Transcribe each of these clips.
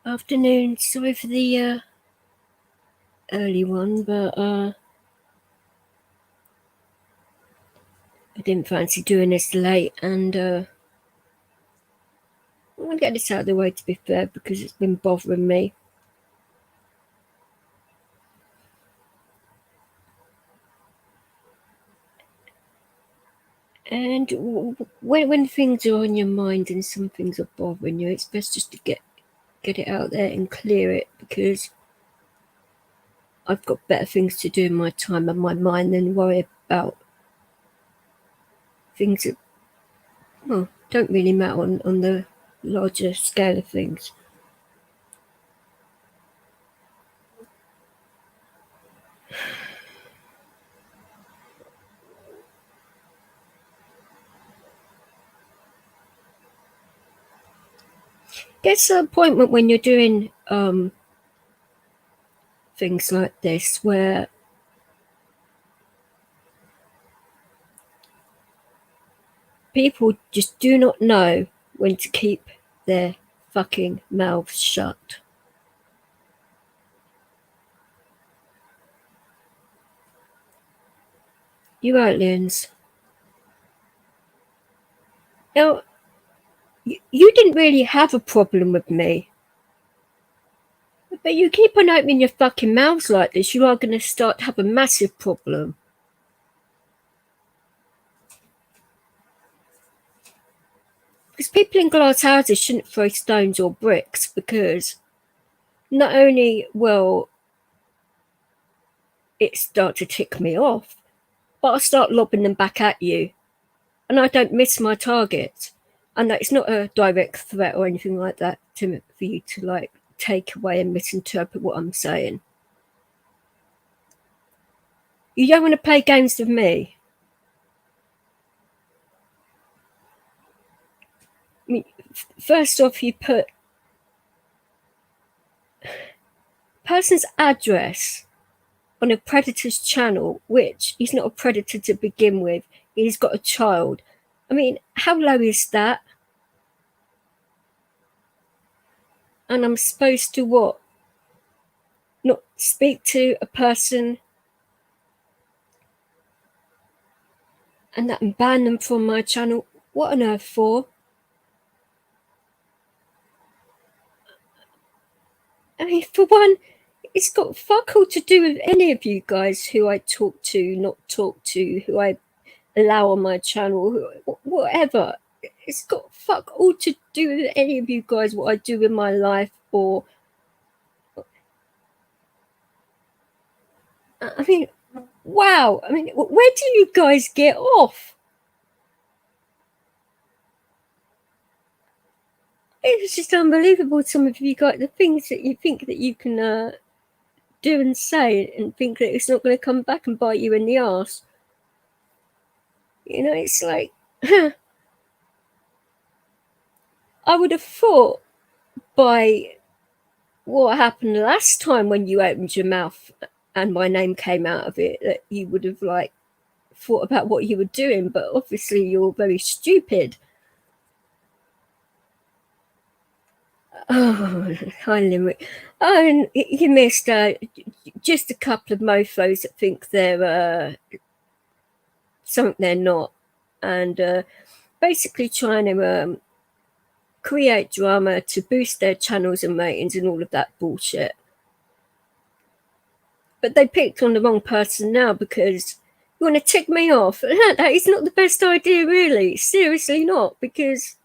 Afternoon. Sorry for the early one, but I didn't fancy doing this late, and I want to get this out of the way, to be fair, because it's been bothering me. And when things are on your mind and some things are bothering you, it's best just to get it out there and clear it, because I've got better things to do in my time and my mind than worry about things that, well, don't really matter on the larger scale of things. Gets to a point when you're doing things like this where people just do not know when to keep their fucking mouths shut. You aliens. Now, you didn't really have a problem with me. But you keep on opening your fucking mouths like this, you are going to start to have a massive problem. Because people in glass houses shouldn't throw stones or bricks, because not only will it start to tick me off, but I'll start lobbing them back at you. And I don't miss my target. And that it's not a direct threat or anything like that for you to like take away and misinterpret what I'm saying. You don't want to play games with me. I mean, first off, you put person's address on a predator's channel, which he's not a predator to begin with. He's got a child. I mean, how low is that? And I'm supposed to what? Not speak to a person and that and ban them from my channel? What on earth for? I mean, for one, it's got fuck all to do with any of you guys who I talk to, not talk to, who I allow on my channel, whatever. It's got fuck all to do with any of you guys, what I do in my life, or I mean, wow. I mean, where do you guys get off? It's just unbelievable, some of you guys, the things that you think that you can do and say, and think that it's not going to come back and bite you in the arse. You know, it's like, I would have thought by what happened last time when you opened your mouth and my name came out of it, that you would have like thought about what you were doing, but obviously you're very stupid. Oh, hi Limerick. Oh, and you missed just a couple of mofos that think they're something they're not, and basically trying to create drama to boost their channels and ratings and all of that bullshit. But they picked on the wrong person now, because you want to tick me off. That is not the best idea, really. Seriously not, because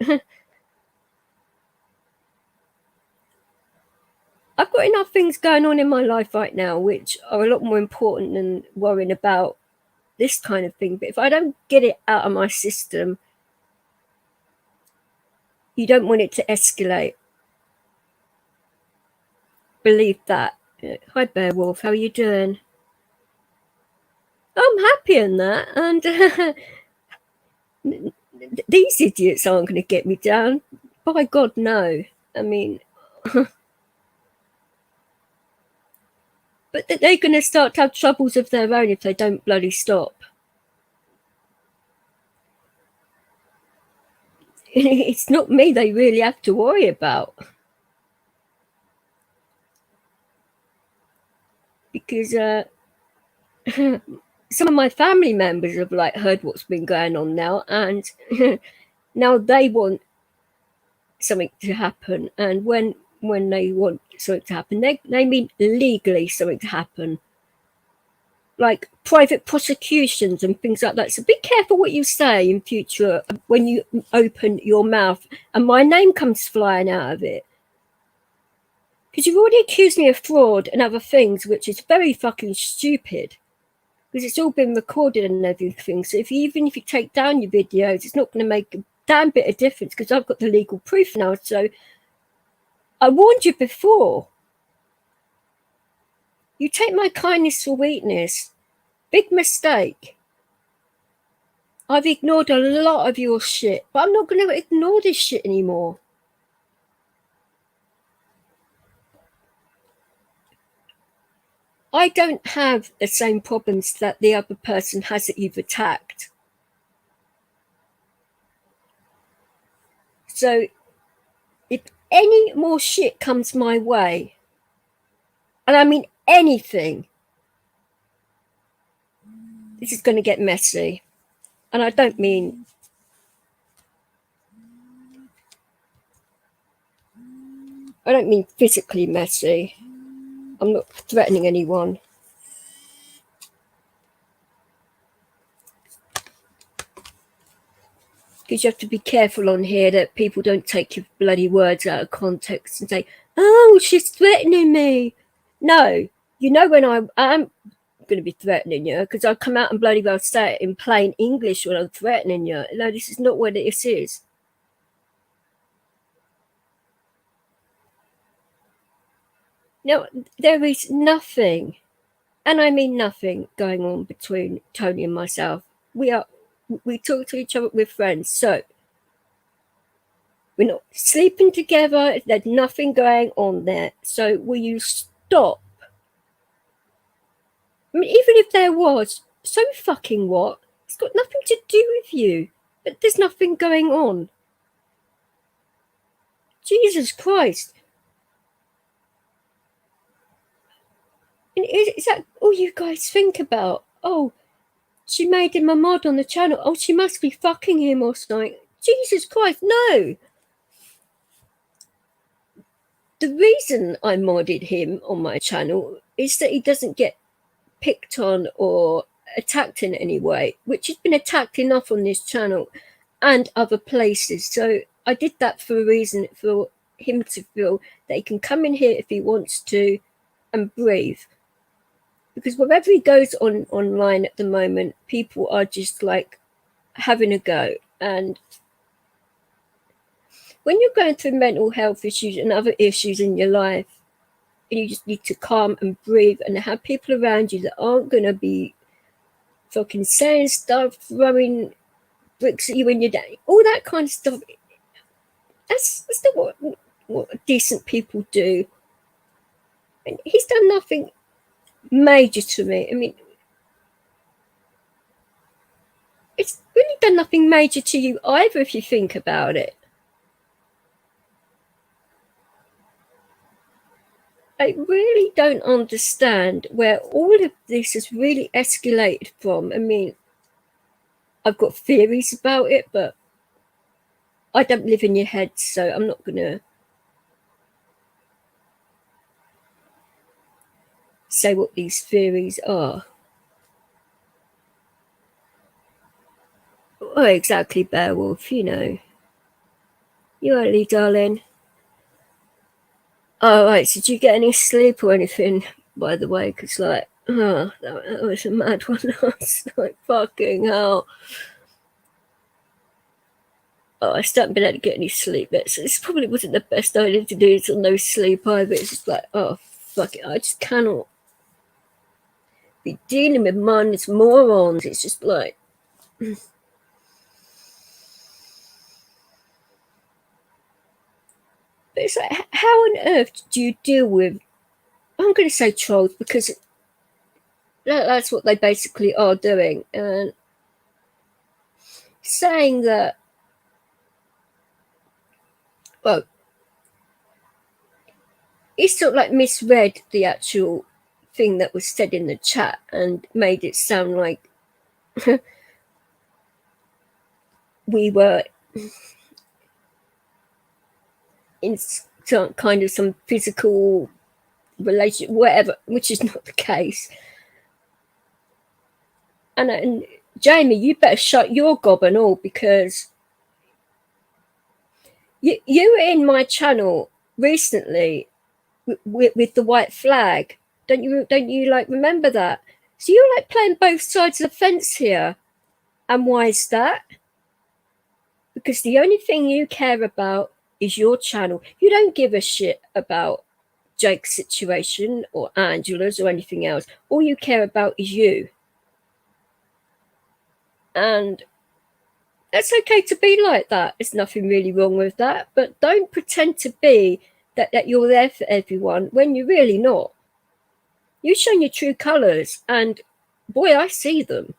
I've got enough things going on in my life right now which are a lot more important than worrying about this kind of thing. But if I don't get it out of my system, you don't want it to escalate. Believe that. Hi Beowulf, how are you doing? I'm happy in that, and these idiots aren't going to get me down. By God, no. I mean, but they're going to start to have troubles of their own if they don't bloody stop. It's not me they really have to worry about. because some of my family members have like heard what's been going on now, and now they want something to happen. And when they want something to happen, they mean legally something to happen, like private prosecutions and things like that. So be careful what you say in future when you open your mouth and my name comes flying out of it. Because you've already accused me of fraud and other things, which is very fucking stupid. Because it's all been recorded and everything. So even if you take down your videos, it's not going to make a damn bit of difference because I've got the legal proof now. So I warned you before. You take my kindness for weakness. Big mistake. I've ignored a lot of your shit, but I'm not going to ignore this shit anymore. I don't have the same problems that the other person has that you've attacked. So if any more shit comes my way, and I mean anything, this is going to get messy. And I don't mean physically messy. I'm not threatening anyone. Because you have to be careful on here that people don't take your bloody words out of context and say, oh, she's threatening me. No, you know when I'm going to be threatening you, because I'll come out and bloody well say it in plain English when I'm threatening you. No, this is not what this is. No, there is nothing, and I mean nothing, going on between Tony and myself. We talk to each other, we're friends, so we're not sleeping together, there's nothing going on there. So will you stop? I mean, even if there was, so fucking what? It's got nothing to do with you. But there's nothing going on. Jesus Christ. And is that all you guys think about? Oh, she made him a mod on the channel. Oh, she must be fucking him or something. Jesus Christ, no. The reason I modded him on my channel is that he doesn't get picked on or attacked in any way, which has been attacked enough on this channel and other places. So I did that for a reason, for him to feel that he can come in here if he wants to and breathe. Because wherever he goes online at the moment, people are just like having a go. And when you're going through mental health issues and other issues in your life, and you just need to calm and breathe and have people around you that aren't going to be fucking saying stuff, throwing bricks at you when you're down, all that kind of stuff. That's not what decent people do. And he's done nothing major to me. I mean, it's really done nothing major to you either if you think about it. I really don't understand where all of this has really escalated from. I mean, I've got theories about it, but I don't live in your head, so I'm not going to say what these theories are. Oh, exactly, Beowulf, you know. You early, darling. Oh, right, so did you get any sleep or anything, by the way? Because, like, oh, that was a mad one last night. Fucking hell. Oh, I still haven't been able to get any sleep yet, so this probably wasn't the best idea to do this on no sleep either. It's just like, oh, fuck it, I just cannot be dealing with mindless morons. It's just like... But it's like, how on earth do you deal with... I'm going to say trolls, because that's what they basically are doing. And saying that, well, it's sort of like misread the actual thing that was said in the chat and made it sound like we were in some kind of some physical relationship, whatever, which is not the case. And Jamie, you better shut your gob and all, because you were in my channel recently with the white flag. Don't you like remember that? So you're like playing both sides of the fence here. And why is that? Because the only thing you care about is your channel. You don't give a shit about Jake's situation or Angela's or anything else. All you care about is you. And that's okay to be like that. There's nothing really wrong with that. But don't pretend to be that you're there for everyone when you're really not. You've shown your true colours, and boy, I see them.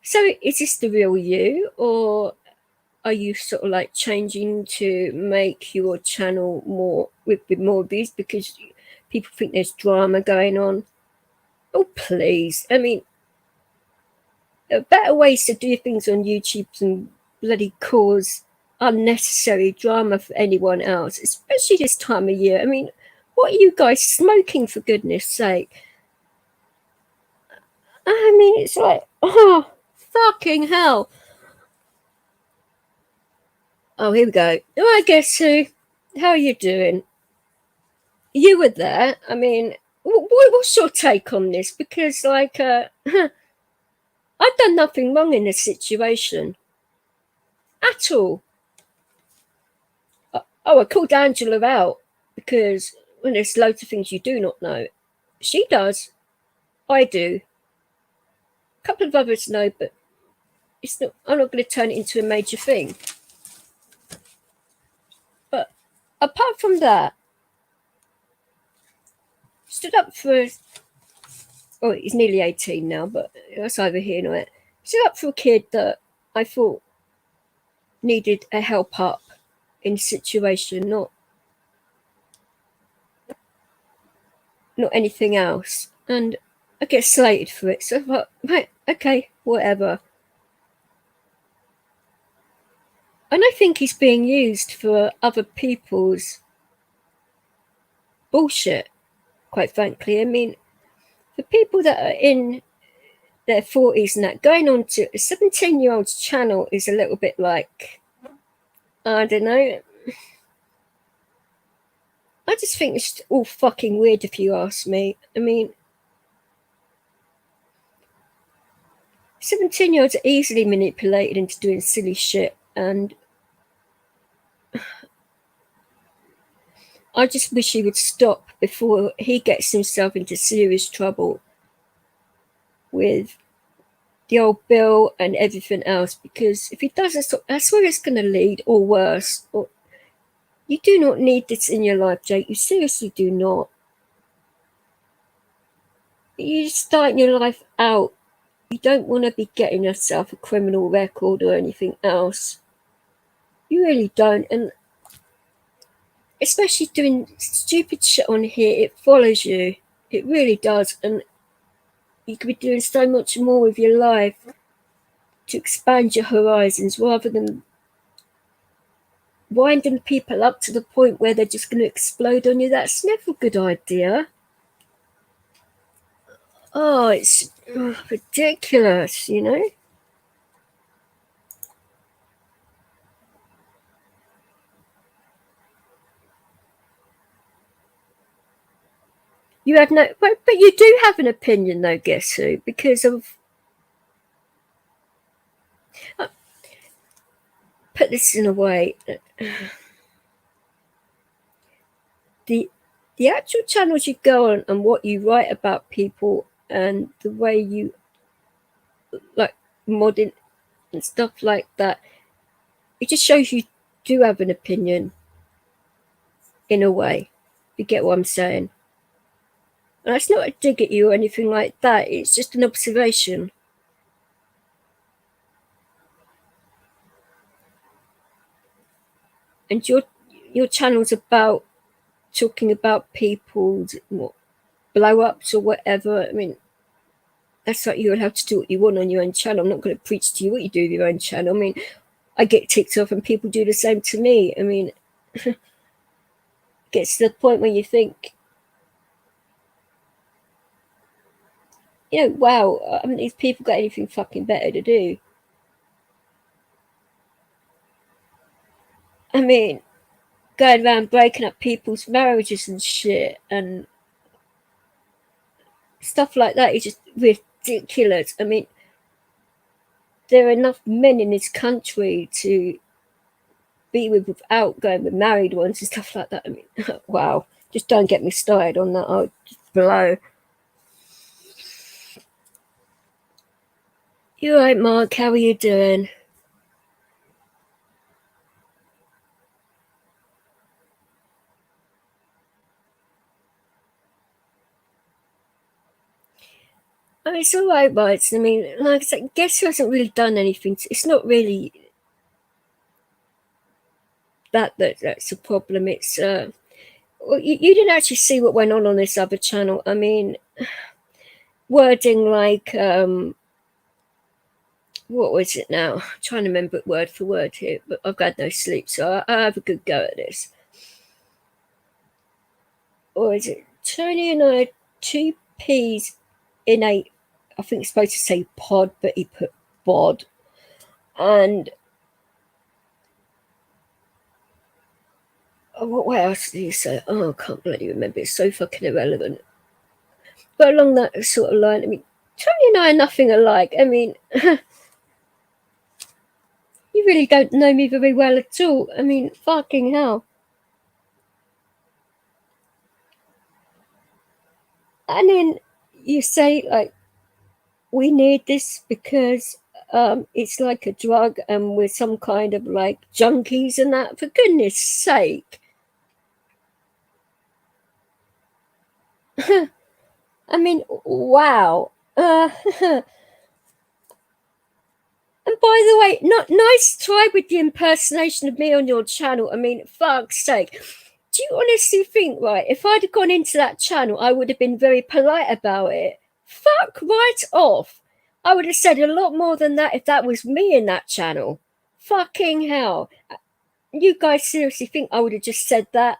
So is this the real you, or are you sort of like changing to make your channel more with more views because people think there's drama going on? Oh, please. I mean, there are better ways to do things on YouTube than bloody cause unnecessary drama for anyone else, especially this time of year. I mean, what are you guys smoking, for goodness sake? I mean, it's like, oh, fucking hell. Oh, here we go. Oh, I guess who? How are you doing? You were there. I mean, what's your take on this? Because, like, I've done nothing wrong in this situation at all. Oh, I called Angela out because there's loads of things you do not know. She does. I do. A couple of others know, but it's not. I'm not going to turn it into a major thing. But apart from that, stood up for. Oh, he's nearly 18 now, but that's either here nor there. Stood up for a kid that I thought needed a help up in a situation, not anything else. And I get slated for it. So I thought, right, okay, whatever. And I think he's being used for other people's bullshit, quite frankly. I mean, for people that are in their 40s and that, going on to a 17-year-old's channel is a little bit like, I don't know. I just think it's all fucking weird, if you ask me. I mean, 17-year-olds are easily manipulated into doing silly shit, and I just wish he would stop before he gets himself into serious trouble with the old bill and everything else, because if he doesn't stop, that's where it's going to lead, or worse. Or, you do not need this in your life, Jake. You seriously do not. You're starting your life out. You don't want to be getting yourself a criminal record or anything else. You really don't. And especially doing stupid shit on here, it follows you. It really does. And you could be doing so much more with your life to expand your horizons, rather than winding people up to the point where they're just going to explode on you. That's never a good idea. Oh, it's ridiculous, you know? You have no, but you do have an opinion, though, guess who? Because of, put this in a way, the actual channels you go on and what you write about people and the way you like modding and stuff like that, it just shows you do have an opinion in a way. You get what I'm saying? And it's not a dig at you or anything like that. It's just an observation. And your channel's about talking about people's blow-ups or whatever. I mean, that's like you're allowed to do what you want on your own channel. I'm not going to preach to you what you do with your own channel. I mean, I get ticked off and people do the same to me. I mean, it gets to the point where you think, you know, wow, I mean, these people got anything fucking better to do. I mean, going around breaking up people's marriages and shit and stuff like that is just ridiculous. I mean, there are enough men in this country to be with without going with married ones and stuff like that. I mean, wow, just don't get me started on that. I'll just blow. You alright, Mark? How are you doing? I mean, it's alright, right? I mean, like I said, guess who hasn't really done anything? It's not really that's a problem. It's well, you didn't actually see what went on this other channel. I mean, wording like what was it now? I'm trying to remember it word for word here, but I've got no sleep, so I have a good go at this. Or is it Tony and I 2 peas in a, I think it's supposed to say pod, but he put bod. And what else did he say? Oh, I can't bloody remember. It's so fucking irrelevant. But along that sort of line, I mean, Tony and I are nothing alike. I mean, you really don't know me very well at all. I mean, fucking hell. And then you say, like, we need this because it's like a drug and we're some kind of like junkies and that. For goodness sake. I mean, wow. And by the way, not nice try with the impersonation of me on your channel. I mean, fuck's sake. Do you honestly think, right, if I'd have gone into that channel, I would have been very polite about it? Fuck right off. I would have said a lot more than that if that was me in that channel. Fucking hell. You guys seriously think I would have just said that?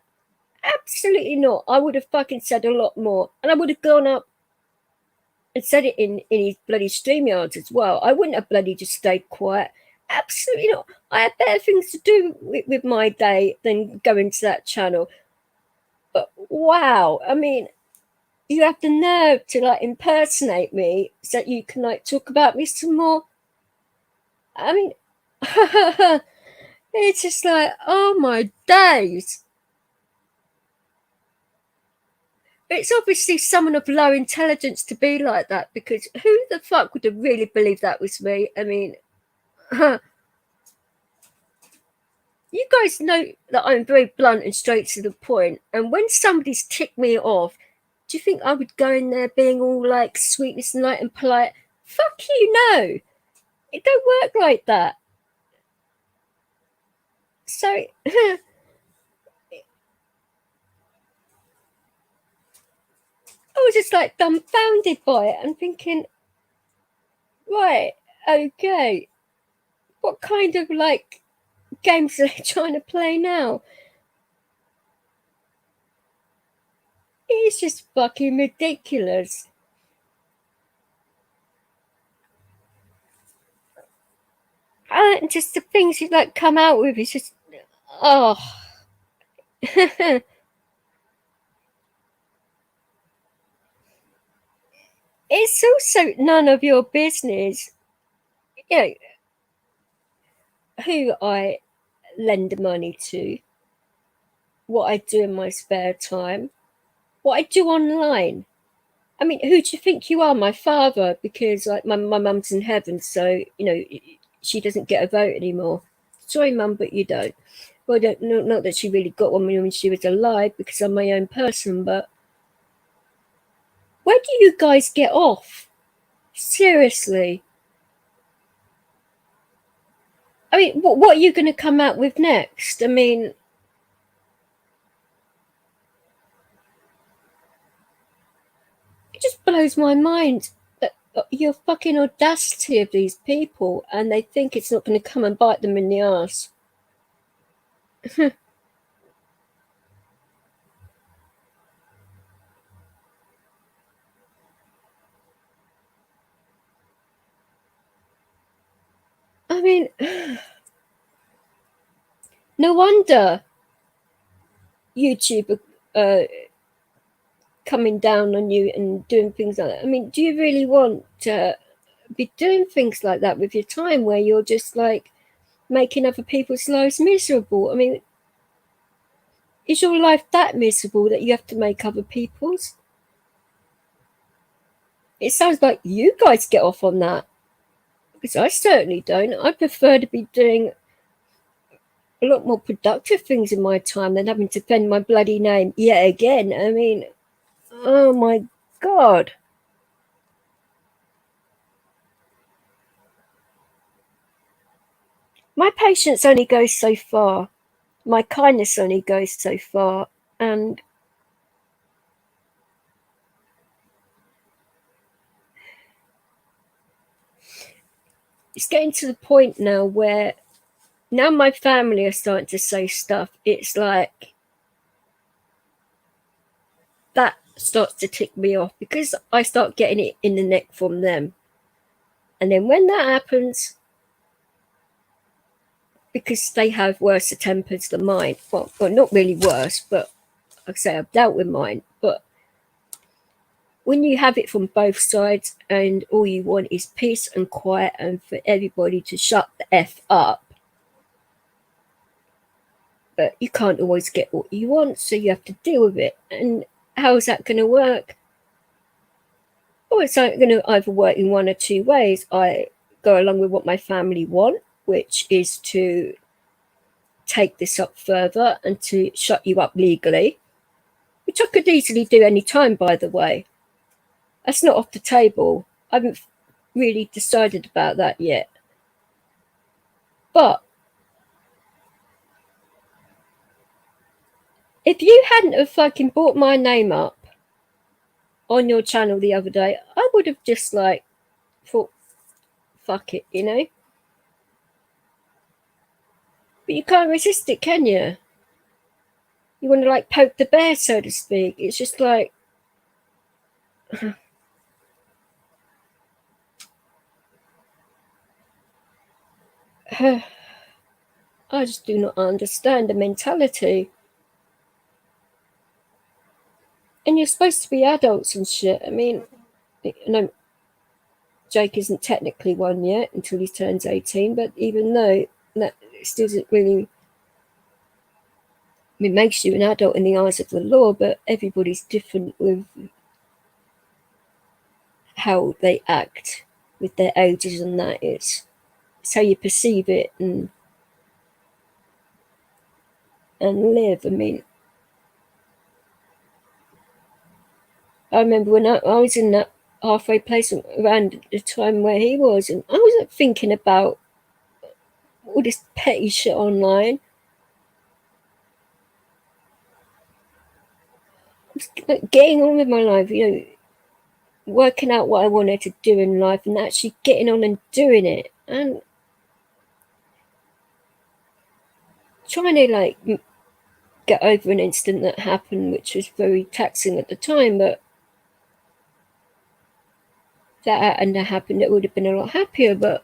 Absolutely not. I would have fucking said a lot more. And I would have gone up and said it in his bloody StreamYards as well. I wouldn't have bloody just stayed quiet. Absolutely not. I had better things to do with my day than go into that channel. But wow, I mean, you have the nerve to like impersonate me so that you can like talk about me some more. I mean, it's just like, oh my days. It's obviously someone of low intelligence to be like that, because who the fuck would have really believed that was me? I mean, you guys know that I'm very blunt and straight to the point. And when somebody's ticked me off, do you think I would go in there being all like sweetness and light and polite? Fuck you, no. It don't work like that. So I was just like dumbfounded by it and thinking, right, okay, what kind of like games are they trying to play now? It's just fucking ridiculous. And just the things you like come out with is just, oh. It's also none of your business, you know, who I lend money to, what I do in my spare time, what I do online. I mean, who do you think you are? My father, because like my mum's in heaven, so you know she doesn't get a vote anymore. Sorry, mum, but you don't. Well, not that she really got one when she was alive, because I'm my own person. But where do you guys get off? Seriously. I mean, what are you going to come out with next? I mean, just blows my mind that your fucking audacity of these people, and they think it's not going to come and bite them in the ass. I mean, no wonder YouTube coming down on you and doing things like that. I mean, do you really want to be doing things like that with your time, where you're just like making other people's lives miserable? I mean, is your life that miserable that you have to make other people's? It sounds like you guys get off on that, because I certainly don't. I prefer to be doing a lot more productive things in my time than having to defend my bloody name yet again. I mean, oh my God. My patience only goes so far. My kindness only goes so far. And it's getting to the point now where now my family are starting to say stuff. It's like that starts to tick me off, because I start getting it in the neck from them. And then when that happens, because they have worse tempers than mine, well, not really worse, but like I say, I've dealt with mine. But when you have it from both sides and all you want is peace and quiet and for everybody to shut the F up, but you can't always get what you want, so you have to deal with it. And how is that going to work? Well, it's going to either work in one or two ways. I go along with what my family want, which is to take this up further and to shut you up legally, which I could easily do any time, by the way. That's not off the table. I haven't really decided about that yet. But if you hadn't have fucking brought my name up on your channel the other day, I would have just like thought, fuck it, you know? But you can't resist it, can you? You want to like poke the bear, so to speak. It's just like, I just do not understand the mentality. And you're supposed to be adults and shit. I mean, no, Jake isn't technically one yet until he turns 18, but even though that still doesn't really, it makes you an adult in the eyes of the law, but everybody's different with how they act with their ages, and that is, it's how you perceive it and live. I mean, I remember when I was in that halfway place around the time where he was, and I wasn't thinking about all this petty shit online. I was getting on with my life, you know, working out what I wanted to do in life and actually getting on and doing it, and trying to like get over an incident that happened, which was very taxing at the time. But if that hadn't happened, it would have been a lot happier. But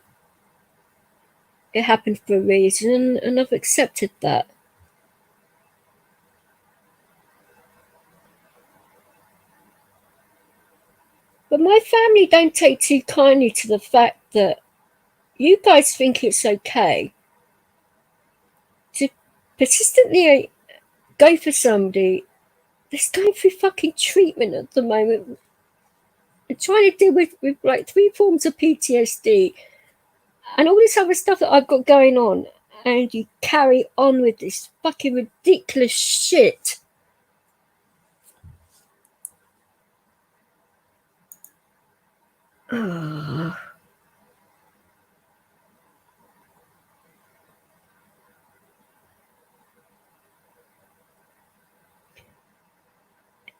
it happened for a reason, and I've accepted that. But my family don't take too kindly to the fact that you guys think it's okay to persistently go for somebody that's going through fucking treatment at the moment and trying to deal with like 3 forms of PTSD and all this other stuff that I've got going on, and you carry on with this fucking ridiculous shit. Oh.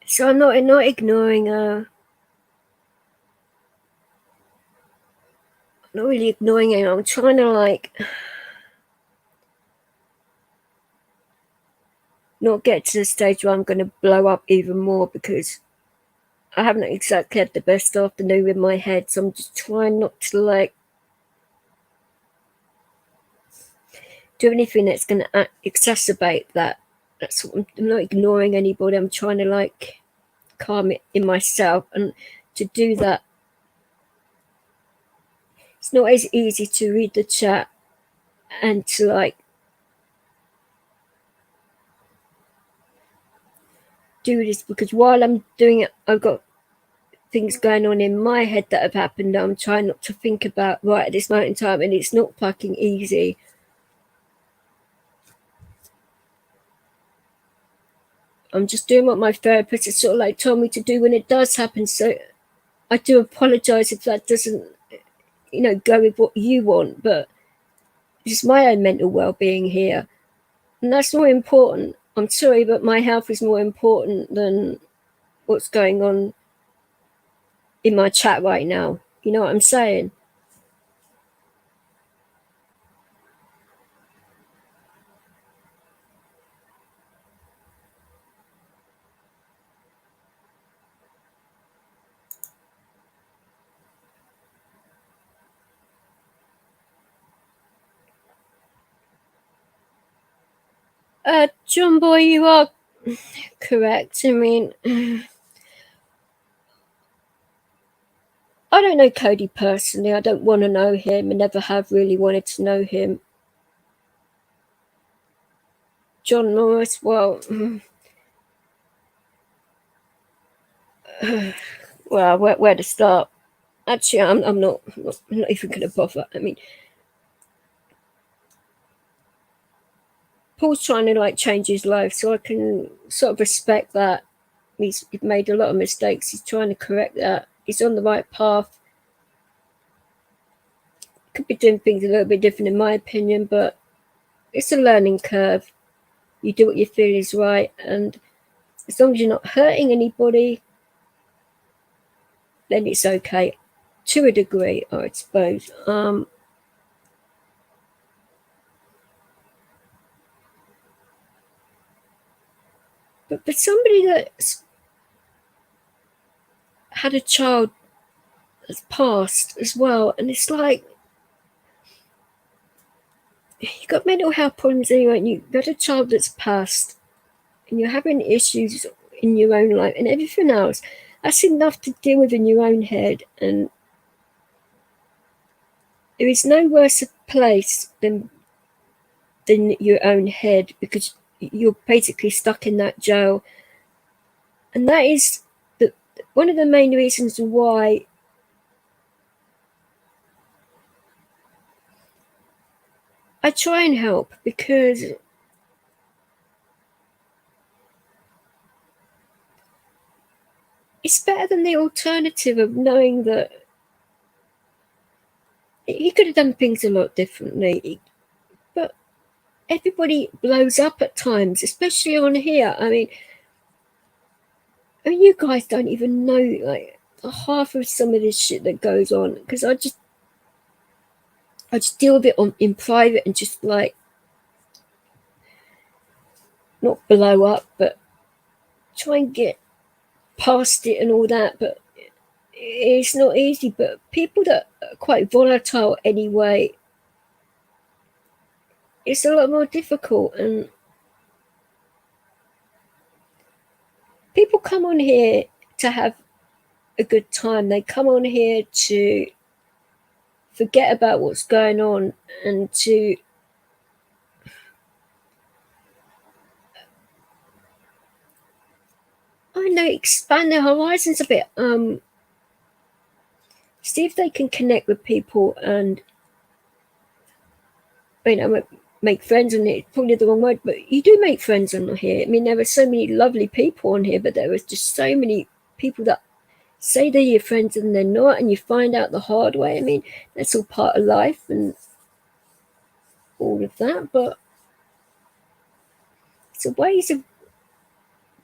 So I'm not ignoring her. not really ignoring it. I'm trying to like not get to the stage where I'm going to blow up even more, because I haven't exactly had the best afternoon in my head. So I'm just trying not to like do anything that's going to exacerbate that. That's what I'm not ignoring anybody. I'm trying to like calm it in myself, and to do that, it's not as easy to read the chat and to like do this, because while I'm doing it, I've got things going on in my head that have happened. I'm trying not to think about right at this moment in time, and it's not fucking easy. I'm just doing what my therapist has sort of like told me to do when it does happen. So I do apologize if that doesn't, go with what you want, but it's my own mental well-being here, and that's more important. I'm sorry, but my health is more important than what's going on in my chat right now. You know what I'm saying? John Boy, you are correct. I mean, I don't know Cody personally. I don't want to know him. I never have really wanted to know him. John Morris, well, well, where to start? Actually, I'm not even going to bother. I mean, Paul's trying to like change his life, so I can sort of respect that. He's made a lot of mistakes. He's trying to correct that. He's on the right path. Could be doing things a little bit different, in my opinion, but it's a learning curve. You do what you feel is right, and as long as you're not hurting anybody, then it's okay, to a degree, I suppose. But for somebody that's had a child that's passed as well, and it's like you've got mental health problems anyway, and you've got a child that's passed, and you're having issues in your own life and everything else, that's enough to deal with in your own head. And there is no worse place than your own head, because you're basically stuck in that jail. And that is one of the main reasons why I try and help, because it's better than the alternative of knowing that he could have done things a lot differently. But everybody blows up at times, especially on here. I mean, you guys don't even know like the half of some of this shit that goes on, because I just deal with it in private, and just like not blow up, but try and get past it and all that. But it's not easy. But people that are quite volatile anyway, it's a lot more difficult. And people come on here to have a good time. They come on here to forget about what's going on, and to expand their horizons a bit. See if they can connect with people, and make friends. And it's probably the wrong word, but you do make friends on here. I mean, there are so many lovely people on here, but there are just so many people that say they're your friends and they're not, and you find out the hard way. I mean, that's all part of life and all of that, but it's a ways of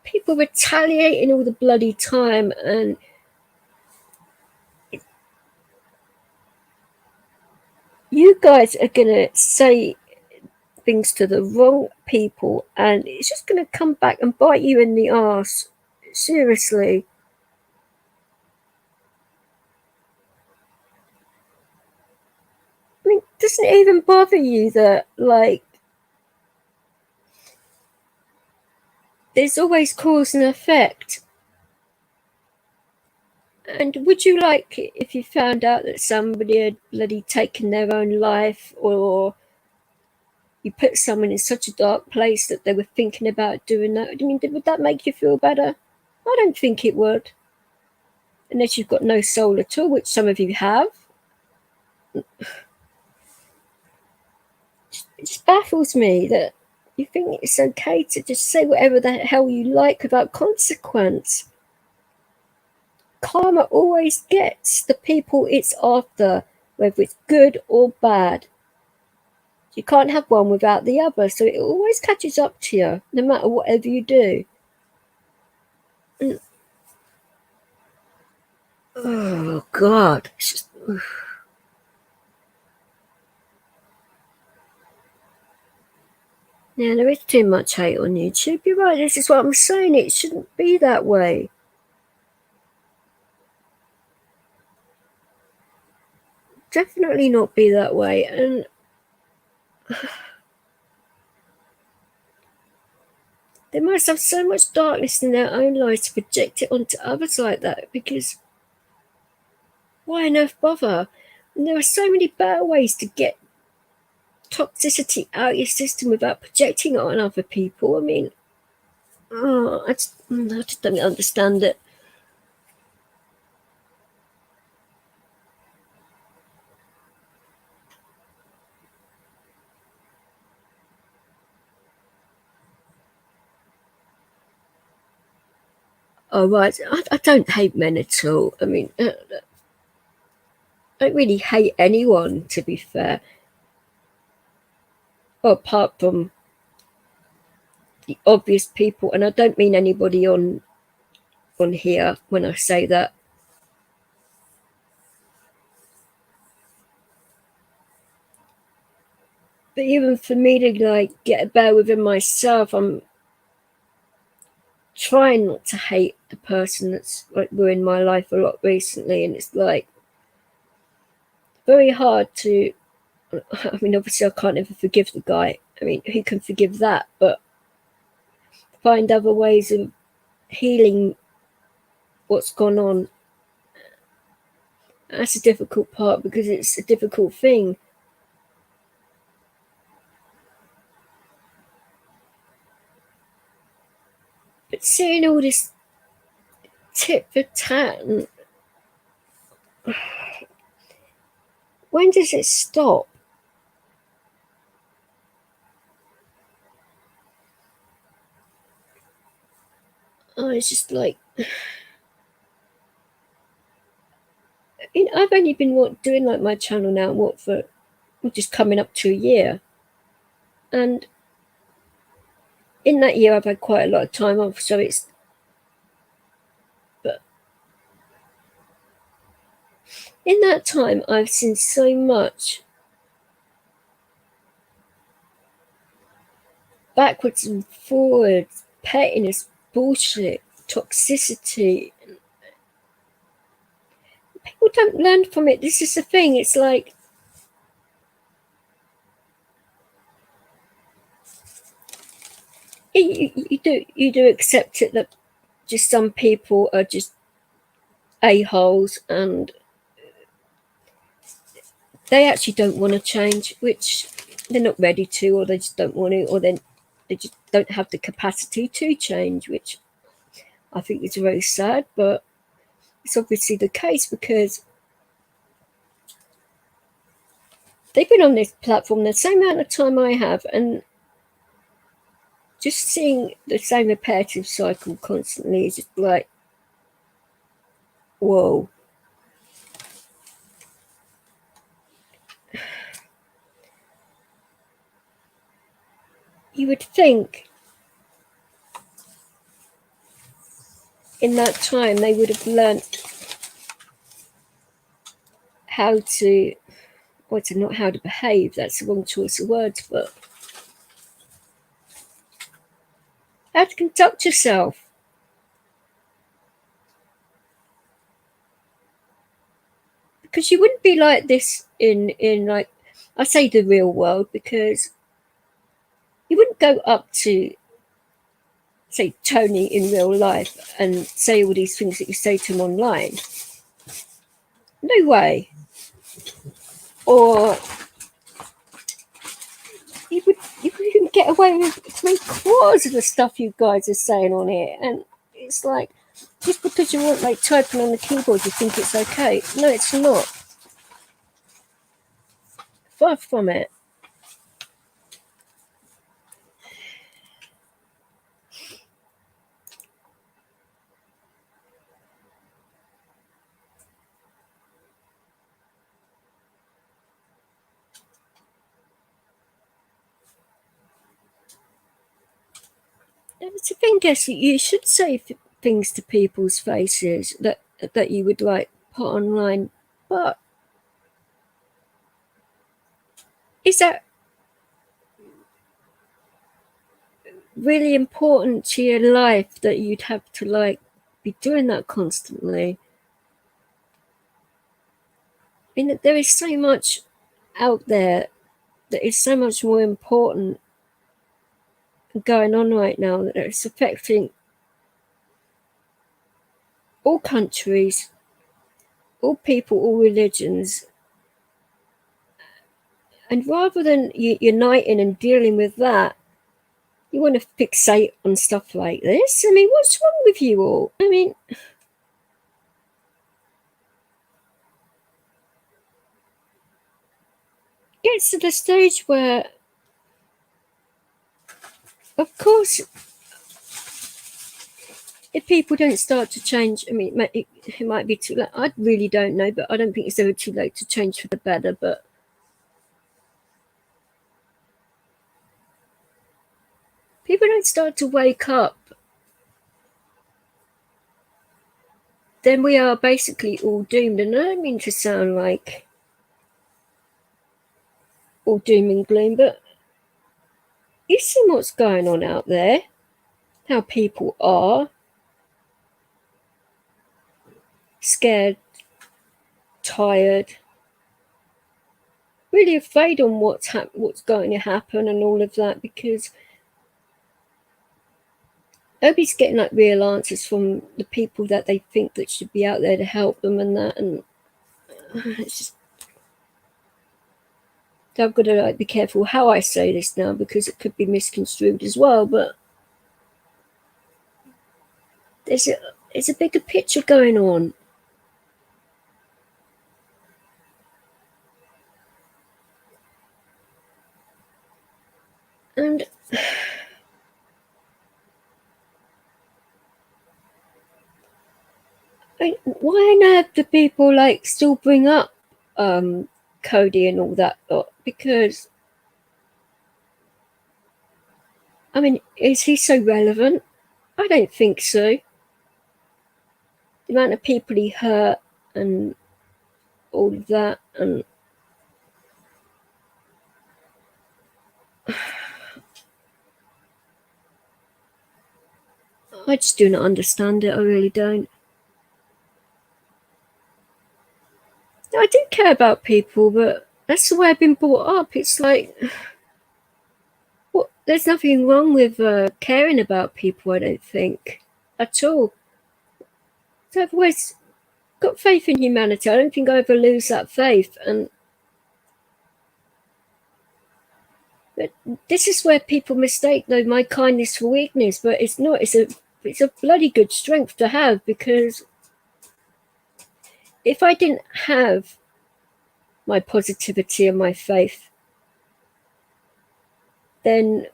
people retaliating all the bloody time. And you guys are going to say things to the wrong people and it's just going to come back and bite you in the arse. Seriously. I mean, doesn't it even bother you that, like, there's always cause and effect? And would you like it if you found out that somebody had bloody taken their own life, or you put someone in such a dark place that they were thinking about doing that? I mean, would that make you feel better? I don't think it would. Unless you've got no soul at all, which some of you have. It just baffles me that you think it's okay to just say whatever the hell you like without consequence. Karma always gets the people it's after, whether it's good or bad. You can't have one without the other, so it always catches up to you, no matter whatever you do. And, oh, God. It's just... Yeah, there is too much hate on YouTube. You're right, this is what I'm saying. It shouldn't be that way. Definitely not be that way. And they must have so much darkness in their own lives to project it onto others like that, because why on earth bother? And there are so many better ways to get toxicity out of your system without projecting it on other people. I mean, I just don't understand it. Oh, right. I don't hate men at all. I mean, I don't really hate anyone, to be fair. Well, apart from the obvious people, and I don't mean anybody on here when I say that. But even for me to, like, get better within myself, I'm trying not to hate the person that's, like, ruined my life a lot recently, and it's like very hard to... I mean, obviously I can't ever forgive the guy. I mean, who can forgive that? But find other ways of healing what's gone on. That's a difficult part, because it's a difficult thing. But seeing all this tit for tat, and when does it stop? Oh, it's just like... I've only been doing, like, my channel now, for just coming up to a year. And in that year, I've had quite a lot of time off, so it's... But in that time, I've seen so much backwards and forwards, pettiness, bullshit, toxicity. People don't learn from it. This is the thing. It's like, you do accept it that just some people are just a-holes, and they actually don't want to change, which they're not ready to, or they just don't want to, or then they just don't have the capacity to change, which I think is very sad. But it's obviously the case, because they've been on this platform the same amount of time I have, and just seeing the same repetitive cycle constantly is just like, whoa. You would think in that time they would have learnt how to or to not how to behave, that's the wrong choice of words, but how to conduct yourself. Because you wouldn't be like this in like, I say the real world, because you wouldn't go up to, say, Tony in real life and say all these things that you say to him online. No way. Or you wouldn't get away with 3/4 of the stuff you guys are saying on here. And it's like, just because you weren't like typing on the keyboard, you think it's okay. No, it's not. Far from it. It's a thing, guess you should say things to people's faces that you would like put online, but is that really important to your life that you'd have to like be doing that constantly? I mean, there is so much out there that is so much more important going on right now, that it's affecting all countries, all people, all religions. And rather than uniting and dealing with that, you want to fixate on stuff like this? I mean, what's wrong with you all? I mean, gets to the stage where, of course, if people don't start to change, I mean, it might be too late. I really don't know, but I don't think it's ever too late to change for the better. But people don't start to wake up, then we are basically all doomed. And I don't mean to sound like all doom and gloom, but you see what's going on out there, how people are scared, tired, really afraid on what's going to happen and all of that, because nobody's getting like real answers from the people that they think that should be out there to help them and that. And it's just, I've got to like be careful how I say this now, because it could be misconstrued as well. But there's a bigger picture going on. And why on earth do people like still bring up Cody and all that lot? Because I mean, is he so relevant? I don't think so. The amount of people he hurt and all of that, and I just do not understand it. I really don't. I do care about people, but that's the way I've been brought up. It's like, what? There's nothing wrong with caring about people, I don't think, at all. So I've always got faith in humanity. I don't think I ever lose that faith. And but this is where people mistake, though, my kindness for weakness. But it's not. It's a bloody good strength to have, because if I didn't have my positivity and my faith, then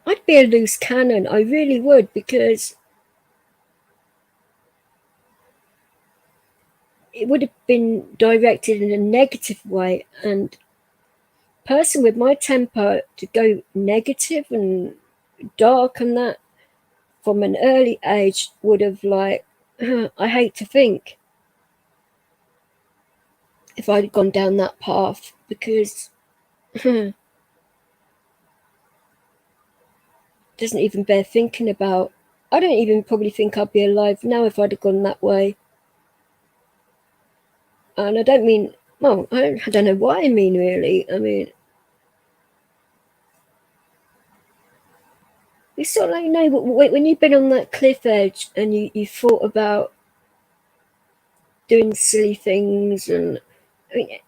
I'd be a loose cannon. I really would, because it would have been directed in a negative way. And a person with my temper to go negative and dark and that from an early age would have like, I hate to think if I'd gone down that path, because it doesn't even bear thinking about. I don't even probably think I'd be alive now if I'd have gone that way. And I don't mean, well, I don't know what I mean, really. I mean, it's sort of like, you know, when you've been on that cliff edge and you thought about doing silly things, and I mean,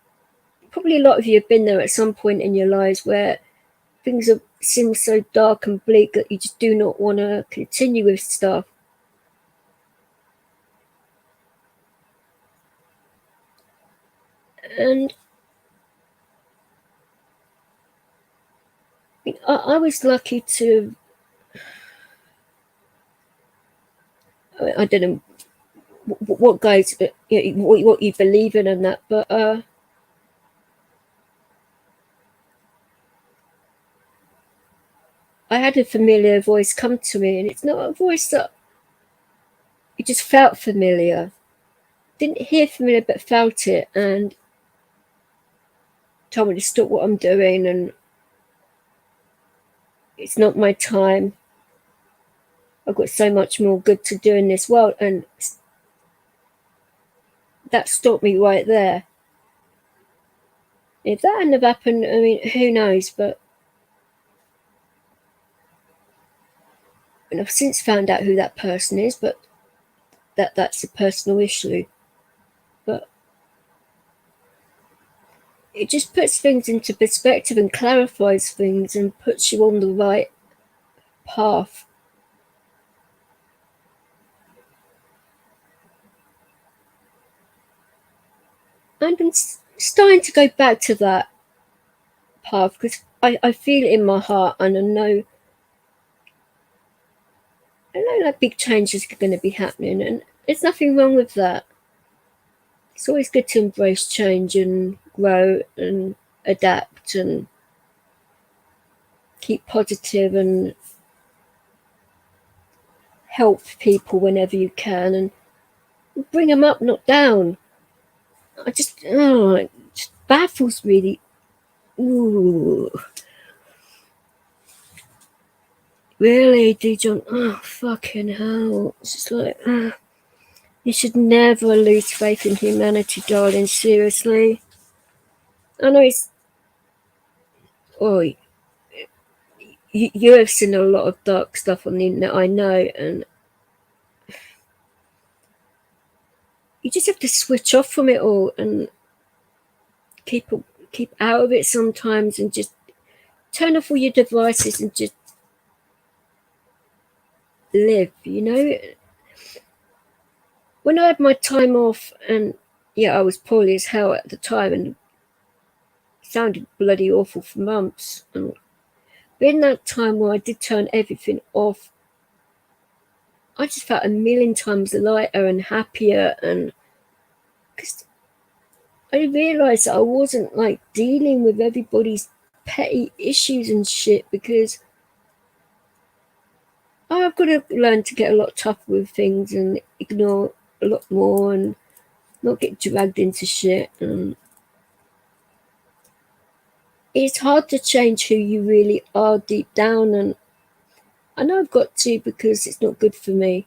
probably a lot of you have been there at some point in your lives where things seem so dark and bleak that you just do not want to continue with stuff. And I was lucky to, I don't know what guys, what you believe in and that, but I had a familiar voice come to me, and it's not a voice that it just felt familiar. Didn't hear familiar, but felt it, and told me to stop what I'm doing, and it's not my time. I've got so much more good to do in this world, and that stopped me right there. If that hadn't have happened, I mean, who knows? But and I've since found out who that person is, but that's a personal issue. But it just puts things into perspective and clarifies things and puts you on the right path. I've been starting to go back to that path because I feel it in my heart, and I know that big changes are going to be happening, and there's nothing wrong with that. It's always good to embrace change and grow and adapt and keep positive and help people whenever you can and bring them up, not down. It just baffles me. Ooh. Really, D. John? Oh, fucking hell. It's just like, you should never lose faith in humanity, darling. Seriously. I know it's. Oh, you have seen a lot of dark stuff on the internet, I know, and you just have to switch off from it all and keep out of it sometimes, and just turn off all your devices and just live. You know, when I had my time off, and yeah, I was poorly as hell at the time, and it sounded bloody awful for months. And in that time where I did turn everything off, I just felt a million times lighter and happier, and because I realised that I wasn't like dealing with everybody's petty issues and shit, because I've got to learn to get a lot tougher with things and ignore a lot more and not get dragged into shit. And it's hard to change who you really are deep down, and I know I've got to, because it's not good for me.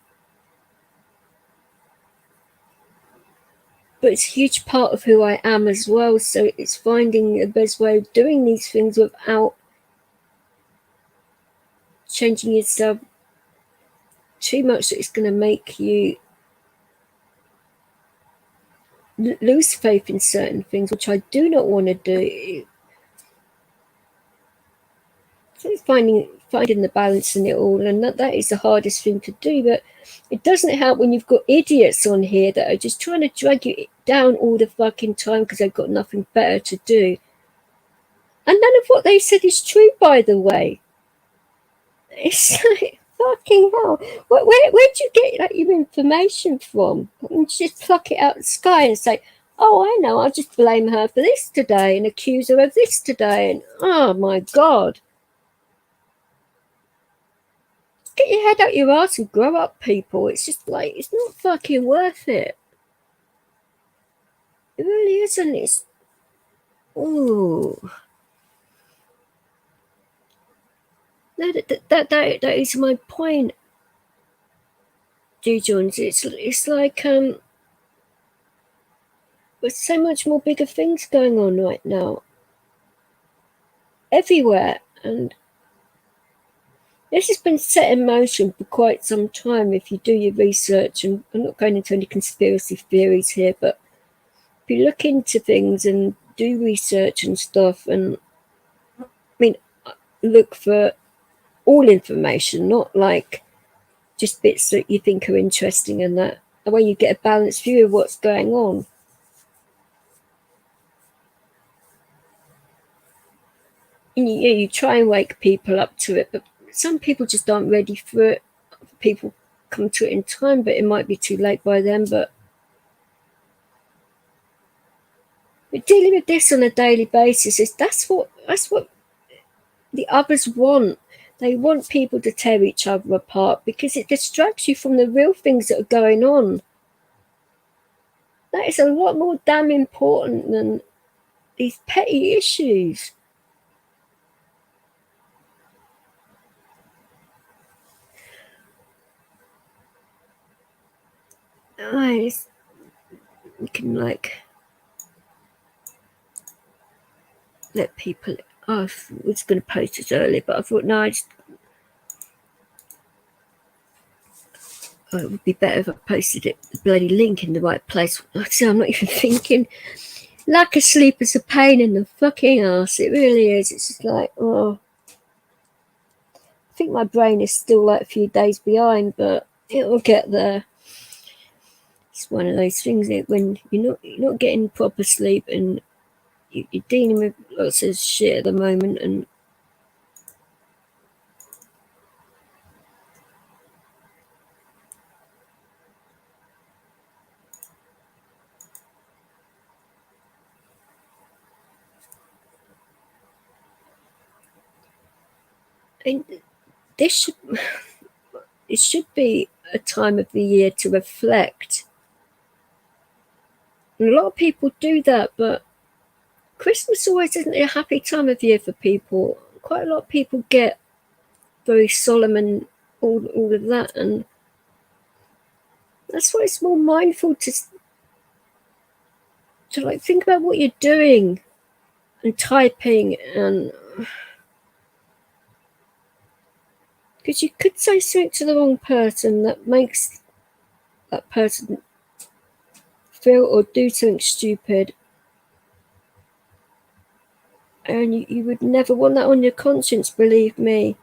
But it's a huge part of who I am as well, so it's finding the best way of doing these things without changing yourself too much that it's going to make you lose faith in certain things, which I do not want to do. So it's finding the balance in it all, and that is the hardest thing to do. But it doesn't help when you've got idiots on here that are just trying to drag you down all the fucking time because they've got nothing better to do. And none of what they said is true, by the way. It's like, fucking hell. Where'd you get like, your information from? And just pluck it out of the sky and say, oh, I know, I'll just blame her for this today and accuse her of this today. And oh my God. Get your head out your ass and grow up, people. It's just like, it's not fucking worth it. It really isn't. It's oh, no, that is my point, D. Jones. It's like there's so much more bigger things going on right now, everywhere, and this has been set in motion for quite some time. If you do your research, and I'm not going into any conspiracy theories here, but if you look into things and do research and stuff, and I mean, look for all information, not like just bits that you think are interesting, and that way you get a balanced view of what's going on. And you try and wake people up to it, but some people just aren't ready for it. People come to it in time, but it might be too late by then. But we're dealing with this on a daily basis. That's what the others want. They want people to tear each other apart because it distracts you from the real things that are going on. That is a lot more damn important than these petty issues. Nice. You can like let people. Oh, I was going to post this earlier, but I thought no, it would be better if I posted it, the bloody link in the right place. See, I'm not even thinking. Lack of sleep is a pain in the fucking ass. It really is. It's just like, oh. I think my brain is still like a few days behind, but it'll get there. It's one of those things that when you're not getting proper sleep and you're dealing with lots of shit at the moment, and this it should be a time of the year to reflect. And a lot of people do that, but Christmas always isn't a happy time of year for people. Quite a lot of people get very solemn and all of that, and that's why it's more mindful to like think about what you're doing and typing, and because you could say something to the wrong person that makes that person feel or do something stupid, and you would never want that on your conscience, believe me.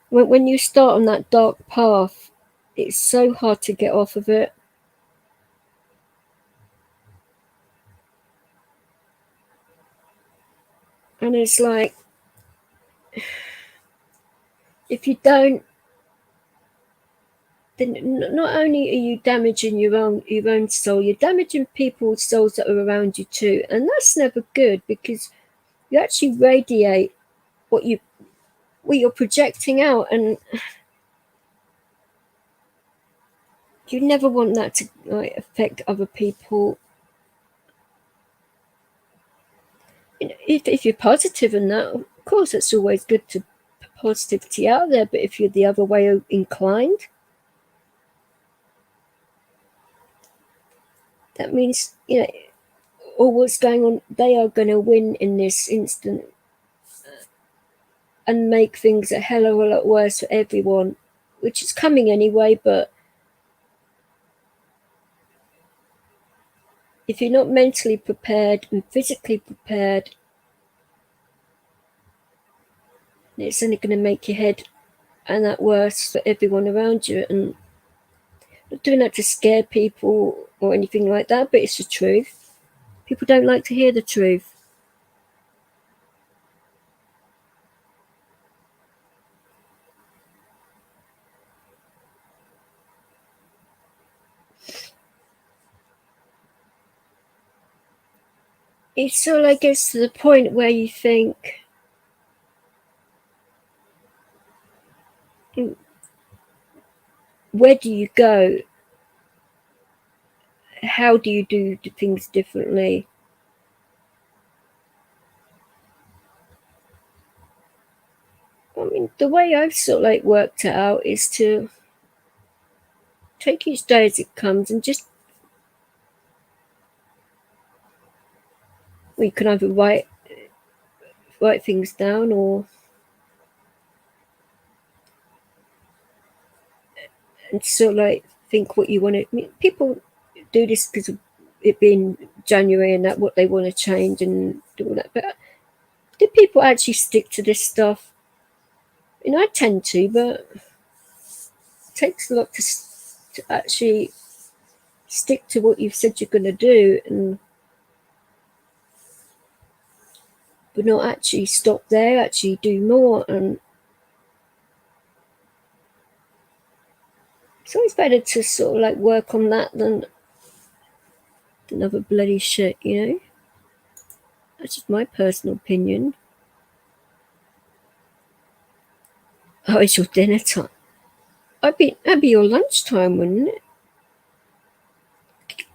When you start on that dark path, it's so hard to get off of it. And it's like, if you don't, then not only are you damaging your own soul, you're damaging people's souls that are around you too, and that's never good, because you actually radiate what you're projecting out, and you never want that to like affect other people. If you're positive in that, of course, it's always good to put positivity out there. But if you're the other way inclined, that means all what's going on, they are going to win in this instant and make things a hell of a lot worse for everyone, which is coming anyway. But if you're not mentally prepared and physically prepared, it's only going to make your head and that worse for everyone around you. And I'm not doing that to scare people or anything like that, but it's the truth. People don't like to hear the truth. It's all, I guess, to the point where you think, where do you go? How do you do things differently? I mean, the way I've sort of like worked it out is to take each day as it comes and just, well, you can either write things down or and sort of like think what you want to. I mean, people do this because of it being January and that what they want to change and do all that. But do people actually stick to this stuff? You know, I tend to, but it takes a lot to actually stick to what you've said you're going to do, and but not actually stop there, actually do more. And it's always better to sort of like work on that than other bloody shit, you know? That's just my personal opinion. Oh, it's your dinner time. That'd be your lunchtime, wouldn't it?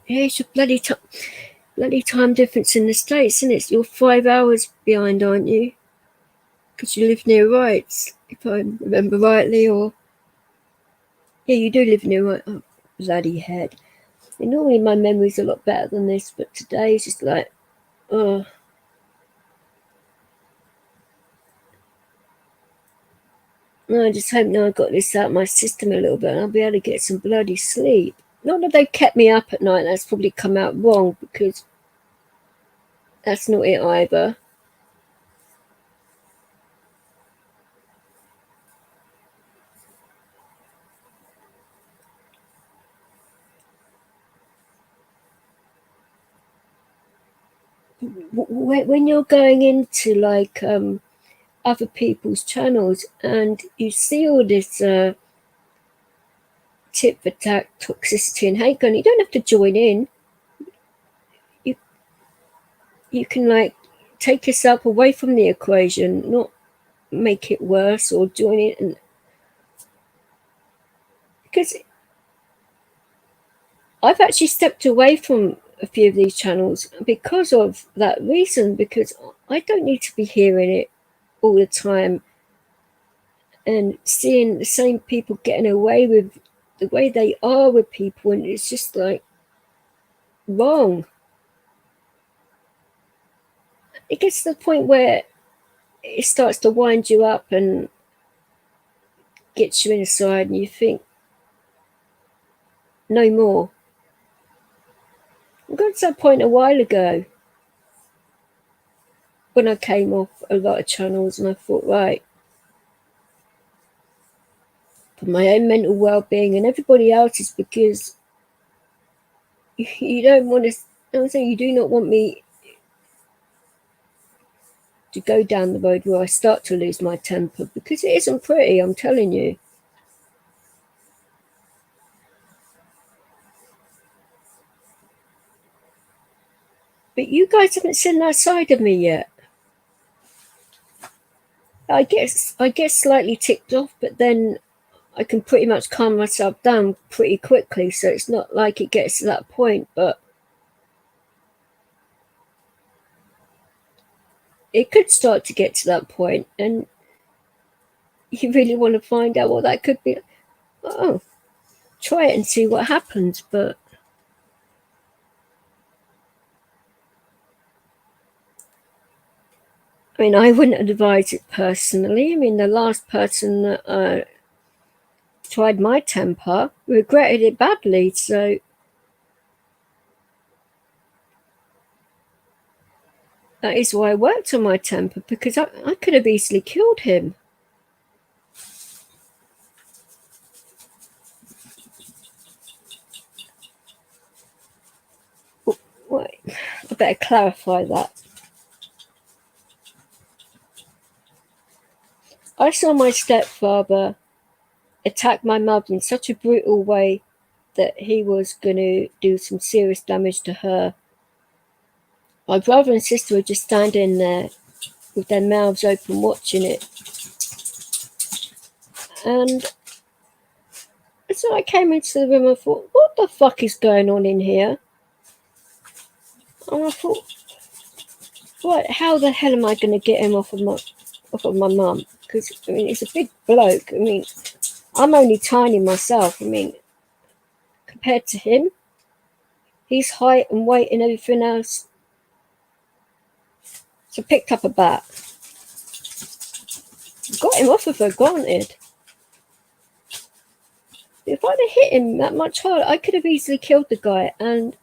Yeah, it's your bloody time difference in the States, isn't it? You're 5 hours behind, aren't you? Because you live near Wrights, if I remember rightly, or... Yeah, you do live near Wrights. Oh, bloody head. And normally my memory's a lot better than this, but today's just like, oh... I just hope now I've got this out of my system a little bit and I'll be able to get some bloody sleep. Not that they've kept me up at night, that's probably come out wrong, because that's not it either. When you're going into like other people's channels and you see all this tit for tat toxicity and hate gun, you don't have to join in. You can like take yourself away from the equation, not make it worse or join it. And because I've actually stepped away from a few of these channels because of that reason, because I don't need to be hearing it all the time and seeing the same people getting away with the way they are with people, and it's just like wrong. It gets to the point where it starts to wind you up and gets you inside and you think no more. I got to that point a while ago when I came off a lot of channels and I thought, right, for my own mental well-being and everybody else's, because you don't want to, I'm saying you do not want me to go down the road where I start to lose my temper, because it isn't pretty, I'm telling you. But you guys haven't seen that side of me yet. I get slightly ticked off, but then I can pretty much calm myself down pretty quickly, so it's not like it gets to that point, but it could start to get to that point, and you really want to find out what that could be. Oh, try it and see what happens. But I mean, I wouldn't advise it personally. I mean, the last person that tried my temper regretted it badly, so that is why I worked on my temper, because I could have easily killed him. Wait, I better clarify that. I saw my stepfather attack my mother in such a brutal way that he was going to do some serious damage to her. My brother and sister were just standing there with their mouths open watching it. And so I came into the room, I thought, what the fuck is going on in here? And I thought, what? How the hell am I going to get him off of my mum? Because I mean, he's a big bloke. I mean, I'm only tiny myself. I mean, compared to him, his height and weight and everything else. So I picked up a bat, got him off of her, granted. If I'd have hit him that much harder, I could have easily killed the guy. And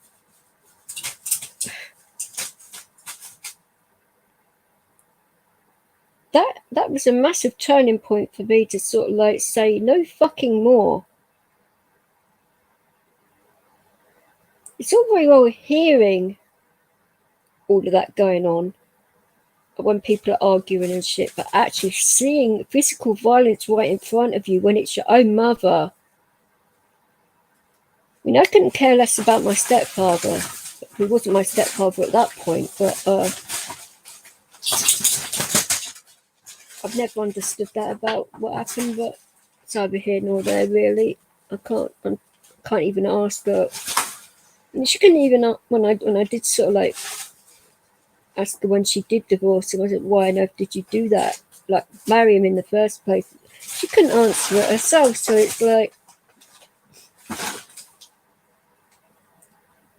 that was a massive turning point for me to sort of like say, no fucking more. It's all very well hearing all of that going on when people are arguing and shit, but actually seeing physical violence right in front of you when it's your own mother. I mean, I couldn't care less about my stepfather. He wasn't my stepfather at that point, but I've never understood that about what happened, but it's either here nor there, really. I can't even ask her. And she couldn't even, when I did sort of like ask her when she did divorce him, I said, why on earth did you do that? Like, marry him in the first place? She couldn't answer it herself, so it's like,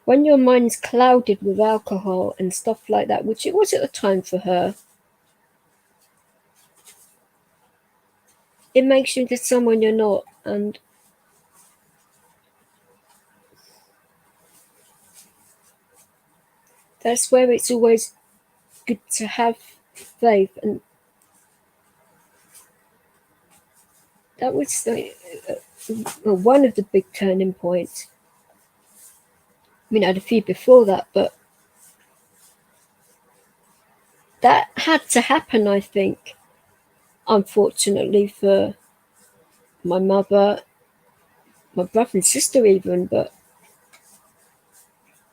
when your mind's clouded with alcohol and stuff like that, which it was at the time for her, it makes you into someone you're not. And that's where it's always good to have faith. And that was like, one of the big turning points. I mean, I had a few before that, but that had to happen, I think, unfortunately, for my mother, my brother and sister even, but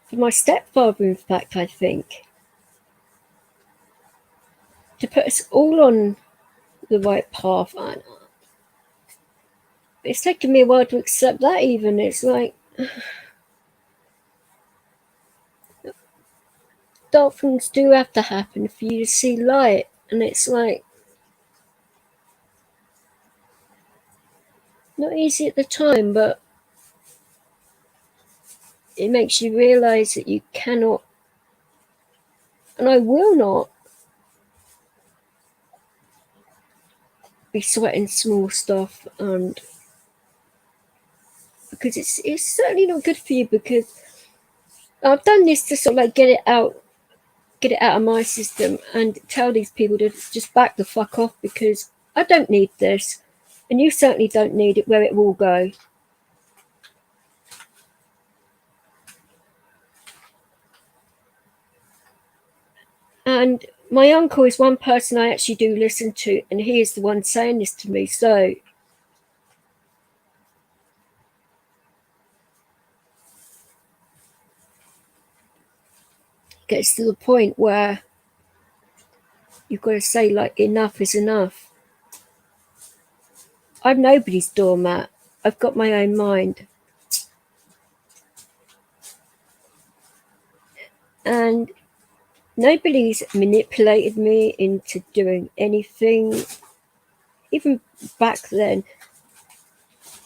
for my stepfather, in fact, I think, to put us all on the right path. And it's taken me a while to accept that even. It's like, dark things do have to happen for you to see light. And it's like, not easy at the time, but it makes you realize that you cannot, and I will not, be sweating small stuff, and because it's certainly not good for you. Because I've done this to sort of like get it out of my system and tell these people to just back the fuck off, because I don't need this, and you certainly don't need it where it will go. And my uncle is one person I actually do listen to, and he is the one saying this to me. So it gets to the point where you've got to say, like, enough is enough. I'm nobody's doormat. I've got my own mind. And nobody's manipulated me into doing anything. Even back then,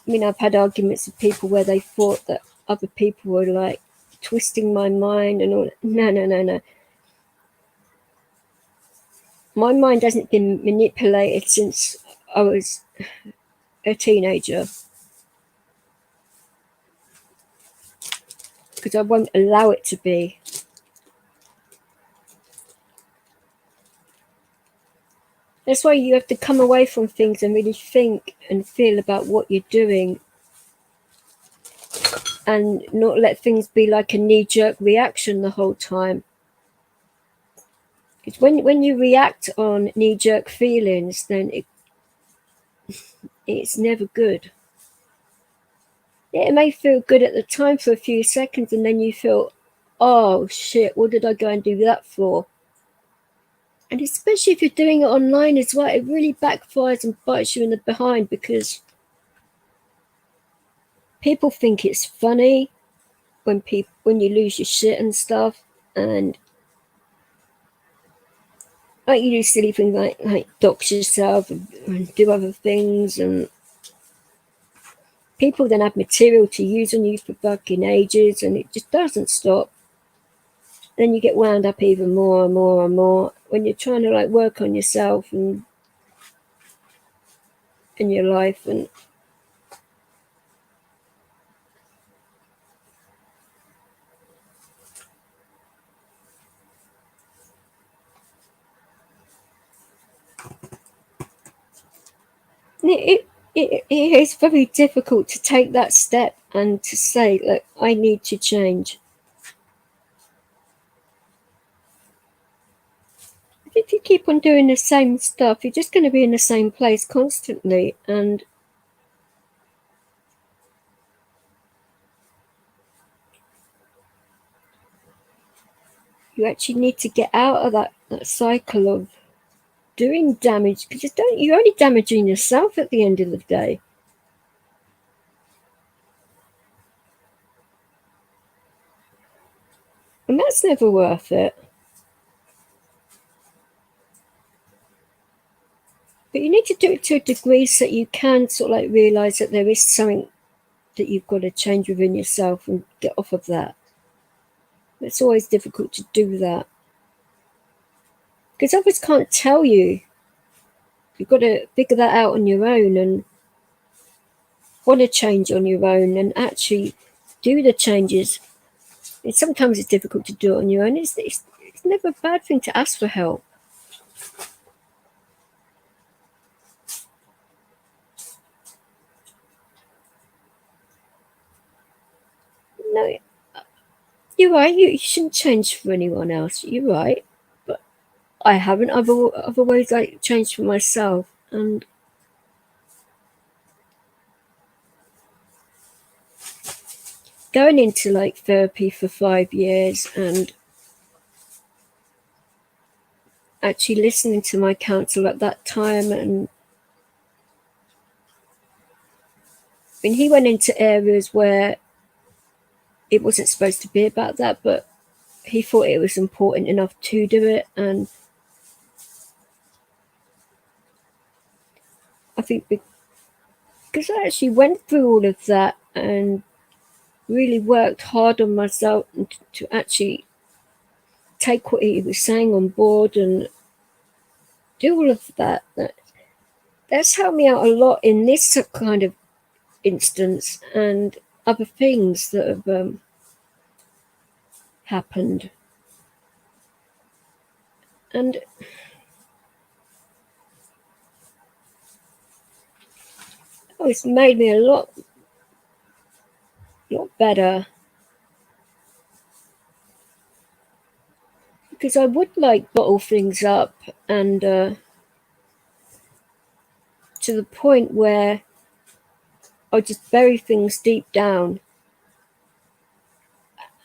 I mean, I've had arguments with people where they thought that other people were like twisting my mind and all. No. My mind hasn't been manipulated since I was a teenager, because I won't allow it to be. That's why you have to come away from things and really think and feel about what you're doing, and not let things be like a knee-jerk reaction the whole time. It's when you react on knee-jerk feelings, then it's never good. Yeah, it may feel good at the time for a few seconds, and then you feel, oh shit, what did I go and do that for? And especially if you're doing it online as well, it really backfires and bites you in the behind, because people think it's funny when you lose your shit and stuff, and like you do silly things like dox yourself and do other things, and people then have material to use on you for fucking ages, and it just doesn't stop. Then you get wound up even more and more and more when you're trying to like work on yourself and in your life. And it is very difficult to take that step and to say, look, I need to change. If you keep on doing the same stuff, you're just going to be in the same place constantly, and you actually need to get out of that cycle of doing damage, because you're only damaging yourself at the end of the day. And that's never worth it. But you need to do it to a degree so you can sort of like realize that there is something that you've got to change within yourself and get off of that. It's always difficult to do that, because others can't tell you. You've got to figure that out on your own and want to change on your own and actually do the changes. And sometimes it's difficult to do it on your own. It's never a bad thing to ask for help. No, you're right. You shouldn't change for anyone else. You're right. But I haven't. I've always like changed for myself. And going into like therapy for 5 years and actually listening to my counsellor at that time, and I mean, he went into areas where it wasn't supposed to be about that, but he thought it was important enough to do it. And I think because I actually went through all of that and really worked hard on myself and to actually take what he was saying on board and do all of that, that's helped me out a lot in this kind of instance and other things that have happened. And it's made me a lot better, because I would like bottle things up and to the point where I just bury things deep down,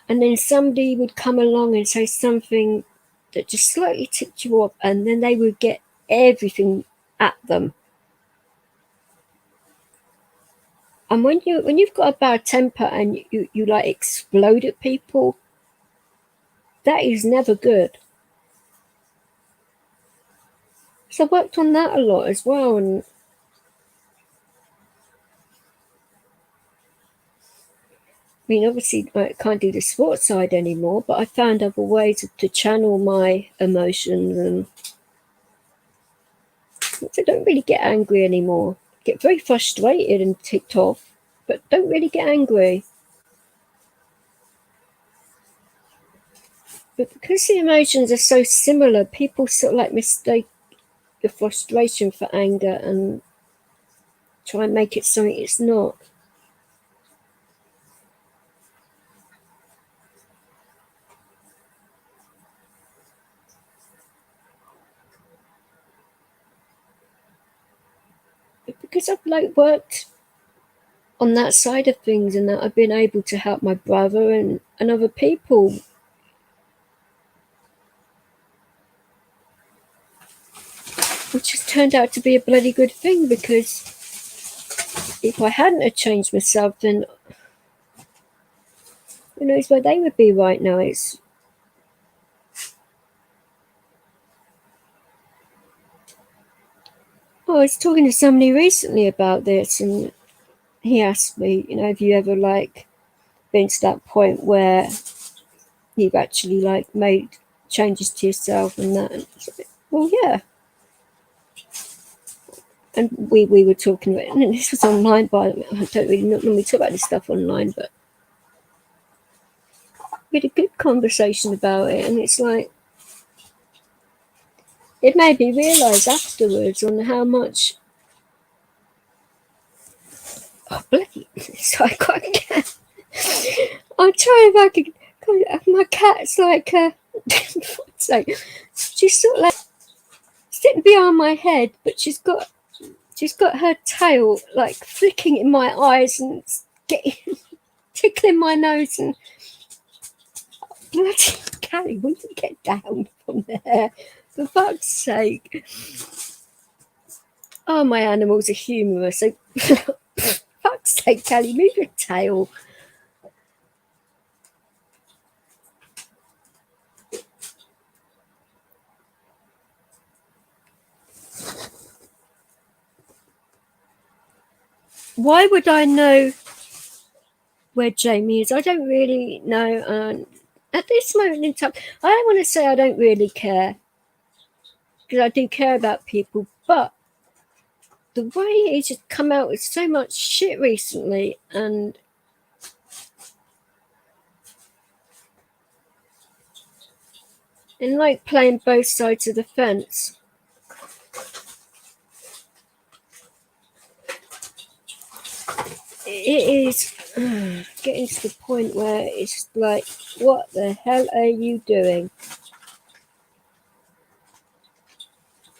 and then somebody would come along and say something that just slightly tipped you off, and then they would get everything at them. And when you've got a bad temper and you like explode at people, that is never good. So I worked on that a lot as well. And I mean, obviously I can't do the sports side anymore, but I found other ways to channel my emotions, and I don't really get angry anymore. I get very frustrated and ticked off, but don't really get angry. But because the emotions are so similar, people sort of like mistake the frustration for anger and try and make it something it's not. But because I've like worked on that side of things, and that I've been able to help my brother and other people, which has turned out to be a bloody good thing, because if I hadn't have changed myself, then Who knows where they would be right now? I was talking to somebody recently about this, and he asked me, have you ever like been to that point where you've actually like made changes to yourself and that? And like, well, yeah. And we were talking about, and this was online, by the way. I don't really normally talk about this stuff online, but we had a good conversation about it, and it's like, it made me realise afterwards on how much. Oh, bloody! So I got a cat. I'm trying if I can. My cat's like, she's sort of like sitting behind my head, but she's got her tail like flicking in my eyes and getting tickling my nose, and bloody Carrie, will you get down from there? For fuck's sake. Oh, my animals are humorous. So, fuck's sake, Callie, move your tail. Why would I know where Jamie is? I don't really know. At this moment in time, I don't want to say I don't really care, because I do care about people, but the way he's just come out with so much shit recently, and like playing both sides of the fence. It is getting to the point where it's like, what the hell are you doing?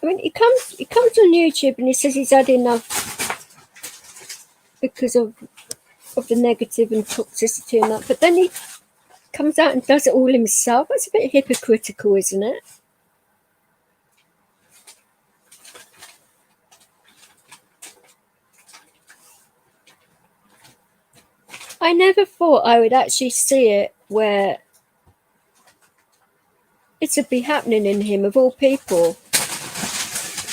I mean, he comes on YouTube and he says he's had enough because of the negative and toxicity and that, but then he comes out and does it all himself. That's a bit hypocritical, isn't it? I never thought I would actually see it where it would be happening in him, of all people.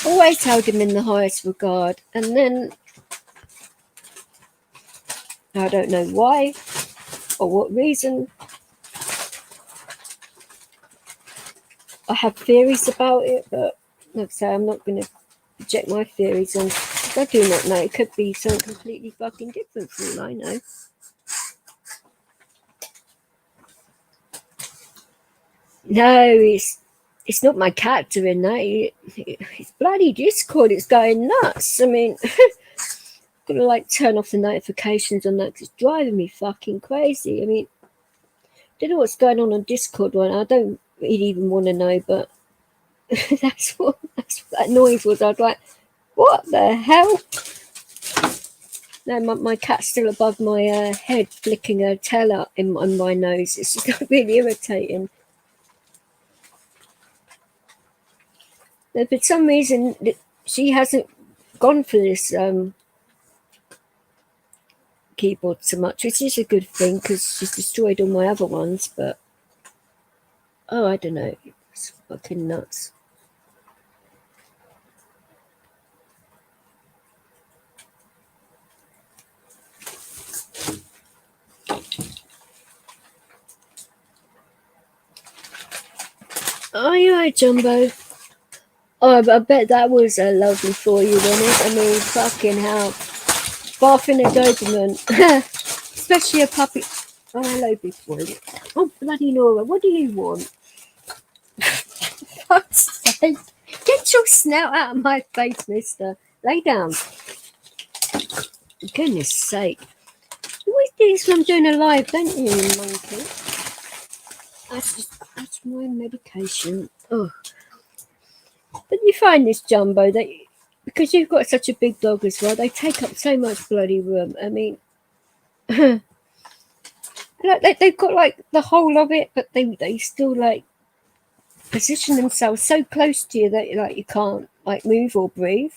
Always held him in the highest regard, and then I don't know why or what reason. I have theories about it, but like I say, I'm not going to project my theories on. I do not know. It could be something completely fucking different from all I know. No, it's not my cat doing that. It's bloody Discord. It's going nuts. I mean, I'm gonna like turn off the notifications on that because it's driving me fucking crazy. I mean, don't know what's going on Discord right now. I don't really even want to know, but that's what that noise was. I was like, what the hell? No, my cat's still above my head, flicking her tail out on my nose. It's just really irritating. For some reason, she hasn't gone for this keyboard so much, which is a good thing because she's destroyed all my other ones. But oh, I don't know, it's fucking nuts. Oh, you're right, Jumbo. Oh, I bet that was lovely for you, wasn't it? I mean, fucking hell. Barfing a Doberman. Especially a puppy. Oh, hello, big boy. Oh, bloody Nora, what do you want? Fuck's sake. Get your snout out of my face, mister. Lay down. Goodness sake. You always do this when I'm doing a live, don't you, monkey? That's my medication. Oh. But you find this, Jumbo, that because you've got such a big dog as well, they take up so much bloody room. I mean, they've got like the whole of it, but they still like position themselves so close to you that like you can't like move or breathe.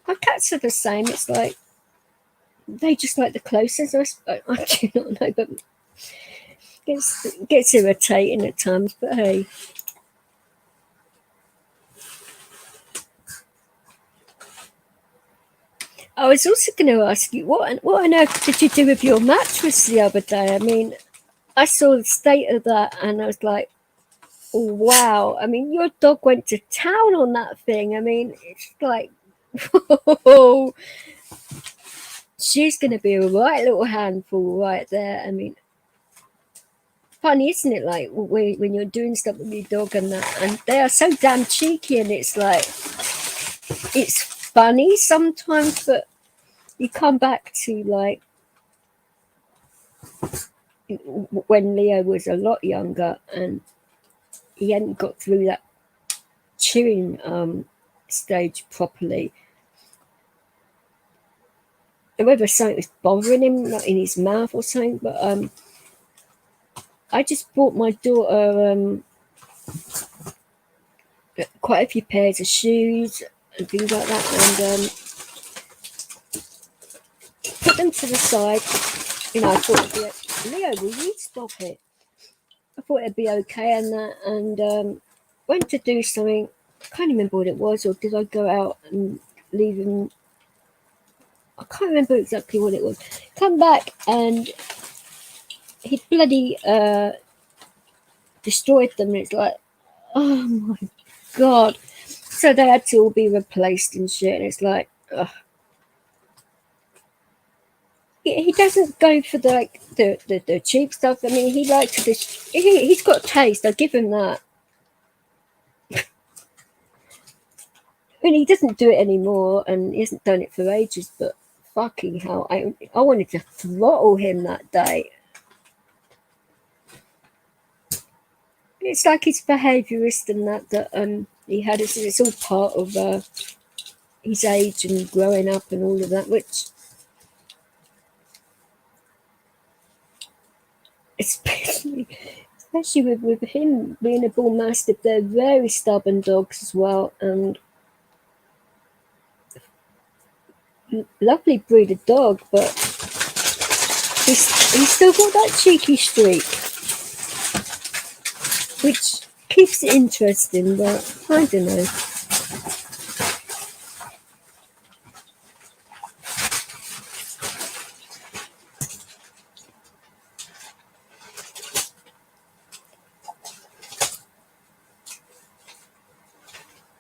My cats are the same. It's like they just like the closest. I do not know, but Gets irritating at times, but hey. I was also going to ask you, what on earth did you do with your mattress the other day? I mean, I saw the state of that and I was like, oh, wow. I mean, your dog went to town on that thing. I mean, it's like, whoa, she's going to be a right little handful right there. I mean, funny, isn't it? Like when you're doing stuff with your dog and that, and they are so damn cheeky, and it's like, it's funny sometimes, but you come back to like when Leo was a lot younger and he hadn't got through that chewing stage properly. And whether something was bothering him, like in his mouth or something, but I just bought my daughter quite a few pairs of shoes and things like that, and put them to the side. You know, I thought it'd be Leo, will you stop it? I thought it'd be okay and that, and went to do something. I can't remember what it was, or did I go out and leave him? I can't remember exactly what it was. Come back and he bloody destroyed them. And it's like, oh my god! So they had to all be replaced and shit. And it's like, ugh. He doesn't go for the cheap stuff. I mean, he likes this. He's got taste. I give him that. I mean, he doesn't do it anymore, and he hasn't done it for ages. But fucking hell, I wanted to throttle him that day. It's like his behaviourist and that he had. It's all part of his age and growing up and all of that, which. Especially with him being a bull mastiff, they're very stubborn dogs as well, and lovely breed of dog, but he's still got that cheeky streak, which keeps it interesting, but I don't know.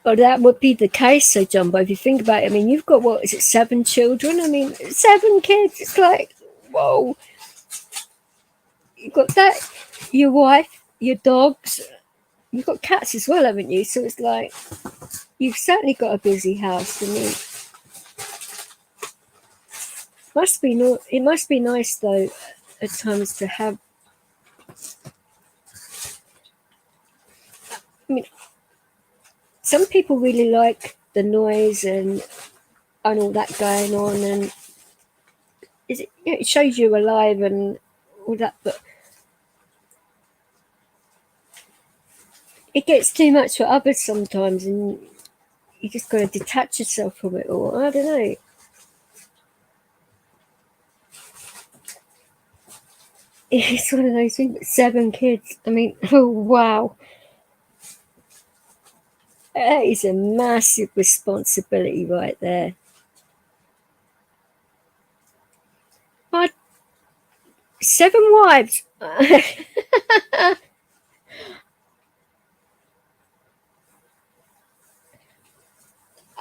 Well, that would be the case, so Jumbo, if you think about it. I mean, you've got, what is it, 7 children? I mean, 7 kids. It's like, whoa. You've got that, your wife, your dogs. You've got cats as well, haven't you? So it's like, you've certainly got a busy house. I mean, it must be nice, though, at times to have. I mean, some people really like the noise and all that going on, and it shows you're alive and all that, but it gets too much for others sometimes, and you just got to detach yourself from it all. I don't know. It's one of those things. 7 kids. I mean, oh wow. That is a massive responsibility right there. But 7 wives. I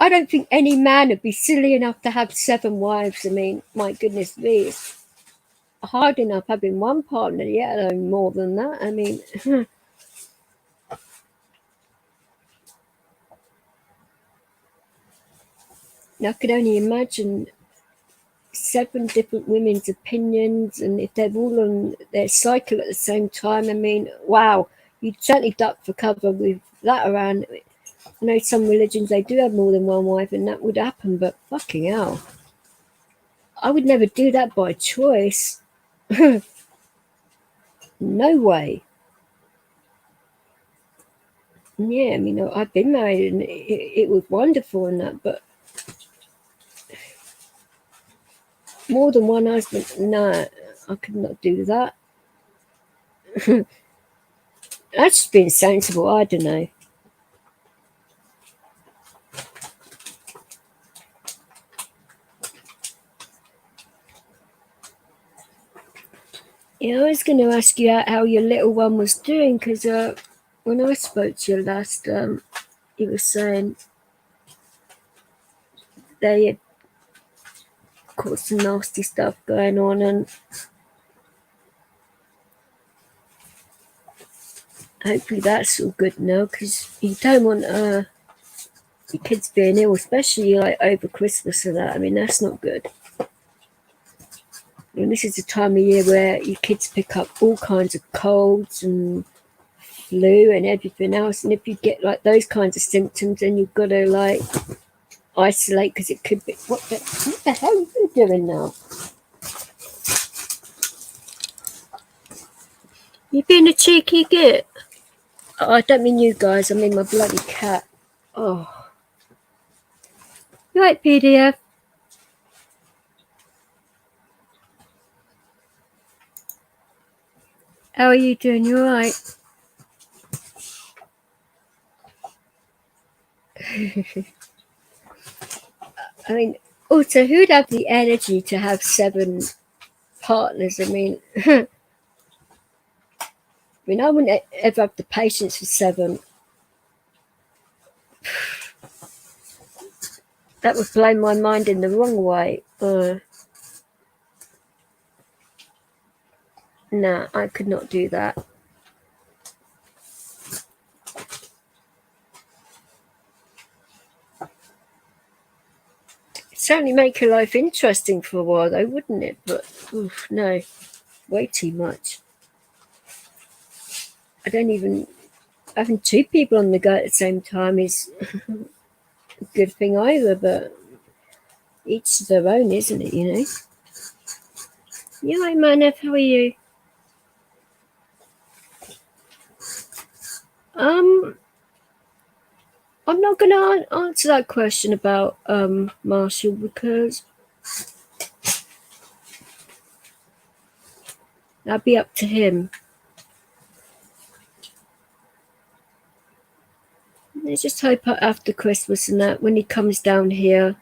don't think any man would be silly enough to have 7 wives. I mean, my goodness me, it's hard enough having one partner, yet alone more than that. I mean, I could only imagine 7 different women's opinions, and if they're all on their cycle at the same time, I mean, wow, you'd certainly duck for cover with that around. I know some religions, they do have more than one wife, and that would happen, but fucking hell. I would never do that by choice. No way. Yeah, I mean, I've been married and it was wonderful and that, but more than one husband, no, I could not do that. That's just being sensible. I don't know. Yeah, I was going to ask you how your little one was doing, because when I spoke to you last, you were saying they had got some nasty stuff going on, and hopefully that's all good now, because you don't want your kids being ill, especially like over Christmas and that. I mean, that's not good. And this is the time of year where your kids pick up all kinds of colds and flu and everything else, and if you get like those kinds of symptoms, then you've got to like isolate, because it could be what the hell are you doing now? You being a cheeky git. Oh, I don't mean you guys, I mean my bloody cat. Oh, you right, PDF? How are you doing? You alright? I mean, also, who'd have the energy to have 7 partners? I mean, I wouldn't ever have the patience for 7. That would blow my mind in the wrong way. Nah, I could not do that. It'd certainly make your life interesting for a while, though, wouldn't it? But oof, no, way too much. I don't even having 2 people on the go at the same time is a good thing either. But each to their own, isn't it? You know. Yeah, hi, Manef, how are you? I'm not going to answer that question about Marshall, because that'd be up to him. Let's just hope after Christmas and that, when he comes down here,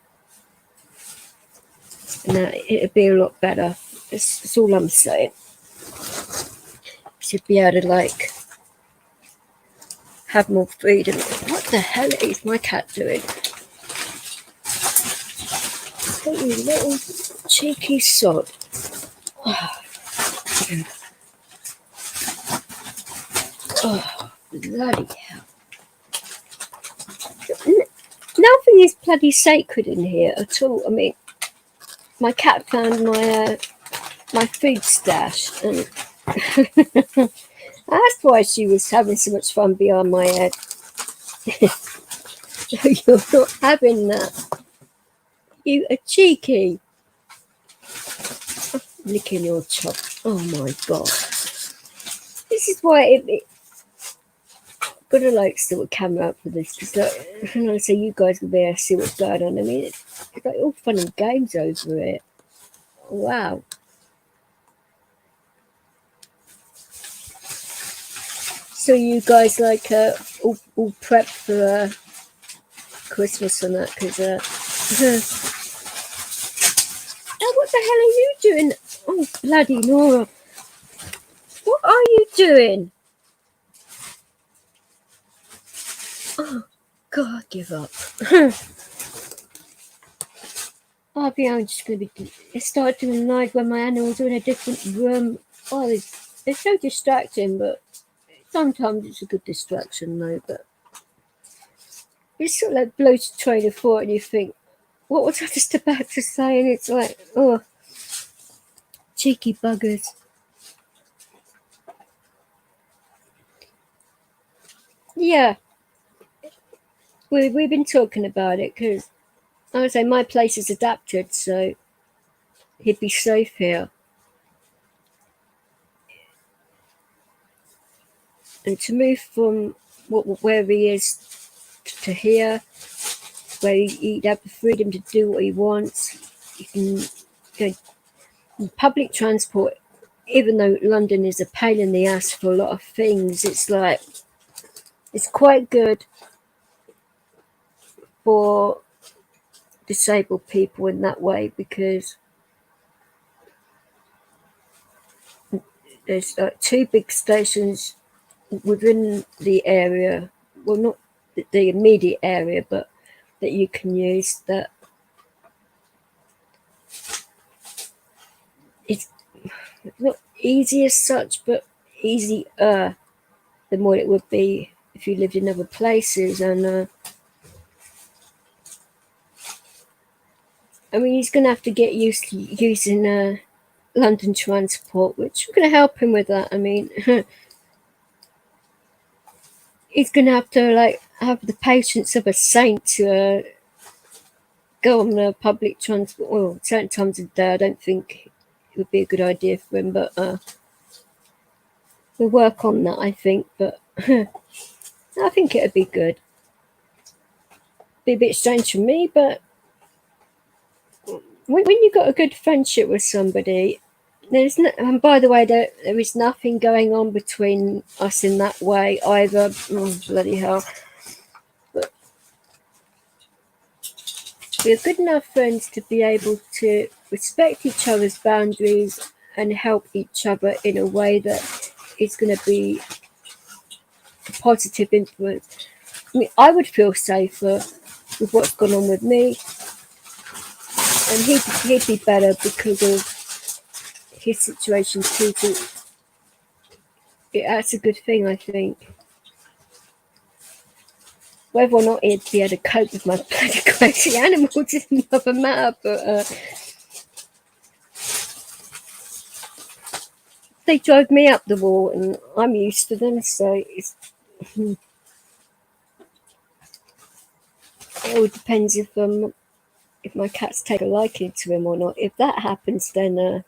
and that it'll be a lot better. That's all I'm saying. Should be able to like have more freedom. What the hell is my cat doing? Oh, you little cheeky sod. Oh, bloody hell. Nothing is bloody sacred in here at all. I mean, my cat found my food stash, and that's why she was having so much fun behind my head. You're not having that. You are cheeky. Licking your chop. Oh my god. This is why it gotta like still a camera up for this, because like, when I say you guys will be able to see what's going on, I mean it's like all fun and games over it. Wow. So you guys like all prep for Christmas and that, because oh, what the hell are you doing? Oh, bloody Nora. What are you doing? Oh, God, give up. I'm just going to be... start doing live when my animals are in a different room. Oh, they're so distracting, but sometimes it's a good distraction, though. But it's sort of like blows your train of thought, and you think, what was I just about to say? And it's like, oh, cheeky buggers. Yeah. We've been talking about it, because I would say my place is adapted, so he'd be safe here. And to move from where he is to here, where he'd have the freedom to do what he wants, you can go public transport even though London is a pain in the ass for a lot of things, it's like it's quite good for disabled people in that way, because there's like 2 big stations within the area, well, not the immediate area, but that you can use, that it's not easy as such, but easier than what it would be if you lived in other places. And I mean, he's going to have to get used to using London transport, which I'm going to help him with that. I mean, he's going to have to like have the patience of a saint to go on the public transport. Well, certain times of day, I don't think it would be a good idea for him, but we'll work on that, I think. But I think it'd be good. Be a bit strange for me, but when you've got a good friendship with somebody, there's no, and by the way, there is nothing going on between us in that way either. Oh, bloody hell. But we're good enough friends to be able to respect each other's boundaries and help each other in a way that is going to be a positive influence. I mean, I would feel safer with what's gone on with me, and he'd be better because of his situation too. That's a good thing, I think. Whether or not he'd be able to cope with my bloody crazy animals is another matter, but they drove me up the wall, and I'm used to them, so it's it all depends if my cats take a liking to him or not. If that happens, then that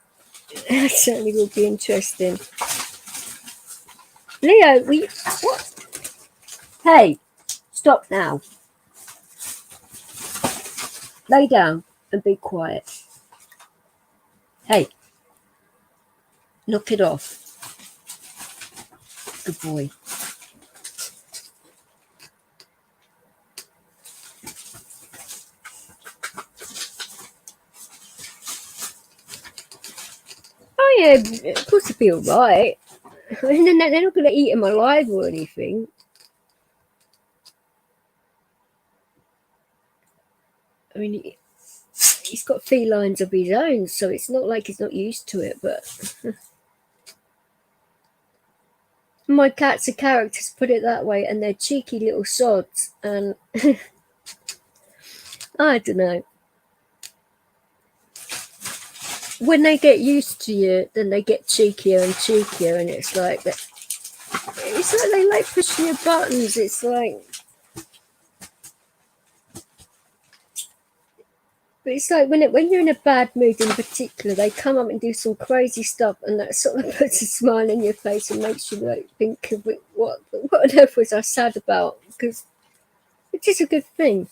certainly will be interesting. Leo, what? Hey, stop now. Lay down and be quiet. Hey, knock it off. Good boy. Oh yeah, of course it'll be alright. They're not going to eat him alive or anything. I mean, he's got felines of his own, so it's not like he's not used to it, but my cats are characters, put it that way, and they're cheeky little sods, and I don't know. When they get used to you, then they get cheekier and cheekier, and it's like that. It's like they like pushing your buttons. It's like, but it's like when you're in a bad mood in particular, they come up and do some crazy stuff, and that sort of puts a smile in your face and makes you like think of it, what on earth was I sad about? Because it is a good thing.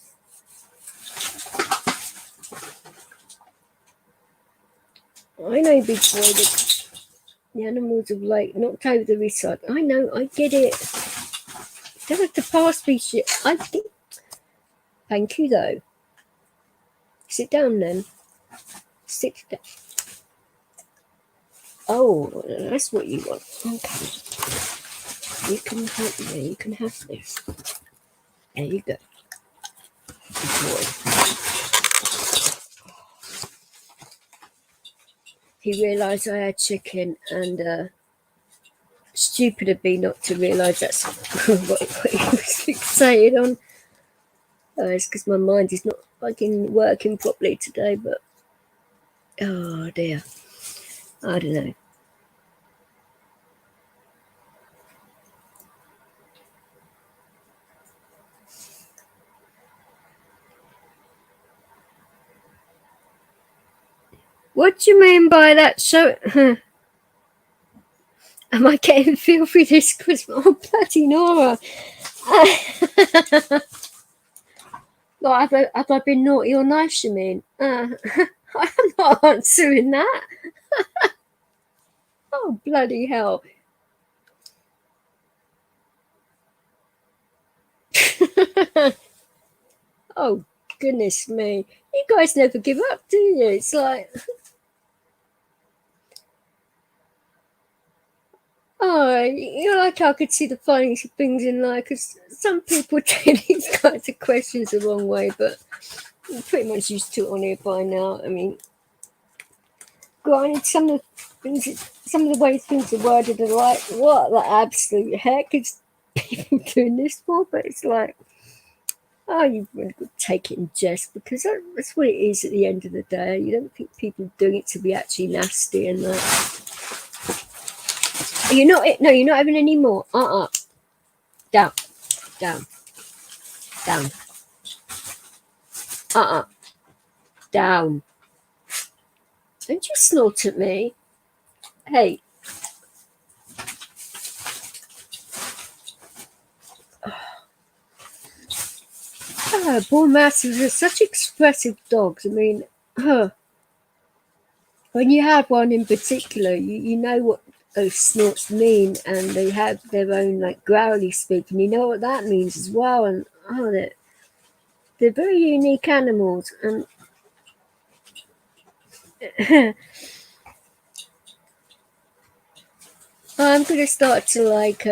I know, big boy, that the animals have like knocked over the recycle. I know, I get it. Don't have to pass me shit. I think. Thank you, though. Sit down then. Sit down. Oh, that's what you want. Okay. You can have there. You can have this. There you go. Good boy. He realised I had chicken, and stupid of me not to realise that's what he was fixated on. It's because my mind is not fucking working properly today, but oh dear. I don't know. What do you mean by that? So, am I getting filthy this Christmas? Oh, bloody Nora. Like, have I been naughty or nice, you mean? I'm not answering that. bloody hell. Oh, goodness me. You guys never give up, do you? It's like, oh, you know, like I could see the funny things in life, because some people take these kinds of questions the wrong way, but I'm pretty much used to it on here by now. I mean, granted, some of the ways things are worded are like, what the absolute heck is people doing this for? But it's like, oh, you've really got to take it in jest, because that's what it is at the end of the day. You don't think people are doing it to be actually nasty and that. You're not, no, you're not having any more. Down, down, down. Down. Don't you snort at me. Hey. Bournemouths are such expressive dogs. I mean, when you have one in particular, you know what those snorts mean, and they have their own like growly speak, and you know what that means as well. And they're very unique animals. And I'm gonna start to like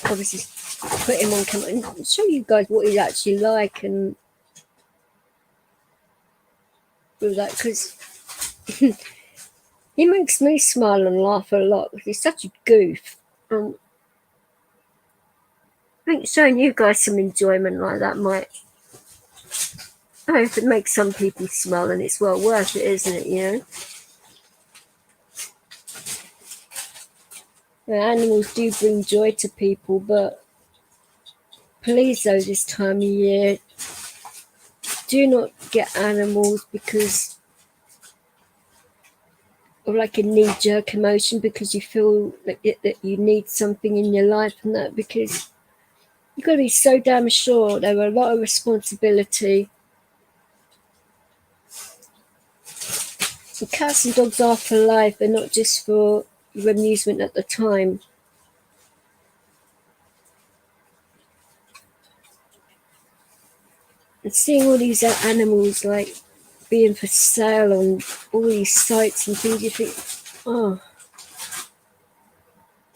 obviously put him on camera and show you guys what he's actually like, and do that, because he makes me smile and laugh a lot. He's such a goof. I think showing you guys some enjoyment like that might, oh, if it makes some people smile, then it's well worth it, isn't it? You know, animals do bring joy to people, but please, though, this time of year, do not get animals because of like a knee-jerk emotion, because you feel that you need something in your life and that, because you've got to be so damn sure there are a lot of responsibility. And cats and dogs are for life. They're not just for your amusement at the time. And seeing all these animals like being for sale on all these sites and things, you think, oh,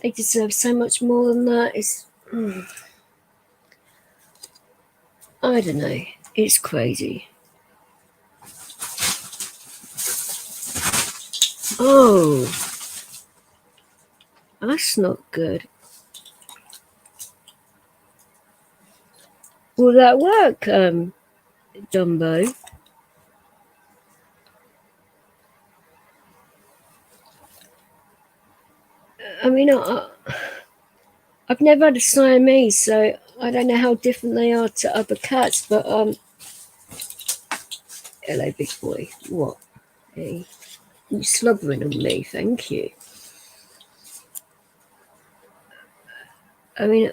they deserve so much more than that. It's, I don't know. It's crazy. Oh, that's not good. Will that work, Dumbo? I mean, I've never had a Siamese, so I don't know how different they are to other cats, but hello, big boy. What? Hey, you slobbering on me? Thank you. I mean,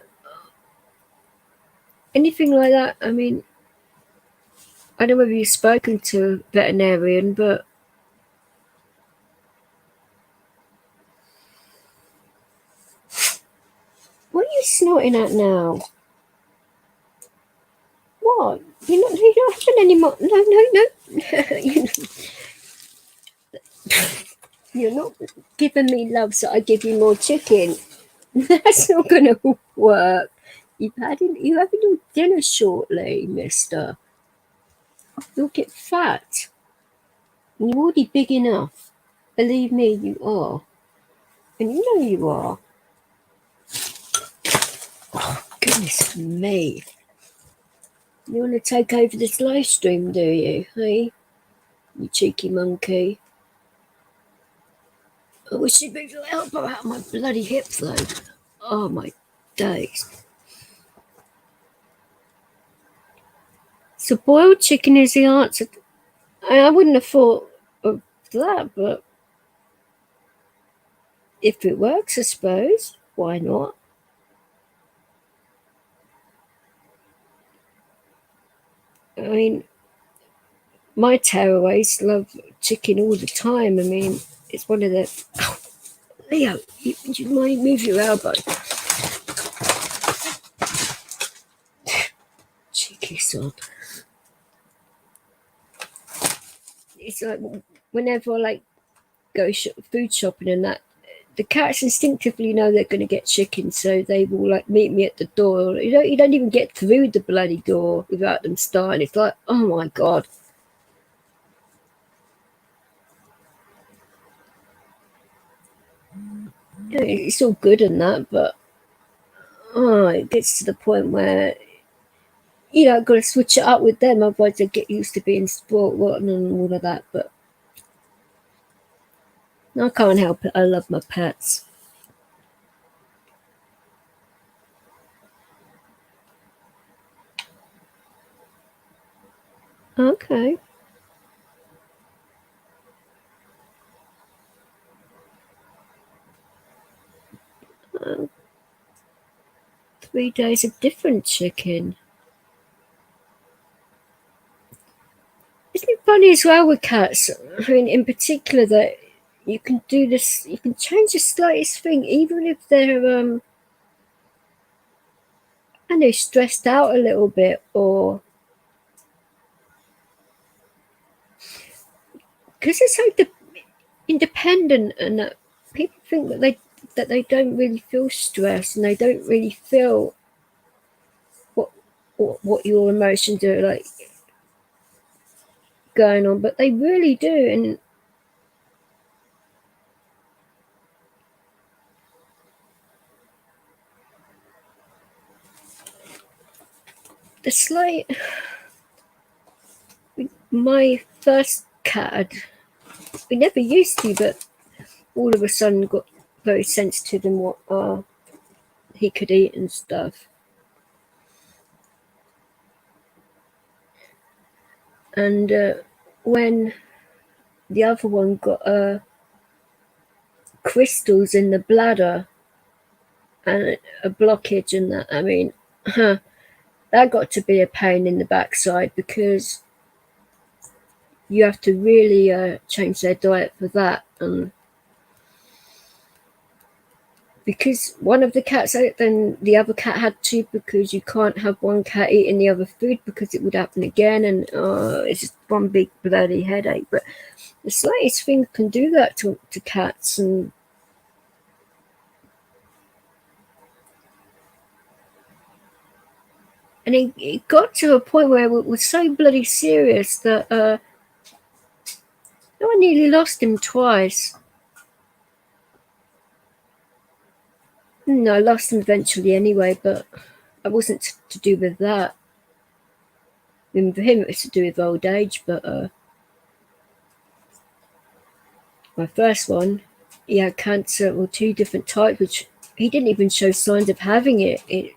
anything like that. I mean, I don't know whether you've spoken to a veterinarian, but what are you snorting at now? What? You're not having any more. No. You're not giving me love, so I give you more chicken. That's not going to work. You're having your dinner shortly, mister. You'll get fat. You're already big enough. Believe me, you are. And you know you are. Oh, goodness me. You want to take over this live stream, do you? Hey? You cheeky monkey. I wish you'd be elbow out of my bloody hip, though. Oh, my days. So boiled chicken is the answer. I wouldn't have thought of that, but if it works, I suppose, why not? I mean, my tearaways love chicken all the time. I mean, it's one of the Leo, you mind move your elbow? Cheeky sod. It's like whenever I like go food shopping and that, the cats instinctively know they're going to get chicken, so they will like meet me at the door. You don't even get through the bloody door without them starting. It's like, oh my god. It's all good and that, but it gets to the point where I've got to switch it up with them, otherwise they get used to being spoiled rotten and all of that. But I can't help it. I love my pets. Okay. 3 days of different chicken. Isn't it funny as well with cats? I mean, in particular, that you can do this, you can change the slightest thing, even if they're, I know, stressed out a little bit, or because they're so independent, and that people think that they don't really feel stress and they don't really feel what what your emotions are like going on, but they really do. And the slight, my first cat, we never used to, but all of a sudden got very sensitive in what he could eat and stuff. And when the other one got crystals in the bladder and a blockage and that, I mean, that got to be a pain in the backside, because you have to really change their diet for that. And because one of the cats ate, then the other cat had to, because you can't have one cat eating the other food because it would happen again. And it's just one big bloody headache. But the slightest thing can do that to cats. And it got to a point where it was so bloody serious that I nearly lost him twice. No, I lost him eventually anyway, but it wasn't to do with that. I mean, for him it was to do with old age, but my first one, he had cancer, or 2 different types, which he didn't even show signs of having it.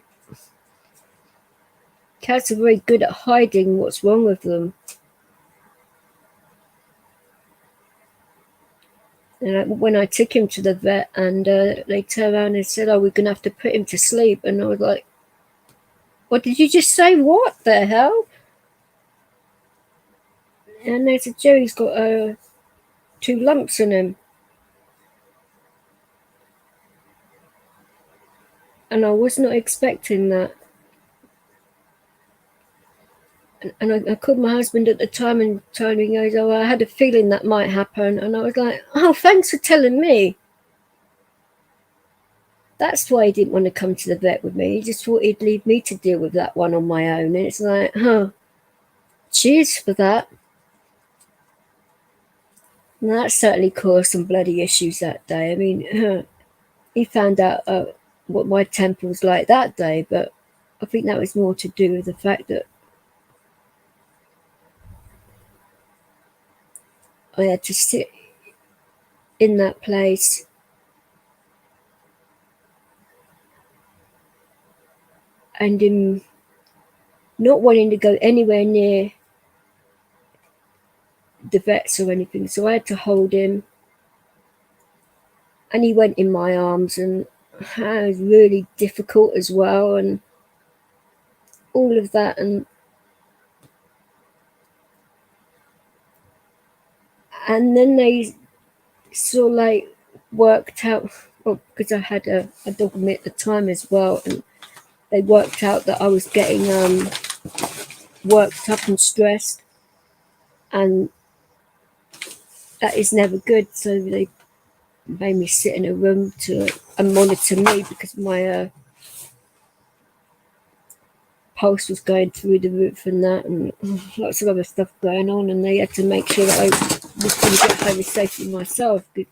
Cats are very good at hiding what's wrong with them. And when I took him to the vet, and they turned around and said, "Oh, we're going to have to put him to sleep," and I was like, "What did you just say? What the hell?" And they said, "Jerry's got 2 lumps in him." And I was not expecting that. And I called my husband at the time and told him, he goes, "Oh, I had a feeling that might happen." And I was like, "Oh, thanks for telling me." That's why he didn't want to come to the vet with me. He just thought he'd leave me to deal with that one on my own. And it's like, cheers for that. And that certainly caused some bloody issues that day. I mean, he found out what my temper was like that day, but I think that was more to do with the fact that I had to sit in that place and him not wanting to go anywhere near the vets or anything. So I had to hold him, and he went in my arms, and that was really difficult as well, and all of that. And then they sort of like worked out, well, because I had a dog with me at the time as well, and they worked out that I was getting worked up and stressed, and that is never good. So they made me sit in a room and monitor me because my pulse was going through the roof and that, and lots of other stuff going on, and they had to make sure that I was going to get home safely myself. The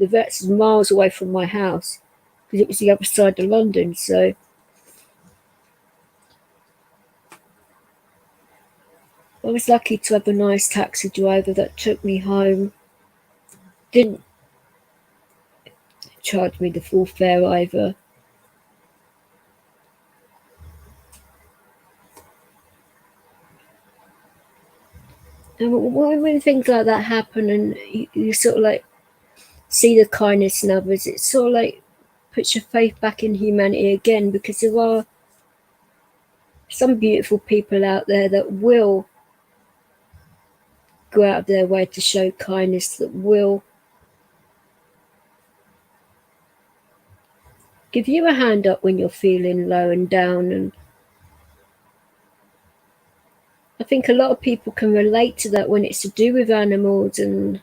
vet's was miles away from my house because it was the other side of London, so I was lucky to have a nice taxi driver that took me home. Didn't charge me the full fare either. And when things like that happen and you sort of like see the kindness in others, it sort of like puts your faith back in humanity again, because there are some beautiful people out there that will go out of their way to show kindness, that will give you a hand up when you're feeling low and down. And I think a lot of people can relate to that when it's to do with animals and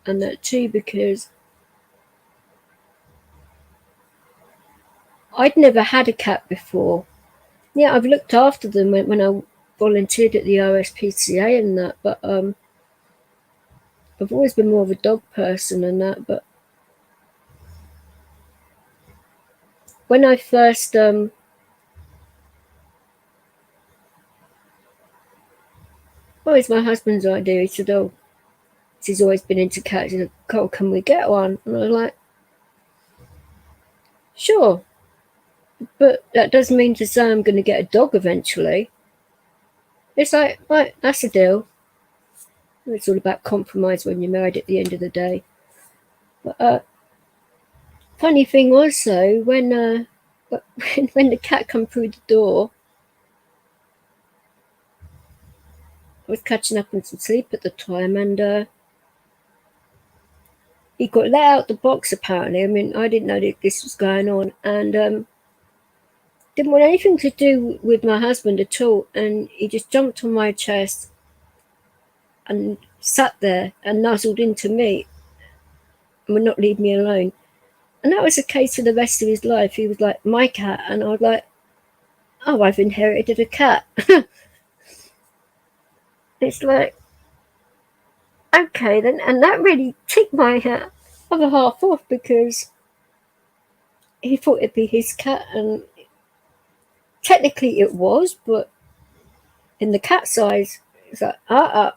that too, because I'd never had a cat before. Yeah, I've looked after them when I volunteered at the RSPCA and that, but I've always been more of a dog person and that. But when I first well, it's my husband's idea. He said, "Oh, he's always been into cats. He said, oh, can we get one?" And I was like, "Sure, but that doesn't mean to say I'm going to get a dog eventually." It's like, right, that's a deal. It's all about compromise when you're married at the end of the day. But funny thing was though, when the cat come through the door, I was catching up on some sleep at the time, and he got let out the box apparently. I mean, I didn't know that this was going on, and didn't want anything to do with my husband at all. And he just jumped on my chest and sat there and nuzzled into me and would not leave me alone. And that was the case for the rest of his life. He was like, my cat. And I was like, oh, I've inherited a cat. It's like, okay then. And that really ticked my other half off, because he thought it'd be his cat, and technically it was, but in the cat's eyes, it's like, I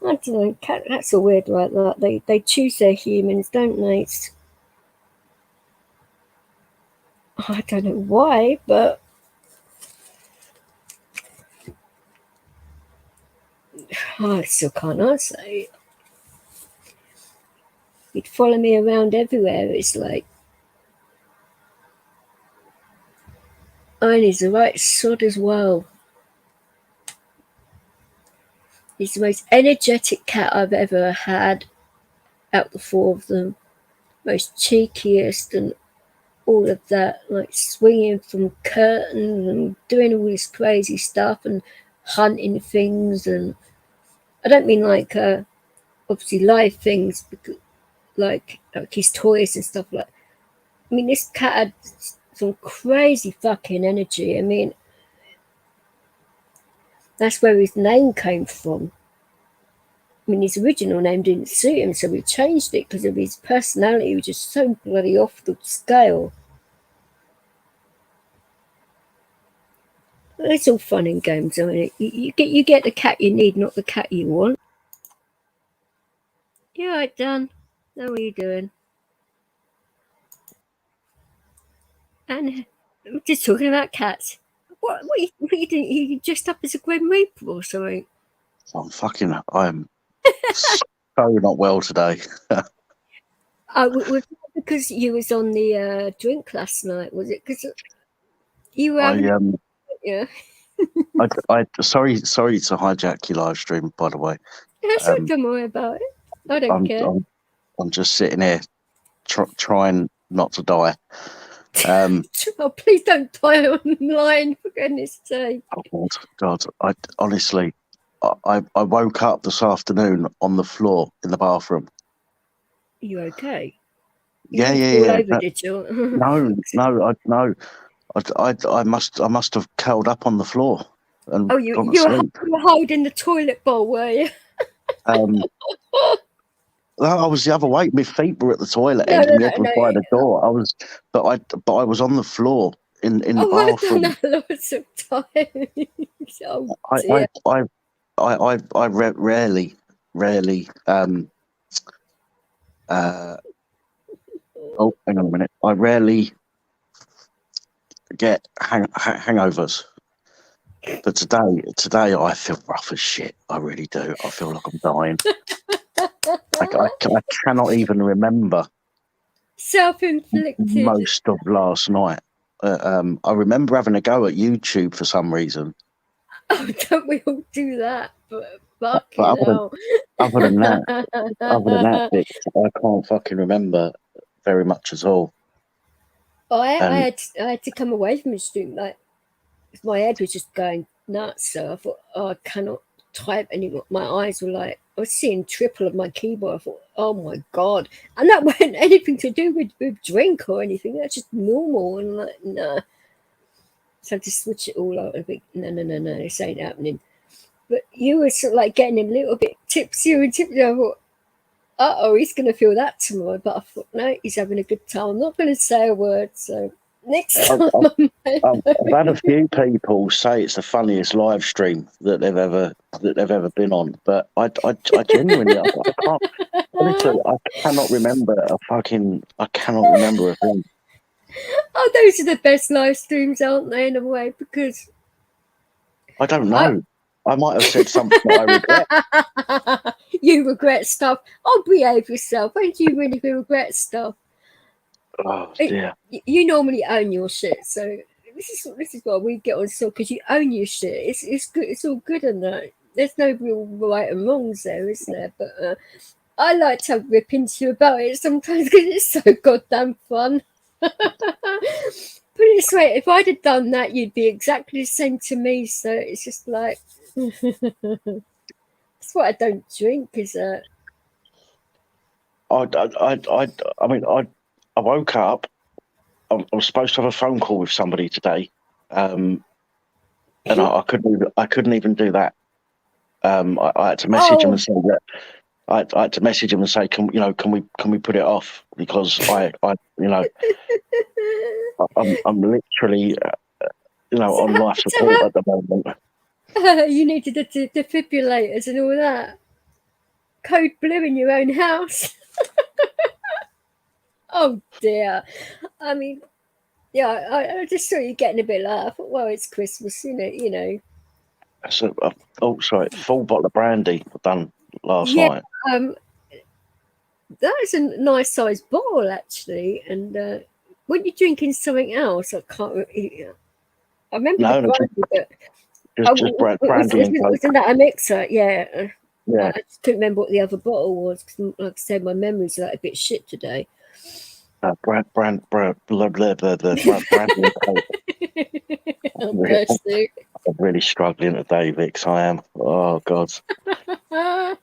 don't know, cats are weird like that. They choose their humans, don't they? I don't know why, but I still can't answer. He'd follow me around everywhere. It's like, and he's the right sort as well. He's the most energetic cat I've ever had out of the four of them. Most cheekiest and all of that, like swinging from curtains and doing all this crazy stuff and hunting things. And I don't mean like obviously live things, because like his toys and stuff like. I mean, this cat had some crazy fucking energy. I mean, that's where his name came from. I mean, his original name didn't suit him, so we changed it because of his personality. He was just so bloody off the scale. It's all fun and games, I mean, you get the cat you need, not the cat you want. You all right, Dan? How are you doing? And I'm just talking about cats. What are you doing? You dressed up as a Grim Reaper or something? I'm so not well today. Was it because you was on the drink last night? Was it because you were having? Yeah. Sorry to hijack your live stream, by the way. Don't worry about it. I don't care. I'm just sitting here trying not to die. Oh, please don't die online, for goodness sake. Oh, God, I honestly, I woke up this afternoon on the floor in the bathroom. You okay? Yeah. Over, did you? No. I must have curled up on the floor and gone to sleep. You were holding the toilet bowl, were you? I was the other way. My feet were at the toilet end, and my head was by the door. But I was on the floor in the bathroom. I've done that lots of times. Oh dear. I rarely. Oh, hang on a minute. I rarely get hangovers, but today I feel rough as shit. I really do. I feel like I'm dying. I cannot even remember Self-inflicted. most of last night. I remember having a go at YouTube for some reason. Oh, don't we all do that? But fucking hell. Other than that, I can't fucking remember very much at all. I had to come away from the stream, like, my head was just going nuts. So I thought, oh, I cannot type anymore. My eyes were like, I was seeing triple of my keyboard. I thought, oh my God. And that wasn't anything to do with drink or anything. That's just normal. And I'm like, nah. So I had to switch it all out a bit. No, this ain't happening. But you were sort of like getting a little bit tipsy and tipsy. I thought, he's going to feel that tomorrow. But I thought, no, he's having a good time. I'm not going to say a word. So next time, I've had a few people say it's the funniest live stream that they've ever been on. But I genuinely, I can't. Honestly, I cannot remember a thing. Oh, those are the best live streams, aren't they, in a way? Because I don't know. I might have said something that I regret. You regret stuff. Oh, behave yourself. Don't you really regret stuff? Oh dear. You normally own your shit, so this is why we get on so, because you own your shit. It's good. It's all good in that. There's no real right and wrongs there, is there? But I like to rip into you about it sometimes because it's so goddamn fun. Put it this way, if I'd have done that, you'd be exactly the same to me. So it's just like that's why I don't drink. Is I mean, I woke up. I was supposed to have a phone call with somebody today, and I couldn't even do that. I had to message him and say that. I had to message him and say, can we put it off, because I'm literally on life support at the moment. You needed the defibrillators and all that. Code blue in your own house. Oh dear. I mean, yeah, I just saw you getting a bit like, I thought, well, it's Christmas, you know. So, full bottle of brandy done last night. That is a nice sized bottle, actually. And when you're drinking something else, I can't. I remember the brandy, but brandy and Coke. Wasn't that a mixer? Yeah. Yeah. I just couldn't remember what the other bottle was because, like I said, my memory's like a bit shit today. Brandy and Coke. I'm really struggling today, Vix. I am. Oh God. I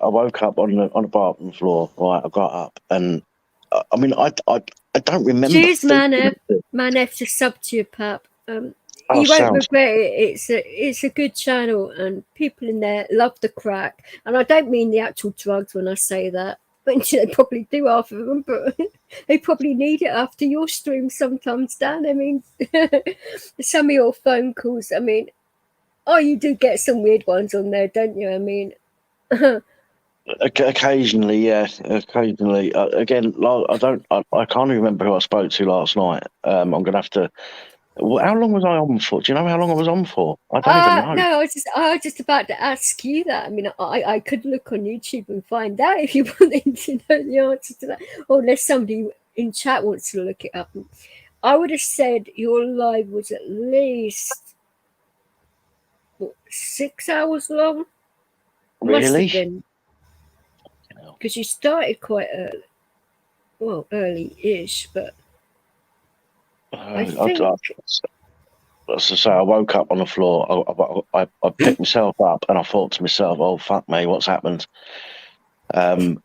woke up on the bathroom floor. Right, I got up, and I mean, I don't remember. Cheers, Manef, to sub to your pap. You won't regret it. It's a good channel, and people in there love the crack. And I don't mean the actual drugs when I say that. But they probably do after them, but they probably need it after your stream sometimes, Dan. I mean, some of your phone calls, I mean, you do get some weird ones on there, don't you? I mean, occasionally, yeah. Occasionally, again, I can't remember who I spoke to last night. I'm gonna have to. How long was I on for? Do you know how long I was on for? I don't even know. No, I was just about to ask you that. I mean, I could look on YouTube and find out if you wanted to know the answer to that, or unless somebody in chat wants to look it up. I would have said your live was at least 6 hours long. Must Really? have been, because you started quite early. Well, early-ish, but I think. As I say, I woke up on the floor. I picked myself up and I thought to myself, "Oh fuck me, what's happened?" And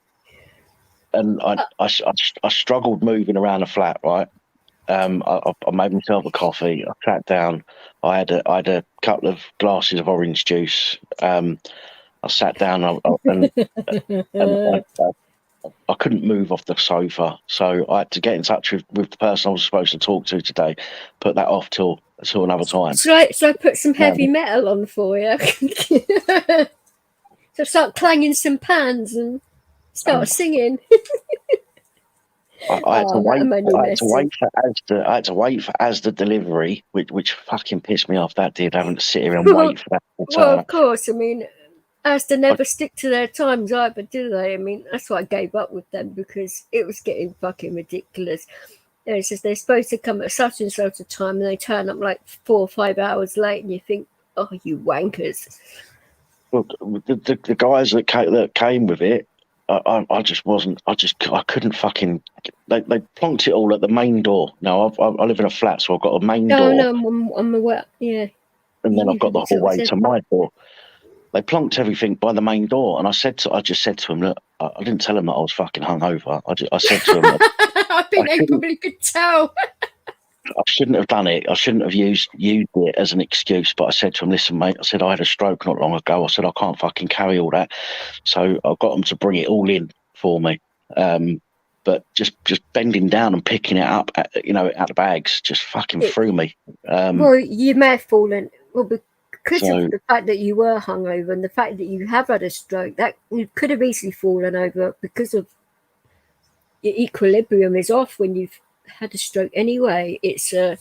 I struggled moving around the flat. Right. I made myself a coffee. I sat down. I had a couple of glasses of orange juice. I sat down and I couldn't move off the sofa, so I had to get in touch with the person I was supposed to talk to today. Put that off till another time. Should I put some heavy metal on for you? So start clanging some pans and start singing. I had to wait. I had to messing. wait for Asda. I had to wait for Asda delivery, which fucking pissed me off. That did having to sit here and wait for that to Well, turn of course. I mean, Asda never stick to their times either, do they? I mean, that's why I gave up with them, because it was getting fucking ridiculous. It's just they're supposed to come at such and such a time, and they turn up like 4 or 5 hours late, and you think, oh, you wankers. Look, the guys that came with it, I just wasn't. I couldn't fucking. They plonked it all at the main door. Now I live in a flat, so I've got a main door, No, I'm aware. Yeah, and then I've got the hallway to my door. They plonked everything by the main door, and I just said to him, look, I didn't tell him that I was fucking hungover. I said to him, I think they probably could tell. I shouldn't have done it. I shouldn't have used it as an excuse. But I said to him, listen, mate, I said I had a stroke not long ago. I said I can't fucking carry all that. So I got them to bring it all in for me. But just bending down and picking it up, out the bags, just fucking threw me. Well, you may have fallen. Well, because of the fact that you were hungover and the fact that you have had a stroke, that you could have easily fallen over, because of your equilibrium is off when you've had a stroke anyway. It's I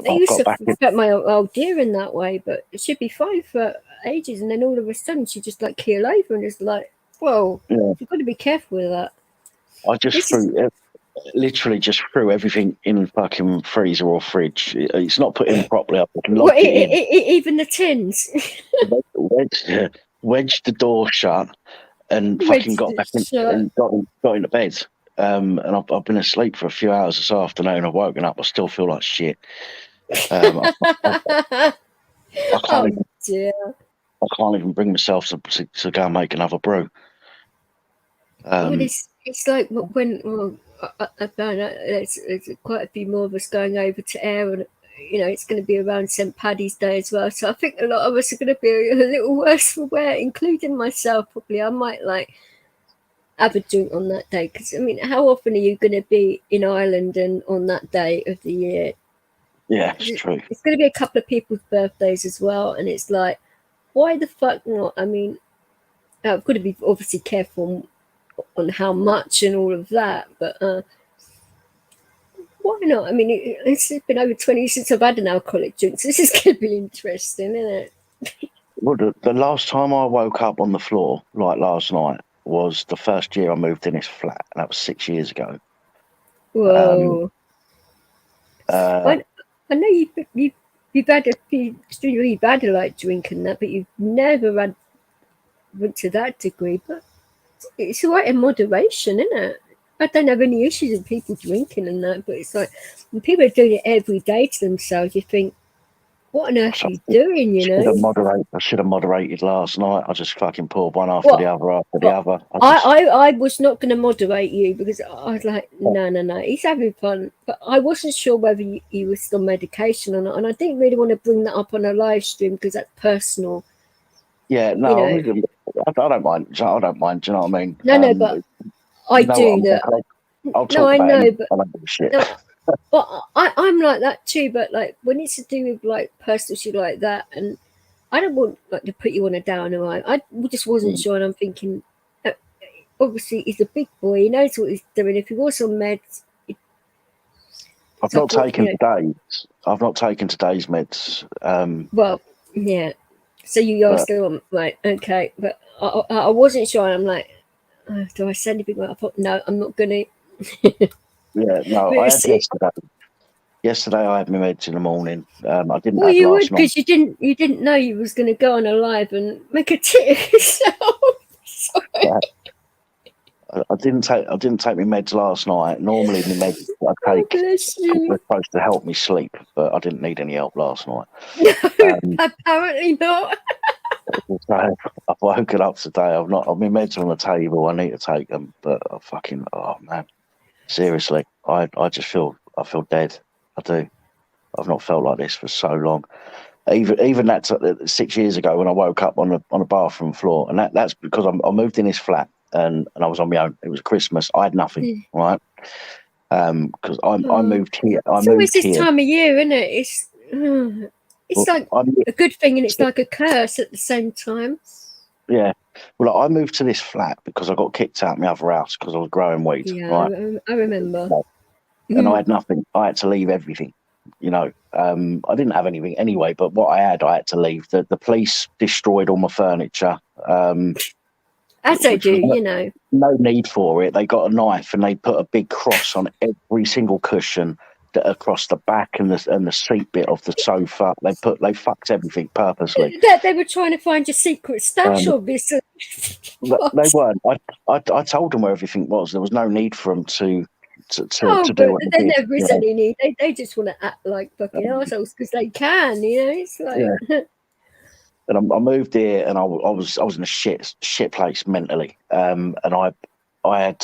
used to affect my old dear in that way, but it should be fine for ages, and then all of a sudden she just like keel over, and it's like, whoa, you've got to be careful with that. I just literally just threw everything in fucking freezer or fridge. It's not put in properly. I locked it in. Even the tins. Wedged the door shut and fucking got back and got into bed. And I've been asleep for a few hours this afternoon. I've woken up. I still feel like shit. I can't even bring myself to go and make another brew. It's like when I found out there's quite a few more of us going over to Ayr, and it's going to be around St Paddy's Day as well. So I think a lot of us are going to be a little worse for wear, including myself. Probably I might have a drink on that day, because I mean, how often are you going to be in Ireland and on that day of the year? Yeah, it's true. It's going to be a couple of people's birthdays as well, and it's like, why the fuck not? I mean, I've got to be obviously careful on how much and all of that, but why not? I mean, it's been over 20 years since I've had an alcoholic drink, so this is going to be interesting, isn't it? Well, the last time I woke up on the floor, like last night, was the first year I moved in this flat, and that was 6 years ago. Whoa. I know you've had a few really bad like drinking that, but you've never went to that degree. But it's all right in moderation, isn't it? I don't have any issues with people drinking and that, but it's like when people are doing it every day to themselves, you think, what on earth are you doing, I should have moderated last night. I just fucking poured one after the other. I was not going to moderate you, because I was like, no, he's having fun. But I wasn't sure whether you were still on medication or not, and I didn't really want to bring that up on a live stream because that's personal. Yeah, no, I don't mind. I don't mind. Do you know what I mean? No, but I do that. I'll talk about it, but I don't give a shit. No, but I'm like that too. But like when it's to do with like personal shit like that, and I don't want to put you on a downer. I just wasn't sure, and I'm thinking, obviously he's a big boy. He knows what he's doing. If he was on meds, I've not taken today's. I've not taken today's meds. Well, yeah. So you're still on, right? Okay, but I wasn't sure. I'm like, do I say anything? I thought, no, I'm not gonna. Yeah, no, I had yesterday. Yesterday I had my meds in the morning. I didn't Well, have you would, last night. because you didn't know you was going to go on a live and make a tit of yourself. Sorry. I didn't take my meds last night. Normally, my meds I Oh, take bless you. were supposed to help me sleep, but I didn't need any help last night. No, apparently not. So I've woken up today. I've not. My meds on the table. I need to take them, but oh man, seriously, I feel dead. I do. I've not felt like this for so long. Even that 6 years ago when I woke up on a bathroom floor, and that's because I moved in this flat and I was on my own. It was Christmas. I had nothing, right? Because I moved here. It's always this time of year, isn't it? It's like a good thing and it's like a curse at the same time. Yeah. Well, I moved to this flat because I got kicked out of my other house because I was growing weed. Yeah, right? I remember. And I had nothing. I had to leave everything. I didn't have anything anyway, but what I had to leave. The police destroyed all my furniture. As they do, No need for it. They got a knife and they put a big cross on every single cushion across the back and the seat bit of the sofa. They fucked everything purposely. They were trying to find your secret stash, obviously. They weren't. I told them where everything was. There was no need for them to but do what there never is any need. They just want to act like fucking assholes because they can, It's like. Yeah. And I moved here, and I was in a shit place mentally. And I had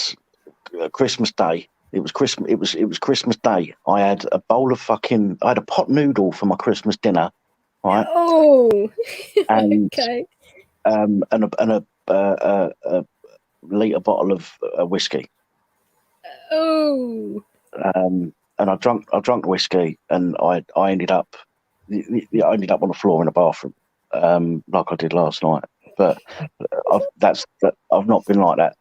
Christmas Day. It was Christmas Day. I had a bowl of I had a pot noodle for my Christmas dinner, right? Oh, and okay. And a litre bottle of whiskey. Oh. And I drank the whiskey, and I ended up on the floor in the bathroom, like I did last night. But I've not been like that.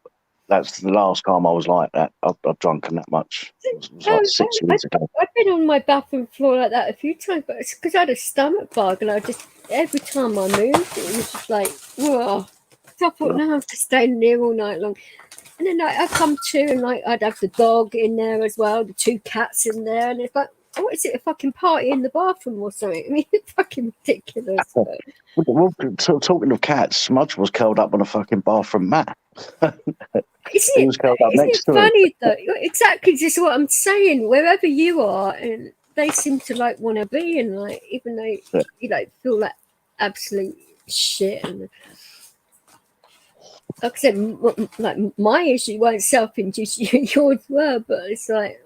That's the last time I was like that. I've drunken that much. It was like 6 years ago. I've been on my bathroom floor like that a few times, but it's because I had a stomach bug, and every time I moved, it was just like, whoa. So I thought, no, I'm just staying there all night long. And then I'd come to, and I'd have the dog in there as well, the 2 cats in there, and it's like, what is it, a fucking party in the bathroom or something? I mean, it's fucking ridiculous. Well, talking of cats, Smudge was curled up on a fucking bathroom mat. Isn't it funny though? Exactly, just what I'm saying. Wherever you are, and they seem to want to be, and even though you feel like absolute shit. And like I said, my issue weren't self-induced, yours were, but it's like,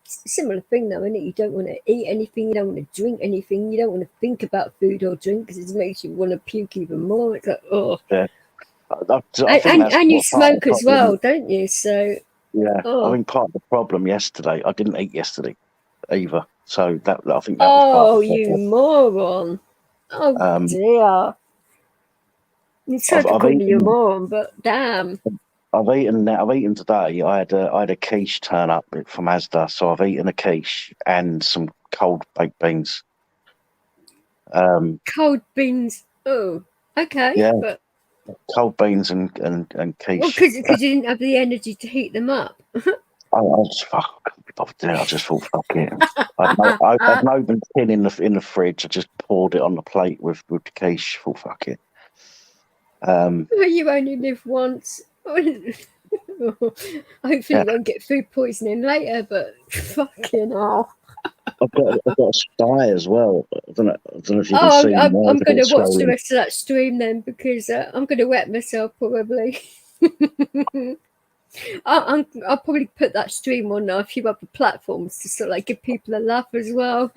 similar thing though, isn't it? You don't want to eat anything, you don't want to drink anything, you don't want to think about food or drink because it makes you want to puke even more. It's like, oh. Yeah. And you smoke as well, don't you? So yeah, I think part of the problem yesterday, I didn't eat yesterday either. So I think that was part of the problem. Oh, you moron! Oh dear. It's hard to call you a moron, but damn. I've eaten today. I had a quiche turn up from Asda, so I've eaten a quiche and some cold baked beans. Cold beans. Oh, okay. Yeah. But cold beans and quiche. Well, because you didn't have the energy to heat them up. I just thought, fuck it. I'd an open tin in the fridge. I just poured it on the plate with the quiche. Thought, fuck it. You only live once. Hopefully you won't get food poisoning later, but fucking hell. I've got a sty as well. I don't know if you can see. I'm going to watch the rest of that stream then, because I'm going to wet myself probably. I'll probably put that stream on a few other platforms to sort of give people a laugh as well.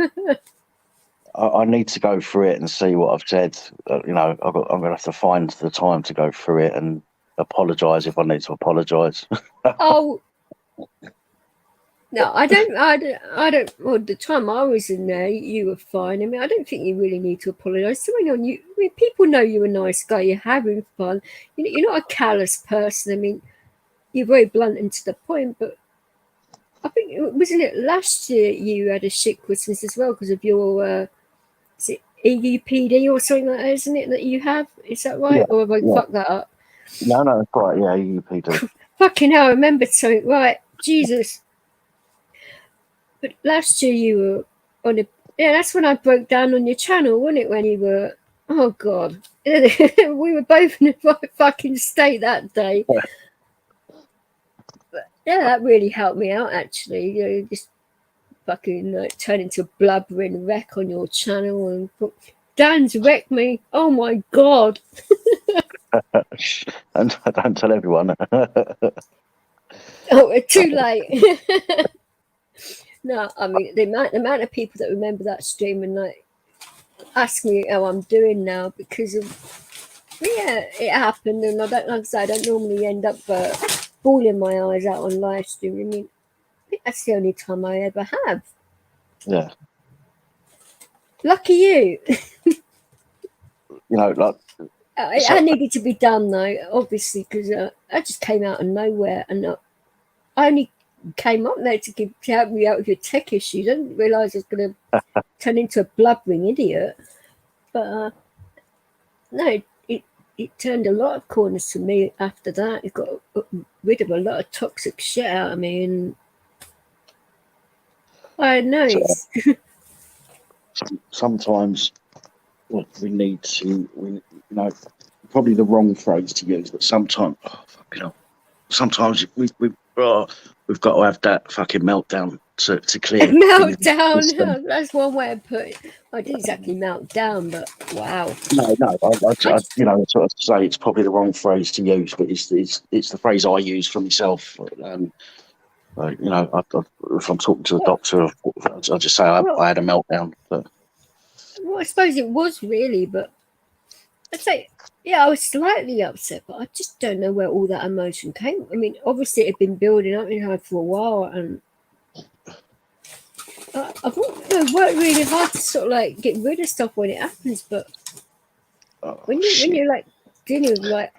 I need to go through it and see what I've said. I'm going to have to find the time to go through it and apologise if I need to apologise. Oh. No, I don't. Well, the time I was in there, you were fine. I mean, I don't think you really need to apologise. Something on you. I mean, people know you're a nice guy. You're having fun. You're not a callous person. I mean, you're very blunt and to the point. But I think wasn't it last year you had a shit Christmas as well because of your is it EUPD or something like that, isn't it? That you have, is that right? Yeah, or have I fucked that up? No, that's right. Yeah, EUPD. Fucking hell, I remembered something. Right, Jesus. But last year you were on a, yeah, that's when I broke down on your channel, wasn't it? When you were, oh God, we were both in a fucking state that day. But yeah, that really helped me out actually. You know, just fucking like turn into a blubbering wreck on your channel and Dan's wrecked me. Oh my God. And I don't tell everyone. Oh, we're too late. No, I mean the amount of people that remember that stream and like ask me how I'm doing now because of, yeah, it happened, and I don't, like I say, I don't normally end up bawling my eyes out on live stream. I mean, I think that's the only time I ever have. Yeah. Lucky you. You know, like I needed to be done though, obviously, because I just came out of nowhere, and I only came up there to help me out with your tech issues. I didn't realise I was going to turn into a blubbering idiot. But no, it turned a lot of corners for me after that. It got rid of a lot of toxic shit out of me, and I know. sometimes what we need to, you know, probably the wrong phrase to use, but sometimes, sometimes we've got to have that fucking meltdown to clear. Meltdown. That's one way of putting it. I didn't exactly melt down, but wow. No, I you know, sort of say it's probably the wrong phrase to use, but it's the phrase I use for myself. You know, if I'm talking to the doctor, I just say I had a meltdown. But well, I suppose it was really, but I'd say, yeah, I was slightly upset, but I just don't know where all that emotion came. I mean, obviously it had been building up in her for a while, and I've worked really hard to sort of like get rid of stuff when it happens, but when you're like dealing with like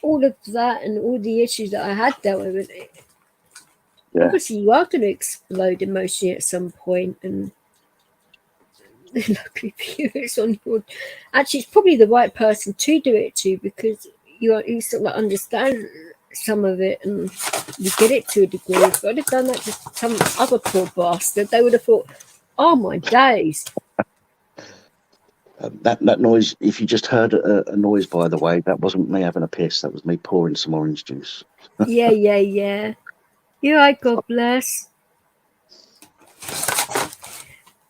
all of that and all the issues that I had dealt with, obviously you are going to explode emotionally at some point, and luckily for you, it's on your. Actually, it's probably the right person to do it to, because you sort of like understand some of it and you get it to a degree. If I'd have done that to some other poor bastard, they would have thought, "Oh my days." That noise, if you just heard a noise, by the way, that wasn't me having a piss. That was me pouring some orange juice. Yeah. You're right, God bless.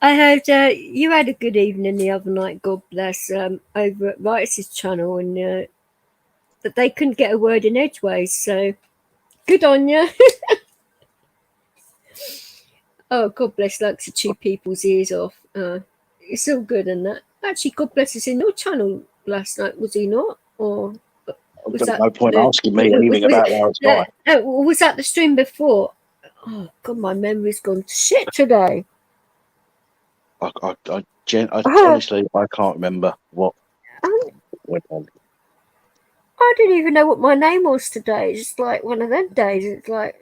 I heard you had a good evening the other night, God bless, over at Rice's channel, and that they couldn't get a word in edgeways, so good on you. Oh, God bless likes to chew people's ears off. It's all good and that. Actually, God bless is in your channel last night, was he not? Or was that no point asking me anything about last night. Was that the stream before? Oh God, my memory's gone to shit today. Honestly, I can't remember what went on. I didn't even know what my name was today. It's just like one of them days. It's like,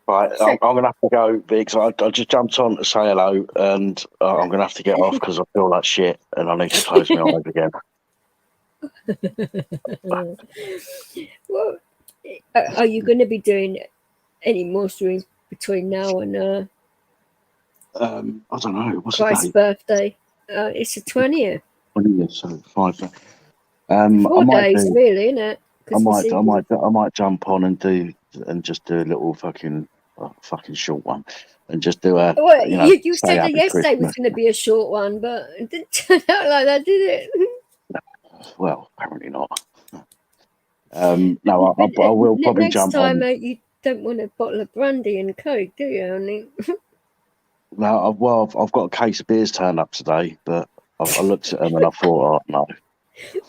Right, I'm going to have to go, Biggs. I just jumped on to say hello, and I'm going to have to get off because I feel like shit, and I need to close my eyes again. Well, are you going to be doing any more streams between now and I don't know. What's Christ's birthday? It's the 20th. 20th, so 5 days. 4 days, really, isn't it? I might jump on and just do a little fucking short one, and just do a. Well, you said that yesterday Christmas. was going to be a short one, but it didn't turn out like that, did it? Well, apparently not. No, I will probably jump on. Next time, you don't want a bottle of brandy and Coke, do you, honey? No, I've got a case of beers turned up today, but I looked at them and I thought, oh no.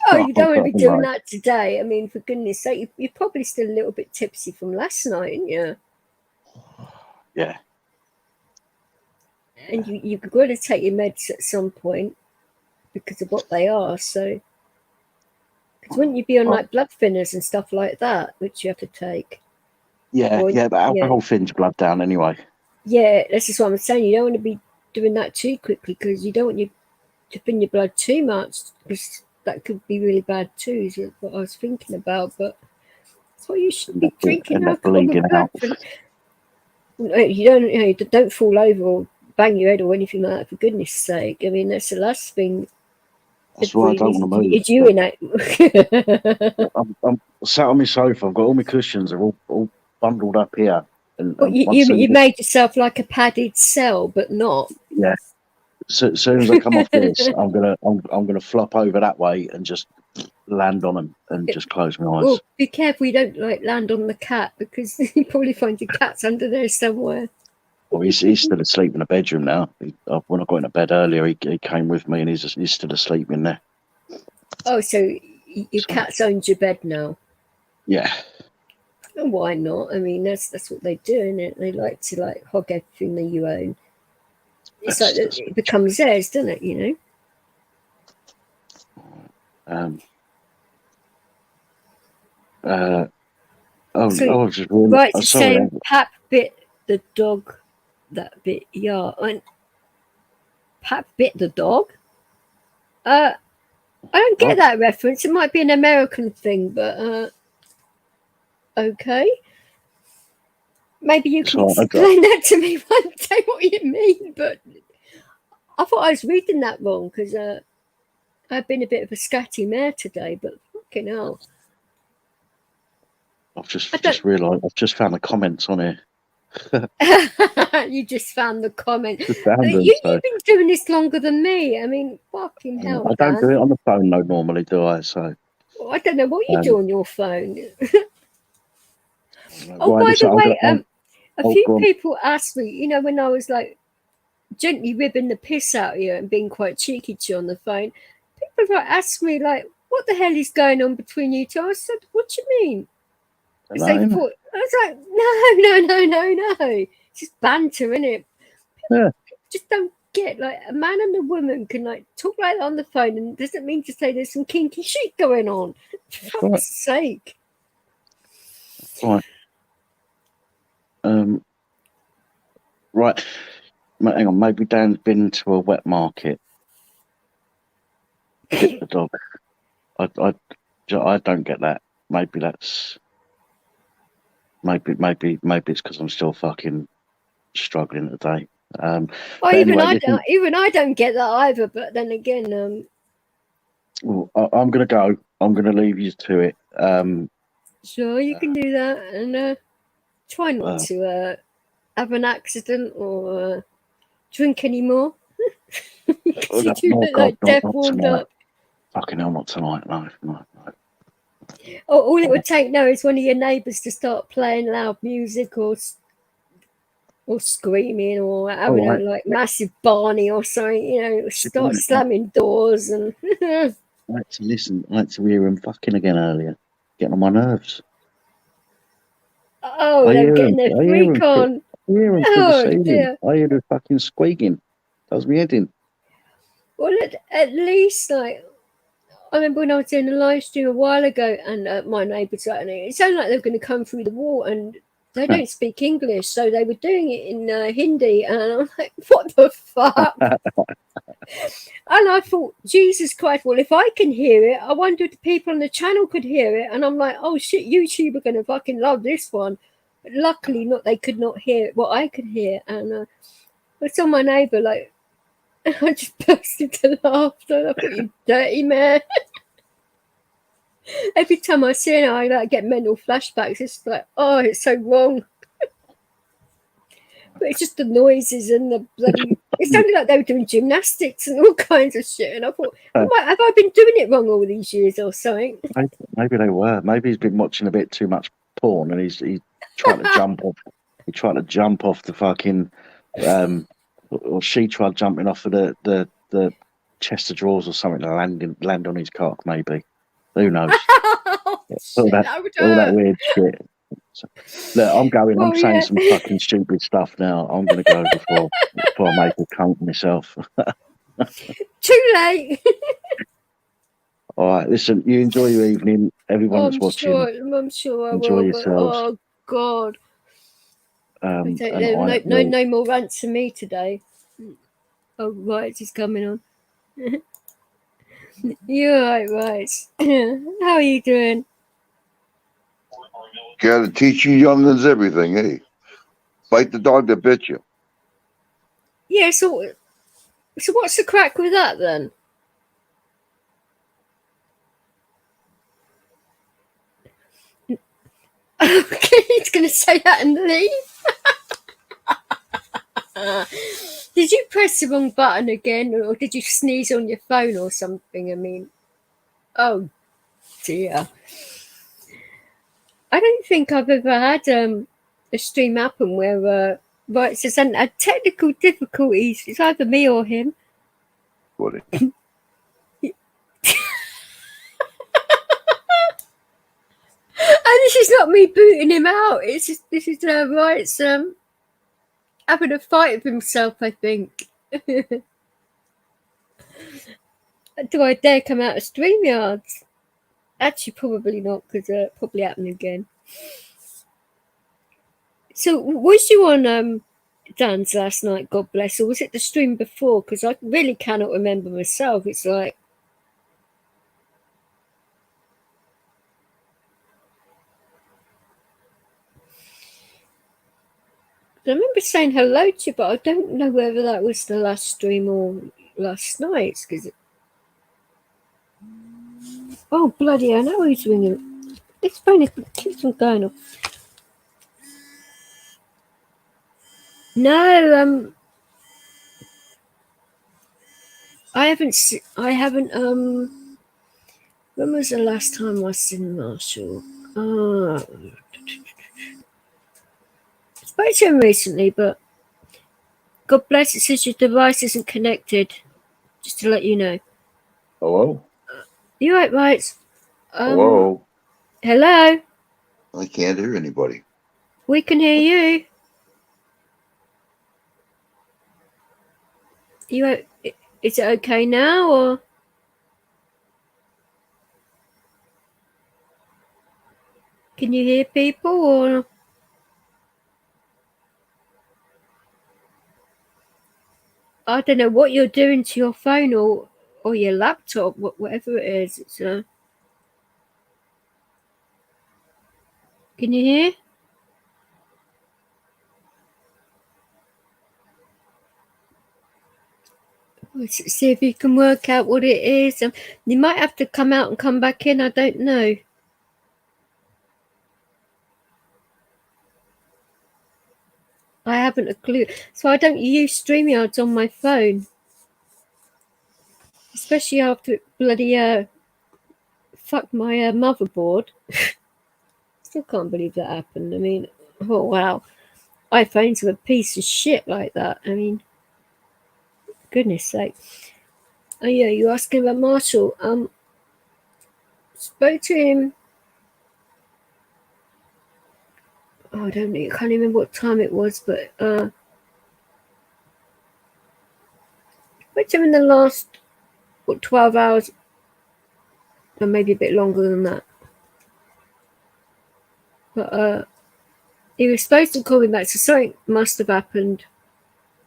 Oh, you don't want to be doing that today. I mean, for goodness sake, you're probably still a little bit tipsy from last night, aren't you? Yeah. And you've got to take your meds at some point because of what they are. So, because wouldn't you be on like blood thinners and stuff like that, which you have to take? Yeah, but alcohol thins blood down anyway. Yeah, this is what I'm saying. You don't want to be doing that too quickly because you don't want you to thin your blood too much, because that could be really bad too, is what I was thinking about. But that's what you should be drinking alcohol. don't fall over or bang your head or anything like that, for goodness sake. I mean, that's the last thing. That's why I don't want to move. It's urinate. I'm sat on my sofa. I've got all my cushions. They're all bundled up here. And Well, you made yourself like a padded cell, but not. Yeah. So, as soon as I come off this, I'm gonna flop over that way and just land on them and just close my eyes. Well, be careful you don't land on the cat, because you probably find your cat's under there somewhere. Well, he's still asleep in the bedroom now. When I got into bed earlier, he came with me and he's still asleep in there. Oh, so your cat's owns your bed now? Yeah. And why not? I mean, that's what they do, isn't it? They like to hog everything that you own. It's it becomes theirs, doesn't it? You know. Saying Pap bit the dog that bit and Pap bit the dog. I don't get that reference. It might be an American thing, but okay. Maybe you can explain that to me one day, what you mean. But I thought I was reading that wrong, because I've been a bit of a scatty mare today, but fucking hell. I've just realised I've just found the comments on here. You just found the comment. You've been doing this longer than me. I mean, fucking hell. I don't do it on the phone normally, do I? So I don't know what you do on your phone. By the way, a few people asked me, when I was gently ribbing the piss out of you and being quite cheeky to you on the phone, people asked me what the hell is going on between you two? I said, what do you mean? Because they thought, I was like, no. It's just banter, innit? Yeah. Just don't get a man and a woman can talk like that on the phone, and it doesn't mean to say there's some kinky shit going on. For fuck's sake. Right. Right. Hang on. Maybe Dan's been to a wet market. Hit the dog. I don't get that. Maybe that's. Maybe it's because I'm still fucking struggling today. Even I don't get that either. But then again, I'm gonna go. I'm gonna leave you to it. Sure, you can do that, and try not to have an accident or drink anymore. You do look dead warmed up. Fucking hell, not tonight. No. All it would take now is one of your neighbours to start playing loud music or screaming or having massive Barney or something, start slamming doors and. I like to listen. I like to hear him fucking again earlier, getting on my nerves. Oh, they're getting their freak on. I hear him through the ceiling. I hear the fucking squeaking. Does me head in. Well, at least I remember when I was doing a live stream a while ago, and my neighbours it sounded like they were going to come through the wall, and they don't speak English, so they were doing it in Hindi, and I'm like, what the fuck? And I thought, Jesus Christ, well, if I can hear it, I wonder if the people on the channel could hear it. And I'm like, oh shit, YouTube are going to fucking love this one. But luckily, they could not hear what I could hear, and I saw my neighbour I just burst into laughter. I thought, you dirty man. Every time I see it, I get mental flashbacks. It's it's so wrong. But it's just the noises and the bloody. It sounded like they were doing gymnastics and all kinds of shit. And I thought, have I been doing it wrong all these years or something? Maybe they were. Maybe he's been watching a bit too much porn, and he's trying to jump off. He tried to jump off the fucking. Or she tried jumping off of the chest of drawers or something to land on his cock, maybe. Who knows? all that weird shit. So, look, I'm going. I'm saying some fucking stupid stuff now. I'm going to go before I make a cunt of myself. Too late. All right, listen. You enjoy your evening. Everyone that's watching. I'm sure I enjoy will. Yourselves. Oh God. No more rants for me today. Oh right, it's coming on. You're right. How are you doing? Gotta teach you youngins everything, eh? Bite the dog that bit you. Yeah, so what's the crack with that then? Okay, he's going to say that and leave. Did you press the wrong button again, or did you sneeze on your phone or something? I mean, oh dear. I don't think I've ever had a stream happen where right, so some technical difficulties. It's either me or him. Funny. And this is not me booting him out. It's just, this is Wright's having a fight with himself, I think. Do I dare come out of StreamYards? Actually, probably not, because it'll probably happen again. So, was you on Dan's last night, God bless, or was it the stream before? Because I really cannot remember myself. It's like... I remember saying hello to you, but I don't know whether that was the last stream or last night's. Because oh bloody! I know he's ringing. This phone keeps on going off. No, I haven't. When was the last time I seen Marshall? I spoke to him recently, but God bless, it says your device isn't connected. Just to let you know. Hello? You right? Hello? Hello? I can't hear anybody. We can hear you. Is it okay now, or? Can you hear people, or? I don't know what you're doing to your phone or your laptop, whatever it is. It's can you hear? Let's see if you can work out what it is. You might have to come out and come back in. I don't know. I haven't a clue. So I don't use StreamYards on my phone. Especially after it bloody fucked my motherboard. Still can't believe that happened. I mean, oh wow. iPhones are a piece of shit like that. I mean, goodness sake. Oh yeah, you're asking about Marshall. Spoke to him. Oh, I don't know. I can't remember what time it was, but spoke to him in the last 12 hours, or maybe a bit longer than that. But he was supposed to call me back, so something must have happened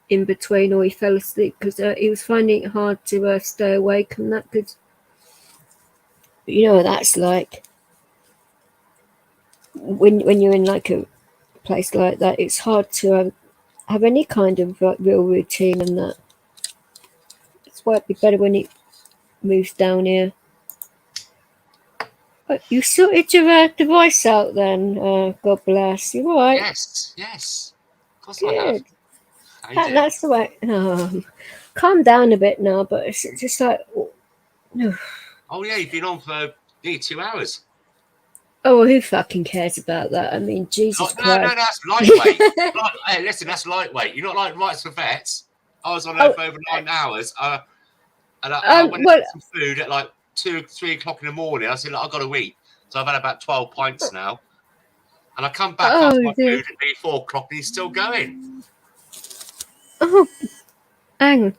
in between, or he fell asleep because he was finding it hard to stay awake, and that could, you know what that's like. When you're in like a place like that, it's hard to have any kind of real routine, and that. That's why it'd be better when he moves down here. You sorted your device out then, God bless. You all right? Yes. Of course Good. I have. That's the way. Calm down a bit now, but it's just like... Oh yeah, you've been on for nearly 2 hours. Oh, well, who fucking cares about that? I mean, Jesus Christ. No, that's lightweight. Hey, listen, that's lightweight. You're not like Rights for Vets. I was on there for over 9 hours. And I went and had some food at like 2, 3 o'clock in the morning. I said, look, I've got to eat. So I've had about 12 pints now. And I come back after my food at nearly 4 o'clock and he's still going. Oh, hang on.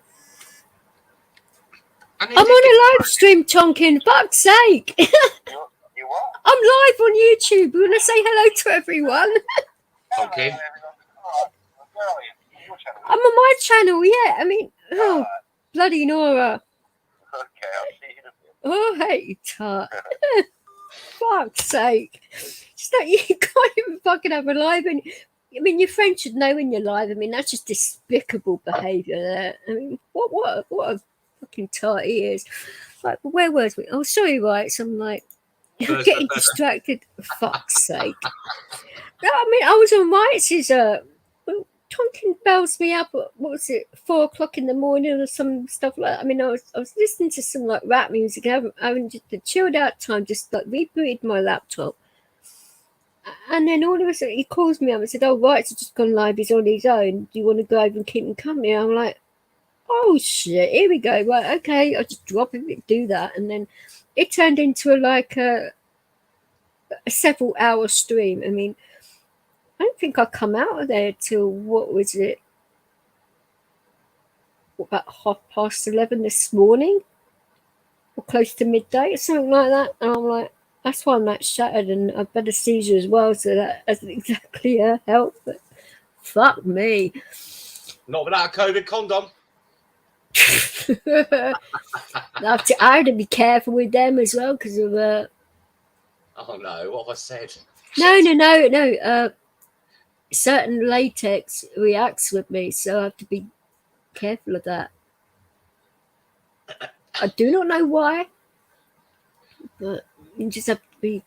I'm on a live stream, Tonkin. Fuck's sake. You what? I'm live on YouTube. We want to say hello to everyone. Okay. I'm on my channel, yeah. I mean, oh, bloody Nora. Okay, I'll see you in a bit. Oh, hey, tart. Fuck's sake. Just like, you can't even fucking have a live. And I mean, your friend should know when you're live. I mean, that's just despicable behaviour there. I mean, what a fucking tart he is. Like, where was we? Oh, sorry, right. So I'm like, getting distracted. For fuck's sake. No, I mean, I was on Rights' Tonkin bells me up at, what was it, 4 o'clock in the morning or some stuff like that. I mean, I was listening to some like rap music, having just a chilled out time, just like rebooted my laptop. And then all of a sudden he calls me up and said, "Oh, Rights has just gone live, he's on his own. Do you want to go over and keep him company?" I'm like, oh shit, here we go. Right, okay, I'll just drop it, do that. And then it turned into a several hour stream. I mean, I don't think I come out of there till, what was it, about 11:30 this morning, or close to midday or something like that. And I'm like, that's why I'm that shattered, and I've had a seizure as well, so that doesn't exactly help. But fuck me. Not without a COVID condom. I had to be careful with them as well because of oh no, what have I said? No. Certain latex reacts with me, so I have to be careful of that. I do not know why, but you just have to be.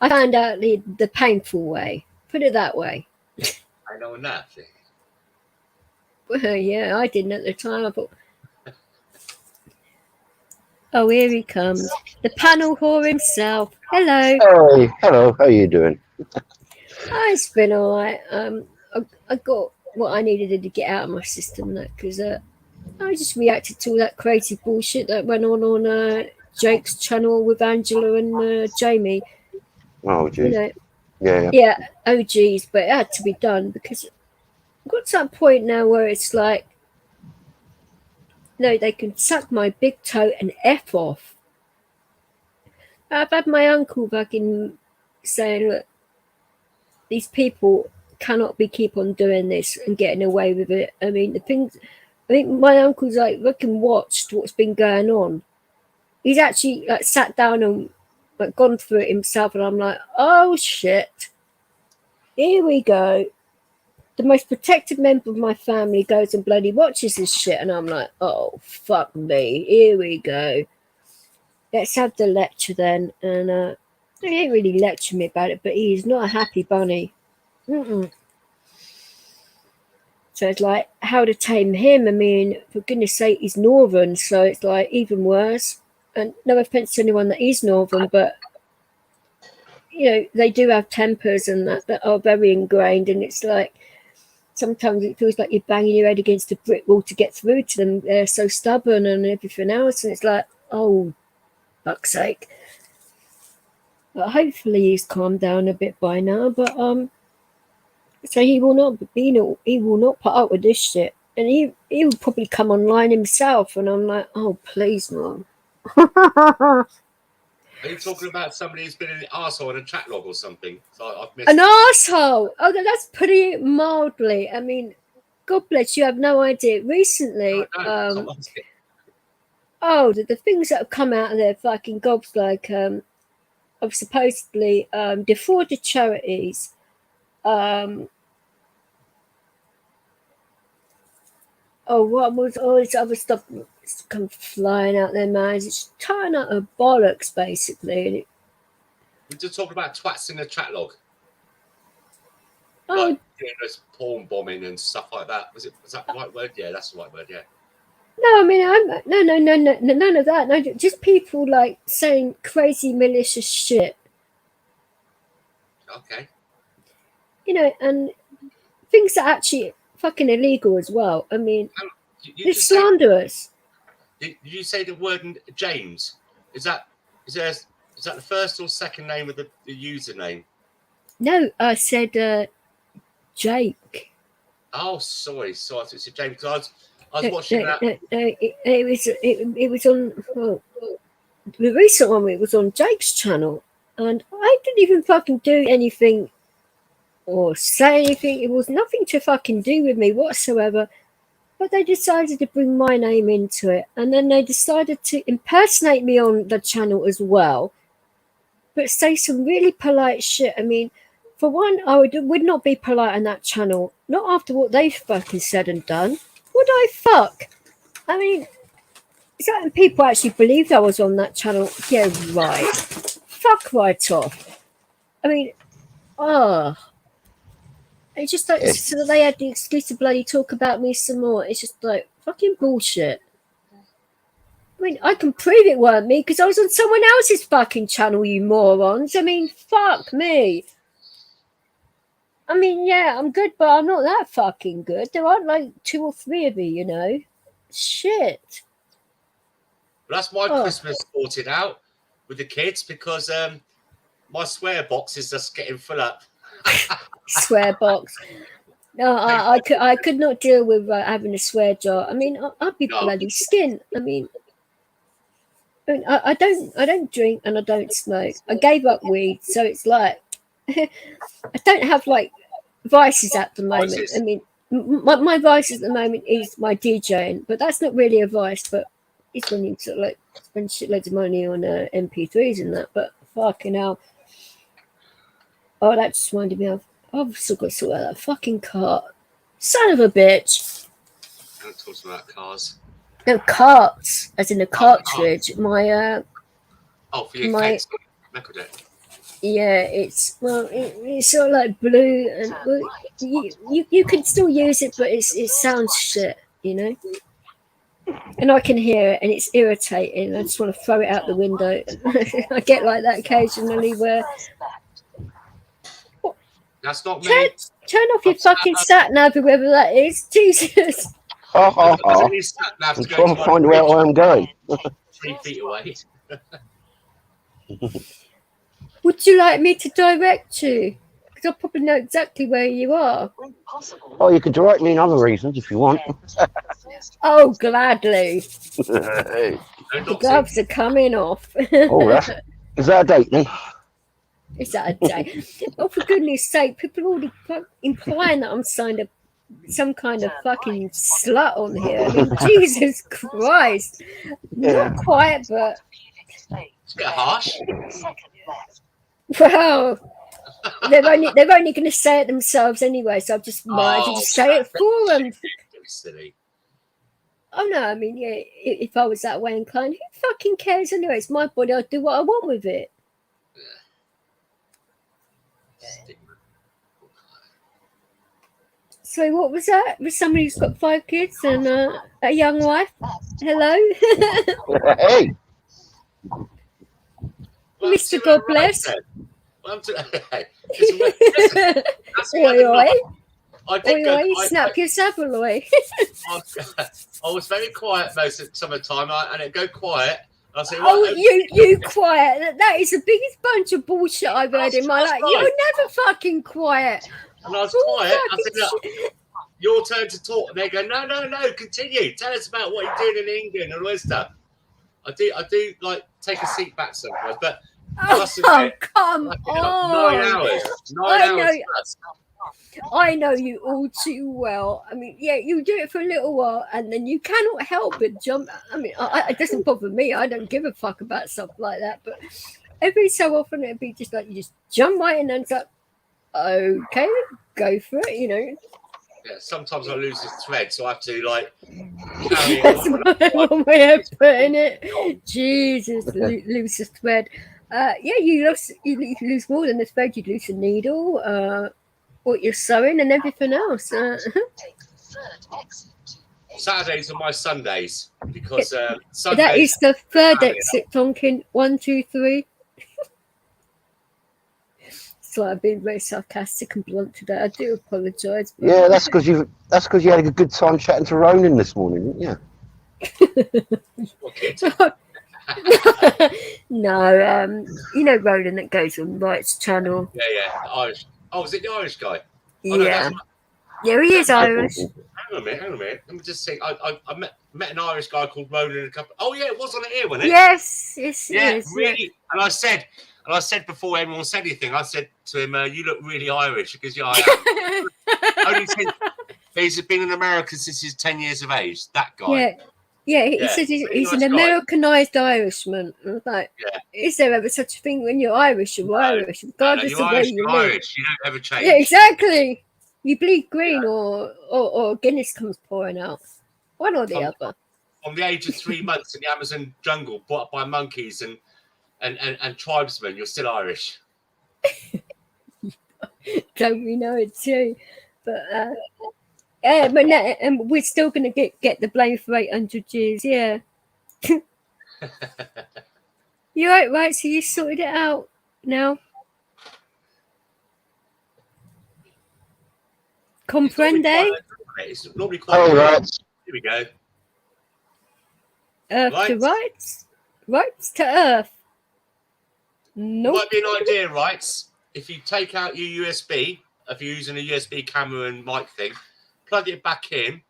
I found out the painful way. Put it that way. I know nothing. Well, yeah, I didn't at the time. I thought, oh, here he comes, the panel whore himself. Hello. Hey, hello. How are you doing? It's been all right. I got what I needed to get out of my system, that because I just reacted to all that crazy bullshit that went on Jake's channel with Angela and Jamie. Oh, geez. You know, Yeah. Oh, geez, but it had to be done because I got to that point now where it's like, no, they can suck my big toe and F off. I've had my uncle fucking saying, look, these people cannot keep on doing this and getting away with it. I mean, I think my uncle's like fucking watched what's been going on. He's actually like sat down and like gone through it himself, and I'm like, oh shit, here we go. The most protected member of my family goes and bloody watches this shit, and I'm like, oh fuck me, here we go. Let's have the lecture then. And he ain't really lecturing me about it, but he's not a happy bunny. So it's like, how to tame him? I mean, for goodness sake, he's Northern, so it's like even worse. And no offense to anyone that is Northern, but you know, they do have tempers and that are very ingrained, and it's like sometimes it feels like you're banging your head against a brick wall to get through to them. They're so stubborn and everything else, and it's like, oh, fuck's sake. But hopefully he's calmed down a bit by now. But so he will not put up with this shit, and he will probably come online himself. And I'm like, oh please, Mom. Are you talking about somebody who's been in the arsehole in a chat log or something? So I've missed An arsehole. Oh, that's putting it mildly. I mean, God bless you. I have no idea. Recently, the things that have come out of their fucking gobs, like of supposedly defrauded charities. What was all this other stuff come flying out their mouths? It's tying up a bollocks, basically. We're just talking about twats in the chat log. Oh, like, there's porn bombing and stuff like that. Was that the right word? Yeah, that's the right word. Yeah. no, I mean, no, none of that. No, just people like saying crazy malicious shit. Okay. You know, and things that are actually fucking illegal as well. I mean, it's slanderous. Did you say the word James? Is that the first or second name of the username? No, I said Jake. Oh, sorry. So it's a James. Because I was watching that. It was on the recent one. It was on Jake's channel, and I didn't even fucking do anything or say anything. It was nothing to fucking do with me whatsoever. But they decided to bring my name into it, and then they decided to impersonate me on the channel as well, but say some really polite shit. I mean, For one, I would not be polite on that channel. Not after what they've fucking said and done. Would I fuck? I mean, certain people actually believed I was on that channel. Yeah, right. Fuck right off. I mean, it's just like, so that they had the excuse to bloody talk about me some more. It's just like, fucking bullshit. I mean, I can prove it weren't me because I was on someone else's fucking channel, you morons. I mean, fuck me. I mean, yeah, I'm good, but I'm not that fucking good. There aren't like 2 or 3 of you, you know. Shit. Well, that's my Christmas sorted out with the kids because my swear box is just getting full up. Swear box. No, I could not deal with having a swear jar. I mean, I'd be bloody skinned. I mean, I don't drink and I don't smoke. I gave up weed, so it's like I don't have like vices at the moment. Vices. I mean, my vice at the moment is my DJing, but that's not really a vice. But it's when you sort of like spend shitloads of money on MP3s and that. But fucking hell! Oh, that just reminded me of. I've still got to sort out that fucking cart. Son of a bitch! Don't talk about cars. No, carts, as in a cartridge. My for your my cakes, record it. yeah, it's sort of like blue, and you can still use it, but it sounds shit, you know. And I can hear it, and it's irritating. I just want to throw it out the window. I get like that occasionally, where that's not me. Turn off your fucking sat nav, whoever that is. Jesus. I'm trying to find where I am going. 3 feet away. Would you like me to direct you? Because I'll probably know exactly where you are. Oh, you can direct me in other reasons if you want. Oh, gladly. Hey. The gloves are coming off. Oh, is that a date then? Is that a day? Oh, for goodness sake, people are already implying that I'm signed up some kind of fucking slut on here. I mean, Jesus Christ. Yeah. Not quite, but It's a bit harsh. well, they're only going to say it themselves anyway, so I've just might as well just say it for them. Don't be silly. Oh no, I mean, yeah, if I was that way inclined, who fucking cares anyway? It's my body, I'll do what I want with it. So what was that? Was somebody who's got 5 kids and a young wife? Hello? Hey. Mr. God bless. Oi, snap your sapaloy. I was very quiet most of the summertime, and it'd go quiet. I say, you quiet. That is the biggest bunch of bullshit I've heard in my life. You're never fucking quiet. And I was quiet. I said, look, your turn to talk. And they go, no, continue. Tell us about what you're doing in England and all this stuff. I do like take a seat back sometimes, but come on. 9 hours. 9 hours. I know you all too well. I mean, yeah, you do it for a little while and then you cannot help but jump. I mean, it doesn't bother me. I don't give a fuck about stuff like that. But every so often it'd be just like you just jump right in and it's like, okay, go for it, you know. Yeah, sometimes I lose the thread, so I have to like carry That's one way of putting it. Jesus, lose the thread. Yeah, you lose more than the thread. You lose the needle, what you're sewing, and everything else. Saturdays are my Sundays because Sundays. That is the third exit, Tonkin. 1, 2, 3. So I've been very sarcastic and blunt today. I do apologise. Yeah, that's because you had a good time chatting to Ronan this morning, didn't you? No, you know Ronan that goes on Wright's channel. Yeah, Irish. Oh, was it the Irish guy? Yeah, yeah, he is Irish. Hang on a minute. Let me just think. I met an Irish guy called Ronan a couple. Oh yeah, it was on the air, wasn't it? Yes, yeah, yes, really. Yes. And I said before anyone said anything, I said to him, "You look really Irish." Because yeah, I am. Only since he's been an American since he's 10 years of age. That guy. Yeah, he said he's an Americanized Irishman. I was like, is there ever such a thing when you're Irish? You're Irish, regardless of where you live. Irish. You don't ever change. Yeah, exactly. You bleed green or Guinness comes pouring out. One or the other. From the age of 3 months in the Amazon jungle, brought up by monkeys and tribesmen, you're still Irish. Don't we know it too? But and we're still going to get the blame for 800 years. Yeah. You're right. So you sorted it out now. Comprende? It's normally quite. Oh, right. Here we go. Earth to rights. Rights to Earth. Nope. Nope. Might be an idea, right? If you take out your USB, if you're using a USB camera and mic thing, plug it back in,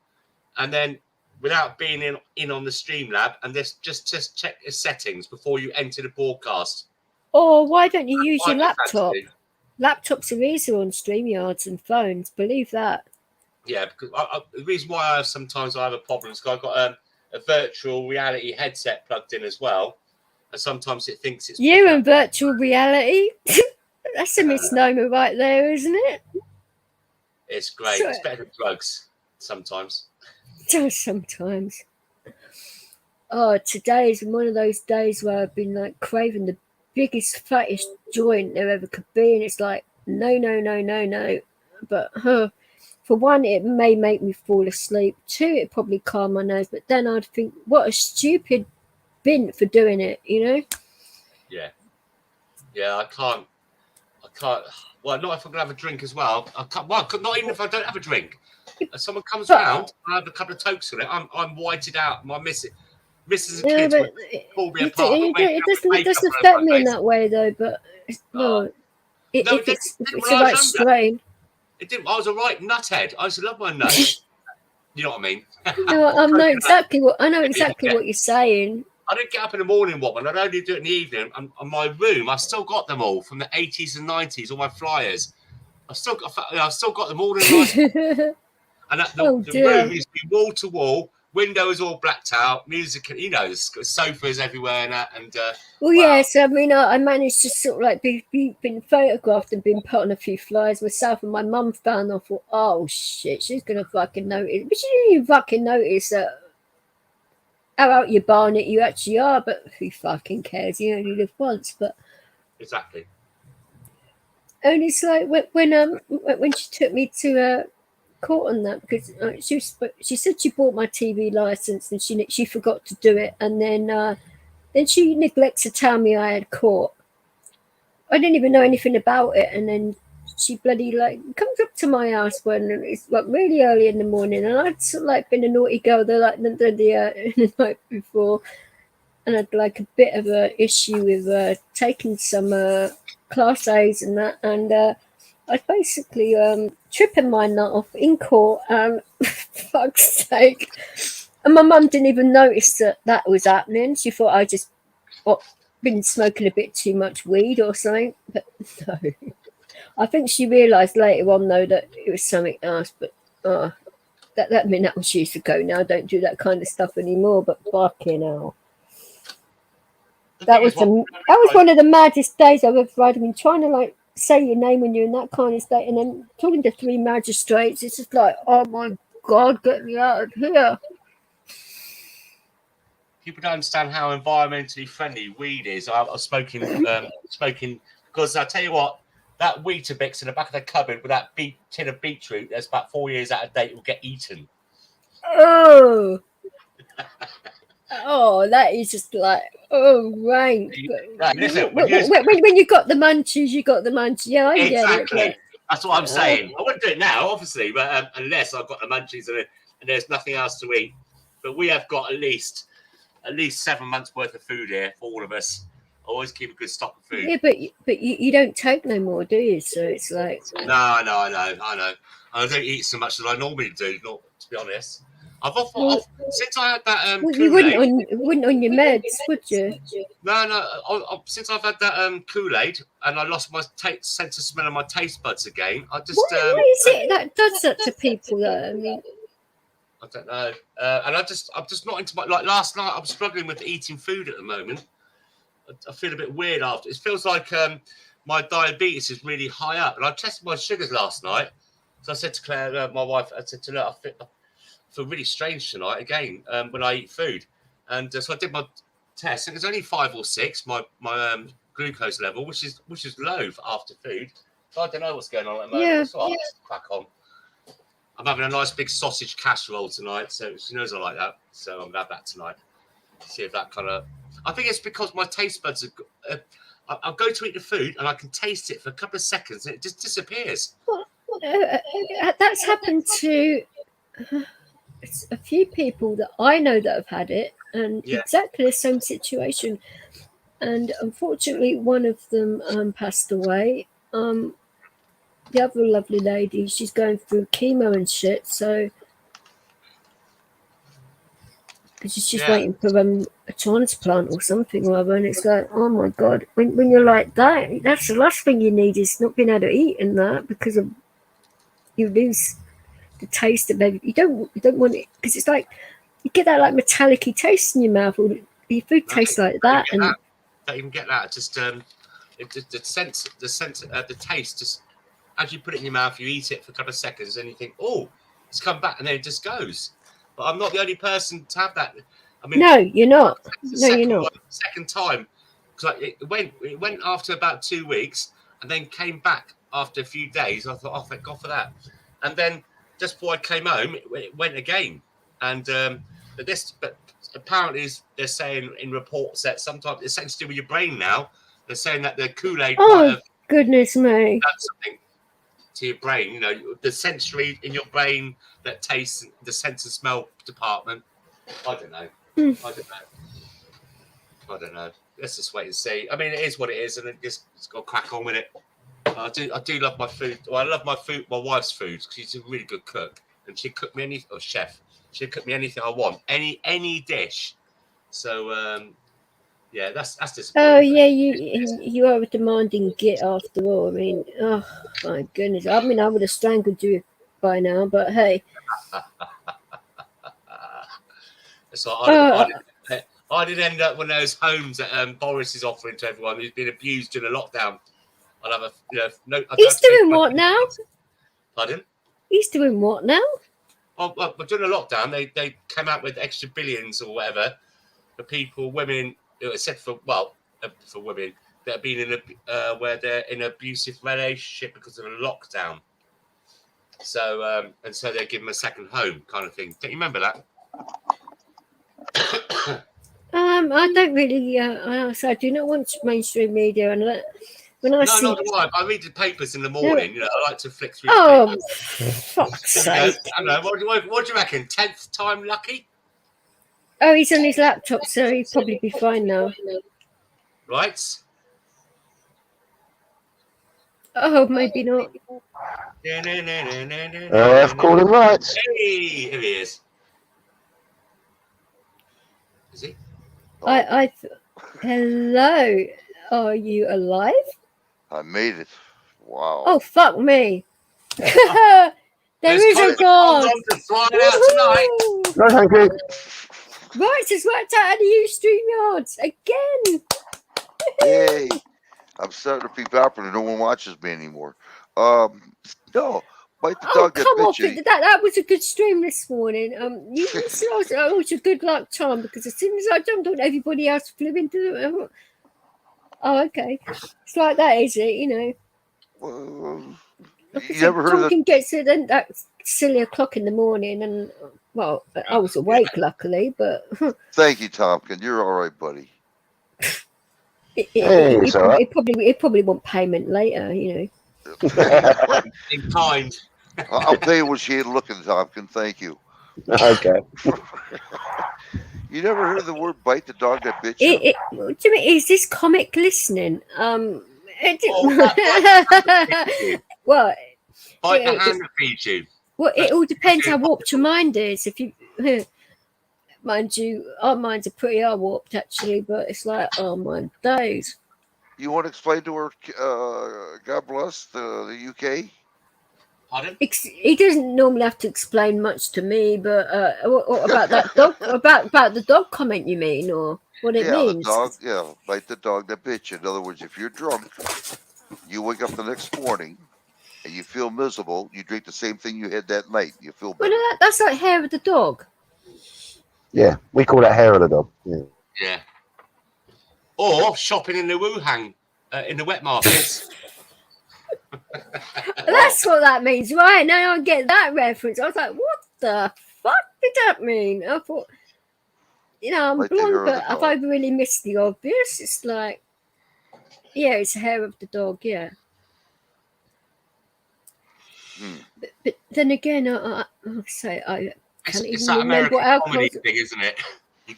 and then without being in on the Streamlab, and just check your settings before you enter the broadcast. Or why don't you use your laptop? Laptops are easier on StreamYards and phones. Believe that. Yeah, because the reason why sometimes I have a problem is because I've got a virtual reality headset plugged in as well, and sometimes it thinks it's you and virtual reality. That's a misnomer right there, isn't it? It's great. It's better than drugs sometimes. Just sometimes. Oh, today is one of those days where I've been like craving the biggest, fattest joint there ever could be, and it's like no. But for one, it may make me fall asleep. Two, it probably calm my nerves. But then I'd think, what a stupid bin for doing it, you know? Yeah. I can't. Well, not if I'm gonna have a drink as well. I can't. Well, not even if I don't have a drink. If someone comes round, I have a couple of tokes on it. I'm whited out. My missus and kids would pull me apart. It doesn't affect me in that way though. But it's the right strain. It didn't. I was a right nuthead. I used to love my nuts. You know what I mean? No, I know exactly what you're saying. I don't get up in the morning, Woman. I only do it in the evening. And my room, I still got them all from the 80s and 90s. All my flyers, I've still got them all in nice. And the room is wall to wall, windows all blacked out, music, you know, there's sofas everywhere and that. And well, yes, I mean, I managed to sort of like been photographed and been put on a few flyers myself, and my mum found. I thought, oh shit, she's gonna fucking notice, but she didn't even fucking notice that. How out your barnet you actually are, but who fucking cares? You only live once, but exactly. And it's like when she took me to court on that, because she said she bought my TV license and she forgot to do it, and then she neglects to tell me I had court. I didn't even know anything about it, and then she bloody like comes up to my house when it's like really early in the morning, and I'd sort of like been a naughty girl the night before, and I'd like a bit of a issue with taking some class A's and that, and I was basically tripping my nut off in court, and fuck's sake, and my mum didn't even notice that was happening. She thought I just been smoking a bit too much weed or something, but no. I think she realised later on, though, that it was something else. But that was years ago now. I don't do that kind of stuff anymore. But fucking hell, that was one of the maddest days I've ever had. I mean, trying to like say your name when you're in that kind of state, and then talking to 3 magistrates. It's just like, oh my god, get me out of here. People don't understand how environmentally friendly weed is. I was smoking because I tell you what. That Weetabix in the back of the cupboard with that tin of beetroot that's about 4 years out of date will get eaten. Oh. That is just like, rank. Listen, when you got the munchies, you got the munchies. Yeah, I get it. That's what I'm saying. I wouldn't do it now, obviously, but unless I've got the munchies and there's nothing else to eat. But we have got at least 7 months worth of food here for all of us. Always keep a good stock of food. Yeah, but you don't take no more, do you? So it's like no, I know. I don't eat so much as I normally do. Not to be honest. Since I had that you wouldn't on your meds, would you? No. Since I've had that Kool-Aid and I lost my sense of smell and my taste buds again, I just. What is it that does that to people? Though I mean, I don't know. And I'm just not into my, like last night. I'm struggling with eating food at the moment. I feel a bit weird after. It feels like my diabetes is really high up. And I tested my sugars last night. So I said to Claire, my wife, I said to her, I feel really strange tonight again when I eat food. And so I did my test, and it's only 5 or 6, my glucose level, which is low for after food. So I don't know what's going on at the moment. Yeah. So I'll just crack on. I'm having a nice big sausage casserole tonight, so she knows I like that. So I'm gonna have that tonight. See if that kind of. I think it's because my taste buds are. I'll go to eat the food and I can taste it for a couple of seconds and it just disappears. That's happened to a few people that I know that have had it, and exactly the same situation. And unfortunately, one of them passed away. The other lovely lady, she's going through chemo and shit, so she's just waiting for a transplant or something or other. And it's like, oh my god, when you're like that, that's the last thing you need is not being able to eat in that, because of you lose the taste of it. You don't want it, because it's like you get that like metallic-y taste in your mouth, or your food tastes like that. And don't even get that. Just the taste. Just as you put it in your mouth, you eat it for a couple of seconds, and you think, oh, it's come back, and then it just goes. But I'm not the only person to have that. I mean, no, you're not. No, you're not. Second time, because it went after about 2 weeks, and then came back after a few days. I thought, oh, thank God for that. And then just before I came home, it went again. And but apparently they're saying in reports that sometimes it's something to do with your brain now. They're saying that the Kool-Aid might have goodness me done something to your brain. You know, the sensory in your brain that tastes, the sense and smell department. I don't know. I don't know. Let's just wait and see. I mean, it is what it is, and it's got to crack on with it. I do love my food. Well, I love my wife's food, because she's a really good cook, and she cook me anything. Or chef, she cook me anything I want, any dish. So yeah, that's disappointing. Oh yeah, you are a demanding git after all. I mean, oh my goodness. I mean, I would have strangled you by now, but hey. So I did end up one of those homes that Boris is offering to everyone who's been abused during the lockdown. I'll have He's doing what now? Pardon? He's doing what now? Well, during the lockdown, they came out with extra billions or whatever for people, women, except for women that have been in where they're in an abusive relationship because of a lockdown. So and so they give them a second home kind of thing. Don't you remember that? I don't really. I do not watch mainstream media, and when I see. I read the papers in the morning. You know, I like to flick through. Oh, fuck's sake! I know. What do you reckon? 10th time lucky? Oh, he's on his laptop, so he'll probably be fine now. Right? Oh, maybe not. I've called him right. Hey, here he is. Is he? Hello. Are you alive? I made it. Wow. Oh, fuck me. There is a God. No, thank you. Right, it's worked out at the StreamYards again. Yay. I'm starting to be popular. No one watches me anymore. No. Bite the dog come off that bitch. it. That was a good stream this morning. You said it was a good luck charm, because as soon as I jumped on, everybody else flew into it. Oh, okay. It's like that, is it? You know. You never heard of Tonkin gets it at that silly o'clock in the morning, and well, I was awake luckily, but. Thank you, Tompkin. You're all right, buddy. It probably want payment later, you know. In kind. I'll pay you when she ain't looking, Tompkin. Thank you. Okay. You never heard of the word "bite the dog that bit you? Do you mean, is this comic listening? Well, bite the hand that feeds you. Well, it all depends how warped your mind is. If you, mind you, our minds are pretty warped actually, but it's like, oh my days. You want to explain to her, God bless the UK? Pardon? He doesn't normally have to explain much to me, but what about that dog? about the dog comment you mean, or what it means? The dog. Yeah, bite the dog that bit you. In other words, if you're drunk, you wake up the next morning and you feel miserable, you drink the same thing you had that night. You feel better. Well, that's like hair of the dog. Yeah, we call that hair of the dog. Yeah. Yeah. Or shopping in the Wuhan, in the wet markets. That's what that means, right? Now I get that reference. I was like, what the fuck did that mean? I thought, I'm Like the blonde, hair of but the have dog. I really missed the obvious? It's like, yeah, it's the hair of the dog, yeah. But then again, I can't It's even that remember American what our comedy clothes- thing, isn't it?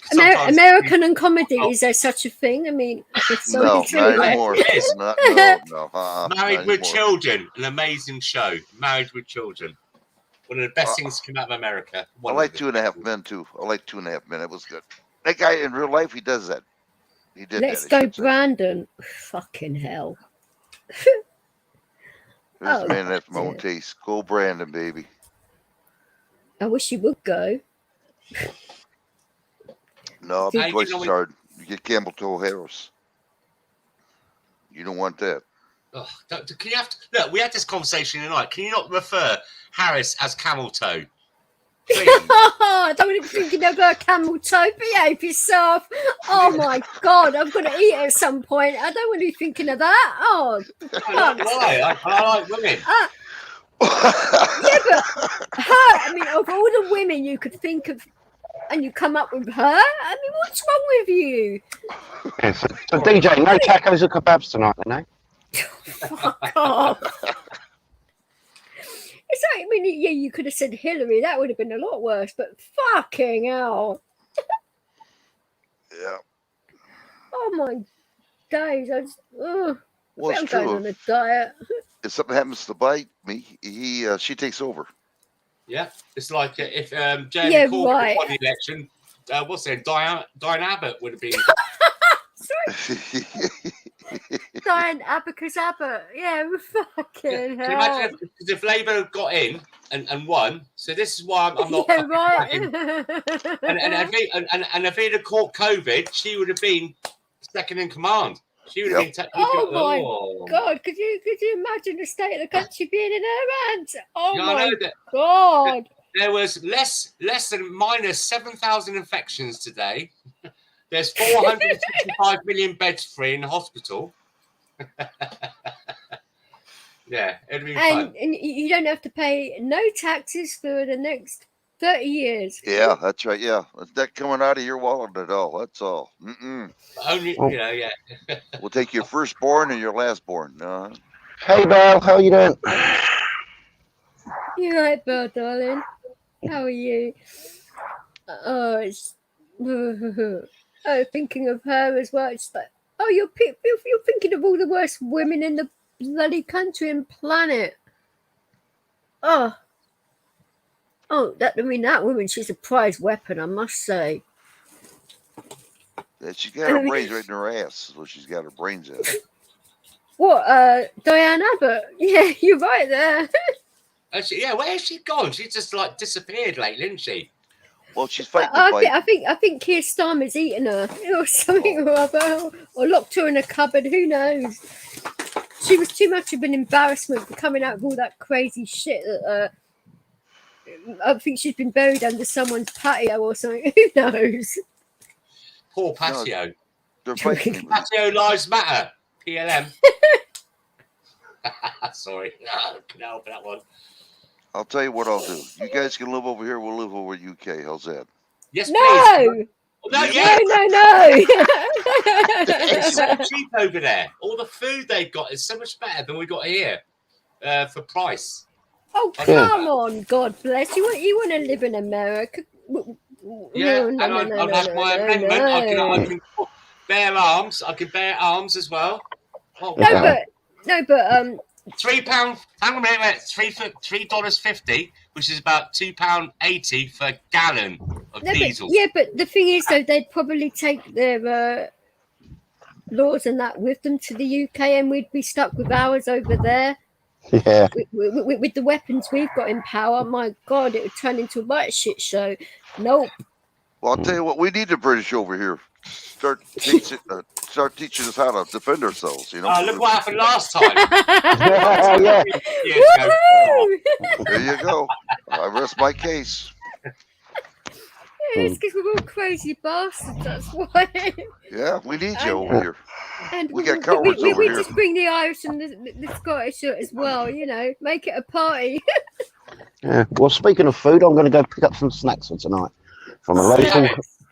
Sometimes- American and comedy, is there such a thing? I mean, sorry No, to not say. anymore. Yes. No. Married not with anymore. Children, an amazing show. Married with Children, one of the best things to come out of America. I like 2.5 Men too. I like 2.5 Men. It was good. That guy in real life, he does that. He did Let's that. I go, should say. Brandon. Fucking hell. There's a Oh, man that's my own dear. taste. Go Brandon, baby. I wish you would go. No, Hey, the you twice know as what- hard. You get Campbell Toe Harris. You don't want that. Oh, can you have to look? We had this conversation tonight. Can you not refer Harris as Camel Toe? Please. I don't want to be thinking about camel toe. Behave yourself. Oh my God, I'm going to eat it at some point. I don't want to be thinking of that. Oh, Why? I like women. yeah, but her, I mean, of all the women you could think of and you come up with her, I mean, what's wrong with you? Yeah, so DJ, no tacos or kebabs tonight, then, eh? Fuck off. It's like, I mean, yeah, you could have said Hillary. That would have been a lot worse, but fucking hell. Yeah. Oh my days. I just, Well, I'm it's going true. on a diet. If something happens to bite me, she takes over. Yeah, it's like if Jeremy Yeah, Corbyn right. won the election. What's it? Diane Abbott would have been. Diane Abacus Abbott. Yeah, fucking Can you hell. imagine if Labour got in and won? So this is why I'm not. Yeah, right. And if he'd have caught COVID, she would have been second in command. She would have been. Oh my God! Could you imagine the state of the country being in her hands? Oh Yeah, I my know that God! there was less than minus 7,000 infections today. There's 465 million beds free in the hospital. Yeah, it'd be fun. And you don't have to pay no taxes for the next 30 years. Yeah, that's right. Yeah, it's not coming out of your wallet at all. That's all. Only, yeah. We'll take your firstborn and your lastborn. Hey, Val, how you doing? You're right, Bill, darling. How are you? Oh, it's thinking of her as well. It's like, oh, you're thinking of all the worst women in the bloody country and planet. Oh, that woman, she's a prized weapon, I must say. Yeah, she's got her brains right in her ass. So she's got her brains in. What, Diane Abbott? Yeah, you're right there. Yeah, where has she gone? She's just like disappeared lately, isn't she? Well, she's fighting. I think Keir Starmer's eaten her or something or other, or locked her in a cupboard. Who knows? She was too much of an embarrassment for coming out with all that crazy shit. That I think she's been buried under someone's patio or something. Who knows? Poor Patio. No, they're fighting. Patio Lives Matter. PLM. Sorry, I couldn't help that one. I'll tell you what I'll do. You guys can live over here. We'll live over UK. How's that? Yes, No, please. No, no. It's so cheap over there. All the food they've got is so much better than we got here for price. Oh, come on. God bless you. You want to live in America? Yeah, and I'll have my amendment. I can bear arms. I can bear arms as well. Oh, No, but £3. Hang on a minute. $3.50, which is about £2.80 for a gallon of diesel. But the thing is, though, they'd probably take their laws and that with them to the UK, and we'd be stuck with ours over there. Yeah. With the weapons we've got in power, my God, it would turn into a right shit show. Nope. Well, I'll tell you what, we need the British over here. Start teaching us how to defend ourselves. You know. Look what happened last time. Yeah. There you go. I rest my case. It's because we're all crazy bastards. That's why. Yeah, we need you over here. And We got cowards over we here. just bring the Irish and the Scottish as well. You know, make it a party. Yeah. Well, speaking of food, I'm going to go pick up some snacks for tonight from a local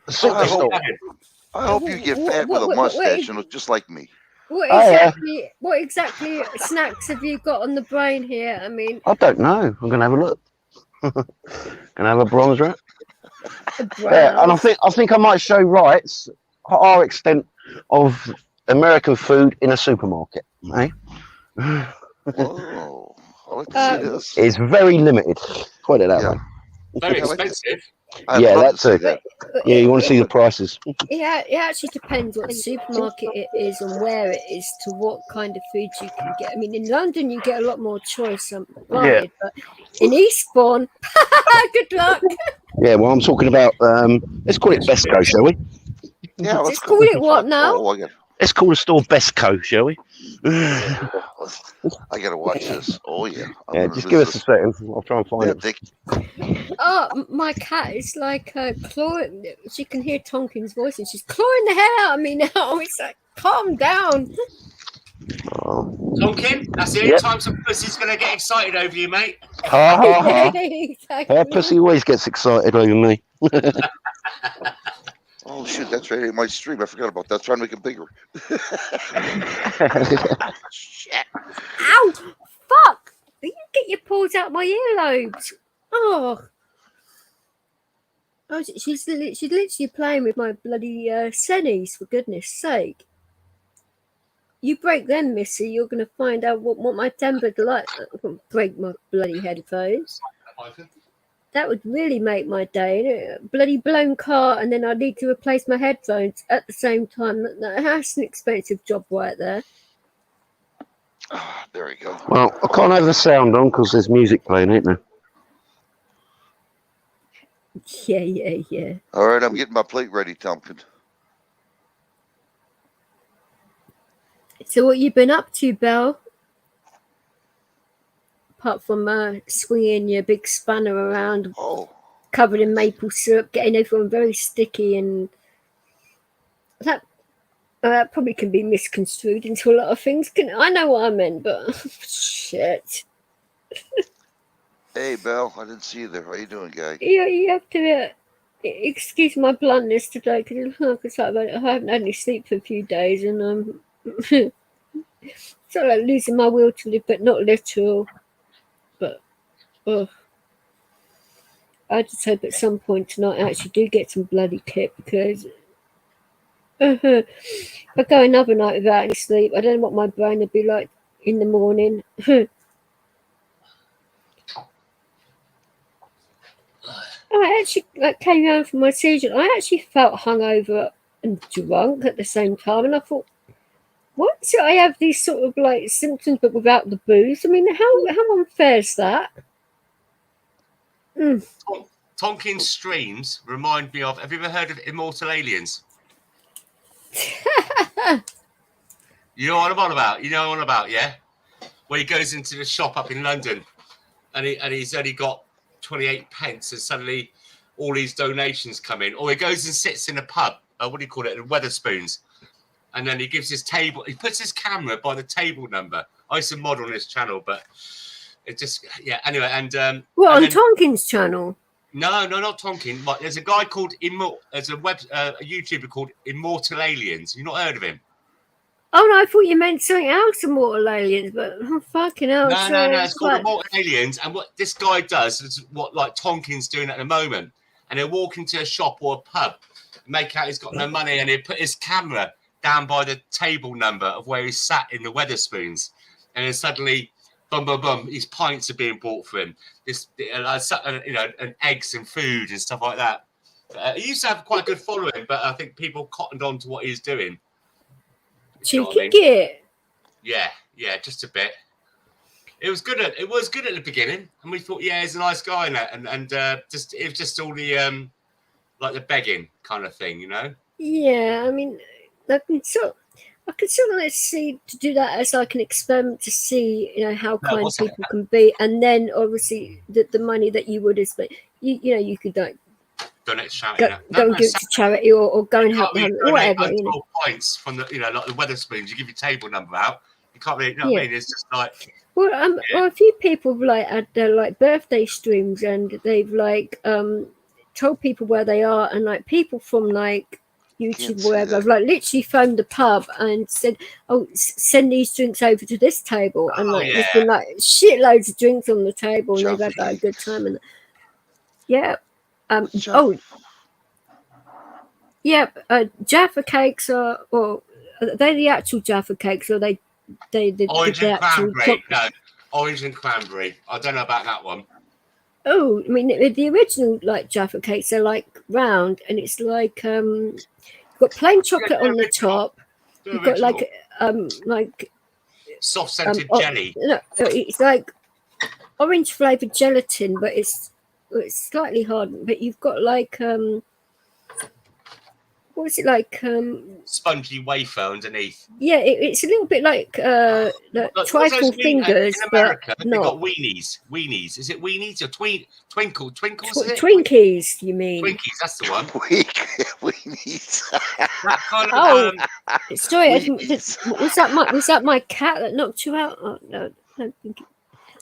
superstore. I hope you get fat with a mustache and look just like me. What exactly snacks have you got on the brain here? I mean, I don't know. I'm going to have a look. Gonna have a bronze wrap. Yeah, and I think I might show Wrights our extent of American food in a supermarket. Eh? Oh, I like to see this. It's very limited. Put it that way. Very expensive. Yeah, that's it. Yeah, you want to see the prices. Yeah, it actually depends what supermarket it is and where it is to what kind of food you can get. I mean, in London you get a lot more choice, but in Eastbourne, good luck. Yeah, well, I'm talking about. Let's call it Bestco, shall we? Yeah, let's call it what now? Let's call the store Bestco, shall we? I gotta watch this. Oh yeah. Yeah, just give us a second. I'll try and find it. Oh, my cat is like clawing. She can hear Tonkin's voice, and she's clawing the hell out of me now. It's like, calm down. Tonkin, that's the only time some pussy's gonna get excited over you, mate. Exactly. Her pussy always gets excited over me. Oh shit, that's right in my stream. I forgot about that. Trying to make it bigger. Shit. Ow! Fuck! You get your paws out my earlobes. Oh, she's literally playing with my bloody sennies, for goodness sake. You break them, Missy, you're going to find out what my temper's like. Break my bloody headphones. That would really make my day. A bloody blown car, and then I need to replace my headphones at the same time. That's an expensive job right there. There we go. Well, I can't have the sound on because there's music playing, isn't there? Yeah. All right, I'm getting my plate ready, Tompkins. So what you been up to, Belle? Apart from swinging your big spanner around, covered in maple syrup, getting everyone very sticky, and that probably can be misconstrued into a lot of things. I know what I meant, but shit. Hey, Belle, I didn't see you there. How you doing, guy? Yeah, you have to excuse my bluntness today because I haven't had any sleep for a few days, and it's not like losing my will to live, but not literal. But I just hope at some point tonight I actually do get some bloody kit, because if I go another night without any sleep, I don't know what my brain would be like in the morning. I actually came home from my seizure. I actually felt hungover and drunk at the same time, and I thought, what? So I have these sort of like symptoms, but without the booze. I mean, how unfair is that? Tonkin's streams remind me of. Have you ever heard of Immortal Aliens? You know what I'm on about? You know what I'm on about, yeah? Where he goes into the shop up in London, and he's only got 28 pence, and suddenly all these donations come in. Or he goes and sits in a pub, what do you call it, Wetherspoons, and then he gives his table, he puts his camera by the table number. I used to mod on his channel, but it just, yeah, anyway. And on Tonkin's channel? No, not Tonkin. But there's a guy called there's a YouTuber called Immortal Aliens. You've not heard of him? Oh no, I thought you meant something else, Immortal Aliens, but fucking hell. No, it's called Immortal Aliens, and what this guy does is what like Tonkin's doing at the moment, and he'll walk into a shop or a pub, make out he's got no money, and he'll put his camera down by the table number of where he's sat in the Wetherspoons, and then suddenly, boom, boom, boom, his pints are being bought for him. And eggs and food and stuff like that. He used to have quite a good following, but I think people cottoned on to what he's doing. Cheeky git. Yeah, just a bit. It was good at the beginning, and we thought, yeah, he's a nice guy, and just it was just all the like the begging kind of thing, you know. Yeah, I mean, I can sort of like see to do that as like an experiment to see, you know, how kind what's people can be, and then obviously the money that you would have spent, you know, you could like Donate to charity. go and give it to charity or go and help them, whatever. You know, 12 points from the, you know, like the Weatherspoons. You give your table number out. You can't really, you know what I mean? It's just like. Well, a few people have like had their like birthday streams, and they've like told people where they are, and like people from like YouTube or wherever have like literally phoned the pub and said, "Oh, send these drinks over to this table," and like there's been like shitloads of drinks on the table, and they've had like a good time. And Jaffa cakes are they the actual Jaffa cakes, or they orange and cranberry? No, orange and cranberry. I don't know about that one. Oh, I mean the original like Jaffa cakes are like round, and it's like you've got plain chocolate on the top. You've got like soft scented jelly. No, it's like orange flavored gelatin, but it's slightly hard. But you've got like what is it like? Spongy wafer underneath. Yeah, it's a little bit like trifle fingers. In America, they've got weenies. Weenies. Is it weenies or twinkles? Twinkies, you mean? Twinkies, that's the one. Weenies. Sorry, was that my cat that knocked you out? Oh, no, I don't think.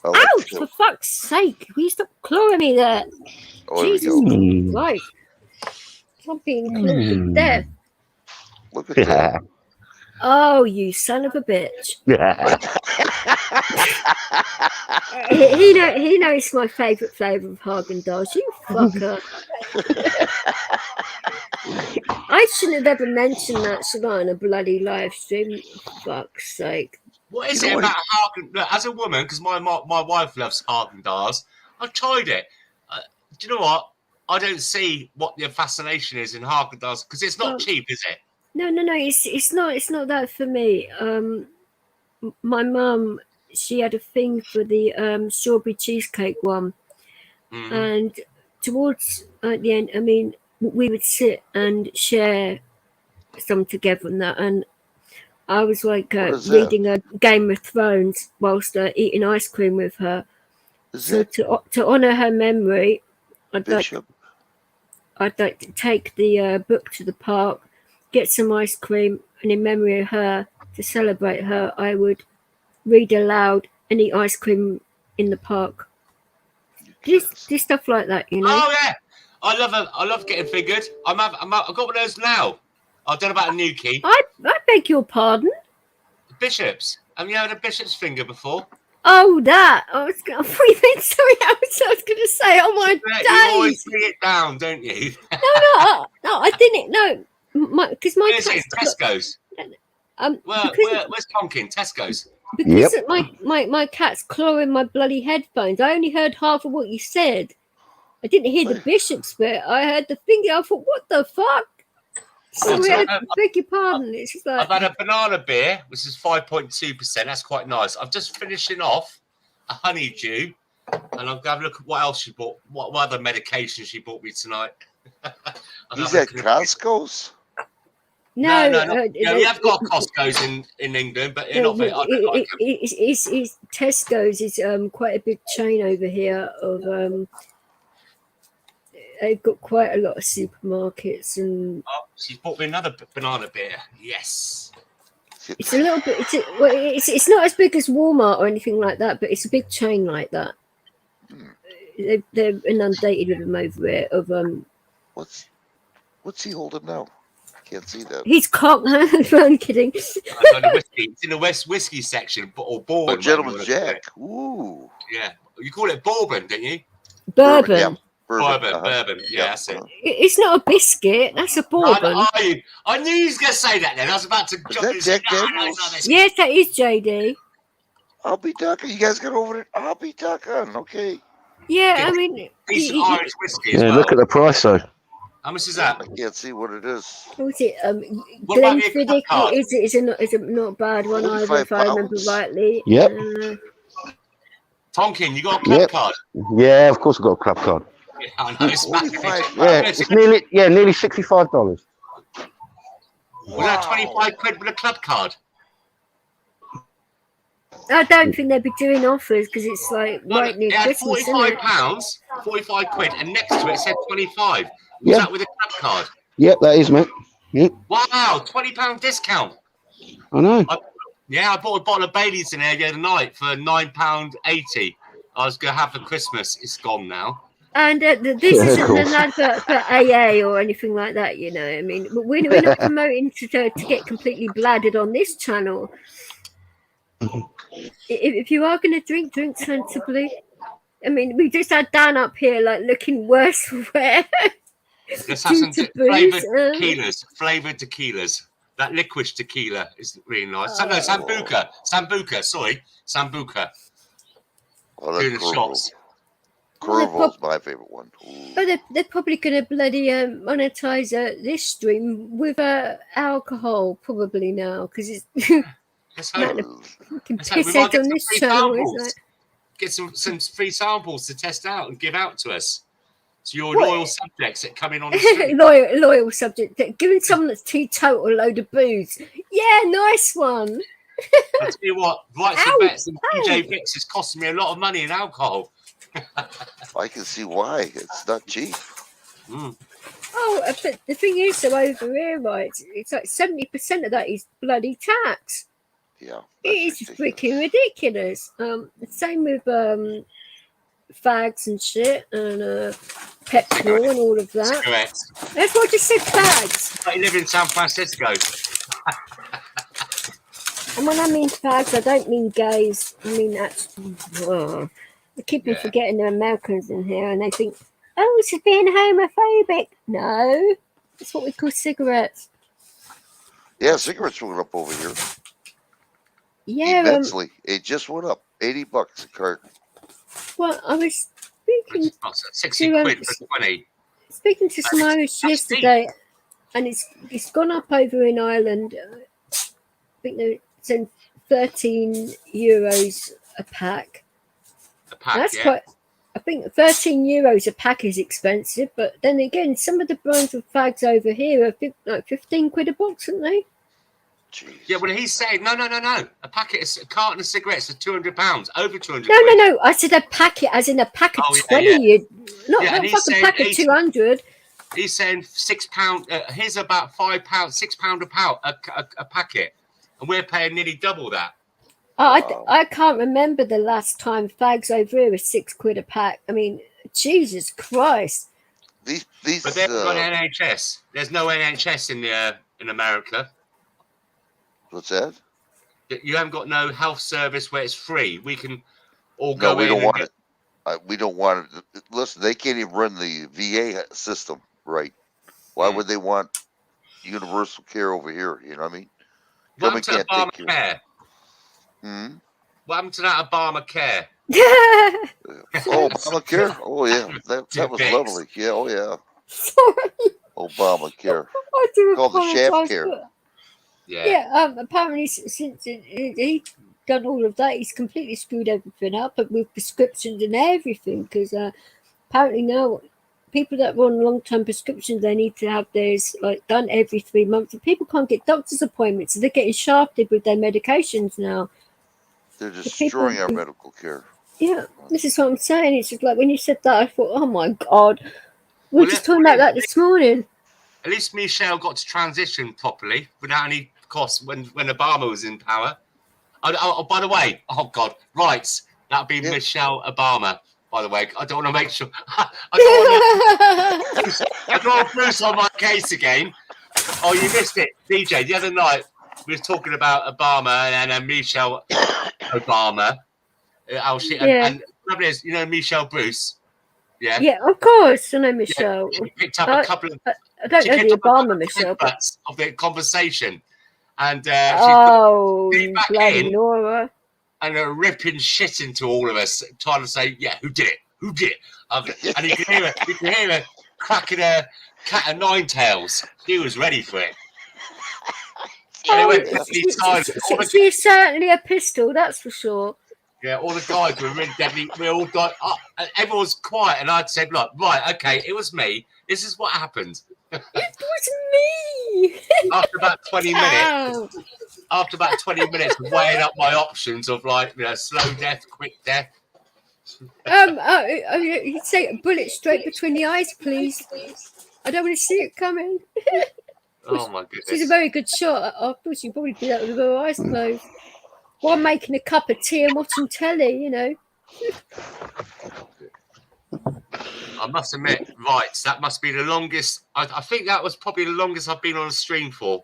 Ouch! For fuck's sake! Will you stop clawing me there? Jesus Christ! I'm being clawed to death. Look at that. Oh, you son of a bitch! he knows my favourite flavour of Haagen-Dazs. You fucker! I shouldn't have ever mentioned that, should I, on a bloody live stream? Fuck's sake! What is it about Haagen? As a woman, because my wife loves Haagen-Dazs, I've tried it. Do you know what? I don't see what the fascination is in Haagen-Dazs because it's not cheap, is it? No. It's not that for me. My mum, she had a thing for the strawberry cheesecake one, and towards at the end, I mean, we would sit and share some together and that, and I was like reading a Game of Thrones whilst eating ice cream with her. So to honour her memory, I'd like to take the book to the park, get some ice cream, and in memory of her, to celebrate her, I would read aloud and eat ice cream in the park. Do stuff like that, you know? Oh yeah, I love getting figured. I've got one of those now. I don't know about a new key. I beg your pardon. Bishops. Have you had a bishop's finger before? Oh, that! I was going to say, oh my days! You always bring it down, don't you? No, I didn't. No, because my cat's Tesco's. Where's Tonkin? Tesco's. Because my cat's clawing my bloody headphones. I only heard half of what you said. I didn't hear the bishop's bit. I heard the finger. I thought, what the fuck? I beg your pardon. It's just like I've had a banana beer, which is 5.2%. That's quite nice. I'm just finishing off a honeydew, and I'm going to have a look at what else she bought. What other medication she bought me tonight? Is that Costco's? No. We have got Costco's in England, but not very. It's Tesco's is quite a big chain over here of they've got quite a lot of supermarkets and. Oh, she's bought me another banana beer. Yes. It's a little bit. It's not as big as Walmart or anything like that, but it's a big chain like that. They're inundated with them over here. Of What's he holding now? I can't see that. He's cock. I'm kidding. It's in the West whiskey section, or bourbon. Oh, Gentleman's Jack. Ooh. Yeah, you call it bourbon, don't you? Bourbon. Yeah. Bourbon. Yeah, that's it. It's not a biscuit. That's a bourbon. I knew he was going to say that. Then I was about to. Is that Jack Daniels? Yes, that is JD. I'll be ducking. You guys got over it. I'll be ducking. Okay. Yeah, I mean, decent Irish whiskey as well. Look at the price though. How much is that? I can't see what it is. What's it? What about the Glenfiddich card? is a not bad one either, if I remember rightly. Yep. Tonkin, you got a club card? Yeah, of course I've got a club card. Yeah, I know. It's massive. Yeah, it's nearly $65. Was that 25 quid with a club card? I don't think they'd be doing offers because it's like right near it had Christmas, isn't it? £45, 45 quid, and next to it said 25. Was that with a club card? Yep, that is, mate. Yep. Wow, £20 discount. I know. I bought a bottle of Baileys in there the other night for £9.80. I was going to have for Christmas. It's gone now. And this isn't an advert for AA or anything like that, you know. I mean, we're not promoting to get completely bladdered on this channel. If you are going to drink sensibly. I mean, we just had Dan up here like looking worse for wear. Let's have some flavoured tequilas. That liquid tequila is really nice. No, Sambuca. Sambuca. Oh, Doing the shots. Cuervo's my favorite one. Ooh. But they're probably going to bloody monetize this stream with alcohol probably now because it's piss heads on this channel, isn't it? Get some free samples to test out and give out to us. So your loyal subjects that come in on the stream. loyal subject. Giving someone that's teetotal a load of booze. Yeah, nice one. I'll tell you what, Rights for Vets and DJ Vix is costing me a lot of money in alcohol. I can see why. It's not cheap. Oh, but the thing is, so over here, right, it's like 70% of that is bloody tax. Yeah. It is freaking ridiculous. The same with fags and shit and petrol and all of that. Correct. That's what I just said, fags. I live in San Francisco. And when I mean fags, I don't mean gays. I mean that's. I keep on forgetting there are Americans in here, and they think, "Oh, she's being homophobic." No, that's what we call cigarettes. Yeah, cigarettes went up over here. Yeah, immensely. It just went up $80 a carton. Well, I was speaking 60 quid for 20. Speaking to some Irish yesterday, and it's gone up over in Ireland. I think they're saying €13 a pack. That's quite. I think €13 a pack is expensive, but then again, some of the brands of fags over here are like 15 quid a box, aren't they? Jeez. Yeah, well, he's saying no. A carton of cigarettes is £200, over £200. No. I said a packet, as in a pack of 20. Not a fucking pack of 200. He's saying £6. Here's about £5, £6 a packet, and we're paying nearly double that. I can't remember the last time fags over here were £6 a pack. I mean, Jesus Christ. These but they've got NHS. There's no NHS in America. What's that? You haven't got no health service where it's free. We can all go. No, we don't want it. We don't want it. Listen, they can't even run the VA system right. Why would they want universal care over here? You know what I mean? What happened to Obamacare? What happened to that Obamacare? Obamacare? Oh, yeah. That was lovely. Yeah, oh, yeah. Sorry. Obamacare. I do called the shaft care. Yeah, apparently since he done all of that, he's completely screwed everything up with prescriptions and everything, because apparently now people that run long-term prescriptions, they need to have theirs like done every 3 months, and people can't get doctor's appointments, so they're getting shafted with their medications now. They're destroying our medical care. Yeah, this is what I'm saying. It's just like when you said that, I thought, oh my God, we were just talking about that this morning. At least Michelle got to transition properly without any cost when Obama was in power. Oh, by the way, oh God, rights. That'd be Michelle Obama, by the way. I don't want to make sure. I don't want Bruce on my case again. Oh, you missed it. DJ, the other night, we were talking about Obama and Michelle Obama. And is, you know, Michelle Bruce. Yeah. Yeah, of course. I know Michelle. Yeah, she picked up a couple of. I don't know the Obama Michelle. Of the conversation, and bloody Nora, and ripping shit into all of us, trying to say, yeah, who did it? Who did it? And you can hear her cracking a cat of nine tails. She was ready for it. She's certainly a pistol, that's for sure. Yeah, all the guys were really deadly. We all got up, and everyone was quiet, and I'd said, "Look, right, okay, it was me. This is what happened." It was me. After about 20 minutes, Oh. of weighing up my options of like, slow death, quick death. You say a bullet straight between the eyes, please. I don't want to see it coming. Oh my goodness! She's a very good shot. I thought she'd probably do that with her eyes closed while making a cup of tea and watching telly. I must admit, right, that must be the longest. I think that was probably the longest I've been on a stream for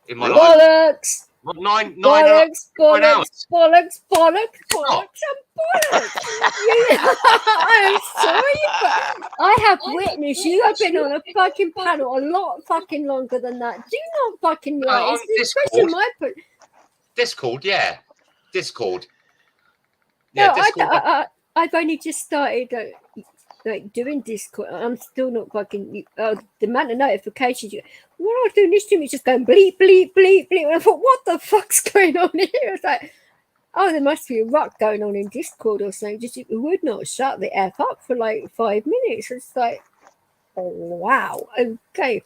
in my life. Bollocks! What, nine Bollocks! hours? Bollocks! I'm sorry, but I have witnessed you have been on a fucking panel a lot fucking longer than that. Do not fucking lie. On It's the question my put. Discord, yeah. Discord. Yeah, Yeah, Discord. I've only just started doing Discord. I'm still not fucking. The amount of notifications. What I was doing this stream is just going bleep, bleep, bleep, bleep. And I thought, what the fuck's going on here? It's like, oh, there must be a rock going on in Discord or something. Just it would not shut the F up for like 5 minutes. It's like, oh, wow. Okay.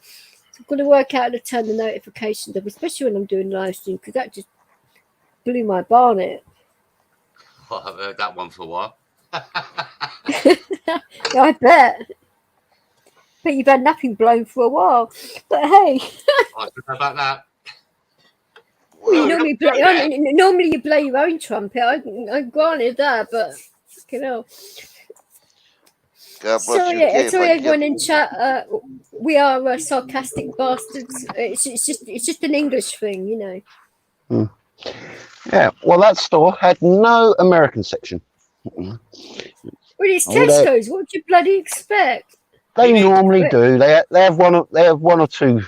So I've got to work out how to turn the notifications up, especially when I'm doing live stream, because that just blew my bonnet. Well, I've heard that one for a while. I bet. But you've had nothing blown for a while. But hey. I don't know about that. Well, normally you blow your own trumpet. I granted that, but God bless so you. yeah, sorry everyone in chat. We are sarcastic bastards. It's just an English thing, Yeah, well, that store had no American section. Well, it's Tesco's. What do you bloody expect? They normally do. They have one or two.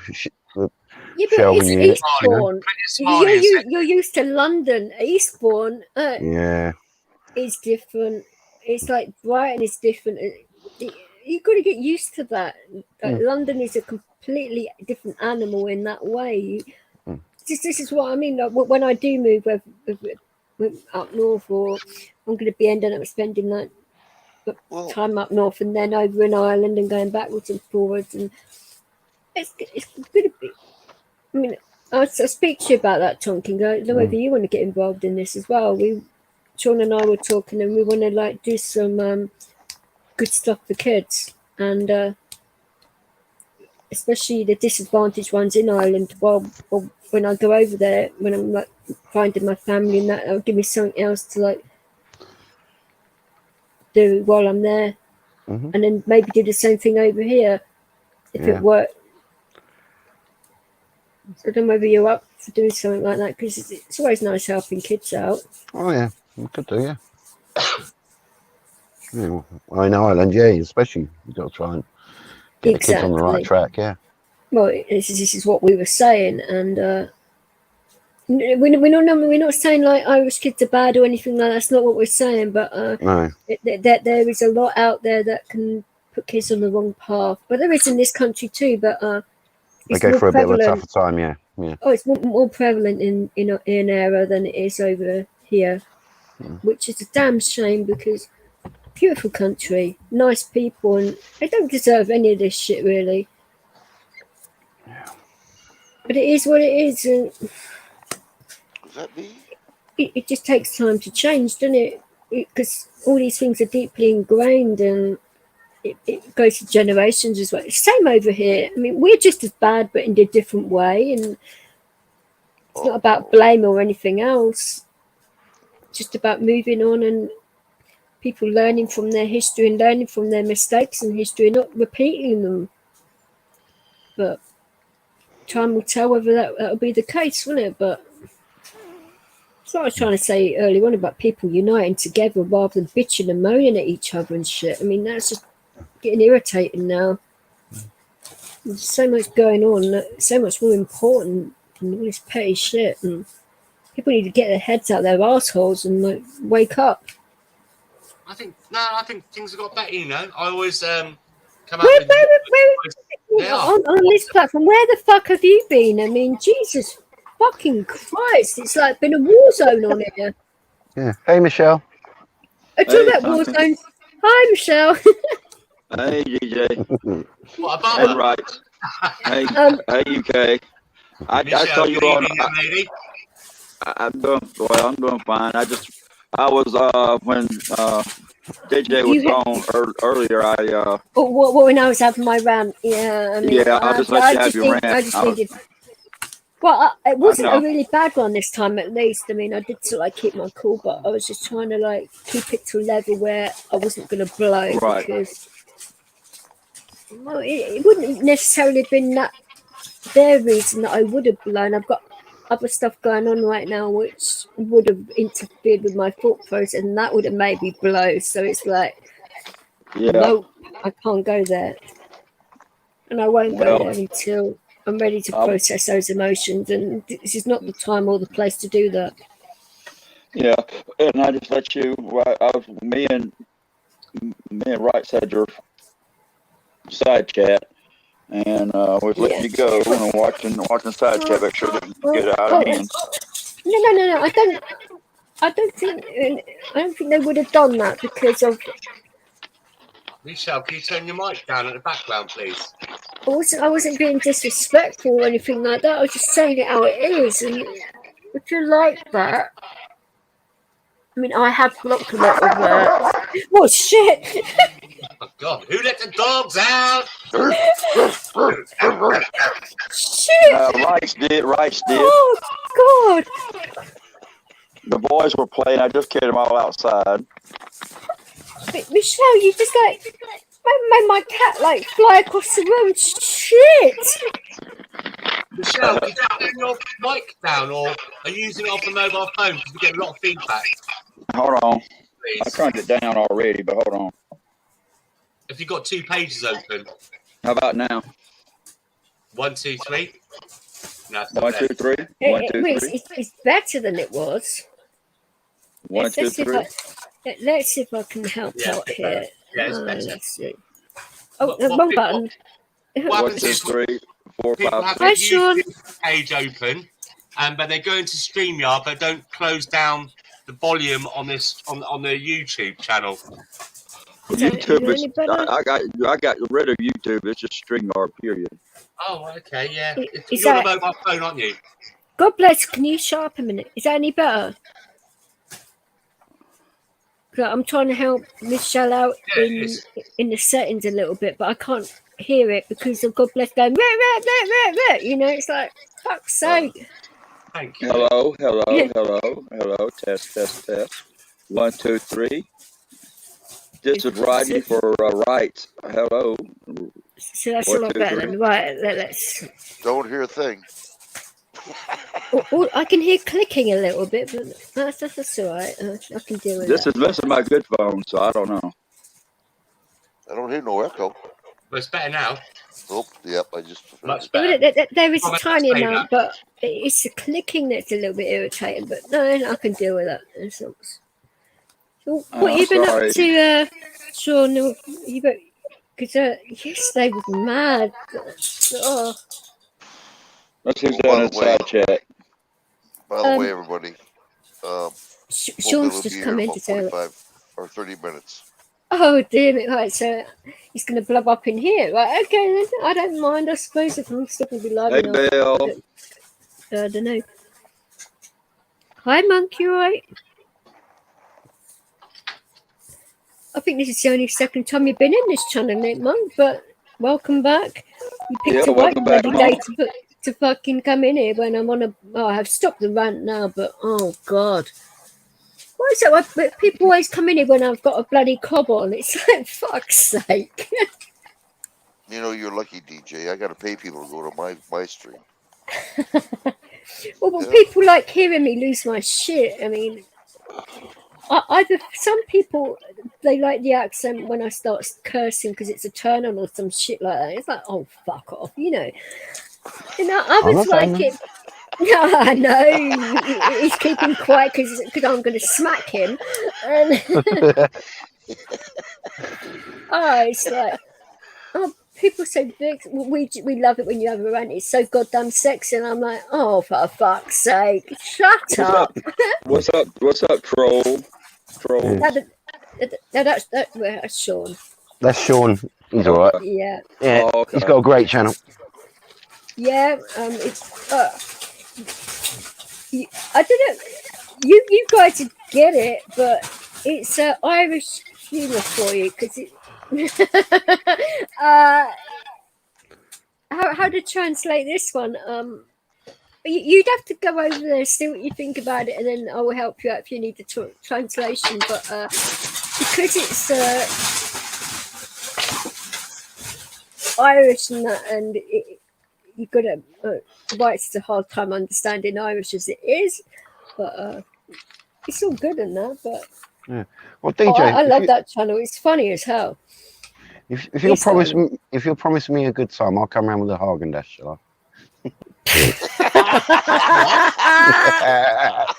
Yeah, but it's Eastbourne. You're used to London. Eastbourne is different. It's like Brighton is different. You've got to get used to that. London is a completely different animal in that way. This is what I mean. Like, when I do move up north, or I'm going to be ending up spending like time up north and then over in Ireland and going backwards and forwards, and it's going to be. I mean, I'll speak to you about that, Tonkin. I don't know whether you want to get involved in this as well. Sean and I were talking, and we want to do some good stuff for kids, and especially the disadvantaged ones in Ireland. Well, when I go over there, when I'm like finding my family and that, it'll give me something else to do while I'm there, and then maybe do the same thing over here if it worked. So I don't know whether you're up for doing something like that, because it's always nice helping kids out. Oh yeah, we could do, yeah. Well, in Ireland, yeah, especially you've got to try and get the kids on the right track, yeah. Well, this is what we were saying, and we're not saying like Irish kids are bad or anything like that. That's not what we're saying, but no. There is a lot out there that can put kids on the wrong path. But there is in this country too, but they go through a bit of a tougher time, yeah. Oh, it's more prevalent in Era than it is over here, which is a damn shame, because beautiful country, nice people, and they don't deserve any of this shit, really. Yeah. But it is what it is, and Is that me? it just takes time to change, doesn't it? Because all these things are deeply ingrained, and it goes to generations as well. Same over here. I mean, we're just as bad, but in a different way, and it's not about blame or anything else. It's just about moving on and people learning from their history and learning from their mistakes in history and not repeating them. But time will tell whether that'll be the case, won't it? But that's what I was trying to say earlier on about people uniting together rather than bitching and moaning at each other and shit. I mean, that's just getting irritating now. There's so much going on, so much more important than all this petty shit, and people need to get their heads out their assholes and wake up. I think things have got better. I always come out on this platform. Where the fuck have you been? I mean, Jesus fucking Christ! It's like been a war zone on here. Yeah. Hey, Michelle. I do that Warzone. Hi, Michelle. Hey, DJ. What about All right. Hey, hey, UK. I saw you on. I'm doing fine. I was when DJ was on earlier. When I was having my rant, yeah. I mean, I'll just let you have your rant. I just needed. Well, it wasn't a really bad one this time, at least. I mean, I did sort of like keep my cool, but I was just trying to like keep it to a level where I wasn't going to blow, because it wouldn't necessarily have been that their reason that I would have blown. I've got other stuff going on right now which would have interfered with my thought process, and that would have made me blow. So it's like, no, I can't go there, and I won't go there until I'm ready to process those emotions, and this is not the time or the place to do that. Yeah, and I just let you. Me and Wright had your side chat, and was letting you go and watching side chat. Make sure that you get out of hand. No. I don't think they would have done that because of. Michelle, can you turn your mic down in the background, please? I wasn't being disrespectful or anything like that. I was just saying it how it is, and if you like that, I mean, I have blocked a lot of. Oh shit! Oh God, who let the dogs out? Shit! Rice did. Oh God! The boys were playing. I just carried them all outside. Michelle, you just like made my cat like fly across the room. Shit! Michelle, can you turn your mic down, or are you using it off the mobile phone because we get a lot of feedback? Hold on. Please. I turned it down already, but hold on. If you've got two pages open. How about now? 1, 2, 3. No, 1, 2, 3. 1, 2, 3. It's better than it was. 1, 2, 3. Let's see if I can help out here. Yeah, it's better. Let's see. Oh, the wrong button. 1, 2, 3, 4, 5, 6. Hi, Sean. Page open, but they go into StreamYard, but don't close down the volume on this on the YouTube channel. YouTube is. I got rid of YouTube. It's just StreamYard. Period. Oh, okay, yeah. You're on a mobile phone, aren't you? God bless. Can you shut up a minute? Is that any better? I'm trying to help Michelle out in the settings a little bit, but I can't hear it because of God bless going. You know, it's like fuck's sake. Thank you. Hello. Test. 1, 2, 3. This is Rodney for Right. Hello. So that's a lot better then. Right, let's. Don't hear a thing. I can hear clicking a little bit, but that's all right. I can deal with this. This is my good phone, so I don't know. I don't hear no echo. Well, it's better now. Oh, yep, I just... Much better. There is a tiny amount, but it's the clicking that's a little bit irritating, but no, I can deal with that. So, what you been up to, Sean? Because yesterday was mad. Oh. Let's who's down in the side chat. By the way, everybody, Sean's just come in to say 45 or 30 minutes. Oh, damn it. Right, so he's going to blub up in here. Right, okay, then. I don't mind, I suppose, if I'm still going to be live. Hey, Bill. I don't know. Hi, Monk, you alright? I think this is the only second time you've been in this channel, Nick Monk, but welcome back. You picked a right bloody day to fucking come in here when I'm on a... Oh, I've stopped the rant now, but oh, God. Why is that? People always come in here when I've got a bloody cob on. It's like, fuck's sake. You know, you're lucky, DJ. I got to pay people to go to my stream. Well, people like hearing me lose my shit. I mean, either some people, they like the accent when I start cursing because it's a turn on or some shit like that. It's like, oh, fuck off, you know. You know, others like it. No, I know. He's keeping quiet because I'm going to smack him. And it's like, oh, people say, Vic, we love it when you have a rant. It's so goddamn sexy. And I'm like, oh, for fuck's sake, shut up. What's up, troll? That's Sean. That's Sean. He's all right. Yeah. Yeah, Oh, okay. he's got a great channel. Yeah. It's. I don't know. You guys get it, but it's Irish humour for you because it. How to translate this one? You'd have to go over there, see what you think about it, and then I will help you out if you need the translation. But because it's Irish and that, and you've got to it's a hard time understanding Irish as it is, but it's all good in that. But yeah. Well, DJ, I love that channel. It's funny as hell. If you'll promise me a good time, I'll come around with a Haagen-Dazs, shall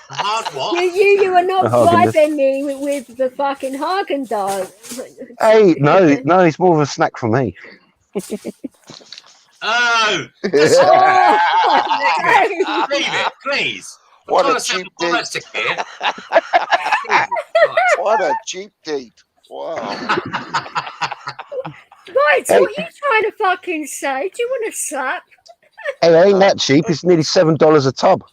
Hard what? You are not bribing me with the fucking Haagen-Dazs. Hey, no, it's more of a snack for me. Oh! Leave it, please. What a cheap date. Domestic here. What a cheap date. Wow. Right, so what are you trying to fucking say? Do you want to slap? Hey, ain't that cheap? It's nearly $7 a tub.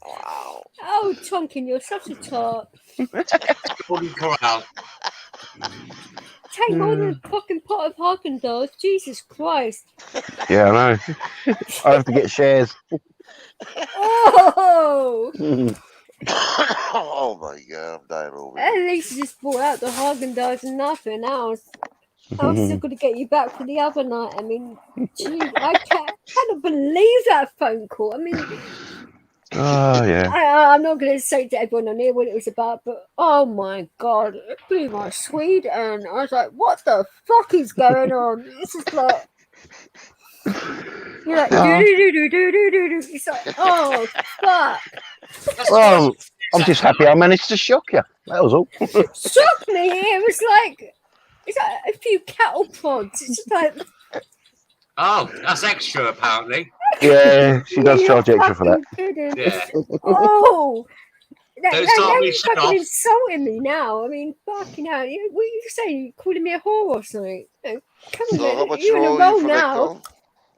Wow. Oh, Tonkin, you're such a tart. Take more than a fucking pot of Haagen-Dazs. Jesus Christ. Yeah, I know. I have to get shares. Oh! Oh my God, I'm dying over At here. least you just brought out the Haagen-Dazs and nothing else. I'm still going to get you back for the other night. I mean, gee, I cannot believe that phone call. I mean, Oh, yeah. I'm not going to say to everyone on here what it was about, but oh my God, it blew my Swede. And I was like, what the fuck is going on? This is like, you're like, do. It's like, oh, fuck. Well, I'm just happy I managed to shock you. That was all. Shocked me. It's like a few cattle prods. It's just like, Oh, that's extra apparently. Yeah, she does charge extra for that. Yeah. Oh, now start me you're shut fucking off. insulting me now. I mean, fucking hell. What are you saying? You calling me a whore or something? No, come on, So how man. much You're in a roll roll you for that now. call?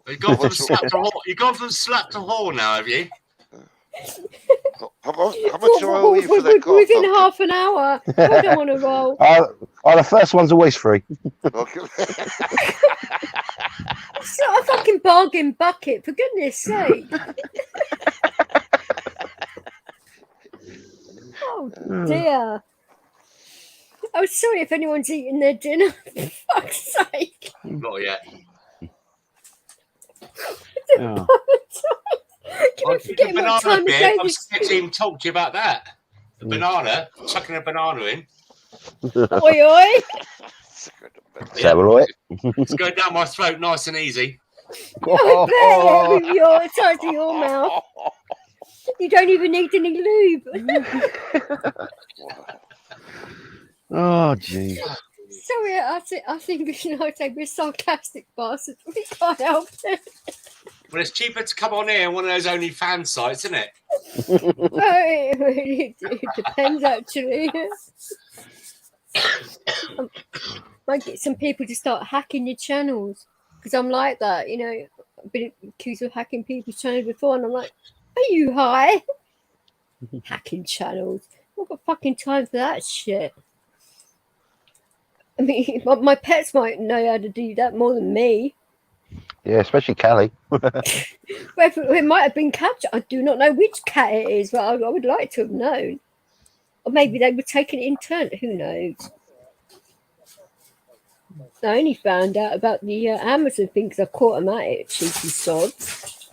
You've gone from slap to whore. You've gone from slap to whore now, have you? How much do I owe you for that call? Within half an hour. I don't want to roll. The first one's always free. Okay. It's not a fucking bargain bucket, for goodness sake. Oh dear. I'm sorry if anyone's eating their dinner. For fuck's sake. Not yet. Yeah. Can I forget what time of day I this didn't even talk to you about that. The banana, chucking a banana in. Oi, oi. Let's have a look. It's going down my throat nice and easy. I bet, yeah, with your size of your mouth. You don't even need any lube. Oh, jeez. Sorry, I think I say we're sarcastic bastards. We can't help it. Well, it's cheaper to come on here on one of those OnlyFans sites, isn't it? It depends, actually. Might get some people to start hacking your channels because I'm like that, you know. I've been accused of hacking people's channels before, and I'm like, "Are you high? Hacking channels? I've got fucking time for that shit." I mean, my pets might know how to do that more than me. Yeah, especially Callie. It might have been captured. I do not know which cat it is, but I would like to have known. Or maybe they were taking it in turn. Who knows? I only found out about the Amazon thing because I caught them at it, cheeky sods.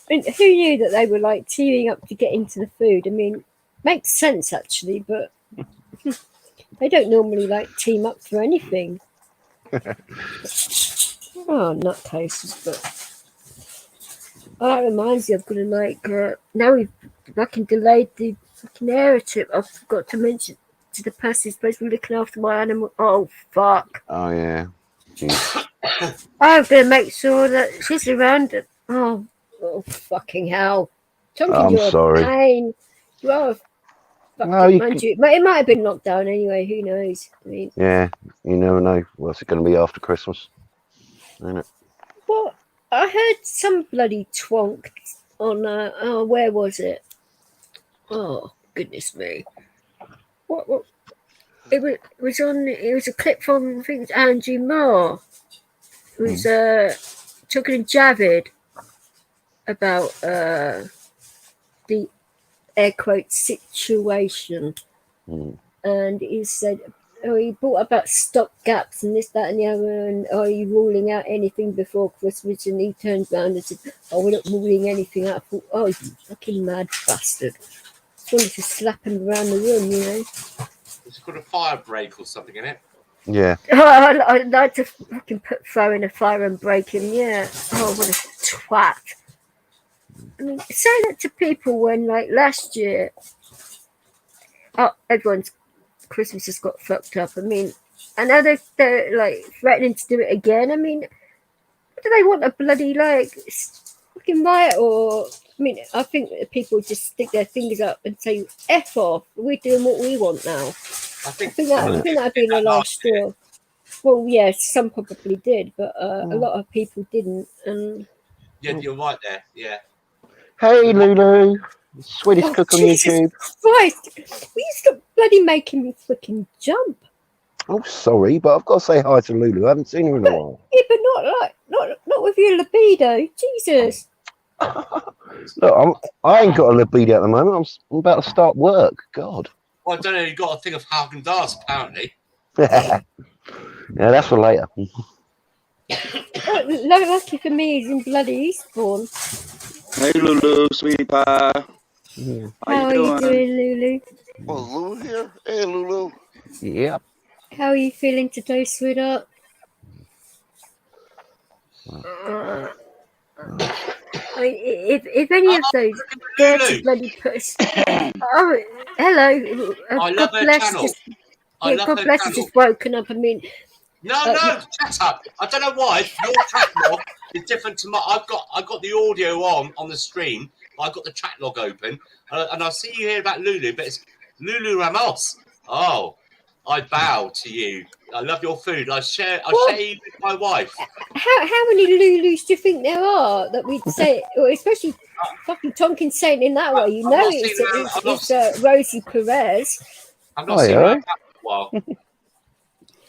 And who knew that they were like teaming up to get into the food? I mean, makes sense actually, but they don't normally like team up for anything. Oh, nutcases! But that reminds me, I've got to like now we've fucking delayed the fucking air trip. I forgot to mention to the person who's supposed to be looking after my animal. Oh fuck! Oh yeah. Jeez. I'm gonna make sure that she's around. Oh fucking hell! Tonkin, I'm you're sorry. a pain. You are a fucking No, you mind you. It might have been lockdown anyway. Who knows? I mean, Yeah, you never know. What's it going to be after Christmas? Isn't it? what? I heard some bloody twonk on. Where was it? Oh goodness me! What? It was on. It was a clip from I think it's Angie Marr. It was talking to Javid about the air quote situation, and he said, "Oh, he brought up about stop gaps and this, that, and the other, and are you ruling out anything before Christmas?" And he turned around and said, "Oh, we're not ruling anything out." I thought, "Oh, you fucking mad bastard!" Just wanted to slap him around the room, you know. It's called a fire break or something in it. Yeah. I'd like to fucking throw in a fire and break him, yeah. Oh, what a twat. I mean, say that to people when, like, last year, everyone's Christmas has got fucked up. I mean, and now they're like, threatening to do it again. I mean, do they want a bloody, like, fucking riot or... I mean, I think that people just stick their fingers up and say, F off, we're doing what we want now. I think that'd be the last straw. Well, yeah, some probably did, but a lot of people didn't. And yeah, you're right there. Yeah. Hey, Lulu, Swedish cook on Jesus YouTube. Christ, will you stop bloody making me freaking jump? Oh, sorry, but I've got to say hi to Lulu. I haven't seen her in a while. Yeah, but not with your libido, Jesus. Look, I ain't got a libido at the moment. I'm about to start work. God. Well, I don't know. You got to think of Haagen-Dazs, apparently. Yeah, that's for later. Lucky for me, he's in bloody Eastbourne. Hey, Lulu, sweetie pie. Yeah. How are you doing, Lulu? Oh, Lulu here? Hey, Lulu. Yep. How are you feeling today, sweetheart? If any of those dirty bloody puss. Oh, hello. God bless. God bless has just woken up. I mean. No, shut up. I don't know why your track log is different to my. I got the audio on the stream. I've got the track log open, and I see you here about Lulu, but it's Lulu Ramos. Oh, I bow to you. I love your food. I share you with my wife. How many Lulus do you think there are that we'd say, or especially fucking Tonkin saying in that way? You know, it's Rosie Perez. I've not seen her in a while.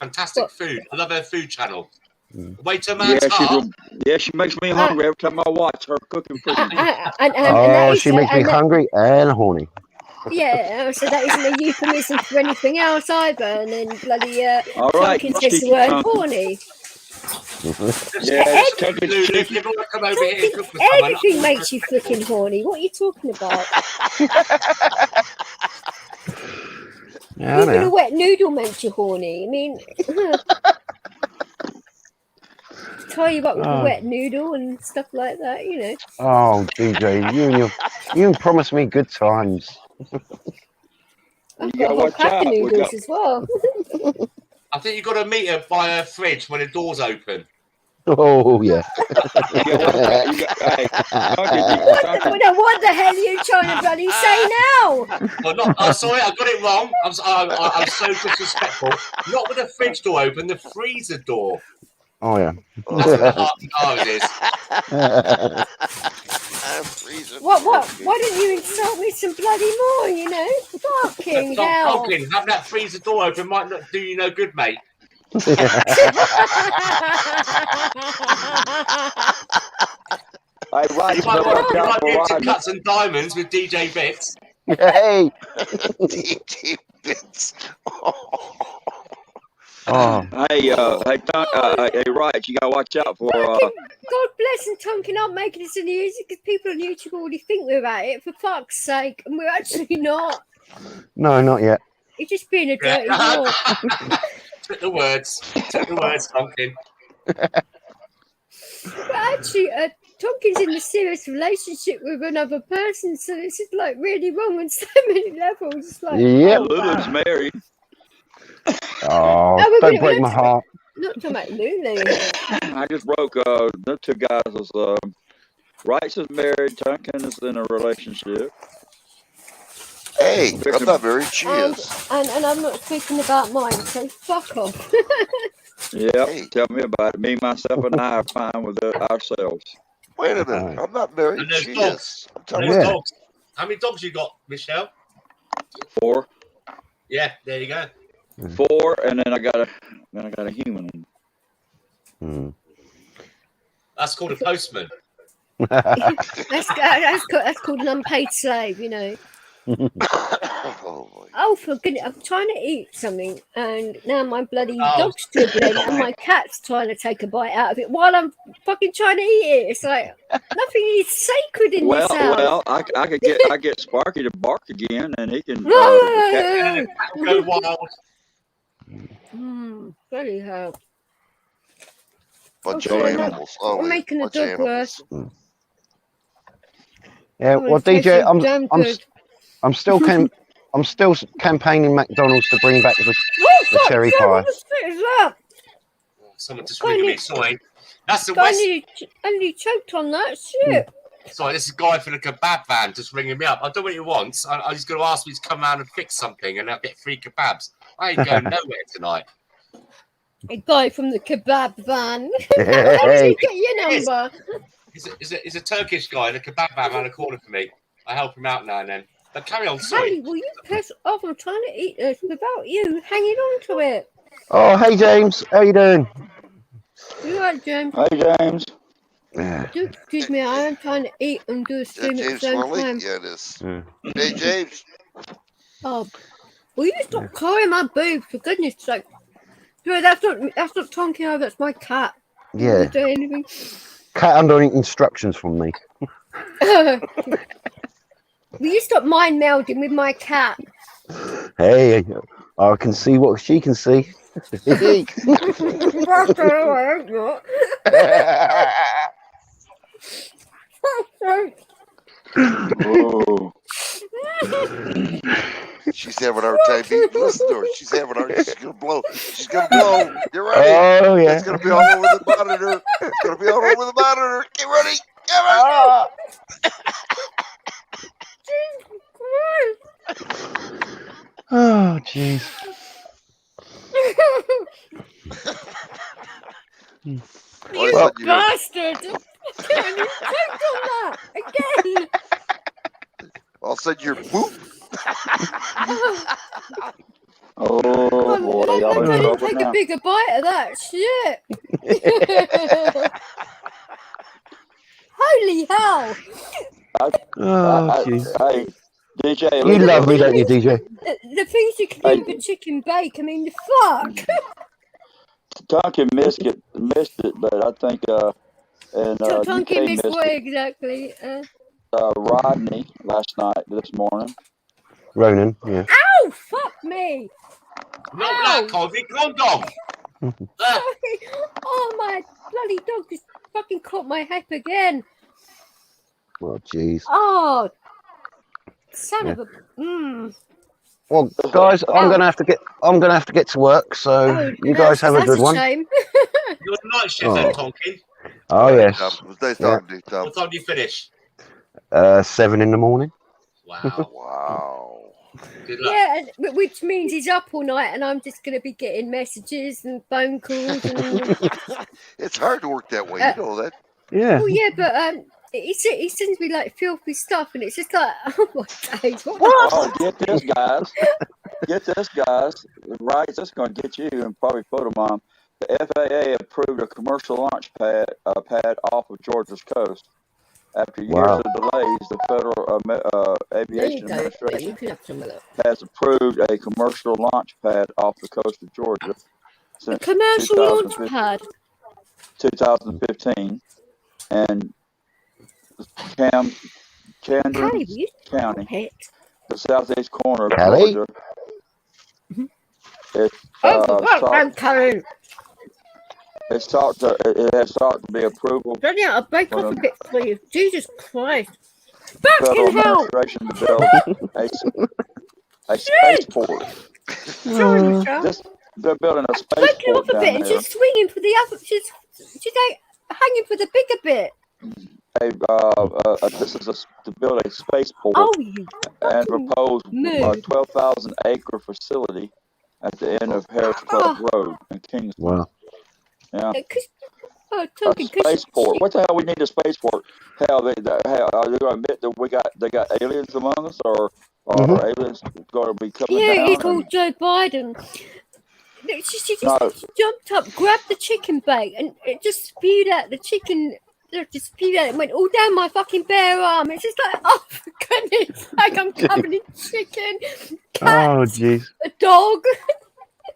Fantastic food. I love her food channel. Wait a man's heart. She makes me hungry every time I watch her cooking for me. She makes me hungry and horny. Yeah, so that isn't a euphemism for anything else either. And then bloody Tonkin says the word horny. Everything makes you freaking horny. What are you talking about? Even a wet noodle makes you horny. I mean, tie you up with a wet noodle and stuff like that, you know. Oh, DJ, you promised me good times. I've got a whole pack of noodles as well. I think you've got to meet her by her fridge when the door's open. Oh, yeah. What the hell are you trying to bloody say now? Well, I'm sorry, I got it wrong. I'm so disrespectful. Not with the fridge door open, the freezer door. Oh, yeah. That's what the heart is. What? Why don't you insult me some bloody more, you know? Fucking hell. Having that freezer door open might not do you no good, mate. Hey, right, you might be into Cuts and Diamonds with DJ Bits. Hey. DJ Bits. Hey, right, you gotta watch out for. God bless and Tonkin aren't making us any music because people on YouTube already think we're at it, for fuck's sake, and we're actually not. No, not yet. You're just being a dirty whore. Took the words, Tonkin. But actually, Tonkin's in a serious relationship with another person, so this is like really wrong on so many levels. It's like, Lulu's married. Oh, don't break my heart. Not talking about Lulu. I just broke the two guys was Wrights is married. Duncan is in a relationship. Hey, I'm not married. She is. And I'm not speaking about mine, so fuck off. Yep. Hey. Tell me about it. Me, myself, and I are fine with ourselves. Wait a minute. I'm not married. And there's She dogs. is. I'm telling There's you. dogs. How many dogs you got, Michelle? 4. Yeah, there you go. 4, and then I got a human one. That's called a postman. That's called an unpaid slave, you know. Oh, for goodness, I'm trying to eat something, and now my bloody dog's dribbling, and my cat's trying to take a bite out of it while I'm fucking trying to eat it. It's like nothing is sacred in this house. Well, I get Sparky to bark again, and he can Go wild. Bloody hell. Bunch of Okay, animals. we're making the dog worse. Yeah, well, DJ, I'm still campaigning McDonald's to bring back the cherry pie. What is that? Someone just ringing me. Sorry. That's the I West. nearly choked on that shit. Sorry, this is a guy from the kebab van just ringing me up. I don't know what he wants. I was going to ask me to come around and fix something and I'll get free kebabs. I ain't going nowhere tonight. A guy from the kebab van. Hey. How did you get your number? He's a Turkish guy in a kebab van around the corner for me. I help him out now and then. But carry on, sorry. Hey, will you piss off? I'm trying to eat this without you hanging on to it. Oh, hey James, how you doing? You right, James? Hey, James. Excuse me, I am trying to eat and do a stream at the James same Smalley? time. Yeah, it is. Hey, James. Oh, will you stop calling my boob, for goodness sake? No, that's not Tonky, that's my cat. Yeah. Don't do anything. Cat under instructions from me. Will you stop mind melding with my cat? Hey, I can see what she can see. Oh. She's having our time eating. Listen to her. She's having our. She's gonna blow. She's gonna blow. Get ready. Oh yeah. It's gonna be all over the monitor. It's gonna be all over the monitor. Get ready. Get ready. Oh jeez. You bastard! You choked on that again. All of a sudden, you're whoop. Oh boy, I'm y'all in trying to trouble take now. a bigger bite of that shit. Holy hell! Oh jeez. Hey, DJ, You love me, don't you, DJ? The things you can do with chicken bake. I mean, fuck. Duncan missed it, but I think and Tonky DK missed missed what it. exactly? Rodney this morning. Ronan, yeah. Ow! Fuck me! Not that, Colby. Come on, dog. Oh, my bloody dog just fucking caught my hip again. Oh jeez. Oh, son of a. Well, guys, I'm gonna have to get to work. So you guys have a good one. Shame. You're a night shift then, Tonky. Oh yes. It was nice talking to you, Tom. What time do you finish? 7 in the morning. Wow. Wow. Good luck. Yeah, which means he's up all night, and I'm just going to be getting messages and phone calls. And... It's hard to work that way. You know that. Yeah. Well, yeah, but he sends me like filthy stuff, and it's just like, oh my days, what? Oh, get this, guys. Right, that's going to get you and probably put them on. The FAA approved a commercial launch pad off of Georgia's coast. After years of delays, the Federal Aviation Administration has approved a commercial launch pad off the coast of Georgia since a commercial launch pad. 2015, and Camden County, the southeast corner of Georgia. It has sought to be approval. Bloody hell, I'll break off a bit for you. Jesus Christ. Federal Fucking hell. administration to build a spaceport. They're building a spaceport. Breaking off a bit and she's swinging for the other. She's like hanging for the bigger bit. this is to build a spaceport Oh, you and fucking propose a mood. 12,000 acre facility at the end of Harris Club Road in Kingston. Wow. Yeah. Oh, A Toby, spaceport. What the hell we need a spaceport? Hell, are they going to admit that they got aliens among us, or are aliens going to be coming yeah, down? he called Joe Biden. She jumped up, grabbed the chicken bait, and it just spewed out the chicken. Just spewed out and went all down my fucking bare arm. It's just like, oh, for goodness, like I'm covered in chicken, cat, Oh, jeez. a dog.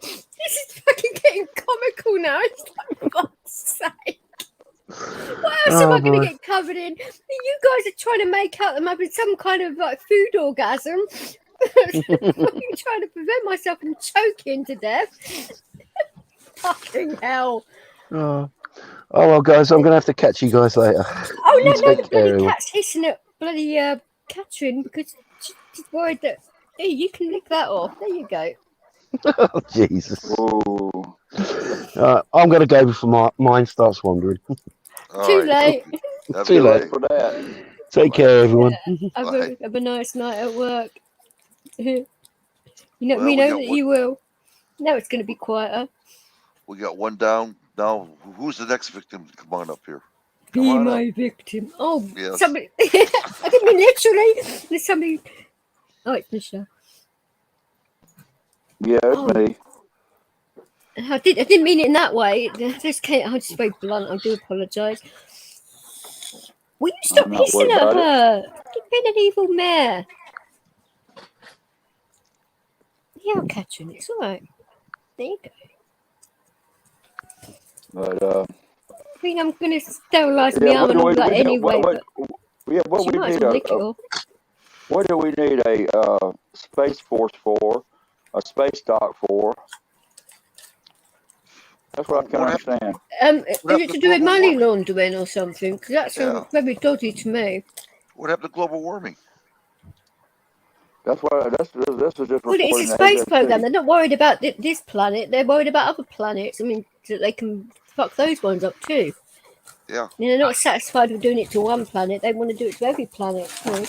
This is fucking getting comical now. It's like, for God's sake. What else am I going to get covered in? You guys are trying to make out that I'm having some kind of like food orgasm. Fucking trying to prevent myself from choking to death. Fucking hell. Oh, well, guys, I'm going to have to catch you guys later. Oh, You no, take care, bloody everyone. cat's hissing at bloody Catherine because she's worried that, hey, you can lick that off. There you go. Oh, Jesus. Ooh. I'm going to go before my mind starts wandering. Too late. Too late for that. Take care, everyone. Have a nice night at work. We know we got that you will. Now it's going to be quieter. We got one down. Now, who's the next victim? Come on up here. Be my victim. Oh, Yes. somebody. I didn't mean literally. There's somebody. Oh, it's Michelle. Yeah, it's me. I didn't mean it in that way. I'm just very blunt. I do apologise. Will you stop I'm not hissing worried at about her? You've been an evil mare. Yeah, I'll catch her. It's all right. There you go. But I mean, I'm going to sterilise my yeah, arm and all that anyway. what She we might as need well lick it off. what do we need a space force for? A space dock for? That's what I can't understand. Is it to do with money laundering or something? Because that sounds very dodgy to me. What happened to global warming? This is just Well, it's a space program. They're not worried about this planet. They're worried about other planets. I mean, so they can fuck those ones up too. Yeah. They're not satisfied with doing it to one planet. They want to do it to every planet. You know?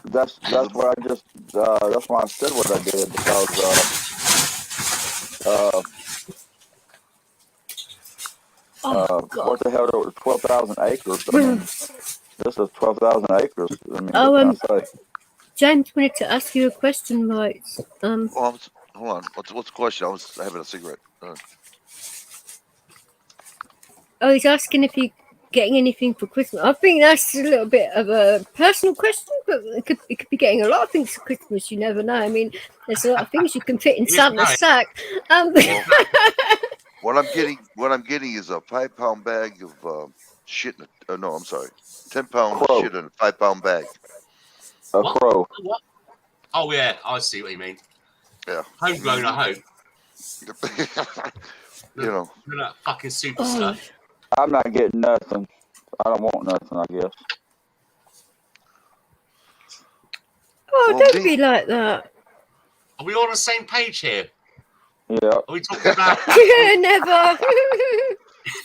That's what I just that's why I said what I did, because what the hell, 12,000 acres. I mean, this is 12,000 acres. I mean, what can I say? James wanted to ask you a question, right? Hold on. What's the question? I was having a cigarette. He's asking if you're getting anything for Christmas. I think that's a little bit of a personal question, but it could be getting a lot of things for Christmas. You never know. I mean, there's a lot of things you can fit in Santa's sack. What I'm getting is a 5-pound bag of shit. 10-pound shit in a 5-pound bag. A crow. What? Oh yeah, I see what you mean. Yeah. Homegrown, I hope. You know. You're that fucking superstar. I'm not getting nothing. I don't want nothing, I guess. Don't be like that. Are we all on the same page here? Yeah. Are we talking about? Never.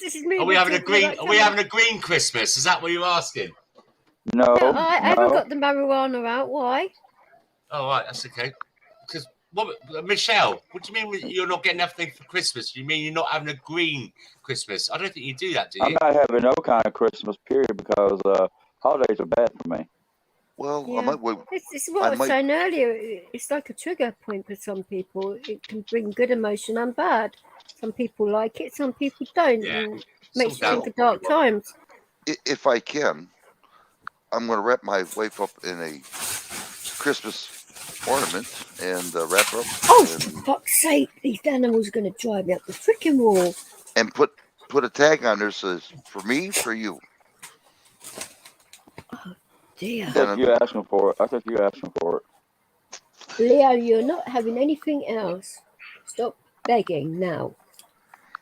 This is me. Are we having a green? Are we having a green Christmas? Is that what you're asking? No. I haven't got the marijuana out. Why? Oh right, that's okay. Because Michelle, what do you mean you're not getting anything for Christmas? You mean you're not having a green Christmas? I don't think you do that, do you? I'm not having no kind of Christmas period because holidays are bad for me. Well, Yeah. I might wait. This is what I was saying earlier. It's like a trigger point for some people. It can bring good emotion and bad. Some people like it, some people don't. Yeah. And makes you think of dark times. If I can, I'm going to wrap my wife up in a Christmas ornament and wrap her up. Oh, for fuck's sake! These animals are going to drive me up the freaking wall. And put a tag on there that says, "For me, for you." Oh dear. I think you're asking for it. Leo, you're not having anything else. Stop begging now.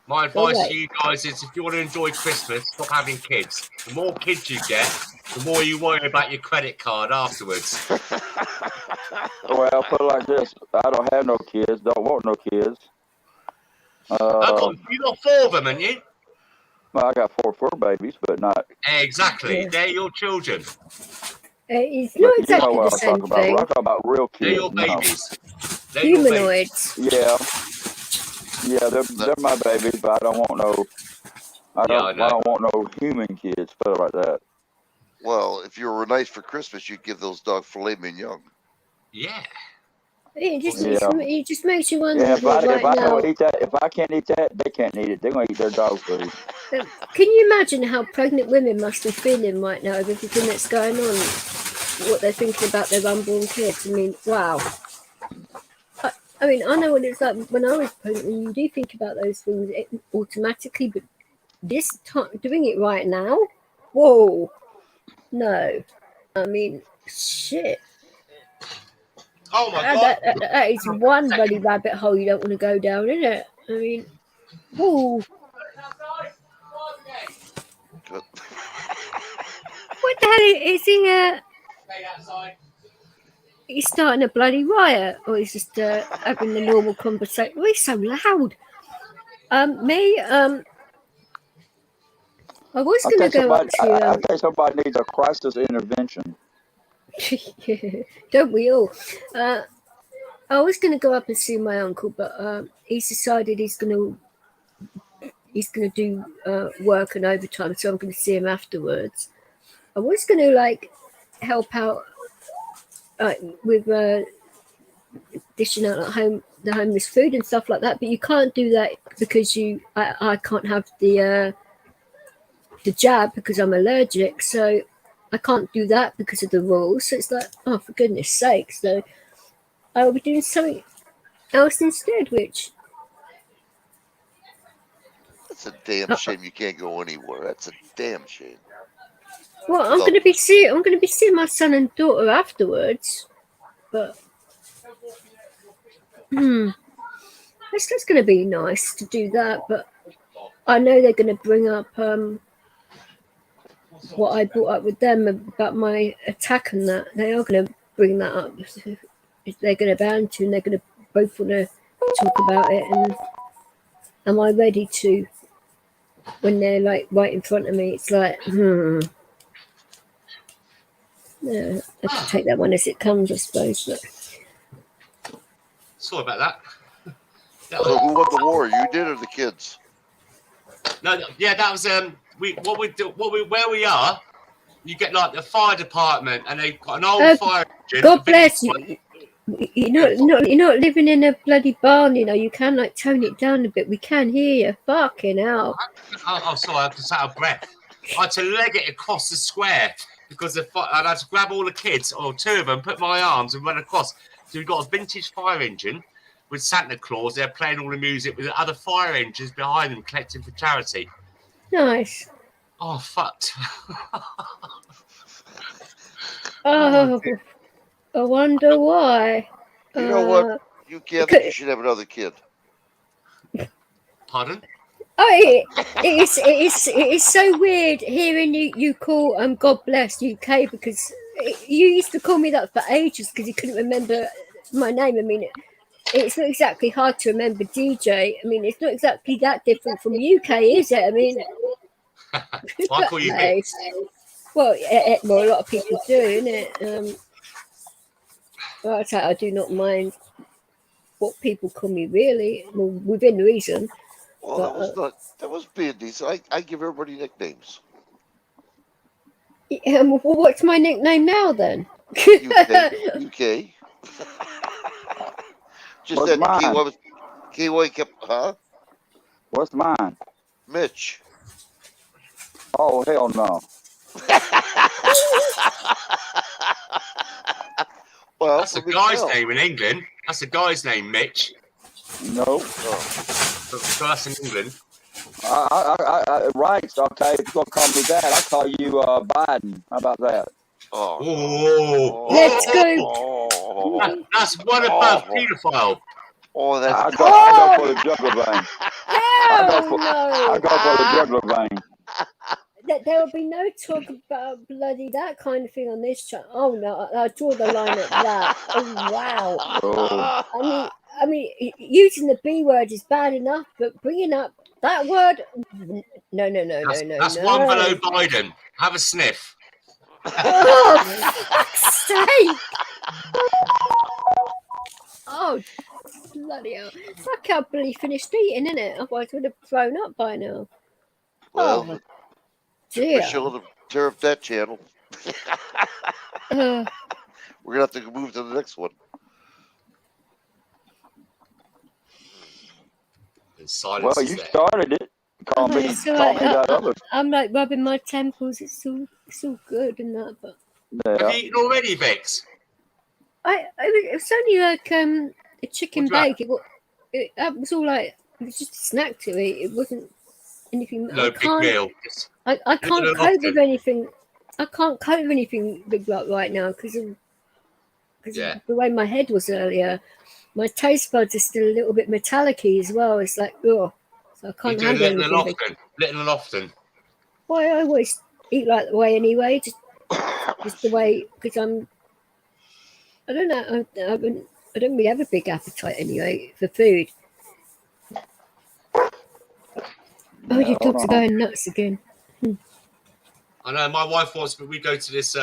My advice to you guys is if you want to enjoy Christmas, stop having kids. The more kids you get, the more you worry about your credit card afterwards. Well, put it like this. I don't have no kids. Don't want no kids. You got 4 of them, haven't you? Well, I got 4 fur babies, but not. Exactly. Yeah. They're your children. It's But not you know exactly what the I'm same talking about. thing. We're talking about real They're kids. your No. babies. They're your babies. Humanoids. Yeah, they're my babies, but I don't want no. I Yeah, don't want no human kids, put it like that. Well, if you were nice for Christmas, you'd give those dogs filet mignon. Yeah. It just, Yeah. it just makes you wonder Yeah, if I right now. don't eat that, if I can't eat that, they can't eat it. They're gonna eat their dog food. Can you imagine how pregnant women must be feeling right now with everything that's going on? What they're thinking about their unborn kids. I mean, wow. I mean, I know what it's like when I was pregnant. You do think about those things automatically, but this time, doing it right now, whoa, no. I mean, shit. Oh my God. That is one bloody rabbit hole you don't want to go down, isn't it? I mean, whoa. Good. What the hell is he? He's starting a bloody riot, or he's just having a normal conversation. Oh, he's so loud. I was going to go up to. I think somebody needs a crisis intervention. Don't we all? I was going to go up and see my uncle, but he's decided he's going to do work and overtime, so I'm going to see him afterwards. I was going to help out with dishing out the homeless food and stuff like that, but you can't do that because I can't have the jab because I'm allergic, so I can't do that because of the rules. So it's like, oh, for goodness sake. So I'll be doing something else instead, which That's a damn shame you can't go anywhere. That's a damn shame. well, I'm going to be seeing my son and daughter afterwards, but that's going to be nice to do that. But I know they're going to bring up what I brought up with them about my attack and that. They are going to bring that up. They're going to ban to, and they're going to both want to talk about it. And am I ready to? When they're right in front of me, it's like, Yeah, I have to take that one as it comes, I suppose. But Sorry about that. So who won the war? You did or the kids? No, yeah, that was where we are. You get the fire department, and they've got an old fire engine. God bless you. You're not living in a bloody barn, You can tone it down a bit. We can hear you. Fucking hell. Oh, sorry, I just out of breath. I had to leg it across the square because I had to grab all the kids, or 2 of them, put my arms and run across. So we've got a vintage fire engine with Santa Claus. They're playing all the music with the other fire engines behind them, collecting for charity. Nice. Oh, fucked. Oh, I wonder why. You know what? You can't think you should have another kid. Pardon? Oh, it is so weird hearing you call God bless UK, because you used to call me that for ages because you couldn't remember my name. I mean, it's not exactly hard to remember DJ. I mean, it's not exactly that different from UK, is it? I mean, well, I call you Mick. Well, a lot of people do, innit? Well, I do not mind what people call me, really, well, within reason. Well, that was being decent. I give everybody nicknames. Well, what's my nickname now then? UK. Just What's that mine? Kiwi kept, huh? What's mine? Mitch. Oh, hell no. Well, that's a guy's name in England. That's a guy's name, Mitch. No. For us in England. Right, okay. If you're going to call me that, I'll call you Biden. How about that? Oh. Let's go. That's one above paedophile. Oh, that's I go for the jugular vein. I go for the jugular vein. There will be no talk about bloody that kind of thing on this channel. Oh no, I draw the line at that. Oh wow. Oh. I mean, using the B word is bad enough, but bringing up that word, No. That's one below Biden. Have a sniff. Oh, for fuck's sake! Oh, bloody hell. I can't believe he finished eating, innit? Otherwise, I would have thrown up by now. Well, Oh, took dear. Michelle to tear up that channel. Uh, We're gonna have to move to the next one. And silence Well, is you there. started it. Call me. it's Call all me right. that other. I'm like rubbing my temples. It's all good and that, but Have Yeah. you eaten already, Vix? it was only like a chicken What's that? bake. It was all like it was just a snack to eat. It wasn't anything. No big meal. Just I can't little cope with often. anything. I can't cope with anything big like right now because of Yeah. the way my head was earlier. My taste buds are still a little bit metallic-y as well. It's like, oh, so I You can't do handle little and anything big. often. Little and often. Well, I always eat like the way anyway, just the way, because I don't know, I don't really have a big appetite anyway for food. Oh, your dogs are going nuts again. I know my wife wants, but we go to this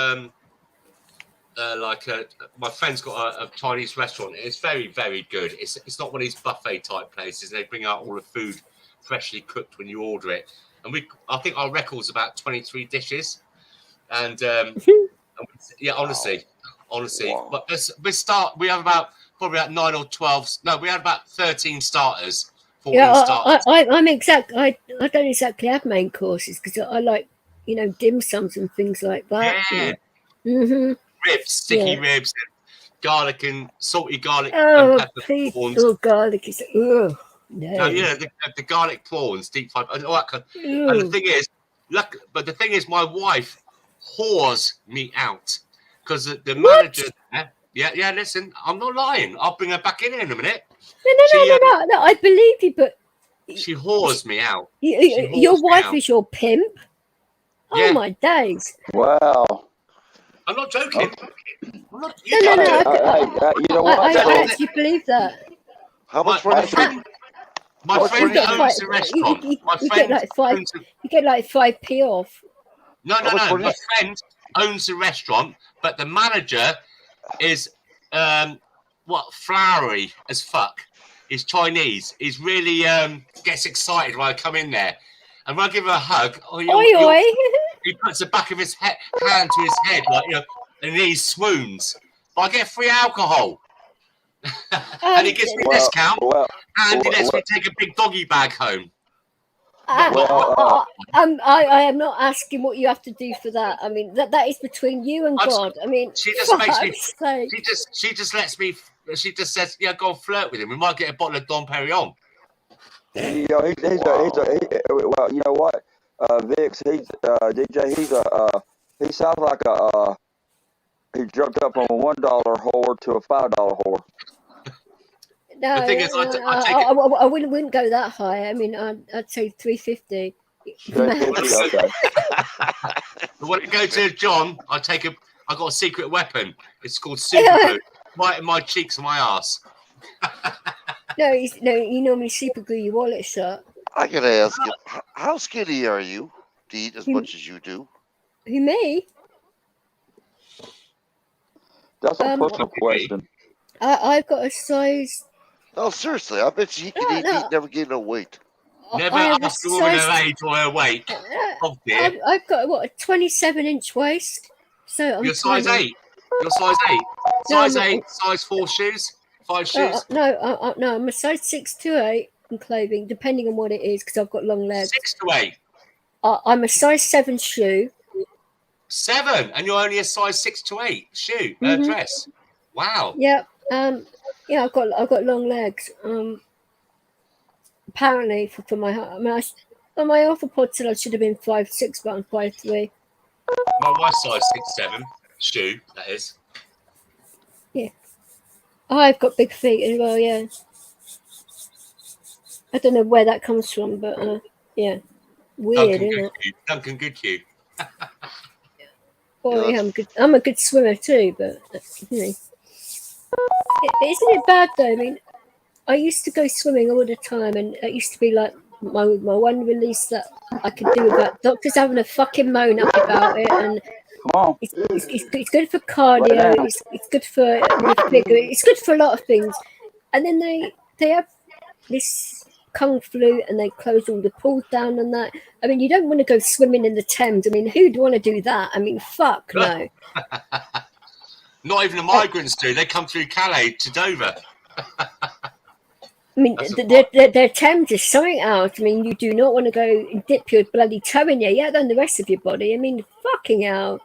my friend's got a Chinese restaurant. It's very, very good. It's not one of these buffet type places. They bring out all the food freshly cooked when you order it. And I think our record's about 23 dishes. And yeah, honestly. Wow. But we have probably about 9 or 12. No, we had about 13 starters. 14 starters. I don't exactly have main courses because I like, dim sums and things like that. Yeah. Mm-hmm. Ribs, sticky ribs, and garlic and salty garlic Oh, and pepper please. prawns. Oh, garlic is, no. No, the garlic prawns, deep fried, and all that kind. Ew. And the thing is, my wife whores me out because the manager. Yeah. Listen, I'm not lying. I'll bring her back in a minute. No, I believe you, but she whores me out. Your wife is your pimp? Yeah. Oh, my days. Wow. I'm not joking. I'm not, No. You know what? I actually believe that. How much my money? friend owns the restaurant. You get like 5p off. No. My friend owns the restaurant, but the manager is flowery as fuck. He's Chinese. He's really gets excited when I come in there, and when I give her a hug, he puts the back of his hand to his head, and he swoons. But I get free alcohol, and he gives me a discount, and he lets me take a big doggy bag home. I am not asking what you have to do for that. I mean, that is between you and God. I mean, she just makes me. She just lets me. She just says, "Yeah, go and flirt with him. We might get a bottle of Dom Perignon." You know, well, you know what, Vix, he's DJ. He sounds like he jumped up from a $1 whore to a $5 whore. No, the thing is, I wouldn't go that high. I mean, I'd say 350. Okay. When I go to John, I got a secret weapon. It's called super glue. Right in my cheeks and my ass. No, you normally super glue your wallet shut. I gotta ask you, how skinny are you to eat as much as you do? Who, me? That's a personal question. I've got a size. No, seriously, I bet you can eat, never gain no weight. Never ask a woman her age or her weight. Oh dear. I've got a 27-inch waist. So I'm You're size 8. You're size 8. Size 8. Size 4 shoes. 5 shoes. No, I'm a size 6 to 8 in clothing, depending on what it is, because I've got long legs. 6 to 8. I'm a size 7 shoe. 7, and you're only a size 6 to 8 shoe dress. Wow. Yeah. I've got long legs. Apparently for my heart. I mean, on my orthopod said I should have been 5'6", but I'm 5'3". My wife's size 6'7" shoe. That is. Yeah. I've got big feet as well. Yeah. I don't know where that comes from, but yeah, weird, isn't it? Duncan Goodhue. Well, yeah, I'm a good swimmer too, but isn't it bad though? I mean, I used to go swimming all the time, and it used to be like my one release that I could do about doctors having a fucking moan up about it, and Come on. it's good for cardio, it's good for the figure, it's good for a lot of things. And then they have this Kung flu and they close all the pools down and that. I mean, you don't want to go swimming in the Thames. I mean, who'd want to do that? I mean, fuck no. Not even the migrants do. They come through Calais to Dover. I mean, their Thames is something else. I mean, you do not want to go and dip your bloody toe in there, yeah, than the rest of your body. I mean, fucking hell.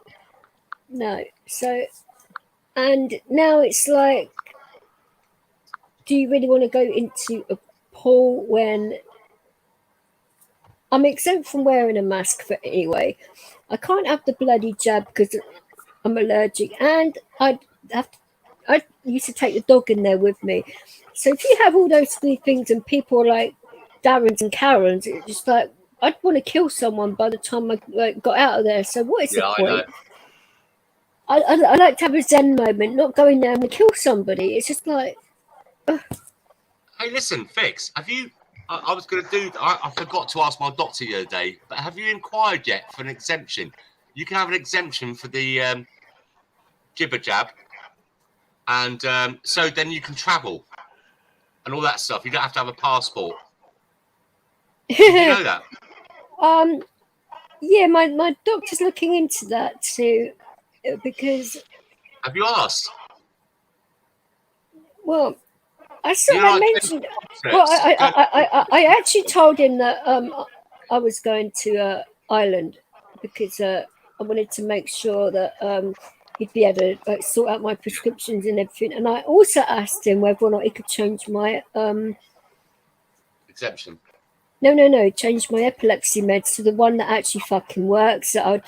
No. So, and now it's like, do you really want to go into a pool when I'm exempt from wearing a mask for anyway? I can't have the bloody jab because I'm allergic, and I used to take the dog in there with me. So if you have all those three things and people are like Darrens and Karens, it's just like I'd want to kill someone by the time I got out of there. So what is the point? I like to have a zen moment, not going there and kill somebody. It's just like. Hey, listen, Fix. Have you? I was going to do. I forgot to ask my doctor the other day, but have you inquired yet for an exemption? You can have an exemption for the jibber jab, and so then you can travel and all that stuff. You don't have to have a passport. Did you know that? Yeah, my doctor's looking into that too, because. Have you asked? Well, I sort of mentioned. Well, I actually told him that I was going to Ireland because I wanted to make sure that he'd be able to sort out my prescriptions and everything. And I also asked him whether or not he could change my exemption. No, change my epilepsy meds to the one that actually fucking works. That I'd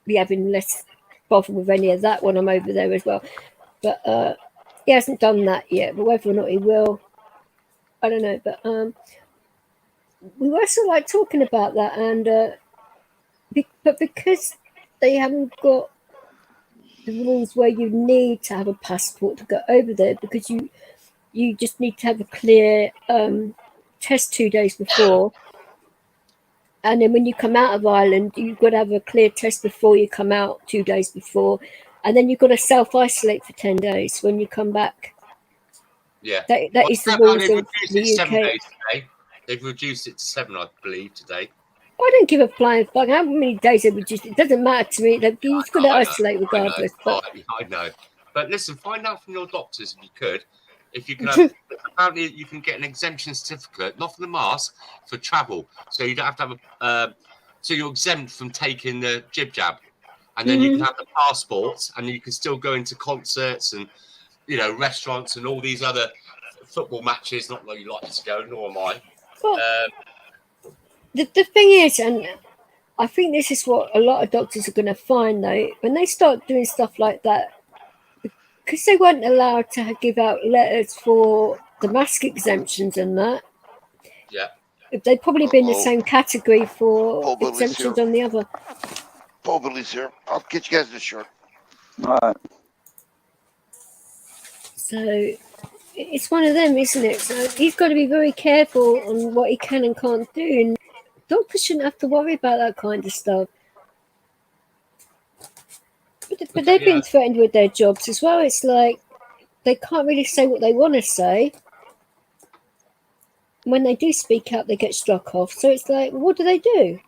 be having less bother with any of that when I'm over there as well. But he hasn't done that yet. But whether or not he will, I don't know. But we were sort of like talking about that, and but because they haven't got the rules where you need to have a passport to go over there, because you just need to have a clear test 2 days before, and then when you come out of Ireland, you've got to have a clear test before you come out 2 days before, and then you've got to self-isolate for 10 days when you come back. Yeah, that is the rules of the UK. 7 days today. They've reduced it to 7, I believe, today. I don't give a flying fuck how many days they've reduced. It doesn't matter to me. You've got to isolate regardless. I know. But listen, find out from your doctors if you could. If you can have, apparently you can get an exemption certificate, not for the mask, for travel. So you don't have to have so you're exempt from taking the jib jab. And then you can have the passports, and you can still go into concerts and, restaurants and all these other football matches. Not that you like to go, nor am I. Well, the thing is, and I think this is what a lot of doctors are going to find, though, when they start doing stuff like that, because they weren't allowed to give out letters for the mask exemptions and that. Yeah. They'd probably be in the same category for exemptions on the other. Paul Billy's here. I'll get you guys in a shirt. All right. So it's one of them, isn't it? So he's got to be very careful on what he can and can't do. And doctors shouldn't have to worry about that kind of stuff. But they've been threatened with their jobs as well. It's like they can't really say what they want to say. When they do speak out, they get struck off. So it's like, what do they do?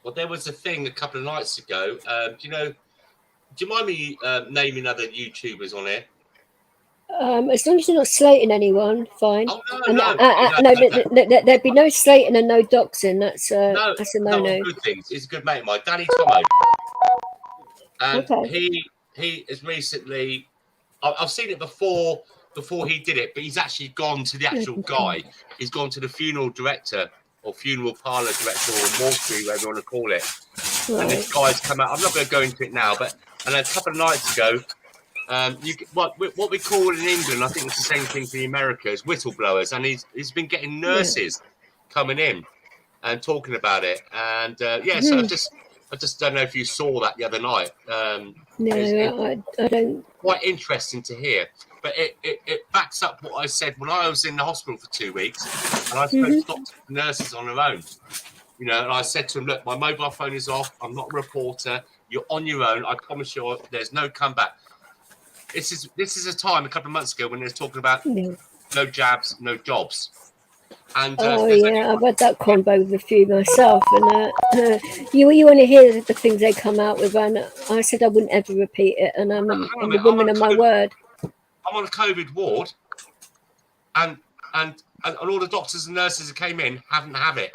Well, there was a thing a couple of nights ago. Do you mind me naming other YouTubers on here? As long as you're not slating anyone, fine. Oh, no, there'd be no slating and no doxing. That's a no-no. Good things. He's a good mate of mine, Danny Tomo. And he is recently. I've seen it before he did it, but he's actually gone to the actual guy. He's gone to the funeral director or funeral parlour director or mortuary, whatever you want to call it. Right. And this guy's come out. I'm not going to go into it now, but a couple of nights ago. What we call in England, I think it's the same thing for the Americas, whistleblowers, and he's been getting nurses coming in and talking about it, and so I just don't know if you saw that the other night. No, I don't. Quite interesting to hear, but it backs up what I said when I was in the hospital for 2 weeks, and I spoke to doctors and nurses on their own. You know, and I said to them, look, my mobile phone is off. I'm not a reporter. You're on your own. I promise you, there's no comeback. This is a time a couple of months ago when they were talking about no jabs, no jobs. And I've had that combo with a few myself, and you want to hear the things they come out with, and I said I wouldn't ever repeat it, and I'm a woman of my word. I'm on a COVID ward, and all the doctors and nurses who came in haven't it,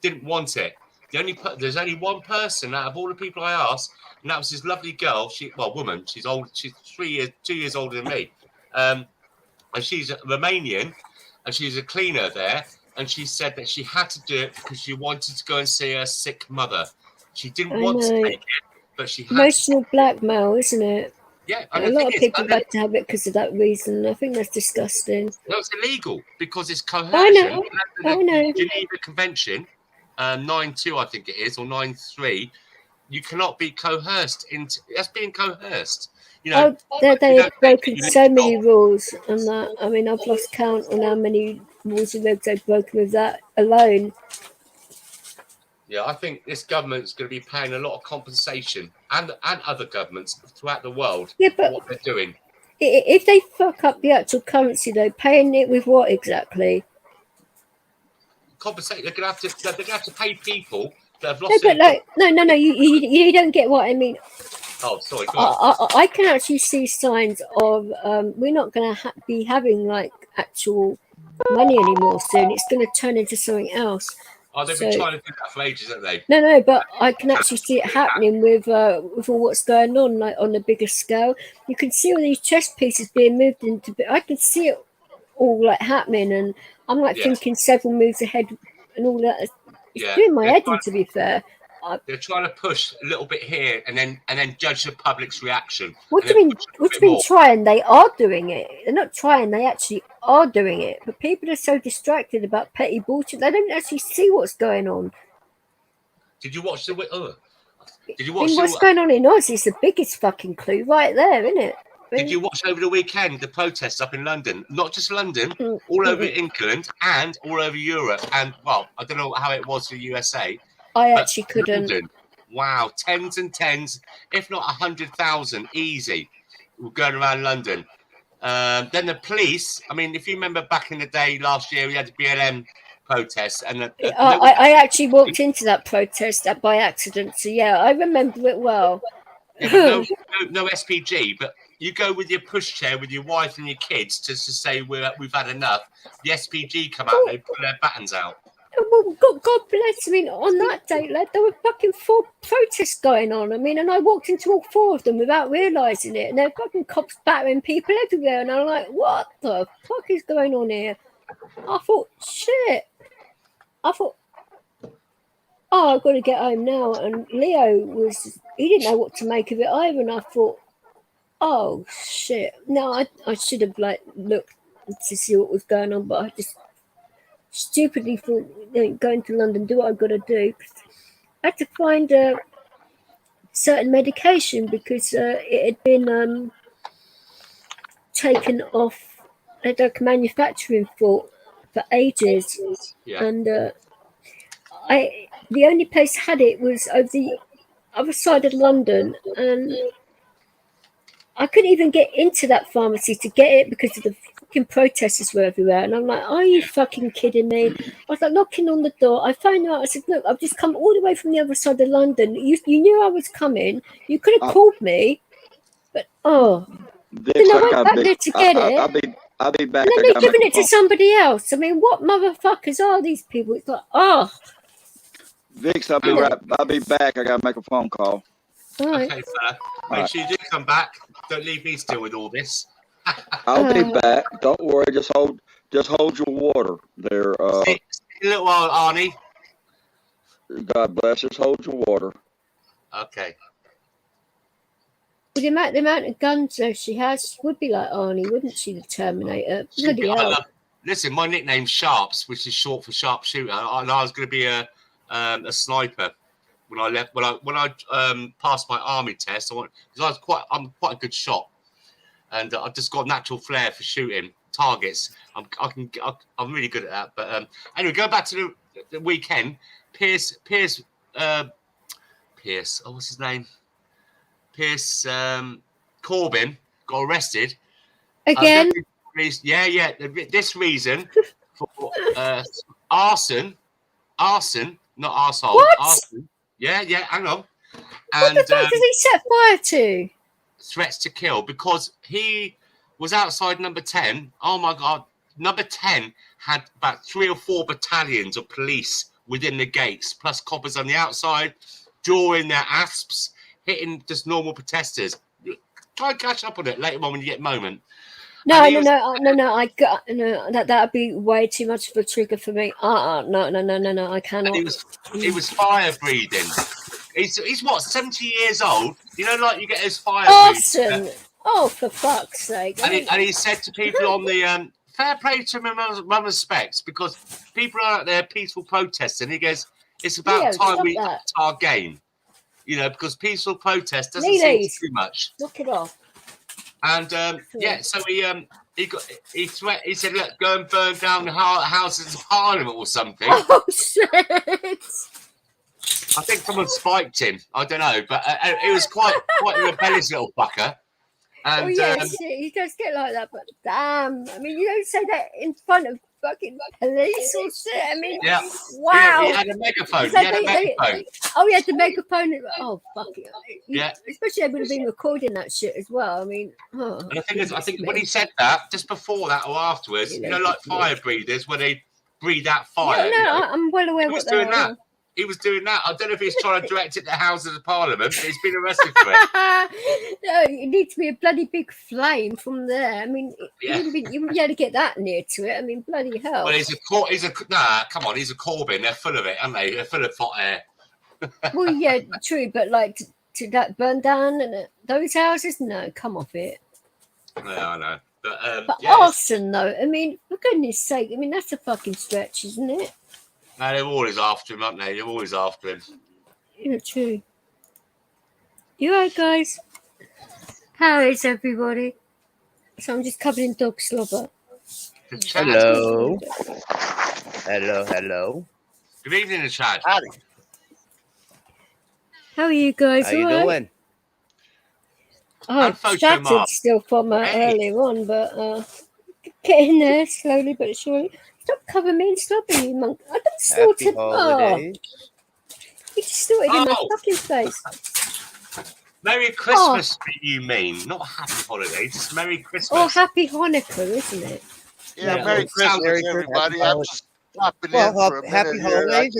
didn't want it. There's only one person out of all the people I asked, and that was this lovely girl. Woman. She's old. She's 2 years older than me, and she's Romanian. And she's a cleaner there, and she said that she had to do it because she wanted to go and see her sick mother. She didn't want to take it, but she had emotional blackmail, isn't it? Yeah, a lot of people had to have it because of that reason. I think that's disgusting. No, it's illegal because it's coercion. I know. Geneva Convention, 9.2, I think it is, or 9.3. You cannot be coerced into. That's being coerced. You know, they have broken so many rules on that. I mean, I've lost count on how many rules and regs they've broken with that alone. Yeah, I think this government's going to be paying a lot of compensation, and other governments throughout the world for what they're doing. If they fuck up the actual currency, though, paying it with what exactly? Compensate. They're going to have to pay people that have lost. No. You don't get what I mean. Oh, sorry. I can actually see signs of we're not going to be having like actual money anymore soon. It's going to turn into something else. Oh, they've been trying to do that for ages, haven't they? No, but I can actually see it happening with all what's going on, like on a bigger scale. You can see all these chess pieces being moved into. I can see it all like happening, and I'm like thinking several moves ahead and all that. It's doing my head in, to be fair. They're trying to push a little bit here and then judge the public's reaction. What do you mean trying? They are doing it. They're not trying, they actually are doing it. But people are so distracted about petty bullshit, they don't actually see what's going on. Did you watch what's going on in Oz is the biggest fucking clue right there, isn't it? Did you watch over the weekend the protests up in London? Not just London, all over England and all over Europe. And, well, I don't know how it was for the USA. I actually couldn't. London, wow, tens and tens, if not 100,000, easy, going around London. Then the police, I mean, if you remember back in the day last year, we had the BLM protests. And I actually walked into that protest by accident. So, yeah, I remember it well. Yeah, no SPG, but you go with your pushchair with your wife and your kids to say we've had enough. The SPG come out and they pull their batons out. Well, God bless. I mean, on that day, lad, there were fucking 4 protests going on. I mean, and I walked into all 4 of them without realising it. And there were fucking cops battering people everywhere. And I'm like, what the fuck is going on here? I thought, shit. Oh, I've got to get home now. And Leo he didn't know what to make of it either. And I thought, oh, shit. No, I should have, looked to see what was going on. But I just stupidly thought, going to London, do what I've got to do. I had to find a certain medication because it had been taken off a manufacturing fault for ages. Yeah. And the only place I had it was over the other side of London, and I couldn't even get into that pharmacy to get it because of the fucking protesters were everywhere. And I'm like, are you fucking kidding me? I was like knocking on the door. I found out, I said, look, I've just come all the way from the other side of London. You knew I was coming. You could have called me. But, then I went back there to get it. I'll be back. And then they're giving it to somebody else. I mean, what motherfuckers are these people? It's like, Vix, I'll be back. I gotta make a phone call. All right. Okay, fella. Make sure you do come back. Don't leave me still with all this. I'll be back. Don't worry. Just hold your water there. See you in a little while, Arnie. God bless. Just hold your water. Okay. Well, the amount of guns though she has would be like Arnie, wouldn't she? The Terminator. Bloody hell. Listen, my nickname's Sharps, which is short for sharpshooter, and I was going to be a sniper. when I left. When I passed my army test, because I'm quite a good shot, and I've just got natural flair for shooting targets. I'm really good at that. But anyway, go back to the weekend. Pierce. Oh, what's his name? Pierce Corbyn got arrested Again? Yeah. This reason for arson, not arsehole. What? Arson. Yeah. Hang on. What the fuck does he set fire to? Threats to kill, because he was outside number 10. Oh my God. Number 10 had about 3 or 4 battalions of police within the gates, plus coppers on the outside, drawing their asps, hitting just normal protesters. Try and catch up on it later on when you get a moment. No. That'd be way too much of a trigger for me. No. I cannot. And he was fire breathing. He's what, 70 years old? You know, like you get his fire Arson. Oh, for fuck's sake! And he said to people on the fair play to him in my respects, because people are out there peaceful protesting. He goes, it's about time we upped our game. You know, because peaceful protest doesn't seem too much. Knock it off. And so he said, look, go and burn down the Houses of Parliament or something. Oh shit! I think someone spiked him. I don't know, but it was quite a rebellious little fucker. And he does get like that, but damn, I mean, you don't say that in front of fucking police or shit. I mean, wow. He had a megaphone. Oh, he had the megaphone. Oh, fuck it. Yeah. Especially they would have been recording that shit as well. I mean, and the thing is, I think when he said that, just before that or afterwards, you know, like fire breathers, when they breathe out fire. Yeah, no, I'm well aware what doing that. He was doing that. I don't know if he's trying to direct it to the Houses of Parliament, but he's been arrested for it. No, it needs to be a bloody big flame from there. I mean, you wouldn't be able to get that near to it. I mean, bloody hell. Well, come on, he's a Corbyn. They're full of it, aren't they? They're full of hot air. Well, yeah, true, but like to that burn down and those houses, no, come off it. No, I know. But arson, though, I mean, for goodness sake, I mean, that's a fucking stretch, isn't it? No, they're always after him, aren't they? They're always after him. Yeah, true. You alright, guys? How is everybody? So I'm just covered in dog slobber. Hello. Hello. Good evening, Chad. Howdy. How are you guys? How you doing? Oh, shattered still from earlier on, but getting there slowly but surely. Stop covering me in slobber, you monk. I don't snort it. Oh, you just snorted in my fucking face. Merry Christmas, you mean? Not Happy Holidays, just Merry Christmas. Oh, Happy Hanukkah, isn't it? Yeah, Merry Christmas, everybody. I'm just popping in for a minute. Happy Holidays.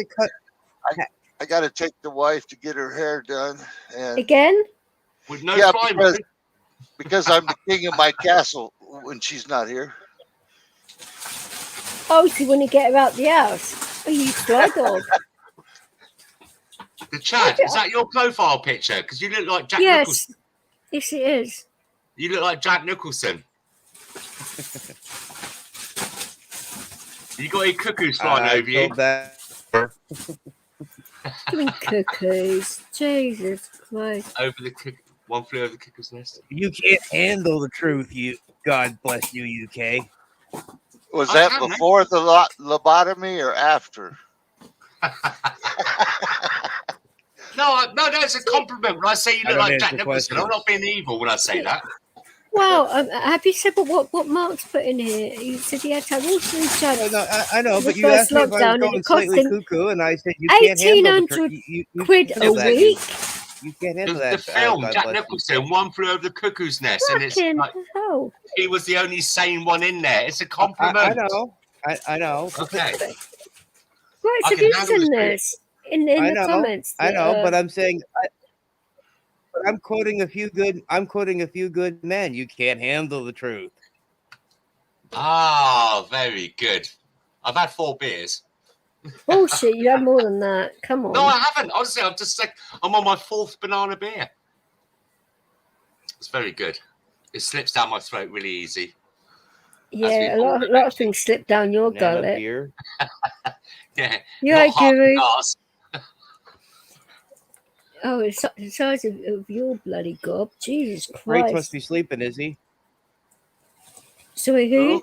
I got to take the wife to get her hair done. And again? With no primary? Because I'm the king of my castle when she's not here. Oh, so you want to get her out the house? Oh, you fly dog. The Chad, is that your profile picture? Because you look like Jack Nicholson. Yes, it is. You look like Jack Nicholson. You got any cuckoos flying over you? Doing cuckoos. Jesus Christ. Over the one flew over the cuckoo's nest. You can't handle the truth, you. God bless you, UK. Was that before the lobotomy or after? No, that's a compliment when I say you look like Jack Nicholson. I'm not being evil when I say that. Wow, have you said what Mark's put in here? He said he had to have all three judges. No, I know, but you asked me if I was going slightly cuckoo, and I said you can't handle £1,800 a week. You can't handle that. The film, Jack Nicholson, One Flew Over the Cuckoo's Nest, and it's like he was the only sane one in there. It's a compliment. I know. Okay. Right, so you send this in the comments. I know, but I'm saying. But I'm quoting a few good men. You can't handle the truth. Ah, very good. I've had 4 beers. Bullshit, you had more than that. Come on. No, I haven't. Honestly, I'm on my 4th banana beer. It's very good. It slips down my throat really easy. Yeah, a lot of things slip down your gullet. Yeah. You're right, Guru. Oh, it's the size of your bloody gob. Jesus Christ. Rach must be sleeping, is he? Sorry, who?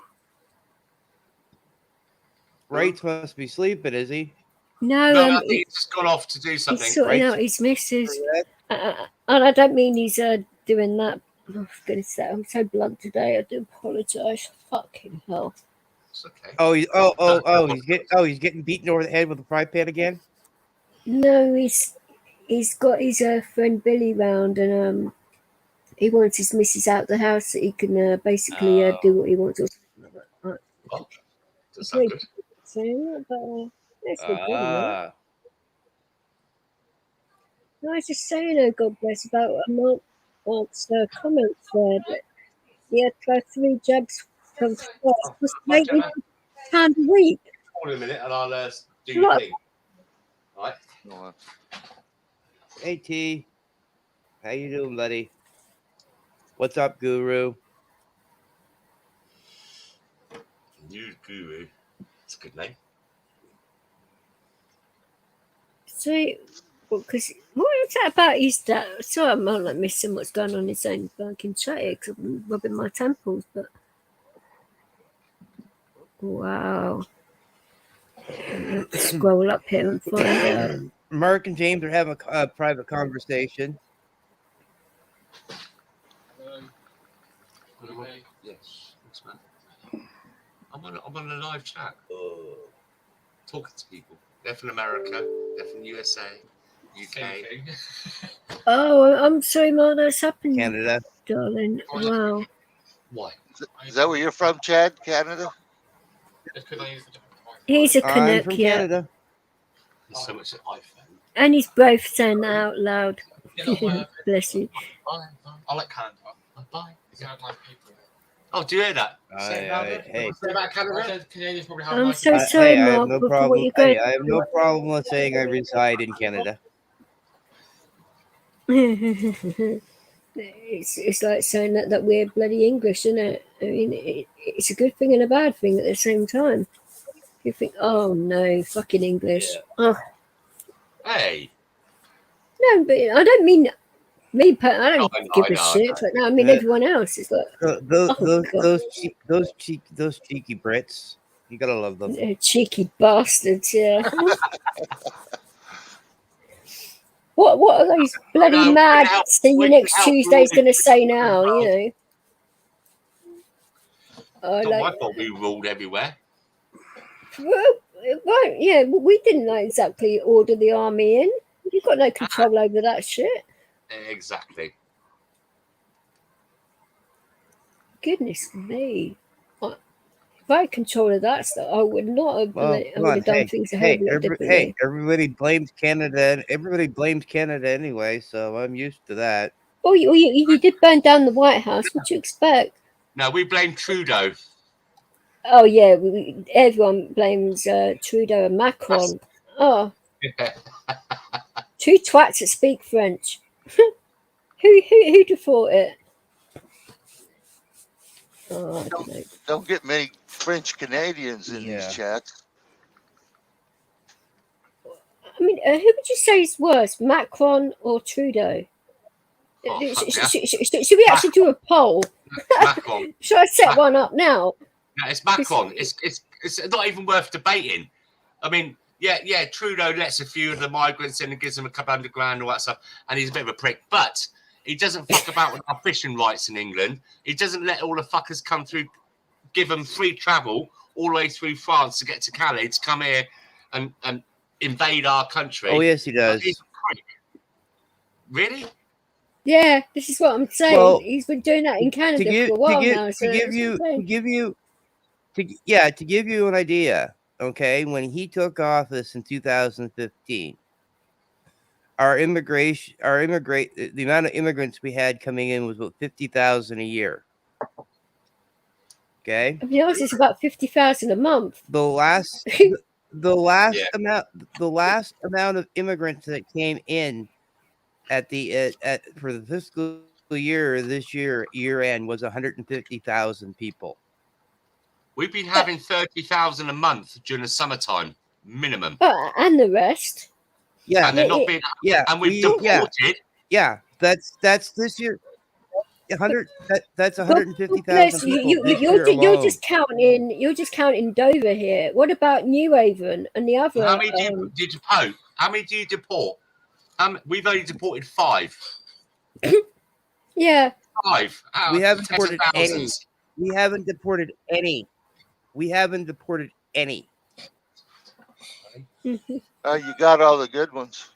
Rach must be sleeping, is he? No, No, I think he's just gone off to do something. He's sorting out his missus. And I don't mean he's doing that. Oh, I was going to say, I'm so blunt today. I do apologise. Fucking hell. It's okay. He's getting beaten over the head with a fry pan again. No, he's got his friend Billy round, and he wants his missus out the house so he can basically do what he wants. Oh, does sound good. Saying that, but that's good. I was just saying, God bless, about Mark's comments there. But he had to have 3 jabs from first. £8 a week. Hold on a minute, and I'll do your thing. All right. Hey T, how you doing, buddy? What's up, Guru? New Guru. It's a good name. So, because what is that about his dad? Sorry, I'm not like missing what's going on in his own fucking chat here because I'm rubbing my temples, but wow. Scroll up here and find out. Mark and James are having a private conversation. Yes, thanks, man. I'm on a live chat. Talking to people. They're from America. They're from USA, UK. Oh, I'm sorry, Mark. That's happened. Canada, darling. Wow. Why? Is that where you're from, Chad? Canada? He's a I'm Canuck, from yeah. Canada. There's so much iPhone. And he's both saying that out loud. Bless you. I like Canada. Bye. Oh, do you hear that? Hey. Say about Canada? Canadians probably have I'm so sorry, I Mark. have no problem. I have no problem with saying I reside in Canada. It's like saying that we're bloody English, isn't it? I mean, it's a good thing and a bad thing at the same time. You think, oh no, fucking English. Yeah. Oh. Hey. No, but I don't mean me. I don't give a shit. But no, I mean everyone else. It's like those cheeky Brits. You gotta love them. Cheeky bastards, yeah. What are those bloody mad? See you next Tuesday's going to say now, you know. Not my fault we ruled everywhere. Well, yeah, we didn't know exactly order the army in. You've got no control over that shit. Exactly. Goodness me. If I had control of that stuff, I would not have, I would have done things a hell of a lot differently. Everybody blames Canada. Everybody blames Canada anyway, so I'm used to that. Oh, you did burn down the White House. What do you expect? No, we blame Trudeau. Oh, yeah. Everyone blames Trudeau and Macron. Oh. Two twats that speak French. Who'd have thought it? Oh, I don't know. Don't get many French Canadians in these chats. I mean, who would you say is worse, Macron or Trudeau? Should we actually do a poll? Macron. Should I set one up now? No, it's Macron. It's not even worth debating. I mean, yeah, Trudeau lets a few of the migrants in and gives them a couple $100,000 and all that stuff, and he's a bit of a prick, but he doesn't fuck about with our fishing rights in England. He doesn't let all the fuckers come through, give them free travel all the way through France to get to Calais to come here and invade our country. Oh, yes, he does. He's a prick. Really? Yeah, this is what I'm saying. Well, he's been doing that in Canada for a while now. To give you an idea, okay, when he took office in 2015, the amount of immigrants we had coming in was about 50,000 a year. Okay, I mean, ours is about 50,000 a month. The last amount of immigrants that came in for the fiscal year this year end was 150,000 people. We've been having 30,000 a month during the summertime minimum. And the rest. Yeah, and they're not being. Yeah, and we've deported. Yeah, that's this year. 100. That's God 150,000 bless people you. this year alone. You're just counting. You're just counting Dover here. What about New Haven and the other? How many do you deport? How many do you deport? We've only deported 5. Yeah. 5. We haven't deported any. Thousands. We haven't deported any. We haven't deported any. You got all the good ones.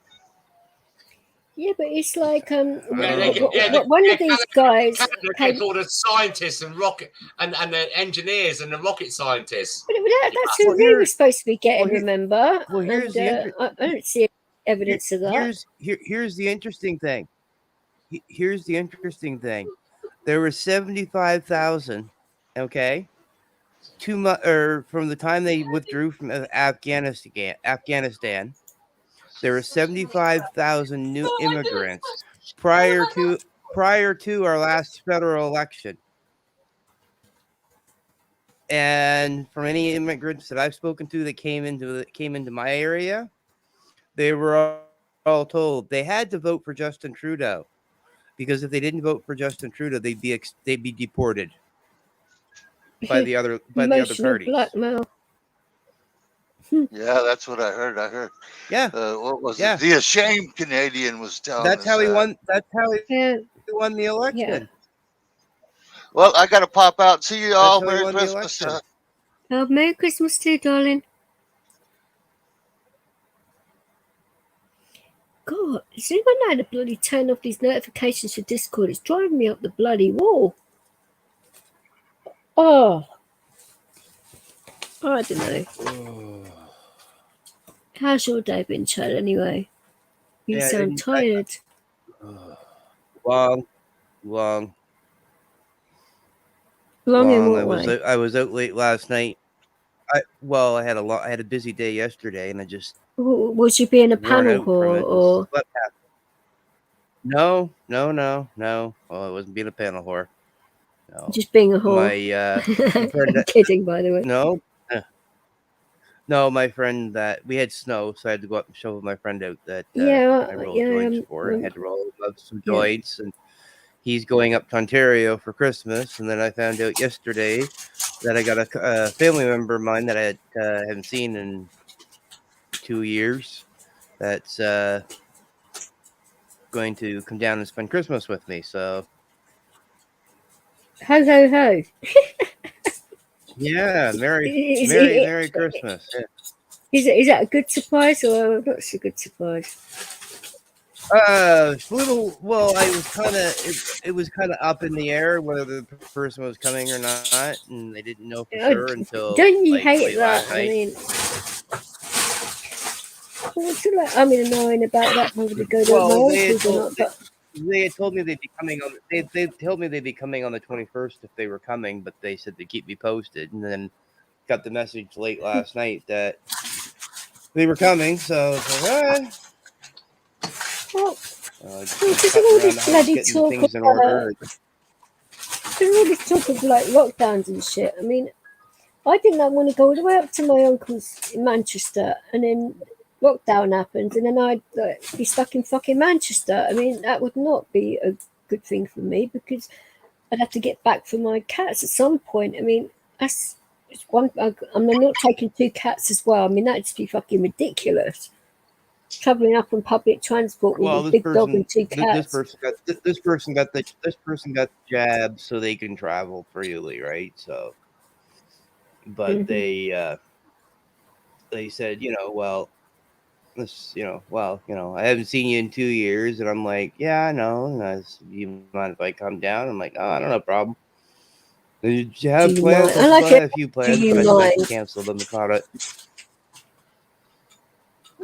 Yeah, but it's like one of these guys. They called us scientists and rocket and the engineers and the rocket scientists. But that's who we were supposed to be getting. Remember? Well, here's I don't see evidence of that. Here's the interesting thing. Here's the interesting thing. There were 75,000. Okay. From the time they withdrew from Afghanistan, there were 75,000 new immigrants prior to our last federal election. And from any immigrants that I've spoken to that came into my area, they were all told they had to vote for Justin Trudeau, because if they didn't vote for Justin Trudeau, they'd be deported by the other parties. Blackmail. Yeah, that's what I heard. Yeah. What was it? The ashamed Canadian was telling us. That's how he won. That's how he won the election. Yeah. Well, I got to pop out. See you all. Merry Christmas. Merry Christmas too, darling. God, has anyone had to bloody turn off these notifications for Discord? It's driving me up the bloody wall. Oh. I don't know. How's your day been, Chad, anyway? You sound tired. Long. I was out late last night. I had a busy day yesterday, and I just was you being a panel whore or? No. Well, I wasn't being a panel whore. No. Just being a whore. My friend. I'm kidding, by the way. No, my friend that we had snow, so I had to go up and shovel my friend out that I rolled joints for. I had to roll some joints, and he's going up to Ontario for Christmas. And then I found out yesterday that I got a family member of mine that I haven't seen in 2 years. That's going to come down and spend Christmas with me. So, ho ho ho. Yeah, Merry Christmas. Yeah. Is that a good surprise or not so good surprise? Well, it was kind of up in the air whether the person was coming or not, and they didn't know for sure until. Don't you hate that? I mean, what's annoying about that? They had told me they'd be coming on. They told me they'd be coming on the 21st if they were coming, but they said they'd keep me posted. And then got the message late last night that they were coming. So I was like, all right. Well, there's all this bloody talk of like lockdowns and shit. I mean, I didn't want to go all the way up to my uncle's in Manchester, and then lockdown happens, and then I'd be stuck in fucking Manchester. I mean, that would not be a good thing for me, because I'd have to get back for my cats at some point. I mean, that's one. I'm not taking 2 cats as well. I mean, that'd just be fucking ridiculous. Traveling up on public transport with a big dog and 2 cats. This person got the jab so they can travel freely, right? So, but they said, I haven't seen you in 2 years, and I'm like, yeah, I know. And you mind if I come down? I'm like, oh, I don't have a problem. Did you have plans? I had a few plans, but I had to cancel them about it.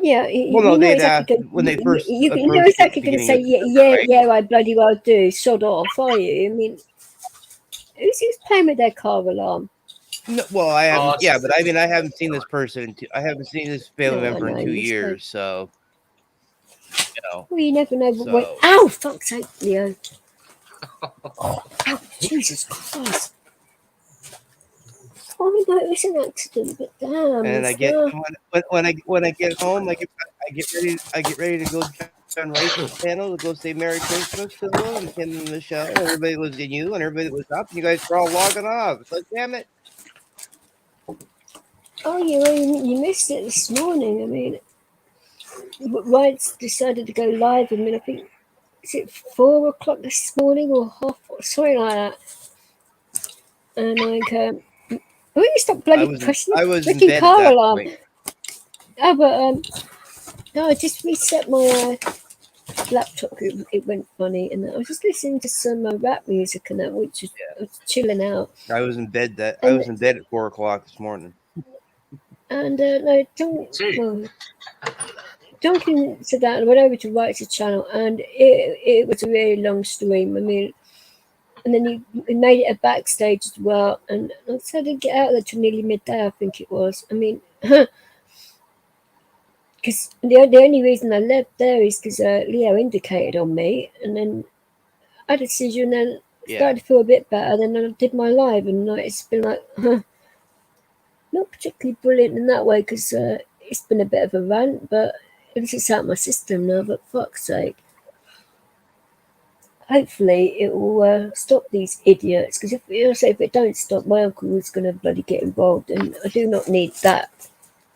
Yeah, they'd asked when they first. You're exactly going to say, yeah, I bloody well do. Sod off, are you? I mean, who's playing with their car alarm? No, well, I haven't. But I mean, I haven't seen this person. I haven't seen this family member in 2 years. So, well, you never know. Ow! Fuck's sake, Leo! Ow! Jesus Christ! Oh no, it's an accident, but damn. And I get when I get home, I I get ready to go on Rice's panel to go say Merry Christmas to them and Tim and Michelle. And everybody was in you, and everybody was up, and you guys were all logging off. It's like, damn it. Oh, you missed it this morning. I mean, Wrights decided to go live. I mean, I think, is it 4 o'clock this morning or something like that? And will you stop bloody pressing the freaking car alarm? Oh, but no, I just reset my laptop. It went funny, and I was just listening to some rap music and that, which was chilling out. I was in bed at 4 o'clock this morning. And no, Duncan said that, and I went over to Wright's channel, and it was a really long stream. I mean, and then he made it a backstage as well, and I decided to get out there till nearly midday, I think it was. I mean, because the only reason I left there is because Leo indicated on me, and then I had a seizure, and then started to feel a bit better. Then I did my live, and it's been like, not particularly brilliant in that way, because it's been a bit of a rant, but it's out of my system now, but fuck's sake. Hopefully it will stop these idiots, because if it don't stop, my uncle is going to bloody get involved, and I do not need that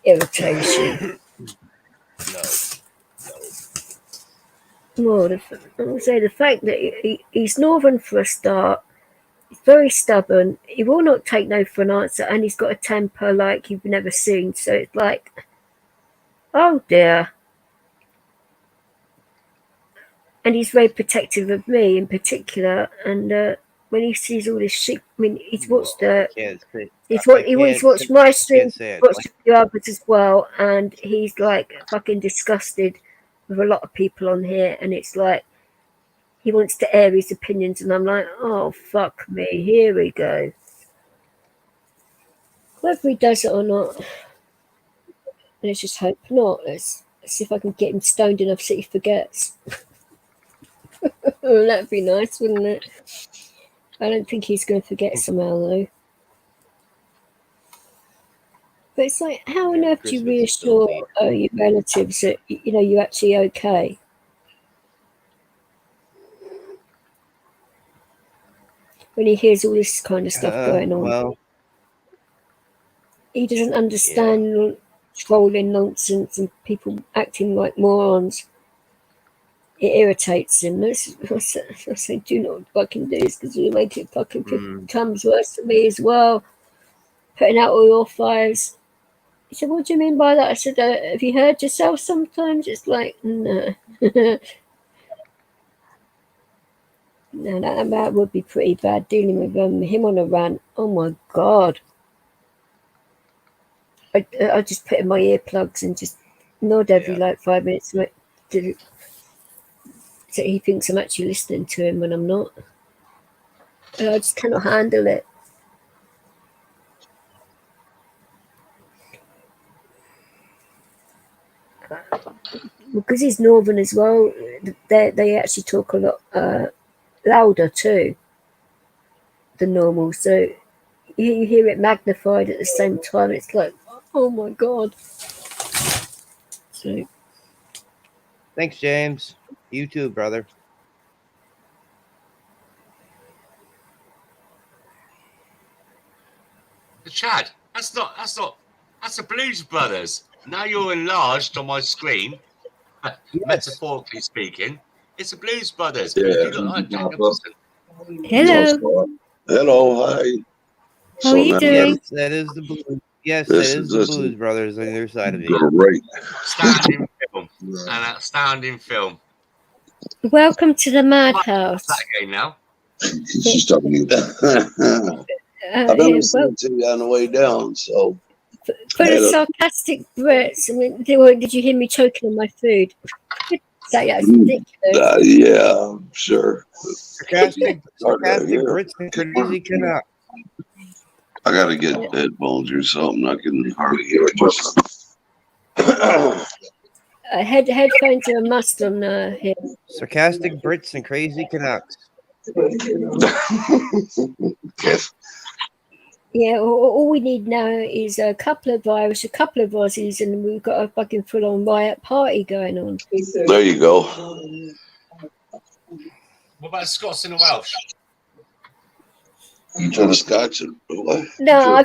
irritation. Well, I would say the fact that he's northern for a start, he's very stubborn, he will not take no for an answer, and he's got a temper like you've never seen, so it's like, oh dear. And he's very protective of me in particular. And when he sees all this shit, I mean, he's watched he's watched my stream, watched a few others as well, and he's like fucking disgusted with a lot of people on here. And it's like he wants to air his opinions, and I'm like, oh fuck me, here we go. Whether he does it or not, let's just hope not. Let's see if I can get him stoned enough so he forgets. That'd be nice, wouldn't it? I don't think he's going to forget somehow, though. But it's like, how on earth do you reassure your relatives that you're actually okay? When he hears all this kind of stuff going on, well, he doesn't understand trolling nonsense and people acting like morons. It irritates him. I say, do not fucking do this, because you make it fucking comes worse for me as well. Putting out all your fires. He said, what do you mean by that? I said, have you heard yourself sometimes? It's like, no. No, that would be pretty bad, dealing with him on a rant. Oh my God. I just put in my earplugs and just nod every 5 minutes. So he thinks I'm actually listening to him when I'm not. And I just cannot handle it. Because he's northern as well, they actually talk a lot louder too than normal. So you hear it magnified at the same time. It's like, oh my God. So. Thanks, James. You too, brother. Chad, that's the Blues Brothers. Now you're enlarged on my screen, metaphorically speaking. It's the Blues Brothers. Yeah. You look like Jack Nicholson. Hello. Hello, hi. How are you doing? Yes, that is the Blues. Yes, that is the Blues Brothers on the other side of me. Great. Outstanding film. An outstanding film. Welcome to the madhouse. That game now. She's talking to you. I've been listening to you on the way down, so. For the sarcastic Brits, I mean, did you hear me choking on my food? That's ridiculous. Yeah, I'm sure. Sarcastic Brits and crazy Canucks. I gotta get headphones or something. I can hardly hear it. Headphones are a must on here. Sarcastic Brits and crazy Canucks. Yeah, all we need now is a couple of Irish, a couple of Aussies, and we've got a fucking full-on riot party going on. There you go. What about the Scots and the Welsh? You trying to Scotch it? What? No, I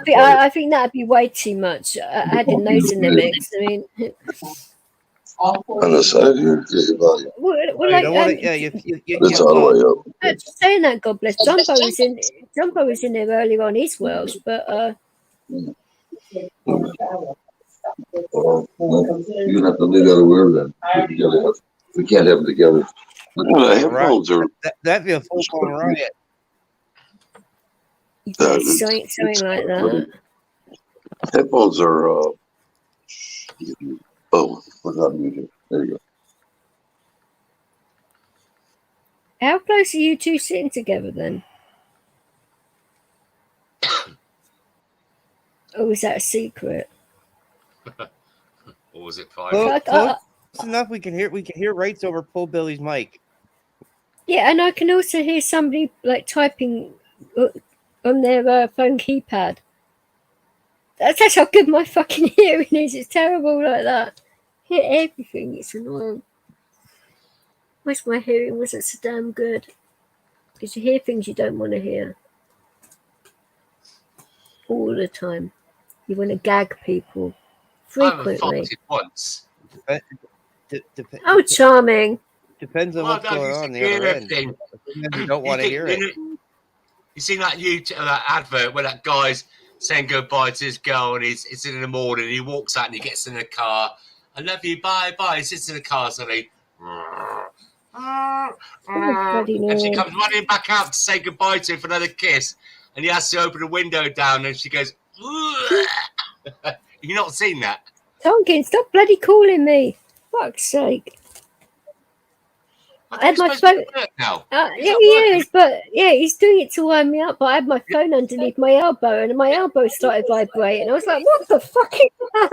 think that'd be way too much. Adding those in the mix. I mean, On the side here, well, like, that's all the way up. Saying that, God bless. Jumbo was in there earlier on. He's Welsh, but You're gonna have to leave that aware then. We can't have them together. Headphones are that'd be a full-blown riot. something like that. Headphones are. Oh, without music. There you go. How close are you two sitting together then? Or is that a secret? Or was it fine? Close enough. We can hear Wrights over Pull Billy's mic. Yeah, and I can also hear somebody like typing on their phone keypad. That's how good my fucking hearing is. It's terrible like that. I hear everything. It's annoying. Wish my hearing wasn't so damn good. Because you hear things you don't want to hear. All the time. You want to gag people. Frequently. I haven't once. Oh, charming. Depends on what's going on the other end. You don't want to hear it. You seen that that advert where that guy's saying goodbye to his girl and it's in the morning and he walks out and he gets in the car. I love you, bye. He sits in the car suddenly. And she comes running back out to say goodbye to him for another kiss. And he has to open the window down and she goes, You've not seen that? Tonkin, stop bloody calling me. Fuck's sake. I had my phone. Now. Yeah, he is, but yeah, he's doing it to wind me up. But I had my phone underneath my elbow, and my elbow started vibrating. I was like, "What the fuck is that?"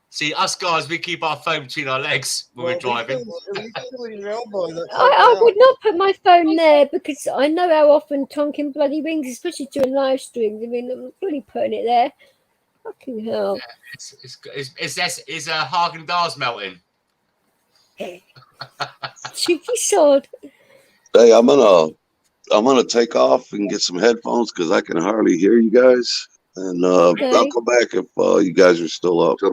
See, us guys, we keep our phone between our legs when we're driving. I would not put my phone there because I know how often Tonkin bloody rings, especially during live streams. I mean, I'm bloody putting it there. Fucking hell! Yeah, is Haagen-Dazs melting? Cheeky sword. Hey, I'm gonna take off and get some headphones because I can hardly hear you guys. And Okay. I'll come back if you guys are still up. Yeah,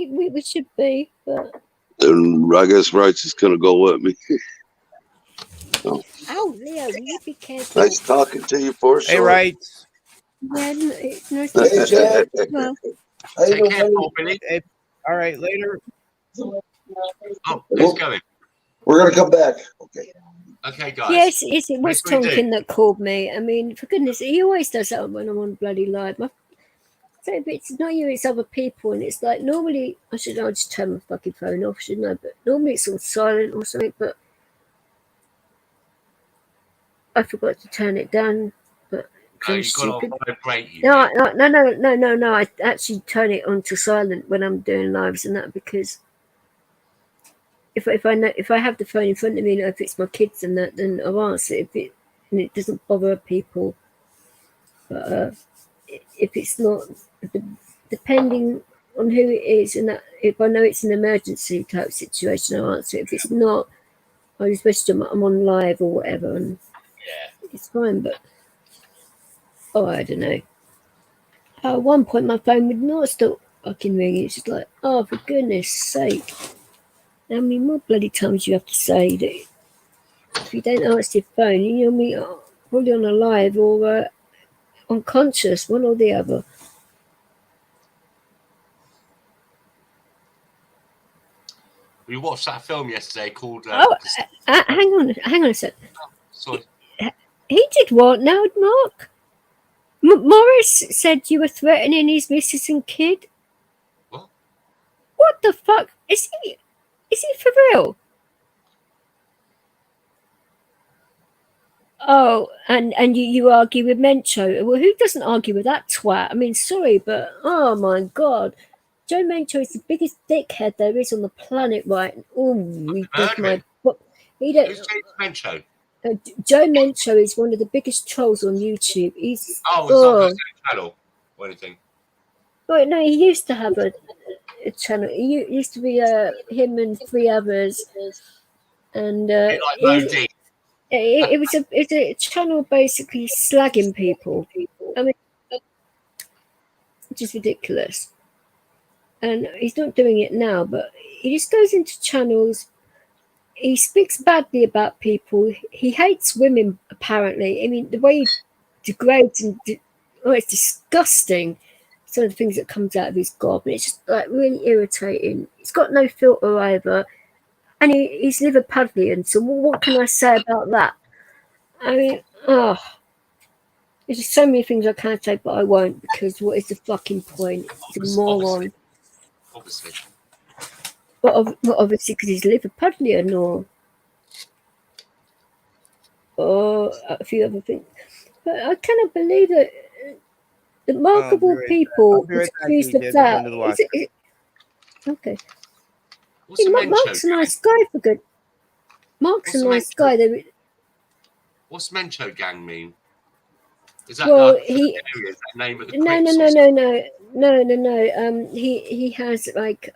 we should be. But... And I guess Wrights is gonna go with me. Oh, Leo, will you be careful? Nice talking to you, for sure. Hey, Wrights. Yeah, it's nice to meet you. Well, take care, Billy. Hey, all right, later. Oh, who's going? We're gonna come back. Okay. Okay, guys. Yes, it was Tonkin that called me. I mean, for goodness, he always does that when I'm on bloody live. So if it's not you, it's other people, and it's like normally I'll just turn my fucking phone off, shouldn't I? But normally it's on silent or something. But I forgot to turn it down. But I'm stupid. No. I actually turn it on to silent when I'm doing lives and that because. If I have the phone in front of me, and if it's my kids and that, then I'll answer it. And it doesn't bother people. But if it's not, depending on who it is, and that if I know it's an emergency type situation, I'll answer it. If it's not, I just wish I'm on live or whatever, and it's fine. But I don't know. At one point, my phone would not stop fucking ringing. It's just like, oh, for goodness sake. How many more bloody times you have to say that if you don't answer your phone, you'll be probably on a live or unconscious, one or the other. We watched that film yesterday called. Hang on a sec. Sorry. He did what now, Mark? Morris said you were threatening his missus and kid. What? What the fuck? Is he for real? Oh, and you argue with Mencho. Well, who doesn't argue with that twat? I mean, sorry, but oh my God. Joe Mencho is the biggest dickhead there is on the planet, right? Oh, he does my... Who's James Mencho? Joe Mencho is one of the biggest trolls on YouTube. He's it's not the same channel or anything. Right, no, he used to have a channel. It used to be him and 3 others, and it was a channel basically slagging people. I mean, which is ridiculous. And he's not doing it now, but he just goes into channels. He speaks badly about people. He hates women, apparently. I mean, the way he degrades and it's disgusting. Some of the things that comes out of his gob, and it's just like really irritating. He's got no filter either, and he's Liverpudlian. So what can I say about that? I mean, there's just so many things I can say, but I won't, because what is the fucking point? He's a moron. Obviously. But obviously, because he's Liverpudlian, or a few other things. But I cannot believe that remarkable people accused of that. Okay. Mark's a nice guy, for good. Mark's a nice guy. What's Mencho Gang mean? Is that is that name of the No. He has like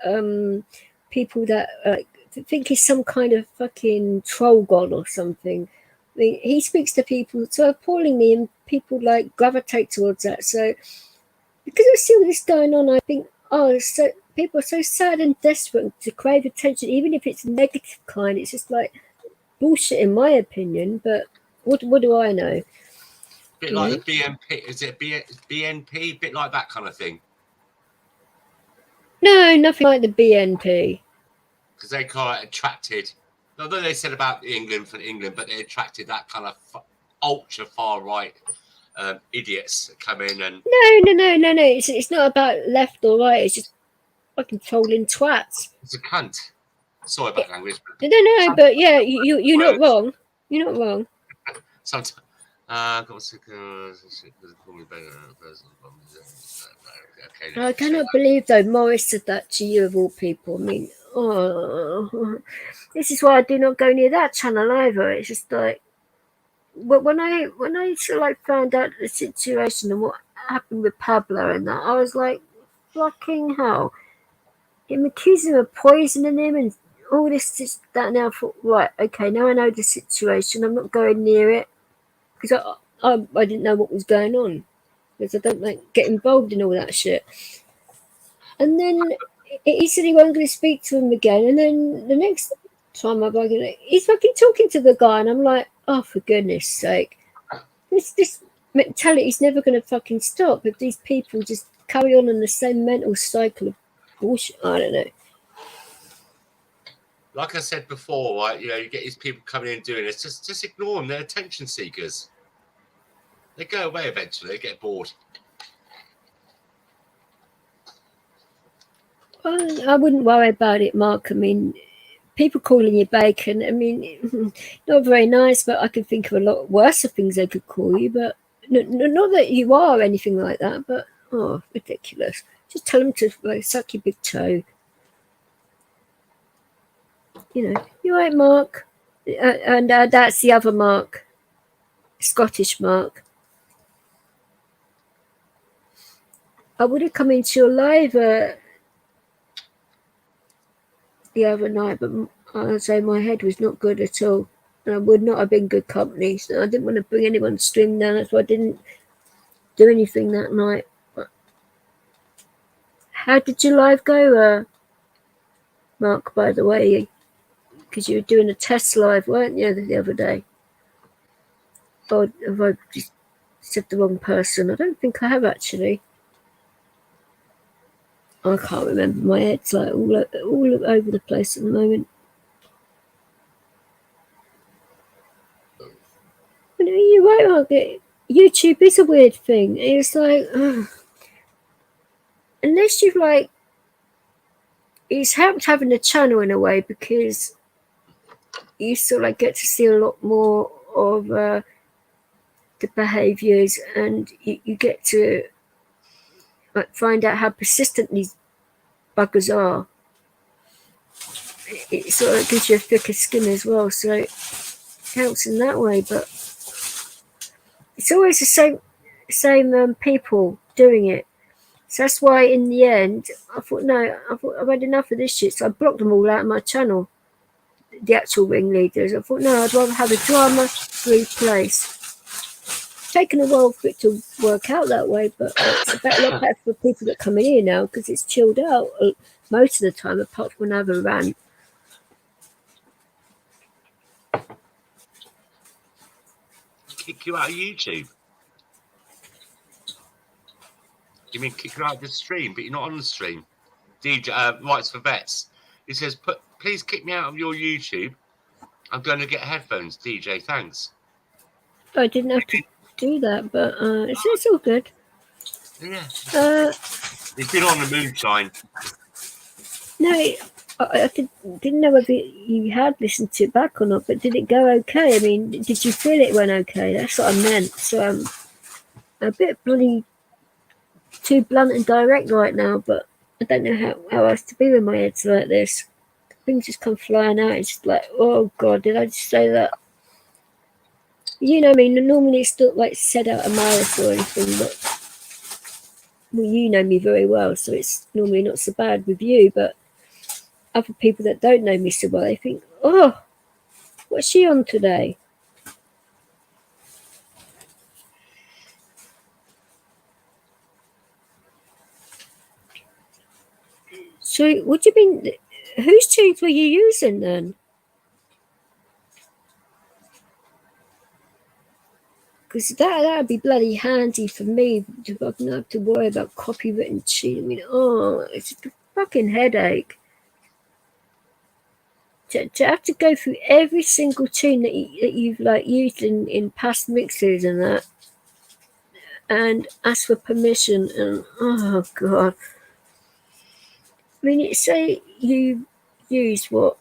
people that think he's some kind of fucking troll god or something. I mean, he speaks to people so appallingly, and people like gravitate towards that. So because I see all this going on, I think, so people are so sad and desperate to crave attention, even if it's negative kind. It's just like bullshit, in my opinion. But what do I know? A bit like the BNP. Is it BNP? A bit like that kind of thing. No, nothing like the BNP. Because they kind of attracted, although they said about England for England, but they attracted that kind of ultra far right idiots that come in and. No. It's not about left or right. It's just fucking trolling twats. It's a cunt. Sorry about language. No, but yeah, you're not wrong. You're not wrong. Sometimes. I cannot believe though Morris said that to you of all people. I mean, this is why I do not go near that channel either. It's just like, but when I sort of like found out the situation and what happened with Pablo and that, I was like, fucking hell. Him accusing him of poisoning him and all this, that. Now I thought, right, okay, now I know the situation. I'm not going near it. Because I didn't know what was going on, because I don't like get involved in all that shit. And then he said he wasn't going to speak to him again. And then the next time he's fucking talking to the guy, and I'm like, oh, for goodness sake, this mentality is never going to fucking stop if these people just carry on in the same mental cycle of bullshit. I don't know. Like I said before, right? You get these people coming in and doing this. Just ignore them. They're attention seekers. They go away eventually. They get bored. Well, I wouldn't worry about it, Mark. I mean, people calling you bacon. I mean, not very nice, but I can think of a lot worse of things they could call you. But not that you are anything like that. But ridiculous. Just tell them to suck your big toe. You're right, Mark. And that's the other Mark, Scottish Mark. I would have come into your live the other night, but I'd say my head was not good at all, and I would not have been good company. So I didn't want to bring anyone's stream down. That's why I didn't do anything that night. But how did your live go, Mark? By the way. Because you were doing a test live, weren't you, the other day? Or have I just said the wrong person? I don't think I have, actually. I can't remember. My head's like all over the place at the moment. But you're right, Mark. YouTube is a weird thing. It's like, unless you've it's helped having a channel in a way, because you sort of get to see a lot more of the behaviours, and you get to find out how persistent these buggers are. It sort of gives you a thicker skin as well. So counts in that way, but it's always the same people doing it. So that's why in the end, I thought, no, I've had enough of this shit. So I blocked them all out of my channel, the actual ringleaders. I thought, no, I'd rather have a drama-free place. It's taken a while for it to work out that way, but it's a lot better for people that come in here now because it's chilled out most of the time, apart from when I have a rant. Kick you out of YouTube? You mean kick you out of the stream, but you're not on the stream? DJ Rights for Vets. He says, please kick me out of your YouTube. I'm going to get headphones. DJ, thanks. I didn't have to do that, but it's all good. Yeah. He's been on the moonshine. No, I didn't know whether you had listened to it back or not, but did it go okay? I mean, did you feel it went okay? That's what I meant. So I'm a bit bloody too blunt and direct right now, but I don't know how else to be when my head's like this. Things just come flying out. It's just like, oh God, did I just say that? You know, I mean, normally it's not like said out of malice or anything, but well, you know me very well, so it's normally not so bad with you, but other people that don't know me so well, they think, oh, what's she on today? So what do you mean, whose tunes were you using then? Because that would be bloody handy for me to not have to worry about copywritten cheat. I mean, oh, it's a fucking headache. To have to go through every single tune that you've like used in past mixes and that, and ask for permission, and oh God. I mean, say you use what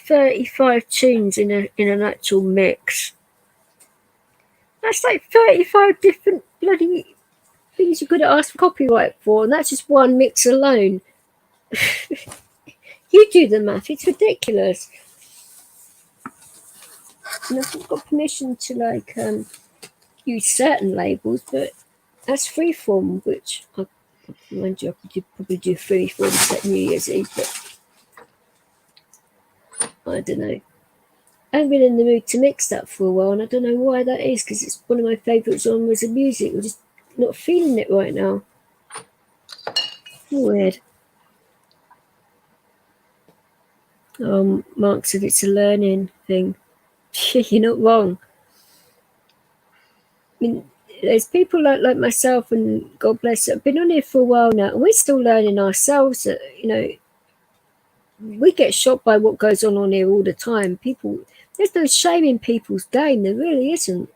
35 tunes in an actual mix. That's like 35 different bloody things you could ask for copyright for, and that's just one mix alone. You do the math, it's ridiculous. And I've got permission to like use certain labels, but that's freeform, which mind you, I could probably do freeform set New Year's Eve, but I don't know. I haven't been in the mood to mix that for a while, and I don't know why that is, because it's one of my favourite genres of music. I'm just not feeling it right now. Weird. Mark said it's a learning thing. You're not wrong. I mean, there's people like myself, and God bless it, I've been on here for a while now, and we're still learning ourselves that, you know, we get shocked by what goes on here all the time. People, there's no shame in people's game. There really isn't.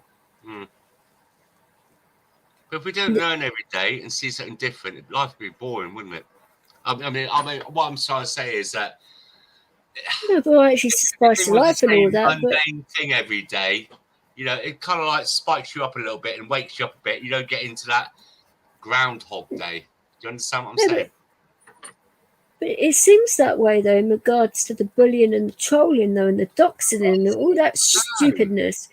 But if we don't learn every day and see something different, life would be boring, wouldn't it? I mean, what I'm trying to say is that no, but I actually spice of life and all that. Mundane thing every day, you know, it kind of like spikes you up a little bit and wakes you up a bit. You don't get into that Groundhog Day. Do you understand what I'm saying? But it seems that way, though, in regards to the bullying and the trolling, though, and the doxing and all that stupidness.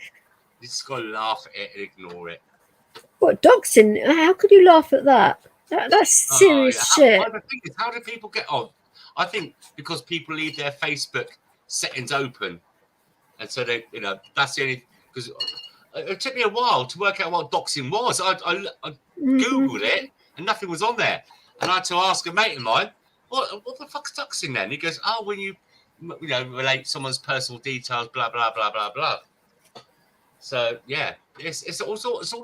You just got to laugh at it and ignore it. What, doxing? How could you laugh at that? That's serious shit. How do people get on? I think because people leave their Facebook settings open. And so they, you know, that's the only, because it took me a while to work out what doxing was. I Googled it and nothing was on there. And I had to ask a mate of mine, what the fuck's doxing then? He goes, oh, when you know, relate someone's personal details, blah, blah, blah, blah, blah. So, yeah, it's all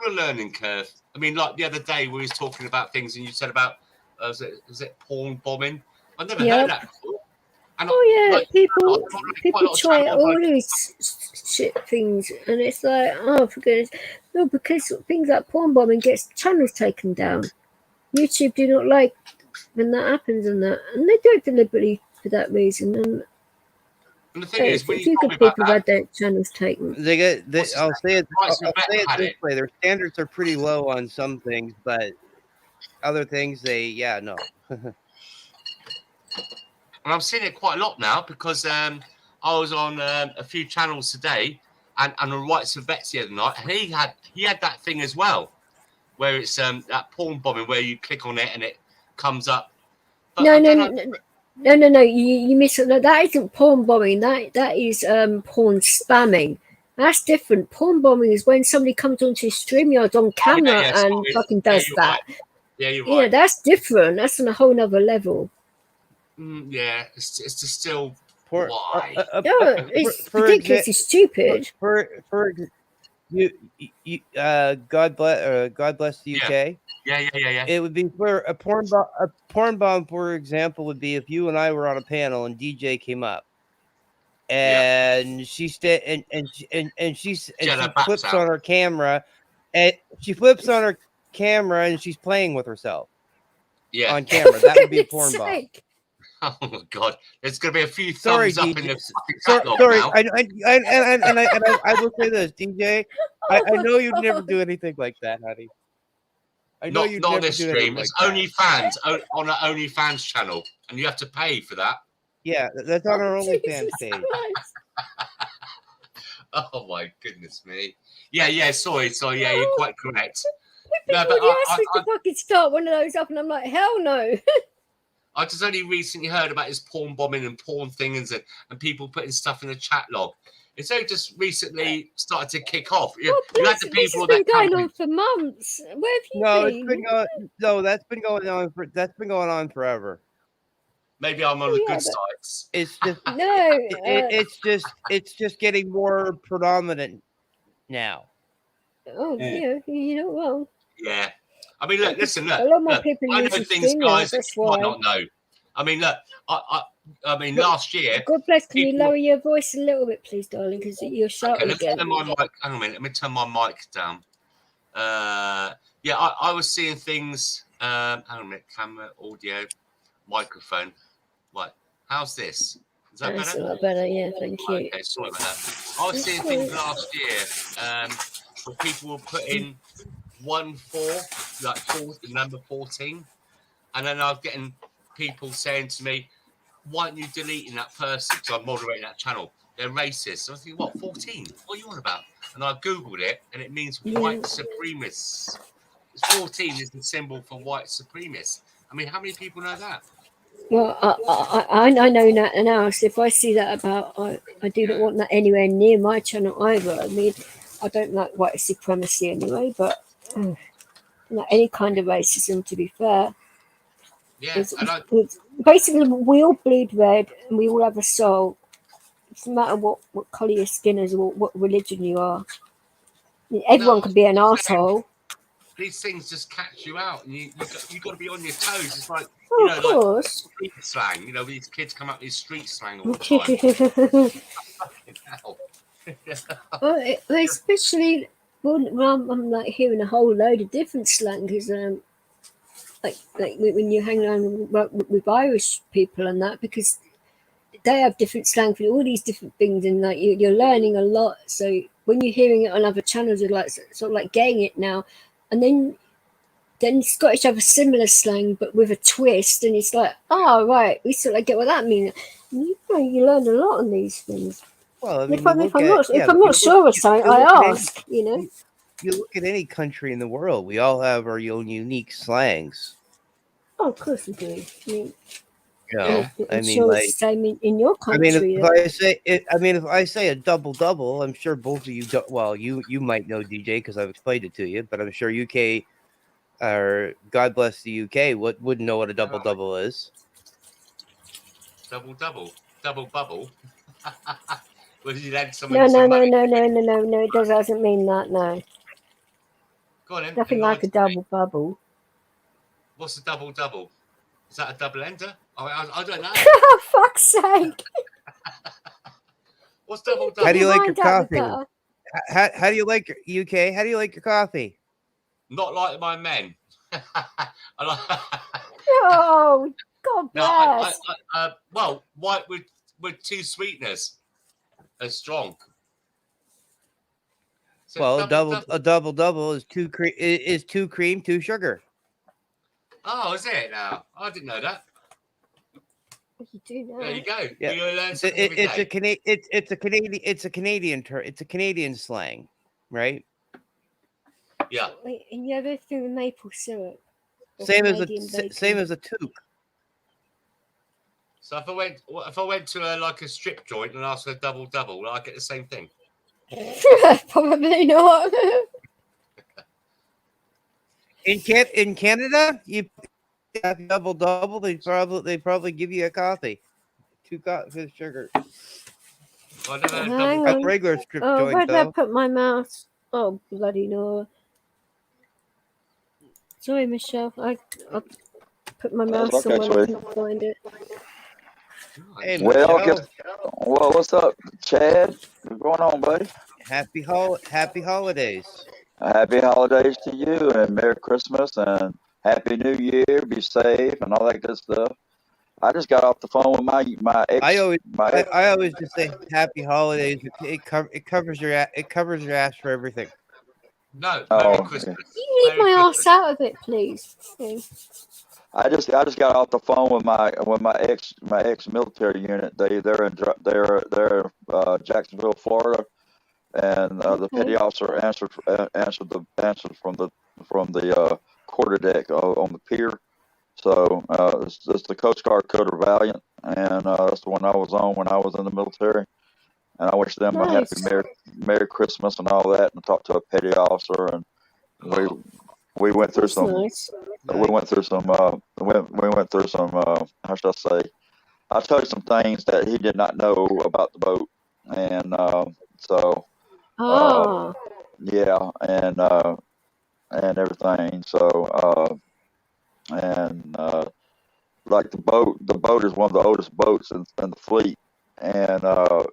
a learning curve. I mean, like the other day we was talking about things and you said about, was it porn bombing? I've never heard that before. And people try all these shit things, and it's like, oh, for goodness. No, because things like porn bombing gets channels taken down. YouTube do not like when that happens, and they do it deliberately for that reason. And the thing is, when you people had their channels taken, I'll say it this way: their standards are pretty low on some things, but other things, no. And I'm seeing it quite a lot now because I was on a few channels today, and the rights of vets the other night, and he had that thing as well, where it's that porn bombing where you click on it and it comes up. But no, you miss it. No, that isn't porn bombing. That is porn spamming. That's different. Porn bombing is when somebody comes onto StreamYard on camera and fucking does that. Right. Yeah, you're right. Yeah, that's different. That's on a whole nother level. Yeah, it's just still why? No, it's ridiculously stupid. God bless the UK. Yeah. It would be where a porn bomb, for example, would be if you and I were on a panel and DJ came up, and she flips on her camera, and she's playing with herself. Yeah, on camera. That would be a porn bomb. Oh my god! There's gonna be a few thumbs up in the fucking catalog sorry. now. I will say this, DJ. I know you'd never do anything like that, honey. I know you'd not never on this do stream. like It's that. OnlyFans on an OnlyFans channel, and you have to pay for that. Yeah, that's on our OnlyFans page. Oh my goodness me! Yeah. Sorry. Yeah, you're quite correct. No, but you asked me to fucking start one of those up, and I'm like, hell no. I just only recently heard about this porn bombing and porn things and people putting stuff in the chat log. It's only just recently started to kick off. You had the people that going on for months. Where have you been? That's been going on forever. Maybe I'm on the good sides. It's just it's just getting more predominant now. Oh, you know, well. Yeah. I mean, look, listen, look. A lot more people I know things, guys, that you might not know. I mean, look, I mean, last year. God bless. Can you lower your voice a little bit, please, darling? Because you're shouting again. Turn my mic. Hang on a minute. Let me turn my mic down. Yeah, I was seeing things. Hang on a minute. Camera, audio, microphone. Right. How's this? Is that better? That's a lot better. Yeah, thank you. Okay, sorry about that. I was seeing things last year where people were putting 1-4, like the number 14, and then I was getting people saying to me, "Why aren't you deleting that person?" So I'm moderating that channel. They're racist. So I think, what, 14? What are you on about? And I googled it, and it means white supremacists. 14 is the symbol for white supremacists. I mean, how many people know that? Well, I know that now. So if I see that about, I do not want that anywhere near my channel either. I mean, I don't like white supremacy anyway, but not any kind of racism, to be fair. Yeah, basically, we all bleed red and we all have a soul. It doesn't matter what colour your skin is or what religion you are. I mean, everyone can be an asshole. These things just catch you out, and you got to be on your toes. It's like, of course. Like street slang. You know, these kids come up with street slang all the time. Well, especially when I'm like hearing a whole load of different slang, because like when you hang around with Irish people and that, because they have different slang for all these different things, and like you're learning a lot. So when you're hearing it on other channels, you're like sort of like getting it now. And then Scottish have a similar slang, but with a twist, and it's like, oh right, we sort of get what that means. You learn a lot on these things. Well, I mean, if I'm not sure of something, I ask. You look at any country in the world, we all have our own unique slangs. Oh, of course we do. I mean, sure like, it's the same in your country. I mean, if I say a double, I'm sure both of you. Well, you might know DJ because I've explained it to you, but I'm sure UK or God bless the UK wouldn't know what a double is. Double bubble. No. It doesn't mean that. No. Go on, then. Nothing like a double bubble. What's a double? Is that a double ender? I don't know. For fuck's sake. What's double? How do you like your coffee? How do you like your UK? How do you like your coffee? Not like my men. Oh, God bless. No, well, white with 2 sweeteners and strong. So well, a double is 2 cream, 2 sugar. Oh, is it now? I didn't know that. You do know. There you go. Yeah. You learn something every day. It's a Canadian slang, right? Yeah. And you ever through the maple syrup? Same as a toque. So if I went to a strip joint and asked for a double, will I get the same thing? Probably not. In Canada, you have double. They probably give you a coffee, 2 cups of sugar. Well, I never had Hang double. on. Regular strip Oh, joint where did I though. put my mouse? Oh, bloody no. Sorry, Michelle. I'll put my mouse okay, somewhere I sweetie. can't find it. Hey, Well, Michelle. well, what's up, Chad? What's going on, buddy? Happy holidays. Happy holidays to you, and Merry Christmas, and Happy New Year. Be safe, and all that good stuff. I just got off the phone with my ex. I always just say happy holidays. It covers your ass for everything. No, Merry Christmas. You leave my ass out of it, please. I just got off the phone with my ex military unit. They're in Jacksonville, Florida, and the petty officer answered from the quarterdeck on the pier. So it's the Coast Guard Cutter Valiant, and that's the one I was on when I was in the military. And I wish them a happy Merry Christmas and all that, and talked to a petty officer, and we went through some. Nice. We went through some. We went through some. How should I say? I told him some things that he did not know about the boat, and so. Yeah, and everything. So like the boat is one of the oldest boats in the fleet, and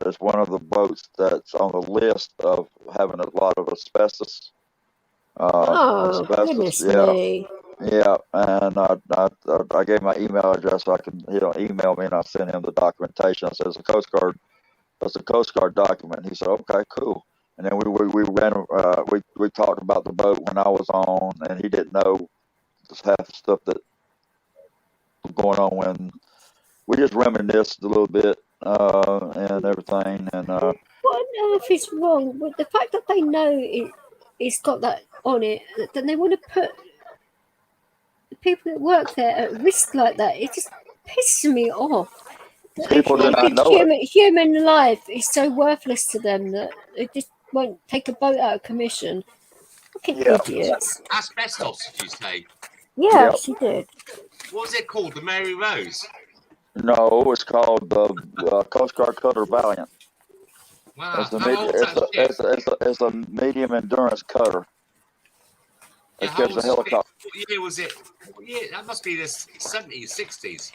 it's one of the boats that's on the list of having a lot of asbestos. Goodness me. Yeah, and I gave my email address so he'll email me, and I sent him the documentation. I said it's a Coast Guard document. He said, okay, cool. And then we talked about the boat when I was on, and he didn't know just half the stuff that was going on when we just reminisced a little bit and everything. And what on earth is wrong with the fact that they know it's got that on it? Then they want to put the people that work there at risk like that. It just pisses me off. People do not know human life is so worthless to them that they just won't take a boat out of commission. Fucking idiots. Asbestos, did you say? Yeah, she did. What was it called? The Mary Rose? No, it's called the Coast Guard Cutter Valiant. Wow. It's a medium endurance cutter. It carries a helicopter. What year was it? That must be the 70s, 60s.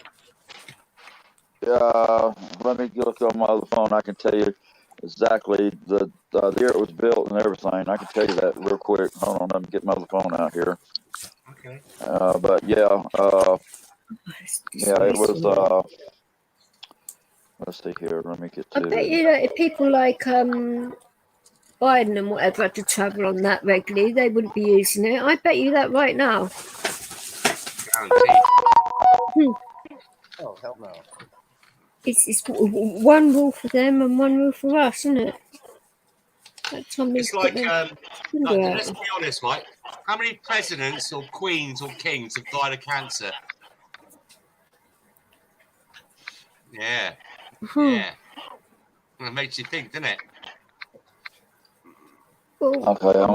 Let me look on my other phone. I can tell you exactly the year it was built and everything. I can tell you that real quick. Hold on, let me get my other phone out here. Okay. But it was. Let's see here. Let me get to. I bet if people like Biden and whatever had to travel on that regularly, they wouldn't be using it. I bet you that right now. Oh, hell no. It's one rule for them and one rule for us, isn't it? It's like, let's be honest, right? How many presidents or queens or kings have died of cancer? Yeah. Yeah. It makes you think, doesn't it? Well, okay,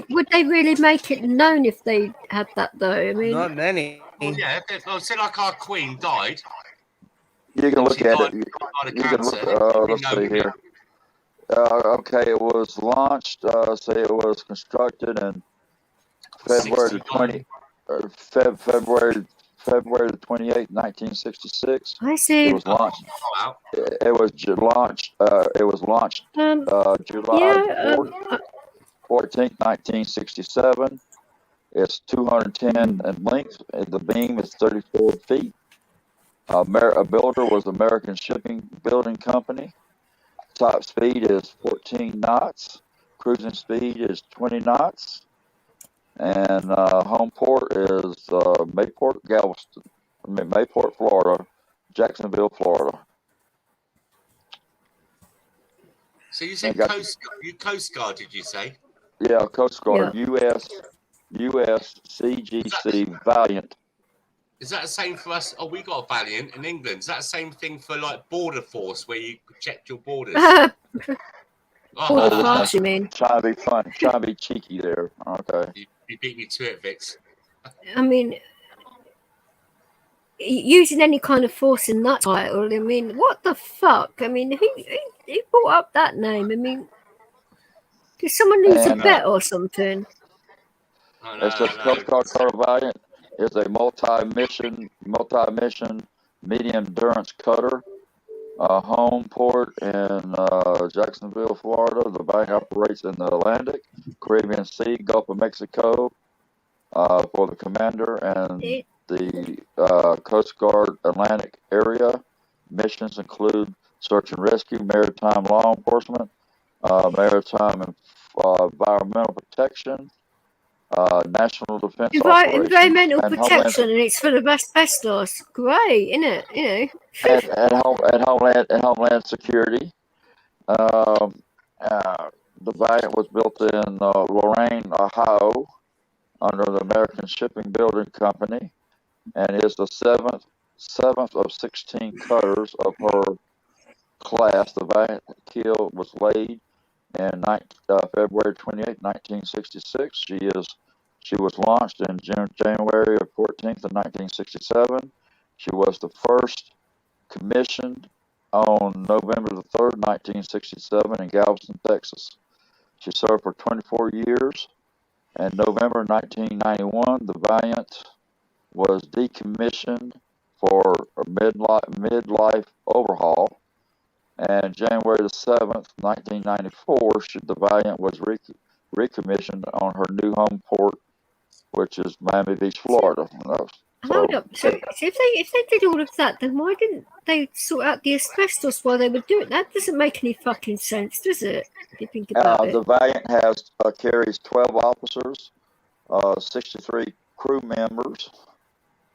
would they really make it known if they had that though? I mean, not many. Well, yeah, say like our queen died. You can look at it. You can look. Let's see here. Okay, it was launched. Say it was constructed in February 28th, 1966. I see. It was launched. It was launched. July 14th, 1967. It's 210 in length. The beam is 34 feet. A builder was American Shipping Building Company. Top speed is 14 knots. Cruising speed is 20 knots. And home port is Mayport, Galveston. Mayport, Florida. Jacksonville, Florida. So you said Coast Guard, did you say? Yeah, Coast Guard, Yeah. US CGC Valiant. Is that the same for us? Oh, we got a Valiant in England. Is that the same thing for like Border Force, where you protect your borders? Border Force, you mean? Trying to be fun, trying to be cheeky there. Okay. You beat me to it, Vix. I mean, using any kind of force in that title, I mean, what the fuck? I mean, who brought up that name? I mean, did someone lose a bet or something? It's just Coast Guard Carter Valiant is a multi-mission, medium endurance cutter. Home port in Jacksonville, Florida. The Valiant operates in the Atlantic, Caribbean Sea, Gulf of Mexico for the commander and the Coast Guard Atlantic area. Missions include search and rescue, maritime law enforcement, maritime and environmental protection, national defense environmental protection, and it's full of asbestos. Great, isn't it? You know, and homeland security. The Valiant was built in Lorain, Ohio, under the American Shipping Building Company, and is the seventh of 16 cutters of her class. The Valiant keel was laid in February 28, 1966. She was launched in January 14th of 1967. She was the first commissioned on November the 3rd, 1967 in Galveston, Texas. She served for 24 years. In November 1991, the Valiant was decommissioned for a midlife overhaul. And January the 7th, 1994, the Valiant was recommissioned on her new home port, which is Miami Beach, Florida. Hold up. So if they did all of that, then why didn't they sort out the asbestos while they were doing it? That doesn't make any fucking sense, does it? If you think about it. The Valiant carries 12 officers, 63 crew members.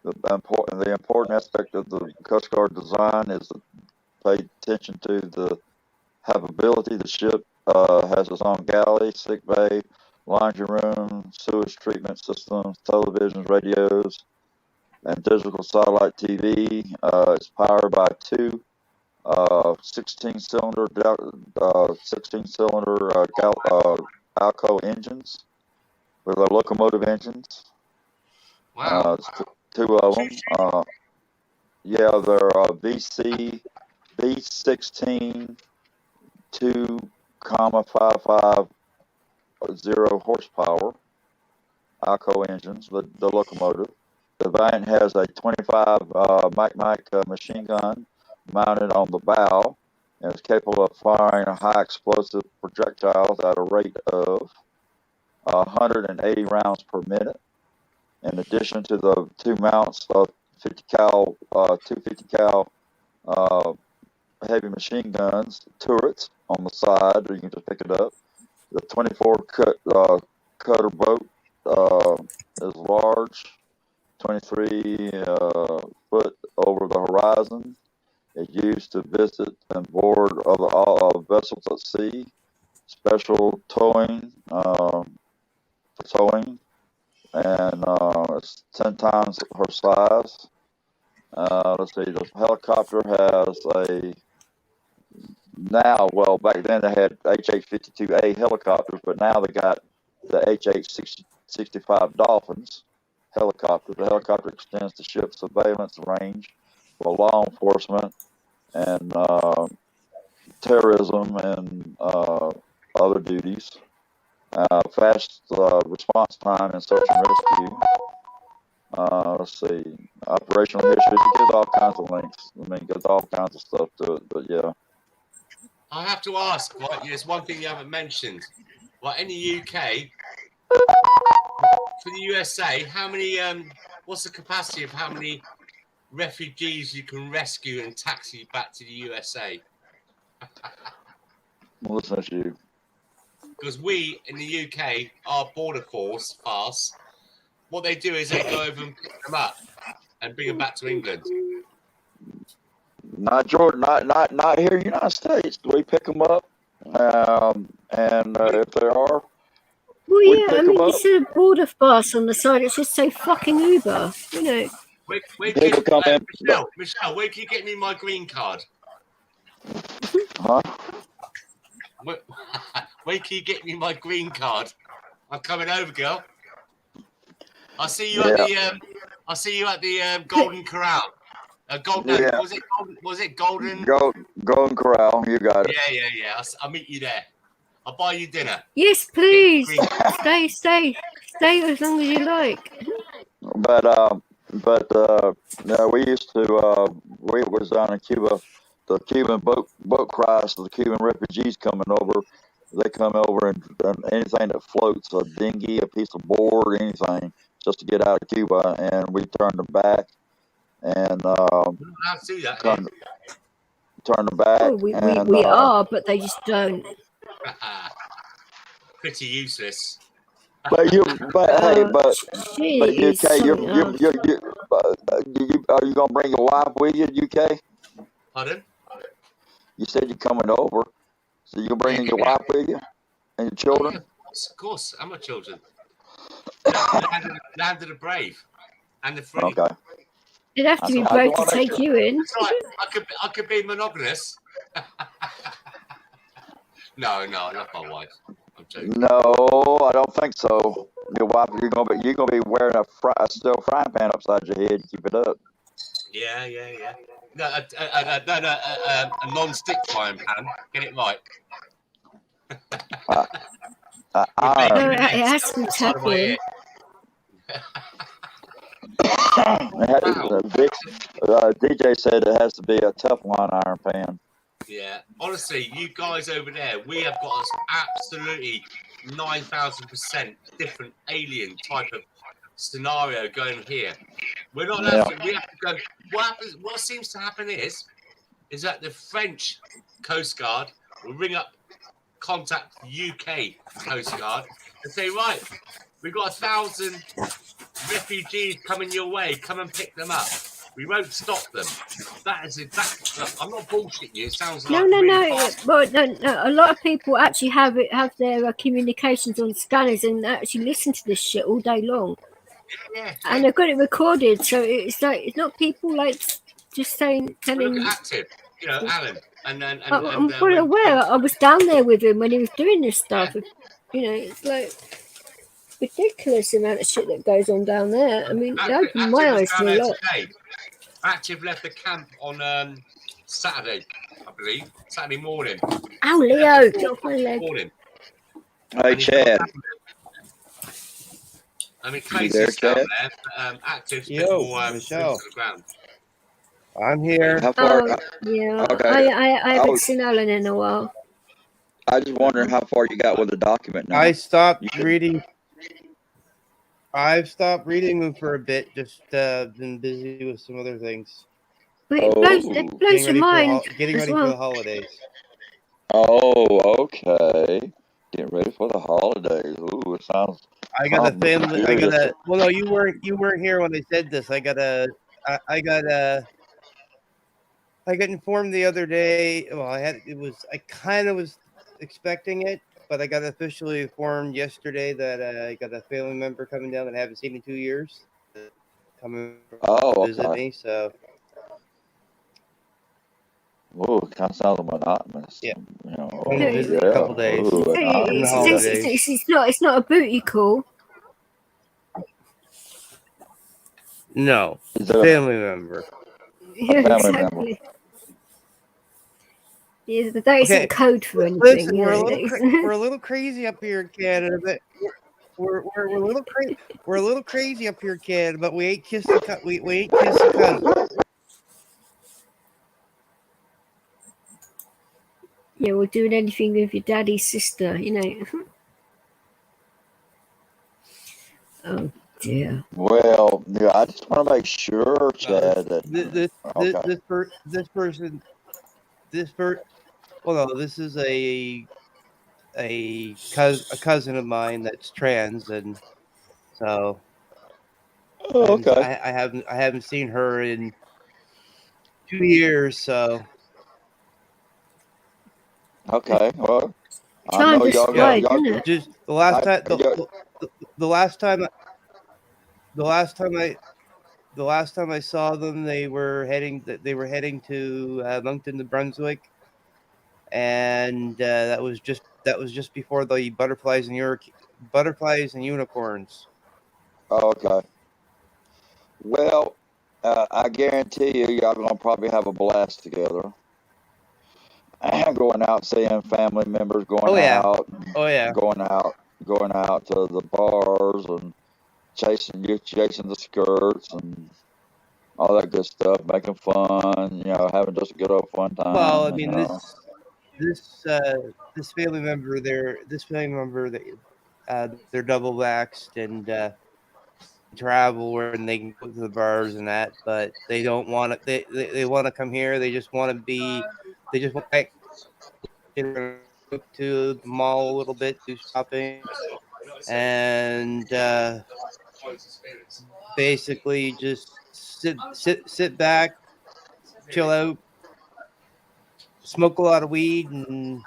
The important aspect of the Coast Guard design is to pay attention to the habitability. The ship has its own galley, sick bay, laundry room, sewage treatment systems, televisions, radios, and digital satellite TV. It's powered by two 16-cylinder Alco engines with their locomotive engines. Wow. Two of them. They're V16 2,550 horsepower Alco engines, the locomotive. The Valiant has a 25 Mac machine gun mounted on the bow and is capable of firing high explosive projectiles at a rate of 180 rounds per minute. In addition to the two mounts of 250 cal heavy machine guns, turrets on the side, or you can just pick it up. The 24 cutter boat is large, 23 foot over the horizon. It's used to visit and board other vessels at sea. Special towing, and it's 10 times her size. Let's see, the helicopter has back then they had HH-52A helicopters, but now they got the HH-65 Dolphins helicopter. The helicopter extends the ship's surveillance range for law enforcement and terrorism and other duties. Fast response time in search and rescue. Let's see, operational history. It gives all kinds of links. I mean, it gives all kinds of stuff to it, but yeah. I have to ask, right, there's one thing you haven't mentioned. Like in the UK, for the USA, how many, what's the capacity of how many refugees you can rescue and taxi back to the USA? Well, listen to you. Because we in the UK, our border force, what they do is they go over and pick them up and bring them back to England. Not Jordan, not here in the United States. We pick them up, and if there are, well, we yeah, I pick them mean, you up. see a border pass on the side. It should say fucking Uber. You know. People come in. Michelle, where can you get me my green card? Huh? Where can you get me my green card? I'm coming over, girl. I'll see you at the. I'll see you at the Golden Corral. Yeah. Was it Golden? Golden Corral. You got it. Yeah. I'll meet you there. I'll buy you dinner. Yes, please. Stay as long as you like. But no, we used to. We was down in Cuba. The Cuban boat crash. The Cuban refugees coming over. They come over and anything that floats, a dinghy, a piece of board, anything, just to get out of Cuba. And we turned them back. And I see that. Turn them back. Oh, we are, but they just don't. Pretty useless. But UK, are you gonna bring your wife with you, UK? Pardon? You said you're coming over, so you're bringing your wife with you and your children. Of course, and my children. Land of the brave and the free. Okay. You'd have to be brave to take you in. That's right. I could be monogamous. No, not my wife. I'm joking. No, I don't think so. Your wife, you're gonna be wearing a steel frying pan upside your head to keep it up. Yeah. No, a non-stick frying pan. Get it right. It has to be tapping. DJ said it has to be a Teflon iron pan. Yeah, honestly, you guys over there, we have got us absolutely 9,000% different alien type of scenario going here. We're not allowed to, we have to go. What seems to happen is that the French Coast Guard will contact the UK Coast Guard and say, right, we've got 1,000 refugees coming your way, come and pick them up. We won't stop them. That is exactly. I'm not bullshitting you. It sounds like no. Well, no. A lot of people actually have their communications on scanners and actually listen to this shit all day long. Yeah. And they've got it recorded, so it's not people like just telling. Look at Active, Alan, and I'm fully aware. I was down there with him when he was doing this stuff. It's like ridiculous amount of shit that goes on down there. I mean, it opened my eyes to a lot. Today. Active left the camp on Saturday, I believe. Saturday morning. Oh, Leo, get off my leg. Morning. Hey, Chad. I mean, Casey's down there. Active's been more Michelle. to the ground. I'm here. How far? Yeah. Okay. I haven't seen Alan in a while. I just wondering how far you got with the document now. I stopped reading. I've stopped reading them for a bit. Just been busy with some other things. But it blows your mind. Getting ready for the holidays. Oh, okay. Getting ready for the holidays. Ooh, it sounds. I got a family. Well, no, you weren't here when I said this. I got informed the other day. Well, I kind of was expecting it. But I got officially informed yesterday that I got a family member coming down that I haven't seen in 2 years. Coming to visit me, so. Oh, it kind of sounds monotonous. Yeah. Visit a couple days. It's not a booty call. No, family member. Yeah, exactly. Yeah, that isn't code for anything. Listen, we're a little crazy up here in Canada, but we're a little crazy up here in Canada, but we ain't kissing we ain't kissing cousins. Yeah, we're doing anything with your daddy's sister, Oh dear. Well, yeah, I just want to make sure, Chad, that this person. Well, no, this is a cousin of mine that's trans, and so. Oh, okay. I haven't seen her in 2 years. So Okay, well, I Time know just yeah, flies, isn't it? just the last time yeah, the last time the last time I saw them, they were heading to Moncton, New Brunswick, and that was just before the butterflies and unicorns. oh, okay. Well, I guarantee you, y'all gonna probably have a blast together. Going out, seeing family members, Oh yeah, oh yeah. going out to the bars and chasing the skirts and all that good stuff, making fun, having just a good old fun Well, I time, mean this this family member they're double vaxxed and travel where they can go to the bars and that, but they don't want to. They want to come here. They just want to be. They just want to go to the mall a little bit, do shopping, and basically just sit back, chill out, smoke a lot of weed, and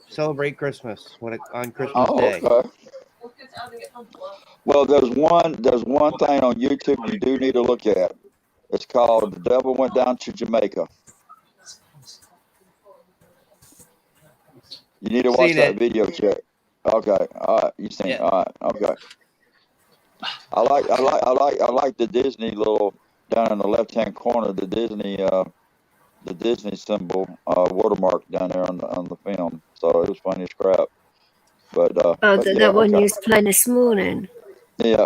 celebrate Christmas on Christmas Oh, Day. okay. Well, there's one thing on YouTube you do need to look at. It's called "The Devil Went Down to Jamaica." You need to watch Seen that it. video, check. Okay, all right, you seen it? Yeah. All right, okay. I like the Disney little down in the left-hand corner, the Disney symbol watermark down there on the film. So it was funny as crap. But yeah, that one okay. you was playing this morning. Yeah,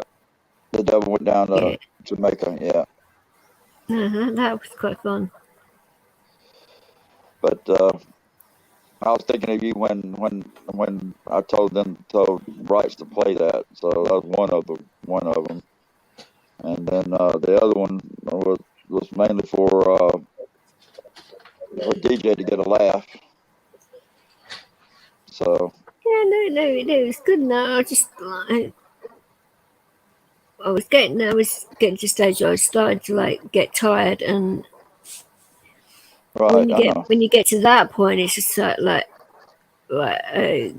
the devil went down to Jamaica. Yeah. That was quite fun. But I was thinking of you when I told rights to play that. So that was one of them. And then the other one was mainly for DJ to get a laugh. So yeah, no, it's good now. I was getting to the stage I was starting to get tired, and right, when you get to that point, it's just like okay,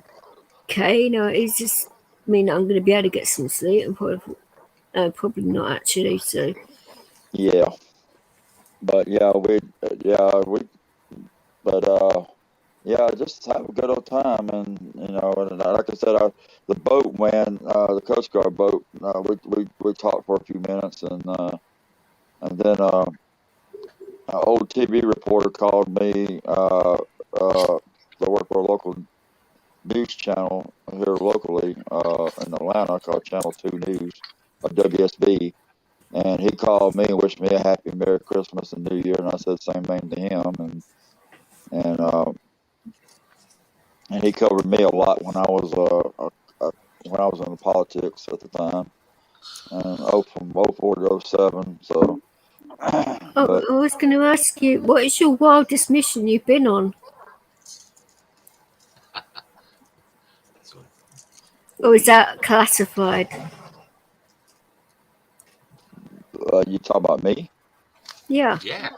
it's just I'm going to be able to get some sleep, and probably not actually. So yeah, but just have a good old time, and and like I said, the boat man, the Coast Guard boat, we talked for a few minutes, and then an old TV reporter called me. I work for a local news channel here locally in Atlanta called Channel 2 News, or WSB. And he called me and wished me a happy Merry Christmas and New Year, and I said the same thing to him. And he covered me a lot when I was in the politics at the time, and from 04 to 07. So, I was going to ask you, what is your wildest mission you've been on? Or is that classified? You talk about me? Yeah. Yeah.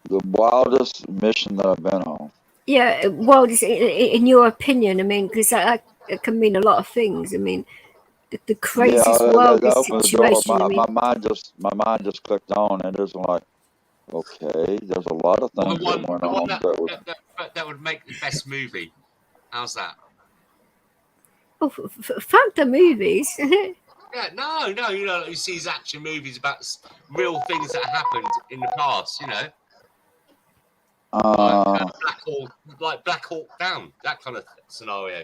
The wildest mission that I've been on. Yeah, wildest in your opinion. I mean, because that can mean a lot of things. I mean, the craziest, wildest situation. My mind just clicked on, and it's like, okay, there's a lot of things that went on. That would make the best movie. How's that? Oh, fuck the movies. Yeah, no, you see these action movies about real things that happened in the past, like Black Hawk Down, that kind of scenario.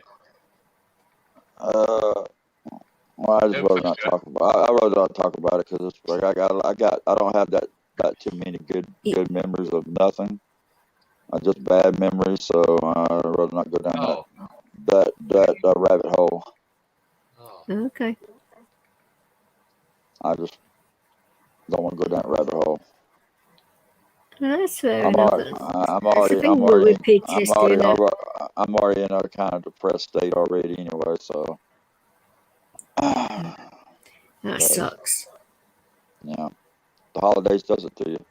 Well, I just rather not talk about. I rather not talk about it because it's like I don't have that too many good memories of nothing. Just bad memories, so I'd rather not go down that rabbit hole. Oh. Okay. I just don't want to go down that rabbit hole. That's fair enough. I'm already in a kind of depressed state already anyway, so that sucks. Yeah. the holidays does it to you.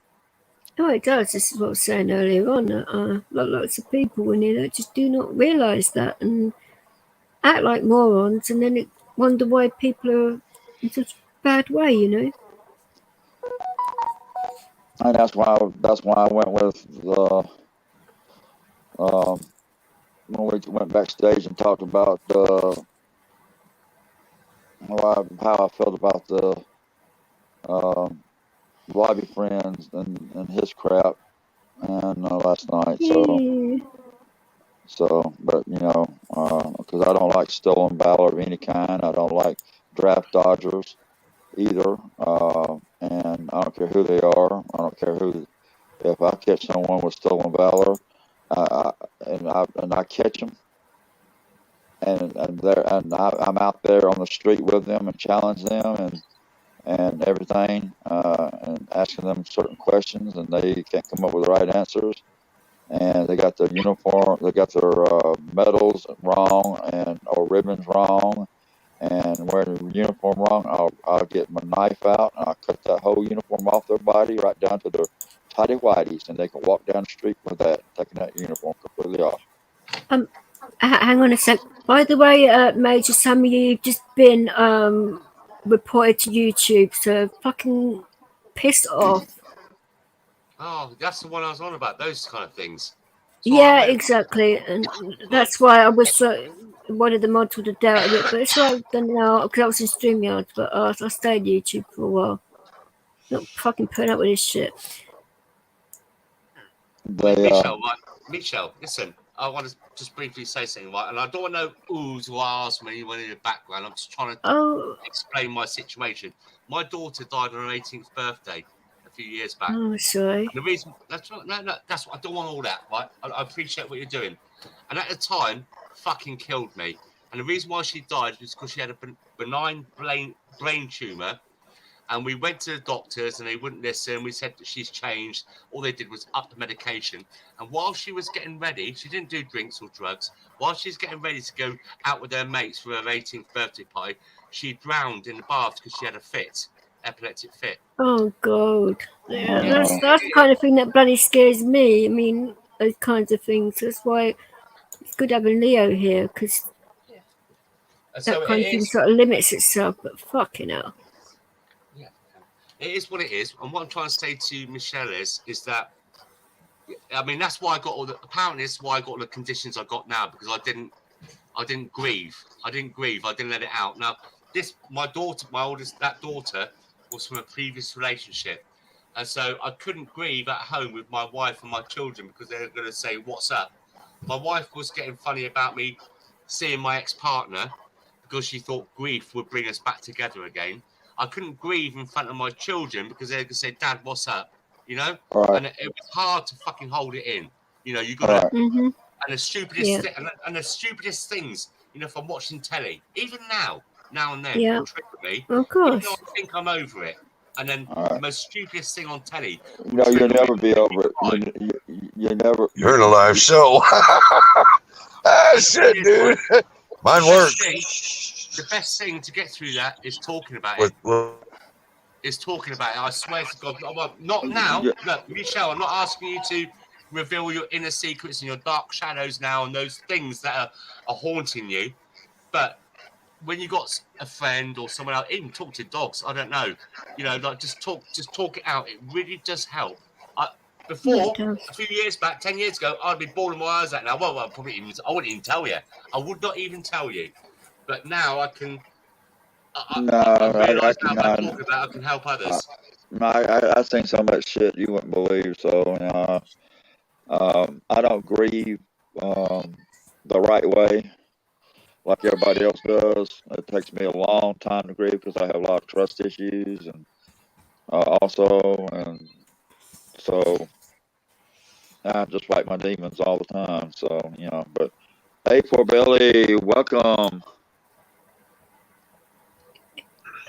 Oh, it does. This is what I was saying earlier on. Lots of people in here that just do not realise that and act like morons, and then wonder why people are in such a bad way, you know. And that's why I went with the when we went backstage and talked about how I felt about the lobby friends and his crap and last night. But you know, because I don't like stolen valor of any kind. I don't like draft dodgers either. And I don't care who they are. I don't care who. If I catch someone with stolen valor, and I catch them, and I'm out there on the street with them and challenge them and everything, and asking them certain questions, and they can't come up with the right answers, and they got their uniform, they got their medals wrong or ribbons wrong, and wearing the uniform wrong, I'll get my knife out and I'll cut that whole uniform off their body right down to their tidy whities, and they can walk down the street with that, taking that uniform completely off. Hang on a sec. By the way, Major, some of you have just been reported to YouTube, so fucking piss off. Oh, that's the one I was on about. Those kind of things. Yeah, exactly, and that's why I was one of the mods would have dealt with it, but it's right now because I was in StreamYard, but I stayed YouTube for a while. Not fucking putting up with this shit. Michelle, listen. I want to just briefly say something, right? And I don't want no oohs or ahs from anyone in the background. I'm just trying to explain my situation. My daughter died on her 18th birthday a few years back. Oh, sorry. And the reason that's what I don't want all that, right? I appreciate what you're doing. And at the time, fucking killed me. And the reason why she died was because she had a benign brain tumor. And we went to the doctors and they wouldn't listen. We said that she's changed. All they did was up the medication. And while she was getting ready, she didn't do drinks or drugs. While she's getting ready to go out with her mates for her 18th birthday party, she drowned in the bath because she had a fit, epileptic fit. Oh, God. Yeah, that's the kind of thing that bloody scares me. I mean, those kinds of things. That's why it's good having Leo here, because that kind of thing sort of limits itself, but fucking hell. It is what it is, and what I'm trying to say to Michelle is that, I mean, that's why I got apparently it's why I got all the conditions I got now, because I didn't grieve. I didn't let it out. Now, my oldest daughter was from a previous relationship, and so I couldn't grieve at home with my wife and my children because they were going to say, "What's up?" My wife was getting funny about me seeing my ex-partner because she thought grief would bring us back together again. I couldn't grieve in front of my children because they could say, "Dad, what's up?" You know, and it was hard to fucking hold it in. You know, you got to, and the stupidest and the stupidest things. You know, from watching telly, even now and then, trigger me. Of course. Even though I think I'm over it, and then the most stupidest thing on telly. No, you'll never be over it. You never. You're in a live show. Shit, dude. Mine works. The best thing to get through that is talking about it. I swear to God. Not now. Look, Michelle, I'm not asking you to reveal your inner secrets and your dark shadows now and those things that are haunting you. But when you got a friend or someone else, even talk to dogs, I don't know. You know, like just talk it out. It really does help. Before, a few years back, 10 years ago, I'd be bawling my eyes out now. Well, I wouldn't even tell you. I would not even tell you. But now I can. I realise now by talking about it, I can help others. I've seen so much shit you wouldn't believe. So I don't grieve the right way like everybody else does. It takes me a long time to grieve because I have a lot of trust issues and so I just fight my demons all the time. So but hey, poor Billy, welcome.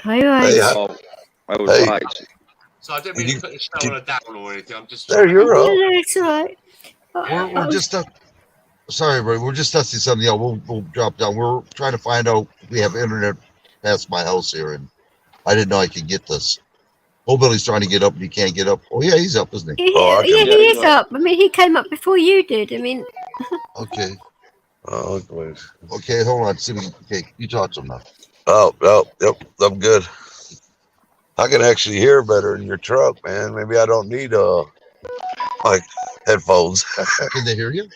Hi, guys. I was right. So I didn't mean to put the show on a down or anything. I'm just. There you're up. It's all right. We're just sorry, everybody. We're just testing something out. We'll drop down. We're trying to find out if we have internet past my house here, and I didn't know I could get this. Oh, Billy's trying to get up and he can't get up. Oh, yeah, he's up, isn't he? He is up. I mean, he came up before you did. I mean. Okay. Oh, please. Okay, hold on. See, okay, you talk to him now. Yep, I'm good. I can actually hear better in your truck, man. Maybe I don't need like headphones. Can they hear you?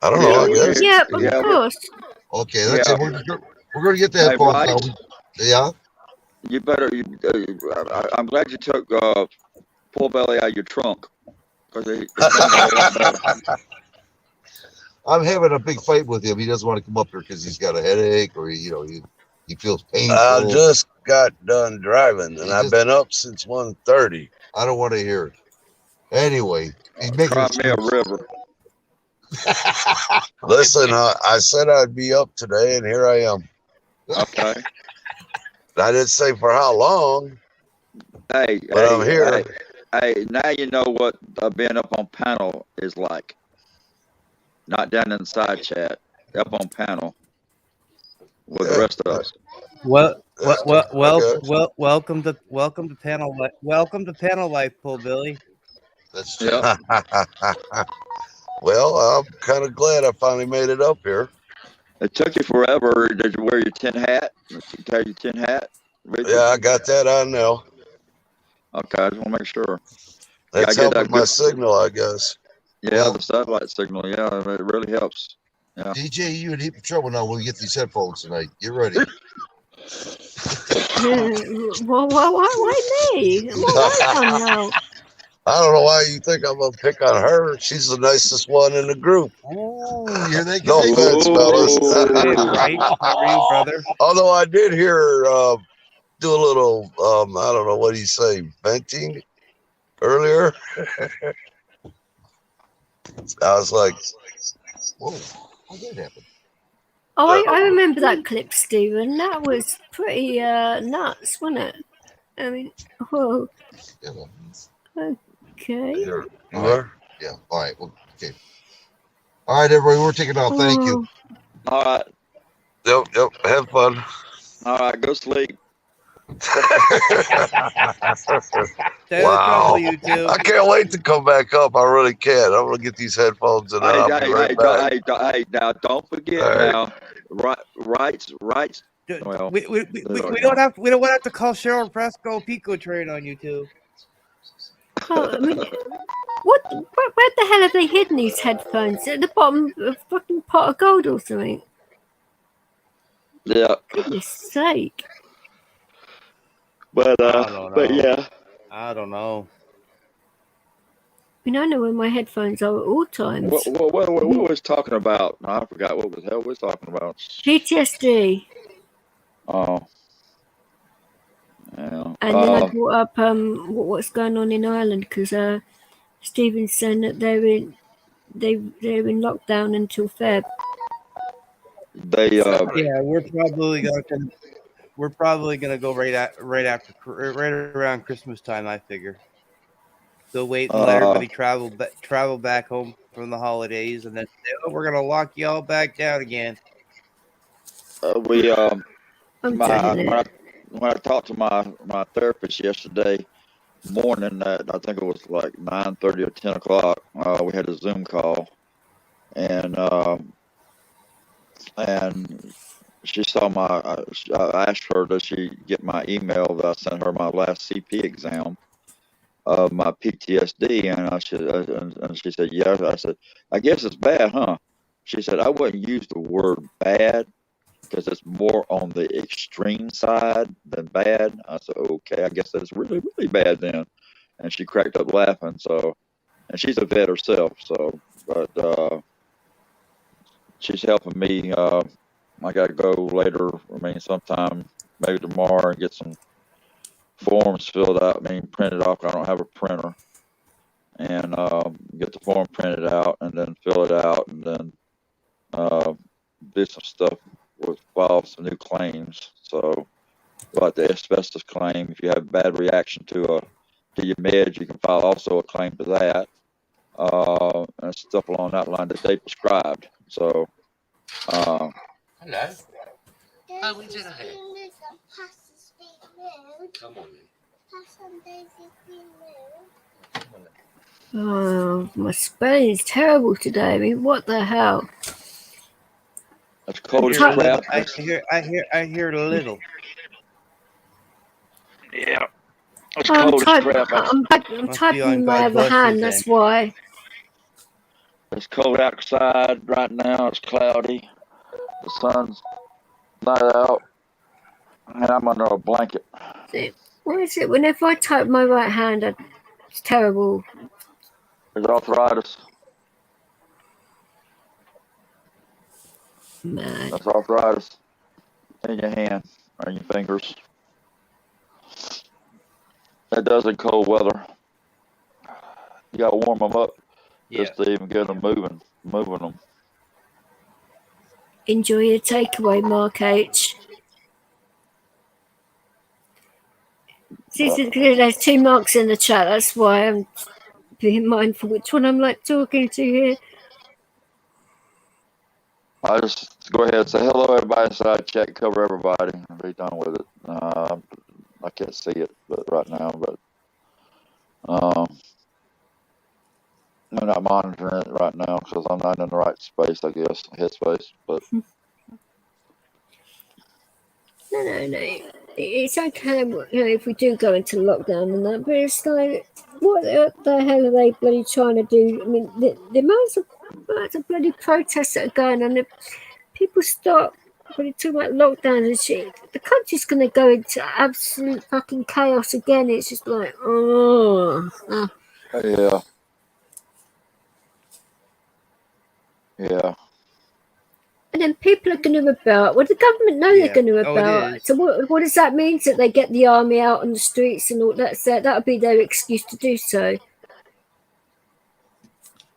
I don't know. I guess. Yeah, of course. Okay, that's it. We're going to get the headphones now. Yeah. You better. I'm glad you took Poor Belly out of your trunk. I'm having a big fight with him. He doesn't want to come up here because he's got a headache or he feels painful. I just got done driving and I've been up since 1:30. I don't want to hear it. Anyway, he's making me a river. Listen, I said I'd be up today, and here I am. Okay. I didn't say for how long. But I'm here. Hey, now you know what being up on panel is like. Not down in the side chat, up on panel with the rest of us. Welcome to panel life. Welcome to panel life, Paul Billy. That's true. Yep. Well, I'm kind of glad I finally made it up here. It took you forever. Did you wear your tin hat? Did you carry your tin hat? Richard? Yeah, I got that on now. Okay, I just want to make sure. That's helping my signal, I guess. Yeah, the satellite signal. Yeah, it really helps. Yeah. DJ, you in heap of trouble now when we get these headphones tonight. Get ready. Why me? I don't know why you think I'm gonna pick on her. She's the nicest one in the group. Oh, here they go. No offense, fellas. Right? How are you, brother? Although I did hear her do a little, I don't know what do you say, venting earlier. I was like, whoa, how did that happen? Oh, I remember that clip, Stephen. That was pretty nuts, wasn't it? I mean, whoa. Okay. You are? Yeah. All right. Well, okay. All right, everybody. We're taking off. Thank you. All right. Yep. Have fun. All right. Go sleep. Wow. I can't wait to come back up. I really can't. I'm gonna get these headphones and I'll be right back. Hey, now don't forget now. Rights. Well, we don't have to call Cheryl Fresco Pico Train on you too. Oh, I mean, where the hell have they hidden these headphones? At the bottom of a fucking pot of gold or something? Yeah. Goodness sake. But yeah. I don't know. I mean, I know where my headphones are at all times. What was talking about? I forgot what the hell we was talking about. PTSD. Oh. Yeah. And then I brought up what's going on in Ireland because Stephen's saying that they're in lockdown until Feb. We're probably gonna go right around Christmas time. I figure. So wait and let everybody travel back home from the holidays, and then we're gonna lock you all back down again. When I talked to my therapist yesterday morning, I think it was like 9:30 or 10 o'clock. We had a Zoom call, and she saw I asked her, does she get my email that I sent her my last CP exam of my PTSD? And she said, yeah. I said, I guess it's bad, huh? She said, I wouldn't use the word bad because it's more on the extreme side than bad. I said, okay, I guess that's really, really bad then. And she cracked up laughing. So, and she's a vet herself. So, but she's helping me. I got to go later. I mean, sometime maybe tomorrow and get some forms filled out. I mean, printed off. I don't have a printer, and get the form printed out and then fill it out and then do some stuff with file some new claims. So, like the asbestos claim, if you have a bad reaction to your meds, you can file also a claim for that, and stuff along that line that they prescribed. So. Hello. Oh, we did it. Come on then. Oh, my Spain's terrible today. I mean, what the hell? It's cold as crap. I hear a little. Yeah. It's cold as crap. I'm typing in my other hand, that's why. It's cold outside right now. It's cloudy. The sun's not out. And I'm under a blanket. What is it? Whenever I type my right hand, it's terrible. There's arthritis. Man. That's arthritis in your hand or in your fingers. It does in cold weather. You gotta warm them up just to even get them moving them. Enjoy your takeaway, Mark H. See, there's 2 marks in the chat. That's why I'm being mindful which one I'm like talking to here. I just go ahead and say hello, everybody. Inside chat, cover everybody, and be done with it. I can't see it, but right now, but I'm not monitoring it right now because I'm not in the right space, I guess, headspace. But no. It's okay, if we do go into lockdown and that, but it's like, what the hell are they bloody trying to do? I mean, the amounts of bloody protests that are going on, people stop bloody talking about lockdowns and shit. The country's going to go into absolute fucking chaos again. It's just like, Yeah. And then people are going to rebel. Well, the government know they're going to rebel. So what does that mean? That they get the army out on the streets and all that? So that'll be their excuse to do so.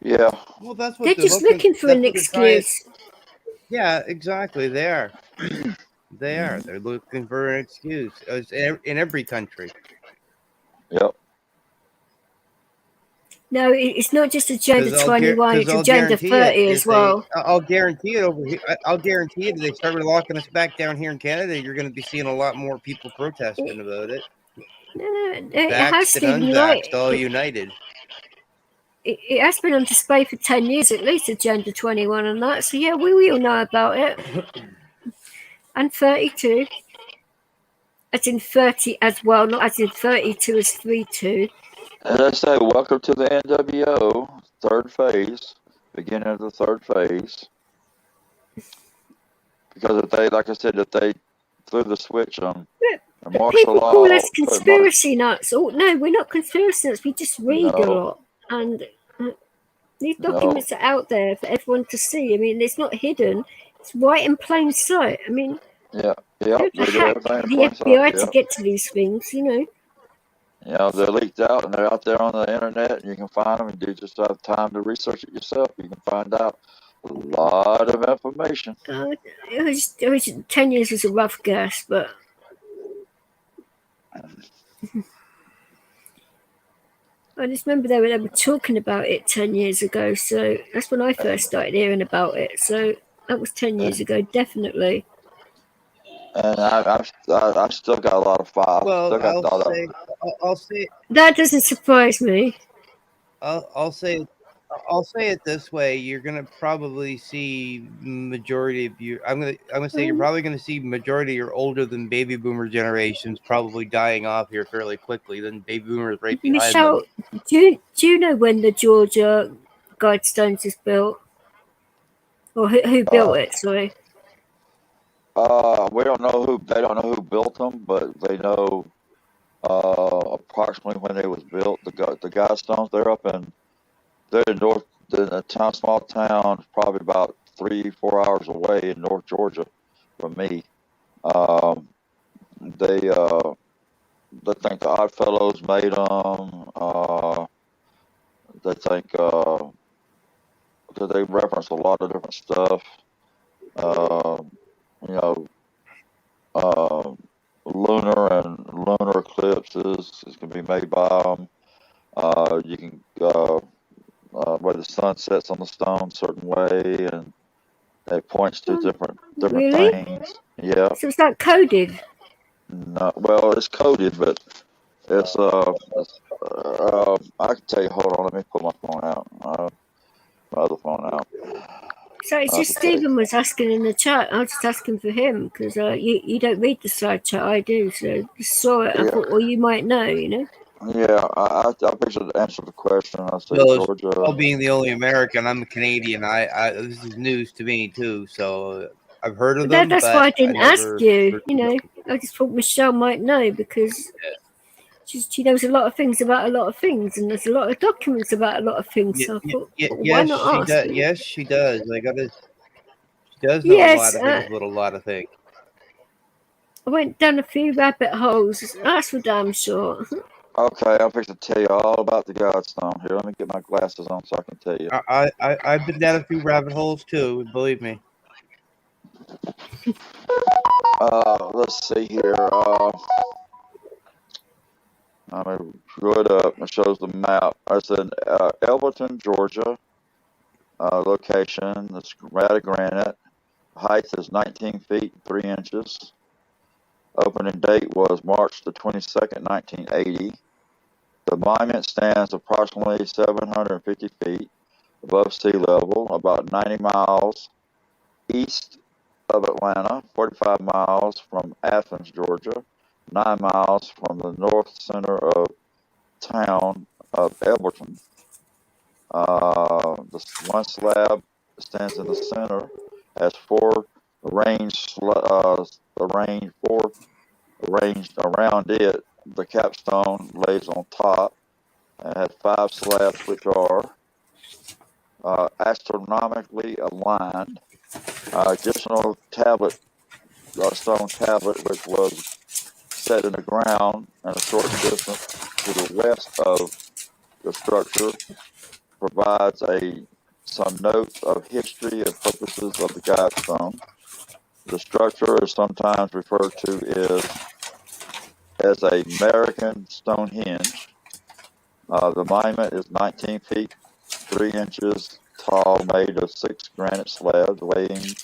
Yeah. Well, that's what they're just looking for an excuse. Yeah, exactly. They are. They're looking for an excuse. It's in every country. Yep. No, it's not just Agenda 21, it's Agenda 30 as well. I'll guarantee it over here. I'll guarantee it. If they started locking us back down here in Canada, you're going to be seeing a lot more people protesting about it. No, it has been unvaxxed, all united. It has been on display for 10 years at least, Agenda 21 and that. So yeah, we all know about it. And 32. As in 30 as well, not as in 32 as 32. As I say, welcome to the NWO, third phase, beginning of the third phase. Because if they, like I said, if they threw the switch on martial people law, call us conspiracy nuts. Oh no, we're not conspiracy nuts. We just read a lot, and these documents are out there for everyone to see. I mean, it's not hidden; it's right in plain sight. I mean, they hack the FBI to get to these things, you know. You know, they're leaked out and they're out there on the internet, and you can find them. And you just have time to research it yourself. You can find out a lot of information. It was 10 years was a rough guess, but I just remember they were talking about it 10 years ago. So that's when I first started hearing about it. So that was 10 years ago, definitely. And I've still got a lot of files. Well, I'll say that doesn't surprise me. I'll say it this way: you're gonna probably see majority of you. I'm gonna say you're probably gonna see majority of your older than baby boomer generations probably dying off here fairly quickly. Then baby boomers right behind Michelle, them. do you know when the Georgia Guidestones is built, or who built it? Sorry. We don't know they don't know who built them, but they know approximately when they was built. The Guidestones, they're in north, in a small town, probably about 3-4 hours away in North Georgia from me. They think the Oddfellows made them. They think that they reference a lot of different stuff. You know, lunar eclipses is going to be made by them. You can where the sun sets on the stone a certain way, and it points to different really? things. Yeah. So it's not coded. No, well, it's coded, but It's I can tell you. Hold on, let me pull my phone out. My other phone out. So it's just Stephen was asking in the chat. I was just asking for him because you don't read the side chat. I do, so I saw it. I thought, well, you might know, you know. Yeah, I should answer the question. I say Well, Georgia. being the only American, I'm a Canadian. I this is news to me too. So I've heard of them. That's but why I didn't ask you. You know, them. I just thought Michelle might know because she knows a lot of things about a lot of things, and there's a lot of documents about a lot of things. So I thought, well, why not ask? Does. Yes, she does. She does know a Yes, lot of things about a lot of things. I went down a few rabbit holes. That's for damn sure. Okay, I'm fixing to tell you all about the Godstone. Here, let me get my glasses on so I can tell you. I've been down a few rabbit holes too. Believe me. Let's see here. I'm gonna screw it up. It shows the map. It's in Elberton, Georgia. Location. It's made of granite. Height is 19 feet 3 inches. Opening date was March the 22nd, 1980. The monument stands approximately 750 feet above sea level, about 90 miles east of Atlanta, 45 miles from Athens, Georgia, 9 miles from the north center of town of Elberton. The one slab stands in the center, has four arranged around it. The capstone lays on top and has 5 slabs which are astronomically aligned. Additional stone tablet, which was set in the ground and a short distance to the west of the structure, provides some notes of history and purposes of the Godstone. The structure is sometimes referred to as a American Stonehenge. The monument is 19 feet 3 inches tall, made of 6 granite slabs weighing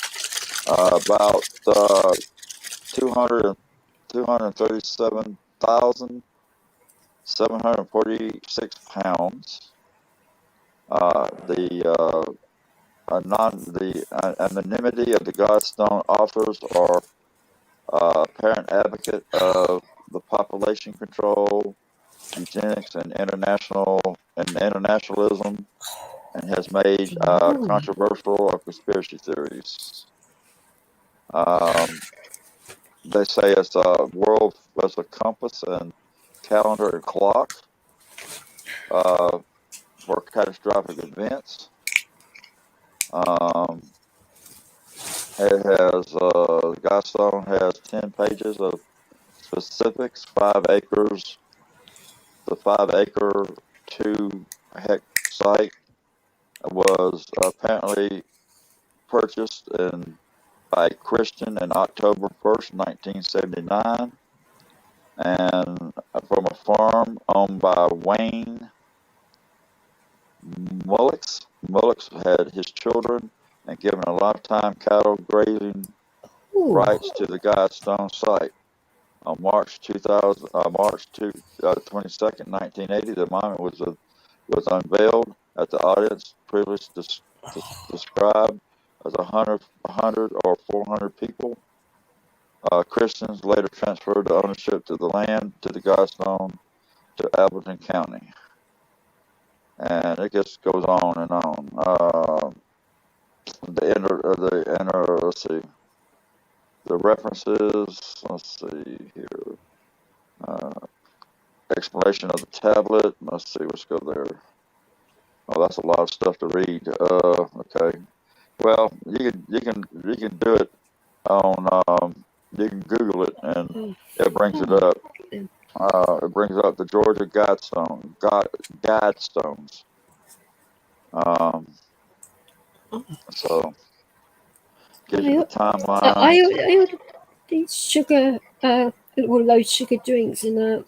about 237,746 pounds. The anonymity of the Godstone authors are apparent advocate of the population control, eugenics, and internationalism, and has made controversial or conspiracy theories. They say it's a world as a compass and calendar and clock for catastrophic events. It has Godstone has 10 pages of specifics. 5 acres. The 5-acre 2-hectare site was apparently purchased by a Christian in October 1st, 1979, and from a farm owned by Wayne Mullix. Mullix had his children and given a lifetime cattle grazing rights to the Godstone site. On March 22nd, 1980, the monument was unveiled at the audience previously described as 100 or 400 people. Christians later transferred the ownership to the land to the Godstone to Appleton County. And it just goes on and on. Let's see. The references, let's see here. Explanation of the tablet. Let's see, let's go there. Oh, that's a lot of stuff to read. Okay. Well, you can do it on you can Google it and it brings it up. It brings up the Georgia Guidestones. So gives you the timeline. I ordered these sugar, low sugar drinks, and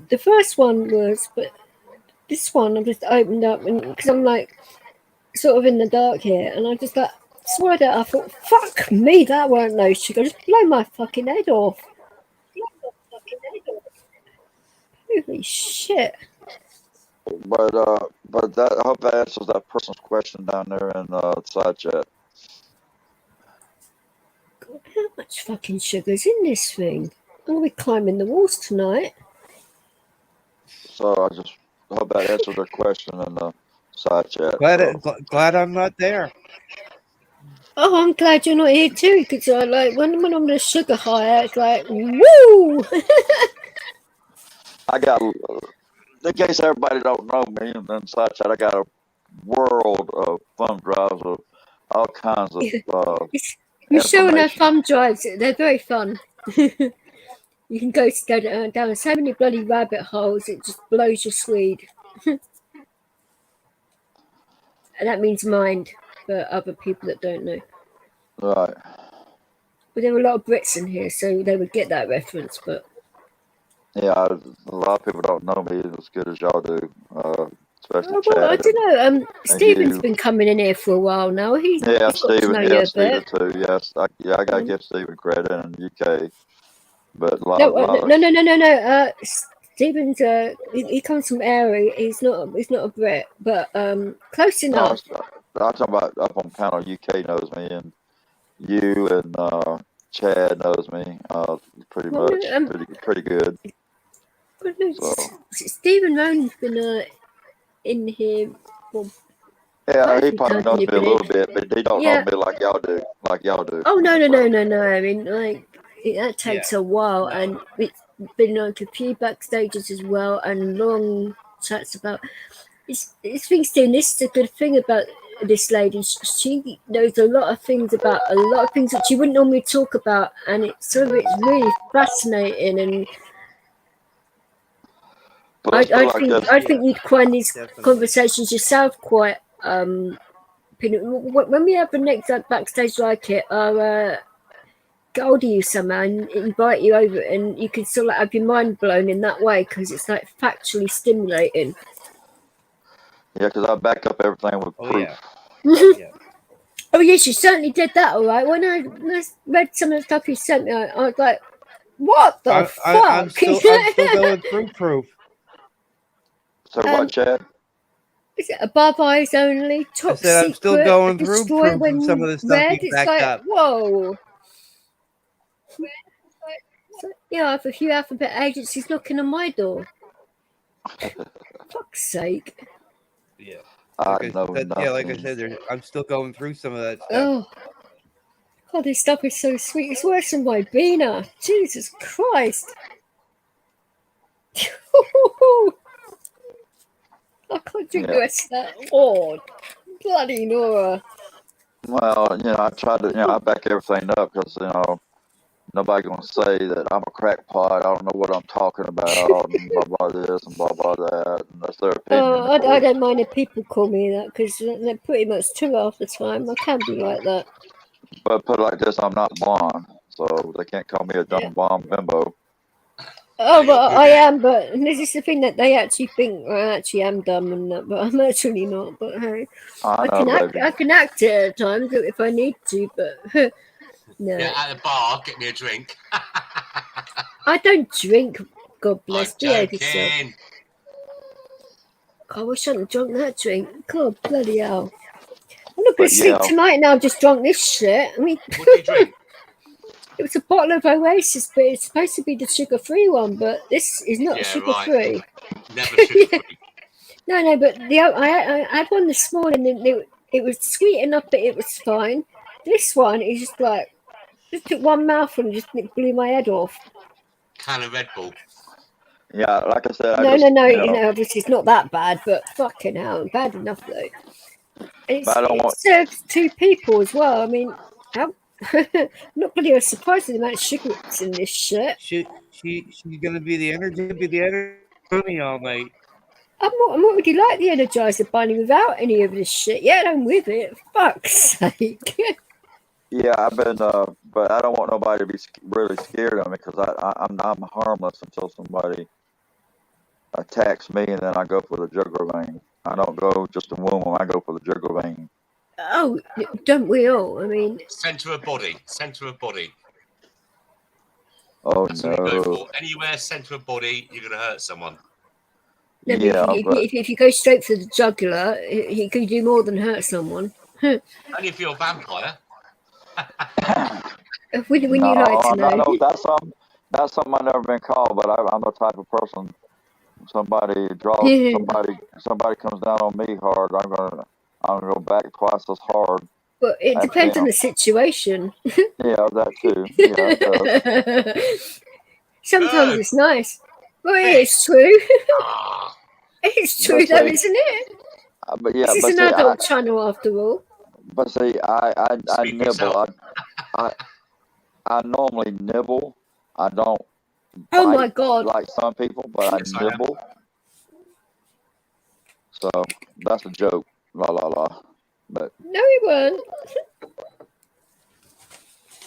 the first one was, but this one I've just opened up, and because I'm like sort of in the dark here, and I just swallowed it. I thought, fuck me, that weren't no sugar. Just blow my fucking head off. shit. But that, I hope that answers that person's question down there in side chat. God, how much fucking sugar's in this thing? I'm gonna be climbing the walls tonight. So I just hope that answered their question in the side chat. Glad I'm not there. Oh, I'm glad you're not here too, because like when I'm on the sugar high, it's like woo. I got, in case everybody don't know me, and then side chat, I got a world of thumb drives of all kinds of You're showing her thumb drives. They're very fun. You can go down so many bloody rabbit holes, it just blows your swede. And that means mind for other people that don't know. Right. But there are a lot of Brits in here, so they would get that reference. But yeah, a lot of people don't know me as good as y'all do, especially Chad. Well, I don't know. Stephen's been coming in here for a while now. He's got to know you a Stephen bit. too. Yes, I gotta give Stephen credit in UK, but No. Stephen's he comes from Erie. He's not a Brit, but close enough. I'm talking about up on panel. UK knows me, and you and Chad knows me pretty much, pretty good. So. Stephen Ronan's been in here. Well, yeah, he probably knows me a little bit, but he don't know me like y'all do. Oh no! I mean, like that takes a while, and it's been like a few backstages as well, and long chats about. It's things doing. This is a good thing about this lady. She knows a lot of things about a lot of things that she wouldn't normally talk about, and it's really fascinating. And I think you'd find these conversations yourself quite. When we have the next backstage like it, I'll get hold of you somehow and invite you over, and you can sort of have your mind blown in that way because it's like factually stimulating. Yeah, because I back up everything with proof. Yeah. Oh yes, you certainly did that. All right. When I read some of the stuff you sent me, I was like, "What the fuck?" I'm still going through proof. So what, Chad? Is it above eyes only? Top secret. I'm still going through proof when some of the stuff you backed up. Whoa. So, yeah, I have a few alphabet agencies knocking on my door. Fuck's sake. Yeah. Like I said, I'm still going through some of that stuff. Oh. God, this stuff is so sweet. It's worse than my Beaner. Jesus Christ. I can't drink the rest of that. Oh, bloody Nora. Well, I tried to, I back everything up because, nobody gonna say that I'm a crackpot. I don't know what I'm talking about, and blah blah this and blah blah that. And that's their opinion. I don't mind if people call me that because they're pretty much true half the time. I can be like that. But put it like this, I'm not blonde, so they can't call me a dumb blonde bimbo. Oh, but I am. But this is the thing that they actually think I actually am dumb and that, but I'm actually not. But hey, I can act it at times if I need to. But no. Yeah, at the bar, get me a drink. I don't drink. God bless. Behave yourself. I wish I hadn't drunk that drink. God bloody hell. I'm not going to sleep tonight now. I've just drunk this shit. I mean, what did you drink? It was a bottle of Oasis, but it's supposed to be the sugar-free one, but this is not sugar-free. Right. Never sugar-free. No, but I had one this morning, and it was sweet enough that it was fine. This one is just like, just took one mouthful and just blew my head off. Can of Red Bull. Yeah, like I said. No, obviously it's not that bad, but fucking hell, bad enough though. It serves two people as well. I mean, how? I'm not really surprised at the amount of sugar that's in this shit. She's gonna be the energy all night. I'm already like the Energizer Bunny without any of this shit. Yeah, I'm with it. Fuck's sake. Yeah, I've been, but I don't want nobody to be really scared of me because I'm harmless until somebody attacks me, and then I go for the jugular vein. I don't go just to wound them. I go for the jugular vein. Oh, don't we all? I mean, center of body. Oh that's no! What you go for. Anywhere center of body, you're gonna hurt someone. No, if you go straight for the jugular, he could do more than hurt someone. Only if you're a vampire. When you like to know. No, that's something I've never been called, but I'm the type of person. Somebody comes down on me hard, I'm gonna go back twice as hard. But it depends on the situation. Yeah, that too. Yeah, it does. Sometimes it's nice. Well, it's true. It's true, though, isn't it? But yeah, this is an adult channel, after all. But see, I nibble. I normally nibble. I don't. Oh my God! Like some people, but I nibble. So that's a joke. La la la. But no, he weren't.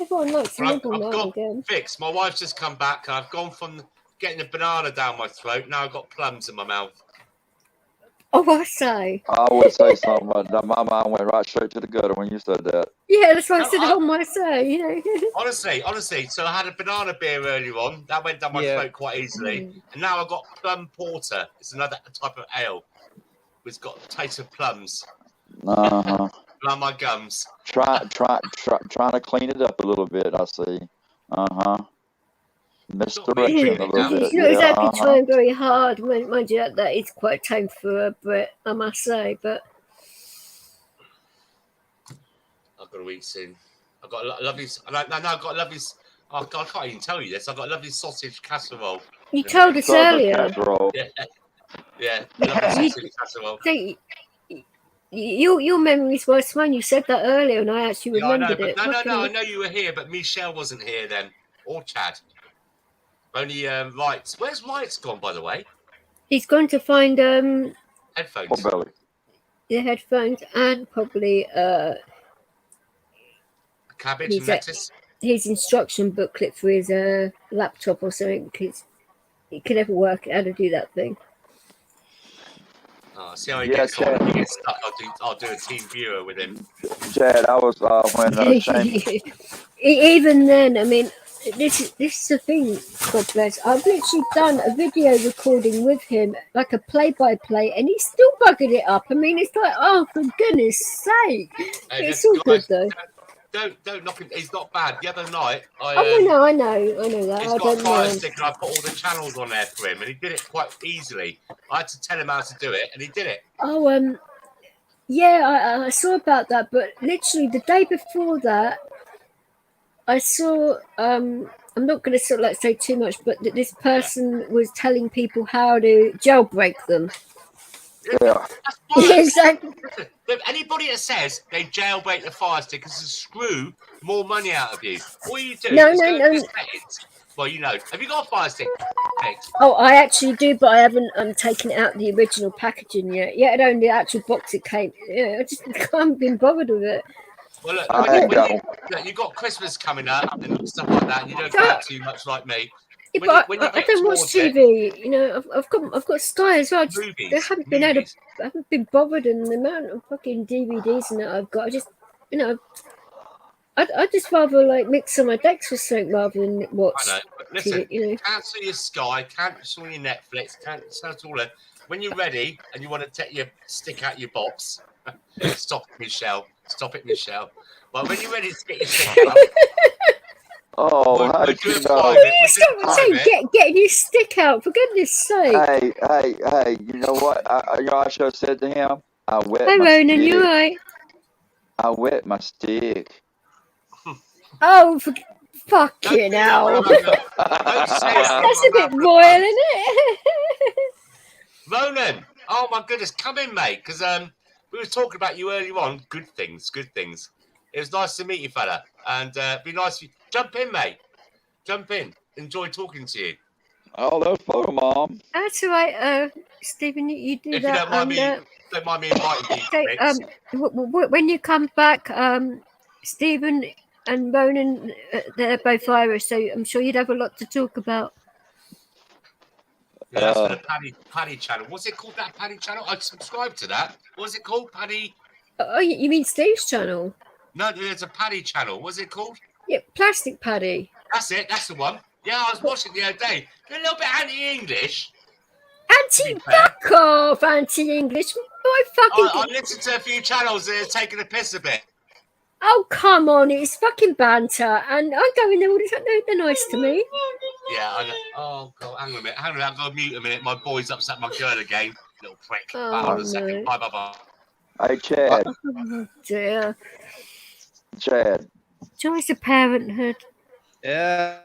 Everyone likes to nibble now and again. Fix. My wife's just come back. I've gone from getting a banana down my throat. Now I've got plums in my mouth. Oh, I say. I would say something, but my mind went right straight to the gutter when you said that. Yeah, that's why I said, "Oh my say," you know. Honestly. So I had a banana beer earlier on. That went down my throat quite easily, and now I've got plum porter. It's another type of ale. It's got a taste of plums. Uh-huh. Around my gums. Trying to clean it up a little bit. I see. Uh-huh. Misdirection a little bit. He's not exactly trying very hard. Mind you, that is quite tame for Brett, I must say. But I've got to eat soon. I've got a lovely. I've got a lovely. Oh God, I can't even tell you this. I've got a lovely sausage casserole. You told us earlier. Yeah. Lovely sausage casserole. Your memory's worse than mine. You said that earlier, and I actually remembered it. No. I know you were here, but Michelle wasn't here then, or Chad. Only Lights. Where's Lights gone, by the way? He's going to find headphones. The headphones, and probably cabbage and lettuce. His instruction booklet for his laptop or something, because he can never work out how to do that thing. Oh, see how he gets on. When he gets stuck, I'll do a team viewer with him. Chad, I was when even then, I mean, this is the thing. God bless. I've literally done a video recording with him, like a play-by-play, and he's still bugging it up. I mean, it's like, oh, for goodness sake! It's all good though. Don't knock him. He's not bad. The other night, I know that. He's got a fire stick, and I put all the channels on there for him, and he did it quite easily. I had to tell him how to do it, and he did it. Oh, yeah, I saw about that, but literally the day before that, I saw. I'm not going to sort of like say too much, but this person was telling people how to jailbreak them. Yeah. Exactly. If anybody that says they jailbreak the fire stick is to screw more money out of you, all you do is go to settings. Well, you know, have you got a fire stick? Oh, I actually do, but I haven't taken out the original packaging yet. Yeah, only the actual box it came. Yeah, I just haven't been bothered with it. Well, look, you've got Christmas coming up and stuff like that, and you don't care too much like me. Yeah, but I don't watch TV. You know, I've got Sky as well. I haven't been bothered, and the amount of fucking DVDs and that I've got. I just, you know, I just rather like mix on my decks for something rather than watch. I know. But listen, TV, you know. cancel your Sky, cancel your Netflix, cancel all that. When you're ready and you want to take your stick out your box, stop it, Michelle. But when you're ready to get your stick out. Oh, how did you know? Getting your stick out, for goodness sake. Hey, you know what? I should have said to him, I wet my Ronan, stick. you're right. I wet my stick. Oh, fucking hell. That's a bit royal, isn't it? Ronan, oh my goodness, come in, mate, because we were talking about you earlier on. Good things. It was nice to meet you, fella, and be nice. Jump in, mate. Jump in. Enjoy talking to you. Oh, that's photo, Mom. That's all right, Stephen. You do if that. You don't mind me inviting you. When you come back, Stephen and Ronan, they're both Irish, so I'm sure you'd have a lot to talk about. Yeah, that's for the Paddy channel. What's it called, that Paddy channel? I subscribed to that. What's it called, Paddy? Oh, you mean Steve's channel? No, there's a Paddy channel. What's it called? Yeah, Plastic Paddy. That's it. That's the one. Yeah, I was watching the other day. They're a little bit anti-English. Auntie, fuck off, Anti-English. I listened to a few channels that are taking a piss a bit. Oh, come on. It's fucking banter. And I go in there all the time. They're nice to me. Yeah, I know. Oh, God, hang on a minute. I've got to mute a minute. My boy's upset my girl again. Little prick. Hold on a second. Bye, bye, bye. Hey, Chad. Oh, dear. Chad. Joys of parenthood. Yeah.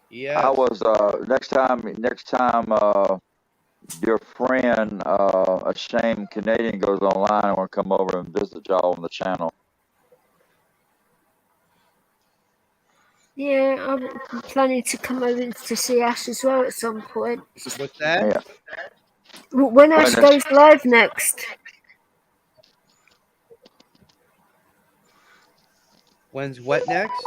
Yeah. I was next time your friend a shame Canadian goes online, I want to come over and visit y'all on the channel. Yeah, I'm planning to come over to see Ash as well at some point. What's that? Yeah. When Ash goes live next. When's what next?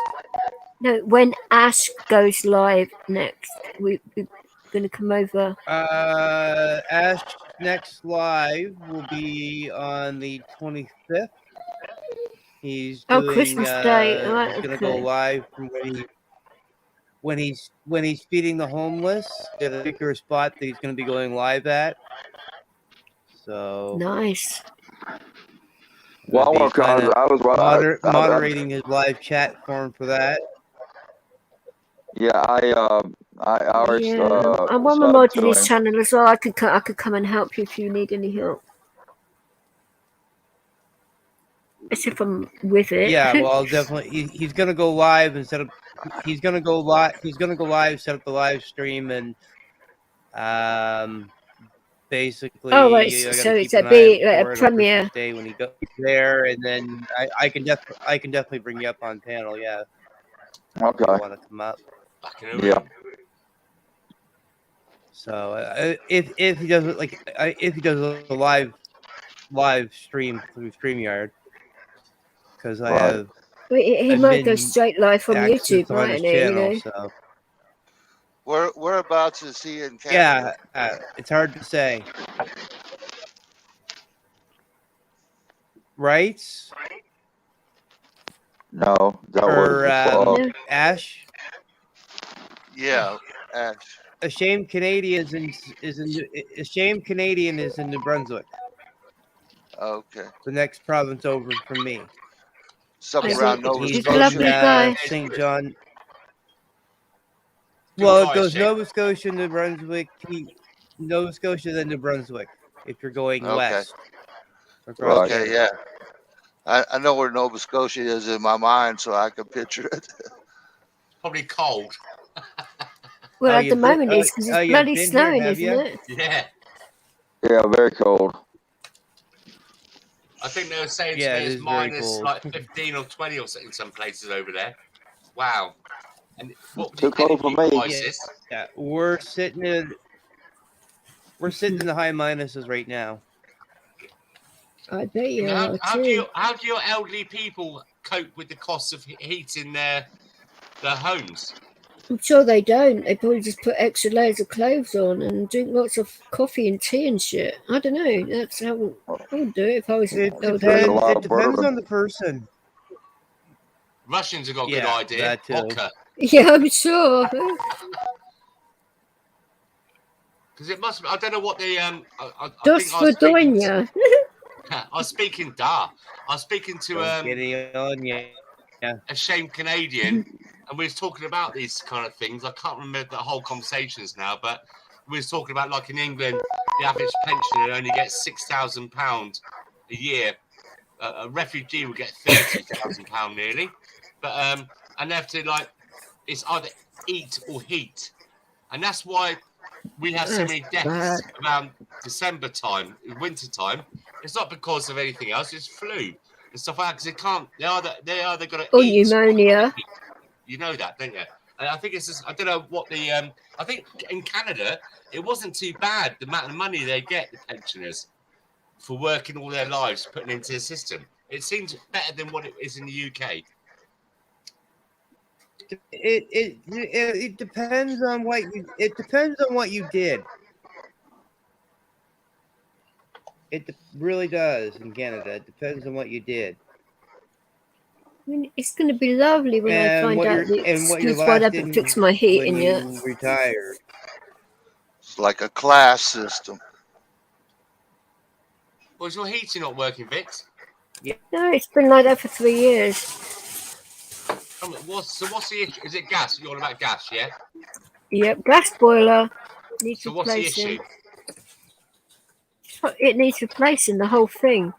No, when Ash goes live next. We're going to come over. Ash next live will be on the 25th. He's doing, Christmas Day. Right, he's gonna go live from when he's feeding the homeless at a particular spot that he's gonna be going live at. So nice. Well, I was moderating his live chat form for that. Yeah, I already. I'm on the Modulus channel as well. I could come and help you if you need any help. As if I'm with it. Yeah, well, I'll definitely. He's gonna go live and set up. He's gonna go live. He's gonna go live, set up the live stream, and basically. Oh, right. So it's a premiere day when he goes there, and then I can definitely bring you up on panel. Yeah. Okay. If you want to come up? Yeah. So if he does a live stream through StreamYard, because I have. He might go straight live from YouTube, right? Channel, so. Whereabouts is he in Canada? Yeah, it's hard to say. Rights? No, that was Ash. Yeah, Ash. Ashamed Canadian is in New Brunswick. Okay. The next province over from me. Something around Nova Scotia. St. John. Well, it goes Nova Scotia, New Brunswick, Nova Scotia, then New Brunswick. If you're going west. Okay, yeah. I know where Nova Scotia is in my mind, so I can picture it. Probably cold. Well, at the moment it's because it's bloody snowing, isn't it? Yeah. Yeah, very cold. I think they were saying to me it's minus like 15 or 20 or something in some places over there. Wow. And what too cold for me. Yeah, we're sitting in the high minuses right now. I bet you how, are how too. do your elderly people cope with the cost of heating their homes? I'm sure they don't. They probably just put extra layers of clothes on and drink lots of coffee and tea and shit. I don't know. That's how I would do it if I was. It depends on the person. Russians have got a good idea. Vodka. Yeah, I'm sure. Because it must be. I don't know what the I was speaking to a shamed Canadian, and we was talking about these kind of things. I can't remember the whole conversations now, but we was talking about like in England, the average pensioner only gets £6,000 a year. A refugee would get £30,000 nearly, but and they have to it's either eat or heat, and that's why we have so many deaths around December time, winter time. It's not because of anything else; it's flu and stuff like that. Because they can't. They either got to eat pneumonia. You know that, don't you? And I think it's just. I don't know what the. I think in Canada it wasn't too bad the amount of money they get, the pensioners, for working all their lives putting into the system. It seems better than what it is in the UK. It depends on what you did. It really does in Canada. It depends on what you did. I mean, it's going to be lovely when I find out the excuse why I haven't fixed my heating yet. Retired. It's like a class system. Was your heating not working, Vix? Yeah. No, it's been like that for 3 years. What's the issue? Is it gas? You're on about gas, yeah? Yep, gas boiler needs so what's replacing. the issue? It needs replacing, the whole thing.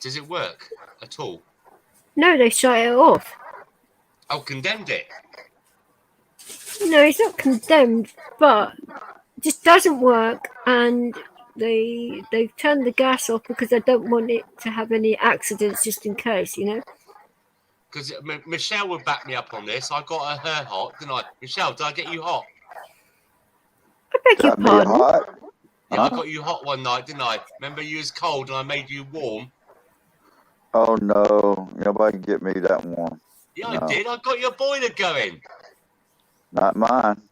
Does it work at all? No, they shut it off. Oh, condemned it. No, it's not condemned, but it just doesn't work, and they've turned the gas off because they don't want it to have any accidents, just in case, you know. Because Michelle would back me up on this. I got her hot, didn't I? Michelle, did I get you hot? I beg your pardon. Yeah, I got you hot one night, didn't I? Remember, you was cold and I made you warm. Oh no, nobody can get me that warm. Yeah, No. I did. I got your boiler going. Not mine.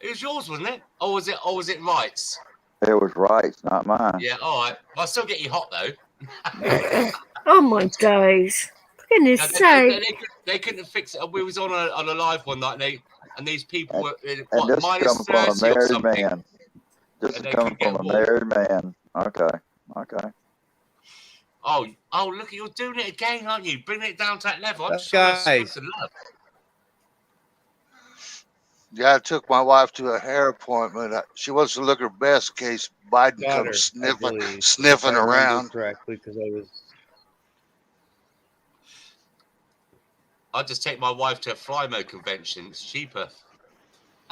It was yours, wasn't it? Or was it Wright's? It was right, not mine. Yeah, all right. I'll still get you hot though. Oh my days! For goodness sake! They couldn't fix it. We was on a live one night, and these people were And what, this is minus coming from 30 a or married something. man. This is And they coming couldn't from get a warm. married man. Okay. Oh, look, you're doing it again, aren't you? Bringing it down to that level. I'm just Guys. showing us love. Yeah, I took my wife to a hair appointment. She wants to look her best in case Biden Daughter, comes I believe, sniffing if I remember around. correctly, because I was. I'll just take my wife to a Flymo convention. It's cheaper.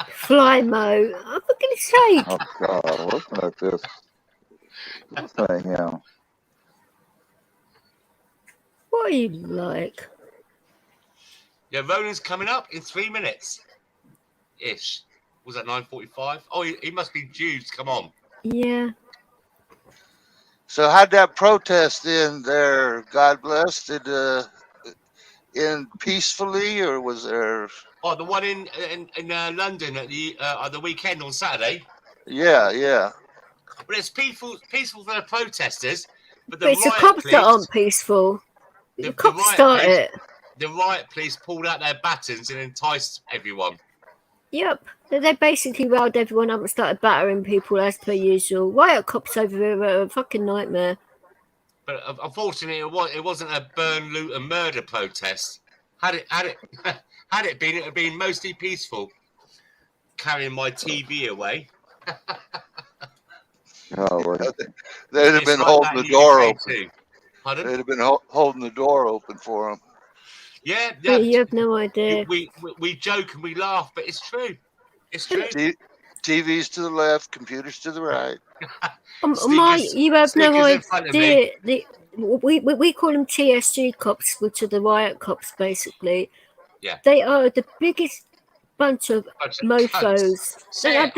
Flymo! Oh, for goodness sake! Oh God, listen at this. Listen at him. What are you like? Yeah, Ronan's coming up in 3 minutes. Ish. Was that 9:45? Oh, he must be due to come on. Yeah. So how'd that protest end there? God bless. Did end peacefully, or was there? Oh, the one in London at the weekend on Saturday. Yeah. But it's peaceful for the protesters. But But it's the cops that aren't peaceful. The cops start it. The riot police pulled out their batons and enticed everyone. Yep. They basically riled everyone up and started battering people as per usual. Riot cops over here are a fucking nightmare. But unfortunately, it wasn't a burn, loot, and murder protest. Had it been, it would have been mostly peaceful. Carrying my TV away. Oh, They'd have been holding the door open. They'd have been holding the door open for them. Yeah. You have no idea. We joke and we laugh, but it's true. It's true. TVs to the left, computers to the right. You have no idea. We call them TSG cops, which are the riot cops, basically. Yeah. They are the biggest bunch of mofos. No.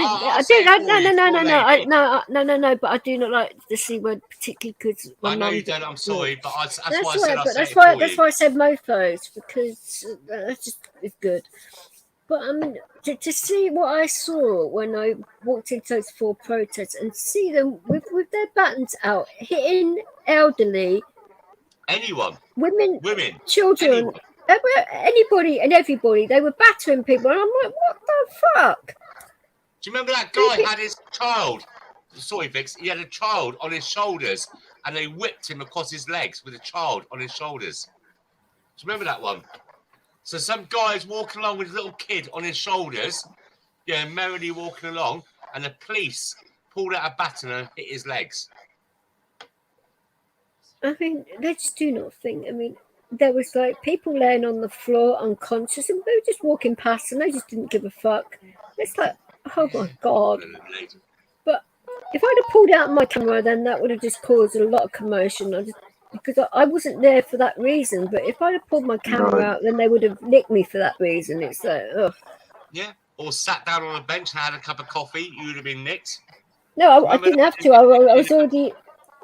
But I do not like the C word particularly because I know you don't. I'm sorry, but that's why I said I that's said why it for that's why I said mofos, because that's just it's good. But I mean, to see what I saw when I walked into those 4 protests and see them with their batons out, hitting elderly, women, children, anyone. Anybody and everybody, they were battering people, and I'm like, what the fuck? Do you remember that guy had his child? Sorry, Vix. He had a child on his shoulders, and they whipped him across his legs with a child on his shoulders. Do you remember that one? So some guy's walking along with a little kid on his shoulders, merrily walking along, and the police pulled out a baton and hit his legs. I mean, they just do not think. I mean, there was like people laying on the floor unconscious, and they were just walking past, and they just didn't give a fuck. It's like, oh my God. But if I'd have pulled out my camera, then that would have just caused a lot of commotion. Because I wasn't there for that reason. But if I'd have pulled my camera out, then they would have nicked me for that reason. It's like, ugh. Yeah, or sat down on a bench and had a cup of coffee, you would have been nicked. No, I didn't have to. I was already,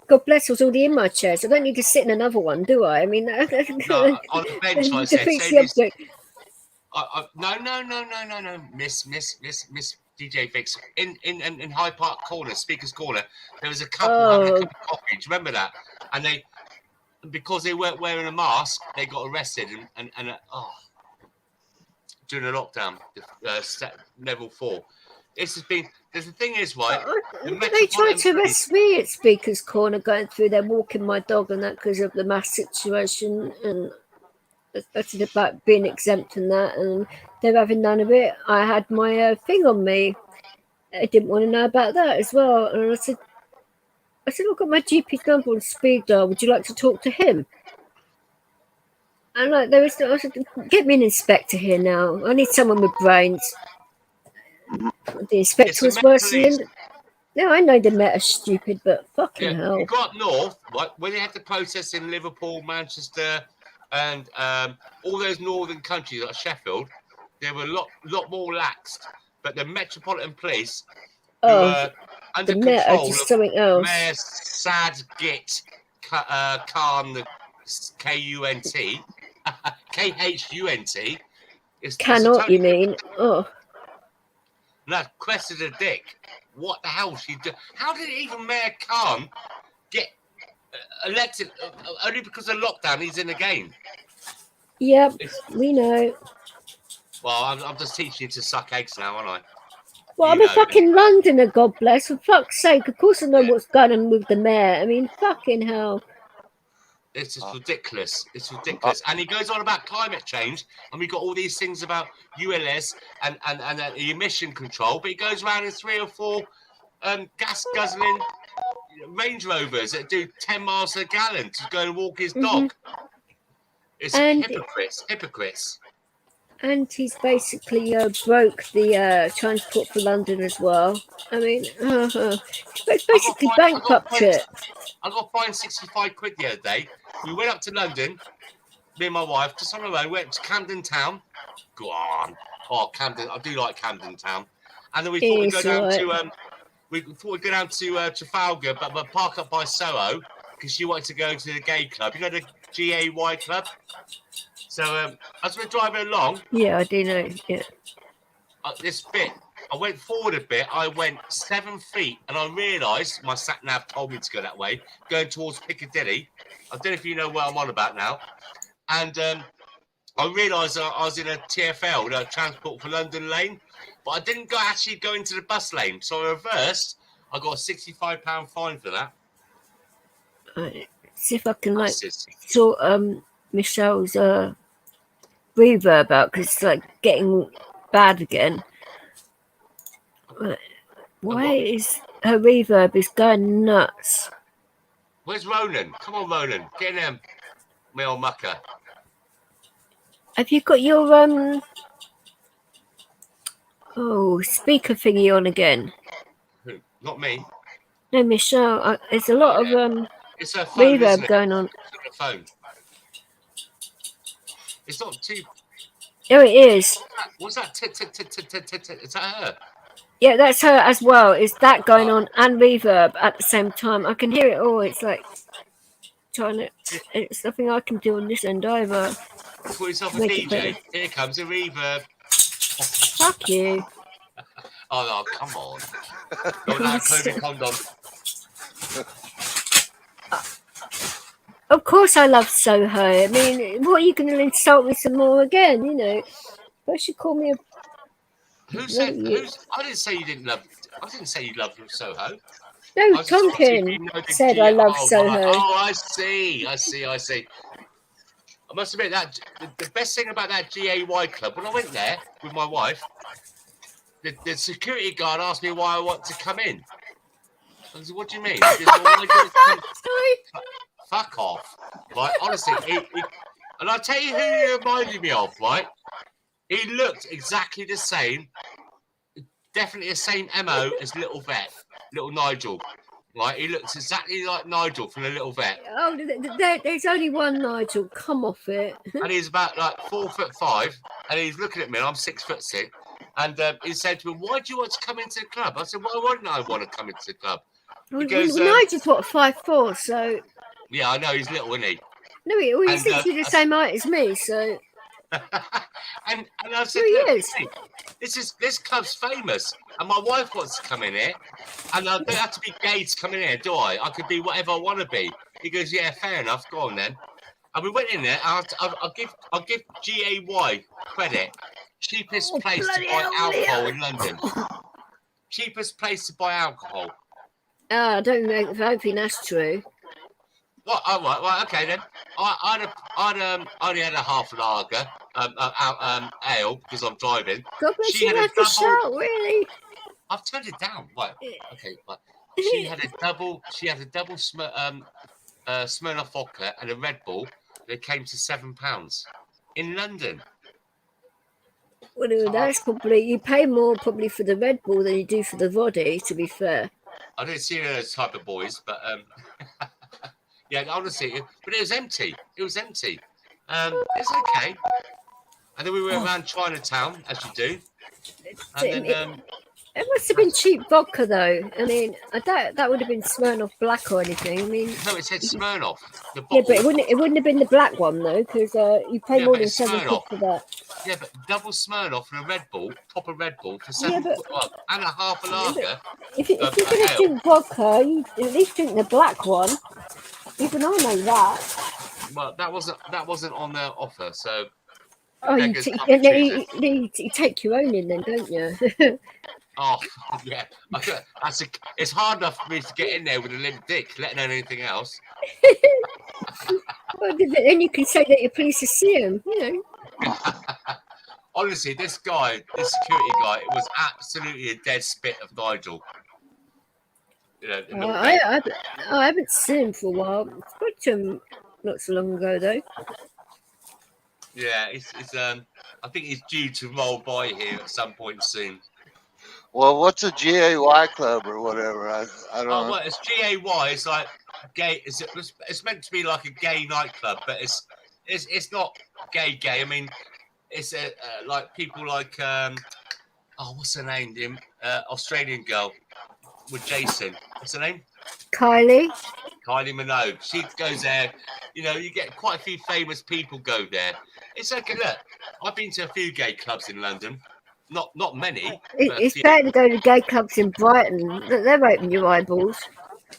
God bless, I was already in my chair, so I don't need to sit in another one, do I? I mean, no, on the bench, I said. Defeats the object. No, Miss DJ Vix. In Hyde Park Corner, Speaker's Corner, there was a couple having a cup of coffee. Do you remember that? And because they weren't wearing a mask, they got arrested and during the lockdown, level 4. this has been. The thing is, right? They tried to arrest me at Speaker's Corner going through there, walking my dog and that because of the mass situation, and I said about being exempt and that, and they're having none of it. I had my thing on me. I didn't want to know about that as well, and I said, I've got my GP's number on speed dial. Would you like to talk to him? And like I said, get me an inspector here now. I need someone with brains. The inspector was worse than. No, I know the Met are stupid, but fucking hell. You go up north, right, when they had the protests in Liverpool, Manchester, and all those northern countries like Sheffield, they were a lot more laxed. But the Metropolitan Police, who were under the Met control are just something else. Mayor Sadgit Khan, K-U-N-T, K-H-U-N-T. Cannot, totally, you mean? Oh. No, quested a dick. What the hell she do? How did even Mayor Khan get elected? Only because of lockdown, he's in the game. Yep, we know. Well, I'm just teaching you to suck eggs now, aren't I? Well, I'm a fucking Londoner, God bless. For fuck's sake, of course I know what's going on with the mayor. I mean, fucking hell. It's just ridiculous. It's ridiculous. And he goes on about climate change, and we got all these things about ULS and the emission control, but he goes around in 3 or 4 gas guzzling Range Rovers that do 10 miles a gallon to go and walk his dog. It's hypocrites. And he's basically broke the Transport for London as well. I mean, it's basically bankrupt it. I got fined 65 quid the other day. We went up to London, me and my wife, just on the road, went to Camden Town. Go on. Oh, Camden. I do like Camden Town. And then we thought we'd go down to Trafalgar, but park up by Soho because she wanted to go to the gay club. You know, the GAY club? So as we're driving along... Yeah, I do know, yeah. This bit, I went forward a bit. I went 7 feet, and I realised my sat nav told me to go that way, going towards Piccadilly. I don't know if you know what I'm on about now. And I realised I was in a TfL, Transport for London lane, but I didn't actually go into the bus lane. So I reversed. I got a £65 fine for that. See if I can sort Michelle's reverb out because it's like getting bad again. Why is her reverb is going nuts? Where's Ronan? Come on, Ronan. Get in him. Me old mucker. Have you got your speaker thingy on again? Who? Not me. No, Michelle. There's a lot of it's her phone, reverb going on. It's her phone. It's not too. Oh, it is. What's that? Is that her? Yeah, that's her as well. Is that going on and reverb at the same time? I can hear it all. It's like trying to. It's nothing I can do on this end either. Call yourself a DJ. Here comes a reverb. Fuck you. Oh no! Come on. Got that COVID condom. Of course I love Soho. I mean, what are you going to insult me some more again, you know? First you call me a... Who said... I didn't say you didn't love... I didn't say you loved Soho. No, Tonkin said I love Soho. Oh, I see. I must admit that the best thing about that GAY club, when I went there with my wife, the security guard asked me why I want to come in. I said, what do you mean? Fuck off. Right, honestly, and I'll tell you who he reminded me of, right? He looked exactly the same, definitely the same MO as Little Nigel. Right, he looks exactly like Nigel from the Little Vet. Oh, there's only one Nigel. Come off it. And he's about like 4'5", and he's looking at me, and I'm 6'6", and he said to me, "Why do you want to come into the club?" I said, "Why wouldn't I want to come into the club?" He goes, Nigel's what, 5'4", so. Yeah, I know he's little, isn't he? No, he thinks he's the same height as me, so. and I said, this club's famous, and my wife wants to come in here, and I don't have to be gay to come in here, do I? I could be whatever I want to be. He goes, yeah, fair enough. Go on then. And we went in there. I'll give GAY credit. Cheapest place to buy alcohol in London. cheapest place to buy alcohol. I don't think that's true. What? Oh, right, okay then. I'd only had a half lager, ale because I'm driving. God bless you, like a shout, really. I've turned it down. Right, okay, right. She had a double Smirnoff vodka and a Red Bull. That came to £7 in London. Well, that's probably, you pay more probably for the Red Bull than you do for the vodka, to be fair. I didn't see those type of boys, but yeah, honestly, but it was empty. It was empty. It's okay. And then we went around Chinatown, as you do. And then, it must have been cheap vodka, though. I mean, I doubt that would have been Smirnoff Black or anything. I mean, no, it said Smirnoff. Yeah, but it wouldn't have been the black one though, because you pay more than £7 for that. Yeah, but double Smirnoff and a Red Bull, proper Red Bull for £7 and a half a lager. If you're going to drink vodka, you at least drink the black one. Even I know that. Well, that wasn't on their offer, so. Oh, you take your own in then, don't you? Oh yeah, it's hard enough for me to get in there with a limp dick, let alone anything else. Well, then you can say that you're pleased to see him, you know. Honestly, this security guy, it was absolutely a dead spit of Nigel. You know, I haven't seen him for a while. I spoke to him not so long ago, though. Yeah, it's I think he's due to roll by here at some point soon. Well, what's a GAY club or whatever? I don't know. Well, it's GAY. It's like gay. It's meant to be like a gay nightclub, but it's not gay. I mean, it's like people like what's her name? The Australian girl with Jason. What's her name? Kylie Minogue. She goes there. You know, you get quite a few famous people go there. It's okay. Look, I've been to a few gay clubs in London. Not many. It's better to go to gay clubs in Brighton. They're open your eyeballs.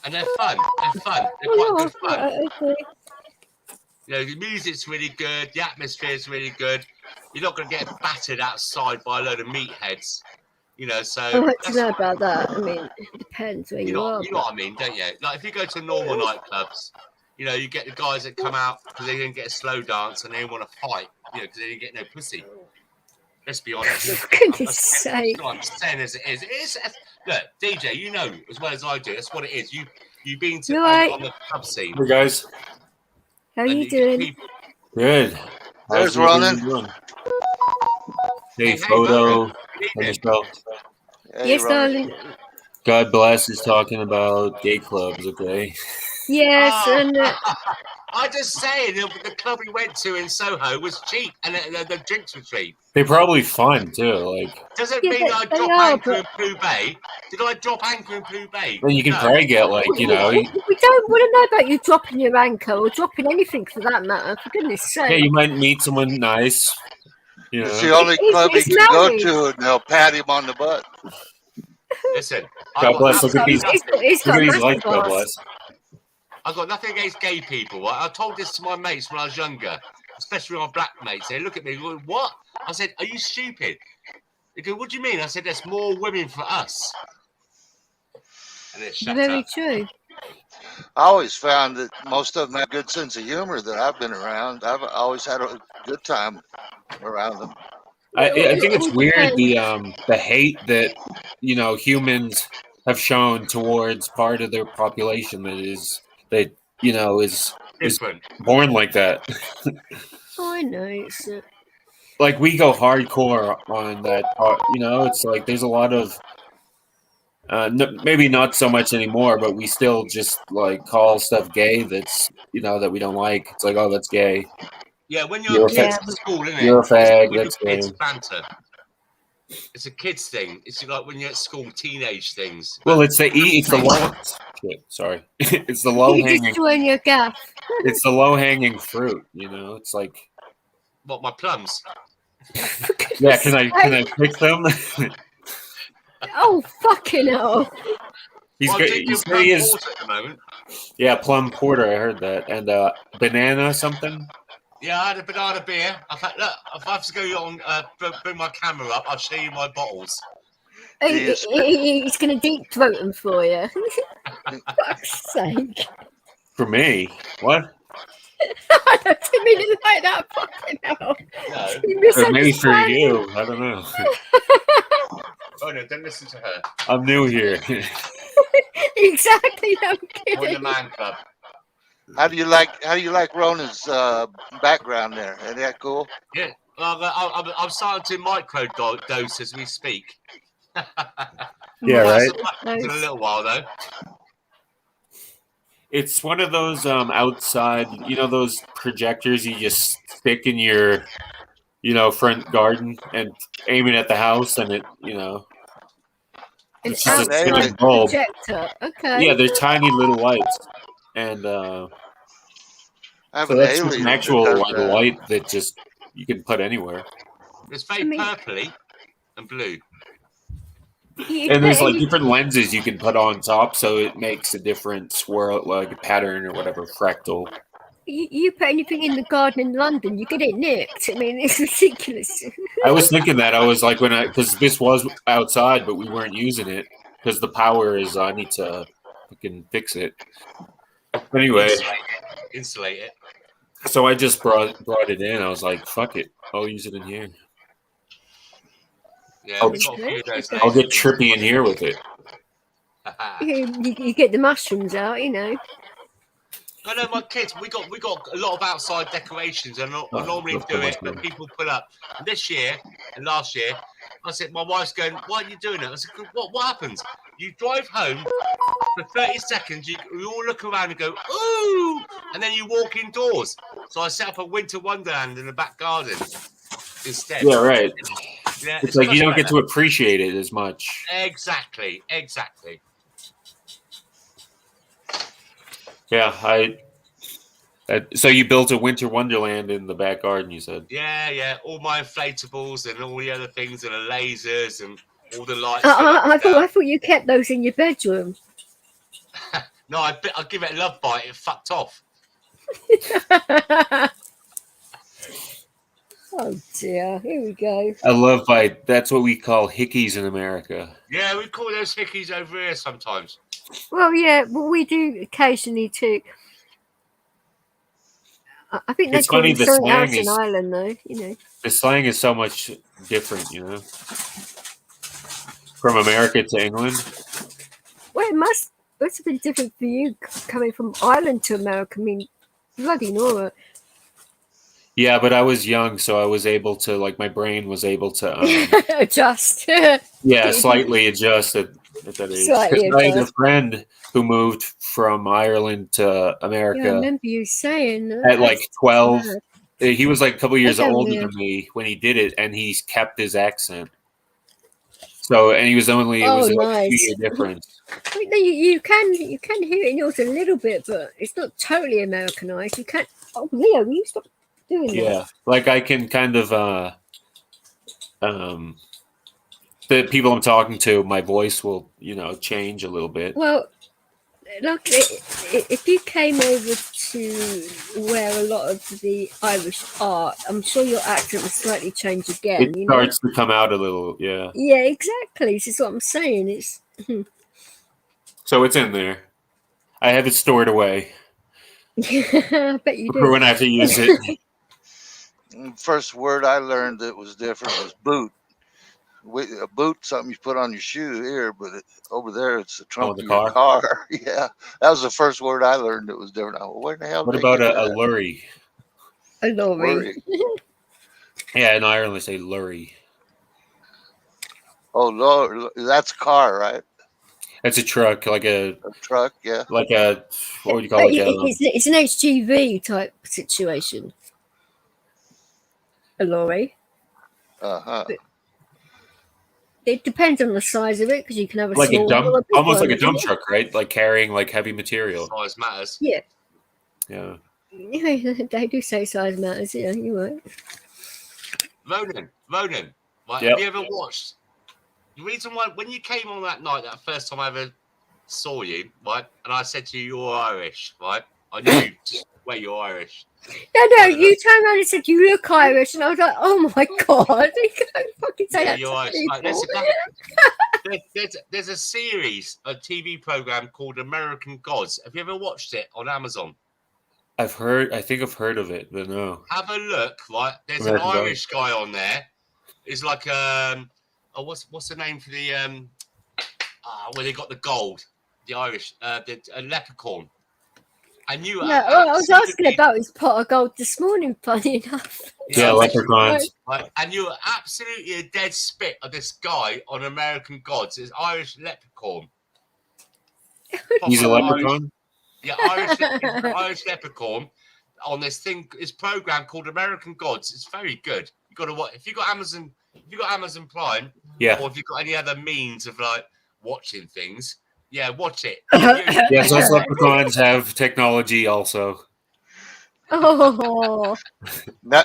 And they're fun. They're quite good fun. Okay. You know, the music's really good. The atmosphere's really good. You're not going to get battered outside by a load of meatheads. You know, so. I like to know about that. I mean, it depends where you are. You know what I mean, don't you? Like, if you go to normal nightclubs, you know, you get the guys that come out because they didn't get a slow dance and they want to fight, you know, because they didn't get no pussy. Let's be honest. For goodness sake. I'm saying as it is. Look, DJ, you know as well as I do. That's what it is. You've been to on the club scene. Hey guys, how are you doing? Good. There's Ronan. Hey, Photo. Michelle. Yes, darling. God bless is talking about gay clubs. Okay. Yes, and. I just saying the club we went to in Soho was cheap and the drinks were cheap. They're probably fun too. Like, does it mean I drop anchor in Pooh Bay? Did I drop anchor in Pooh Bay? Then you can probably get like, you know. We don't want to know about you dropping your anchor or dropping anything for that matter. For goodness sake. Yeah, you might meet someone nice. You know. It's the only club he can go to, and they'll pat him on the butt. Listen, God bless. Look at these. Look at these lights. God bless. I've got nothing against gay people. Right? I told this to my mates when I was younger, especially my black mates. They look at me and go, what? I said, are you stupid? They go, what do you mean? I said, there's more women for us. And it shut Very up. true. I always found that most of them have a good sense of humor that I've been around. I've always had a good time around them. I think it's weird the hate that, you know, humans have shown towards part of their population that you know is born like that. Oh, I know. It's like we go hardcore on that part, you know. It's like there's a lot of maybe not so much anymore, but we still just like call stuff gay that's, you know, that we don't like. It's like, oh, that's gay. Yeah, when you're a kid at school, isn't it? You're a fag. That's gay. It's banter. It's a kids thing. It's like when you're at school, teenage things. Well, it's the low. Shit, sorry, it's the low hanging. You're just your gaff. It's the low hanging fruit. You know, it's like. What, my plums? Yeah, can I pick them? Oh, fucking hell! He's well, good. He is. At the moment. Yeah, plum porter. I heard that, and banana something. Yeah, I had a banana beer. Look, if I have to go on, bring my camera up, I'll show you my bottles. He's going to deep throat them for you. For fuck's sake. For me? What? I don't mean it like that. Fucking hell. No. For me, for you. I don't know. Oh no, don't listen to her. I'm new here. Exactly. No, I'm kidding. We're in the man club. How do you like Ronan's background there? Isn't that cool? Yeah. Well, I'm starting to micro-dose as we speak. Yeah, right. In a little while, though. It's one of those outside, those projectors you just stick in your, front garden and aim it at the house, and it, it's just a spinning bulb. Projector. Okay. Yeah, they're tiny little lights, and so that's just an actual light that just you can put anywhere. It's very purpley and blue. And there's like different lenses you can put on top, so it makes a different swirl, like a pattern or whatever, fractal. You put anything in the garden in London, you get it nicked. I mean, it's ridiculous. I was thinking that. I was like, because this was outside, but we weren't using it because the power is. I need to fucking fix it. Anyway, insulate it. So I just brought it in. I was like, fuck it, I'll use it in here. Yeah, I'll get trippy in here with it. You get the mushrooms out, I know my kids. We got a lot of outside decorations, and I normally do it, but people put up. And this year and last year, I said, my wife's going, "Why are you doing it?" I said, "What happens? You drive home for 30 seconds. You all look around and go, ooh, and then you walk indoors." So I set up a winter wonderland in the back garden instead. Yeah, right. Yeah, it's like you don't get to appreciate it as much. Exactly. Yeah, so you built a winter wonderland in the back garden, you said? Yeah. All my inflatables and all the other things and the lasers and all the lights. I thought you kept those in your bedroom. No, I give it a love bite. It fucked off. Oh dear, here we go. A love bite. That's what we call hickeys in America. Yeah, we call those hickeys over here sometimes. Well, yeah, we do occasionally too. I think they call it something else in Ireland, though. The slang is so much different, from America to England. Well, it must have been different for you coming from Ireland to America. I mean, bloody Nora. Yeah, but I was young, so I was able to, my brain was able to adjust. Yeah, slightly adjust at that age. I had a friend who moved from Ireland to America. Yeah, I remember you saying at 12. He was a couple years older than me when he did it, and he's kept his accent. So, and he was only it was nice. A 2-year difference. You can hear it in yours a little bit, but it's not totally Americanized. You can't. Oh, Leo, you stop doing that. Yeah, I can kind of the people I'm talking to, my voice will change a little bit. Well, if you came over to where a lot of the Irish are, I'm sure your accent will slightly change again. It starts to come out a little, yeah. Yeah, exactly. This is what I'm saying. It's so it's in there. I have it stored away. I bet you do. For when I have to use it. First word I learned that was different was boot. A boot, something you put on your shoe here, but over there it's the trunk of your car. Yeah, that was the first word I learned that was different. Where the hell? What about a lurry? A lorry. Yeah, in Ireland they say lurry. Oh, Lord, that's a car, right? It's a truck, a truck, yeah. What would you call it? It's an HGV type situation. A lorry. It depends on the size of it, because you can have almost like a dump truck, right? Carrying heavy material. Size matters. Yeah. Yeah. Yeah, they do say size matters. Yeah, you're right. Ronan, have you ever watched? The reason why when you came on that night, that first time I ever saw you, right, and I said to you, "You're Irish," right? I knew just wait, you're Irish. No, you turned around and said you look Irish, and I was like, "Oh my god!" You can't fucking say that. You're Irish. Right, There's a series, a TV program called American Gods. Have you ever watched it on Amazon? I think I've heard of it, but no. Have a look. Right, there's American an Gods. Irish guy on there. It's like what's the name for the where they got the gold? The Irish, the leprechaun. And you, I was asking about his pot of gold this morning. Funny enough. Yeah, leprechauns. Right. And you were absolutely a dead spit of this guy on American Gods. It's Irish leprechaun. He's a leprechaun? Irish leprechaun on this program called American Gods. It's very good. You got to watch if you got Amazon Prime, yeah, or if you've got any other means of like watching things, watch it. Yes, those leprechauns have technology also. Oh,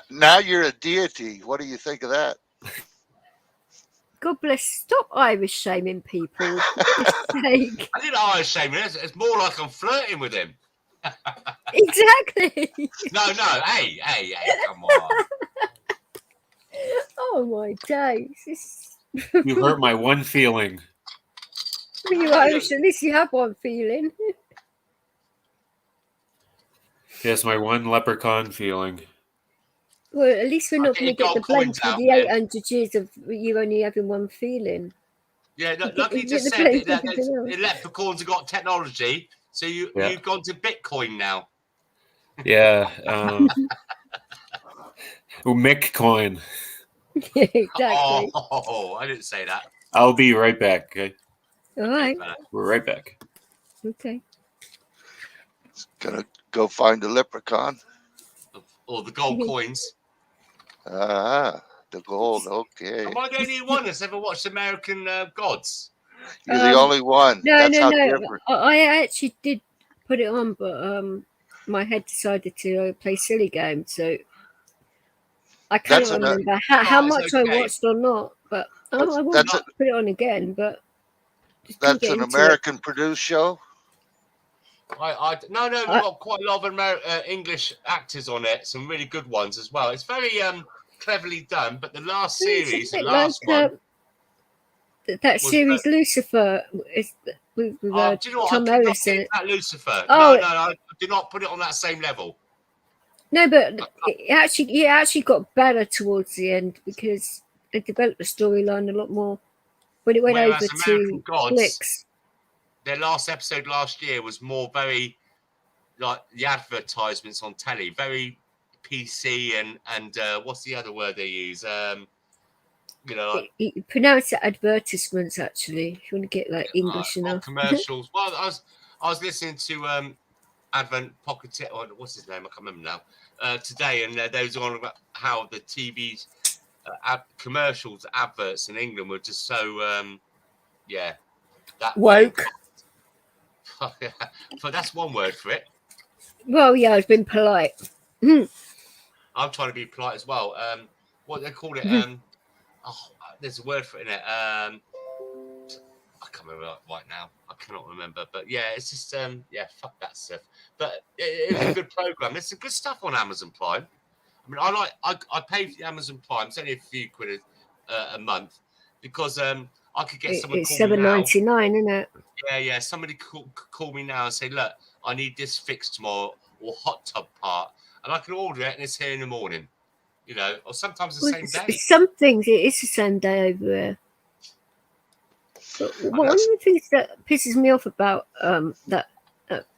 now you're a deity. What do you think of that? God bless. Stop Irish shaming people. For sake. I didn't Irish shame him. It's more like I'm flirting with him. Exactly. No. Hey, come on. Oh my days. You hurt my one feeling. You Irish, at least you have one feeling. Yes, my one leprechaun feeling. Well, at least we're not going to get the blame for the 800 years of you only having one feeling. Yeah, like you just said, the leprechauns have got technology, so you've gone to Bitcoin now. Yeah. Mick coin. Yeah, exactly. Oh, I didn't say that. I'll be right back. Okay. All right. We're right back. Okay. Gonna go find the leprechaun. Or the gold coins. The gold. Okay. Am I the only one that's ever watched American Gods? You're the only one. No. Different. I actually did put it on, but my head decided to play silly games, so I can't remember how much I watched or not. But I will not put it on again. But that's an American produced show. We've got quite a lot of English actors on it. Some really good ones as well. It's very cleverly done. But the last series, that series Lucifer is with do you know what? Tom Ellis in it. That Lucifer. Oh, no, I do not put it on that same level. No, but it actually got better towards the end because they developed the storyline a lot more when it went over to Netflix. Their last episode last year was more very like the advertisements on telly, very PC and what's the other word they use? You pronounce it advertisements actually. If you want to get like English enough. Commercials. Well, I was listening to Advent Pocket or what's his name? I can't remember now. Today, and they was on about how the TV commercials, adverts in England were just so that woke. But that's one word for it. Well, yeah, I've been polite. I'm trying to be polite as well. What they call it? There's a word for it in it. I can't remember right now. I cannot remember. But yeah, it's just fuck that stuff. But it was a good program. There's some good stuff on Amazon Prime. I mean, I pay for the Amazon Prime. It's only a few quid a month because I could get someone. It's $7.99, isn't it? Yeah. Somebody call me now and say, look, I need this fixed tomorrow or hot tub part, and I can order it and it's here in the morning. You know, or sometimes the same day. Some things it is the same day over there. But one of the things that pisses me off about that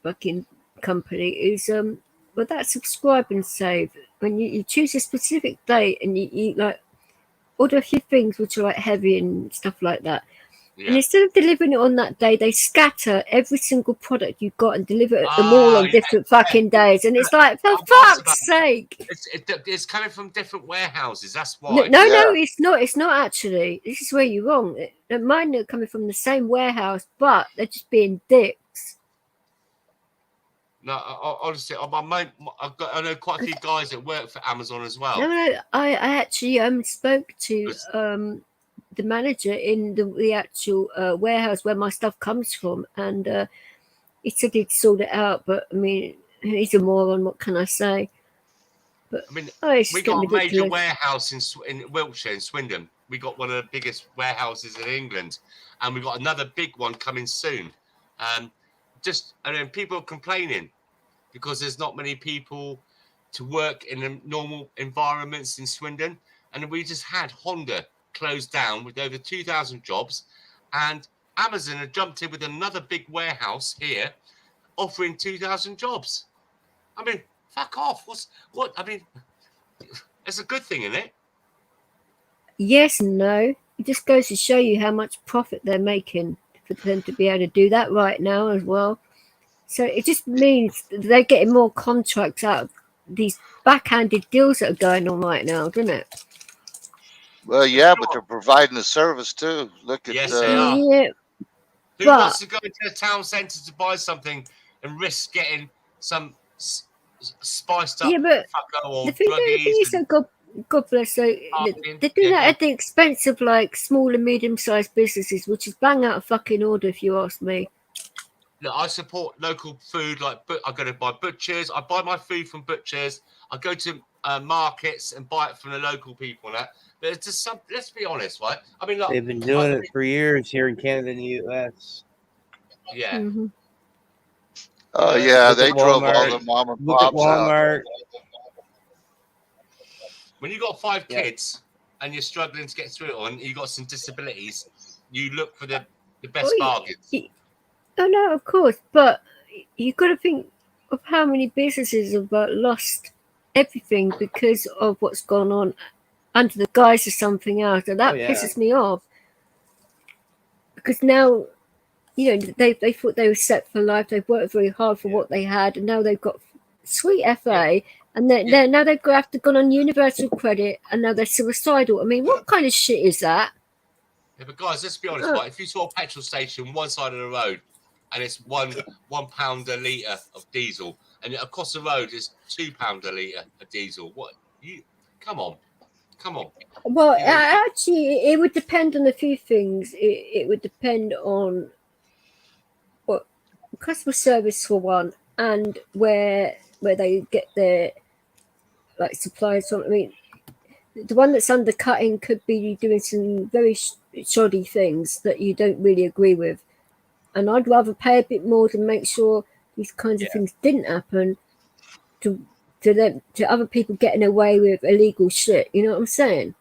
fucking company is that subscribe and save. When you choose a specific date and you like order a few things which are like heavy and stuff like that. Yeah. And instead of delivering it on that day, they scatter every single product you've got and deliver them all on different fucking days. And it's like, for fuck's sake. It's coming from different warehouses. That's why. No, it's not. It's not actually. This is where you're wrong. Mine are coming from the same warehouse, but they're just being dicks. No, honestly, I know quite a few guys that work for Amazon as well. No, I actually spoke to the manager in the actual warehouse where my stuff comes from, and he said he'd sort it out. But I mean, he's a moron. What can I say? But I mean, we got a major warehouse in Wiltshire, in Swindon, we got one of the biggest warehouses in England, and we got another big one coming soon. And then people are complaining because there's not many people to work in the normal environments in Swindon. And we just had Honda closed down with over 2,000 jobs, and Amazon had jumped in with another big warehouse here offering 2,000 jobs. I mean, fuck off. It's a good thing, isn't it? Yes and no. It just goes to show you how much profit they're making for them to be able to do that right now as well. So it just means they're getting more contracts out of these backhanded deals that are going on right now, doesn't it? Well, yeah, but they're providing the service too. Look at they are. Yeah, Who wants to go into a town centre to buy something and risk getting some spiced up fucker or the thing is that God bless, so they do that at the expense of like small and medium-sized businesses, which is bang out of fucking order if you ask me. Look, I support local food. Like, I go to buy butchers. I buy my food from butchers. I go to markets and buy it from the local people. And that, but it's just some. Let's be honest, right? I mean, look, they've been doing it for years here in Canada and the U.S. Yeah. Mm-hmm. Oh yeah, they drove all the mom and pops out. When you got 5 kids and you're struggling to get through it, and you got some disabilities, you look for the best bargains. Oh no, of course, but you got to think of how many businesses have lost everything because of what's gone on under the guise of something else, and that pisses me off. Because now, you know, they thought they were set for life. They've worked very hard for what they had, and now they've got sweet FA, and then now they've got to go on universal credit, and now they're suicidal. I mean, what kind of shit is that? Yeah, but guys, let's be honest, right? If you saw a petrol station one side of the road, and it's one pound a litre of diesel, and across the road is £2 a litre of diesel. Come on. Well, actually, it would depend on a few things. It would depend on what customer service for one, and where they get their like supplies from. I mean, the one that's undercutting could be doing some very shoddy things that you don't really agree with. And I'd rather pay a bit more to make sure these kinds of things didn't happen to other people getting away with illegal shit. You know what I'm saying?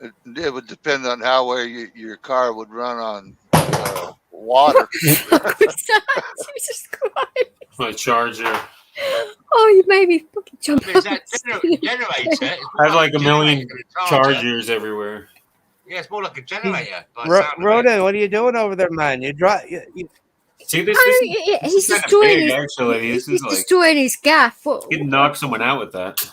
It would depend on how well your car would run on water. Jesus Christ. My charger. Oh, you made me fucking jump Is that generator? I have like a million chargers everywhere. Yeah, it's more like a generator. Rodan, what are you doing over there, man? You See this? He's destroying big, actually. This is like destroying his gaff. You can knock someone out with that.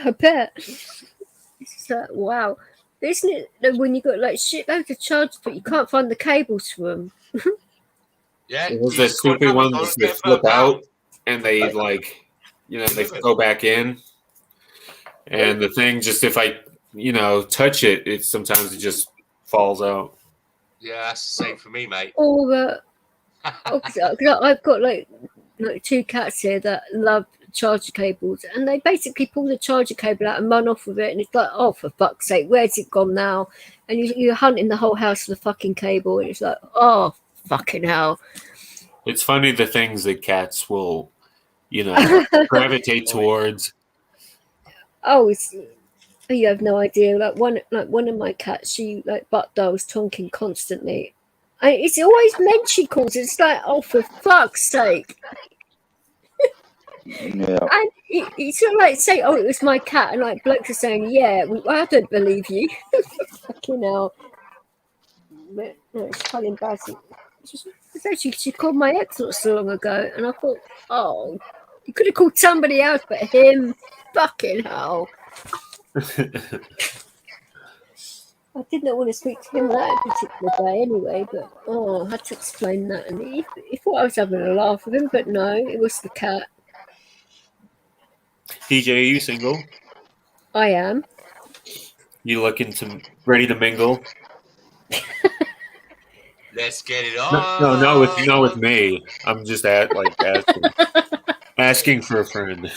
I bet. It's like, wow. Isn't it that when you got like shitloads of chargers, but you can't find the cables for them? Yeah. There's that stupid one that they flip out and they like, they go back in. And the thing, just if I, touch it, sometimes it just falls out. Yeah, that's the same for me, mate. Or I've got like 2 cats here that love charger cables, and they basically pull the charger cable out and run off with it, and it's like, oh, for fuck's sake, where's it gone now? And you're hunting the whole house for the fucking cable, and it's like, oh, fucking hell. It's funny the things that cats will, gravitate towards. Oh, you have no idea. Like one of my cats, she like butt dials Tonkin constantly. It's always men she calls. It's like, oh, for fuck's sake. Yeah. And you sort of like say, oh, it was my cat, and like blokes are saying, yeah, I don't believe you. Fucking hell. But no, it's quite embarrassing. She called my ex not so long ago, and I thought, oh, you could have called somebody else but him. Fucking hell. I did not want to speak to him that particular day anyway, but I had to explain that, and he thought I was having a laugh with him, but no, it was the cat. DJ, are you single? I am. You ready to mingle? Let's get it on. No, not with me. I'm just asking for a friend.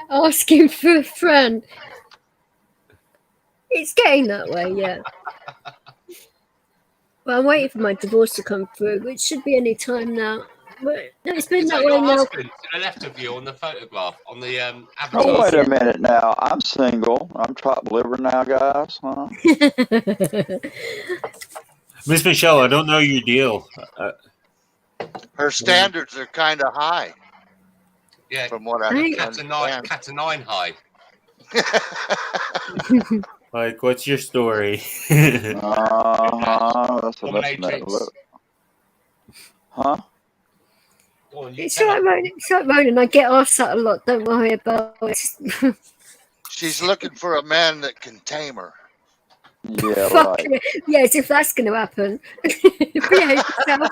Asking for a friend. It's getting that way, yeah. Well, I'm waiting for my divorce to come through, which should be any time now. But no, it's been that way your now. husband to the left of you on the photograph, on the avatar? Oh, wait a minute now. I'm single. I'm chopped liver now, guys. Huh? Miss Michelle, I don't know your deal. Her standards are kind of high. Yeah, from what I cat to nine high. Like, what's your story? That's a Matrix. Huh? It's like Ronan. I get asked that a lot. Don't worry about it. She's looking for a man that can tame her. Yeah, right. Yes, if that's going to happen. Behave yourself.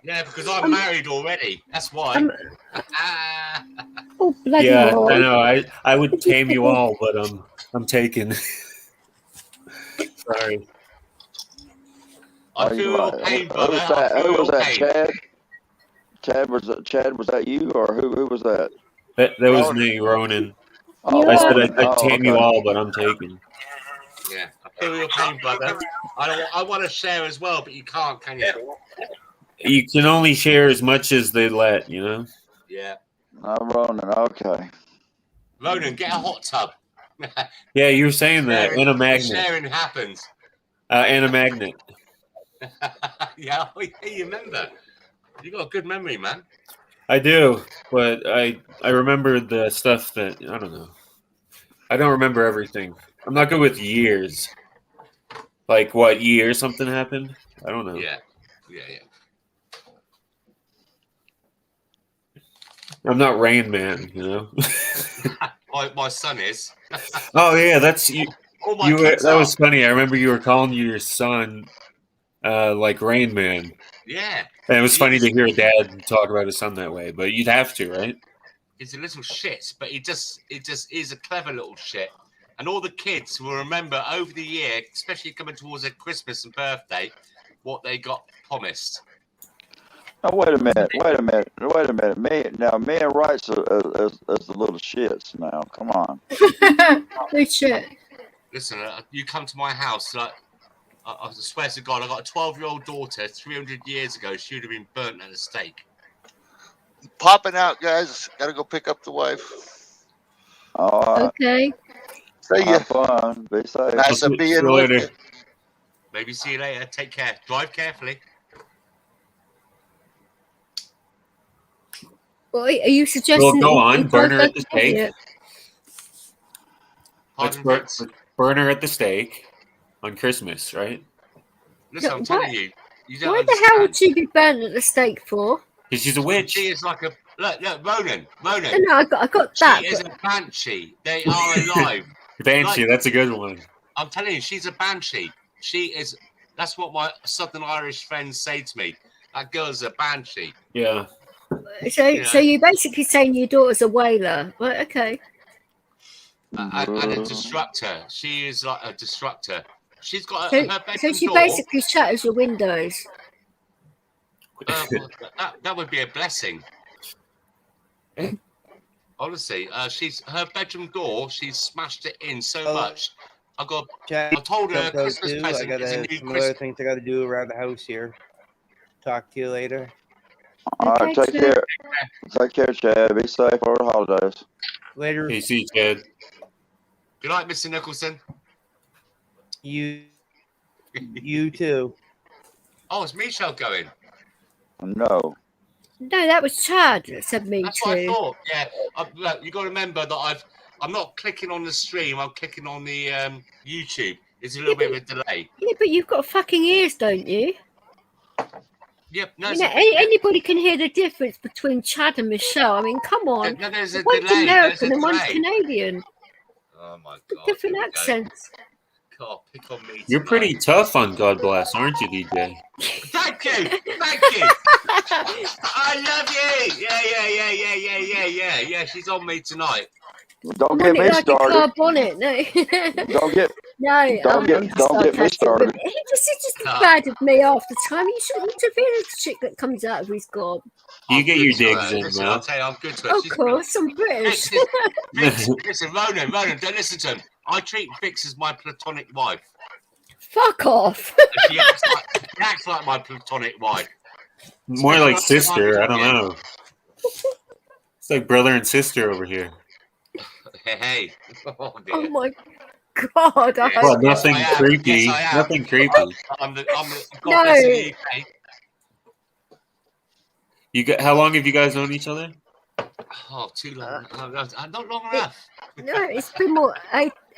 Yeah, because I'm married already. That's why. Oh, bloody yeah, hell. I know. I would tame you all, but I'm taken. Sorry. I feel your pain, brother. Who was that? Chad, was that you, or who was that? That was me, Ronan. Oh, I said I'd tame you all, but I'm taken. Yeah, I feel your pain, brother. I want to share as well, but you can't, can you? You can only share as much as they let, you know? Yeah. Ronan, okay. Ronan, get a hot tub. Yeah, you were saying that. And a magnet. Sharing happens. And a magnet. Yeah, you remember. You got a good memory, man. I do, but I remember the stuff that, I don't know. I don't remember everything. I'm not good with years. Like, what year something happened? I don't know. Yeah. I'm not Rain Man, you know? my son is. Oh, yeah, that's you. That was funny. I remember you were calling your son like Rain Man. Yeah. And it was funny to hear a dad talk about his son that way, but you'd have to, right? He's a little shit, but he just is a clever little shit. And all the kids will remember over the year, especially coming towards their Christmas and birthday, what they got promised. Oh, wait a minute. Me and Wright's as the little shits now. Come on. Good shit. Listen, you come to my house, like, I swear to God, I got a 12-year-old daughter 300 years ago. She would have been burnt at a stake. Popping out, guys. Got to go pick up the wife. All right. Okay. See ya. Have fun. Be safe. Nice to be in with you. Maybe see you later. Take care. Drive carefully. Well, are you suggesting? Well, go on. Burn her at the stake. Yeah. Let's burn her at the stake on Christmas, right? Listen, I'm telling you. Why the hell would she be burnt at the stake for? Because she's a witch. She is like a look, Ronan. No, I got that. She is a banshee. They are alive. Banshee, that's a good one. I'm telling you, she's a banshee. She is. That's what my Southern Irish friends say to me. That girl's a banshee. Yeah. So you're basically saying your daughter's a whaler, right? Okay. And a destructor. She is like a destructor. She's got her bedroom so she door. basically shatters your windows. That would be a blessing. Honestly, her bedroom door. She's smashed it in so much. I told her Christmas present is a new some other things I got to do around the house here. Talk to you later. All right, take care. Take care, Chad. Be safe over the holidays. Later. Hey, see you, Chad. Good night, Mr. Nicholson. You too. Oh, is Michelle going? No. No, that was Chad that said me That's too. what I thought. Yeah, look, you got to remember that I'm not clicking on the stream. I'm clicking on the YouTube. It's a little bit of a delay. Yeah, but you've got fucking ears, don't you? Yep. No, anybody can hear the difference between Chad and Michelle. I mean, come on. No, there's a one's delay. American and one's Canadian. Oh my God. Different accents. God, pick on me. You're pretty tough on God Bless, aren't you, DJ? Thank you. I love you. Yeah. She's on me tonight. Don't get me started. A car bonnet. No. Don't get me started. He just bad of me half the time. You shouldn't interfere with the shit that comes out of his gob. You get your digs in, Listen, now. I'll tell you, I'm good to her. Of course, I'm British. Listen, Ronan, don't listen to him. I treat Vix as my platonic wife. Fuck off. She acts like my platonic wife. More like sister. I don't know. It's like brother and sister over here. Hey. Oh, oh my God. Yes, well, nothing creepy. Yes, nothing creepy. I'm the goddess of the UK. How long have you guys known each other? Oh, too long. Not long enough. No, it's been more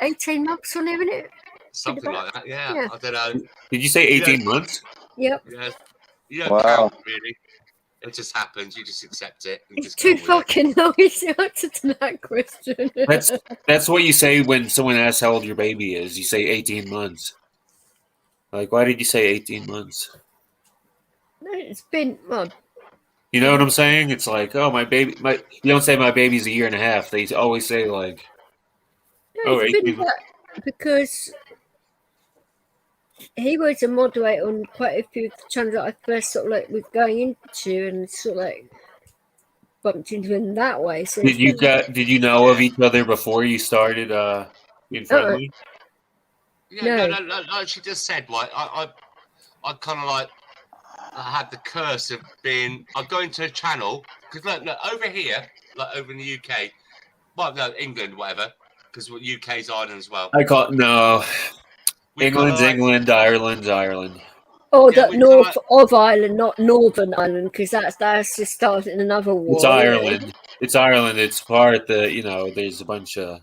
18 months on, isn't it? Something like that, yeah. I don't know. Did you say 18 months? Yep. Yeah. You don't count, really. It just happens. You just accept it. It's too fucking long. Is the answer to that question. That's what you say when someone asks how old your baby is. You say 18 months. Like, why did you say 18 months? No, it's been... Well, you know what I'm saying? It's like, oh, my baby... You don't say my baby's a year and a half. They always say, like... No, it's been that because he was a moderator on quite a few channels that I first sort of like was going into and sort of like bumped into him that way. So did you know of each other before you started being friendly? Yeah, no, like she just said, like I kind of like I had the curse of being. I go into a channel because look, over here, like over in the UK, well, no, England, whatever, because UK's Ireland as well. I call it no. England's England, Ireland's Ireland. Oh, yeah, the north of Ireland, not Northern Ireland, because that's just starting another war. It's Ireland. It's Ireland. It's part that there's a bunch of.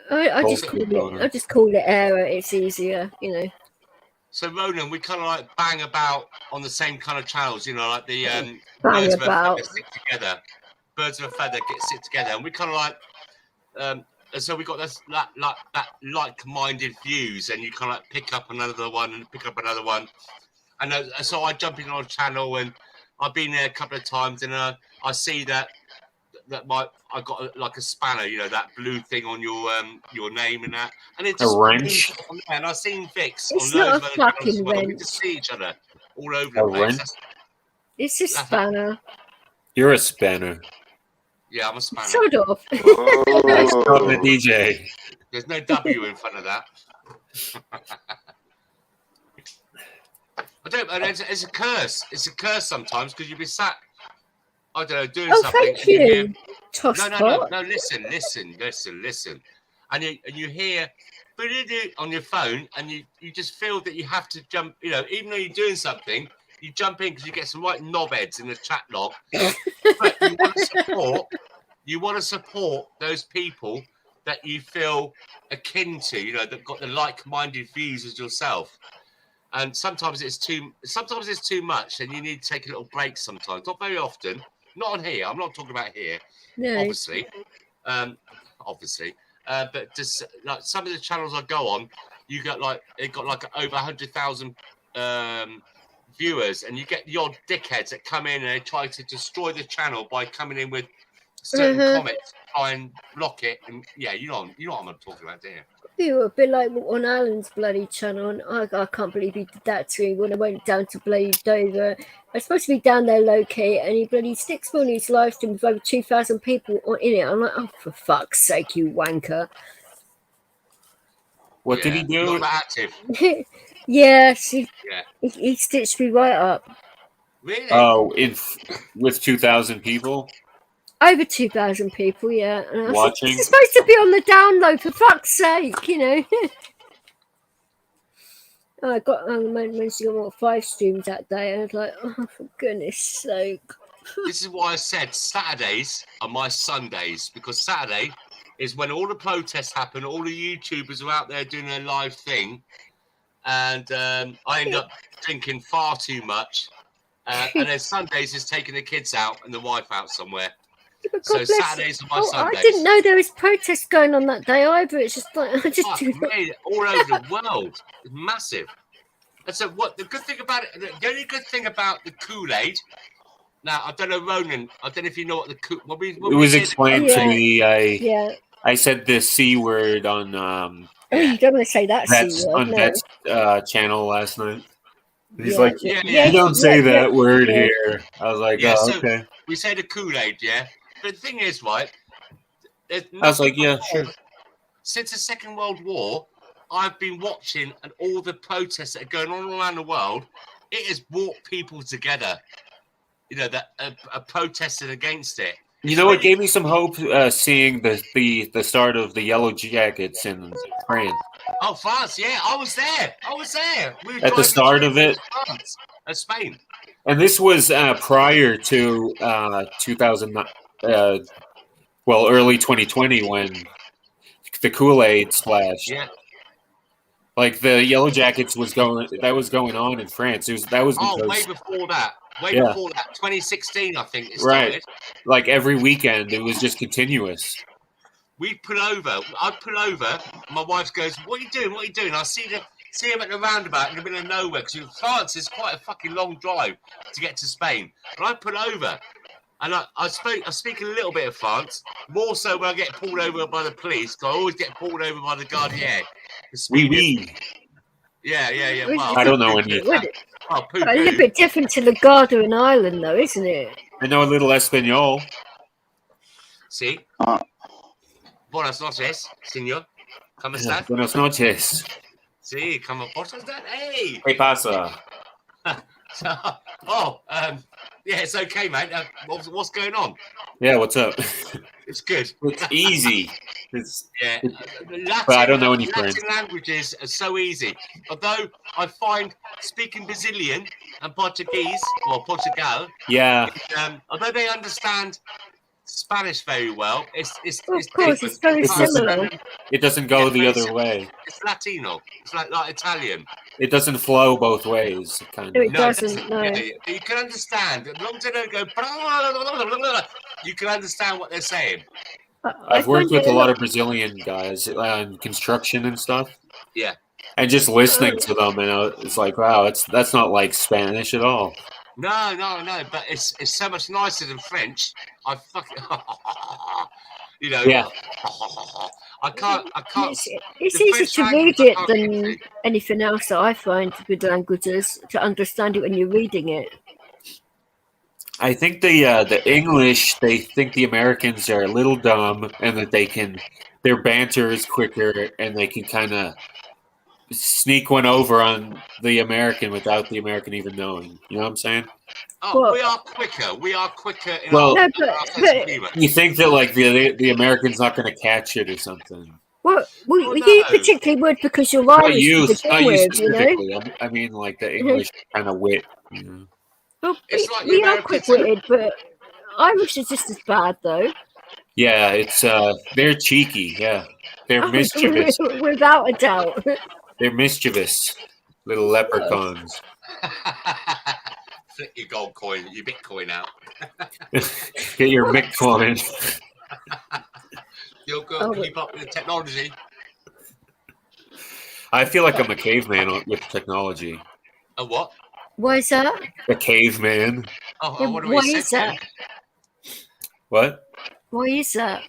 I just call it error. It's easier, So Ronan, we kind of like bang about on the same kind of channels, like the birds of a feather stick together. Birds of a feather sit together, and we kind of like. And so we got that like-minded views, and you kind of like pick up another one and pick up another one, and so I jump in on a channel, and I've been there a couple of times, and I see that I got like a spanner, that blue thing on your name and that, and it's a wrench. And I've seen Vix it's on not loads a of fucking wrench. wrench. We just see each other all over the place. It's a spanner. You're a spanner. Yeah, I'm a spanner. Sort of. The DJ. There's no W in front of that. I don't. It's a curse. It's a curse sometimes because you'll be sat. I don't know, doing something. Oh, thank you. No. Listen. And you hear on your phone, and you just feel that you have to jump. Even though you're doing something, you jump in because you get some right knobheads in the chat log. But you want to support those people that you feel akin to, that got the like-minded views as yourself. And sometimes it's too much, and you need to take a little break sometimes. Not very often. Not on here. I'm not talking about here. No. Obviously. But just like some of the channels I go on, it got like over 100,000 viewers, and you get the odd dickheads that come in and they try to destroy the channel by coming in with certain comments, try and block it, and you know what I'm talking about, do you? It was a bit like on Alan's bloody channel, and I can't believe he did that to me when I went down to bloody Dover. I was supposed to be down there low-key, and he bloody sticks me on his live stream with over 2,000 people in it. I'm like, oh, for fuck's sake, you wanker. What did he do? Not active. Yes, he stitched me right up. Really? Oh, with 2,000 people? Over 2,000 people, yeah. And watching. This is supposed to be on the download, for fuck's sake, I managed to get 5 streams that day, and I was like, oh, for goodness sake. This is why I said Saturdays are my Sundays, because Saturday is when all the protests happen, all the YouTubers are out there doing their live thing, and I end up drinking far too much, and then Sundays is taking the kids out and the wife out somewhere. So Saturdays are my Sundays. I didn't know there was protests going on that day either. It's just like I just all over the world. It's massive. And so the good thing about it, the only good thing about the Kool-Aid. Now I don't know, Ronan. I don't know if you know what it was explained to me. I said the C word on. You don't want to say that C word. On Vet's channel last night. He's like, you don't say that word here. I was like, so okay. We say the Kool-Aid, yeah. But the thing is, right? I was like, yeah, sure. since the Second World War, I've been watching and all the protests that are going on around the world. It has brought people together. You know, that are protesting against it. You know, it gave me some hope seeing the start of the Yellow Jackets in France. Oh, France! Yeah, I was there. We were At the start of it, France, Spain. And this was prior to 2009, early 2020 when the Kool-Aid splashed. Yeah. Like the Yellow Jackets was going on in France. That was because way before that. Before that, 2016, I think it started. Right. Like every weekend, it was just continuous. I pull over. My wife goes, "What are you doing? What are you doing?" I see him at the roundabout in the middle of nowhere because France is quite a fucking long drive to get to Spain. And I pull over, and I speak a little bit of France, more so when I get pulled over by the police. Cause I always get pulled over by the Gardier. Oui. Yeah. Well, I don't know any. A little bit different to the Garda in Ireland, though, isn't it? I know a little Espanol. See? Buenas noches, señor. ¿Cómo estás? Buenas noches. Sí, ¿cómo estás? Hey. ¿Qué pasa? Yeah, it's okay, mate. What's going on? Yeah, what's up? It's good. It's easy. Latin, but I don't know any French. Latin languages are so easy. Although I find speaking Brazilian and Portuguese, or Portugal, although they understand Spanish very well, it's very similar. It doesn't go the other way. It's Latino. It's like Italian. It doesn't flow both ways, kind of. No, it doesn't. No. Yeah, you can understand. As long as they don't go, blah, blah, blah, blah, you can understand what they're saying. I've worked with a lot of Brazilian guys on construction and stuff. Yeah. And just listening to them, it's like, wow, that's not like Spanish at all. No, but it's so much nicer than French. I fucking, Yeah. I can't. It's easier to read it than anything else that I find with languages, to understand it when you're reading it. I think the English, they think the Americans are a little dumb and that their banter is quicker and they can kind of sneak one over on the American without the American even knowing. You know what I'm saying? Oh, we are quicker. We are quicker. You think that like the American's not going to catch it or something? Well, you particularly would because you're Irish. Not you specifically. You know? I mean, like the English kind of wit. You know? Well, we are quick-witted, but Irish is just as bad, though. Yeah, it's they're cheeky. Yeah, they're mischievous. Without a doubt. They're mischievous little leprechauns. Flip your gold coin, your Bitcoin out. Get your Bitcoin. You'll go keep up with the technology. I feel like I'm a caveman with technology. A what? Why is that? A caveman. Why is that? What? Why is that?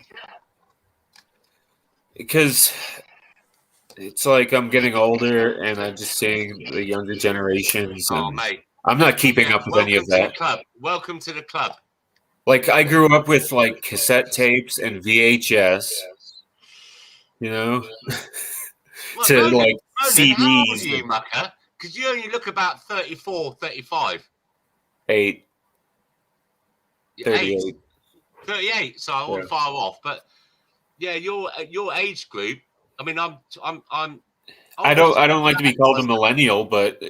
Because it's like I'm getting older and I'm just seeing the younger generations. Mate. I'm not keeping up with any of that. Welcome to the club. Like I grew up with like cassette tapes and VHS, you know, Ronan, CDs. How old are you, mucker? Because you only look about 34, 35. 8. 38. 38, so I wasn't far off. But yeah, your age group. I mean, I don't like to be called a millennial, but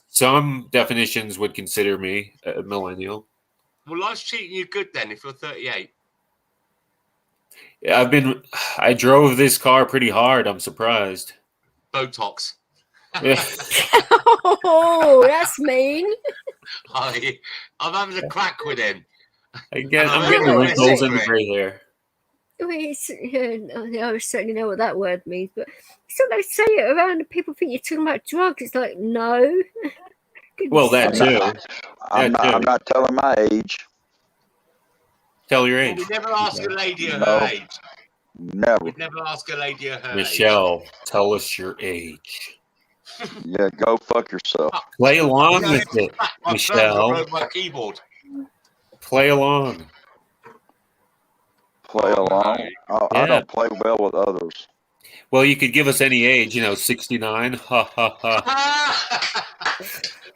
some definitions would consider me a millennial. Well, life's treating you good then if you're 38. Yeah, I drove this car pretty hard. I'm surprised. Botox. Yeah. Oh, that's mean. I'm having a crack with him. I'm getting the wrinkles and the gray hair. I certainly know what that word means, but it's not like say it around and people think you're talking about drugs. It's like, no. Well, that too. I'm not telling my age. Tell your age. We never ask a lady her age. Never. We'd never ask a lady her age. Michelle, tell us your age. Yeah, go fuck yourself. Play along with it, Michelle. My keyboard. Play along. play along. I don't play well with others. Well, you could give us any age, 69. Ha ha ha.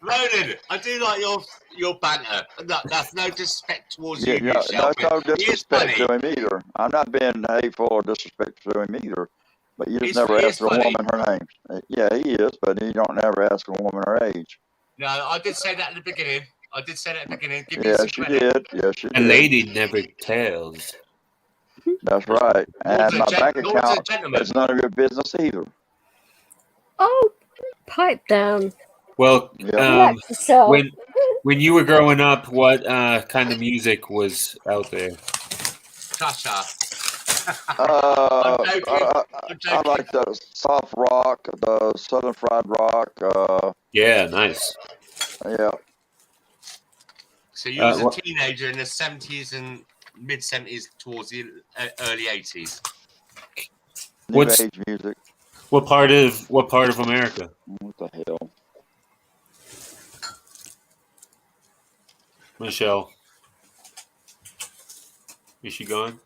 Ronan, I do like your banter. No, that's no disrespect towards you, Yeah, Michelle. that's no disrespect to him either. I'm not being hateful or disrespectful to him either. But you just never ask a woman her name. Yeah, he is, but you don't never ask a woman her age. No, I did say that at the beginning. Give me Yes, some you credit. did. Yes, you did. A lady never tells. That's right. And my bank account is none of your business either. Oh, pipe down. Well, Relax yourself. when you were growing up, what kind of music was out there? Cha-cha. I like the soft rock, the southern fried rock. Yeah, nice. Yeah. So you was a teenager in the 70s and mid-70s towards the early 80s. New age music. What part of America? What the hell? Michelle. Is she gone?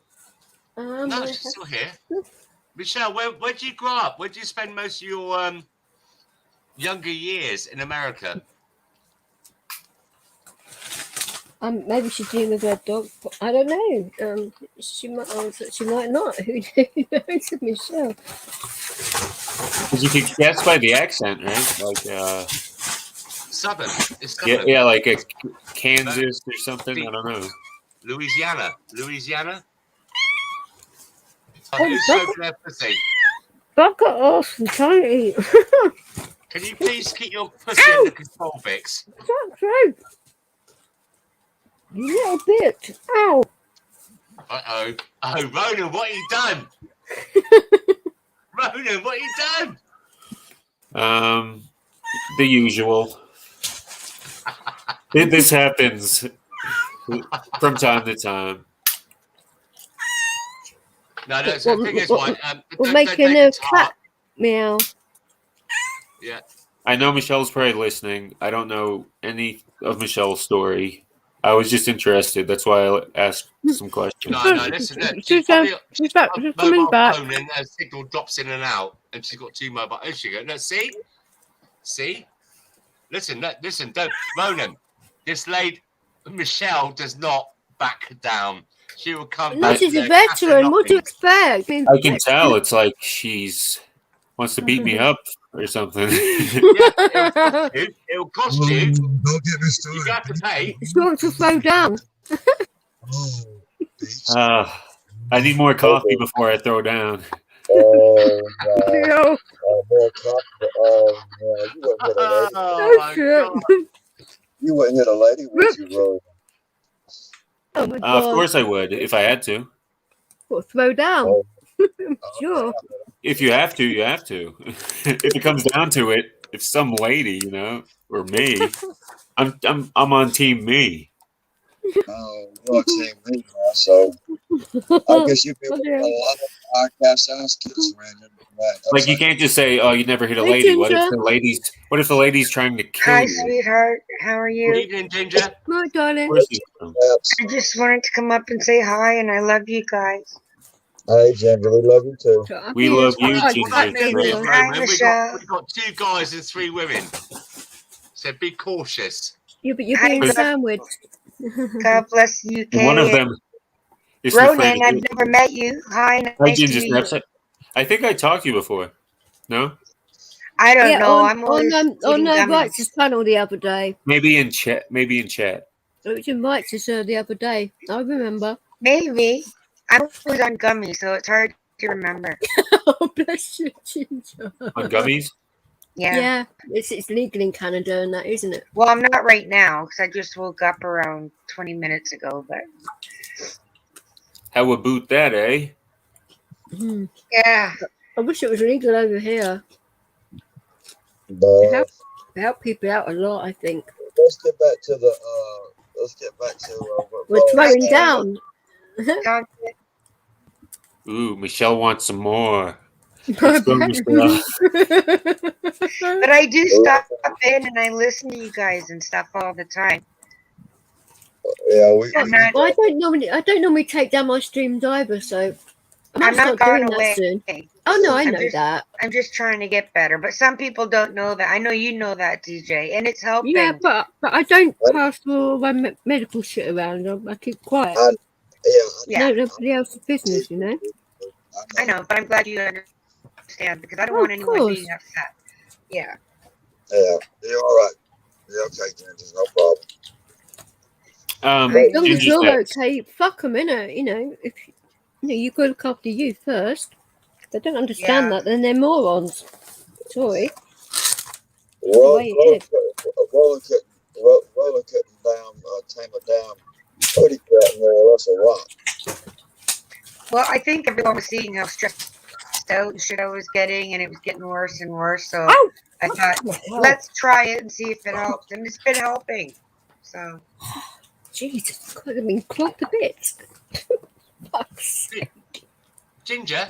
No, she's still here. Michelle, where did you grow up? Where did you spend most of your younger years in America? Maybe she's dealing with her dog. I don't know. She might answer. She might not. Who knows, Michelle? Because you could guess by the accent, right? Like Southern. It's Southern. Yeah, like a Kansas or something. I don't know. Louisiana. Back it off and trying to eat. Can you please keep your pussy in the control, Vix? That's right. You little bitch. Ow. Uh-oh. Oh, Ronan, what have you done? Ronan, what have you done? The usual. This happens from time to time. No, so the thing is, we're making a cat meow. Yeah. I know Michelle's probably listening. I don't know any of Michelle's story. I was just interested. That's why I asked some questions. No, listen. She's coming back. Phone and her signal drops in and out, and she's got two mobile. Oh, she goes. No, see. Listen, don't, Ronan. This lady, Michelle, does not back down. She will come back. She's a veteran. What do you expect? I can tell. It's like she's wants to beat me up or something. It'll cost you. Don't get me started. You have to pay. It's going to slow down. I need more coffee before I throw down. More coffee. You wouldn't hit a lady, would you, Rose? Oh my God. Of course I would, if I had to. Well, throw down. Sure. If you have to, you have to. If it comes down to it, if some lady, or me, I'm on team me. Oh, well, team me now, so I guess you'd be a lot of podcasts asking random. Like you can't just say, "Oh, you never hit a lady." What if the lady's trying to kill you? Hi, sweetheart. How are you? Good evening, Ginger. My darling. I just wanted to come up and say hi, and I love you guys. Hey, Ginger, we love you too. We love you, Ginger. Hi, Michelle. We've got 2 guys and 3 women. So be cautious. You're being sandwiched. God bless the UK. One of them is Ronan, I've never met you. Hi, Hi, Ginger Snaps. I think I talked to you before. No? I don't know. I'm on Rights' panel the other day. Maybe in chat. It was in Rights' the other day. I remember. Maybe. I was on gummies, so it's hard to remember. Oh, bless you, Ginger. On gummies? Yeah. It's legal in Canada and that, isn't it? Well, I'm not right now because I just woke up around 20 minutes ago. But how about that, eh? Yeah. I wish it was legal over here. It help people out a lot, I think. Let's get back to we're throwing down. Ooh, Michelle wants some more. Let's go, Michelle. But I do stop in and I listen to you guys and stuff all the time. Yeah, I don't normally take down my streams either, so I might start doing that soon. Oh no, I know that. I'm just trying to get better, but some people don't know that. I know you know that, DJ, and it's helping. Yeah, but I don't pass all my medical shit around. I keep quiet. Yeah. Nobody else's business, you know. I know, but I'm glad you understand because I don't want anyone being upset. Yeah. Yeah, you're all right. You're okay, Ginger. No problem. As long as you're okay, fuck them, innit? You know, if you got to look after you first. If they don't understand that, then they're morons. Sorry. Roller cutting down, tame it down, pretty cat more or less a rock. Well, I think everyone was seeing how stressed out and shit I was getting, and it was getting worse and worse. So I thought, let's try it and see if it helps, and it's been helping. So, Jesus, could have been clogged a bit. Fuck's sake. Ginger,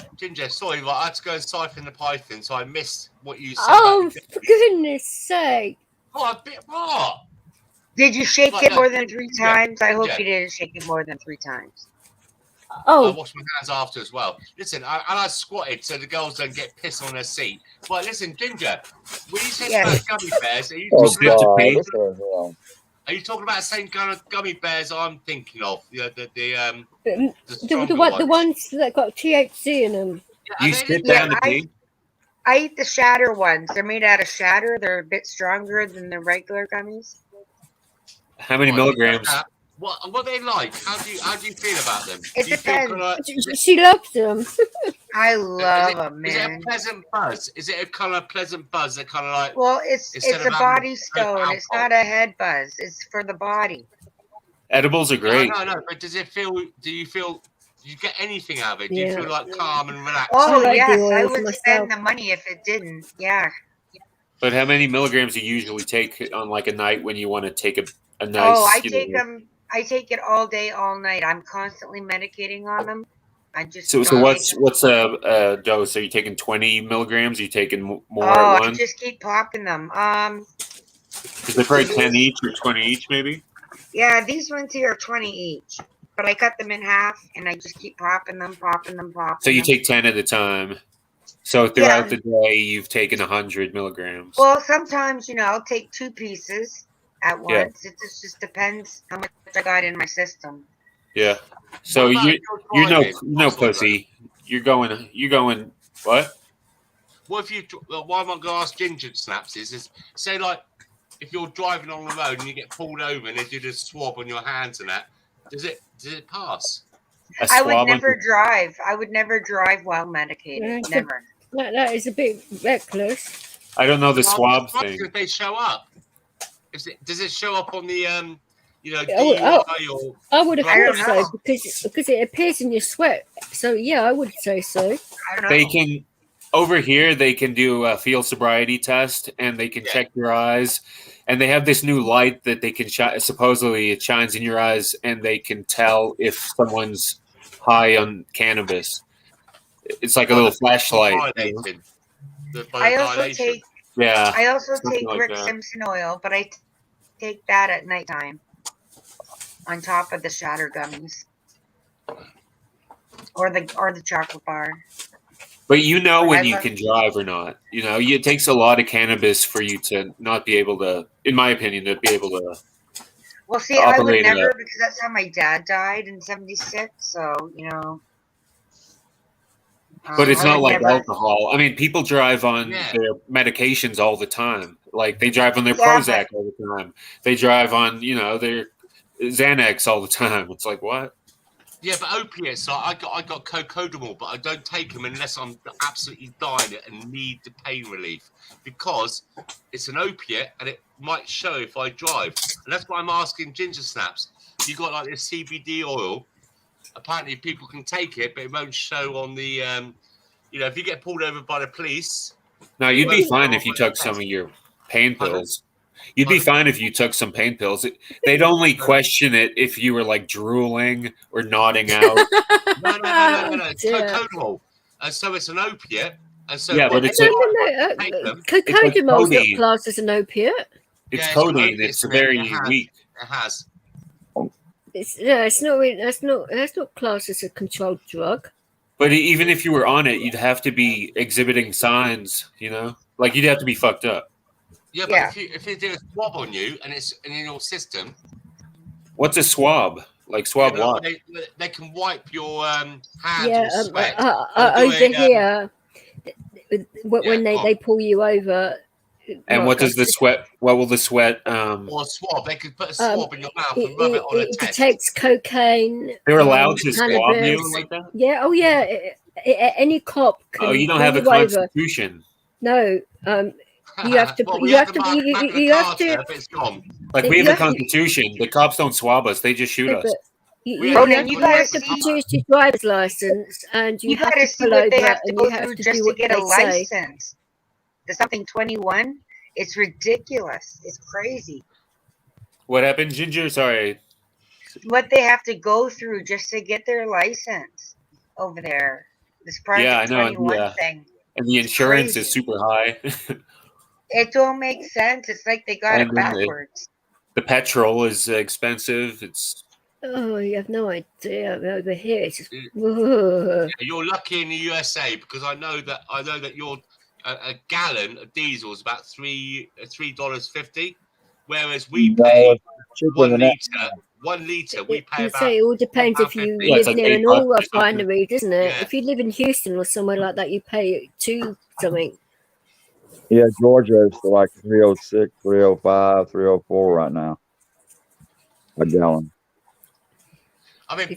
sorry, I had to go and siphon the python, so I missed what you said. Oh, for goodness sake. Oh, a bit what? Did you shake it more than 3 times? I hope you didn't shake it more than 3 times. I washed my hands after as well. Listen, I squatted so the girls don't get pissed on their seat. But listen, Ginger, when you say about gummy bears, are you talking about the same kind of gummy bears I'm thinking of? The ones that got THC in them. You spit down the pee? I eat the shatter ones. They're made out of shatter. They're a bit stronger than the regular gummies. How many milligrams? What are they like? How do you feel about them? It depends. She loves them. I love them, man. Is it a pleasant buzz? Is it a kind of pleasant buzz that kind of like? Well, it's a body stone. It's not a head buzz. It's for the body. Edibles are great. No. But do you get anything out of it? Do you feel like calm and relaxed? Oh yes, I would spend the money if it didn't. Yeah. But how many milligrams do you usually take on like a night when you want to take a nice? Oh, I take them. I take it all day, all night. I'm constantly medicating on them. I just so what's a dose? Are you taking 20 milligrams? Are you taking more at once? I just keep popping them. Is it probably 10 each or 20 each, maybe? Yeah, these ones here are 20 each, but I cut them in half and I just keep popping them. So you take 10 at a time. So throughout the day, you've taken 100 milligrams. Well, sometimes I'll take 2 pieces at once. It just depends how much I got in my system. Yeah. So you're no pussy. You're going what? What if why am I going to ask Ginger Snaps is say like if you're driving on the road and you get pulled over and they do this swab on your hands and that, does it pass? I would never drive. I would never drive while medicated. Never. That is a bit reckless. I don't know the swab thing. If they show up. Does it show up on the DUI I would have thought so because it appears in your sweat. So yeah, I would say so. They can over here. They can do a field sobriety test and they can check your eyes. And they have this new light that they can supposedly it shines in your eyes and they can tell if someone's high on cannabis. It's like a little flashlight. I also take like Rick Simpson oil, but I take that at nighttime on top of the shatter gummies or the chocolate bar. But when you can drive or not. It takes a lot of cannabis for you to not be able to, in my opinion, to be able to. Well, see, I would never because that's how my dad died in '76. So But it's not like alcohol. I mean, people drive on their medications all the time. Like they drive on their Prozac all the time. They drive on, their Xanax all the time. It's like what? Yeah, but opiates. I got cocodamol, but I don't take them unless I'm absolutely dying and need the pain relief because it's an opiate and it might show if I drive. And that's why I'm asking Ginger Snaps. You got like this CBD oil. Apparently, people can take it, but it won't show on the. If you get pulled over by the police. No, you'd be fine if you took some of your pain pills. You'd be fine if you took some pain pills. They'd only question it if you were like drooling or nodding out. No. It's cocodamol. So it's an opiate. And so but it's cocodamol is not classed as an opiate. It's codeine. It's very weak. It has. It's not really, that's not classed as a controlled drug. But even if you were on it, you'd have to be exhibiting signs, you know? Like you'd have to be fucked up. Yeah, but if they do a swab on you and it's in your system. What's a swab? Like swab what? They can wipe your hands Yeah, or sweat. over here, when they pull you over. And what does the sweat? What will the sweat? Or a swab. They could put a swab in your mouth and rub it on a test. It detects cocaine. They're allowed to swab you like that. Yeah. Oh, yeah. Any cop can. Oh, you don't have a constitution. No. You have to. Well, you have to. You have to. It's gone. Like we have a constitution. The cops don't swab us. They just shoot us. You have to produce your driver's license, and you have to see what they have to go through just to get a license. There's something 21. It's ridiculous. It's crazy. What happened, Ginger? Sorry. What they have to go through just to get their license over there. This Project 21 thing. And the insurance is super high. It don't make sense. It's like they got it backwards. The petrol is expensive. It's. Oh, you have no idea. Over here, it's just. You're lucky in the USA because I know that you're. A gallon of diesel is about $3.50, whereas we pay 1 liter. 1 liter, we pay about. It all depends if you live near an oil refinery, doesn't it? Yeah. If you live in Houston or somewhere like that, you pay $2 something. Yeah, Georgia is like 306, 305, 304 right now. A gallon. I mean,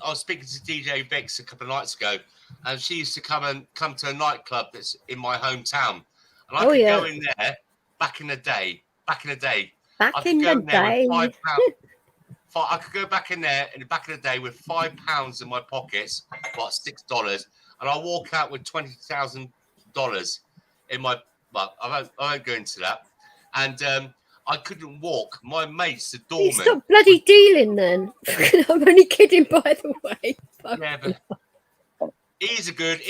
I was speaking to DJ Vix a couple of nights ago, and she used to come to a nightclub that's in my hometown, and I could go in there back in the day. I could go back in there back in the day with £5 in my pockets, about $6, and I walk out with $20,000 in my. Well, I won't go into that, and I couldn't walk. My mate's the doorman. Stop bloody dealing then. I'm only kidding, by the way. Yeah, but he's a good.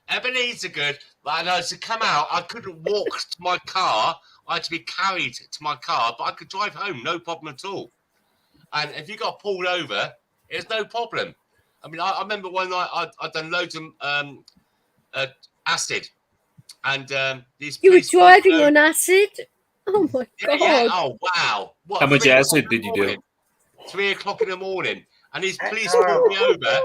Ebenezer good. But I know to come out, I couldn't walk to my car. I had to be carried to my car, but I could drive home, no problem at all. And if you got pulled over, it's no problem. I mean, I remember one night I'd done loads of acid, and these. You were driving on acid. Oh my God! Yeah. Oh wow! What, how much acid did you do? 3 o'clock in the morning, and these police pulled me over,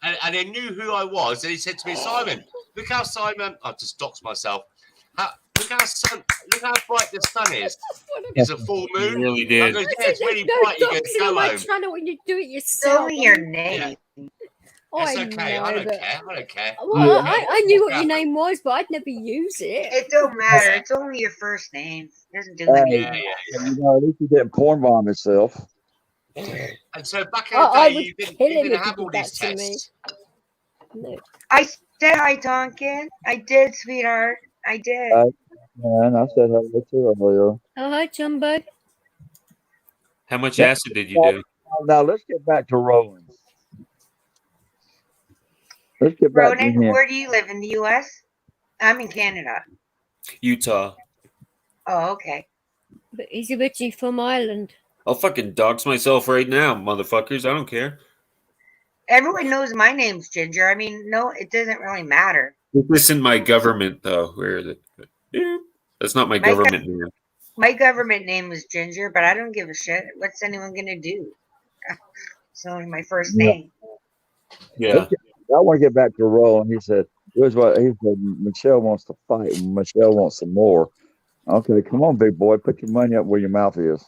and they knew who I was, and he said to me, "Simon, look how Simon." I've just doxed myself. Look how bright the sun is. It's a full moon. You really did. Goes, yeah, it's really bright. You get go home. Channel when you do it yourself. Only your name. Yeah. It's okay. I don't care. Well, I knew what your name was, but I'd never use it. It don't matter. It's only your first name. It doesn't do anything. You know, at least you didn't porn bomb yourself. And so back in the day, you didn't have all these tests. No. I said hi, Tonkin. I did, sweetheart. I did. Man, I said hello too earlier. Oh, hi, Jumbo. How much acid did you do? Now let's get back to Roland. Let's get back Ronan, to him. where do you live in the U.S.? I'm in Canada. Utah. Oh, okay. But he's originally from Ireland. I'll fucking dox myself right now, motherfuckers. I don't care. Everyone knows my name's Ginger. I mean, no, it doesn't really matter. This isn't my government, though. Where is it? That's not my government name. My government name is Ginger, but I don't give a shit. What's anyone going to do? It's only my first name. Yeah. I want to get back to Roland. He said, "Here's what he said. Michelle wants to fight, and Michelle wants some more." Okay, come on, big boy, put your money up where your mouth is.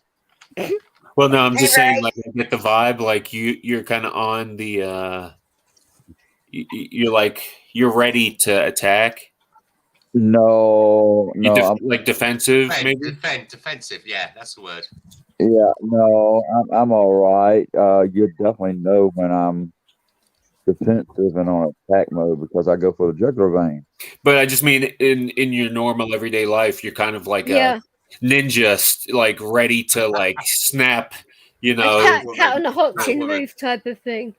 Well, no, I'm just saying, like, I get the vibe, like you're kind of on the, you're like you're ready to attack. No, I'm like defensive, maybe. Defensive, yeah, that's the word. Yeah, no, I'm all right. You definitely know when I'm defensive and on attack mode because I go for the jugular vein. But I just mean in your normal everyday life, you're kind of like a ninja, like ready to like snap, you know. Cat on a hot tin roof type of thing.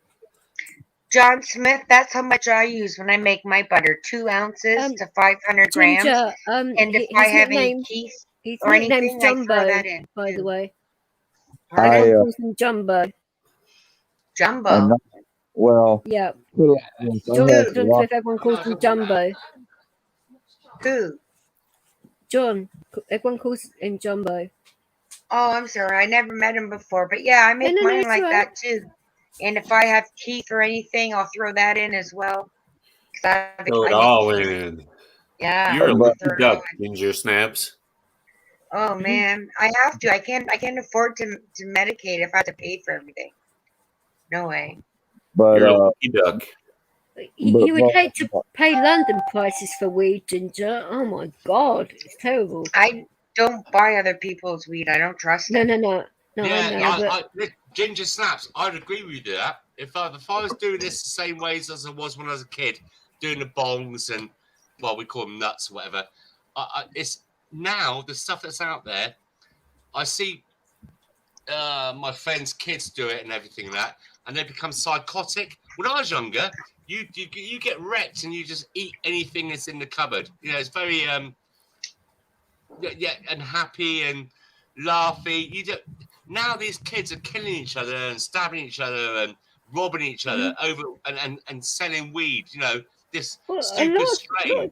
John Smith, that's how much I use when I make my butter. 2 ounces to 500 grams. Ginger, and if I have any teeth or anything, I throw that in. By the way. Everyone calls him Jumbo. Jumbo. Well, yeah. John, everyone calls him Jumbo. Who? John. Everyone calls him Jumbo. Oh, I'm sorry. I never met him before. But yeah, I make mine like that too. And if I have Keith or anything, I'll throw that in as well. Throw it all in. Yeah. You're a lucky duck, Ginger Snaps. Oh man, I have to. I can't afford to medicate if I have to pay for everything. No way. But you're a lucky duck. You would hate to pay London prices for weed, Ginger. Oh my God, it's terrible. I don't buy other people's weed. I don't trust them. No. Yeah, Ginger Snaps. I'd agree with you that. If I was doing this the same ways as I was when I was a kid, doing the bongs and we call them nuts or whatever. It's now the stuff that's out there. I see my friends' kids do it and everything like that, and they become psychotic. When I was younger, you get wrecked and you just eat anything that's in the cupboard. You know, it's very and happy and laughy. Now these kids are killing each other and stabbing each other and robbing each other over and selling weed. You know, this stupid strain.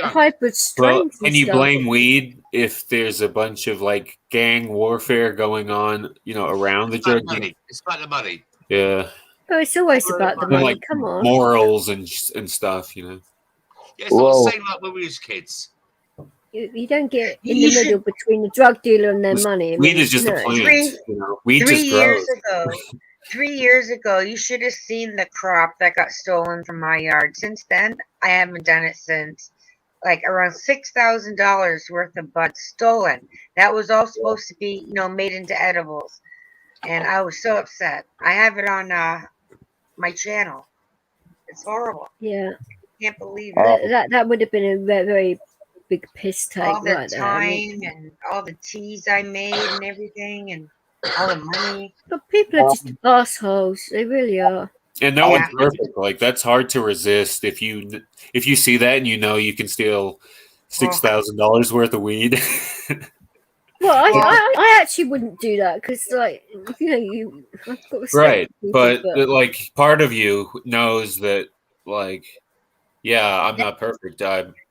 Hybrid strains. Well, can you blame weed if there's a bunch of like gang warfare going on, you know, around the drug? It's about the money. Yeah. Oh, it's always about the money. Like Come on. Morals and stuff, you know. Yeah, it's not the same like when we was kids. You don't get in the middle between the drug dealer and their money. Weed is just a plant. Weed just grows. 3 years ago, you should have seen the crop that got stolen from my yard. Since then, I haven't done it since. Like around $6,000 worth of buds stolen. That was all supposed to be, made into edibles. And I was so upset. I have it on my channel. It's horrible. Yeah. Can't believe it. That would have been a very, very big piss take. All the time and all the teas I made and everything and all the money. But people are just assholes. They really are. And no one's perfect. Like that's hard to resist. If you see that and you can steal $6,000 worth of weed. Well, I actually wouldn't do that because, like, I've got respect right. for people, but like part of you knows that, like, yeah, I'm not perfect.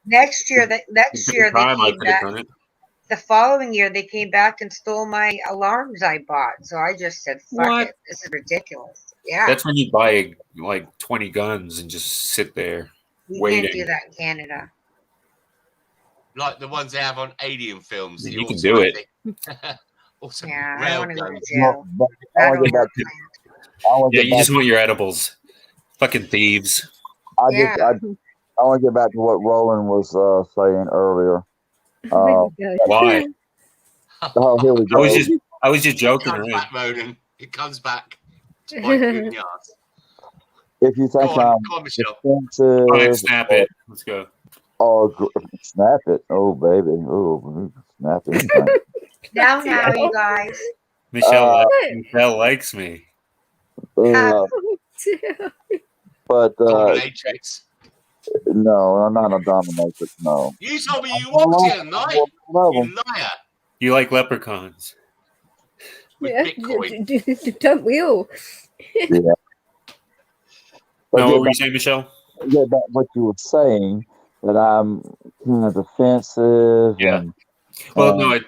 Next year they came back. The following year they came back and stole my alarms I bought. So I just said, "Fuck it, this is ridiculous." Yeah, that's when you buy like 20 guns and just sit there waiting. You can't do that in Canada. Like the ones they have on alien films. You can do it. Also, yeah, I want to go to jail. You just want your edibles. Fucking thieves. I want to get back to what Roland was saying earlier. Why? Oh, here we go. I was just joking. It comes back. If you think I'm defensive, snap it. Let's go. Oh, snap it! Oh, baby! Oh, snap it! Now, you guys. Michelle likes me. But dominatrix. No, I'm not a dominatrix. No. You told me you walked the other night. You liar. You like leprechauns? Don't we all? Yeah. No, what were you saying, Michelle? Yeah, about what you were saying, that I'm kind of defensive. Yeah. Well, no,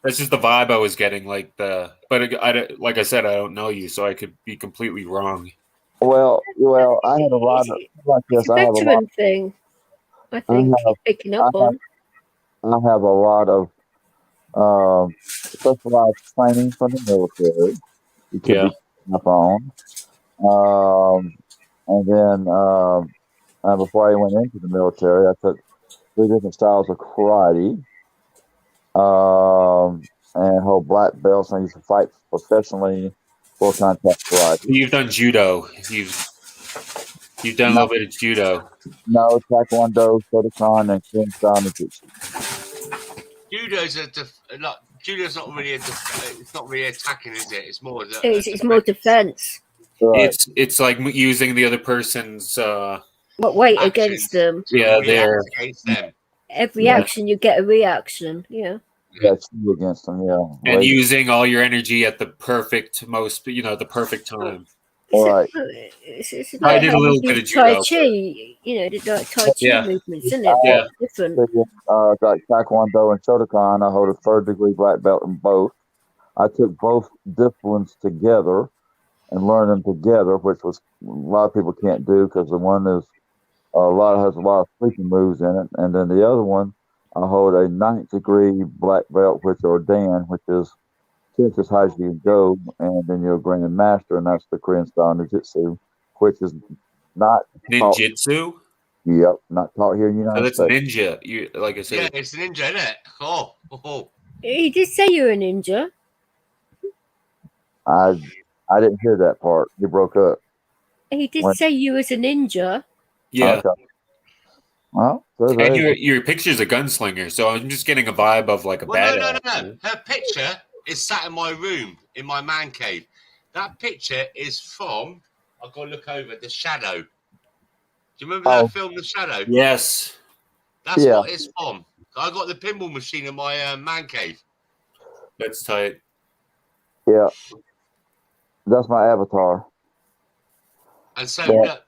that's just the vibe I was getting. Like like I said, I don't know you, so I could be completely wrong. Well, I had a lot of like this. I have a lot thing. I think picking up on. I have a lot of specialized training from the military. You could be picking up on. And then before I went into the military, I took 3 different styles of karate, and hold black belts. And I used to fight professionally. Full contact karate. You've done judo. You've done a little bit of judo. No, taekwondo, Shotokan, and Kemshan Jiu-Jitsu. Judo's not really it's not really attacking, is it? It's more. It's more defense. Right. It's like using the other person's weight against them. Yeah, they're against them. Every action you get a reaction. Yeah. Yeah, two against them. Yeah, And right. using all your energy at the perfect the perfect time. All right. It's I like did how a you little bit do of Tai judo. Chi, the Tai Chi Yeah. movements, isn't it? Yeah. Different. Like Taekwondo and Shotokan, I hold a 3rd-degree black belt in both. I took both disciplines together and learned them together, which was a lot of people can't do because the one is has a lot of sleeping moves in it, and then the other one I hold a 9th-degree black belt, which or Dan, which is 10th as high as you can go, and then you're a Grand Master, and that's the Korean style Jiu-Jitsu, which is not taught. Ninjutsu? Yep, not taught here in the So United that's States. ninja. You like I said. Yeah, it's ninja, isn't it? Oh. He did say you're a ninja. I didn't hear that part. You broke up. He did say you was a ninja. Yeah. Okay. Well, and your picture's a gunslinger, so I'm just getting a vibe of like a badass. No. Her picture is sat in my room, in my man cave. That picture is from, I've got to look over, The Shadow. Do you remember that film, The Shadow? Yes. That's what it's from. I got the pinball machine in my man cave. That's tight. Yeah. That's my avatar. And so, look,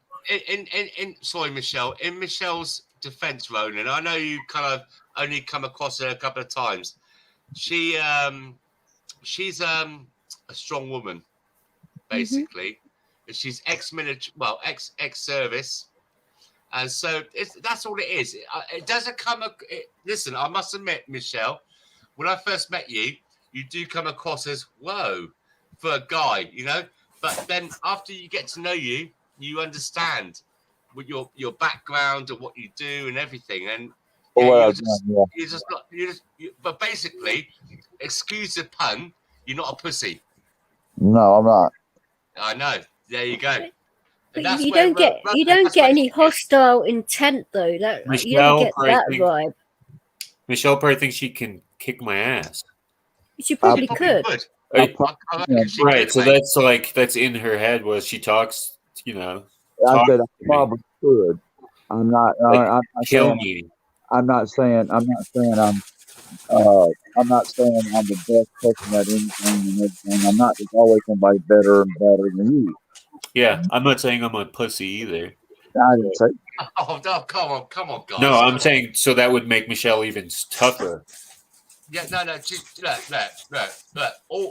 sorry, Michelle, in Michelle's defense, Ronan, I know you kind of only come across her a couple of times. She's a strong woman, basically. She's ex-military, well, ex-service. And so that's all it is. It doesn't come. Listen, I must admit, Michelle, when I first met you, you do come across as whoa for a guy, But then after you get to know you, you understand what your background and what you do and everything. And but basically, excuse the pun, you're not a pussy. No, I'm not. I know. There you go. But you don't get any hostile intent though. You don't get that vibe. Michelle probably thinks she can kick my ass. She probably could. Right, so that's in her head where she talks. I said I probably could. I'm not. I'm kill me. I'm not saying I'm the best person at anything and everything. I'm not. There's always somebody better and better than you. Yeah, I'm not saying I'm a pussy either. I didn't say. Oh, come on, guys. No, I'm saying so that would make Michelle even tougher. Yeah, no. Just, look.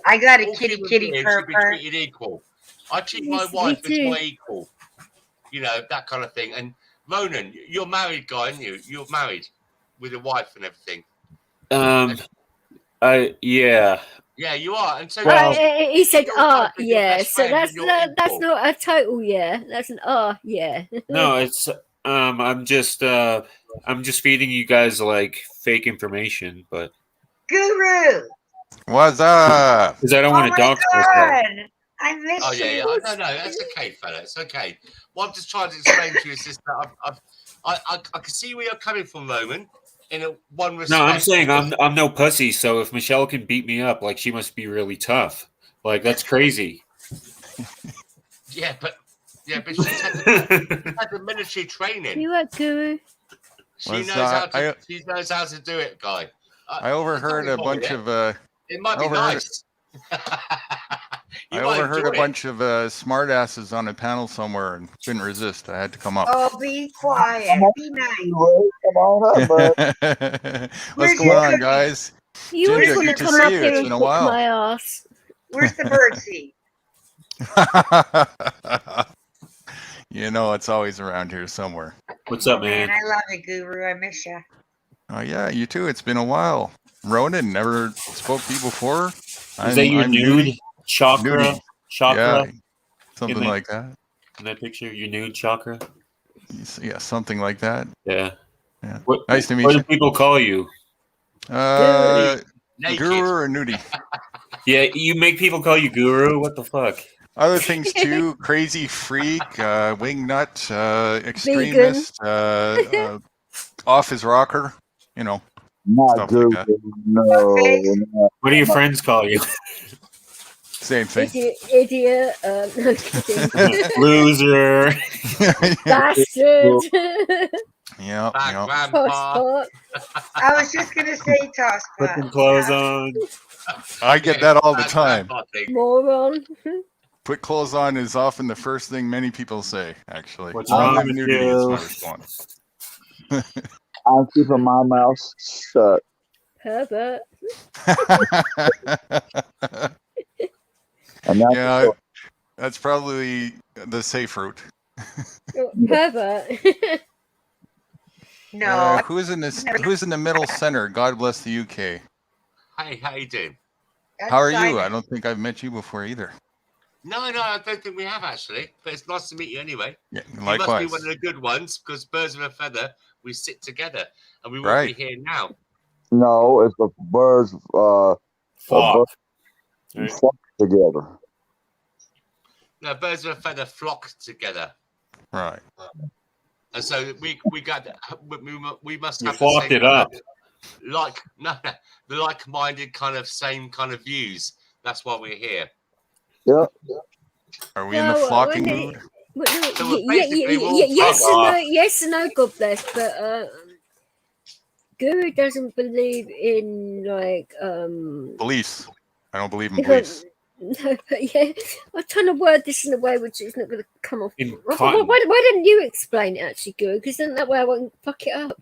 I got a kitty purr. Treated equal. I treat my wife as my equal. That kind of thing. And Ronan, you're married, guy, aren't you? You're married with a wife and everything. Yeah. Yeah, you are. And so he said, yeah. So that's not a total yeah. That's an yeah. No, it's I'm just feeding you guys like fake information, but Guru. What's up? Because I don't want to dox myself. I miss you. Yeah. No, that's okay, fella. It's okay. What I'm just trying to explain to you is that I can see where you're coming from, Roman. In one respect. No, I'm saying I'm no pussy. So if Michelle can beat me up, like she must be really tough. Like that's crazy. Yeah, but she's had the military training. You are Guru. She knows how to do it, guy. I overheard a bunch of. It might be nice. I overheard a bunch of smartasses on a panel somewhere and couldn't resist. I had to come up. Oh, be quiet. Be nice. Come on up, bud. What's going on, guys? You Ginger, want good to to come see up you. here It's and been a kick while. my ass? Where's the birdseed? It's always around here somewhere. What's up, man? I love it, Guru. I miss you. Oh yeah, you too. It's been a while. Ronan, never spoke to you before. Is that your nude chakra? Nudie. Chakra? Yeah, something like that. In that picture, your nude chakra? Yeah, something like that. Yeah. Nice to meet What you. do people call you? Guru or Nudie? Yeah, you make people call you Guru? What the fuck? Other things too: crazy freak, wingnut, extremist, off his rocker. Not stuff Guru. like that. No. What do your friends call you? Same thing. Idiot. Loser. Bastard. Yeah. I was just gonna say toss Put pot. some clothes on. I get that all the time. Moron. Put clothes on is often the first thing many people say, actually. What's wrong with Nudity you? is my response. I'm keeping my mouth shut. Pervert. Yeah, that's probably the safe route. Pervert. No. Who's in the middle center? God bless the UK. Hey, how you doing? How are you? I don't think I've met you before either. No, I don't think we have actually. But it's nice to meet you anyway. Yeah, You must likewise. be one of the good ones because birds of a feather, we sit together and we wouldn't be here now. No, it's the birds Flock. flock together. No, birds of a feather flock together. Right. And so we must You have flocked the it same up. the like-minded kind of same kind of views. That's why we're here. Yeah. Are we in the flocking mood? Yes and no, God bless. But Guru doesn't believe in like beliefs. I don't believe in beliefs. No, but yeah, I'm trying to word this in a way which is not going to come off. cotton. Why don't you explain it actually, Guru? Because then that way I won't fuck it up.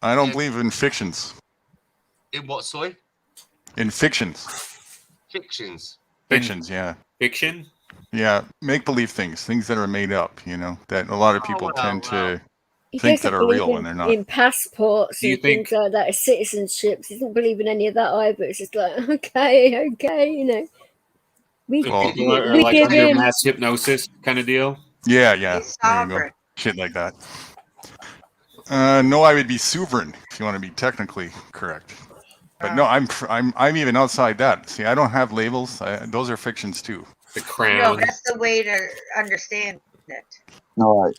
I don't believe in fictions. In what, sorry? In fictions. Fictions. Fictions, yeah. Fiction? Yeah, make-believe things that are made up, that a lot of people tend to He think doesn't that are believe real when they're not. in passports Do you and things like that, citizenships. He doesn't believe in any of that either. It's just like, okay, We People are like give under him. mass hypnosis kind of deal. Yeah, there you go. Shit like that. No, I would be sovereign if you want to be technically correct. But no, I'm even outside that. See, I don't have labels. Those are fictions too. The No, crown. that's the way to understand it. All right.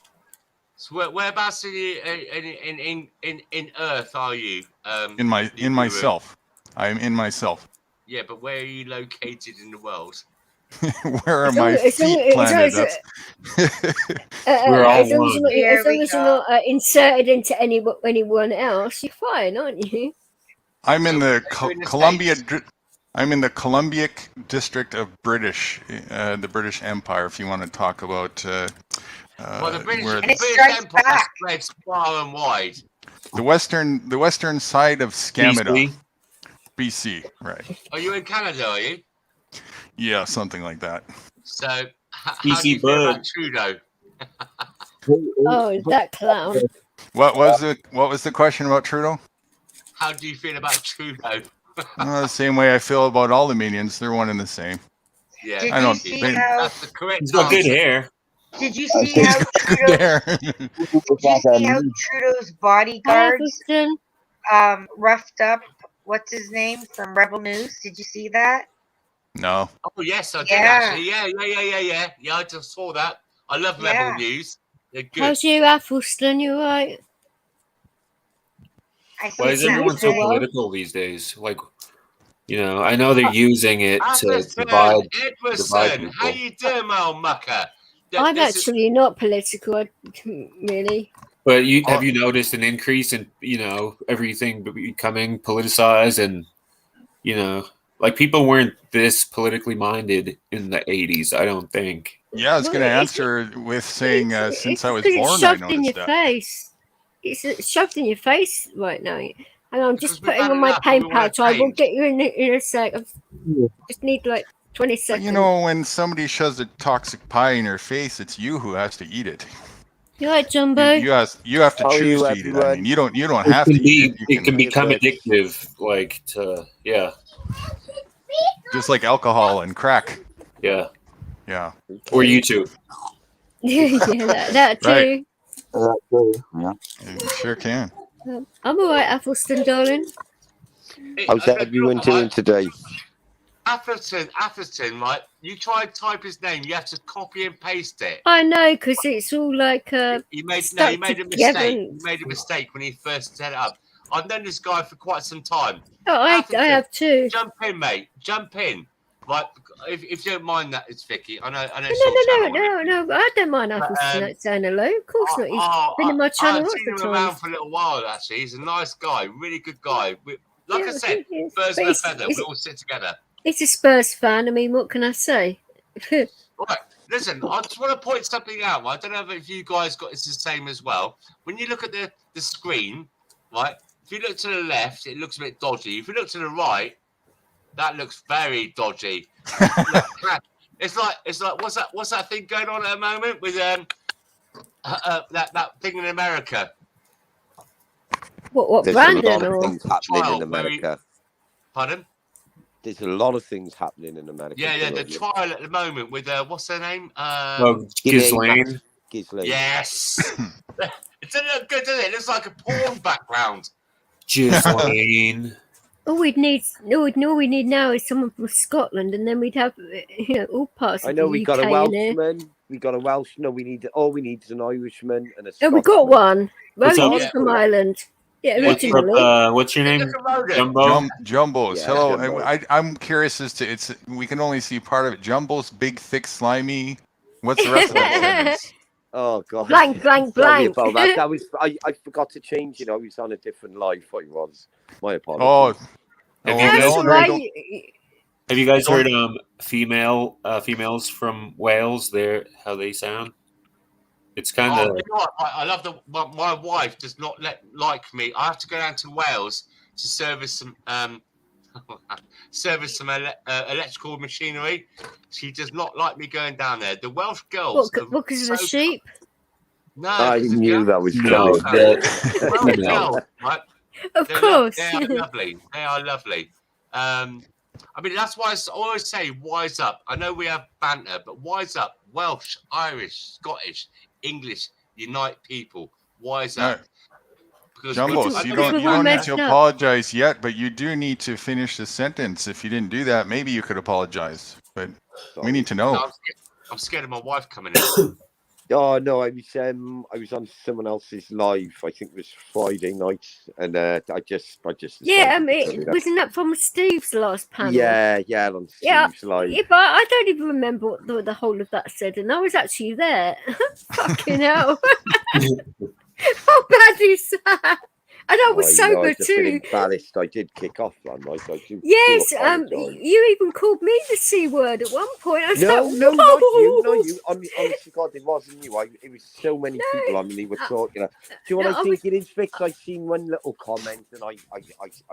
So whereabouts in Earth are you? In myself. I'm in myself. Yeah, but where are you located in the world? Where are my feet planted? We're all As long as one. you're not inserted into anyone else, you're fine, aren't you? I'm in the in the Columbia. I'm in the Columbiac district of the British Empire. If you want to talk about, Well, the British where Empire spreads far and wide. the western side of Scamida, BC, right? Are you in Canada? Are you? Yeah, something like that. So, how do you feel about Trudeau? Oh, that clown. What was the question about Trudeau? How do you feel about Trudeau? The same way I feel about all the minions. They're one and the same. Yeah, Did I you don't. see They, how? That's the correct He's got good answer. hair. Did you see how Trudeau's, did you see how Trudeau's bodyguards roughed up? What's his name from Rebel News? Did you see that? No. Oh yes, I did Yeah. actually. Yeah. Yeah, I just saw that. I love Rebel News. They're good. How's you, Athelston? You right? Why is everyone so political these days? Like, I know they're using it to divide Edwardson, how people. you doing, my old mucker? I'm actually not political, really. But have you noticed an increase in everything becoming politicized and like people weren't this politically minded in the 80s? I don't think. Yeah, I was going to answer with saying since I was born, It's I shoved in noticed your that. face. It's shoved in your face right now. And I'm just putting on my pain pouch. I will get you in a sec. I just need like 20 seconds. But when somebody shoves a toxic pie in your face, it's you who has to eat it. You right, Jumbo? You have to choose to eat it. I mean, you don't have to eat it. It can become addictive, Just like alcohol and crack. Yeah. Yeah. Or YouTube. Yeah, that too. Right. That too. Yeah. You sure can. I'm all right, Athelston, darling. How's everyone doing today? Atherton, right? You try to type his name, you have to copy and paste it. I know, because it's all like You made stuck a mistake. together. You made a mistake when he first set it up. I've known this guy for quite some time. Oh, I have too. Jump in, mate. Jump in. Right, if you don't mind that, it's Vicky. I know. No. I don't mind asking saying hello. Of course not. He's been in my channel I've lots seen of him around times. for a little while. Actually, he's a nice guy, really good guy. Like I said, he is. birds But of a feather. We all sit together. He's a Spurs fan. I mean, what can I say? Right. Listen, I just want to point something out. I don't know if you guys got this the same as well. When you look at the screen, right? If you look to the left, it looks a bit dodgy. If you look to the right, that looks very dodgy. It's like what's that thing going on at the moment with that thing in America? What There's Brandon a lot of things happening in America. Pardon? There's a lot of things happening in America. Yeah, the trial at the moment with what's her name? Ghislaine. Ghislaine. Yes. It doesn't look good, does it? It looks like a porn background. Ghislaine. All we need now is someone from Scotland, and then we'd have all parts. I know of the we got a UK Welshman. We got a Welsh. No, we need is an Irishman and a. Oh, we got one. What's up? He's from Ireland. Yeah, originally. What's your name? Jumbo. Jumbos. Yeah, Hello. Jumbo. I'm curious as to we can only see part of it. Jumbo's big, thick, slimy. What's the rest of the sentence? Oh God! Blank. Sorry about that. That was I forgot to change it. I was on a different life. I was. My apologies. Have you guys heard females from Wales? How they sound? It's kind of. You know what? I love my wife does not like me. I have to go down to Wales to service some electrical machinery. She does not like me going down there. The Welsh girls. Because of the sheep? No, I knew that was coming. coming. Girls, right? Of course. They are lovely. They are lovely. I mean, that's why I always say wise up. I know we have banter, but wise up. Welsh, Irish, Scottish, English, unite people. Wise up. Jumbos, you don't need to apologize yet, but you do need to finish the sentence. If you didn't do that, maybe you could apologize. But we need to know. I'm scared of my wife coming in. Oh no, I was on someone else's live. I think it was Friday night, and I just. Yeah, I mean, wasn't that from Steve's last panel? Yeah, on Steve's live. Yeah, but I don't even remember what the whole of that said, and I was actually there. Fucking hell! How bad is that? And I was sober too. Embarrassed. I did kick off that night. Yes, you even called me the C word at one point. I was no, like, not you. Honestly, God, it wasn't you. It was so many people. I mean, they were talking. Do you know what I think it is, Vic? I seen one little comment and I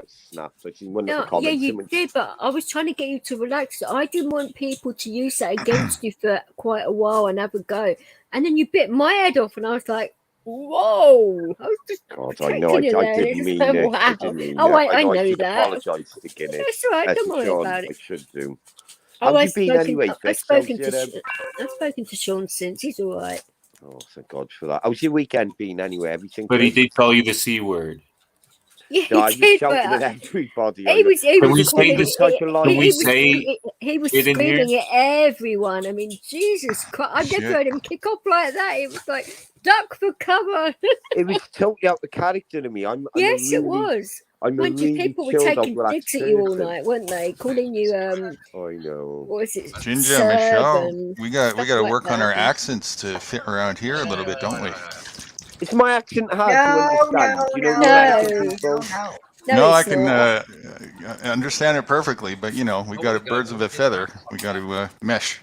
snapped. I seen one little comment. Yeah, you did, but I was trying to get you to relax. I didn't want people to use that against you for quite a while and have a go. And then you bit my head off, and I was like, whoa! I was just I know. I didn't mean it. Wow. I didn't mean I know I should that. apologise to Guinness. That's all right. Don't worry about it. I should do. I've Have you been anyway? I've spoken to Sean since. He's all right. Oh, thank God for that. How's your weekend been anyway? Everything? But he did call you the C word. Yeah, no, he did, shouting at everybody. He was screaming at everyone. I mean, Jesus Christ! I've never heard him kick off like that. It was like duck for cover. It was totally out of character to me. It was. People were taking digs at you all night, weren't they? Calling you I know. What was it? Ginger, Michelle. We got to work on our accents to fit around here a little bit, don't we? Is my accent hard to understand? No, I can understand it perfectly, but we got birds of a feather. We got to mesh.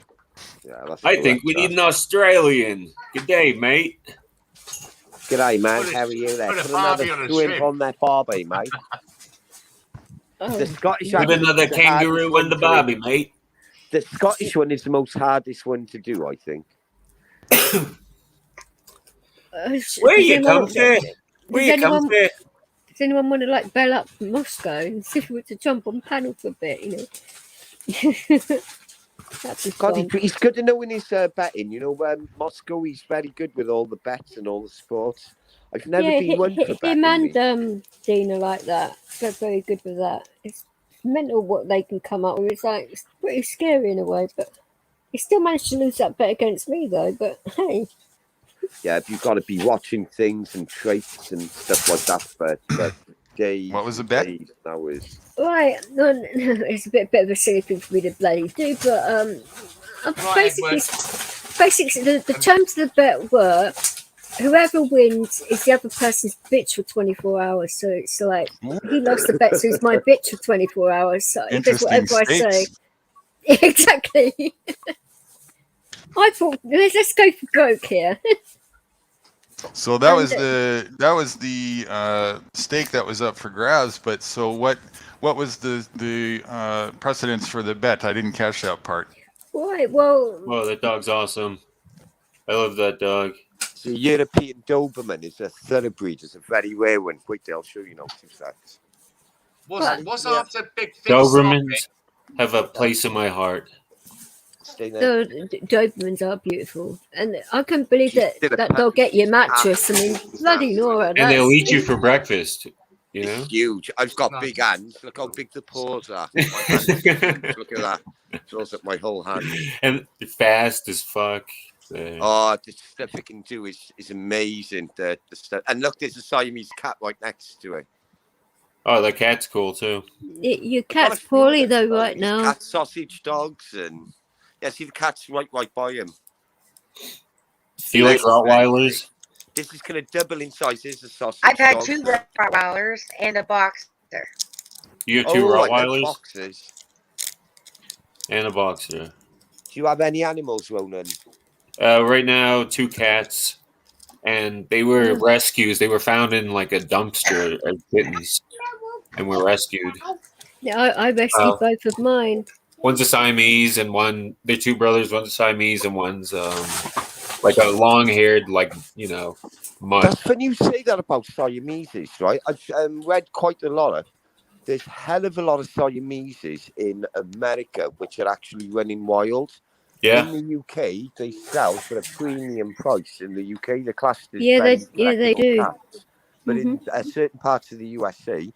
Yeah, I think we need an Australian. Good day, mate. G'day, man. How are you there? Put another shrimp on that barbie, mate. The Scottish Put another kangaroo on the barbie, mate. The Scottish one is the most hardest one to do, I think. Where you come to? Does anyone want to bail up from Moscow and see if we to jump on panel for a bit? God, he's good to know in his betting. Moscow, he's very good with all the bets and all the sports. I've never been one for betting. Him and Dean are like that. They're very good with that. It's mental what they can come up with. It's pretty scary in a way, but he still managed to lose that bet against me, though. But hey. Yeah, you've got to be watching things and traits and stuff like that. But days. What was the bet? That was right. No, it's a bit of a silly thing for me to bloody do, but basically, the terms of the bet were whoever wins is the other person's bitch for 24 hours. So it's like he lost the bet, so he's my bitch for 24 hours. So he does whatever I say. Exactly. I thought let's go for broke here. So that was the stake that was up for grabs. But so what was the precedence for the bet? I didn't catch that part. Right. Well, that dog's awesome. I love that dog. The European Doberman is a thoroughbreed. It's a very rare one. Wait, I'll show you now. 2 seconds. What's after big things? Dobermans have a place in my heart. The Dobermans are beautiful, and I can't believe that they'll get your mattress. I mean, bloody Nora. And they'll eat you for breakfast. You know, it's huge. I've got big hands. Look how big the paws are. My hands are huge. Look at that. Shows up my whole hand. And fast as fuck. Oh, the stuff it can do is amazing. The stuff. And look, there's a Siamese cat right next to it. Oh, the cat's cool too. Your cat's poorly though right now. Cat sausage dogs and see the cat's right by him. Do you like Rottweilers? This is going to double in size. This is a sausage I've had dog. 2 Rottweilers and a boxer. You have 2 Rottweilers? Boxers. And a boxer. Do you have any animals, Ronan? Right now, 2 cats. And they were rescues. They were found in like a dumpster as kittens. And were rescued. Yeah, I rescued both of mine. One's a Siamese and they're 2 brothers. One's a Siamese and one's like a long-haired, like, mutt. That's when you say that about Siameses, right? I've read quite a lot of. There's a hell of a lot of Siameses in America which are actually running wild. Yeah. In the UK, they sell for a premium price. In the UK, they're classed as they do. Cats. But in certain parts of the USA,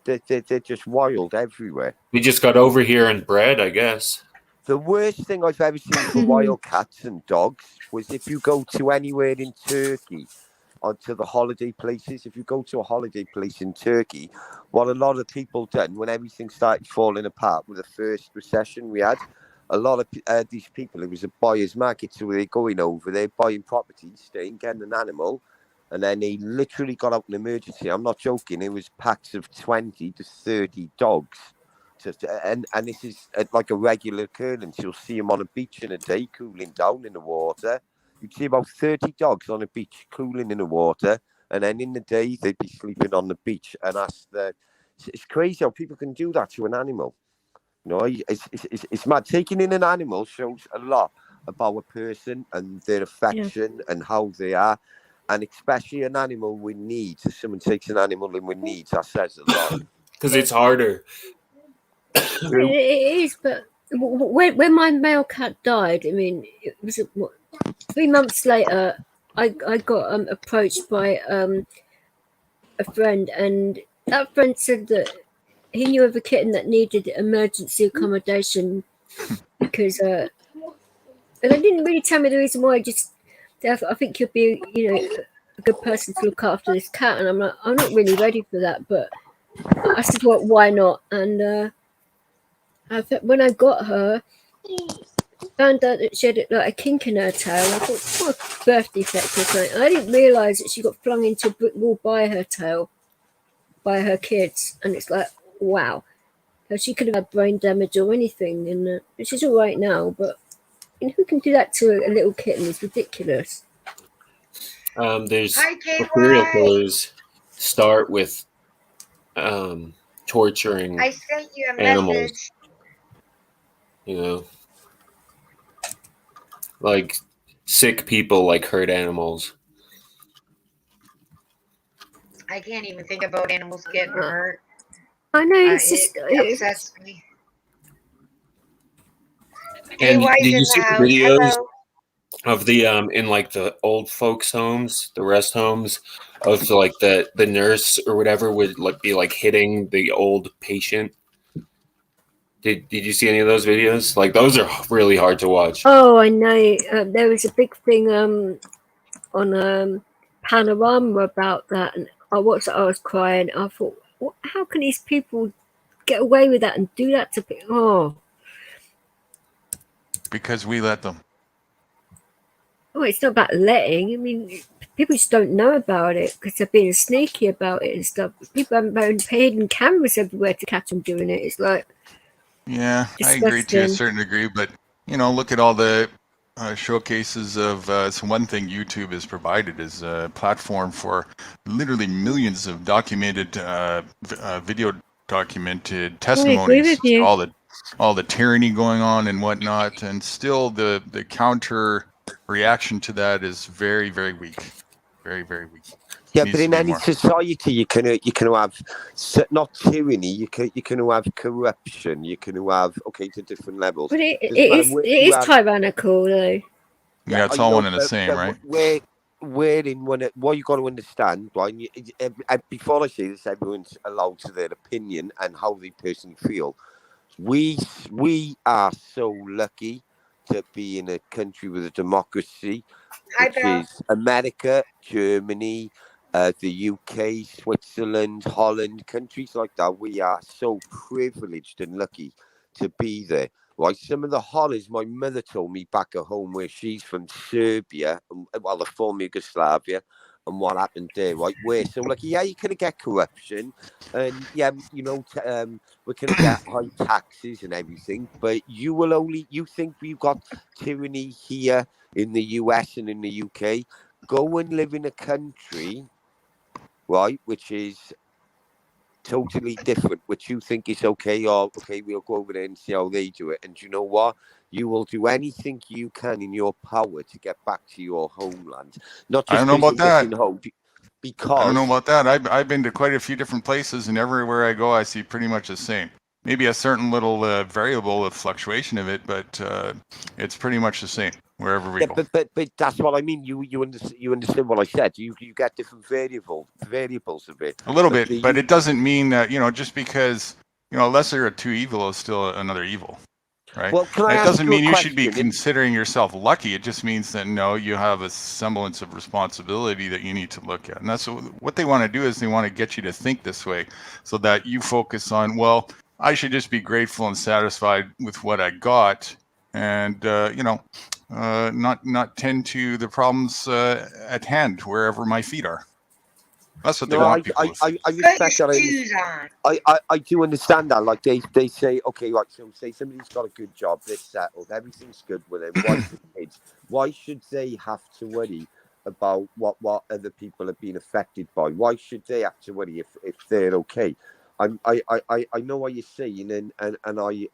they're just wild everywhere. We just got over here and bred, I guess. The worst thing I've ever seen for wild cats and dogs was if you go to anywhere in Turkey, onto the holiday places. If you go to a holiday place in Turkey, what a lot of people done when everything started falling apart with the first recession we had, a lot of these people, it was a buyer's market, so they're going over, they're buying property, staying, getting an animal, and then they literally got out an emergency. I'm not joking. It was packs of 20 to 30 dogs. And this is like a regular occurrence. You'll see them on a beach in a day, cooling down in the water. You'd see about 30 dogs on a beach, cooling in the water. And then in the day, they'd be sleeping on the beach. And it's crazy how people can do that to an animal. It's mad. Taking in an animal shows a lot about a person and their affection and how they are. And especially an animal with needs. If someone takes an animal in with needs, that says a lot. Because it's harder. It is, but when my male cat died, I mean, it was 3 months later, I got approached by a friend, and that friend said that he knew of a kitten that needed emergency accommodation because and they didn't really tell me the reason why. I think you'll be, a good person to look after this cat, and I'm like, I'm not really ready for that, but I said, well, why not? And when I got her, found out that she had like a kink in her tail. I thought, what a birth defect or something. I didn't realise that she got flung into a brick wall by her tail, by her kids, and it's like, wow. So she could have had brain damage or anything, and she's all right now. But who can do that to a little kitten? It's ridiculous. There's serial killers start with torturing I sent you a animals. message. Like sick people like hurt animals. I can't even think about animals getting hurt. I know, it upsets me. And Why did you is see in the the videos house? of the in like the old folks homes, the rest homes, of like the nurse or whatever would like be like hitting the old patient? Did you see any of those videos? Like those are really hard to watch. Oh, I know. There was a big thing on Panorama about that, and I watched it. I was crying. I thought, how can these people get away with that and do that to people? Oh, because we let them. oh, it's not about letting. I mean, people just don't know about it because they're being sneaky about it and stuff. People haven't hidden cameras everywhere to catch them doing it. It's like, yeah, disgusting. I agree to a certain degree, but look at all the showcases of it's one thing YouTube has provided is a platform for literally millions of documented video documented testimonies, all the tyranny going on and whatnot, and still the counter reaction to that is very, very weak, very, very weak. Yeah, but in any society, you can have not tyranny. You can have corruption. You can have to different levels. But it is tyrannical, though. Yeah, it's all one and the same, right? What you got to understand, right? Before I say this, everyone's allowed to their opinion and how they personally feel. We are so lucky to be in a country with a democracy, which is America, Germany, the UK, Switzerland, Holland, countries like that. We are so privileged and lucky to be there. Right, some of the horrors my mother told me back at home, where she's from Serbia, the former Yugoslavia, and what happened there. Right, where so like you're gonna get corruption, and we're gonna get high taxes and everything, but you think we've got tyranny here in the US and in the UK? Go and live in a country, right, which is totally different, which you think is okay, or we'll go over there and see how they do it. And you know what? You will do anything you can in your power to get back to your homeland. Not just I don't know about that. Because I don't know about that. I've been to quite a few different places, and everywhere I go, I see pretty much the same. Maybe a certain little variable of fluctuation of it, but it's pretty much the same wherever we go. But that's what I mean. You understand what I said. You get different variables of it. A little bit, but it doesn't mean that just because lesser of two evil is still another evil, right? Well, it doesn't mean you should be considering yourself lucky. It just means that you have a semblance of responsibility that you need to look at, and that's what they want to do. Is they want to get you to think this way, so that you focus on, well, I should just be grateful and satisfied with what I got, and not tend to the problems at hand wherever my feet are. That's what they want people to see. I respect that. I do understand that. Like they say, okay, right. So say somebody's got a good job, they're settled, everything's good with them. Why should they have to worry about what other people are being affected by? Why should they have to worry if they're okay? I know what you're saying, and I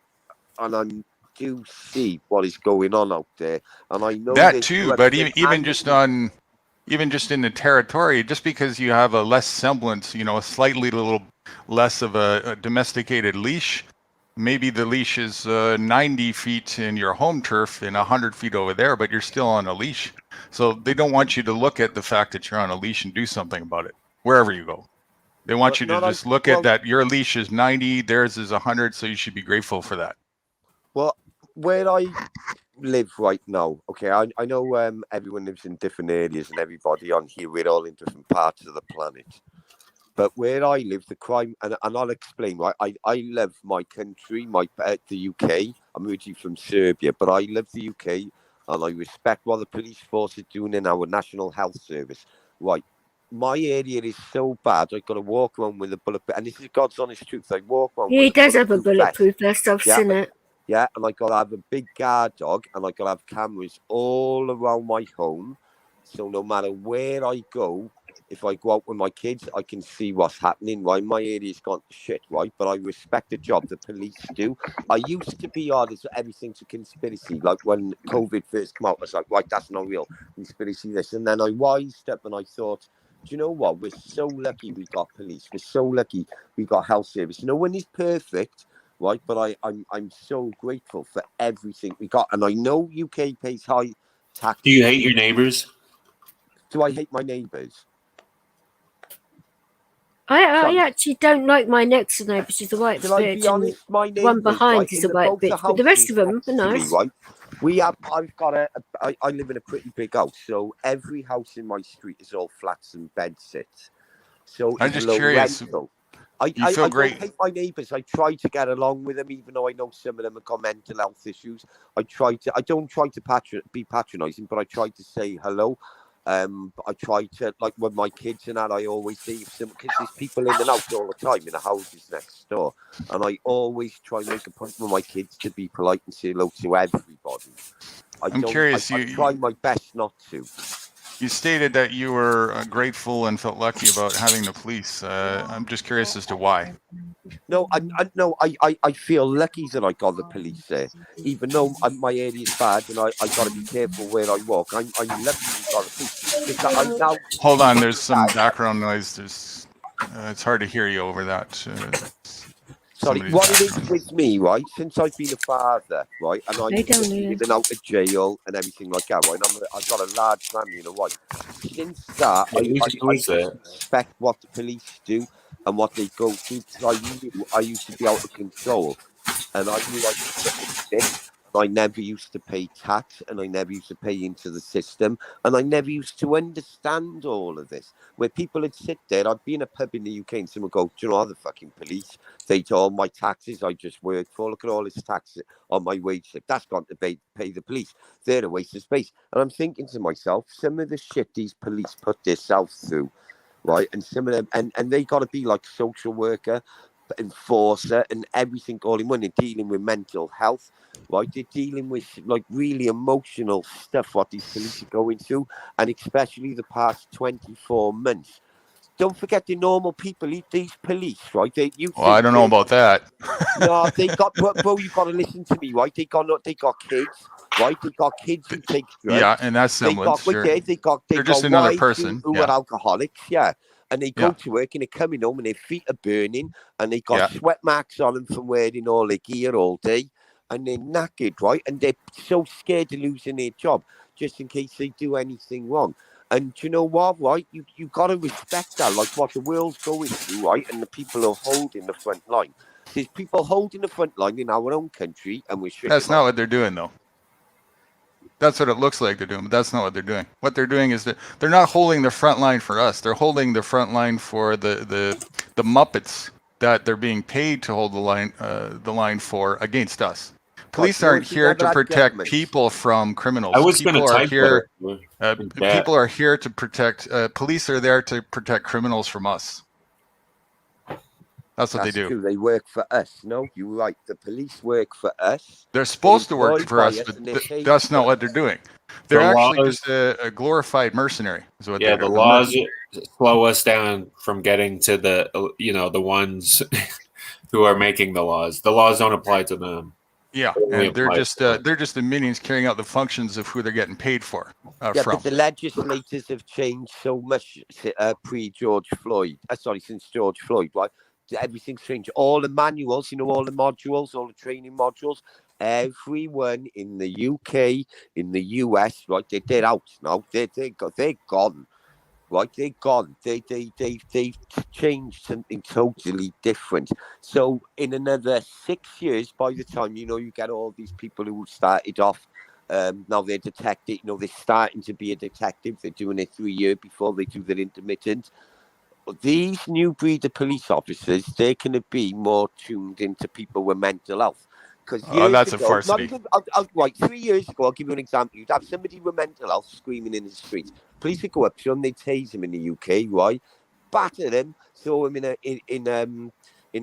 do see what is going on out there, and I know that too. But even just in the territory, just because you have a less semblance, a slightly little less of a domesticated leash, maybe the leash is 90 feet in your home turf and 100 feet over there, but you're still on a leash. So they don't want you to look at the fact that you're on a leash and do something about it wherever you go. They want you to just look at that. Your leash is 90, theirs is 100, so you should be grateful for that. Well, where I live right now, okay, I know everyone lives in different areas, and everybody on here, we're all in different parts of the planet. But where I live, the crime, and I'll explain, right? I love my country, the UK. I'm originally from Serbia, but I love the UK, and I respect what the police force is doing in our National Health Service. Right. My area is so bad, I've got to walk around with a bulletproof, and this is God's honest truth. I walk around with he does have a bulletproof vest, I've seen it. Yeah, and I got to have a big guard dog, and I got to have cameras all around my home. So no matter where I go, if I go out with my kids, I can see what's happening, right? My area's gone to shit, right? But I respect the job the police do. I used to be honest, everything's a conspiracy. Like when COVID first came out, I was like, right, that's not real. Conspiracy this. And then I wised up and I thought, do you know what? We're so lucky we got police. We're so lucky we got health service. No one is perfect, right? But I'm so grateful for everything we got. And I know UK pays high tax. Do you hate your neighbors? Do I hate my neighbours? I actually don't like my next door neighbour. She's a white bitch. Be honest, my the one behind is a white bitch, but the rest of them are nice. Right? I live in a pretty big house, so every house in my street is all flats and bed sits. So I'm just curious. Rental. I feel great. don't hate my neighbours. I try to get along with them, even though I know some of them have got mental health issues. I don't try to be patronising, but I try to say hello. I try to, like, with my kids and that, I always say, because there's people in and out all the time in the houses next door, and I always try and make a point with my kids to be polite and say hello to everybody. I'm curious. I try my best not to. You stated that you were grateful and felt lucky about having the police. I'm just curious as to why. No, I feel lucky that I got the police there, even though my area is bad and I got to be careful where I walk. I'm lucky we got the police. Hold on, there's some background noise. It's hard to hear you over that. Sorry, what it is with me, right? Since I've been a father, right, and I'm living out of jail and everything like that, right? I've got a large family and a wife. Since that, I respect what the police do and what they go through, because I knew I used to be out of control, and I knew I was sick. I never used to pay tax, and I never used to pay into the system, and I never used to understand all of this. Where people would sit there, I'd be in a pub in the UK, and someone would go, "Do you know the fucking police? They do all my taxes I just worked for. Look at all this tax on my wage slip. That's got to pay the police. They're a waste of space." And I'm thinking to myself, some of the shit these police put themselves through, right? And some of them, and they got to be like social worker, enforcer, and everything all in one. They're dealing with mental health, right? They're dealing with like really emotional stuff what these police are going through, and especially the past 24 months. Don't forget the normal people, these police, right? I don't know about that. No, they got, bro, you got to listen to me, right? They got kids, right? They got kids who take drugs. Yeah, and that's semblance. They're just another person. Who are alcoholics, yeah. And they go to work and they're coming home and their feet are burning and they got sweat marks on them from wearing all their gear all day. And they're knackered, right? And they're so scared of losing their job just in case they do anything wrong. And you know what, right? You got to respect that, like what the world's going through, right? And the people who are holding the front line. There's people holding the front line in our own country, and we're shitting. That's not what they're doing, though. That's what it looks like they're doing, but that's not what they're doing. What they're doing is that they're not holding the front line for us. They're holding the front line for the Muppets that they're being paid to hold the line for against us. Police aren't here to protect people from criminals. I was going to type here. People are here to protect. Police are there to protect criminals from us. That's what they do. True. They work for us. No, you're right. The police work for us. They're supposed to work for us, but that's not what they're doing. They're actually just a glorified mercenary. Is what they're doing. The laws slow us down from getting to the the ones who are making the laws. The laws don't apply to them. Yeah, and they're just the minions carrying out the functions of who they're getting paid for. But the legislators have changed so much pre-George Floyd. Since George Floyd, right? Everything's changed. All the manuals, all the modules, all the training modules. Everyone in the UK, in the US, right? They're out now. They're gone. Right, they're gone. They've changed something totally different. So in another 6 years, by the time you get all these people who started off, now they're detected. They're starting to be a detective. They're doing it 3 years before they do their intermittent. These new breed of police officers, they're going to be more tuned into people with mental health. Because that's a varsity. Right, 3 years ago, I'll give you an example. You'd have somebody with mental health screaming in the streets. Police would go up to them, they'd tase him in the UK, right? Batter him, throw him in a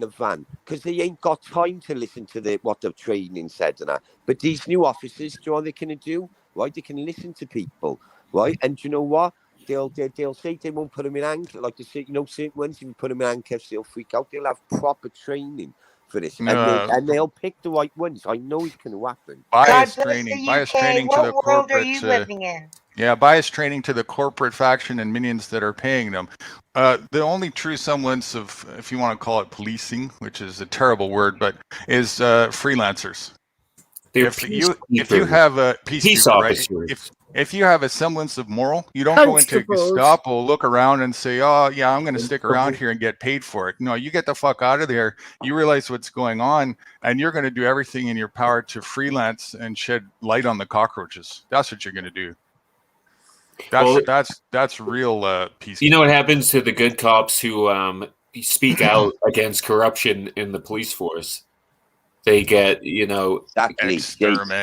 van, because they ain't got time to listen to what the training said and that. But these new officers, do you know what they can do? Right, they can listen to people, right? And do you know what? They'll say they won't put them in handcuffs. Like they say, certain ones, if you put them in handcuffs, they'll freak out. They'll have proper training for this, and they'll pick the right ones. I know it's going to happen. Bias training to the corporate. What world are you living in? Yeah, bias training to the corporate faction and minions that are paying them. The only true semblance of, if you want to call it policing, which is a terrible word, but is freelancers. If you have a peace officer, right? If you have a semblance of moral, you don't go into Gestapo, look around and say, "Oh, yeah, I'm going to stick around here and get paid for it." No, you get the fuck out of there. You realize what's going on, and you're going to do everything in your power to freelance and shed light on the cockroaches. That's what you're going to do. That's real peace. You know what happens to the good cops who speak out against corruption in the police force, they get,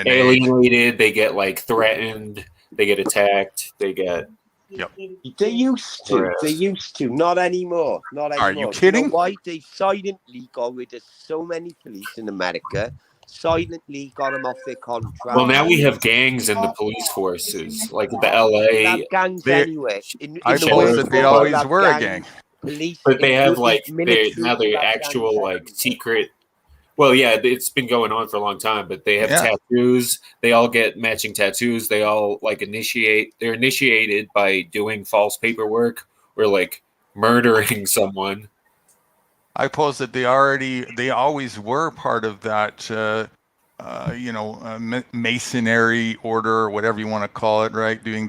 alienated, they get like threatened, they get attacked, they get. Yep. They used to. Not anymore. Not anymore. Are you kidding? You know why? They silently got rid of so many police in America. Silently got them off their contract. Well, now we have gangs in the police forces, like the LA. Gangs anyway. I suppose that they always were a gang. Police, but they have like they're actual like secret. Well, yeah, it's been going on for a long time, but they have tattoos. They all get matching tattoos. They all like they're initiated by doing false paperwork or like murdering someone. I suppose that they always were part of that, masonry order, or whatever you want to call it, right? Doing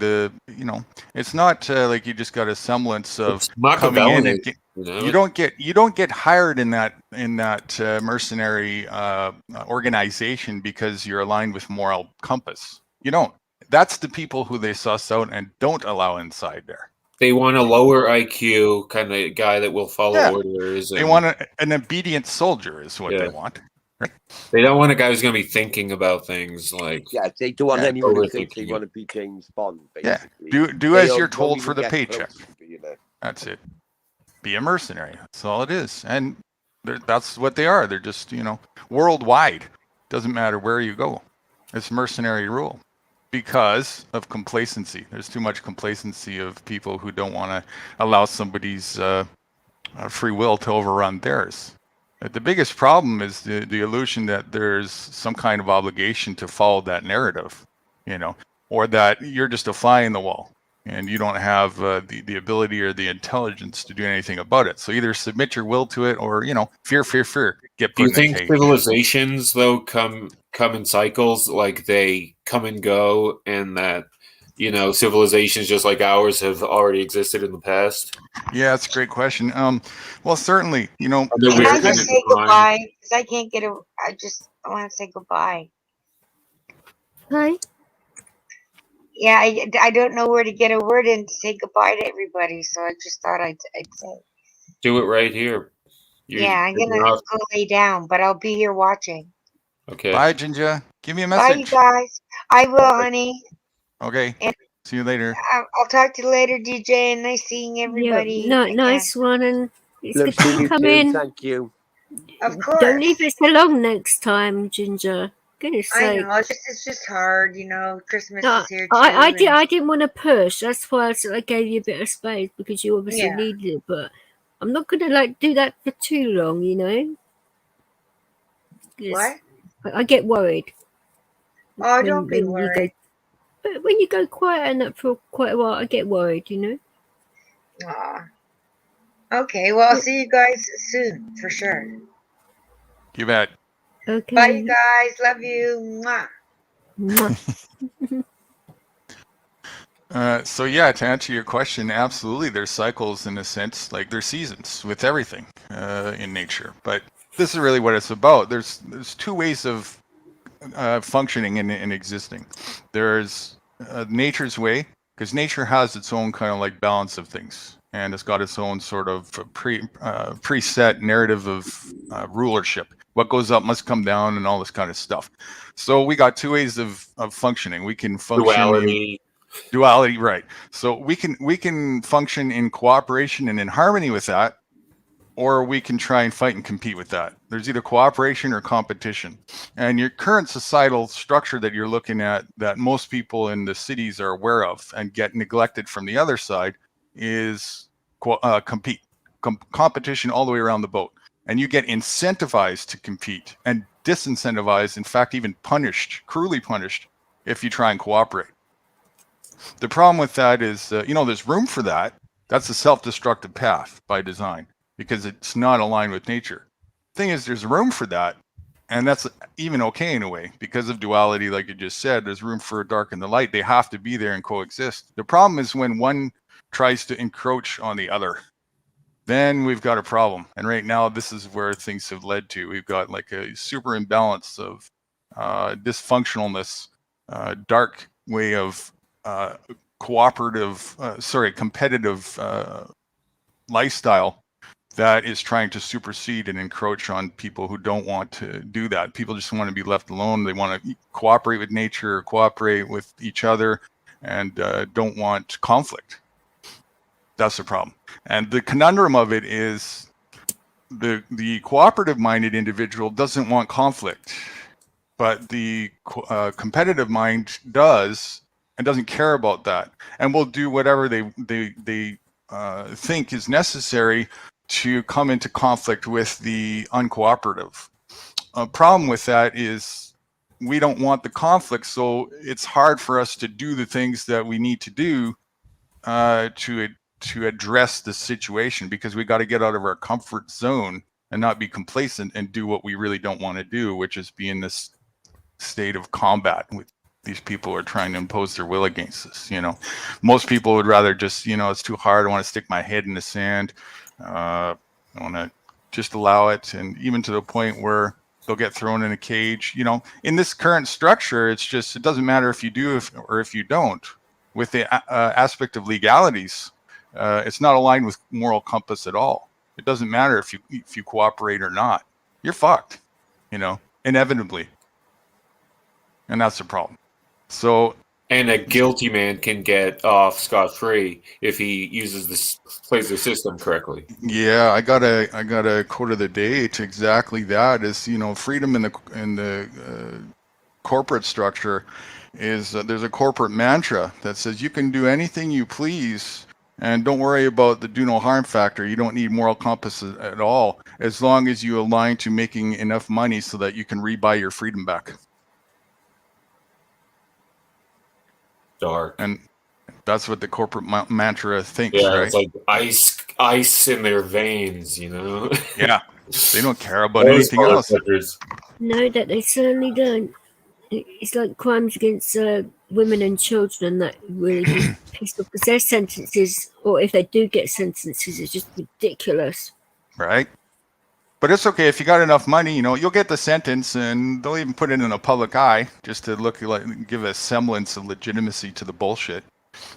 it's not like you just got a semblance of coming in and you don't get hired in that mercenary organization because you're aligned with moral compass. You don't. That's the people who they suss out and don't allow inside there. They want a lower IQ kind of guy that will follow orders. They want an obedient soldier is what they want. Right? They don't want a guy who's going to be thinking about things like... Yeah, they don't want anyone who thinks they want to be James Bond, basically. Yeah, do as you're told for the paycheck. That's it. Be a mercenary. That's all it is. And that's what they are. They're just, worldwide. Doesn't matter where you go. It's mercenary rule. Because of complacency. There's too much complacency of people who don't want to allow somebody's free will to overrun theirs. The biggest problem is the illusion that there's some kind of obligation to follow that narrative, or that you're just a fly in the wall and you don't have the ability or the intelligence to do anything about it. So either submit your will to it or, fear, get put Do you in a think cage. civilizations, though, come in cycles, like they come and go, and that, civilizations just like ours have already existed in the past? Yeah, that's a great question. Well, certainly, Can I just say goodbye? Because I can't get I want to say goodbye. Hi. Yeah, I don't know where to get a word in to say goodbye to everybody, so I just thought I'd say. Do it right here. I'm gonna go lay down, but I'll be here watching. Okay. Bye, Ginger. Give me a message. Bye, you guys. I will, honey. Okay. And see you later. I'll talk to you later, DJ. And nice seeing everybody. Yeah, nice one, and it's good to come in. Thank you. Of course. Don't leave us alone next time, Ginger. Goodness sake. I know. It's just hard, Christmas is here too. I didn't want to push. That's why I gave you a bit of space, because you obviously needed it. But I'm not gonna do that for too long, What? I get worried. Oh, don't be worried. But when you go quiet and that for quite a while, I get worried, Aw. Okay, well, I'll see you guys soon, for sure. You bet. Okay. Bye, you guys. Love you. Mwah. So yeah, to answer your question, absolutely, there's cycles in a sense, like there's seasons with everything in nature. But this is really what it's about. There's two ways of functioning and existing. There's nature's way, because nature has its own kind of like balance of things, and it's got its own sort of preset narrative of rulership. What goes up must come down, and all this kind of stuff. So we got two ways of functioning. We can function duality, right? So we can function in cooperation and in harmony with that, or we can try and fight and compete with that. There's either cooperation or competition. And your current societal structure that you're looking at, that most people in the cities are aware of and get neglected from the other side, is competition all the way around the boat. And you get incentivized to compete and disincentivized, in fact, even punished, cruelly punished, if you try and cooperate. The problem with that is, there's room for that. That's a self-destructive path by design, because it's not aligned with nature. Thing is, there's room for that, and that's even okay in a way, because of duality, like you just said. There's room for dark and the light. They have to be there and coexist. The problem is when one tries to encroach on the other. Then we've got a problem. And right now, this is where things have led to. We've got like a super imbalance of dysfunctionalness, dark way of competitive lifestyle that is trying to supersede and encroach on people who don't want to do that. People just want to be left alone. They want to cooperate with nature, cooperate with each other, and don't want conflict. That's the problem. And the conundrum of it is the cooperative-minded individual doesn't want conflict, but the competitive mind does and doesn't care about that, and will do whatever they think is necessary to come into conflict with the uncooperative. A problem with that is we don't want the conflict, so it's hard for us to do the things that we need to do to address the situation, because we got to get out of our comfort zone and not be complacent and do what we really don't want to do, which is be in this state of combat with these people who are trying to impose their will against us. Most people would rather just, it's too hard, I want to stick my head in the sand, I want to just allow it, and even to the point where they'll get thrown in a cage. In this current structure, it's just, it doesn't matter if you do or if you don't. With the aspect of legalities, it's not aligned with moral compass at all. It doesn't matter if you cooperate or not. You're fucked, inevitably. And that's the problem. So, and a guilty man can get off scot-free if he plays the system correctly. Yeah, I got a quote of the day to exactly that. Is freedom in the corporate structure is there's a corporate mantra that says you can do anything you please and don't worry about the do no harm factor. You don't need moral compass at all, as long as you align to making enough money so that you can rebuy your freedom back. Dark. And that's what the corporate mantra thinks, yeah, right? It's like ice in their veins, Yeah, they don't care about anything else. No, that they certainly don't. It's like crimes against women and children that really piss off, because their sentences, or if they do get sentences, is just ridiculous. Right. But it's okay if you got enough money, you'll get the sentence, and they'll even put it in a public eye just to look like, give a semblance of legitimacy to the bullshit.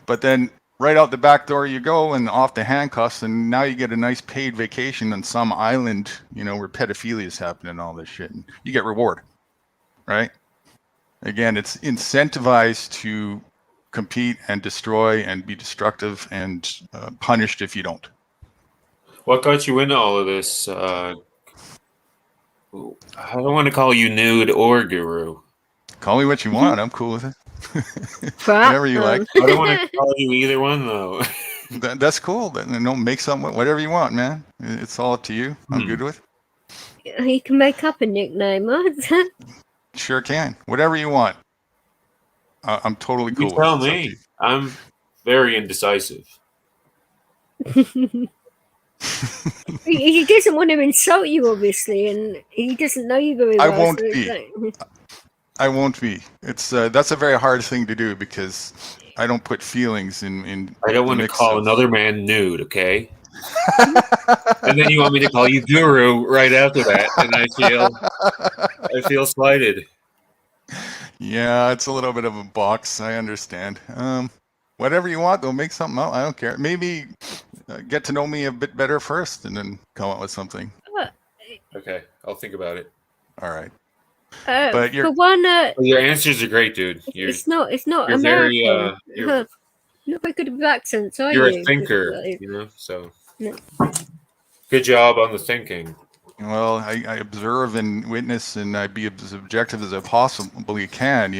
But then right out the back door you go, and off the handcuffs, and now you get a nice paid vacation on some island, where pedophilia is happening and all this shit, and you get reward, right? Again, it's incentivized to compete and destroy and be destructive and punished if you don't. What got you into all of this? I don't want to call you nude or guru. Call me what you want. I'm cool with it. Whatever you like. I don't want to call you either one, though. That's cool. Make something, whatever you want, man. It's all up to you. I'm good with it. You can make up a nickname, huh? Sure can. Whatever you want. I'm totally cool with it. Tell me. I'm very indecisive. He doesn't want to insult you, obviously, and he doesn't know you very well. I won't be. I won't be. It's that's a very hard thing to do, because I don't put feelings in. I don't want to call another man nude, okay? And then you want me to call you guru right after that, and I feel slighted. Yeah, it's a little bit of a box. I understand. Whatever you want, though, make something out. I don't care. Maybe get to know me a bit better first, and then come up with something. Okay, I'll think about it. All right. But for one, your answers are great, dude. It's not you're American. You're not very good with accents, are you're you? a thinker, so good job on the thinking. Well, I observe and witness, and I be as objective as I possibly can,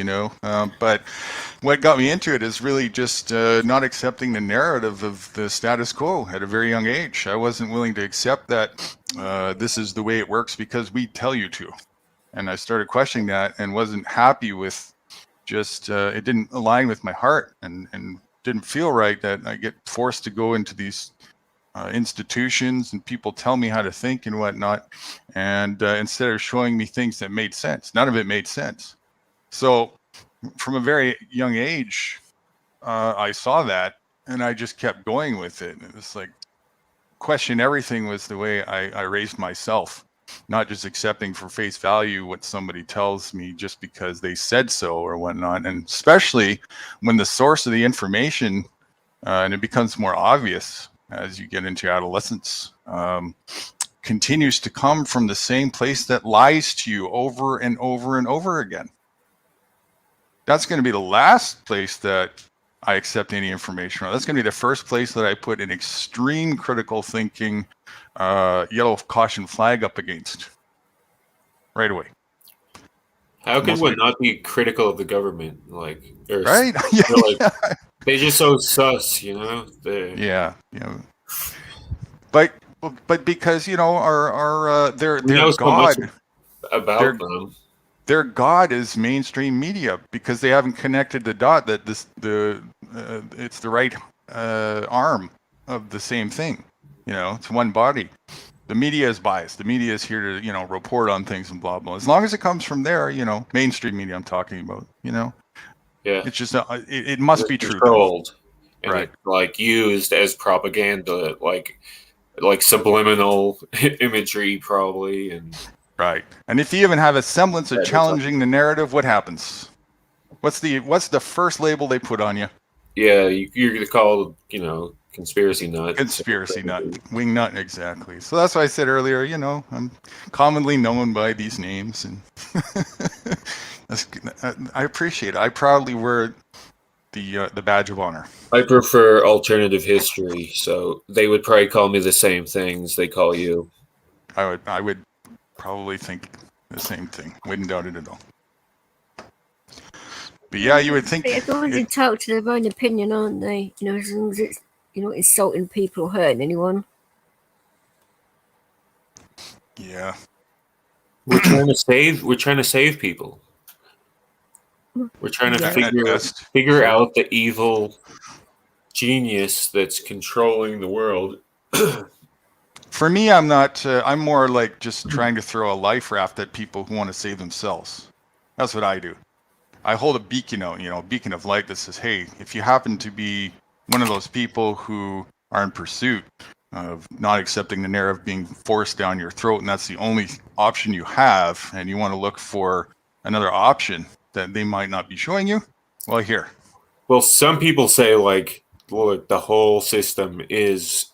But what got me into it is really just not accepting the narrative of the status quo at a very young age. I wasn't willing to accept that this is the way it works because we tell you to. And I started questioning that and wasn't happy with just, it didn't align with my heart and didn't feel right that I get forced to go into these institutions and people tell me how to think and whatnot, and instead of showing me things that made sense, none of it made sense. So from a very young age, I saw that, and I just kept going with it. It was like, question everything was the way I raised myself, not just accepting for face value what somebody tells me just because they said so or whatnot. And especially when the source of the information and it becomes more obvious as you get into adolescence continues to come from the same place that lies to you over and over and over again. That's going to be the last place that I accept any information from. That's going to be the first place that I put an extreme critical thinking yellow caution flag up against right away. How could one not be critical of the government? Like, right? They're just so sus, you know? Yeah. But because, you know, their God about them. Their God is mainstream media because they haven't connected the dot that it's the right arm of the same thing. You know, it's one body. The media is biased. The media is here to, you know, report on things and blah, blah. As long as it comes from there, you know, mainstream media I'm talking about, you know. Yeah. It's just, it must be true. Controlled. And right. Like used as propaganda, like subliminal imagery probably. And right. And if you even have a semblance of challenging the narrative, what happens? What's the first label they put on you? Yeah, you're called, you know, conspiracy nut. Conspiracy nut. Wing nut, exactly. So that's why I said earlier, you know, I'm commonly known by these names, and I appreciate it. I proudly wear the badge of honor. I prefer alternative history, so they would probably call me the same things they call you. I would probably think the same thing. Wouldn't doubt it at all. But yeah, you would think everyone's entitled to their own opinion, aren't they? You know, as long as it's, you're not insulting people or hurting anyone. Yeah. We're trying to save people. We're trying to figure out the evil genius that's controlling the world. For me, I'm not. I'm more like just trying to throw a life raft at people who want to save themselves. That's what I do. I hold a beacon out, you know, a beacon of light that says, hey, if you happen to be one of those people who are in pursuit of not accepting the narrative being forced down your throat, and that's the only option you have, and you want to look for another option that they might not be showing you, well, here. Well, some people say, like, look, the whole system is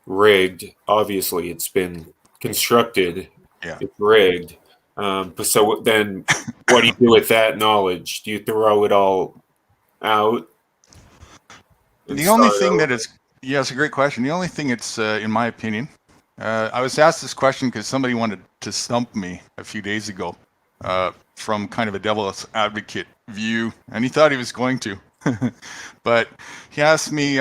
rigged. Obviously, it's been constructed. Yeah. It's rigged. But so then what do you do with that knowledge? Do you throw it all out? The only thing that is, yeah, it's a great question. The only thing it's, in my opinion, I was asked this question because somebody wanted to stump me a few days ago from kind of a devil's advocate view, and he thought he was going to. But he asked me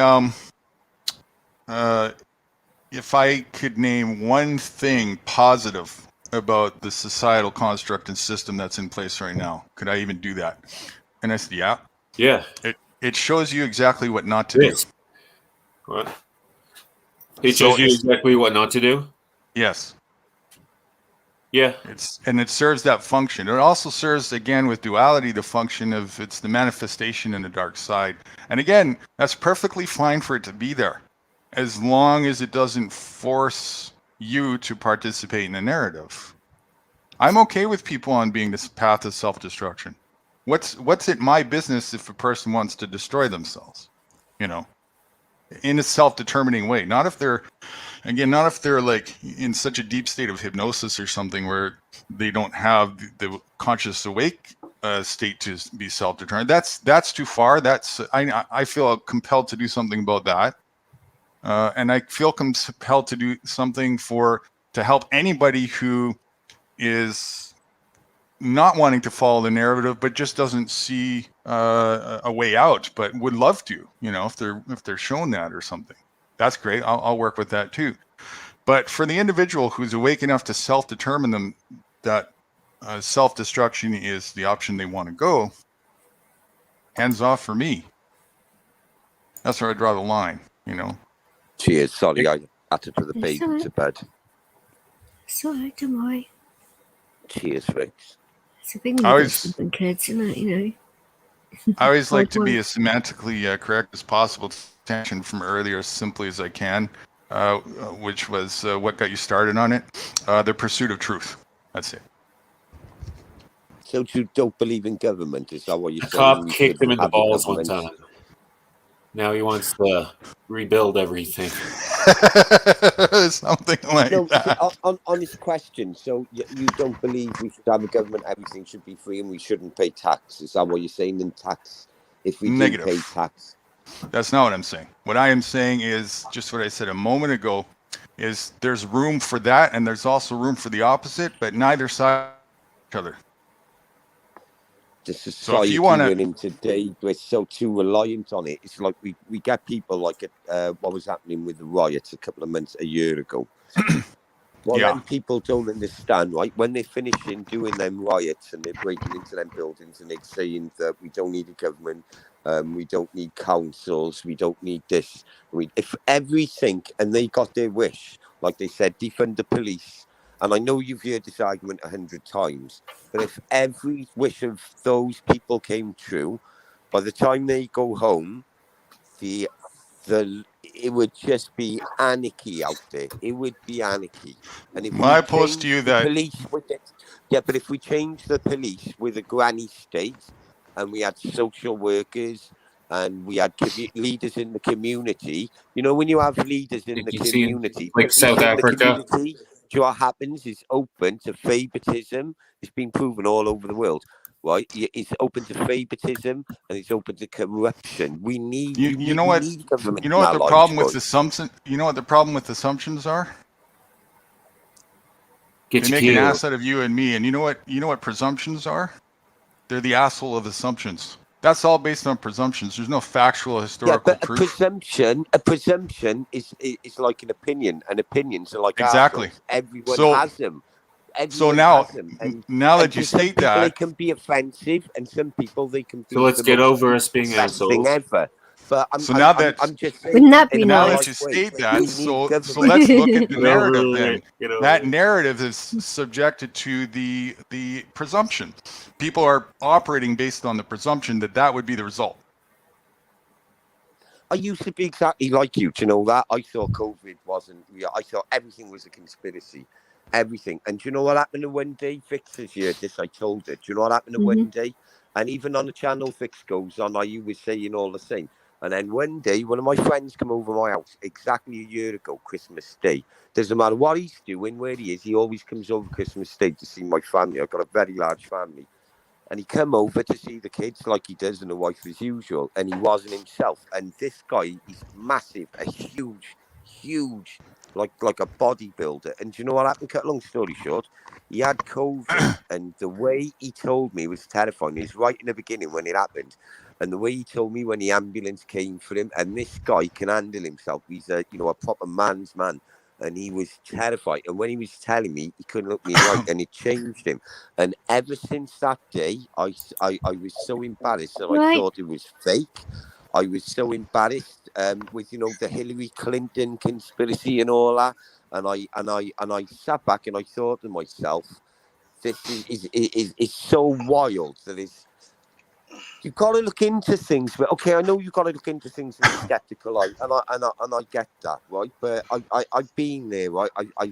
if I could name one thing positive about the societal construct and system that's in place right now. Could I even do that? And I said, yeah. Yeah. It shows you exactly what not to do. What? It shows you exactly what not to do? Yes. Yeah. It serves that function. It also serves, again, with duality, the function of it's the manifestation in the dark side. And again, that's perfectly fine for it to be there, as long as it doesn't force you to participate in the narrative. I'm okay with people on being this path of self-destruction. What's it my business if a person wants to destroy themselves, you know, in a self-determining way? Not if they're like in such a deep state of hypnosis or something where they don't have the conscious awake state to be self-determined. That's too far. I feel compelled to do something about that. And I feel compelled to do something to help anybody who is not wanting to follow the narrative, but just doesn't see a way out, but would love to, you know, if they're shown that or something. That's great. I'll work with that too. But for the individual who's awake enough to self-determine them that self-destruction is the option they want to go, hands off for me. That's where I draw the line, you know. Cheers. Sorry, I had to put the baby to bed. Sorry, don't worry. Cheers, Rich. It's a big news for kids, isn't it? You know. I always like to be as semantically correct as possible. Attention from earlier as simply as I can, which was what got you started on it. The pursuit of truth. That's it. So you don't believe in government? Is that what you're saying? Cop kicked him in the balls one time. Now he wants to rebuild everything. Something like that. On this question, so you don't believe we should have a government, everything should be free and we shouldn't pay tax? Is that what you're saying? In tax, if we do pay tax? That's not what I'm saying. What I am saying is just what I said a moment ago, is there's room for that and there's also room for the opposite, but neither side of each other. The society we're in today, we're so too reliant on it. It's like we get people like what was happening with the riots a year ago. Well, then people don't understand, right? When they're finishing doing them riots and they're breaking into them buildings and they're saying that we don't need a government, we don't need councils, we don't need this. If everything, and they got their wish, like they said, defund the police. And I know you've heard this argument 100 times, but if every wish of those people came true, by the time they go home, it would just be anarchy out there. It would be anarchy. And if I pose to you that police with it, but if we change the police with a granny state, and we had social workers, and we had leaders in the community, when you have leaders in the community, like South Africa, do you know what happens? It's open to favoritism. It's been proven all over the world. Right, it's open to favoritism and it's open to corruption. We need you know what the problem with assumption. You know what the problem with assumptions are? They make an ass out of you and me. And you know what presumptions are? They're the asshole of assumptions. That's all based on presumptions. There's no factual historical proof. A presumption is like an opinion, and opinions are like exactly. Assholes. Everyone has them. So now that you state that, they can be offensive, and some people they can be. So let's get over us being assholes. Ever. But I'm just saying. Wouldn't that be now nice? that you state that, so let's look at the narrative then. That narrative is subjected to the presumption. People are operating based on the presumption that would be the result. I used to be exactly like you. Do you know that? I thought COVID wasn't real. I thought everything was a conspiracy. Everything. And do you know what happened one day? Fixes here, this I told it. Do you know what happened one day? And even on the channel Fix goes on, I was saying all the same. And then one day, one of my friends came over my house exactly a year ago, Christmas Day. Doesn't matter what he's doing, where he is, he always comes over Christmas Day to see my family. I've got a very large family. And he come over to see the kids like he does and the wife as usual. And he wasn't himself. And this guy, he's massive, a huge, like a bodybuilder. And do you know what happened? Cut long story short, he had COVID. And the way he told me was terrifying. It was right in the beginning when it happened. And the way he told me when the ambulance came for him, and this guy can handle himself. He's a proper man's man. And he was terrified. And when he was telling me, he couldn't look me right, and it changed him. And ever since that day, I was so embarrassed that I thought it was fake. I was so embarrassed with the Hillary Clinton conspiracy and all that. And I sat back and I thought to myself, this is so wild that it's. You've got to look into things, but okay, I know you've got to look into things in a skeptical eye, and I get that, right? But I've been there, right? I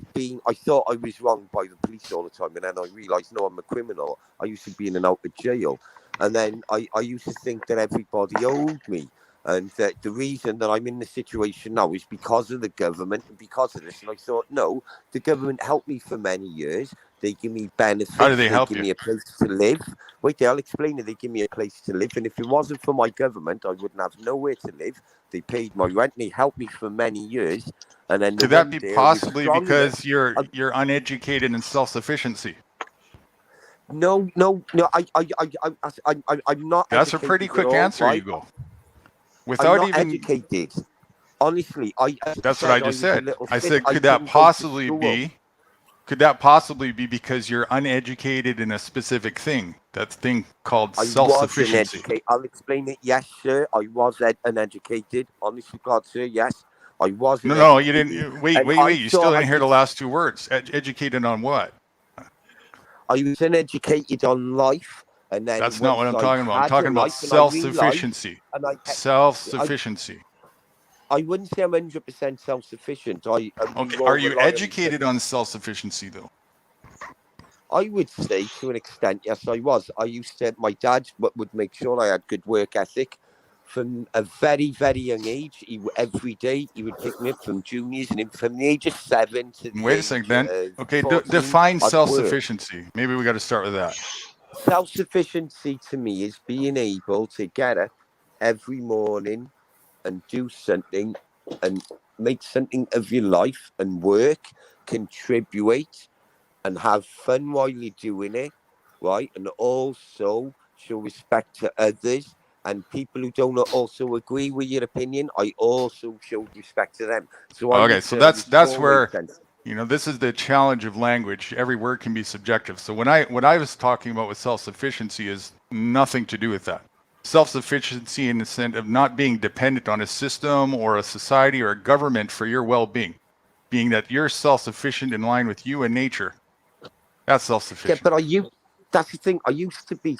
thought I was wrong by the police all the time, and then I realised, no, I'm a criminal. I used to be in and out of jail, and then I used to think that everybody owed me, and that the reason that I'm in the situation now is because of the government and because of this. And I thought, no, the government helped me for many years. They give me benefits. How do they help give you? Me a place to live. Wait, I'll explain it. They give me a place to live. And if it wasn't for my government, I wouldn't have nowhere to live. They paid my rent. They helped me for many years. And then could that be possibly because you're uneducated in self-sufficiency? No. I'm not. That's a pretty quick answer, right? Hugo. Without I'm not even educated. Honestly, that's what I just said. I said, could that possibly be? Could that possibly be because you're uneducated in a specific thing? That thing called self-sufficiency. I'll explain it. Yes, sir. I was uneducated. Honestly, God, sir. Yes, I was. No, you didn't. Wait. You still didn't hear the last two words. Educated on what? I was uneducated on life. And then that's not what I'm talking about. I'm talking about self-sufficiency. Self-sufficiency. I wouldn't say I'm 100% self-sufficient. Okay. Are you educated on self-sufficiency, though? I would say to an extent, yes, I was. My dad would make sure I had good work ethic from a very, very young age. Every day he would pick me up from juniors, and from the age of 7 to the Wait a age second, Ben. of Okay, 14, define I'd work. self-sufficiency. Maybe we got to start with that. Self-sufficiency to me is being able to get up every morning and do something and make something of your life and work, contribute, and have fun while you're doing it, right? And also show respect to others. And people who don't also agree with your opinion, I also show respect to them. So Okay, so that's where, you know, this is the challenge of language. Every word can be subjective. So what I was talking about with self-sufficiency is nothing to do with that. Self-sufficiency in the sense of not being dependent on a system or a society or a government for your well-being, being that you're self-sufficient in line with you and nature. That's self-sufficient. Yeah, but that's the thing. I used to be,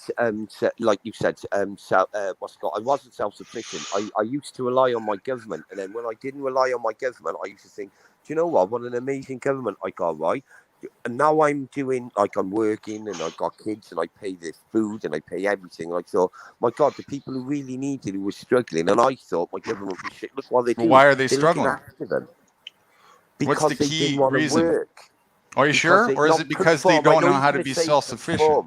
like you said, I wasn't self-sufficient. I used to rely on my government. And then when I didn't rely on my government, I used to think, do you know what an amazing government I got, right? And now I'm doing, like, I'm working and I've got kids and I pay their food and I pay everything. And I thought, my God, the people who really needed, who were struggling. And I thought my government was shit. Look what they do. Why are they struggling? After them. What's the key didn't want reason? To work. Are you sure? Or is it because they don't know how to be self-sufficient?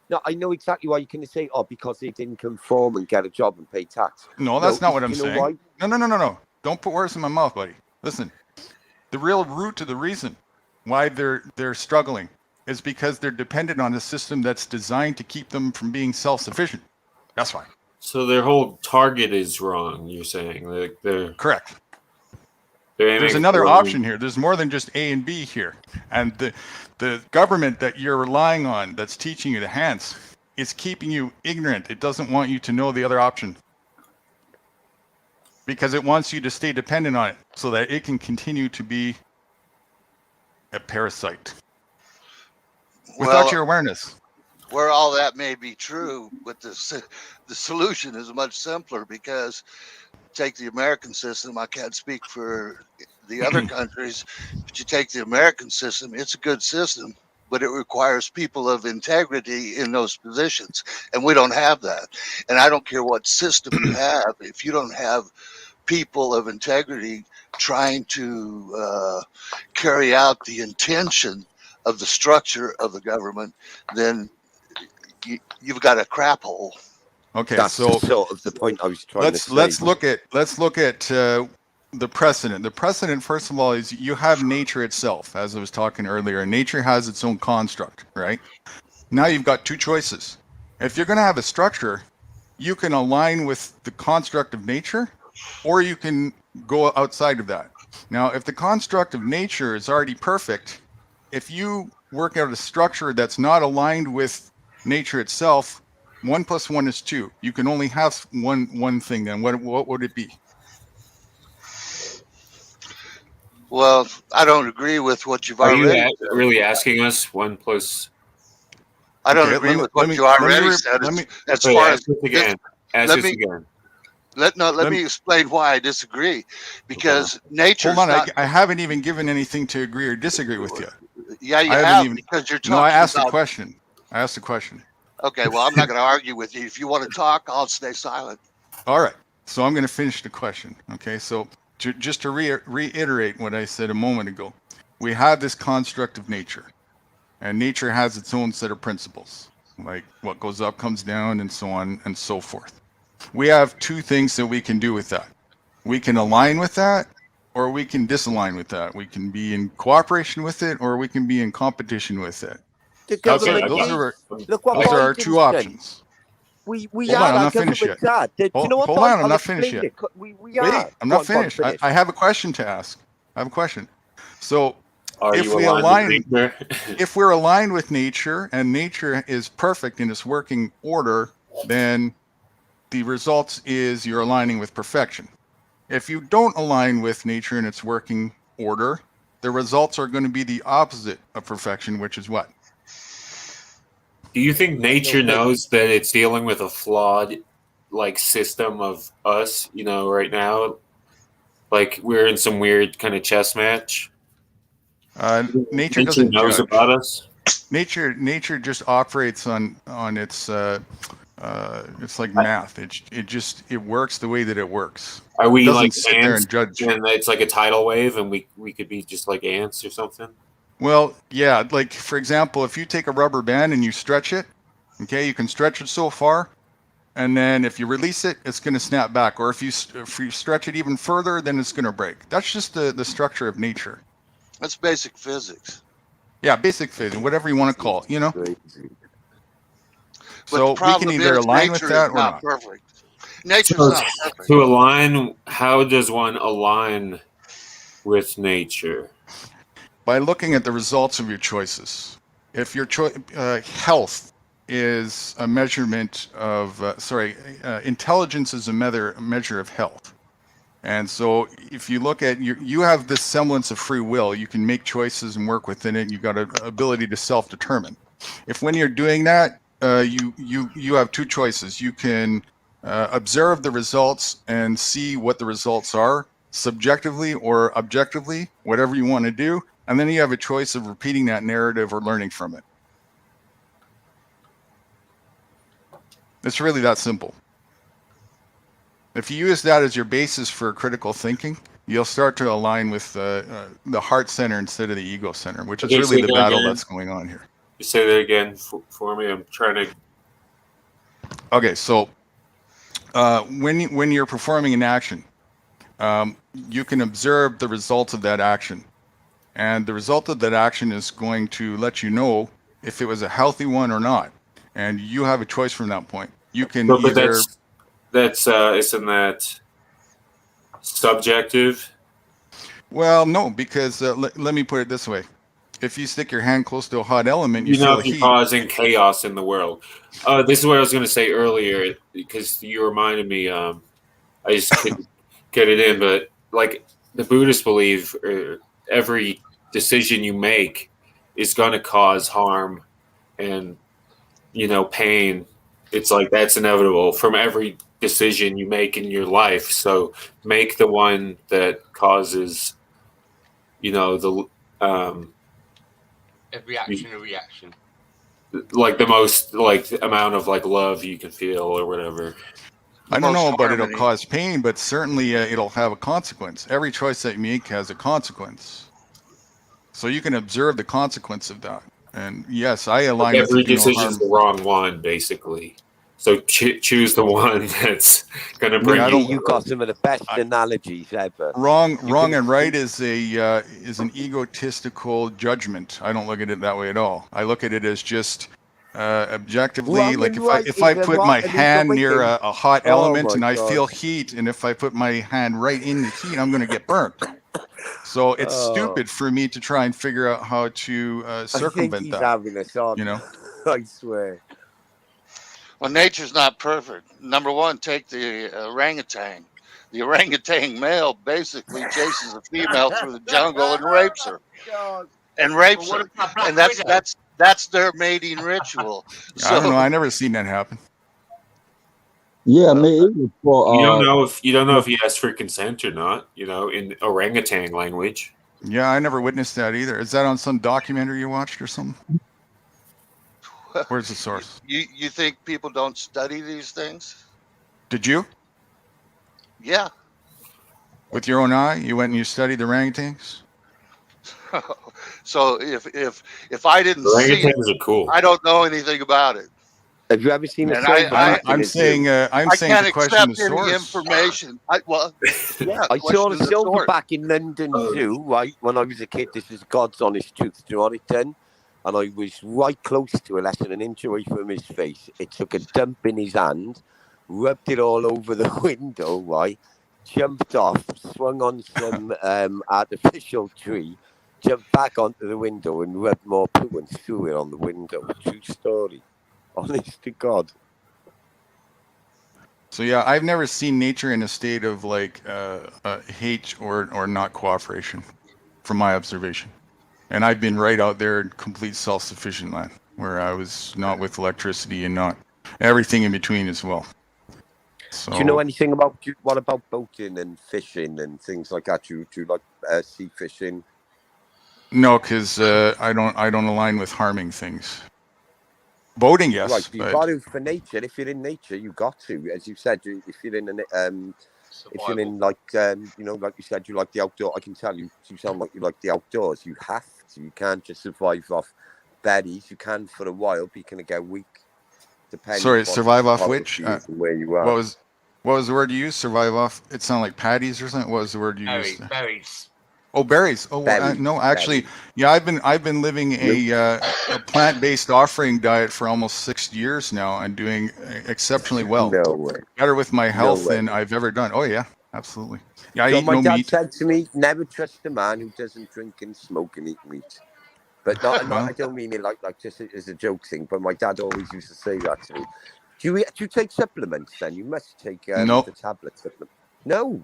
No, I know exactly why you're going to say, because they didn't conform and get a job and pay tax. No, that's not what I'm saying. No. Don't put words in my mouth, buddy. Listen, the real root to the reason why they're struggling is because they're dependent on a system that's designed to keep them from being self-sufficient. That's why. So their whole target is wrong, you're saying? Like they're correct. There's another option here. There's more than just A and B here. And the government that you're relying on that's teaching you the hands is keeping you ignorant. It doesn't want you to know the other option. Because it wants you to stay dependent on it so that it can continue to be a parasite. Without your awareness. Where all that may be true, but the solution is much simpler because take the American system. I can't speak for the other countries, but you take the American system, it's a good system, but it requires people of integrity in those positions. And we don't have that. And I don't care what system you have, if you don't have people of integrity trying to carry out the intention of the structure of the government, then you've got a crap hole. Okay, that's so sort of the point I was trying to say. Let's look at the precedent. The precedent, first of all, is you have nature itself, as I was talking earlier. Nature has its own construct, right? Now you've got two choices. If you're going to have a structure, you can align with the construct of nature, or you can go outside of that. Now, if the construct of nature is already perfect, if you work out a structure that's not aligned with nature itself, 1 + 1 is 2. You can only have one thing. Then what would it be? Well, I don't agree with what you've already said. Are you really asking us 1 +? I don't agree with what you already said. As far as ask this again. Let me explain why I disagree. Because nature. Hold on, I haven't even given anything to agree or disagree with you. Yeah, you have, because you're talking. No, I asked a question. Okay, well, I'm not going to argue with you. If you want to talk, I'll stay silent. All right. So I'm going to finish the question. Okay. So just to reiterate what I said a moment ago, we have this construct of nature, and nature has its own set of principles, like what goes up comes down and so on and so forth. We have two things that we can do with that. We can align with that, or we can disalign with that. We can be in cooperation with it, or we can be in competition with it. Those are our two options. We hold on, I'm not finished yet. Hold on, I'm not finished yet. Wait, I'm not finished. I have a question to ask. I have a question. So if we're aligned with nature, and nature is perfect in its working order, then the results is you're aligning with perfection. If you don't align with nature in its working order, the results are going to be the opposite of perfection, which is what? Do you think nature knows that it's dealing with a flawed, like, system of us, right now? Like, we're in some weird kind of chess match? Nature doesn't knows judge. About us? Nature just operates on its It's like math. It works the way that it works. Are we it doesn't like sit ants there and judge? And it's like a tidal wave, and we could be just like ants or something? Well, yeah. Like for example, if you take a rubber band and you stretch it, okay, you can stretch it so far, and then if you release it, it's going to snap back. Or if you stretch it even further, then it's going to break. That's just the structure of nature. That's basic physics. Yeah, basic physics, whatever you want to call it, you know. But So the problem we can either is align with nature that is or not not. perfect. Nature's So not perfect. to align, how does one align with nature? By looking at the results of your choices. If your health is a measurement of, intelligence is a measure of health. And so if you look at, you have this semblance of free will, you can make choices and work within it, you've got an ability to self-determine. If when you're doing that, you have two choices. You can observe the results and see what the results are, subjectively or objectively, whatever you want to do, and then you have a choice of repeating that narrative or learning from it. It's really that simple. If you use that as your basis for critical thinking, you'll start to align with the heart center instead of the ego center, which is really the battle that's going on here. You say that again for me. I'm trying to. Okay, so when you're performing an action, you can observe the results of that action, and the result of that action is going to let you know if it was a healthy one or not, and you have a choice from that point. You can But either. That's isn't that subjective? Well, no, because let me put it this way: if you stick your hand close to a hot element, you You know, feel if the you're heat. causing chaos in the world. This is what I was going to say earlier because you reminded me. I just couldn't get it in, but like the Buddhists believe, every decision you make is going to cause harm and pain. It's like that's inevitable from every decision you make in your life. So make the one that causes, the a reaction. Like the most amount of love you can feel or whatever. I don't know, but it'll cause pain, but certainly it'll have a consequence. Every choice that you make has a consequence. So you can observe the consequence of that. And yes, I align with every the do no decision is harm. the wrong one, basically. So choose the one that's going to bring you got some of the best analogies ever. Wrong and right is an egotistical judgment. I don't look at it that way at all. I look at it as just objectively, Wrong like and if right I is put what my an hand near ego a hot Oh element my and I God. feel heat, and if I put my hand right in the heat, I'm going to get burnt. So it's stupid for me to try and figure out how to circumvent I think he's that. having us on. You know, I swear. Well, nature's not perfect. Number one, take the orangutan. The orangutan male basically chases a female through the jungle and rapes her. And rapes her. And that's their mating ritual. I don't know. So I never seen that happen. Yeah, me either. For, you don't know if he asked for consent or not. In orangutan language. Yeah, I never witnessed that either. Is that on some documentary you watched or something? Where's the source? You think people don't study these things? Did you? Yeah. With your own eye, you went and you studied the orangutans? So if I didn't see it, orangutans are cool. I don't know anything about it. Have you ever seen a I'm saying I can't to question accept the any source. information. I saw the silverback in London Zoo, right, when I was a kid. This is God's honest truth, do you know what it done? And I was right close to it, less than an inch away from his face. It took a dump in his hand, rubbed it all over the window, right, jumped off, swung on some artificial tree, jumped back onto the window and rubbed more poo and threw it on the window. True story. Honest to God. So yeah, I've never seen nature in a state of hate or not cooperation, from my observation. And I've been right out there in complete self-sufficient land, where I was not with electricity and not everything in between as well. So, do you know anything about what about boating and fishing and things like that? Do you like sea fishing? No, because I don't align with harming things. Boating, yes. Right, you got to for nature. If you're in nature, you got to, as you said. If you're in if you're in like like you said, you like the outdoor. I can tell you sound like you like the outdoors. You have to. You can't just survive off berries. You can for a while, but you're gonna get weak. Depending. Sorry, survive off which? Where you are. What was the word you used? Survive off. It sounded like patties or something. What was the word you used? Berries. Oh, berries. Oh, berries. No, actually, yeah, I've been living a plant-based offering diet for almost 6 years now and doing exceptionally well. No way. Better with my health than I've ever done. Oh yeah, absolutely. Yeah, I eat my no dad meat. said to me, never trust a man who doesn't drink and smoke and eat meat. But I don't mean it like just as a joke thing. But my dad always used to say that to me. Do you take supplements then? You must take the tablet supplement. No.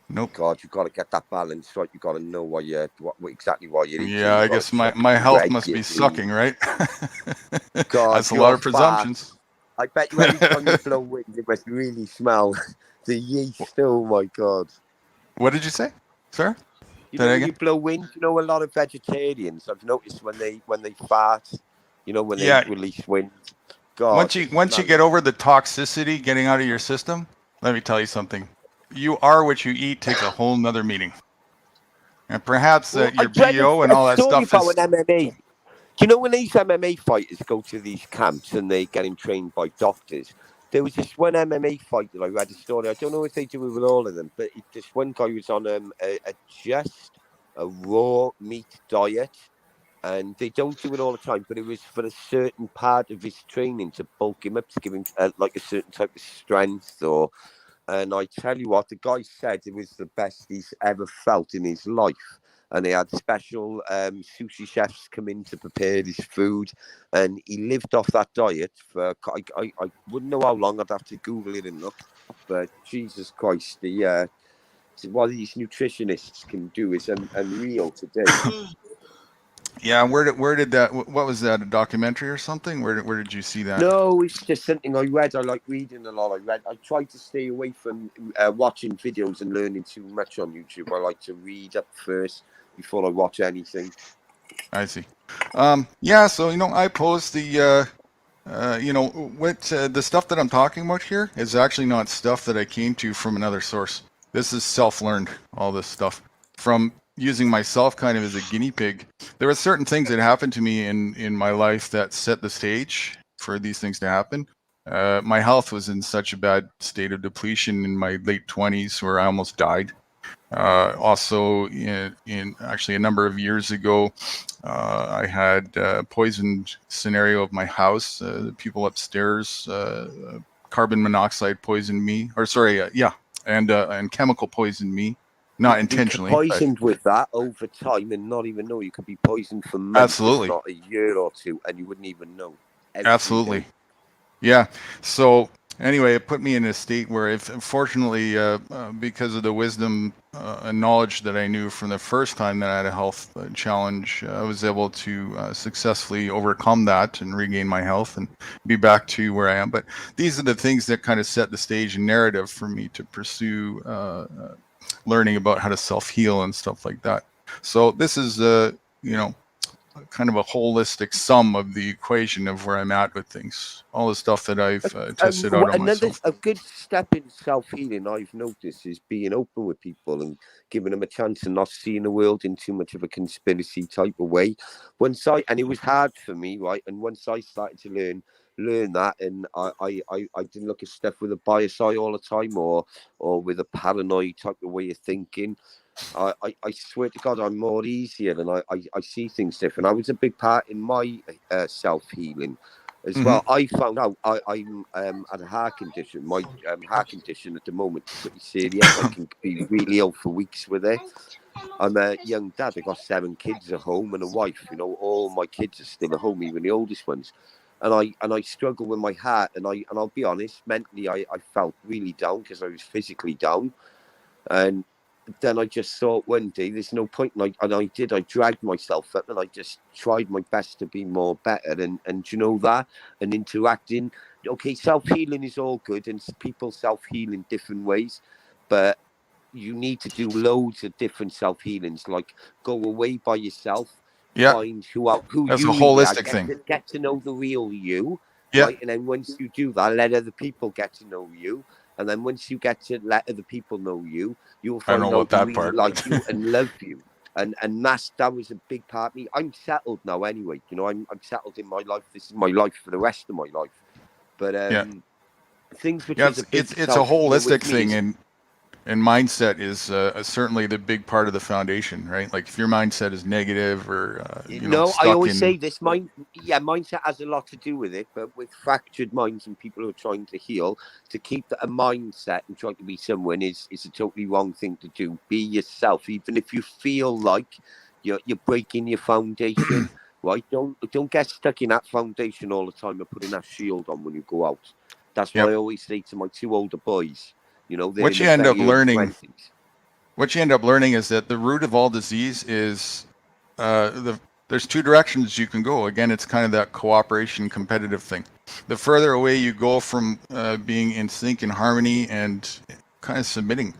Nope. God, you've got to get that balance right. You've got to know exactly why you're eating. Yeah, I guess my health must be sucking, right? God, that's a lot of presumptions. I bet you every time you blow wind, it must really smell the yeast. Oh my God. What did you say, sir? When you blow wind, a lot of vegetarians, I've noticed when they fart, when they release wind. God, once you get over the toxicity getting out of your system, let me tell you something. You are what you eat takes a whole nother meaning. And perhaps your BO and all that stuff is... MMA. Do you know when these MMA fighters go to these camps and they're getting trained by doctors? There was this one MMA fighter, I read a story. I don't know if they do it with all of them, but this one guy was on just a raw meat diet. And they don't do it all the time, but it was for a certain part of his training to bulk him up, to give him like a certain type of strength. And I tell you what, the guy said it was the best he's ever felt in his life. And they had special sushi chefs come in to prepare his food. And he lived off that diet for, I wouldn't know how long. I'd have to Google it and look. But Jesus Christ, what these nutritionists can do is unreal today. Yeah, where did that? What was that? A documentary or something? Where did you see that? No, it's just something I read. I like reading a lot. I try to stay away from watching videos and learning too much on YouTube. I like to read up first before I watch anything. I see. Yeah, so I post the the stuff that I'm talking about here is actually not stuff that I came to from another source. This is self-learned. All this stuff from using myself kind of as a guinea pig. There were certain things that happened to me in my life that set the stage for these things to happen. My health was in such a bad state of depletion in my late 20s where I almost died. Also, in actually a number of years ago, I had a poisoned scenario of my house. The people upstairs, carbon monoxide poisoned me, and chemical poisoned me. Not intentionally. You could be poisoned with that over time and not even know. You could be poisoned for months, absolutely, not a year or two, and you wouldn't even know. Absolutely. Yeah. So anyway, it put me in a state where, unfortunately, because of the wisdom and knowledge that I knew from the first time that I had a health challenge, I was able to successfully overcome that and regain my health and be back to where I am. But these are the things that kind of set the stage and narrative for me to pursue learning about how to self-heal and stuff like that. So this is kind of a holistic sum of the equation of where I'm at with things. All the stuff that I've tested out on myself. A good step in self-healing I've noticed is being open with people and giving them a chance and not seeing the world in too much of a conspiracy type of way. And it was hard for me, right? And once I started to learn that, and I didn't look at stuff with a bias eye all the time or with a paranoid type of way of thinking. I swear to God, I'm more easier and I see things different. I was a big part in my self-healing as well. I found out I'm had a heart condition. My heart condition at the moment is pretty serious. I can be really ill for weeks with it. I'm a young dad. I got 7 kids at home and a wife. All my kids are still at home, even the oldest ones. And I struggle with my heart. And I'll be honest, mentally I felt really down because I was physically down. And then I just thought one day there's no point. I dragged myself up and I just tried my best to be more better and that and interacting. Okay, self-healing is all good and people self-heal in different ways, but you need to do loads of different self-healings, like go away by yourself, find who that's you a really are, holistic thing. get to know the real you, yeah. right? And then once you do that, let other people get to know you. And then once you get to let other people know you, you'll find out who really like you and love you. And that was a big part of me. I'm settled now anyway. You know, I'm settled in my life. This is my life for the rest of my life. But things which is a big it's a holistic thing, and mindset is certainly the big part of the foundation, right? Like if your mindset is negative or I always say this mindset has a lot to do with it, but with fractured minds and people who are trying to heal, to keep a mindset and try to be someone is a totally wrong thing to do. Be yourself, even if you feel like you're breaking your foundation. Right? Don't get stuck in that foundation all the time and putting that shield on when you go out. That's what I always say to my 2 older boys. You know, what you end up learning. What you end up learning is that the root of all disease is there's 2 directions you can go. Again, it's kind of that cooperation, competitive thing. The further away you go from being in sync and harmony and kind of submitting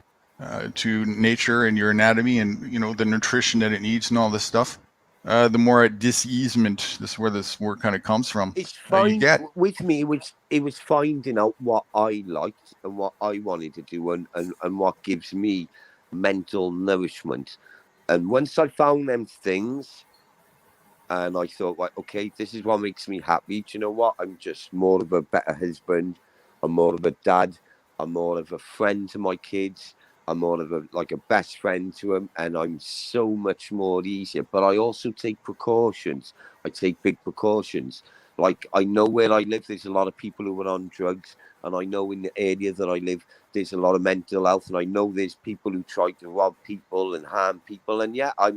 to nature and your anatomy and the nutrition that it needs and all this stuff, the more at dis-easement, this is where this word kind of comes from. It's You get. With me, it was finding out what I liked and what I wanted to do and what gives me mental nourishment. And once I found them things, and I thought, right, okay, this is what makes me happy. Do you know what? I'm just more of a better husband. I'm more of a dad. I'm more of a friend to my kids. I'm more of a best friend to them, and I'm so much more easier. But I also take precautions. I take big precautions. Like, I know where I live, there's a lot of people who are on drugs, and I know in the area that I live, there's a lot of mental health, and I know there's people who try to rob people and harm people. And yeah, I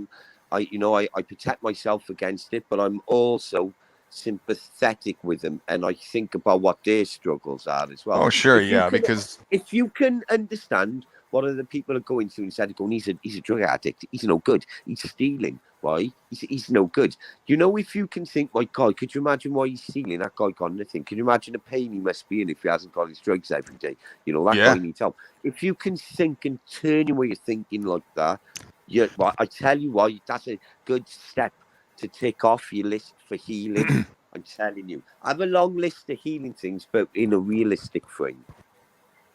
protect myself against it, but I'm also sympathetic with them, and I think about what their struggles are as well. Oh, sure, because if you can understand what other people are going through instead of going, he's a drug addict, he's no good, he's stealing, why? He's no good. You know, if you can think, my God, could you imagine why he's stealing? That guy got nothing. Can you imagine the pain he must be in if he hasn't got his drugs every day? You know, that guy needs help. If you can think and turn your way of thinking like that, I tell you why, that's a good step to tick off your list for healing. I'm telling you. I have a long list of healing things, but in a realistic frame.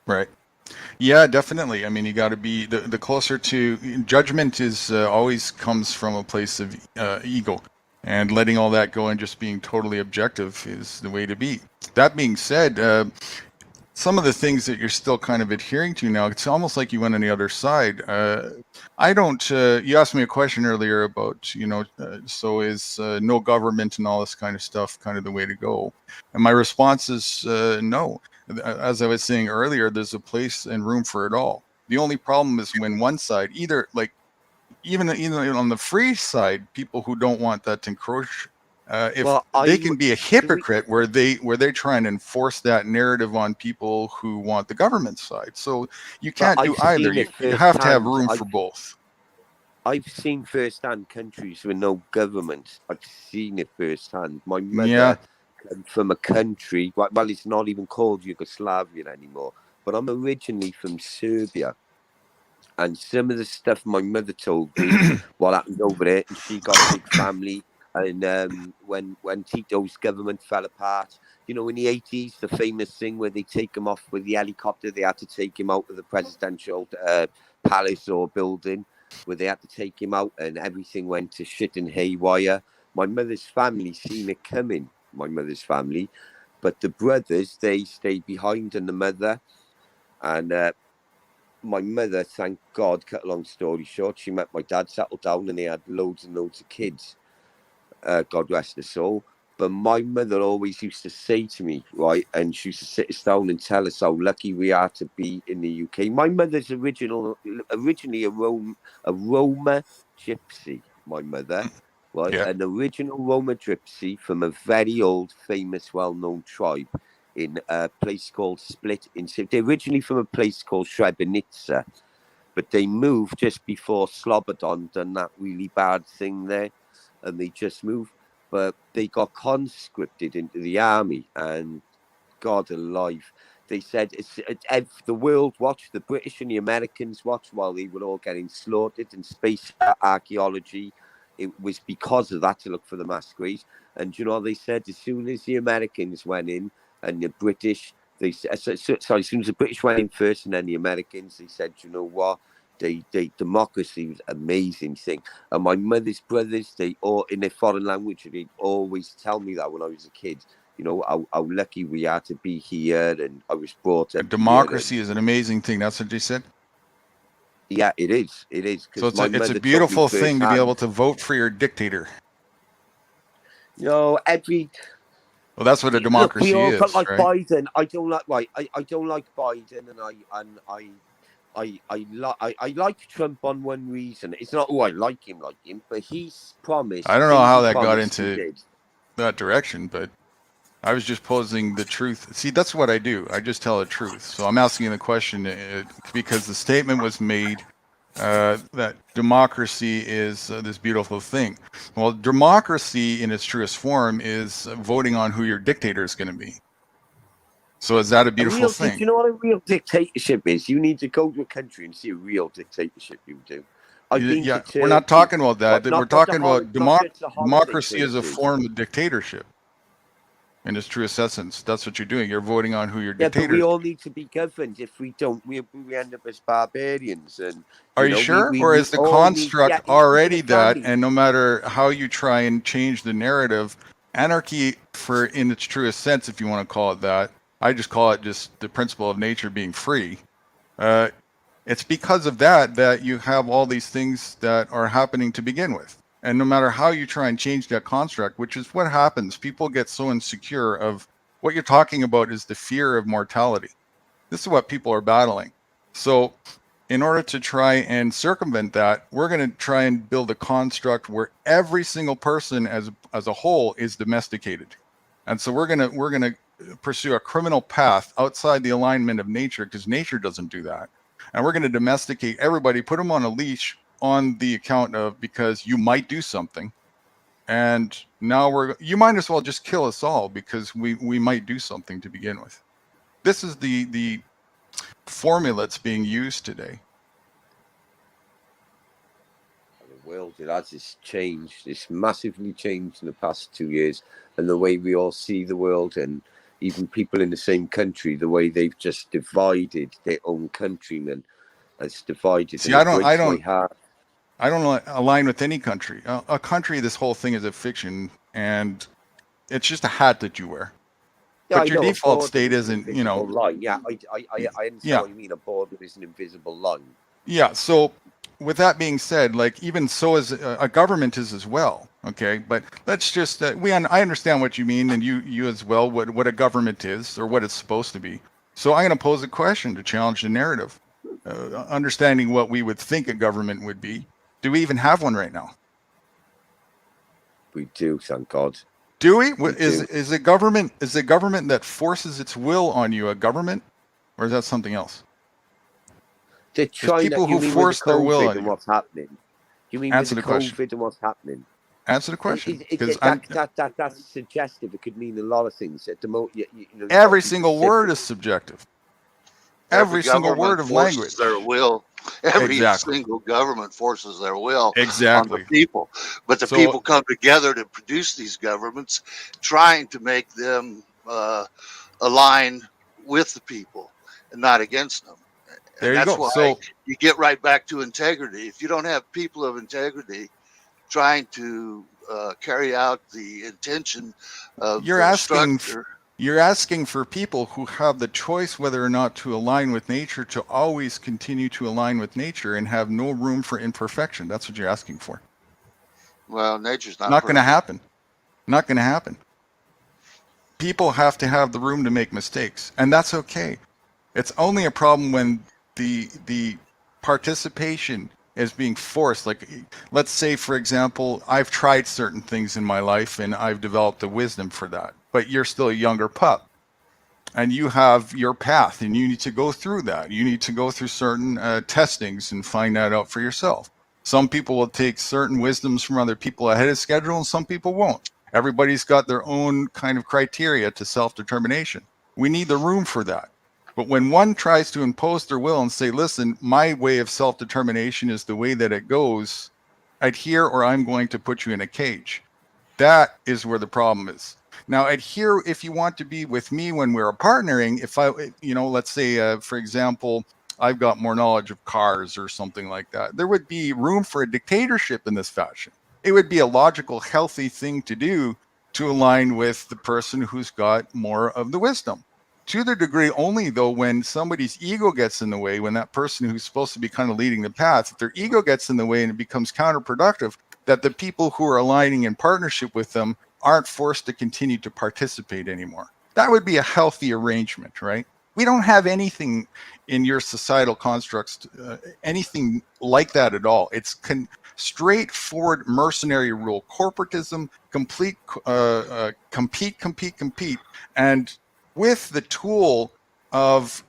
Right. Yeah, definitely. I mean, you got to be the closer to judgment is always comes from a place of ego, and letting all that go and just being totally objective is the way to be. That being said, some of the things that you're still kind of adhering to now, it's almost like you went on the other side. I don't, you asked me a question earlier about, so is no government and all this kind of stuff kind of the way to go? And my response is no. As I was saying earlier, there's a place and room for it all. The only problem is when one side, either like, even on the free side, people who don't want that to encroach, they can be a hypocrite where they try and enforce that narrative on people who want the government side. So you can't do either. You have to have room for both. I've seen firsthand countries with no government. I've seen it firsthand. My mother comes from a country, well, it's not even called Yugoslavia anymore, but I'm originally from Serbia. And some of the stuff my mother told me what happened over there, and she got a big family. And when Tito's government fell apart, in the 80s, the famous thing where they take him off with the helicopter, they had to take him out of the presidential palace or building, where they had to take him out, and everything went to shit and haywire. My mother's family seen it coming, my mother's family, but the brothers, they stayed behind, and the mother, and my mother, thank God, cut a long story short, she met my dad, settled down, and they had loads and loads of kids. God rest her soul. But my mother always used to say to me, right, and she used to sit us down and tell us how lucky we are to be in the UK. My mother's originally a Roma gypsy, my mother, right? An original Roma gypsy from a very old, famous, well-known tribe in a place called Split. They're originally from a place called Srebrenica, but they moved just before Slobodan done that really bad thing there, and they just moved. But they got conscripted into the army, and God alive, they said the world watched, the British and the Americans watched while they were all getting slaughtered, and space archaeology it was because of that to look for the masquerade. And you know, they said as soon as the Americans went in and the British, they said, sorry, as soon as the British went in first and then the Americans, they said, you know what? Democracy was an amazing thing. And my mother's brothers, they all in their foreign language, they always tell me that when I was a kid. You know how lucky we are to be here, and I was brought up. Democracy is an amazing thing. That's what they said. Yeah, it is. It is. So it's a beautiful thing to be able to vote for your dictator. You know, well, that's what a democracy is, like right? Biden. I don't like. Right, I don't like Biden, and I like Trump on one reason. It's not I like him, but he's promised. I don't know how that got into that direction, but I was just posing the truth. See, that's what I do. I just tell the truth. So I'm asking the question because the statement was made that democracy is this beautiful thing. Well, democracy in its truest form is voting on who your dictator is going to be. So is that a beautiful thing? You know what a real dictatorship is? You need to go to a country and see a real dictatorship. You do. We're not talking about that. We're talking about democracy as a form of dictatorship. In its truest essence, that's what you're doing. You're voting on who your dictator. Yeah, but we all need to be governed. If we don't, we end up as barbarians. And are you sure, or is the construct already that? And no matter how you try and change the narrative, anarchy, in its truest sense, if you want to call it that, I just call it just the principle of nature being free. It's because of that you have all these things that are happening to begin with. And no matter how you try and change that construct, which is what happens, people get so insecure of what you're talking about is the fear of mortality. This is what people are battling. So in order to try and circumvent that, we're going to try and build a construct where every single person as a whole is domesticated. And so we're going to pursue a criminal path outside the alignment of nature, because nature doesn't do that. And we're going to domesticate everybody, put them on a leash on the account of because you might do something, and now you might as well just kill us all because we might do something to begin with. This is the formula that's being used today. The world, it has just changed. It's massively changed in the past 2 years, and the way we all see the world, and even people in the same country, the way they've just divided their own countrymen. It's divided. See, I don't align with any country. A country, this whole thing is a fiction, and it's just a hat that you wear. Yeah, but your default state isn't, line. Yeah, I understand what you mean. A border is an invisible line. Yeah. So, with that being said, like even so, as a government is as well. Okay, but let's just I understand what you mean, and you as well. What a government is or what it's supposed to be. So I'm going to pose a question to challenge the narrative, understanding what we would think a government would be. Do we even have one right now? We do, thank God. Do we? Is a government that forces its will on you a government, or is that something else? There's people who force their will on you. What's happening? You mean Answer with the question. COVID and what's happening? Answer the question. That's suggestive. It could mean a lot of things. At the moment, every single word is subjective. Every single word of language. Their will. Every single government forces their will on the people. But the people come together to produce these governments, trying to make them align with the people and not against them. There you go. Why you get right back to integrity. If you don't have people of integrity trying to carry out the intention of structure. You're asking for people who have the choice whether or not to align with nature to always continue to align with nature and have no room for imperfection. That's what you're asking for. Well, nature's not going to happen. Not going to happen. People have to have the room to make mistakes, and that's okay. It's only a problem when the participation is being forced. Like, let's say, for example, I've tried certain things in my life and I've developed the wisdom for that. But you're still a younger pup, and you have your path, and you need to go through that. You need to go through certain testings and find that out for yourself. Some people will take certain wisdoms from other people ahead of schedule, and some people won't. Everybody's got their own kind of criteria to self-determination. We need the room for that. But when one tries to impose their will and say, listen, my way of self-determination is the way that it goes, Adhere, or I'm going to put you in a cage. That is where the problem is. Now, adhere if you want to be with me when we're partnering. If I, let's say, for example, I've got more knowledge of cars or something like that, there would be room for a dictatorship in this fashion. It would be a logical, healthy thing to do to align with the person who's got more of the wisdom. To the degree only, though, when somebody's ego gets in the way, when that person who's supposed to be kind of leading the path, if their ego gets in the way and it becomes counterproductive, that the people who are aligning in partnership with them aren't forced to continue to participate anymore. That would be a healthy arrangement, right? We don't have anything in your societal constructs, anything like that at all. It's straightforward mercenary rule, corporatism, compete. And with the tool of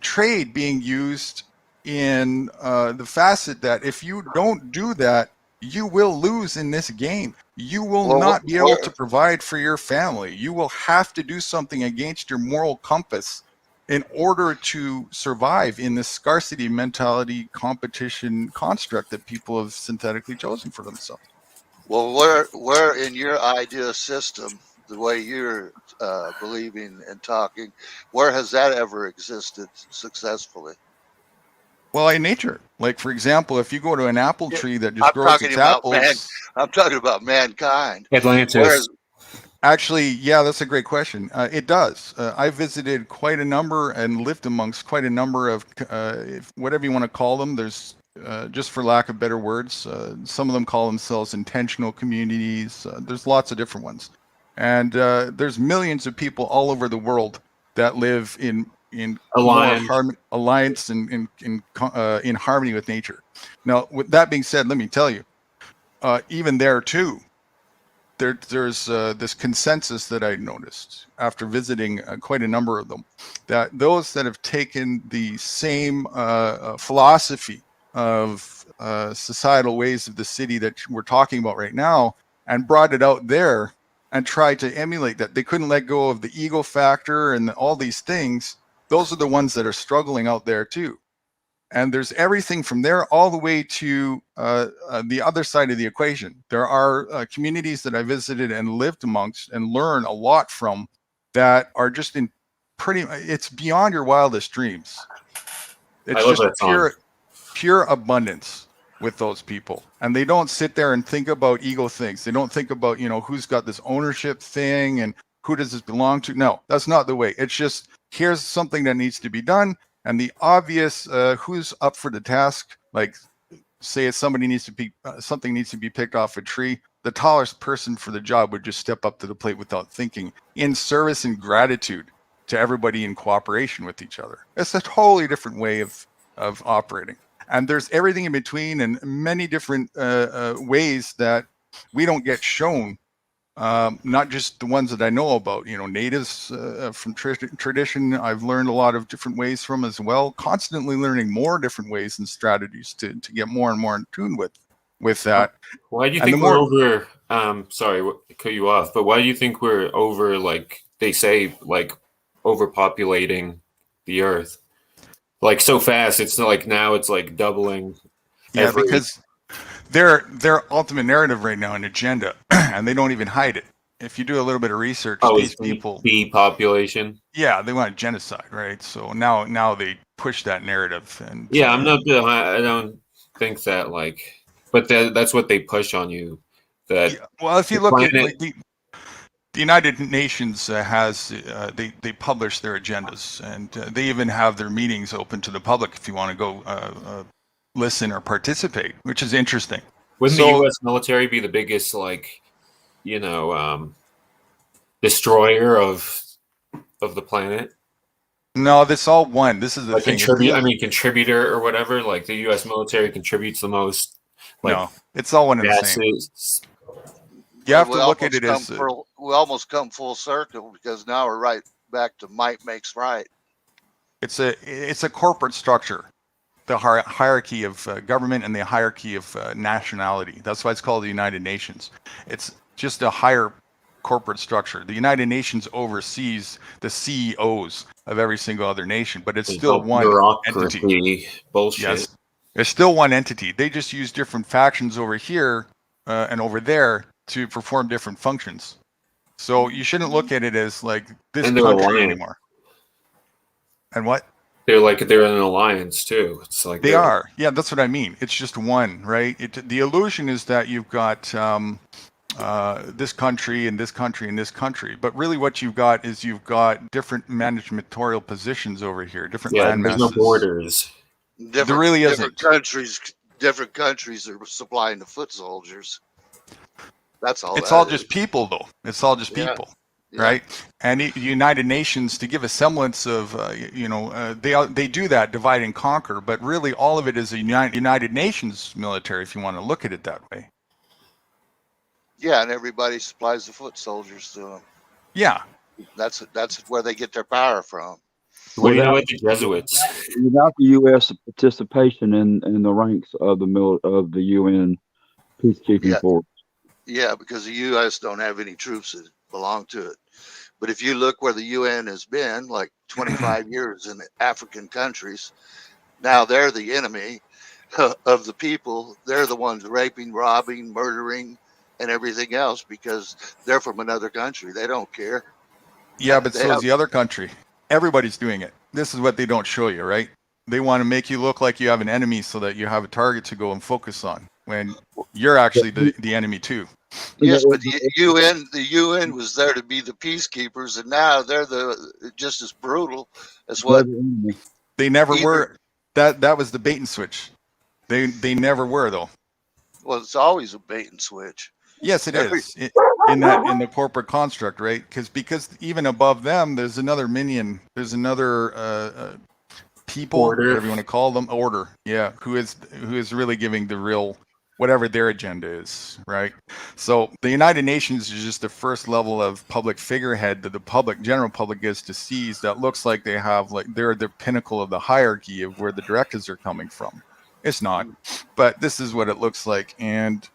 trade being used in the facet that if you don't do that, you will lose in this game. You will not be able to provide for your family. You will have to do something against your moral compass in order to survive in this scarcity mentality competition construct that people have synthetically chosen for themselves. Well, where in your idea system, the way you're believing and talking, where has that ever existed successfully? Well, in nature, like for example, if you go to an apple tree that just grows its apples, I'm talking about mankind. Atlantis. Actually, yeah, that's a great question. It does. I visited quite a number and lived amongst quite a number of, whatever you want to call them. There's, just for lack of better words, some of them call themselves intentional communities. There's lots of different ones. And there's millions of people all over the world that live in alliance and in harmony with nature. Now, with that being said, let me tell you, even there too, there's this consensus that I noticed after visiting quite a number of them, that those that have taken the same philosophy of societal ways of the city that we're talking about right now and brought it out there and tried to emulate that, they couldn't let go of the ego factor and all these things. Those are the ones that are struggling out there too. And there's everything from there all the way to the other side of the equation. There are communities that I visited and lived amongst and learned a lot from that are just in it's beyond your wildest dreams. It's just pure abundance with those people. And they don't sit there and think about ego things. They don't think about, who's got this ownership thing and who does this belong to? No, that's not the way. It's just, here's something that needs to be done. And the obvious, who's up for the task, like say if something needs to be picked off a tree, the tallest person for the job would just step up to the plate without thinking, in service and gratitude to everybody in cooperation with each other. It's a totally different way of operating. And there's everything in between and many different ways that we don't get shown. Not just the ones that I know about, natives from tradition, I've learned a lot of different ways from as well, constantly learning more different ways and strategies to get more and more in tune with that. Why do you think we're over, sorry, to cut you off, but why do you think we're over, like they say, like overpopulating the earth? Like so fast, it's like now it's like doubling. Yeah, because their ultimate narrative right now, an agenda, and they don't even hide it. If you do a little bit of research, these people, population. Yeah, they want genocide, right? So now they push that narrative, and yeah, I don't think that but that's what they push on you. That well, if you look at the United Nations has they publish their agendas, and they even have their meetings open to the public if you want to go listen or participate, which is interesting. Wouldn't the U.S. military be the biggest, destroyer of the planet? No, this all one. This is the thing. Contributor or whatever. Like the U.S. military contributes the most. No, it's all one and the same. You have to look at it as we almost come full circle, because now we're right back to might makes right. It's a corporate structure, the hierarchy of government and the hierarchy of nationality. That's why it's called the United Nations. It's just a higher corporate structure. The United Nations oversees the CEOs of every single other nation, but it's still one entity. Bullshit. Yes. It's still one entity. They just use different factions over here and over there to perform different functions. So you shouldn't look at it as like this country anymore. And what? They're in an alliance too. It's like they are. Yeah, that's what I mean. It's just one, right? The illusion is that you've got this country and this country and this country, but really what you've got is you've got different managementorial positions over here, different land there's masses. no borders. There really isn't. Different countries are supplying the foot soldiers. That's all. It's all just people, though. It's all just people. Right, and the United Nations, to give a semblance of, they do that, divide and conquer, but really all of it is a United Nations military, if you want to look at it that way. Yeah, and everybody supplies the foot soldiers to them. Yeah, that's where they get their power from. What do you know about the Jesuits? Without the U.S. participation in the ranks of the UN peacekeeping force. Yeah, because the U.S. don't have any troops that belong to it. But if you look where the UN has been, like 25 years in African countries, now they're the enemy of the people. They're the ones raping, robbing, murdering, and everything else because they're from another country. They don't care. Yeah, but so is the other country. Everybody's doing it. This is what they don't show you, right? They want to make you look like you have an enemy so that you have a target to go and focus on when you're actually the enemy too. Yes, but the UN was there to be the peacekeepers, and now they're just as brutal as what they never were. That was the bait and switch. They never were though. Well, it's always a bait and switch. Yes, it is in the corporate construct, right? Because even above them, there's another minion. There's another people, whatever you want to call them, order. Yeah, who is really giving the real whatever their agenda is, right? So the United Nations is just the first level of public figurehead that the general public gets to seize. That looks like they have they're the pinnacle of the hierarchy of where the directives are coming from. It's not, but this is what it looks like. And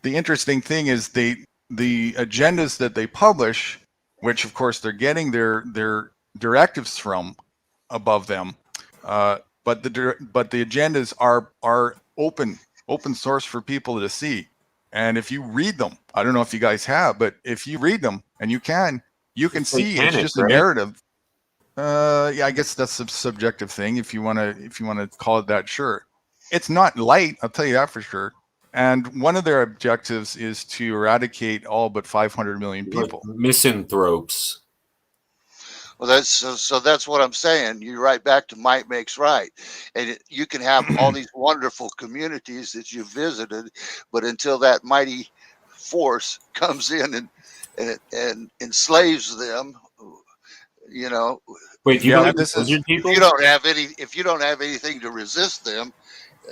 the interesting thing is the agendas that they publish, which of course they're getting their directives from above them, but the agendas are open source for people to see. And if you read them, I don't know if you guys have, but if you read them, and you can see it's just a narrative. Yeah, I guess that's a subjective thing. If you want to call it that, sure. It's not light, I'll tell you that for sure. And one of their objectives is to eradicate all but 500 million people. Misanthropes. Well, that's what I'm saying. You're right back to might makes right, and you can have all these wonderful communities that you visited, but until that mighty force comes in and enslaves them, Wait, if you don't have anything to resist them,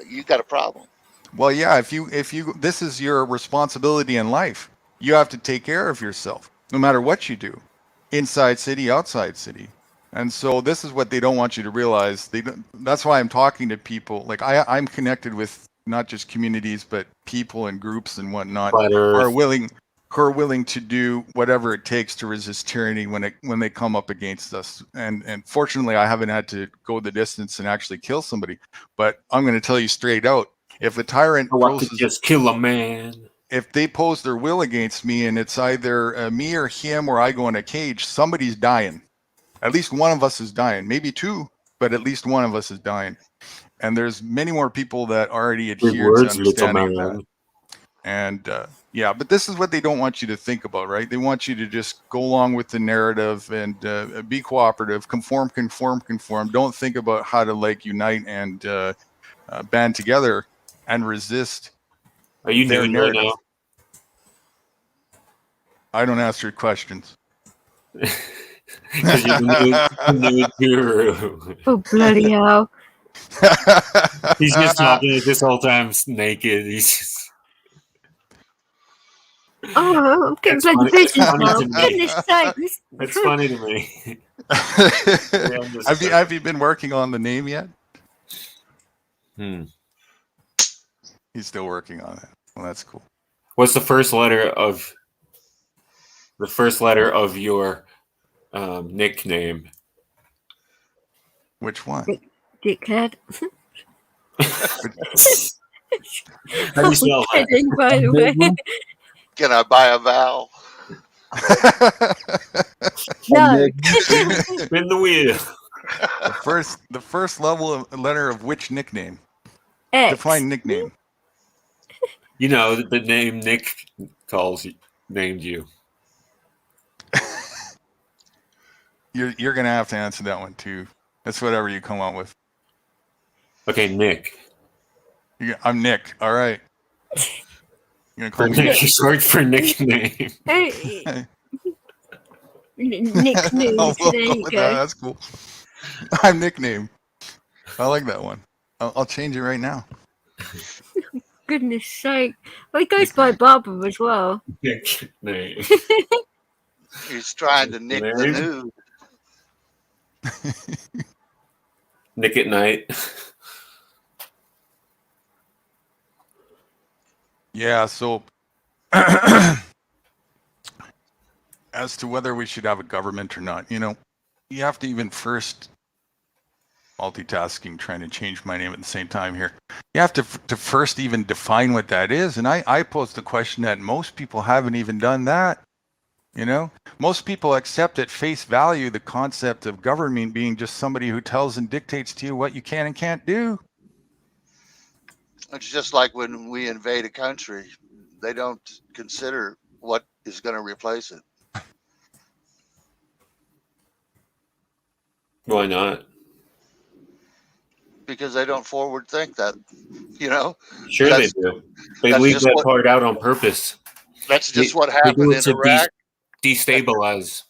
you got a problem. Well, yeah, if you this is your responsibility in life. You have to take care of yourself, no matter what you do. Inside city, outside city. And so this is what they don't want you to realize. That's why I'm talking to people. Like I'm connected with not just communities, but people and groups and whatnot who are willing to do whatever it takes to resist tyranny when they come up against us. And fortunately, I haven't had to go the distance and actually kill somebody. But I'm going to tell you straight out, if a tyrant just kill a man. If they pose their will against me and it's either me or him or I go in a cage, somebody's dying. At least one of us is dying. Maybe two, but at least one of us is dying. And there's many more people that already adhere to understanding that. And yeah, but this is what they don't want you to think about, right? They want you to just go along with the narrative and be cooperative, conform. Don't think about how to unite and band together and resist. Are you their nude narrative. right now? I don't answer questions. Because you're the nude guru. Oh, bloody hell. He's just talking this whole time naked. He's just... Oh, I'm getting bloody visions now. Goodness sake. It's funny to me. Have you been working on the name yet? He's still working on it. Well, that's cool. What's the first letter of your nickname? Which one? Dickhead. How do you spell that? Kidding, by the way. Can I buy a vowel? No. Spin the wheel. The first letter of which nickname? X. Define nickname. You know the name Nick named you. You're gonna have to answer that one too. That's whatever you come up with. Okay, Nick. I'm Nick. All right. You're gonna call me Nick. Sorry for nickname. Hey. Nickname. Oh, we'll there go you with go. that. That's cool. I'm nickname. I like that one. I'll change it right now. Goodness sake. Well, he goes by Barbara as well. Nickname. He's trying to nick the nude. Nick at night. Yeah, so as to whether we should have a government or not, you have to even first multitasking, trying to change my name at the same time here. You have to first even define what that is. And I posed the question that most people haven't even done that. Most people accept at face value the concept of government being just somebody who tells and dictates to you what you can and can't do. It's just like when we invade a country, they don't consider what is going to replace it. Why not? Because they don't forward think that, Sure they do. They leave that part out on purpose. That's just what happened in Iraq. Destabilize.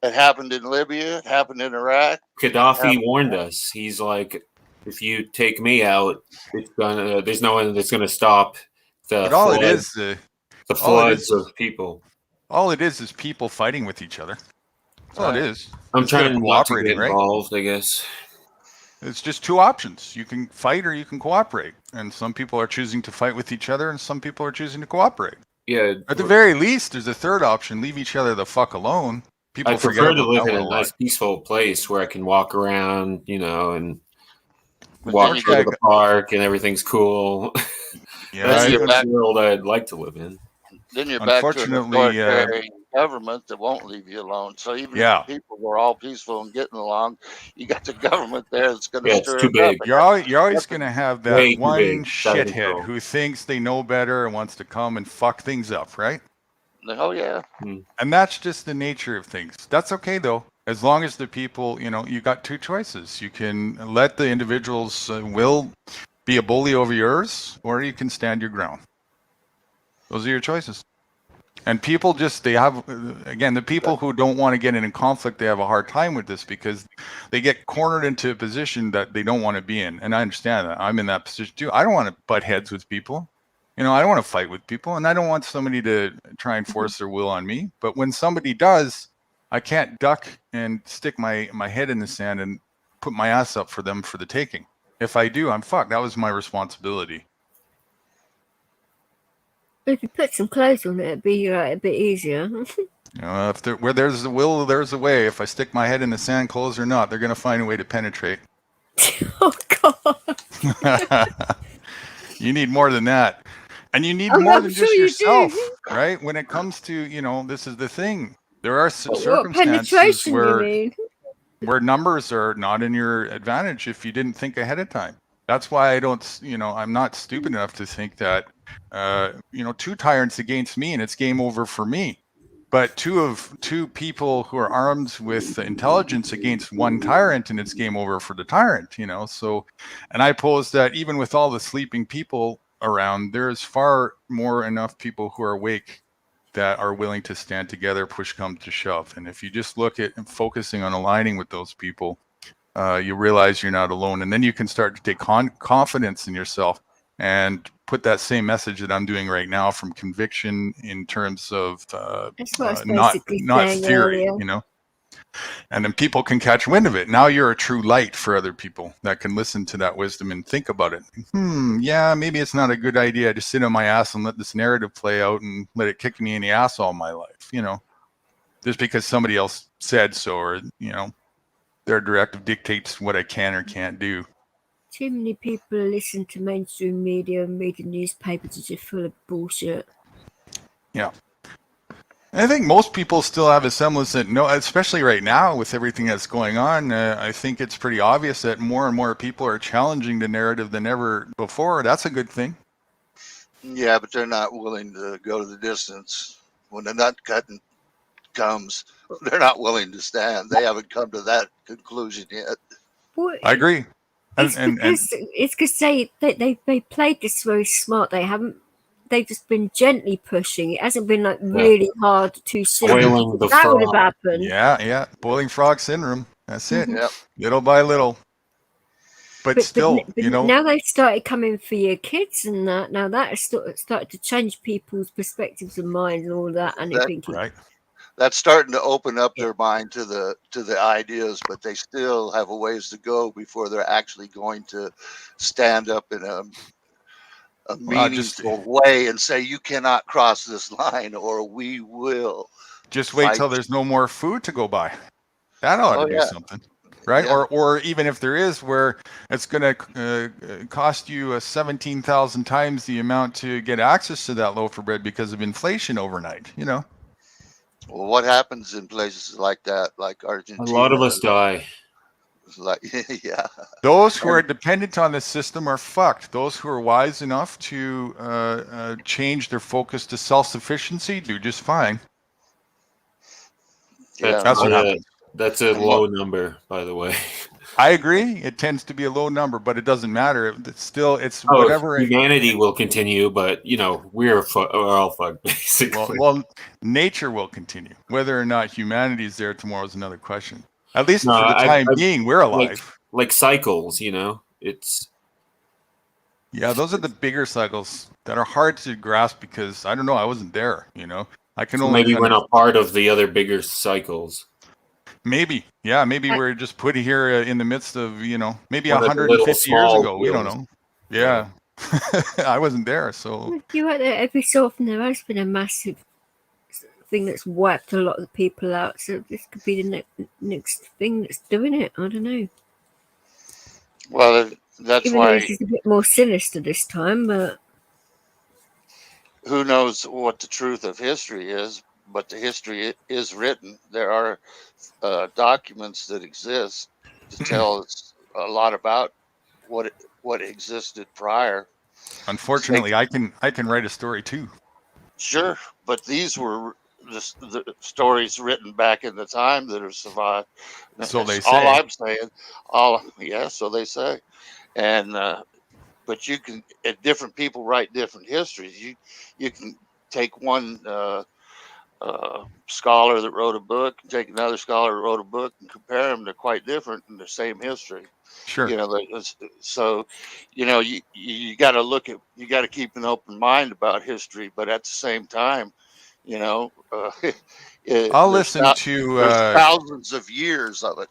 It happened in Libya. It happened in Iraq. Gaddafi warned us. He's like, if you take me out, there's no one that's gonna stop the floods of people. All it is people fighting with each other. That's all it is. I'm Instead trying of not to cooperating, get involved, I guess. It's just two options. You can fight or you can cooperate. And some people are choosing to fight with each other and some people are choosing to cooperate. Yeah. At the very least, there's a third option. Leave each other the fuck alone. People I prefer to live in a nice, peaceful place where I can walk around, and walk to the park and everything's cool. Yeah, that's the world I'd like to live in. Then you're back to an authoritarian government that won't leave you alone. So even if people were all peaceful and getting along, you got the government there that's going to stir too it up. big. You're always going to have that one shithead who thinks they know better and wants to come and fuck things up, right? Oh, yeah. And that's just the nature of things. That's okay, though. As long as the people, you got two choices. You can let the individual's will be a bully over yours, or you can stand your ground. Those are your choices. And people the people who don't want to get in conflict, they have a hard time with this because they get cornered into a position that they don't want to be in. And I understand that. I'm in that position too. I don't want to butt heads with people. I don't want to fight with people, and I don't want somebody to try and force their will on me. But when somebody does, I can't duck and stick my head in the sand and put my ass up for them for the taking. If I do, I'm fucked. That was my responsibility. If you put some clothes on it, it'd be a bit easier. Where there's a will, there's a way. If I stick my head in the sand, clothes or not, they're going to find a way to penetrate. Oh, God. You need more than that. And you need more than just yourself, right? When it comes to, this is the thing. There are circumstances where numbers are not in your advantage if you didn't think ahead of time. That's why I'm not stupid enough to think that, two tyrants against me and it's game over for me. But two people who are armed with intelligence against one tyrant and it's game over for the tyrant, So, and I pose that even with all the sleeping people around, there's far more enough people who are awake that are willing to stand together, push come to shove. And if you just look at and focusing on aligning with those people, you realize you're not alone. And then you can start to take confidence in yourself and put that same message that I'm doing right now from conviction in terms of not theory, and then people can catch wind of it. Now you're a true light for other people that can listen to that wisdom and think about it. Yeah, maybe it's not a good idea to sit on my ass and let this narrative play out and let it kick me in the ass all my life, just because somebody else said so, or, their directive dictates what I can or can't do. Too many people listen to mainstream media and reading newspapers are just full of bullshit. Yeah. I think most people still have a semblance that, no, especially right now with everything that's going on, I think it's pretty obvious that more and more people are challenging the narrative than ever before. That's a good thing. Yeah, but they're not willing to go to the distance. When the nut cutting comes, they're not willing to stand. They haven't come to that conclusion yet. Well, I agree. It's because they played this very smart. They've just been gently pushing. It hasn't been like really hard too soon. That would have happened. Yeah. Boiling frog syndrome. That's it. Yep. Little by little. But still, now they've started coming for your kids and that. Now that has started to change people's perspectives and minds and all that. And that's starting to open up their mind to the ideas, but they still have a ways to go before they're actually going to stand up in a meaningful way and say, you cannot cross this line or we will. Just wait till there's no more food to go by. That ought to do something. Right? Yeah. Or even if there is, where it's going to cost you 17,000 times the amount to get access to that loaf of bread because of inflation overnight, Well, what happens in places like that, like Argentina? A lot of us die. Yeah. Those who are dependent on the system are fucked. Those who are wise enough to change their focus to self-sufficiency do just fine. That's what happens. That's a low number, by the way. I agree. It tends to be a low number, but it doesn't matter. It's whatever. Humanity will continue, but we're all fucked basically. Well, nature will continue. Whether or not humanity is there tomorrow is another question. At least for the time being, we're alive. Like cycles, it's. Yeah, those are the bigger cycles that are hard to grasp because I don't know. I wasn't there. I can only. Maybe we're not part of the other bigger cycles. Maybe, yeah, maybe we're just put here in the midst of, maybe 150 years ago. We don't know. Yeah, I wasn't there, so. You were there every so often. There has been a massive thing that's wiped a lot of the people out. So this could be the next thing that's doing it. I don't know. Well, that's Even why it's a bit more sinister this time, but who knows what the truth of history is? But the history is written. There are documents that exist to tell us a lot about what existed prior. Unfortunately, I can write a story too. Sure, but these were the stories written back in the time that have survived. So they say. All I'm saying, so they say, and but you can. Different people write different histories. You can take one. Scholar that wrote a book, take another scholar that wrote a book, and compare them. They're quite different in the same history. Sure. So you got to look at, you got to keep an open mind about history, but at the same time, I'll listen to there's thousands of years of it.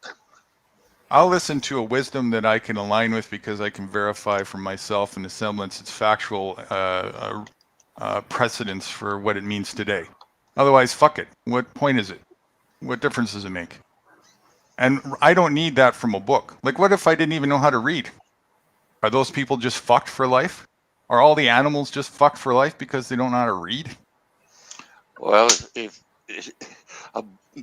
I'll listen to a wisdom that I can align with because I can verify for myself in the semblance its factual precedence for what it means today. Otherwise, fuck it. What point is it? What difference does it make? And I don't need that from a book. Like, what if I didn't even know how to read? Are those people just fucked for life? Are all the animals just fucked for life because they don't know how to read? Well, if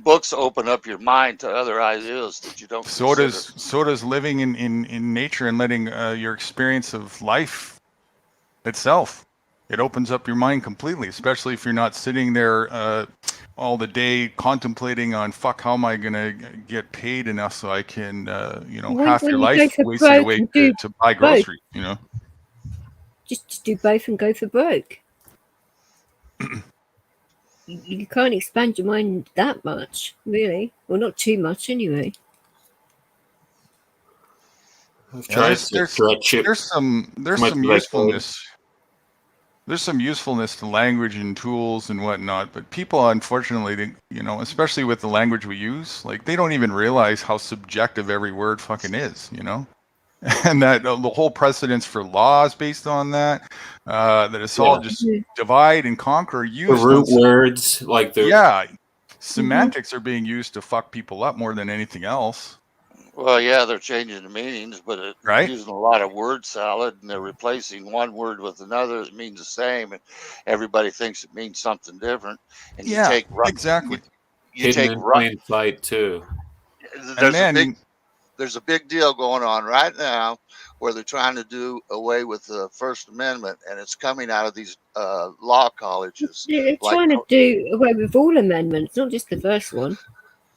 books open up your mind to other ideas that you don't consider. So does living in nature and letting your experience of life itself. It opens up your mind completely, especially if you're not sitting there all the day contemplating on, how am I going to get paid enough so I can, half your life wasted away to buy groceries, Just do both and go for broke. You can't expand your mind that much, really. Well, not too much anyway. There's some usefulness. There's some usefulness to language and tools and whatnot, but people, unfortunately, especially with the language we use, like they don't even realize how subjective every word fucking is, and that the whole precedence for laws based on that, that it's all just divide and conquer. The root words, like semantics are being used to fuck people up more than anything else. Well, yeah, they're changing the meanings, but they're right? using a lot of word salad, and they're replacing one word with another that means the same, and everybody thinks it means something different. And you Yeah, take exactly. you Hidden take in plain sight too. And there's a big then, there's a big deal going on right now where they're trying to do away with the First Amendment, and it's coming out of these law colleges. They're Like, trying to do away with all amendments, not just the first one.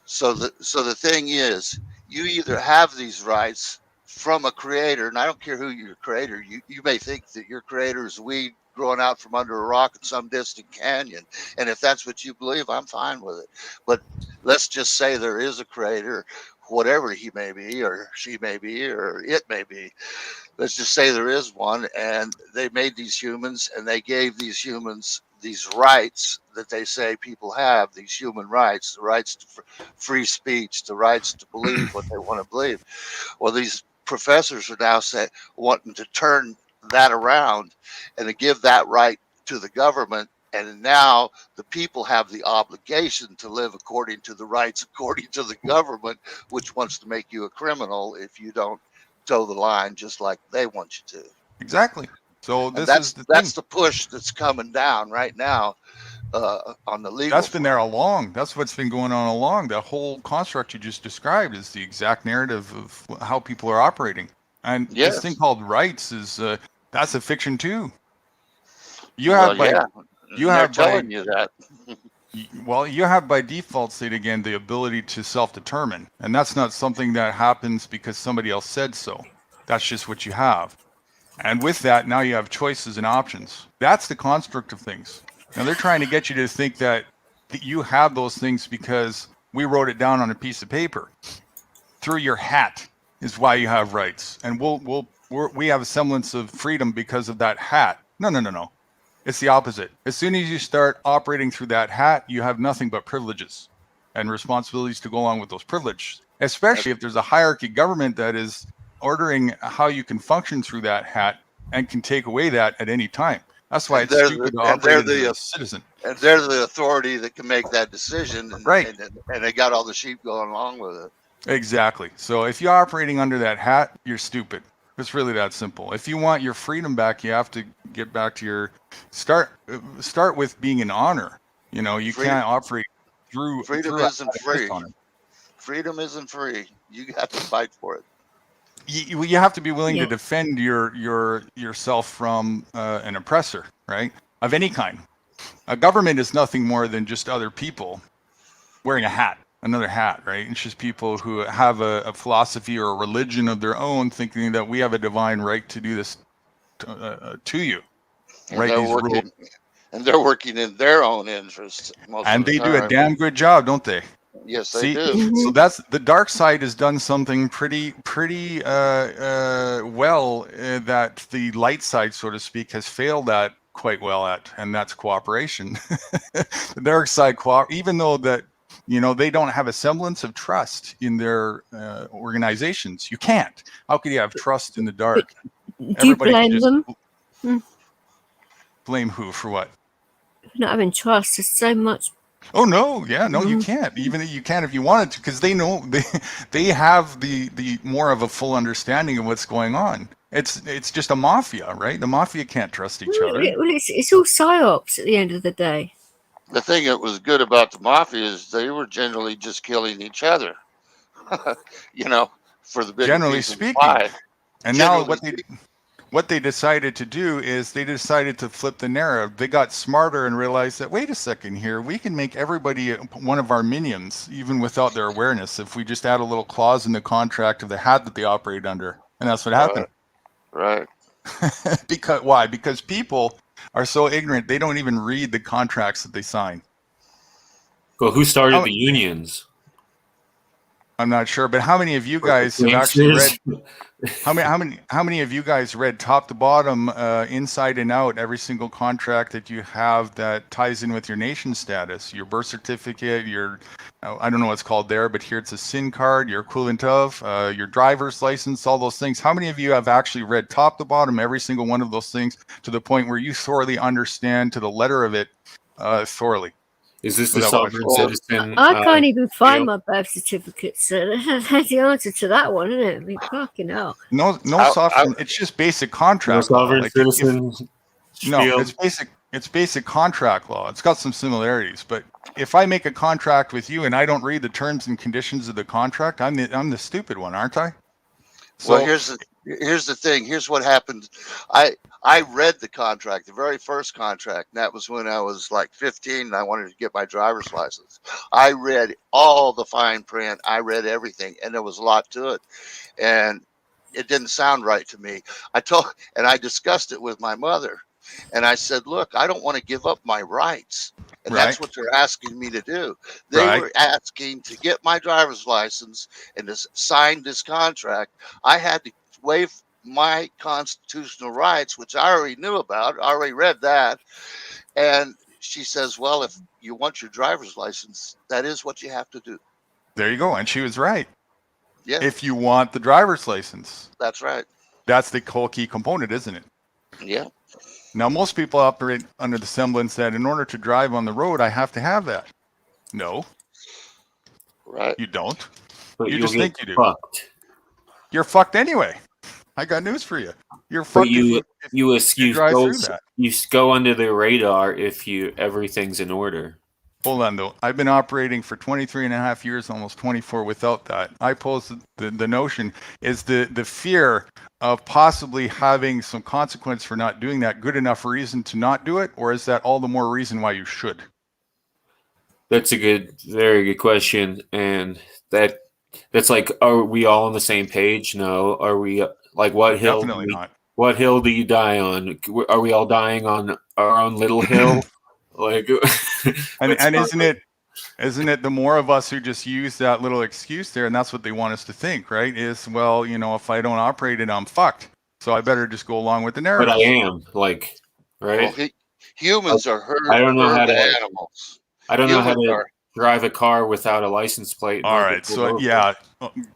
so the thing is, you either have these rights from a creator, and I don't care who your creator. You may think that your creator is weed growing out from under a rock in some distant canyon, and if that's what you believe, I'm fine with it. But let's just say there is a creator, whatever he may be, or she may be, or it may be. Let's just say there is one, and they made these humans, and they gave these humans these rights that they say people have, these human rights, the rights to free speech, the rights to believe what they want to believe. Well, these professors are now wanting to turn that around and to give that right to the government. And now the people have the obligation to live according to the rights, according to the government, which wants to make you a criminal if you don't toe the line just like they want you to. exactly. So And this is the thing. that's the push that's coming down right now on the legal. That's been there along. That's what's been going on along. The whole construct you just described is the exact narrative of how people are operating. And this thing called rights is that's a fiction too. You Well, have by yeah, you they're have by telling you that. well, you have by default state again the ability to self-determine, and that's not something that happens because somebody else said so. That's just what you have. And with that, now you have choices and options. That's the construct of things. Now they're trying to get you to think that you have those things because we wrote it down on a piece of paper. Through your hat is why you have rights, and we have a semblance of freedom because of that hat. No. It's the opposite. As soon as you start operating through that hat, you have nothing but privileges and responsibilities to go along with those privileges, especially if there's a hierarchy government that is ordering how you can function through that hat and can take away that at any time. That's why it's stupid to operate as a citizen. And they're the authority that can make that decision. And, right. And they got all the sheep going along with it. Exactly. So if you're operating under that hat, you're stupid. It's really that simple. If you want your freedom back, you have to get back to your start with being in honor. You know, you can't operate through freedom isn't free. Freedom isn't free. You have to fight for it. You have to be willing to defend yourself from an oppressor, right? Of any kind. A government is nothing more than just other people wearing a hat. Another hat, right? It's just people who have a philosophy or a religion of their own, thinking that we have a divine right to do this to you, right? And they're working in their own interests. And they do a damn good job, don't they? Yes, they do. So that's the dark side has done something pretty well that the light side, so to speak, has failed at quite well at, and that's cooperation. The dark side, even though that. You know, they don't have a semblance of trust in their organizations. You can't. How could you have trust in the dark? Do you blame them? Blame who for what? Not having trust. There's so much. Oh no, yeah, no, you can't. Even you can if you wanted to, because they know they have the more of a full understanding of what's going on. It's just a mafia, right? The mafia can't trust each other. Well, it's all psyops at the end of the day. The thing that was good about the mafia is they were generally just killing each other. You know, for the big generally speaking. And now what they decided to do is they decided to flip the narrative. They got smarter and realized that, wait a second here, we can make everybody one of our minions even without their awareness if we just add a little clause in the contract of the hat that they operate under. And that's what happened. Right. Because why? Because people are so ignorant, they don't even read the contracts that they sign. Well, who started the unions? I'm not sure, but how many of you guys have actually read? How many of you guys read top to bottom, inside and out, every single contract that you have that ties in with your nation status, your birth certificate, your I don't know what's called there, but here it's a SIN card, your equivalent of your driver's license, all those things. How many of you have actually read top to bottom every single one of those things to the point where you thoroughly understand to the letter of it, thoroughly? Is this the sovereign citizen? I can't even find my birth certificate, so that's the answer to that one, isn't it? I mean, fucking hell. No sovereign. It's just basic contract law. Sovereign citizen. No, it's basic contract law. It's got some similarities, but if I make a contract with you and I don't read the terms and conditions of the contract, I'm the stupid one, aren't I? So, well, here's the thing. Here's what happened. I read the contract, the very first contract. And that was when I was like 15 and I wanted to get my driver's license. I read all the fine print. I read everything, and there was a lot to it. And it didn't sound right to me. I discussed it with my mother. And I said, look, I don't want to give up my rights. And that's what they're asking me to do. They were asking to get my driver's license and to sign this contract. I had to waive my constitutional rights, which I already knew about. I already read that. And she says, well, if you want your driver's license, that is what you have to do. There you go. And she was right. Yeah. If you want the driver's license. That's right. That's the whole key component, isn't it? Yeah. Now, most people operate under the semblance that in order to drive on the road, I have to have that. No. Right. You don't. But you just think you do. Fucked. You're fucked anyway. I got news for you. You're fucked. You drive through that. You go under the radar if everything's in order. Hold on, though. I've been operating for 23 and a half years, almost 24 without that. I pose the notion, is the fear of possibly having some consequence for not doing that good enough reason to not do it? Or is that all the more reason why you should? That's very good question. And that's like, are we all on the same page? No. Are we like, what hill? Definitely not. What hill do you die on? Are we all dying on our own little hill? Like, and isn't it the more of us who just use that little excuse there, and that's what they want us to think, right? Is, well, if I don't operate it, I'm fucked. So I better just go along with the narrative. But I am, like, right? Well, humans are herd animals. I don't know how to drive a car without a license plate. All right, so yeah,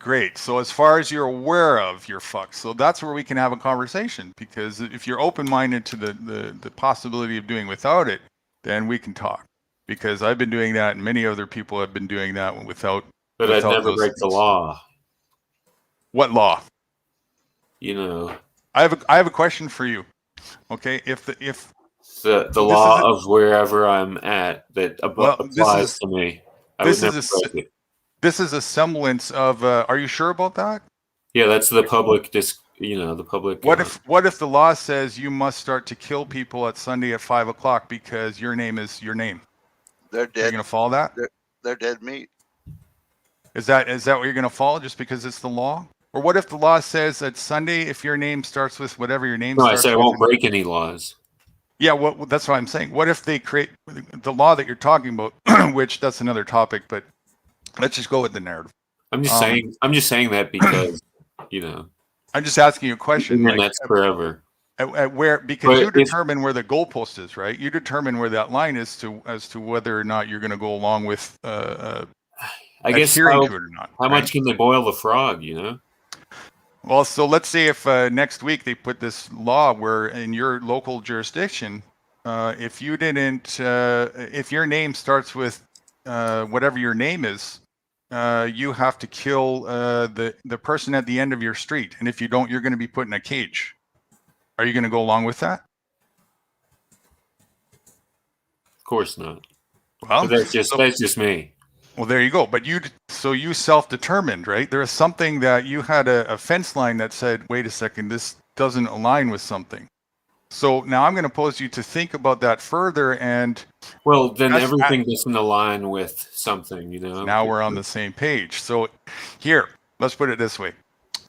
great. So as far as you're aware of, you're fucked. So that's where we can have a conversation, because if you're open-minded to the possibility of doing without it, then we can talk, because I've been doing that and many other people have been doing that without. But I'd never break the law. What law? I have a question for you. Okay, if the law of wherever I'm at that applies to me, I would never break it. This is a semblance of. Are you sure about that? Yeah, that's the public. The public. What if the law says you must start to kill people at Sunday at 5 o'clock because your name is your name? They're dead. Are you going to follow that? They're dead meat. Is that what you're going to follow just because it's the law? Or what if the law says that Sunday, if your name starts with whatever your name starts with? No, I said I won't break any laws. Yeah, that's what I'm saying. What if they create the law that you're talking about, which that's another topic, but let's just go with the narrative. I'm just saying that because, I'm just asking you a question. And that's forever. Because you determine where the goalpost is, right? You determine where that line is as to whether or not you're going to go along with I guess adhering to it or not. How much can they boil the frog, Well, so let's say if next week they put this law where in your local jurisdiction, if your name starts with whatever your name is, you have to kill the person at the end of your street. And if you don't, you're going to be put in a cage. Are you going to go along with that? Of course not. Well, that's just me. Well, there you go. But you self-determined, right? There is something that you had a fence line that said, wait a second, this doesn't align with something. So now I'm going to pose you to think about that further. And well, then everything doesn't align with something, Now we're on the same page. So here, let's put it this way.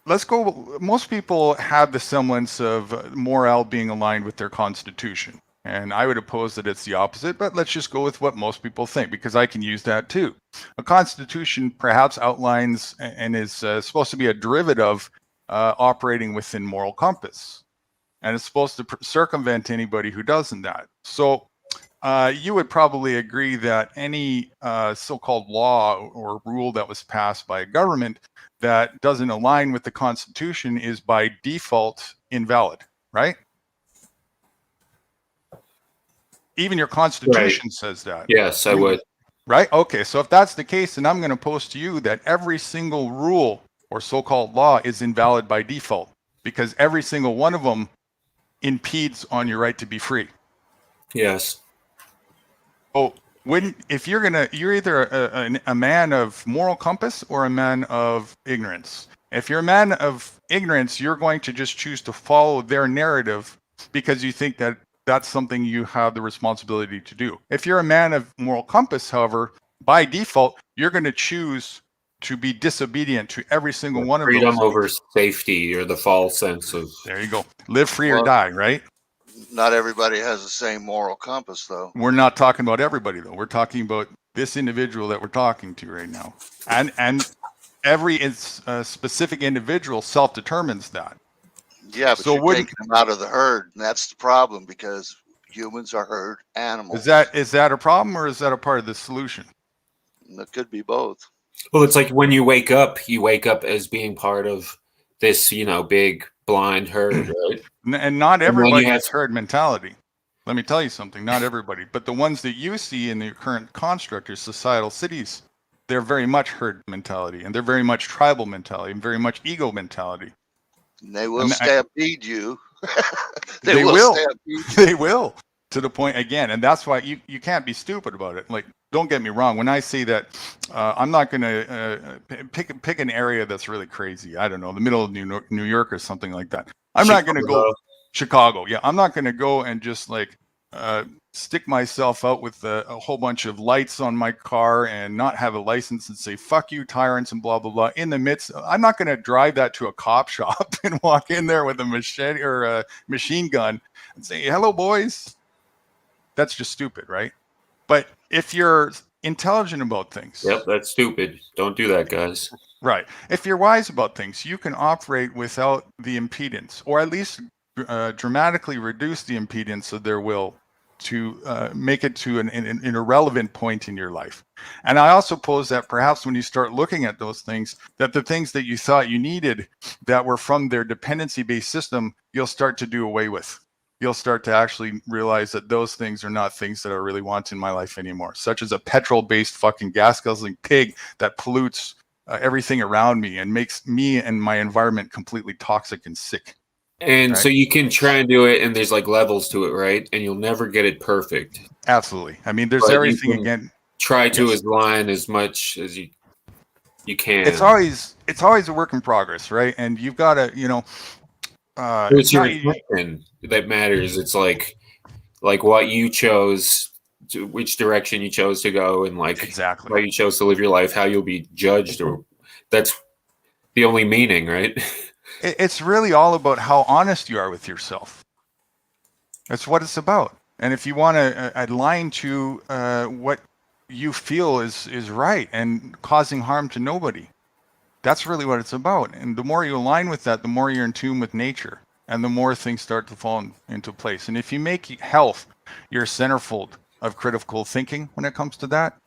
Let's go. Most people have the semblance of morale being aligned with their constitution. And I would oppose that it's the opposite, but let's just go with what most people think, because I can use that too. A constitution perhaps outlines and is supposed to be a derivative operating within moral compass. And it's supposed to circumvent anybody who doesn't that. So you would probably agree that any so-called law or rule that was passed by a government that doesn't align with the Constitution is by default invalid, right? Even your Constitution says that. Yes, I would. Right? Okay, so if that's the case, then I'm going to pose to you that every single rule or so-called law is invalid by default because every single one of them impedes on your right to be free. Yes. Oh, if you're either a man of moral compass or a man of ignorance. If you're a man of ignorance, you're going to just choose to follow their narrative because you think that that's something you have the responsibility to do. If you're a man of moral compass, however, by default, you're going to choose to be disobedient to every single one of those. Freedom over safety, or the false sense of. There you go. Live free or die, right? Not everybody has the same moral compass, though. We're not talking about everybody, though. We're talking about this individual that we're talking to right now. And every specific individual self-determines that. Yeah, but so you're taking them out of the herd, and that's the problem because humans are herd animals. Is that a problem, or is that a part of the solution? It could be both. Well, it's like when you wake up as being part of this, big blind herd, right? And not everybody has herd mentality. Let me tell you something, not everybody. But the ones that you see in the current construct or societal cities, they're very much herd mentality, and they're very much tribal mentality, and very much ego mentality. And they will stampede you. They will. They will. To the point again, and that's why you can't be stupid about it. Like, don't get me wrong. When I say that, I'm not going to pick an area that's really crazy. I don't know, the middle of New York or something like that. I'm not going to go Chicago. Yeah, I'm not going to go and just like stick myself out with a whole bunch of lights on my car and not have a license and say "fuck you, tyrants" and blah blah blah. In the midst, I'm not going to drive that to a cop shop and walk in there with a machete or a machine gun and say "hello, boys." That's just stupid, right? But if you're intelligent about things. Yep, that's stupid. Don't do that, guys. Right. If you're wise about things, you can operate without the impedance, or at least dramatically reduce the impedance of their will to make it to an irrelevant point in your life. And I also pose that perhaps when you start looking at those things, that the things that you thought you needed that were from their dependency-based system, you'll start to do away with. You'll start to actually realize that those things are not things that I really want in my life anymore, such as a petrol-based fucking gas-guzzling pig that pollutes everything around me and makes me and my environment completely toxic and sick. And right? So you can try and do it, and there's like levels to it, right? And you'll never get it perfect. Absolutely. I mean, there's everything again. Try to align as much as you can. It's always a work in progress, right? And you've got to, it's your intention that matters. It's like what you chose, which direction you chose to go, and like exactly how you chose to live your life, how you'll be judged, or that's the only meaning, right? It's really all about how honest you are with yourself. That's what it's about. And if you want to align to what you feel is right and causing harm to nobody, that's really what it's about. And the more you align with that, the more you're in tune with nature, and the more things start to fall into place. And if you make health your centerfold of critical thinking when it comes to that,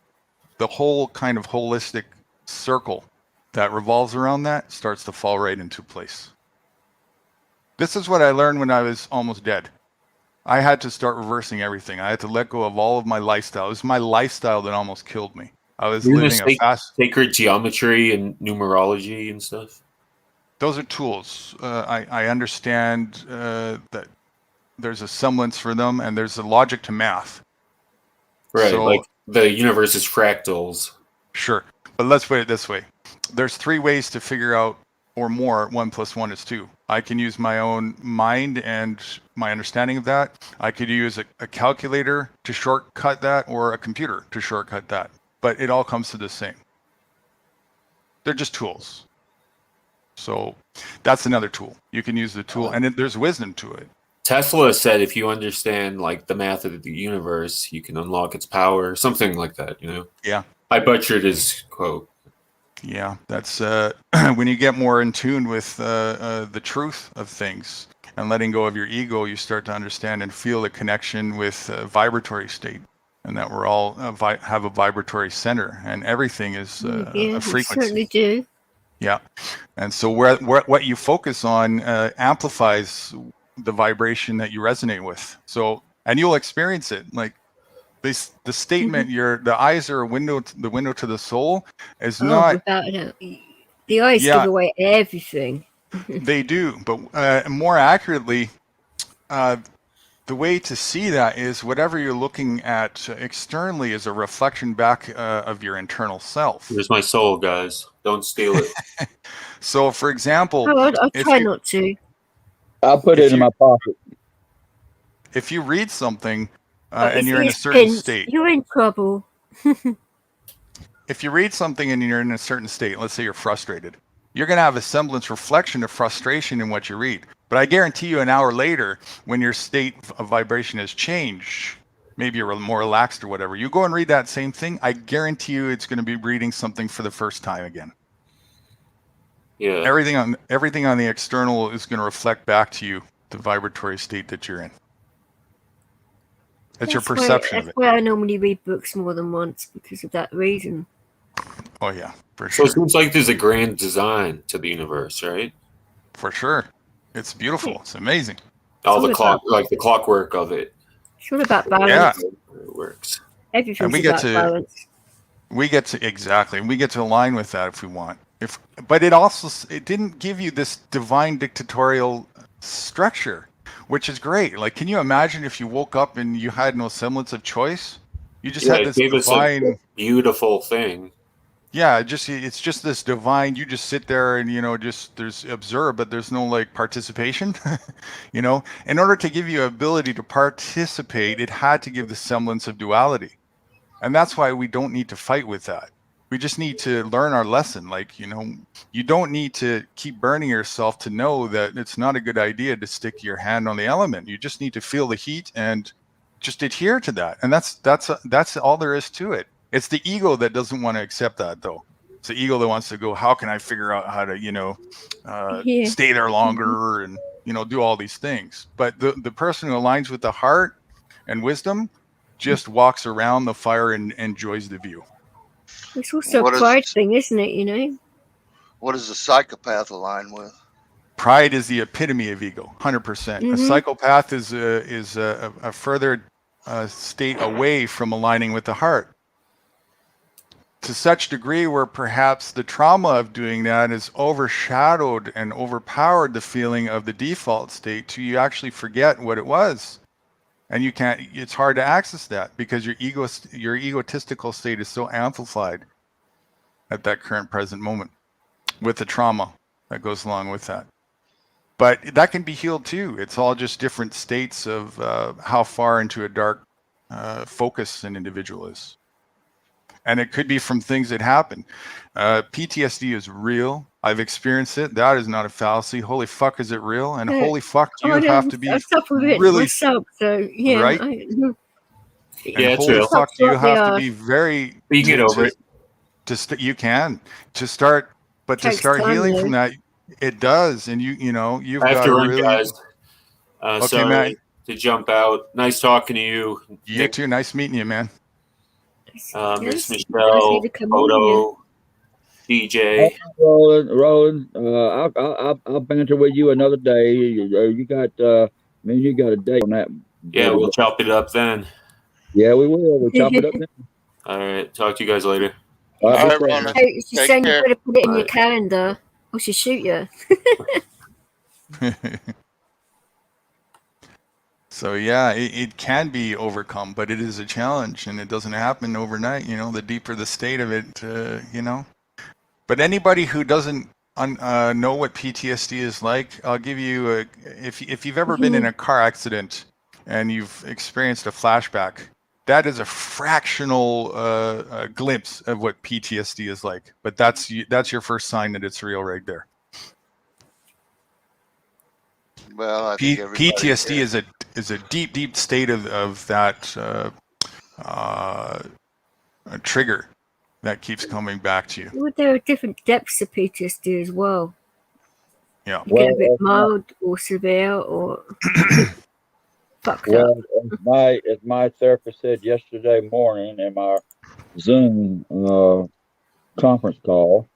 the whole kind of holistic circle that revolves around that starts to fall right into place. This is what I learned when I was almost dead. I had to start reversing everything. I had to let go of all of my lifestyle. It was my lifestyle that almost killed me. I was living a fast... Sacred geometry and numerology and stuff? Those are tools. I understand that there's a semblance for them, and there's a logic to math. Right, so, like the universe is fractals. Sure, but let's put it this way. There's 3 ways to figure out, or more, 1 + 1 is 2. I can use my own mind and my understanding of that. I could use a calculator to shortcut that, or a computer to shortcut that. But it all comes to the same. They're just tools. So that's another tool. You can use the tool, and there's wisdom to it. Tesla said if you understand like the math of the universe, you can unlock its power, something like that, Yeah. I butchered his quote. Yeah, that's when you get more in tune with the truth of things and letting go of your ego, you start to understand and feel the connection with vibratory state, and that we're all have a vibratory center, and everything is a frequency. We certainly do. Yeah, and so what you focus on amplifies the vibration that you resonate with. So and you'll experience it. Like this, the statement, the eyes are the window to the soul is not. Without a doubt. The eyes give away everything. They do, but more accurately, the way to see that is whatever you're looking at externally is a reflection back of your internal self. Here's my soul, guys. Don't steal it. So, for example, I'll try not to. I'll put it in my pocket. If you read something and you're in a certain state, you're in trouble. If you read something and you're in a certain state, let's say you're frustrated, you're going to have a semblance reflection of frustration in what you read. But I guarantee you an hour later, when your state of vibration has changed, maybe you're more relaxed or whatever, you go and read that same thing, I guarantee you it's going to be reading something for the first time again. Yeah. Everything on the external is going to reflect back to you the vibratory state that you're in. That's your perception of it. That's why I normally read books more than once, because of that reason. Oh yeah, for So sure. it seems like there's a grand design to the universe, right? For sure. It's beautiful. It's amazing. All the the clockwork of it. It's all about balance. Yeah. It works. Everything's about balance. We get to align with that if we want. But it didn't give you this divine dictatorial structure, which is great. Like, can you imagine if you woke up and you had no semblance of choice? You just had this divine, us a beautiful thing. Yeah, it's just this divine. You just sit there and there's observe, but there's no like participation. In order to give you ability to participate, it had to give the semblance of duality, and that's why we don't need to fight with that. We just need to learn our lesson. Like, you don't need to keep burning yourself to know that it's not a good idea to stick your hand on the element. You just need to feel the heat and just adhere to that, and that's all there is to it. It's the ego that doesn't want to accept that, though. It's the ego that wants to go, how can I figure out how to, stay there longer and, do all these things. But the person who aligns with the heart and wisdom just walks around the fire and enjoys the view. It's also a pride thing, isn't it, What does a psychopath align with? Pride is the epitome of ego, 100%. A psychopath is a further state away from aligning with the heart. To such degree where perhaps the trauma of doing that has overshadowed and overpowered the feeling of the default state till you actually forget what it was. And it's hard to access that because your egotistical state is so amplified at that current present moment with the trauma that goes along with that. But that can be healed too. It's all just different states of how far into a dark focus an individual is. And it could be from things that happen. PTSD is real. I've experienced it. That is not a fallacy. Holy fuck, is it real? And holy fuck, do you have to be really myself, so yeah, right? Yeah, holy true. fuck, do you have to be very. You get over it. You can to start, but to start healing from that, it does. And you've got to run, really, guys. Okay, sorry Matt. to jump out. Nice talking to you. You Nick. too. Nice meeting you, man. Miss Michelle, Photo, DJ. Roland, I'll banter with you another day. You got a date on that. Yeah, we'll chop it up then. Yeah, we will. We'll chop it up then. All right, talk to you guys later. All right, Roland. She's saying you better put it in your calendar, or she'll shoot you. So yeah, it can be overcome, but it is a challenge, and it doesn't happen overnight. The deeper the state of it, But anybody who doesn't know what PTSD is like, I'll give you if you've ever been in a car accident and you've experienced a flashback, that is a fractional glimpse of what PTSD is like. But that's your first sign that it's real right there. Well, I think PTSD is a deep state of that trigger that keeps coming back to you. Well, there are different depths of PTSD as well. Yeah. You get a bit mild or severe or fucked up. As my therapist said yesterday morning in my Zoom conference call,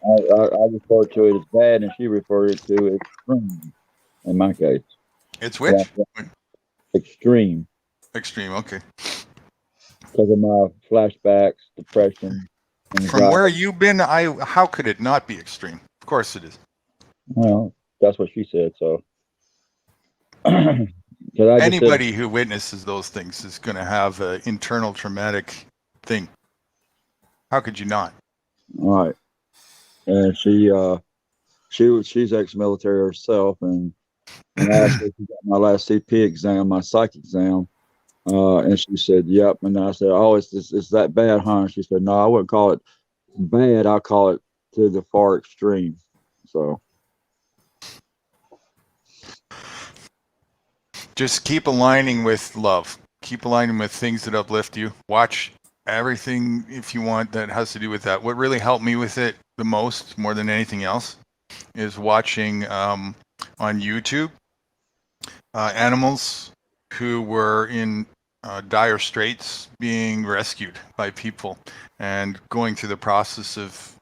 I referred to it as bad, and she referred to it as extreme. In my case, it's which? Extreme. Extreme, okay. Because of my flashbacks, depression, anxiety. From where you've been, how could it not be extreme? Of course it is. Well, that's what she said. So, anybody who witnesses those things is going to have an internal traumatic thing. How could you not? All right. And she's ex-military herself, and last week she got my last CP exam, my psych exam, and she said, "Yep." And I said, "Oh, it's that bad, huh?" And she said, "No, I wouldn't call it bad. I'll call it to the far extreme." So, just keep aligning with love. Keep aligning with things that uplift you. Watch everything if you want that has to do with that. What really helped me with it the most, more than anything else, is watching on YouTube animals who were in dire straits being rescued by people and going through the process of,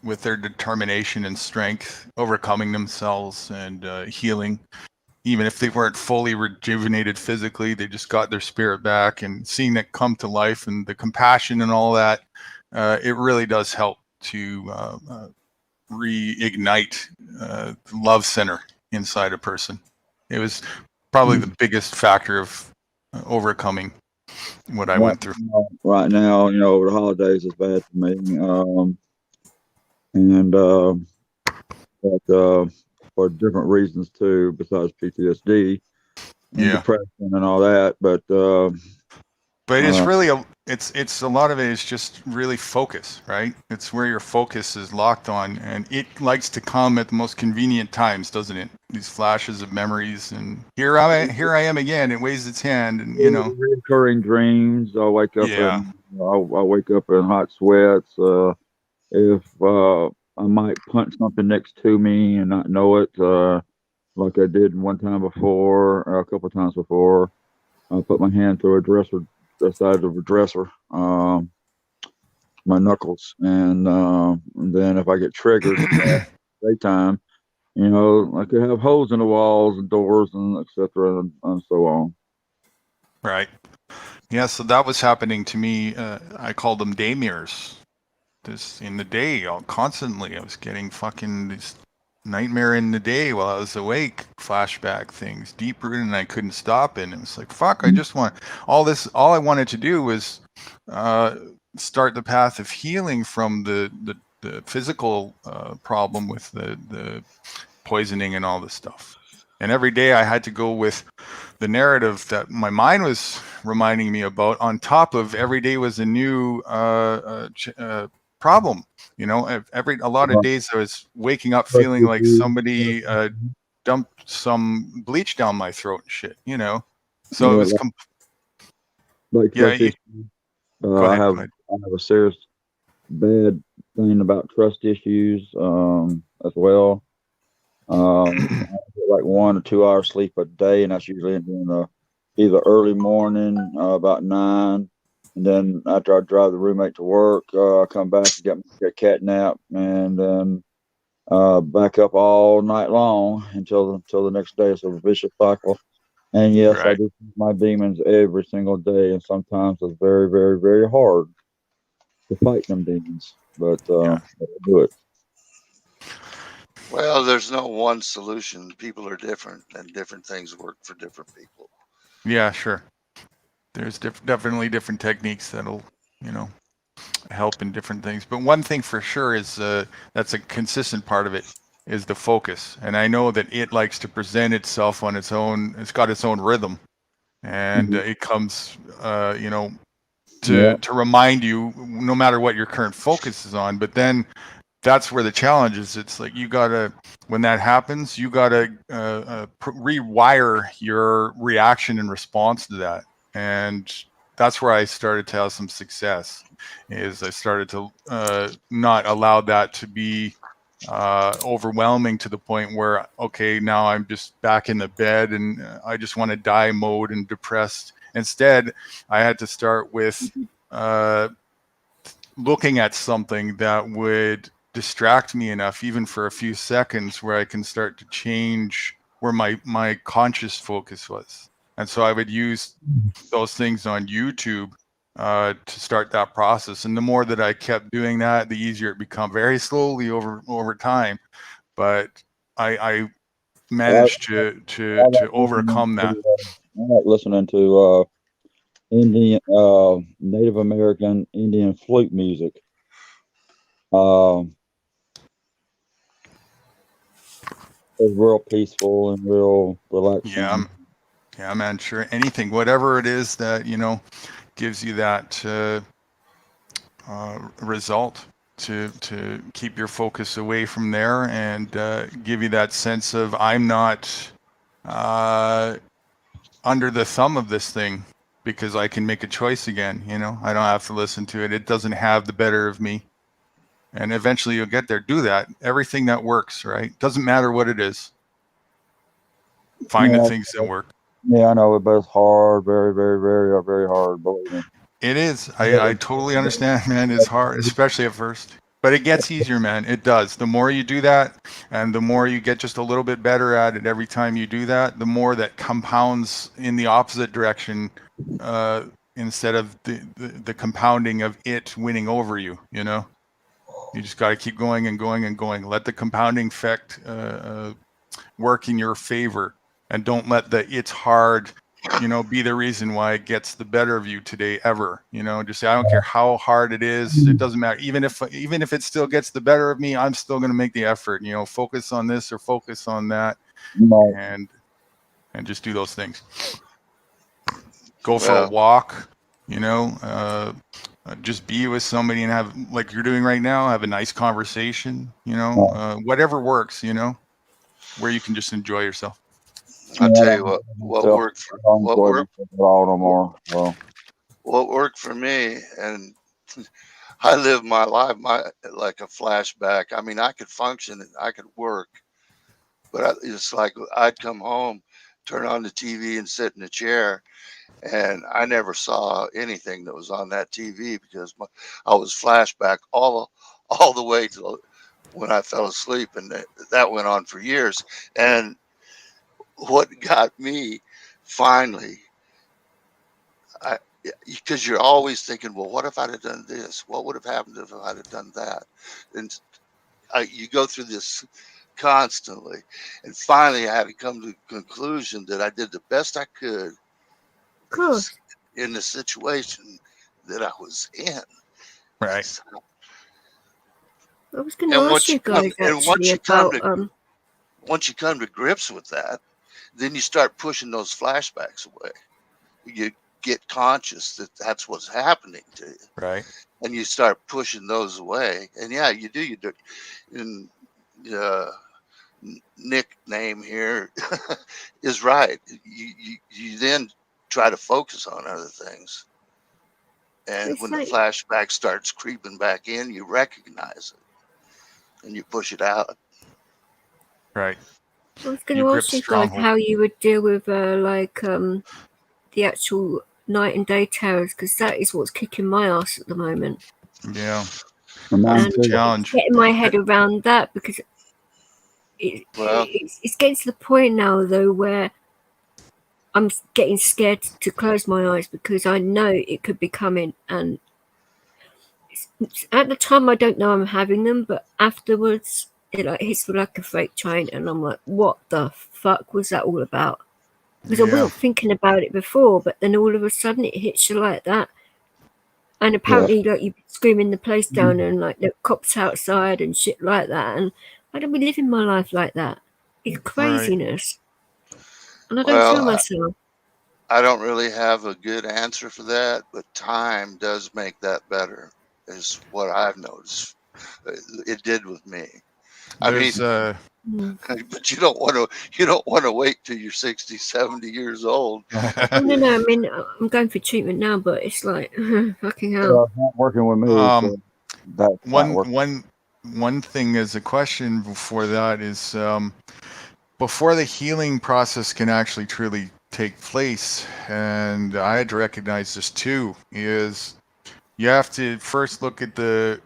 with their determination and strength, overcoming themselves and healing. Even if they weren't fully rejuvenated physically, they just got their spirit back, and seeing that come to life and the compassion and all that, it really does help to reignite the love center inside a person. It was probably the biggest factor of overcoming what I went through. Right now, over the holidays is bad for me. But for different reasons too, besides PTSD and depression and all that. But it's really it's a lot of it is just really focus, right? It's where your focus is locked on, and it likes to come at the most convenient times, doesn't it? These flashes of memories, and here I am again. It waves its hand, and recurring dreams. I'll wake up and I'll wake up in hot sweats. If I might punch something next to me and not know it, like I did one time before, or a couple of times before. I put my hand through the side of a dresser, my knuckles, and then if I get triggered daytime, I could have holes in the walls and doors and etc. and so on. Right. Yeah. So that was happening to me. I called them day mirrors. This in the day, constantly, I was getting fucking this nightmare in the day while I was awake, flashback things, deep rooted, and I couldn't stop it. And it was like, fuck, I just want all this. All I wanted to do was start the path of healing from the physical problem with the poisoning and all this stuff. And every day I had to go with the narrative that my mind was reminding me about, on top of every day was a new problem. A lot of days I was waking up feeling like somebody dumped some bleach down my throat and shit, so it was I have a serious bad thing about trust issues as well. I get like 1 or 2 hours sleep a day, and that's usually in either early morning, about 9. And then after I drive the roommate to work, I come back and get a cat nap, and then back up all night long until the next day. It's a vicious cycle. And yes, I do my demons every single day, and sometimes it's very, very, very hard to fight them demons. But I do it. Well, there's no one solution. People are different, and different things work for different people. Yeah, sure. There's definitely different techniques that'll, help in different things. But one thing for sure is that's a consistent part of it is the focus. And I know that it likes to present itself on its own. It's got its own rhythm, and it comes, to remind you, no matter what your current focus is on. But then that's where the challenge is. It's like when that happens, you gotta rewire your reaction and response to that. And that's where I started to have some success. Is I started to not allow that to be overwhelming to the point where, okay, now I'm just back in the bed and I just want to die mode and depressed. Instead, I had to start with looking at something that would distract me enough, even for a few seconds, where I can start to change where my conscious focus was. And so I would use those things on YouTube to start that process. And the more that I kept doing that, the easier it became, very slowly over time. But I managed to overcome that. I like listening to Indian, Native American Indian flute music. It's real peaceful and real relaxing. Yeah, man, sure. Anything, whatever it is that, gives you that result to keep your focus away from there and give you that sense of I'm not under the thumb of this thing because I can make a choice again. I don't have to listen to it. It doesn't have the better of me. And eventually you'll get there. Do that. Everything that works, right? Doesn't matter what it is. Find the things that work. Yeah, I know, but it's hard, very, very, very, very hard. Believe me. It is. I totally understand, man. It's hard, especially at first. But it gets easier, man. It does. The more you do that, and the more you get just a little bit better at it every time you do that, the more that compounds in the opposite direction instead of the compounding of it winning over you, You just got to keep going and going and going. Let the compounding effect work in your favor. And don't let the it's hard, be the reason why it gets the better of you today ever. Just say, I don't care how hard it is. It doesn't matter. Even if it still gets the better of me, I'm still going to make the effort. Focus on this or focus on that, and just do those things. Go for a walk. Just be with somebody and have, like you're doing right now, have a nice conversation. Whatever works. Where you can just enjoy yourself. I'll tell you what worked for what worked for me, and I lived my life like a flashback. I mean, I could function and I could work, but it's like I'd come home, turn on the TV, and sit in a chair, and I never saw anything that was on that TV because I was flashback all the way to when I fell asleep, and that went on for years. And what got me finally, because you're always thinking, well, what if I'd have done this? What would have happened if I'd have done that? And you go through this constantly. And finally, I had to come to the conclusion that I did the best I could in the situation that I was in. Right. So, I was going to ask you guys once you come to grips with that, then you start pushing those flashbacks away. You get conscious that that's what's happening to you. Right. And you start pushing those away. And yeah, you do. And Nick name here is right. You then try to focus on other things. And when the flashback starts creeping back in, you recognize it and you push it out. Right. I was going to ask you guys how you would deal with the actual night and day terrors, because that is what's kicking my ass at the moment. Yeah. And challenge. Getting my head around that, because it's getting to the point now though where I'm getting scared to close my eyes because I know it could be coming, and at the time I don't know I'm having them, but afterwards it hits like a freight train, and I'm like, what the fuck was that all about? Because I wasn't thinking about it before, but then all of a sudden it hits you like that. And apparently like you're screaming the place down and like the cops outside and shit like that, and I don't be living my life like that. It's craziness. And I don't feel myself. I don't really have a good answer for that, but time does make that better, is what I've noticed. It did with me. But you don't want to wait till you're 60, 70 years old. No. I mean, I'm going for treatment now, but it's like fucking hell. It's not working with me. So one thing is a question before that is before the healing process can actually truly take place, and I had to recognize this too, is you have to first look at the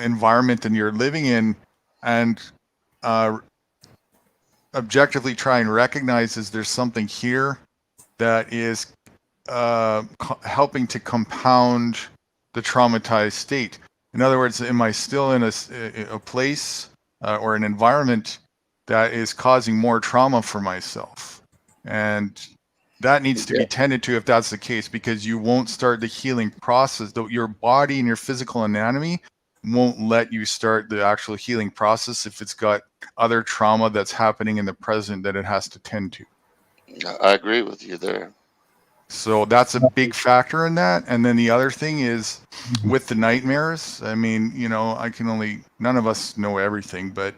environment that you're living in and objectively try and recognize, is there something here that is helping to compound the traumatized state. In other words, am I still in a place or an environment that is causing more trauma for myself? And that needs to be tended to if that's the case, because you won't start the healing process. Your body and your physical anatomy won't let you start the actual healing process if it's got other trauma that's happening in the present that it has to tend to. I agree with you there. So that's a big factor in that. And then the other thing is with the nightmares. I mean, none of us know everything, but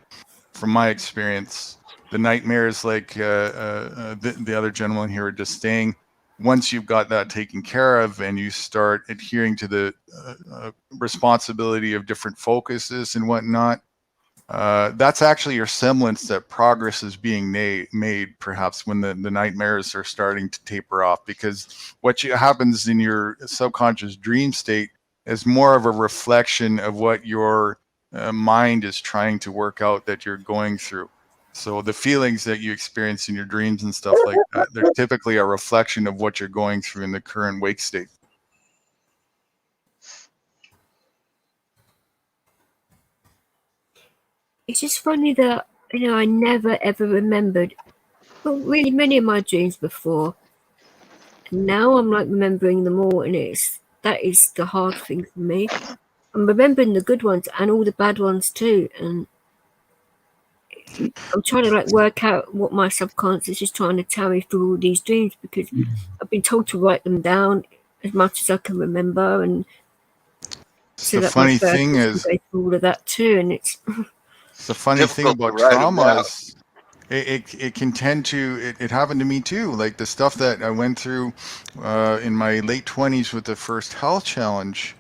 from my experience, the nightmares, like the other gentleman here were just saying, once you've got that taken care of and you start adhering to the responsibility of different focuses and whatnot, that's actually your semblance that progress is being made perhaps when the nightmares are starting to taper off, because what happens in your subconscious dream state is more of a reflection of what your mind is trying to work out that you're going through. So the feelings that you experience in your dreams and stuff like that, they're typically a reflection of what you're going through in the current wake state. It's just funny that, I never ever remembered really many of my dreams before. And now I'm like remembering them all, and that is the hard thing for me. I'm remembering the good ones and all the bad ones too. And I'm trying to work out what my subconscious is trying to tell me through all these dreams, because I've been told to write them down as much as I can remember, and so that my thing is can go through all of that too. And it's the funny thing about trauma is it can tend to it happened to me too. Like the stuff that I went through in my late 20s with the first health challenge,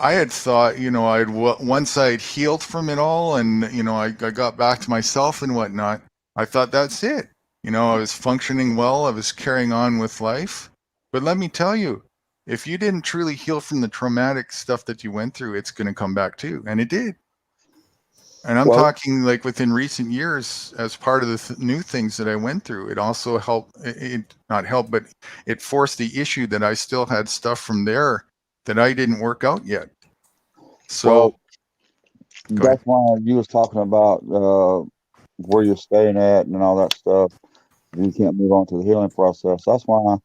I had thought, once I'd healed from it all and, I got back to myself and whatnot, I thought that's it. I was functioning well. I was carrying on with life. But let me tell you, if you didn't truly heal from the traumatic stuff that you went through, it's going to come back too. And it did. And I'm talking like within recent years, as part of the new things that I went through, it also helped, not helped, but it forced the issue that I still had stuff from there that I didn't work out yet. So that's why you was talking about where you're staying at and all that stuff. You can't move on to the healing process. That's why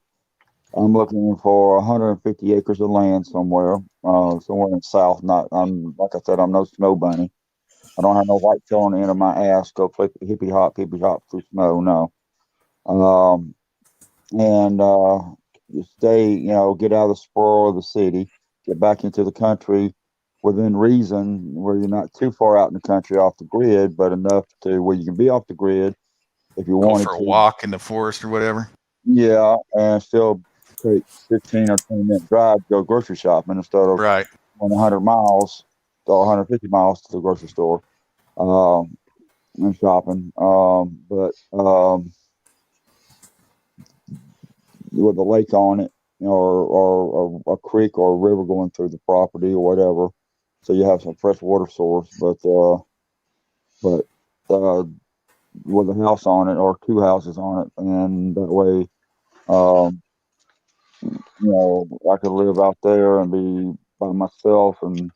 I'm looking for 150 acres of land somewhere in the south. I'm like I said, I'm no snow bunny. I don't have no white tail on the end of my ass. Go flip hippie hop through snow. No. And you stay, get out of the sprawl of the city, get back into the country within reason, where you're not too far out in the country off the grid, but enough to where you can be off the grid if you want to. Go for a walk in the forest or whatever. Yeah, and still take 15 or 20-minute drive to go grocery shopping instead of 100 miles or 150 miles to the grocery store and shopping. But with a lake on it, or a creek or a river going through the property or whatever, so you have some fresh water source. But with a house on it or two houses on it, and that way, I could live out there and be by myself and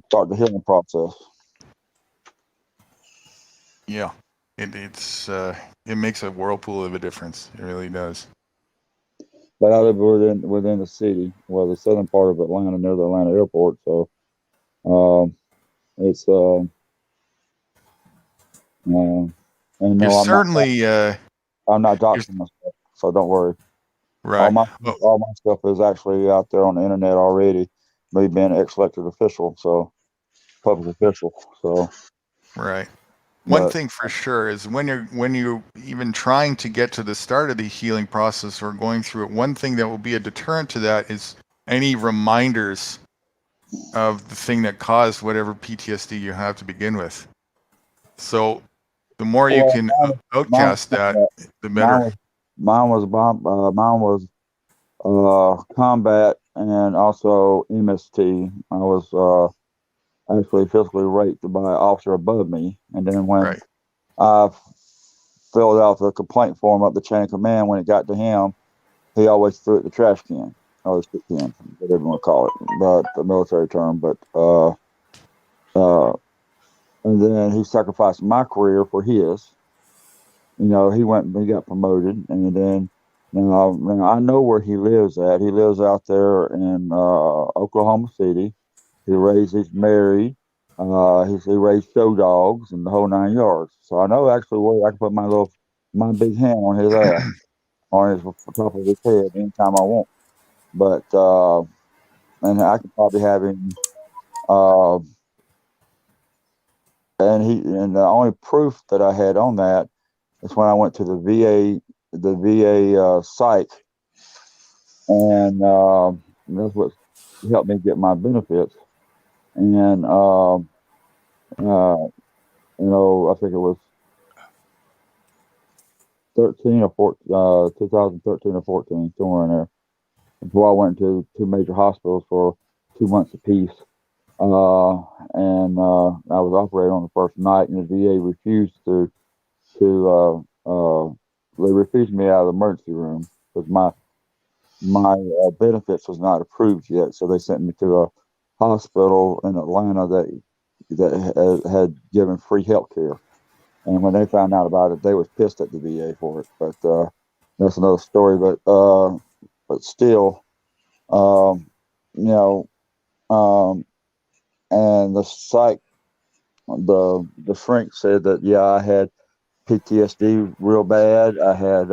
start the healing process. Yeah, it makes a whirlpool of a difference. It really does. But I live within the city, the southern part of Atlanta, near the Atlanta airport. So, it's and no, I'm not doxing myself, so don't worry. Right. All my stuff is actually out there on the internet already. Me being an ex-elected official, so public official. So. Right. One thing for sure is when you're even trying to get to the start of the healing process or going through it, one thing that will be a deterrent to that is any reminders of the thing that caused whatever PTSD you have to begin with. So the more you can outcast that, the better. Mine was combat and also MST. I was actually physically raped by an officer above me, and then when I filled out the complaint form up the chain of command. When it got to him, he always threw it in the trash can. Or the shit can, whatever you want to call it, but the military term. But and then he sacrificed my career for his. You know, he got promoted, and then now I know where he lives at. He lives out there in Oklahoma City. He's married. He raised show dogs and the whole 9 yards. So I know actually where I can put my big hand on his ass, on his top of his head anytime I want. But and I could probably have him. And the only proof that I had on that is when I went to the VA psych, and that's what helped me get my benefits. And I think it was 13 or 14, 2013 or 14, somewhere in there. Before I went to 2 major hospitals for 2 months apiece. And I was operated on the first night, and the VA refused they refused me out of the emergency room because my benefits was not approved yet. So they sent me to a hospital in Atlanta that had given free health care. And when they found out about it, they was pissed at the VA for it. But that's another story. But still, and the psych, the shrink said that I had PTSD real bad. I had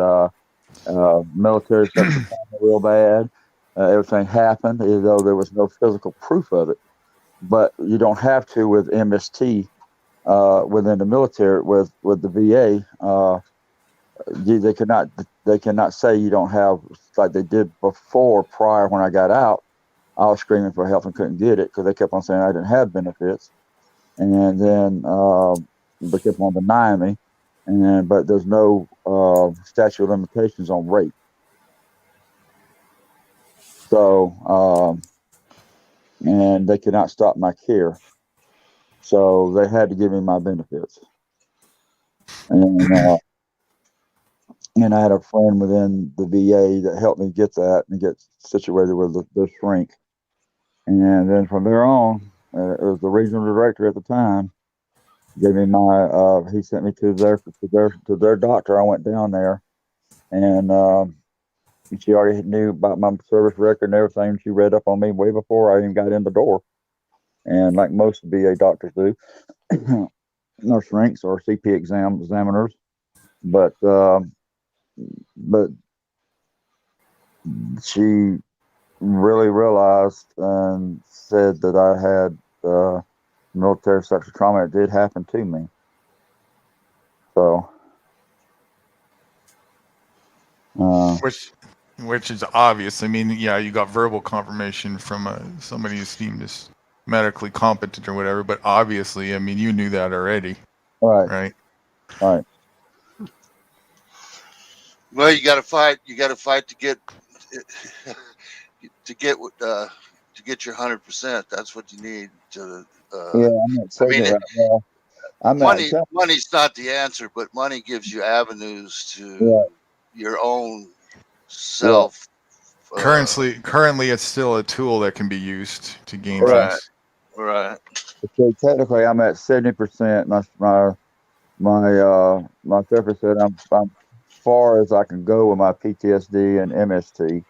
military sexual trauma real bad. Everything happened, even though there was no physical proof of it. But you don't have to with MST within the military with the VA. They cannot say you don't have, like they did prior when I got out. I was screaming for help and couldn't get it because they kept on saying I didn't have benefits, and then they kept on denying me. But there's no statute of limitations on rape. So and they could not stop my care, so they had to give me my benefits. And I had a friend within the VA that helped me get that and get situated with the shrink. And then from there on, it was the regional director at the time gave me my. He sent me to their doctor. I went down there, and she already knew about my service record and everything. She read up on me way before I even got in the door. And like most VA doctors do, no shrinks or CP examiners, but she really realized and said that I had military sexual trauma. It did happen to me. So, which is obvious. I mean, you got verbal confirmation from somebody who's deemed as medically competent or whatever, but obviously, I mean, you knew that already. Right. Well, you got to fight. You got to fight to get your 100%. That's what you need to. I'm not saying it right now. Money's not the answer, but money gives you avenues to your own self. Currently, it's still a tool that can be used to gain things. Right. So technically, I'm at 70%. My therapist said I'm far as I can go with my PTSD and MST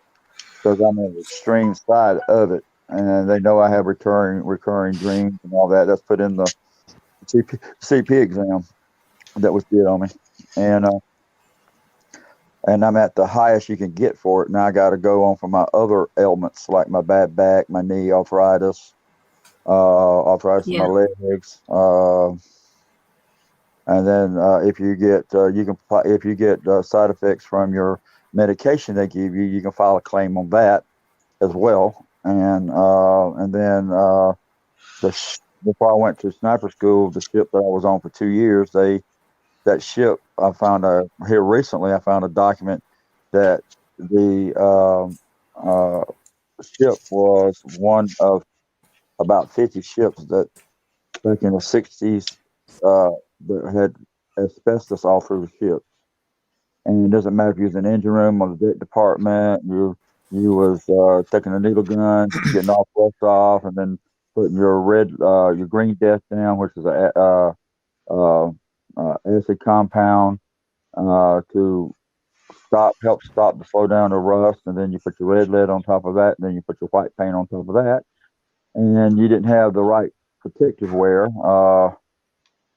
because I'm on the extreme side of it, and they know I have recurring dreams and all that. That's put in the CP exam that was did on me, and I'm at the highest you can get for it. Now I got to go on for my other ailments like my bad back, my knee, arthritis in my legs. And then if you get side effects from your medication they give you, you can file a claim on that as well. And then before I went to sniper school, the ship that I was on for 2 years, that ship I found here recently. I found a document that the ship was one of about 50 ships that back in the 60s that had asbestos all through the ship. and it doesn't matter if you was in the engine room or the deck department. You was taking a needle gun, getting all rust off, and then putting your green death down, which is a acid compound to help stop the slow down the rust, and then you put your red lead on top of that, and then you put your white paint on top of that, and you didn't have the right protective wear,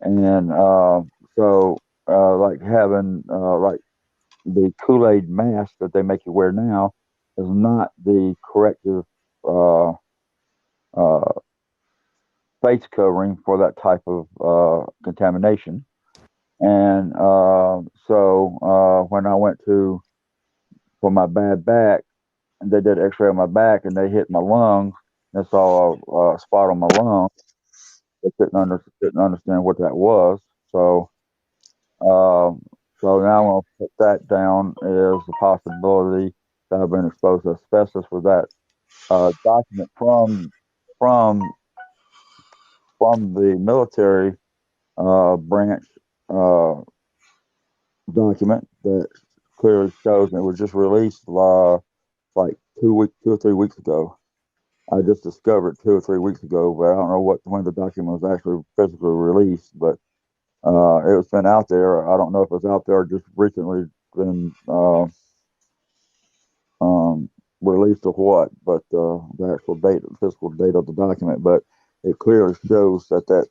and so like having like the Kool-Aid mask that they make you wear now is not the corrective face covering for that type of contamination. And so when I went for my bad back, and they did an X-ray on my back, and they hit my lung, and saw a spot on my lung. They couldn't understand what that was. So so now I'm gonna put that down as a possibility that I've been exposed to asbestos with that document from the military branch document that clearly shows, and it was just released like 2 or 3 weeks ago. I just discovered 2 or 3 weeks ago, but I don't know when the document was actually physically released. But it's been out there. I don't know if it's out there or just recently been released or what. But the actual physical date of the document. But it clearly shows that.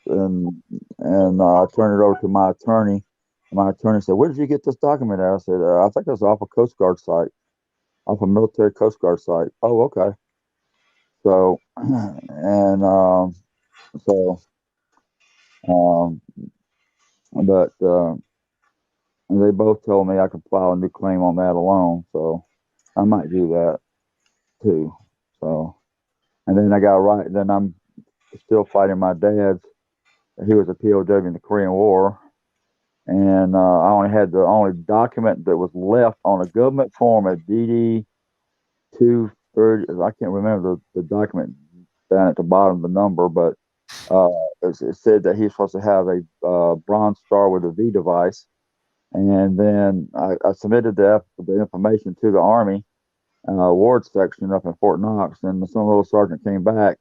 And I turned it over to my attorney. My attorney said, "Where did you get this document at?" I said, "I think it was off a Coast Guard site, off a military Coast Guard site." "Oh, okay." So, and but they both told me I could file a new claim on that alone. So I might do that too. So, and then then I'm still fighting my dad's. He was a POW in the Korean War. And I only had the only document that was left on a government form at DD 230. I can't remember the document down at the bottom of the number, but it said that he's supposed to have a Bronze Star with a V device. And then I submitted the information to the Army Ward section up in Fort Knox, and some little sergeant came back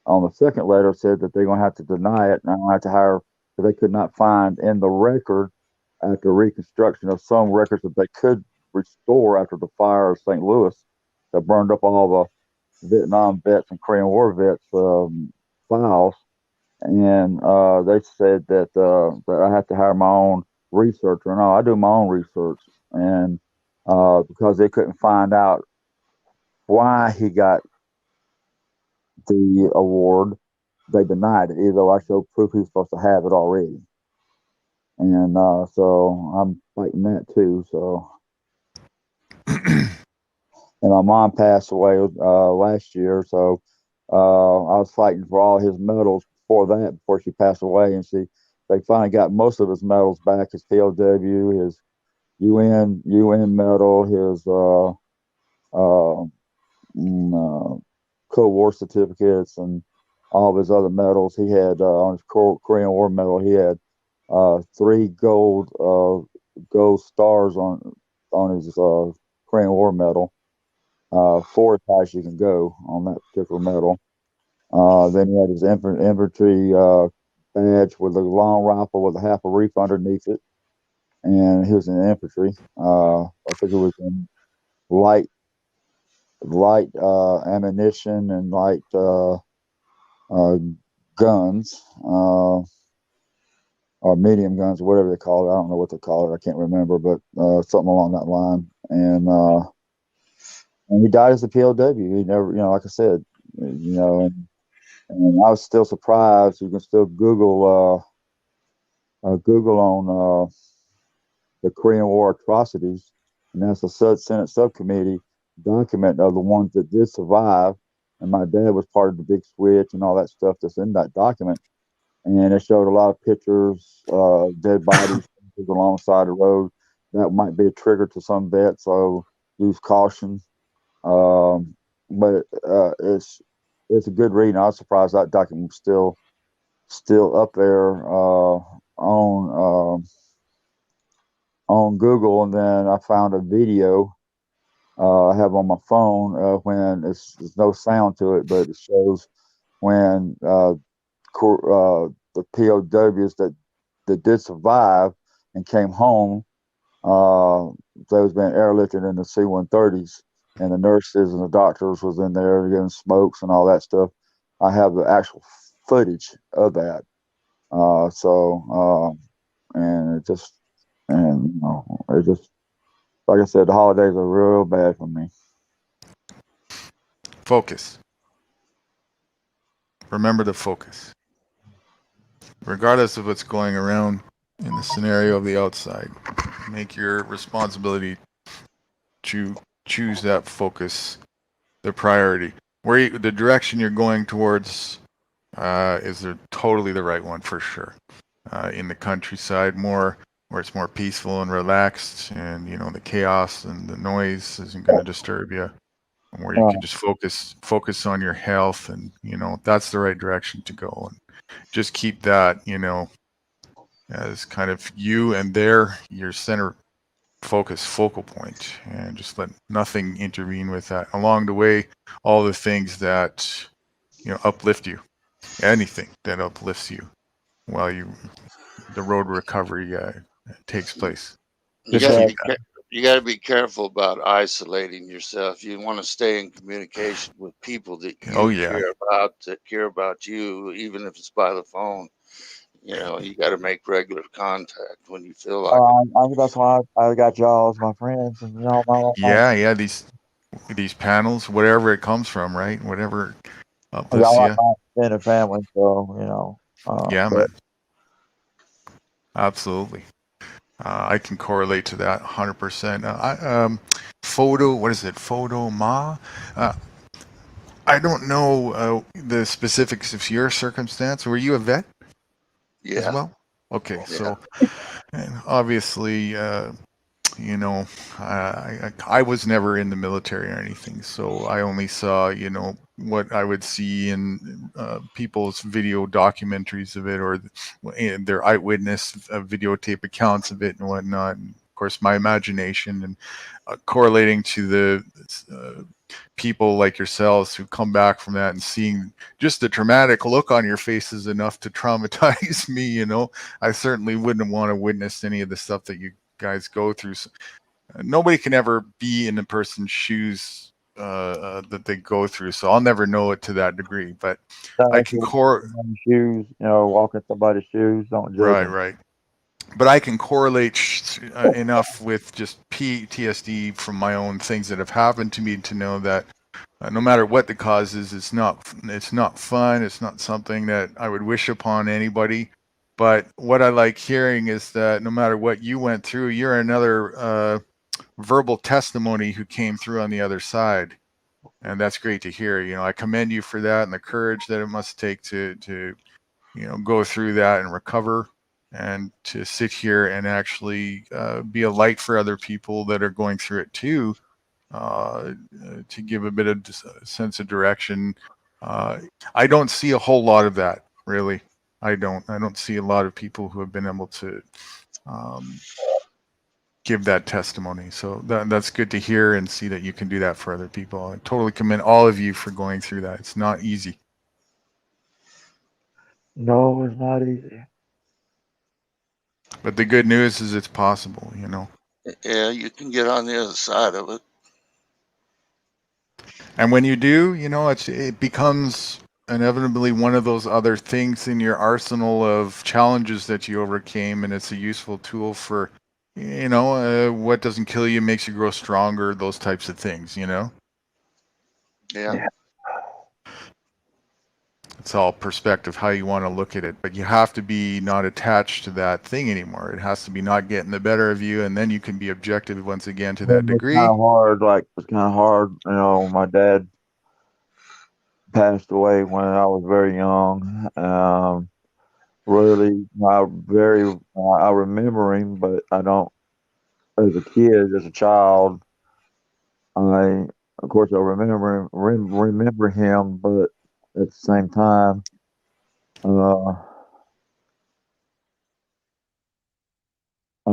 on the second letter, said that they're going to have to deny it, and I'm going to have to hire, because they could not find in the record after reconstruction of some records that they could restore after the fire of St. Louis that burned up all the Vietnam vets and Korean War vets files. And they said that I have to hire my own researcher. No, I do my own research. And because they couldn't find out why he got the award, they denied it, even though I showed proof he was supposed to have it already. And so I'm fighting that too. So, and my mom passed away last year, so I was fighting for all his medals before she passed away, and they finally got most of his medals back: his POW, his UN medal, his Cold War certificates, and all of his other medals. He had on his Korean War medal, he had 3 gold stars on his Korean War medal. 4 as high as you can go on that particular medal. Then he had his infantry badge with a long rifle with a half a reef underneath it, and he was in infantry. I think it was in light ammunition and light guns, or medium guns, or whatever they call it. I don't know what they call it. I can't remember, but something along that line. And he died as a POW. He never, like I said, and I was still surprised. You can still Google on the Korean War atrocities, and that's a Senate subcommittee document of the ones that did survive. And my dad was part of the big switch and all that stuff that's in that document. And it showed a lot of pictures, dead bodies alongside the road. That might be a trigger to some vets, so use caution. But it's a good reading. I was surprised that document was still up there on on Google, and then I found a video I have on my phone when there's no sound to it, but it shows when the POWs that did survive and came home, they was being airlifted in the C-130s, and the nurses and the doctors was in there getting smokes and all that stuff. I have the actual footage of that. And it just, and you know, it just, like I said, the holidays are real bad for me. Focus. Remember to focus. Regardless of what's going around in the scenario of the outside, make your responsibility to choose that focus the priority. The direction you're going towards is totally the right one for sure. In the countryside, more where it's more peaceful and relaxed, and you know the chaos and the noise isn't going to disturb you. And where you can just focus on your health, and you know that's the right direction to go. And just keep that, you know, as kind of you and your center focus, focal point, and just let nothing intervene with that. Along the way, all the things that, you know, uplift you, anything that uplifts you while the road recovery takes place. You got to be careful about isolating yourself. You want to stay in communication with people that you care about, that care about you, even if it's by the phone. You know, you got to make regular contact when you feel like it. That's why I got y'all as my friends, and you know, Yeah, these panels, whatever it comes from, right? Whatever uplifts y'all you. like my extended family, so you know. Yeah, man. Absolutely. I can correlate to that 100%. Photo, what is it? Photo Ma? I don't know the specifics of your circumstance. Were you a vet as well? Okay, so obviously, you know, I was never in the military or anything, so I only saw, you know, what I would see in people's video documentaries of it, or their eyewitness videotape accounts of it and whatnot. And of course, my imagination and correlating to the people like yourselves who come back from that and seeing just the traumatic look on your faces enough to traumatize me. You know, I certainly wouldn't want to witness any of the stuff that you guys go through. So, nobody can ever be in a person's shoes that they go through, so I'll never know it to that degree. But I can shoes, you know, walk in somebody's shoes. Don't judge them. right. But I can correlate enough with just PTSD from my own things that have happened to me to know that no matter what the cause is, it's not fun. It's not something that I would wish upon anybody. But what I like hearing is that no matter what you went through, you're another verbal testimony who came through on the other side. And that's great to hear. You know, I commend you for that and the courage that it must take to you know, go through that and recover, and to sit here and actually be a light for other people that are going through it too, to give a bit of sense of direction. I don't see a whole lot of that, really. I don't see a lot of people who have been able to give that testimony. So that's good to hear and see that you can do that for other people. I totally commend all of you for going through that. It's not easy. No, it's not easy. But the good news is it's possible, you know. Yeah, you can get on the other side of it. And when you do, you know, it becomes inevitably one of those other things in your arsenal of challenges that you overcame, and it's a useful tool for, you know, what doesn't kill you makes you grow stronger, those types of things, you know. Yeah. It's all perspective, how you want to look at it, but you have to be not attached to that thing anymore. It has to be not getting the better of you, and then you can be objective once again to that degree. It's kind of hard. You know, my dad passed away when I was very young. Really, I remember him, but I don't. As a kid, as a child, of course, I remember him, but at the same time, I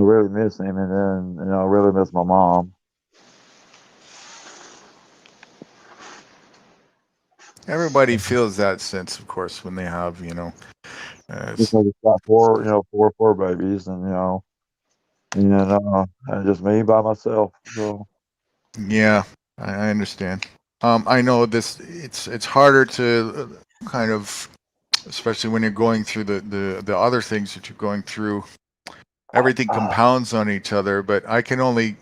really miss him, and then I really miss my mom. Everybody feels that sense, of course, when they have, Because it's got four babies, and and just me by myself. So yeah, I understand. I know this. It's harder to kind of, especially when you're going through the other things that you're going through. Everything compounds on each other, but I can only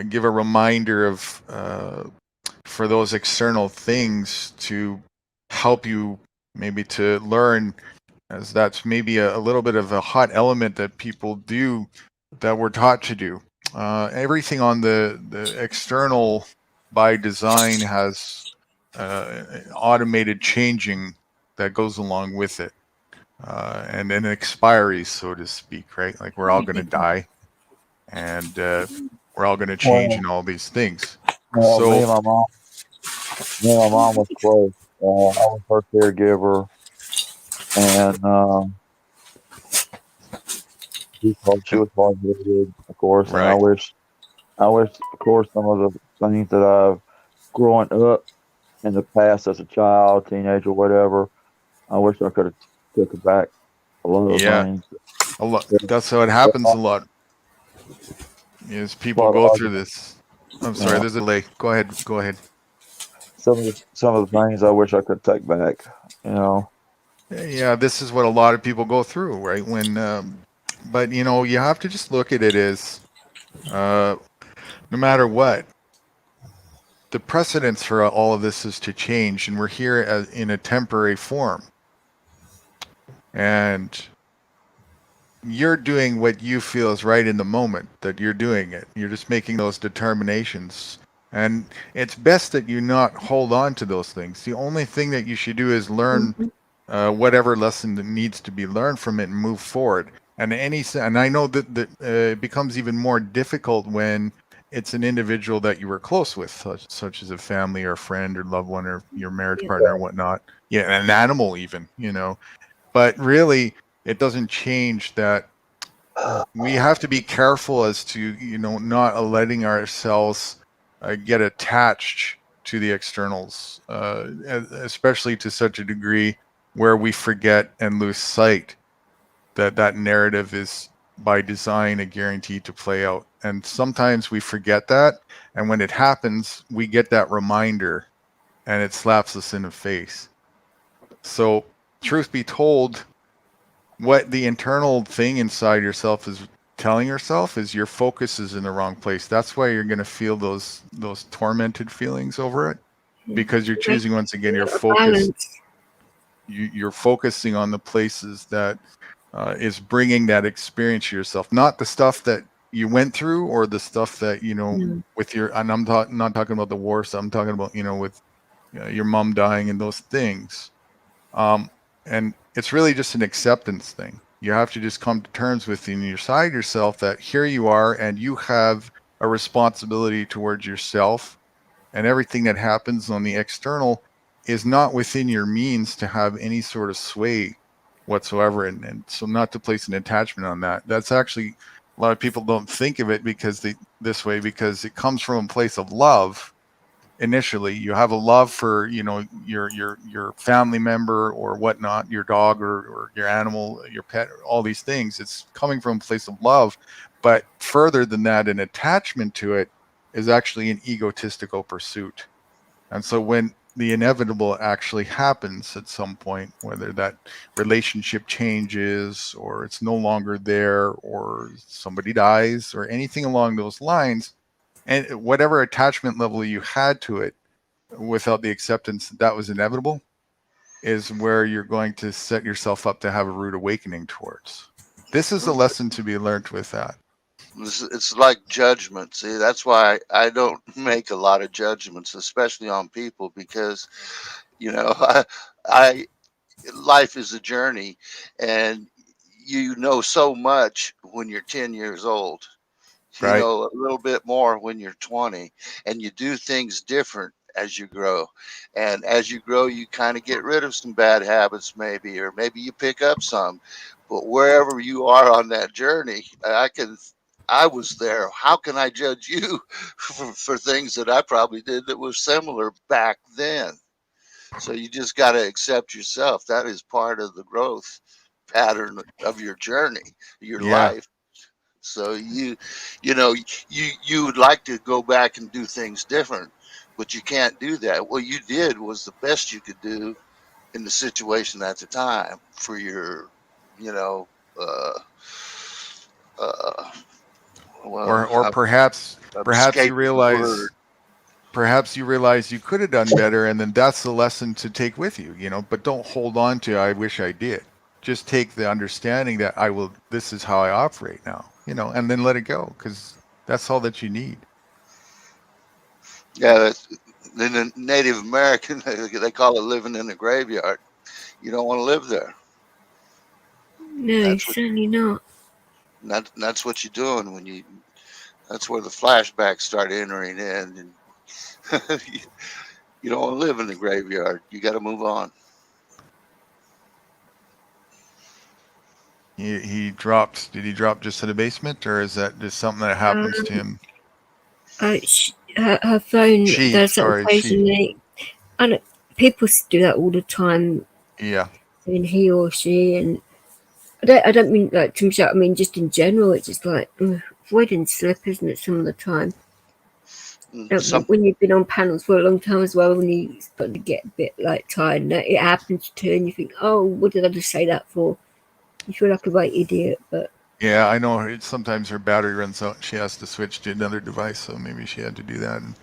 give a reminder of for those external things to help you maybe to learn, as that's maybe a little bit of a hot element that people do that we're taught to do. Everything on the external by design has automated changing that goes along with it. And then expiries, so to speak, right? Like we're all going to die, and we're all going to change in all these things. So me and my mom was close. I was her caregiver, and she was hard-headed, of course. And right. I wish, of course, some of the things that I've growing up in the past as a child, teenager, whatever. I wish I could have took it back a lot of things. A lot. That's how it happens a lot. Is people go through this. I'm sorry, there's a delay. Go ahead. Some of the things I wish I could take back. Yeah, this is what a lot of people go through, right? But you have to just look at it as, no matter what, the precedence for all of this is to change, and we're here in a temporary form. And you're doing what you feel is right in the moment that you're doing it. You're just making those determinations. And it's best that you not hold on to those things. The only thing that you should do is learn whatever lesson that needs to be learned from it and move forward. And I know that it becomes even more difficult when it's an individual that you were close with, such as a family or a friend or loved one or your marriage partner or whatnot. Yeah, an animal even, But really, it doesn't change that we have to be careful as to, not letting ourselves get attached to the externals, especially to such a degree where we forget and lose sight that narrative is by design a guarantee to play out. And sometimes we forget that. And when it happens, we get that reminder and it slaps us in the face. So truth be told, what the internal thing inside yourself is telling yourself is your focus is in the wrong place. That's why you're going to feel those tormented feelings over it, because you're choosing, once again, your focus. You're focusing on the places that is bringing that experience to yourself, not the stuff that you went through or the stuff that with your. And I'm not talking about the war stuff. I'm talking about with your mom dying and those things. And it's really just an acceptance thing. You have to just come to terms within yourself that here you are and you have a responsibility towards yourself, and everything that happens on the external is not within your means to have any sort of sway whatsoever. And so not to place an attachment on that. That's actually, a lot of people don't think of it because it comes from a place of love. Initially, you have a love for your family member or whatnot, your dog or your animal, your pet, all these things. It's coming from a place of love, but further than that, an attachment to it is actually an egotistical pursuit. And so when the inevitable actually happens at some point, whether that relationship changes or it's no longer there or somebody dies or anything along those lines, and whatever attachment level you had to it, without the acceptance that was inevitable, is where you're going to set yourself up to have a rude awakening towards. This is a lesson to be learned with that. It's like judgment. See, that's why I don't make a lot of judgments, especially on people, because I life is a journey, and you know so much when you're 10 years old. You Right. know a little bit more when you're 20, and you do things different as you grow. And as you grow, you kind of get rid of some bad habits, maybe, or maybe you pick up some. But wherever you are on that journey, I can I was there. How can I judge you for things that I probably did that were similar back then? So you just got to accept yourself. That is part of the growth pattern of your journey, your life. So you know, you would like to go back and do things different, but you can't do that. What you did was the best you could do in the situation at the time for your, you know, well, or perhaps you escape the realize word. you could have done better, and then that's the lesson to take with you, you know. But don't hold on to I wish I did. Just take the understanding that this is how I operate now, you know, and then let it go, because that's all that you need. Yeah, that's, then the Native American, they call it living in the graveyard. You don't want to live there. No, certainly not. That's what you're doing when you. That's where the flashbacks start entering in, and you don't want to live in the graveyard. You got to move on. He dropped. Did he drop just to the basement, or is that just something that happens to him? Her phone does that occasionally. And people do that all the time. Yeah. And he or she, and I don't mean like to himself. I mean just in general. It's just like avoiding slip, isn't it? Some of the time. When you've been on panels for a long time as well, when you start to get a bit like tired, and it happens too, and you think, "Oh, what did I just say that for?" You feel like a right idiot, but. Yeah, I know. Sometimes her battery runs out. She has to switch to another device, so maybe she had to do that. And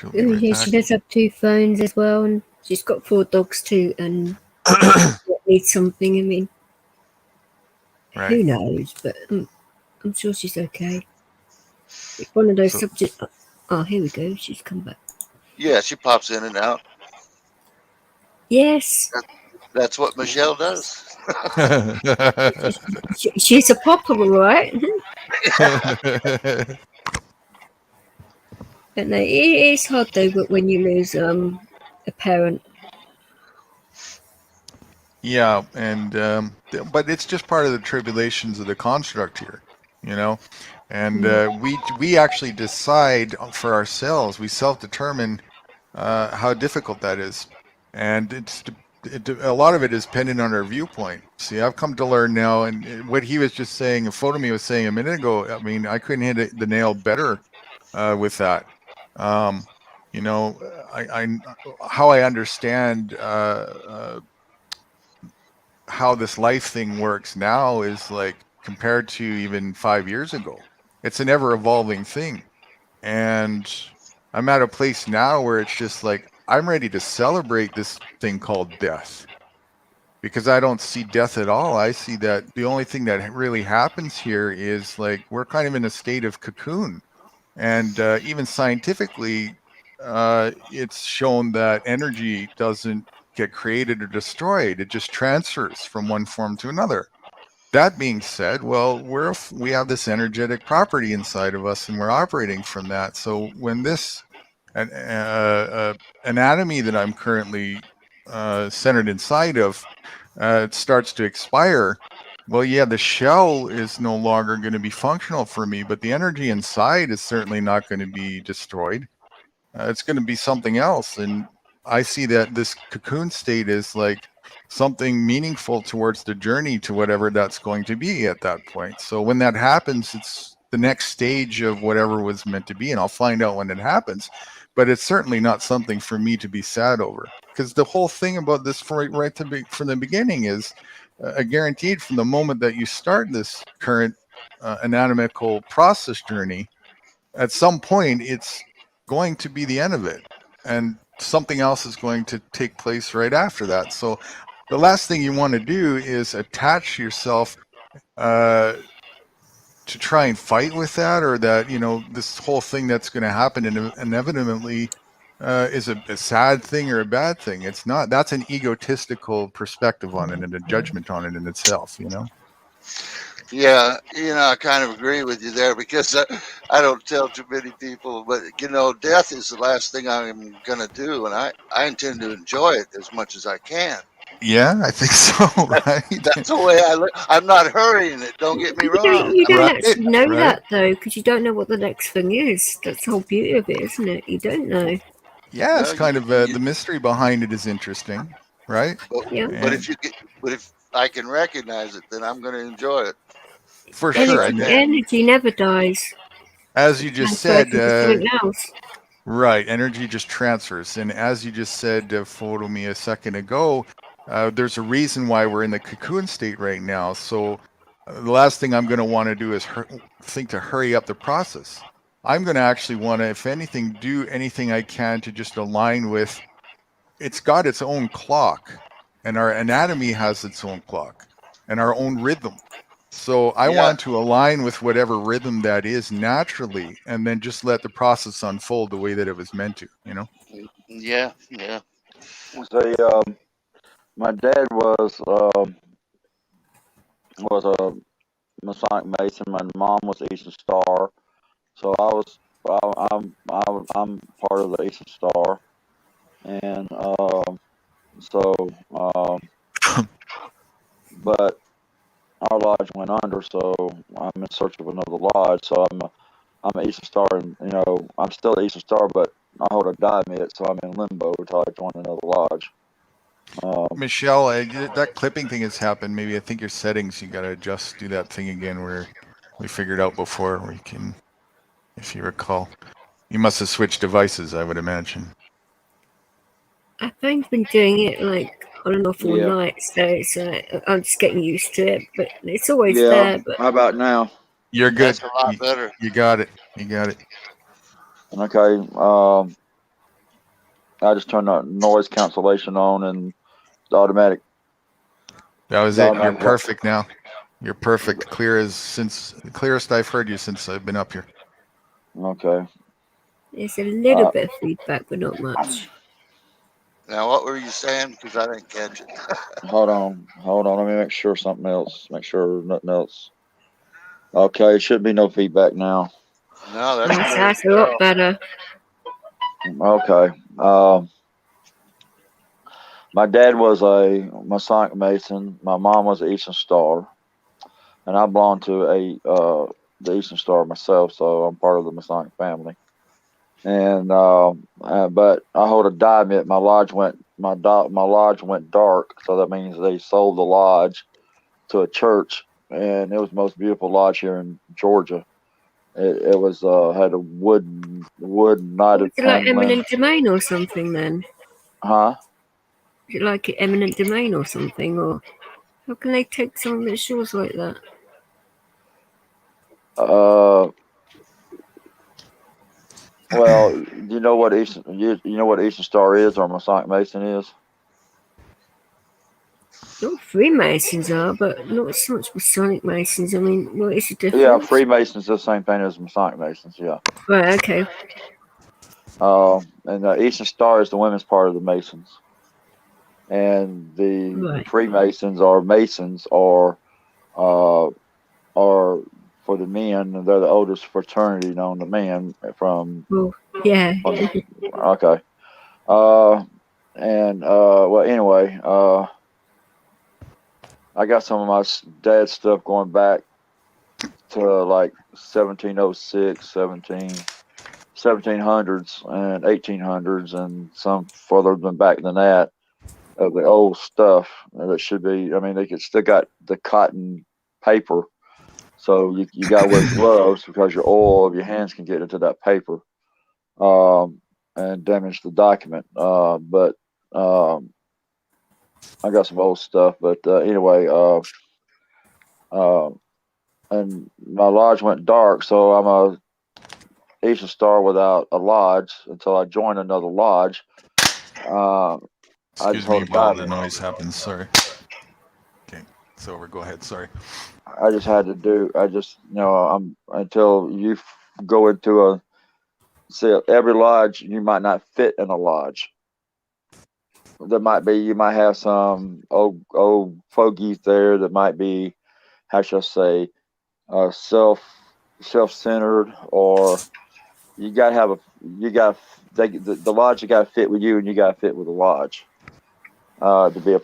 Right, she does have 2 phones as well, and she's got 4 dogs too, and needs something. I mean, who knows? But I'm sure she's okay. It's one of those subjects. Oh, here we go. She's come back. Yeah, she pops in and out. Yes. That's what Michelle does. She's a popper, right? But no, it is hard though. But when you lose a parent. Yeah, and but it's just part of the tribulations of the construct here, you know. And we actually decide for ourselves. We self-determine how difficult that is, and a lot of it is dependent on our viewpoint. See, I've come to learn now, and what he was just saying, Photomy was saying a minute ago. I mean, I couldn't hit the nail better with that. You know, how I understand how this life thing works now is like compared to even 5 years ago. It's an ever evolving thing, and I'm at a place now where it's just like I'm ready to celebrate this thing called death, because I don't see death at all. I see that the only thing that really happens here is like we're kind of in a state of cocoon, and even scientifically, it's shown that energy doesn't get created or destroyed. It just transfers from one form to another. That being said, well, we have this energetic property inside of us, and we're operating from that. So when this anatomy that I'm currently centered inside of starts to expire, well, yeah, the shell is no longer going to be functional for me, but the energy inside is certainly not going to be destroyed. It's going to be something else. And I see that this cocoon state is like something meaningful towards the journey to whatever that's going to be at that point. So when that happens, it's the next stage of whatever was meant to be, and I'll find out when it happens. But it's certainly not something for me to be sad over, because the whole thing about this from the beginning is guaranteed from the moment that you start this current anatomical process journey, at some point it's going to be the end of it, and something else is going to take place right after that. So the last thing you want to do is attach yourself to try and fight with that, or that, you know, this whole thing that's going to happen inevitably is a sad thing or a bad thing. It's not. That's an egotistical perspective on it and a judgment on it in itself, you know. Yeah, you know, I kind of agree with you there, because I don't tell too many people, but you know, death is the last thing I'm going to do, and I intend to enjoy it as much as I can. Yeah, I think so. Right. That's the way I look. I'm not hurrying it. Don't get me wrong. You don't Right, actually know right. that though, because you don't know what the next thing is. That's the whole beauty of it, isn't it? You don't know. Yeah, it's No, kind of the mystery behind it is interesting, right? Yeah. but And if I can recognize it, then I'm going to enjoy it. for That's sure. like And that. Energy never dies. as you just Transfers said, into something else. right, energy just transfers. And as you just said, photo me a second ago, there's a reason why we're in the cocoon state right now. So the last thing I'm going to want to do is think to hurry up the process. I'm going to actually want to, if anything, do anything I can to just align with. It's got its own clock, and our anatomy has its own clock and our own rhythm. So I Yeah. want to align with whatever rhythm that is naturally, and then just let the process unfold the way that it was meant to, you know? Yeah. Yeah. See, my dad was a Masonic Mason. My mom was Eastern Star, so I'm part of the Eastern Star, and but our lodge went under, so I'm in search of another lodge. So I'm an Eastern Star, and I'm still an Eastern Star, but I hold a diamond, so I'm in limbo until I join another lodge. Michelle, that clipping thing has happened. Maybe I think your settings, you got to adjust, do that thing again where we figured out before where you can, if you recall. You must have switched devices, I would imagine. I've been doing it like on and off all Yeah. night, so it's I'm just getting used to it. But it's always Yeah. there. But How about now? You're good. That's a lot better. You got it. You got it. Okay. I just turned the noise cancellation on and the automatic. That was it. You're perfect now. You're perfect. Clearest I've heard you since I've been up here. Okay. There's a little bit of feedback, but not much. Now, what were you saying? Because I didn't catch it. Hold on. Let me make sure something else. Make sure nothing else. Okay. It should be no feedback now. No, that's a lot better. Okay. My dad was a Masonic Mason. My mom was an Eastern Star, and I belong to the Eastern Star myself, so I'm part of the Masonic family. And but I hold a diamond. My lodge went dark, so that means they sold the lodge to a church, and it was the most beautiful lodge here in Georgia. It was had a wood knotted Is it like paneling. eminent domain or something then? Huh? Is it like eminent domain or something? Or how can they take some of the shores like that? Well, you know what Eastern Star is, or Masonic Mason is? Not Freemasons are, but not so much Masonic Masons. I mean, what is the difference? Yeah, Freemasons is the same thing as Masonic Masons. Yeah. Right. Okay. And the Eastern Star is the women's part of the Masons, and the Freemasons or Masons are for the men, and they're the oldest fraternity known to man from. Well, yeah. Okay. Well, anyway, I got some of my dad's stuff going back to like 1706, 1700s and 1800s, and some further back than that of the old stuff that should be. I mean, they could still got the cotton paper, so you got to wear gloves because your oil of your hands can get into that paper and damage the document. But I got some old stuff. But anyway, and my lodge went dark, so I'm a Eastern Star without a lodge until I joined another lodge. Excuse me while the noise happens. Sorry. Okay, it's over. Go ahead. Sorry. I just I'm until you go into every lodge, you might not fit in a lodge. You might have some old fogies there that might be, how shall I say, self-centered, or you got to have the lodge. You got to fit with you, and you got to fit with the lodge. to be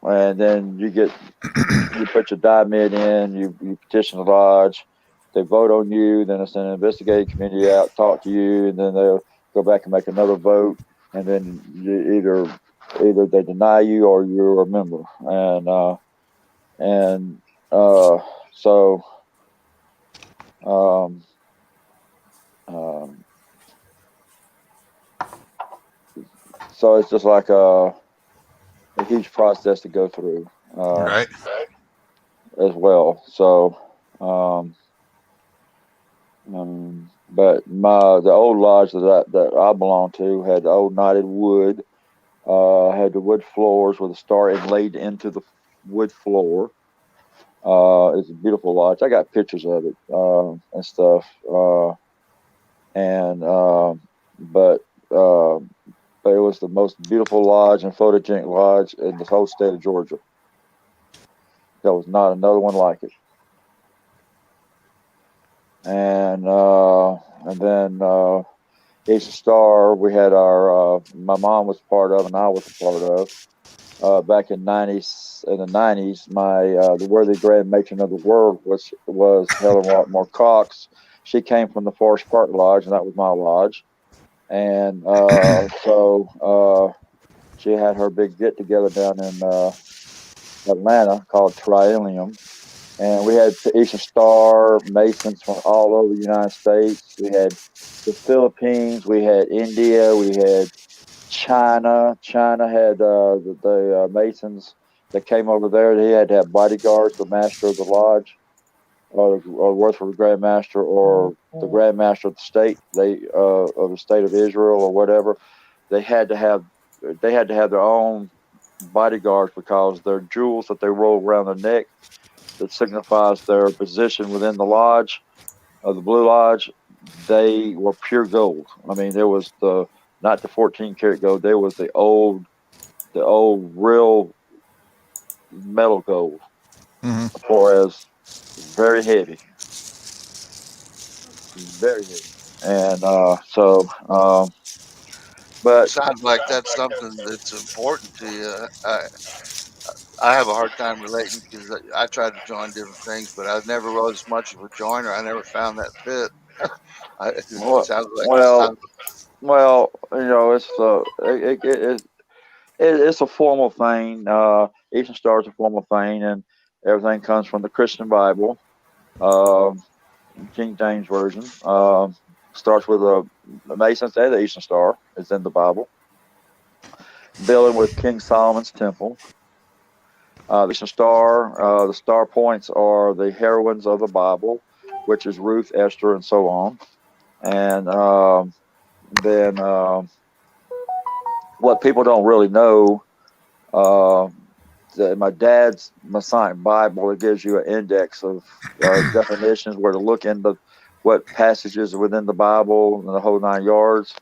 and then you put your diamond in, you petition the lodge, they vote on you, then it's an investigative committee out, talk to you, and then they'll go back and make another vote, and then either they deny you or you're a member, so so it's just like a huge process to go through, right, as well. So, but the old lodge that I belonged to had the old knotted wood, had the wood floors with a star inlaid into the wood floor. It's a beautiful lodge. I got pictures of it and stuff. But it was the most beautiful lodge and photogenic lodge in the whole state of Georgia. There was not another one like it. And then Eastern Star, we had my mom was part of, and I was a part of. Back in the 90s, the worthy grand matron of the world was Helen Rockmore Cox. She came from the Forest Park Lodge, and that was my lodge. And so she had her big get together down in Atlanta called Triennium. And we had Eastern Star Masons from all over the United States. We had the Philippines. We had India. We had China. China had the Masons that came over there. They had to have bodyguards. The master of the lodge, or works for the Grand Master, or the Grand Master of the state, of the state of Israel or whatever. They had to have their own bodyguards because their jewels that they roll around their neck, that signifies their position within the lodge, of the Blue Lodge, they were pure gold. I mean, there was not the 14 karat gold. There was the old real metal gold, or as very heavy, and but sounds like that's something that's important to you. I have a hard time relating because I tried to join different things, but I never was much of a joiner. I never found that fit. It sounds like it's a formal thing. Eastern Star is a formal thing, and everything comes from the Christian Bible, King James Version. Starts with the Masons and the Eastern Star is in the Bible. Building with King Solomon's temple. The Eastern Star, the star points are the heroines of the Bible, which is Ruth, Esther, and so on. And then what people don't really know, my dad's Masonic Bible, it gives you an index of definitions where to look into what passages are within the Bible and the whole 9 yards.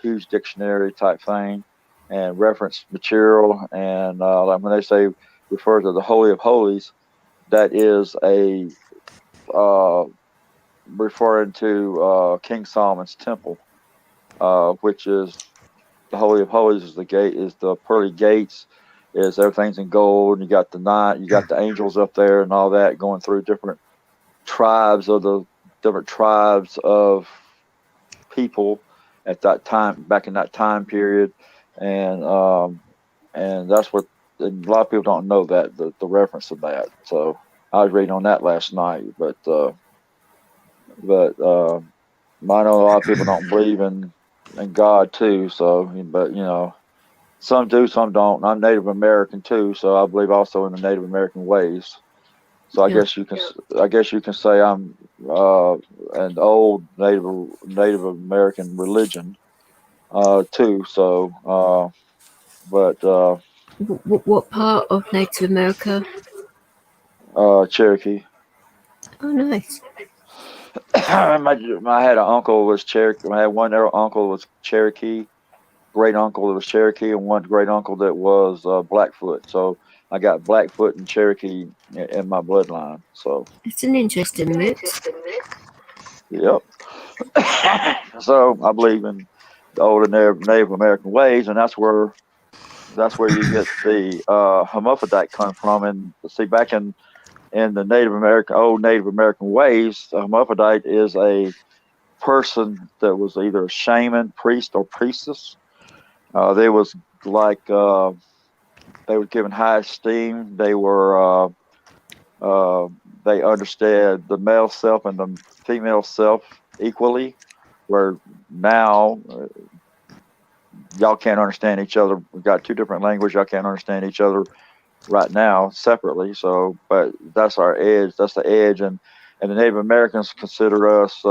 Huge dictionary type thing, and reference material. And like when they say refer to the Holy of Holies, that is referring to King Solomon's temple, which is the Holy of Holies is the pearly gates, is everything's in gold. And you got the angels up there and all that going through different tribes of people at that time, back in that time period. And that's what a lot of people don't know, that the reference of that. So I was reading on that last night, but I know a lot of people don't believe in God too. So, but some do, some don't. I'm Native American too, so I believe also in the Native American ways. So I guess you can say I'm an old Native American religion too. So, but what part of Native America? Cherokee. Oh, nice. I had an uncle who was Cherokee. I had one uncle was Cherokee, great uncle that was Cherokee, and one great uncle that was Blackfoot. So I got Blackfoot and Cherokee in my bloodline. So it's an interesting mix. Yep. So I believe in the older Native American ways, and that's where that's where you get the hermaphrodite come from. And see, back in the old Native American ways, a hermaphrodite is a person that was either a shaman, priest, or priestess. They was like they were given high esteem. They were they understood the male self and the female self equally. Where now y'all can't understand each other. We've got two different languages. Y'all can't understand each other right now separately. So, but that's our edge. That's the edge. And the Native Americans consider us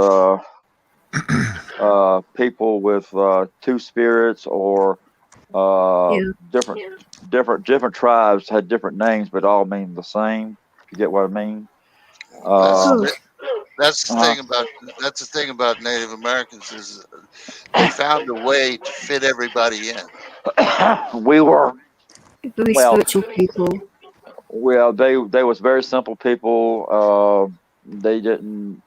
people with two spirits, or different tribes had different names, but all mean the same. If you get what I mean. That's the thing about Native Americans is they found a way to fit everybody in. We were very spiritual people. Well, they was very simple people. They didn't,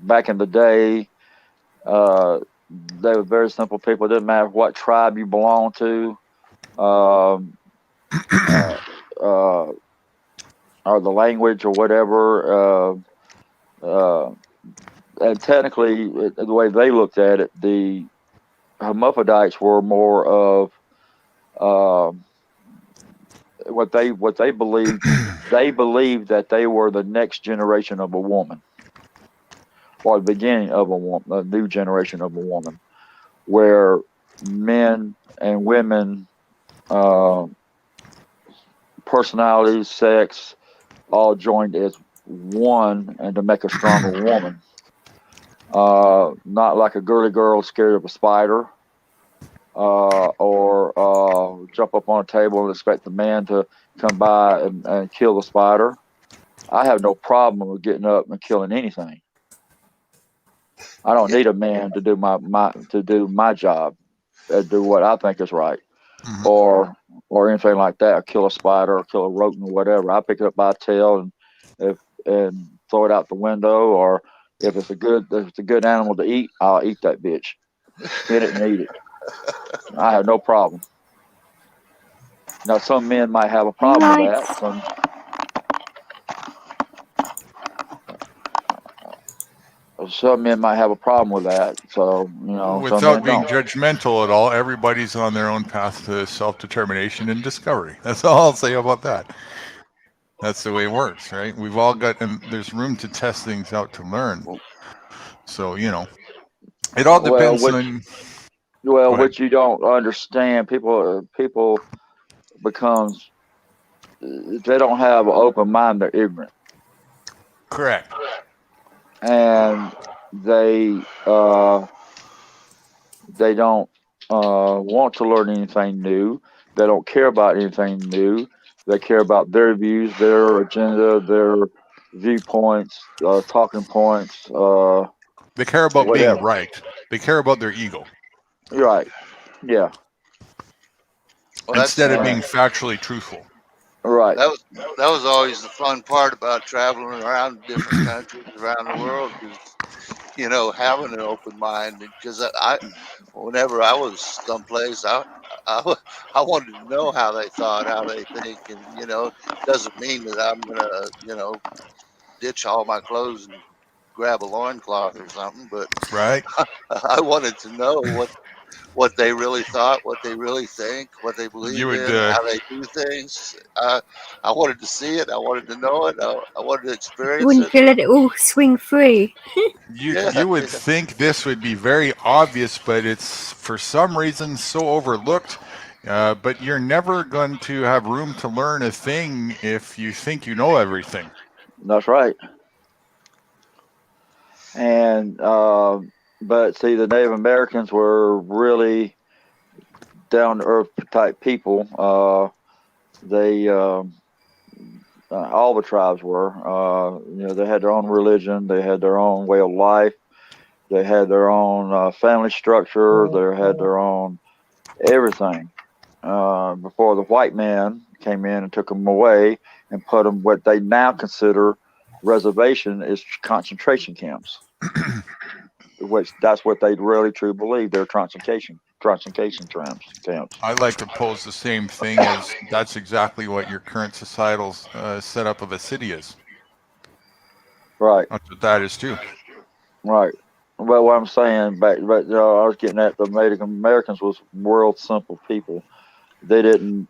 back in the day, they were very simple people. It didn't matter what tribe you belonged to, or the language or whatever. And technically, the way they looked at it, the hermaphrodites were more of what they believed. They believed that they were the next generation of a woman, or the beginning of a new generation of a woman, where men and women, personalities, sex, all joined as one, and to make a stronger woman. Not like a girly girl scared of a spider, or jump up on a table and expect the man to come by and kill the spider. I have no problem with getting up and killing anything. I don't need a man to do my job, do what I think is right, or anything like that. Or kill a spider, or kill a rodent, or whatever. I pick it up by the tail and throw it out the window. Or if it's a good animal to eat, I'll eat that bitch. Skin it and eat it. I have no problem. Now, some men might have a problem with that. Some men might have a problem with that. So, without being judgmental at all, everybody's on their own path to self-determination and discovery. That's all I'll say about that. That's the way it works, right? We've all got, and there's room to test things out to learn. So, it all depends on. Well, what you don't understand, people becomes, if they don't have an open mind, they're ignorant. Correct. And they don't want to learn anything new. They don't care about anything new. They care about their views, their agenda, their viewpoints, talking points. They care about whatever. being right. They care about their ego. Right. Yeah. Well, instead of being factually truthful. Right. That was always the fun part about traveling around different countries around the world, is having an open mind. Because whenever I was someplace, I wanted to know how they thought, how they think, and doesn't mean that I'm gonna ditch all my clothes and grab a loincloth or something, but right. I wanted to know what they really thought, what they really think, what they believe in, how they do things. I wanted to see it. I wanted to know it. I wanted to experience Wouldn't you let it all swing free? You would think this would be very obvious, but it's for some reason so overlooked. But you're never going to have room to learn a thing if you think you know everything. That's right. And but see, the Native Americans were really down to earth type people. They all the tribes were. They had their own religion. They had their own way of life. They had their own family structure. They had their own everything. Before the white man came in and took them away and put them what they now consider reservation is concentration camps. Which that's what they really truly believe. They're concentration concentration camps. I like to pose the same thing as that's exactly what your current societal setup of a city is. Right. That's what that is too. Right. Well, what I'm saying, but I was getting at the Native Americans was world simple people. They didn't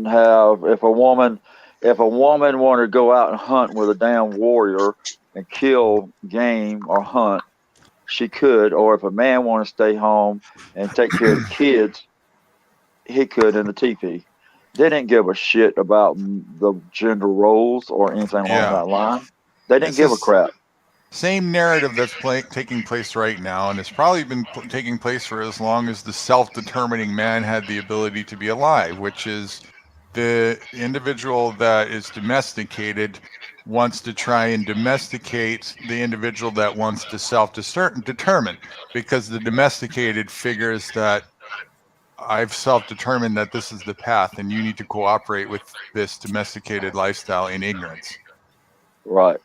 have if a woman wanted to go out and hunt with a damn warrior and kill game or hunt, she could. Or if a man wanted to stay home and take care of the kids, he could in the teepee. They didn't give a shit about the gender roles or anything along that line. They didn't give a crap. Same narrative that's taking place right now, and it's probably been taking place for as long as the self-determining man had the ability to be alive, which is the individual that is domesticated wants to try and domesticate the individual that wants to self-determine, because the domesticated figures that I've self-determined that this is the path and you need to cooperate with this domesticated lifestyle in ignorance. Right.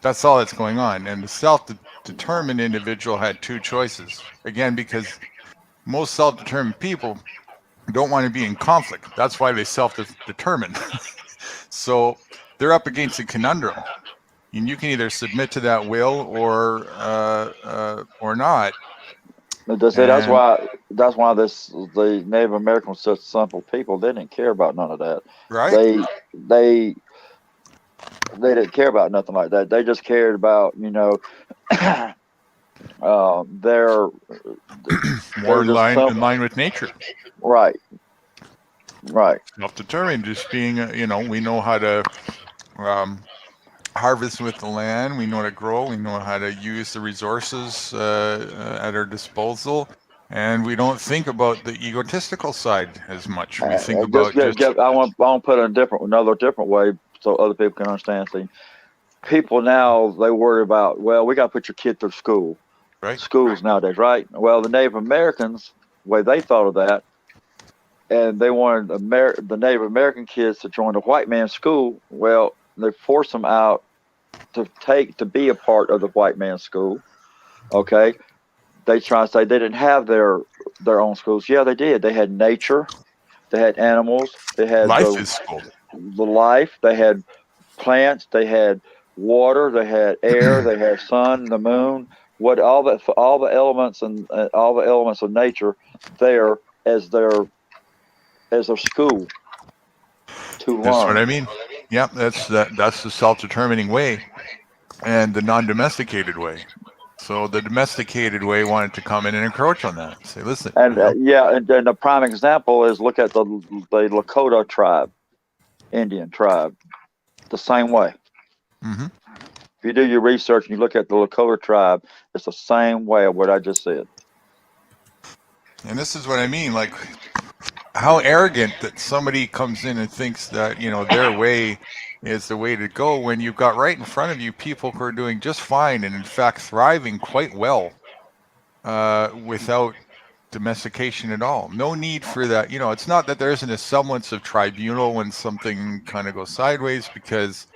That's all that's going on. And the self-determined individual had two choices. Again, because most self-determined people don't want to be in conflict. That's why they self-determine. So they're up against a conundrum. And you can either submit to that will or not. That's why the Native Americans were such simple people. They didn't care about none of that. Right. They didn't care about nothing like that. They just cared about, their more in line with nature. Right. Self-determined, just being, we know how to harvest with the land. We know how to grow. We know how to use the resources at our disposal. And we don't think about the egotistical side as much. We think about I want to put it another different way so other people can understand things. People now, they worry about, well, we got to put your kid through school. Right. Schools nowadays, right? Well, the Native Americans, the way they thought of that, and they wanted the Native American kids to join the white man's school. Well, they forced them out to be a part of the white man's school. Okay. They try to say they didn't have their own schools. Yeah, they did. They had nature. They had animals. They had the life. They had plants. They had water. They had air. They had sun, the moon. All the elements and all the elements of nature there as their school to learn. That's what I mean. Yeah, that's the self-determining way, and the non-domesticated way. So the domesticated way wanted to come in and encroach on that. Say, listen. And and the prime example is look at the Lakota tribe, Indian tribe, the same way. Mm-hmm. If you do your research and you look at the Lakota tribe, it's the same way of what I just said. And this is what I mean, like how arrogant that somebody comes in and thinks that, their way is the way to go when you've got right in front of you people who are doing just fine and in fact thriving quite well without domestication at all. No need for that. It's not that there isn't a semblance of tribunal when something kind of goes sideways, because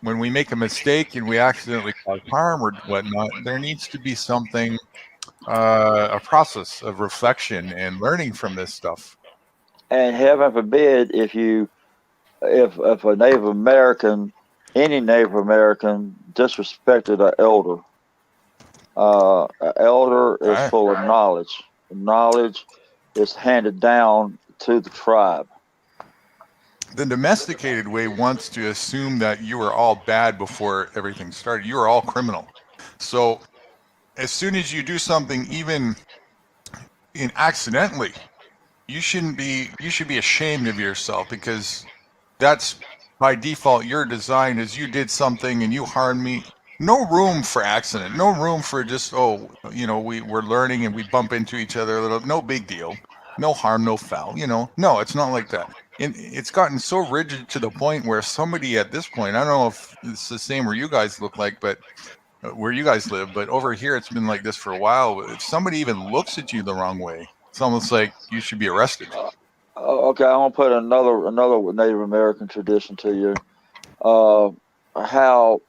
when we make a mistake and we accidentally cause harm or whatnot, there needs to be something, a process of reflection and learning from this stuff. And heaven forbid if a Native American, any Native American disrespected an elder. An elder is full of knowledge. Knowledge is handed down to the tribe. The domesticated way wants to assume that you were all bad before everything started. You were all criminal. So as soon as you do something, even accidentally, you should be ashamed of yourself, because that's by default your design is you did something and you harmed me. No room for accident. No room for just, we're learning and we bump into each other a little. No big deal. No harm, no foul. No, it's not like that. It's gotten so rigid to the point where somebody at this point, I don't know if it's the same where you guys look like, but where you guys live, but over here it's been like this for a while. If somebody even looks at you the wrong way, it's almost like you should be arrested. Okay, I want to put another Native American tradition to you. How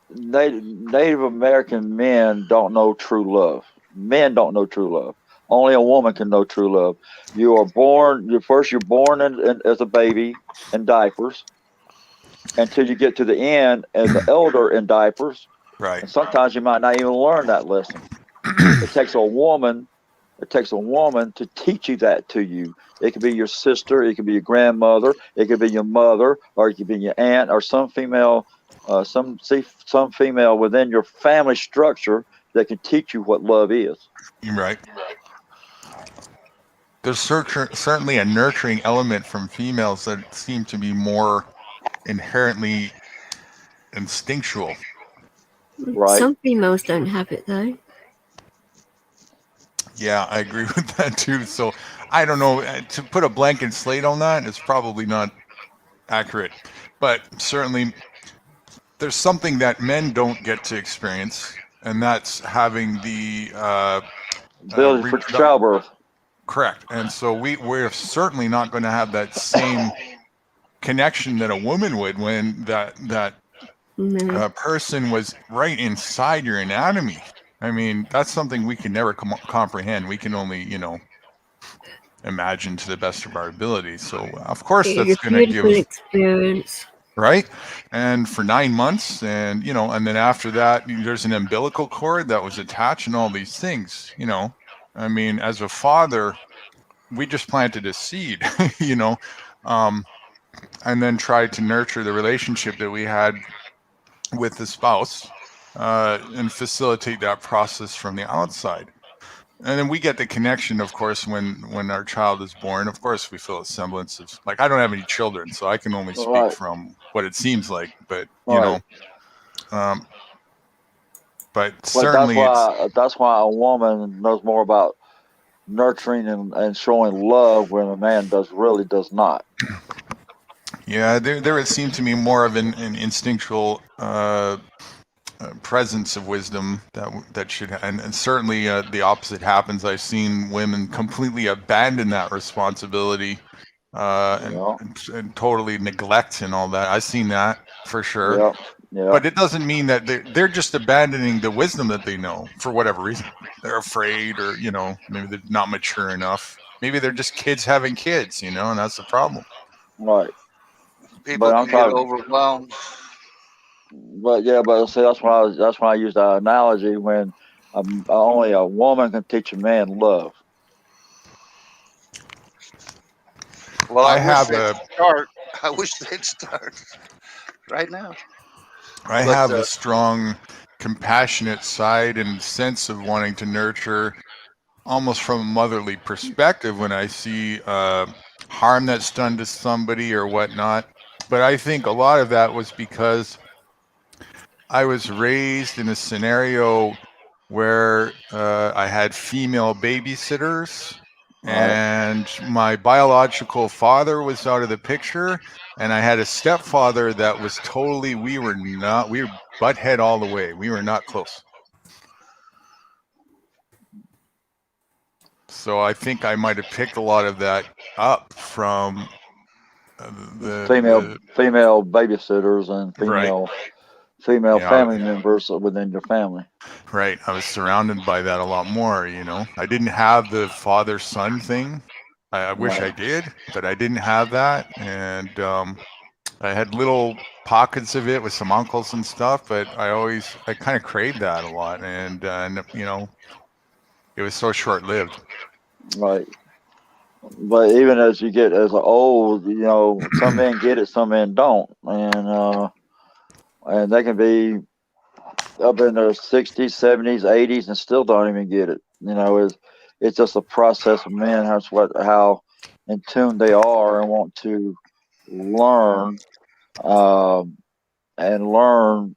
Native American men don't know true love. Men don't know true love. Only a woman can know true love. You are born. You're born as a baby in diapers, until you get to the end as an elder in diapers. Right. And sometimes you might not even learn that lesson. It takes a woman. It takes a woman to teach you that to you. It could be your sister, it could be your grandmother, it could be your mother, or it could be your aunt, or some female, some female within your family structure that can teach you what love is. Right. There's certainly a nurturing element from females that seem to be more inherently instinctual. Right. Some females don't have it though. Yeah, I agree with that too. So I don't know, to put a blanket slate on that is probably not accurate, but certainly there's something that men don't get to experience, and that's having the ability for childbirth. Correct. And so we're certainly not going to have that same connection that a woman would when that person was right inside your anatomy. I mean, that's something we can never comprehend. We can only, imagine to the best of our ability. So, of course, that's going to give experience. Right. And for 9 months, and, and then after that, there's an umbilical cord that was attached and all these things, I mean, as a father, we just planted a seed, and then tried to nurture the relationship that we had with the spouse, and facilitate that process from the outside. And then we get the connection, of course, when our child is born. Of course, we feel a semblance of, like, I don't have any children, so I can only speak from what it seems like. But but certainly that's why a woman knows more about nurturing and showing love when a man really does not. Yeah, there would seem to me more of an instinctual presence of wisdom that should, and certainly the opposite happens. I've seen women completely abandon that responsibility and totally neglect and all that. I've seen that for sure. Yeah. Yeah. But it doesn't mean that they're just abandoning the wisdom that they know for whatever reason. They're afraid, or maybe they're not mature enough. Maybe they're just kids having kids, and that's the problem. Right. People can get overwhelmed. But see, that's when I use that analogy when only a woman can teach a man love. Well, I wish they'd start right now. I have a strong, compassionate side and sense of wanting to nurture, almost from a motherly perspective, when I see harm that's done to somebody or whatnot. But I think a lot of that was because I was raised in a scenario where I had female babysitters, and my biological father was out of the picture, and I had a stepfather that was totally, we were butt head all the way. We were not close. So I think I might have picked a lot of that up from the female babysitters and female family members within your family. Right. I was surrounded by that a lot more, I didn't have the father-son thing. I wish I did, but I didn't have that. And I had little pockets of it with some uncles and stuff, but I kind of craved that a lot. And it was so short-lived. Right. But even as you get as old, some men get it, some men don't. And they can be up in their 60s, 70s, 80s, and still don't even get it. It's just a process of men. How in tune they are and want to learn, and learn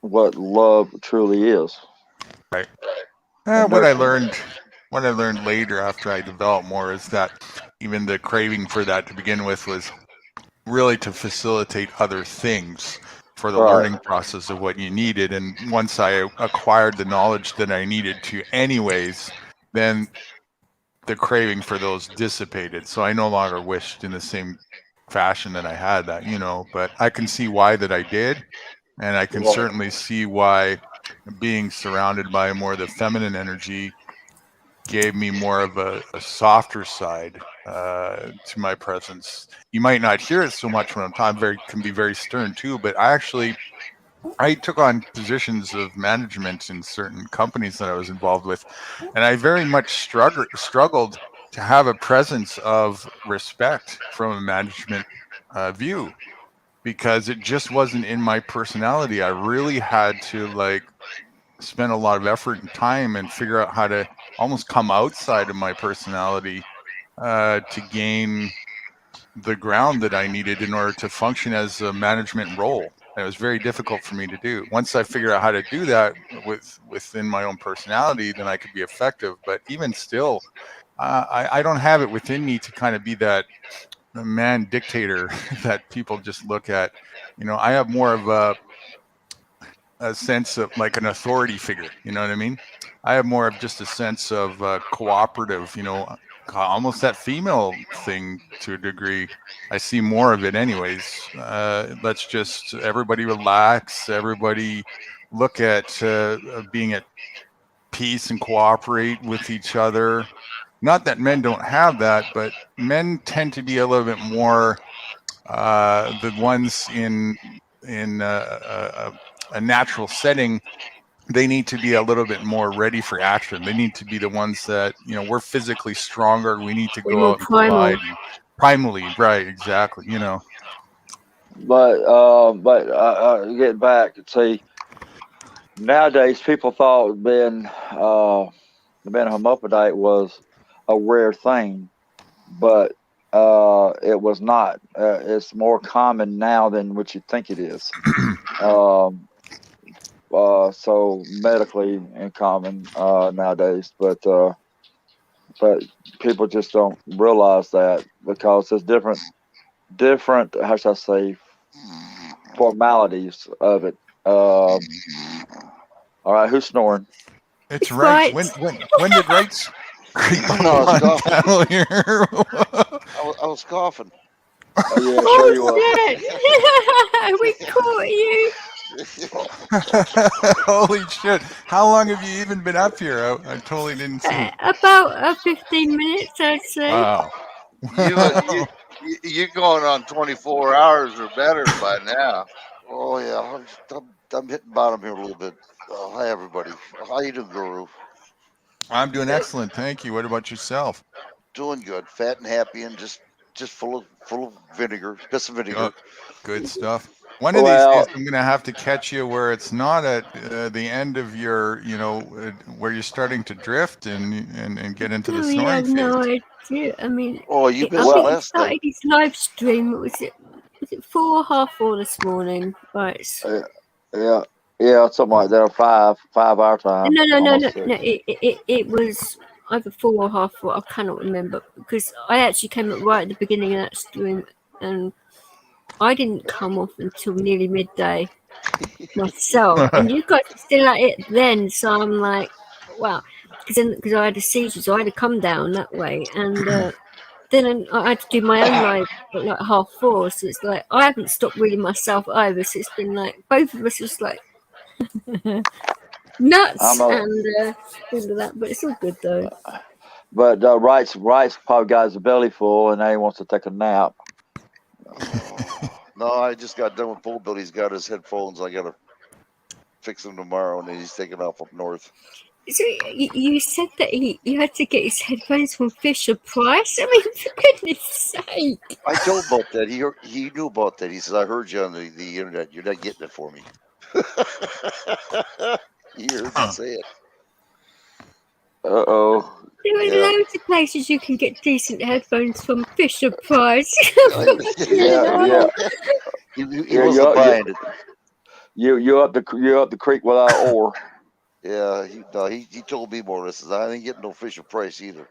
what love truly is. Right. What I learned later, after I developed more, is that even the craving for that to begin with was really to facilitate other things for the learning process of what you needed. And once I acquired the knowledge that I needed to anyways, then the craving for those dissipated. So I no longer wished in the same fashion that I had that, but I can see why that I did. And I can certainly see why being surrounded by more of the feminine energy gave me more of a softer side to my presence. You might not hear it so much when I'm talking. Can be very stern too, but I took on positions of management in certain companies that I was involved with, and I very much struggled to have a presence of respect from a management view, because it just wasn't in my personality. I really had to spend a lot of effort and time and figure out how to almost come outside of my personality to gain the ground that I needed in order to function as a management role. And it was very difficult for me to do. Once I figured out how to do that within my own personality, then I could be effective. But even still, I don't have it within me to kind of be that man dictator that people just look at. I have more of a sense of like an authority figure. You know what I mean? I have more of just a sense of cooperative, almost that female thing to a degree. I see more of it anyways. Let's just everybody relax. Everybody look at being at peace and cooperate with each other. Not that men don't have that, but men tend to be a little bit more the ones in a natural setting. They need to be a little bit more ready for action. They need to be the ones that, we're physically stronger. We need to go out and provide. Primally, right? Exactly. But getting back, see, nowadays people thought being a hermaphrodite was a rare thing, but it was not. It's more common now than what you think it is. So medically uncommon nowadays, but people just don't realize that because there's different how should I say formalities of it. All right, who's snoring? It's right. When did rights creep No, up on coughing. panel here? I was coughing. Oh yeah, sure you was. We caught you. Holy shit! How long have you even been up here? I totally didn't see. About 15 minutes, I'd say. Wow. You're going on 24 hours or better by now. Oh yeah, I'm hitting bottom here a little bit. Hi everybody. How you doing, Guru? I'm doing excellent, thank you. What about yourself? Doing good, fat and happy, and just full of vinegar, piss of vinegar. Oh, good stuff. One of these days, I'm going to have to catch you where it's not at the end of your, where you're starting to drift and get into the snoring phase. No idea. I mean, you missed I last night. started his live stream. Was it 4 or 4:30 this morning? Right. Yeah, something like that. 5 our time. No. It was either 4 or 4:30. I cannot remember because I actually came up right at the beginning of that stream, and I didn't come off until nearly midday myself, and you guys were still at it then. So I'm like, wow, because I had a seizure, so I had to come down that way, and then I had to do my own live at like 4:30. So it's like I haven't stopped reading myself either. So it's been like both of us just like nuts and all of that, but it's all good though. But Wright's probably got his belly full, and now he wants to take a nap. No, I just got done with Bull Bill. He's got his headphones. I gotta fix them tomorrow, and then he's taking off up north. So you said that you had to get his headphones from Fisher Price. I mean, for goodness sake! I told him about that. He knew about that. He says, "I heard you on the internet. You're not getting it for me." He heard me say it. Uh-oh. There are loads of places you can get decent headphones from Fisher Price. Yeah. He wasn't buying it. You're up the creek without oar. Yeah, he told me more. This is I ain't getting no Fisher Price either.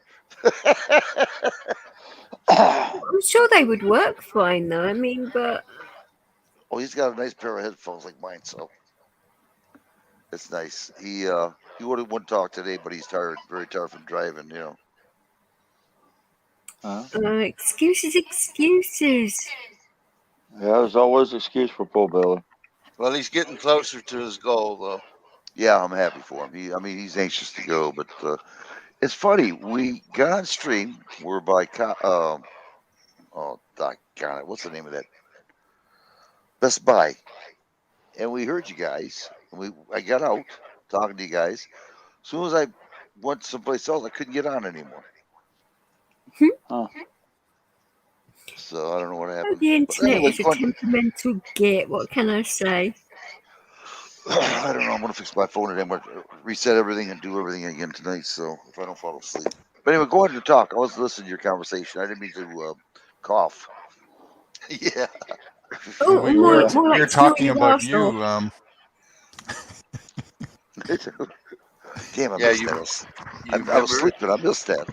I'm sure they would work fine though. I mean, but he's got a nice pair of headphones like mine, so it's nice. He would have talk today, but he's tired, very tired from driving. Excuses. Yeah, there's always an excuse for Bull Billy. Well, he's getting closer to his goal, though. Yeah, I'm happy for him. He's anxious to go, but it's funny. We got on stream. We're by oh, God, what's the name of that? Best Buy, and we heard you guys. I got out talking to you guys. As soon as I went someplace else, I couldn't get on anymore. Huh. So I don't know what Oh, happened. the But internet anyway, is a temperamental git. What can I say? I don't know. I'm gonna fix my phone today. I'm gonna reset everything and do everything again tonight. So if I don't fall asleep. But anyway, go ahead and talk. I was listening to your conversation. I didn't mean to cough. Yeah. Oh, We more we're like talking snorting about Arsenal. you. Damn, I Yeah, missed you that. I was remember? sleeping. I missed that.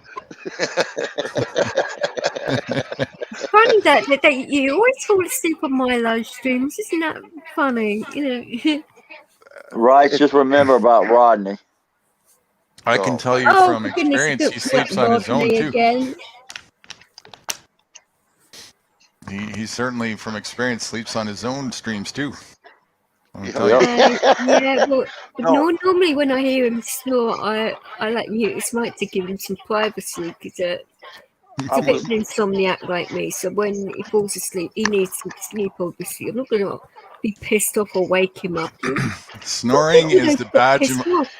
Funny that you always fall asleep on my live streams. Isn't that funny? Right, just remember about Rodney. I can tell you Oh, from for goodness, experience, don't he bring up sleeps on his own Rodney too. again. He certainly, from experience, sleeps on his own streams too. I'll tell Yeah, well, No. normally when I hear him snore, I like mute his mic to give him some privacy because he's a bit of an insomniac like me. So when he falls asleep, he needs some sleep. Obviously, I'm not going to be pissed off or wake him up. Snoring is the badge pissed of off.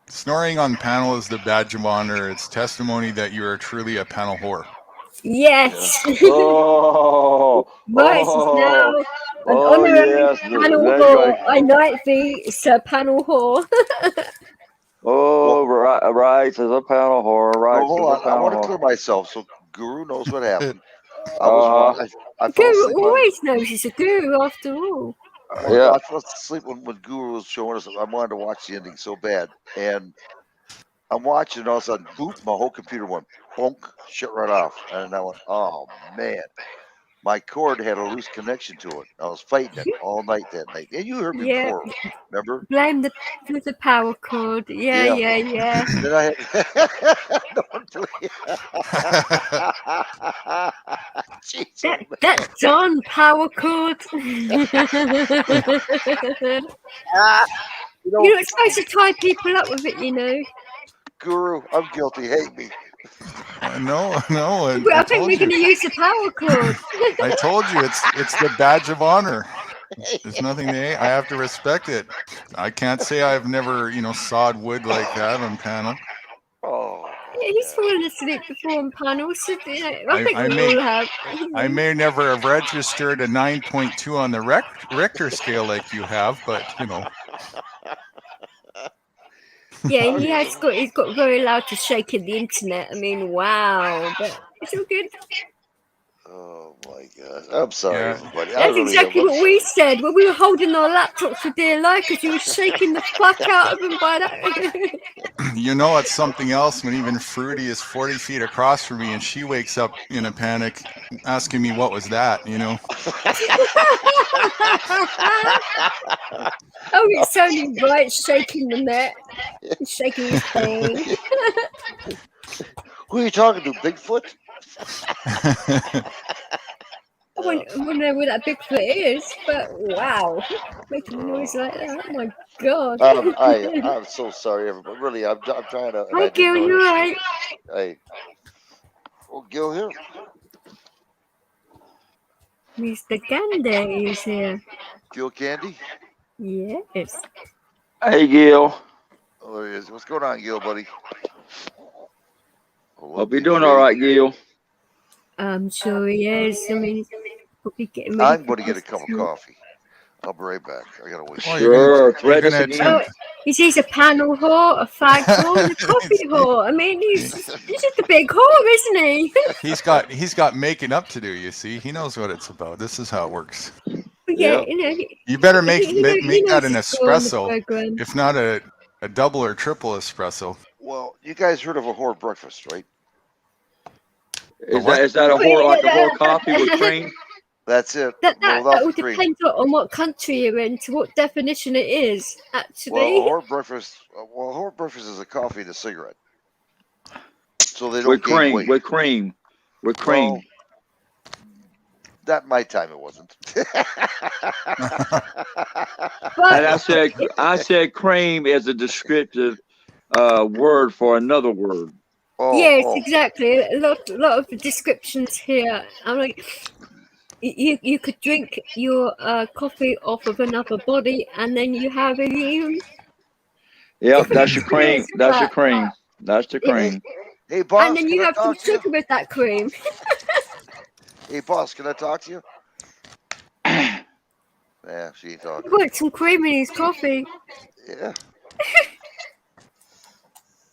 snoring on panel is the badge of honor. It's testimony that you are truly a panel whore. Yes. Oh, Right, it's now an honorary yes, panel that's whore. right. I Night V, Sir Panel Whore. Oh, right, there's a panel horror. Right, No, hold there's a on. I panel want to horror. clear myself so Guru knows what happened. I was I fell Guru asleep on. always knows he's a guru after all. Well, I fell asleep when Guru was showing us. I wanted to watch the ending so bad, and I'm watching, and all of a sudden, boop! My whole computer went bonk, shut right off, and I went, "Oh man!" My cord had a loose connection to it. I was fighting it all night that night, and you heard me Yeah. before. Remember? Blame the power cord. Yeah. Then I had That John power cord. You're not supposed to tie people up with it, you know. Guru, I'm guilty. Hate me. No. I think we're going to use the power cord. I told you it's the badge of honor. There's nothing I have to respect it. I can't say I've never sawed wood like that on panel. Oh. Yeah, he's fallen asleep before on panels. So, I think we all have. I may never have registered a 9.2 on the Richter scale like you have, but Yeah, he's got very loud to shake in the internet. I mean, wow, but it's all good. Oh my God! I'm sorry, everybody. That's exactly what we said when we were holding our laptops for dear life because you were shaking the fuck out of them by that. It's something else when even Fruity is 40 feet across from me and she wakes up in a panic asking me what was that, Oh, it's only right shaking the net, shaking his pain. Who are you talking to, Bigfoot? I wouldn't know where that Bigfoot is, but wow, making a noise like that! Oh my God! I'm so sorry, everybody. Really, I'm trying to. Hi, Gil, you're right. Hey, Gil here. Mr. Candy is here. Gil Candy. Yes. Hey, Gil. Oh, there he is. What's going on, Gil, buddy? Hope you're doing all right, Gil. I'm sure he is. I mean, probably getting I'm going to get a cup of coffee. I'll be right back. I gotta wait. Sure, thread us again. He's a panel whore, a fag whore, and a coffee whore. I mean, he's just a big whore, isn't he? He's got making up to do. You see, he knows what it's about. This is how it works. Yeah, you better make that an knows what's going on espresso, the program. if not a double or triple espresso. Well, you guys heard of a whore breakfast, right? Is that a whore like a whore coffee with cream? That's it. That would depend on what country you're in, to what definition it is, actually. Well, whore breakfast is a coffee and a cigarette. So they don't with gain weight. With cream. Well, That my time it wasn't. And I said cream is a descriptive word for another word. Yes, exactly. A lot of the descriptions here. I'm like, you could drink your coffee off of another body, and then you have a Yep, that's your cream. That's your cream. That's the cream. Hey, boss, and then you have some sugar with that cream. Hey, boss, can I talk to you? Yeah, she ain't talking. Put some cream in his coffee. Yeah.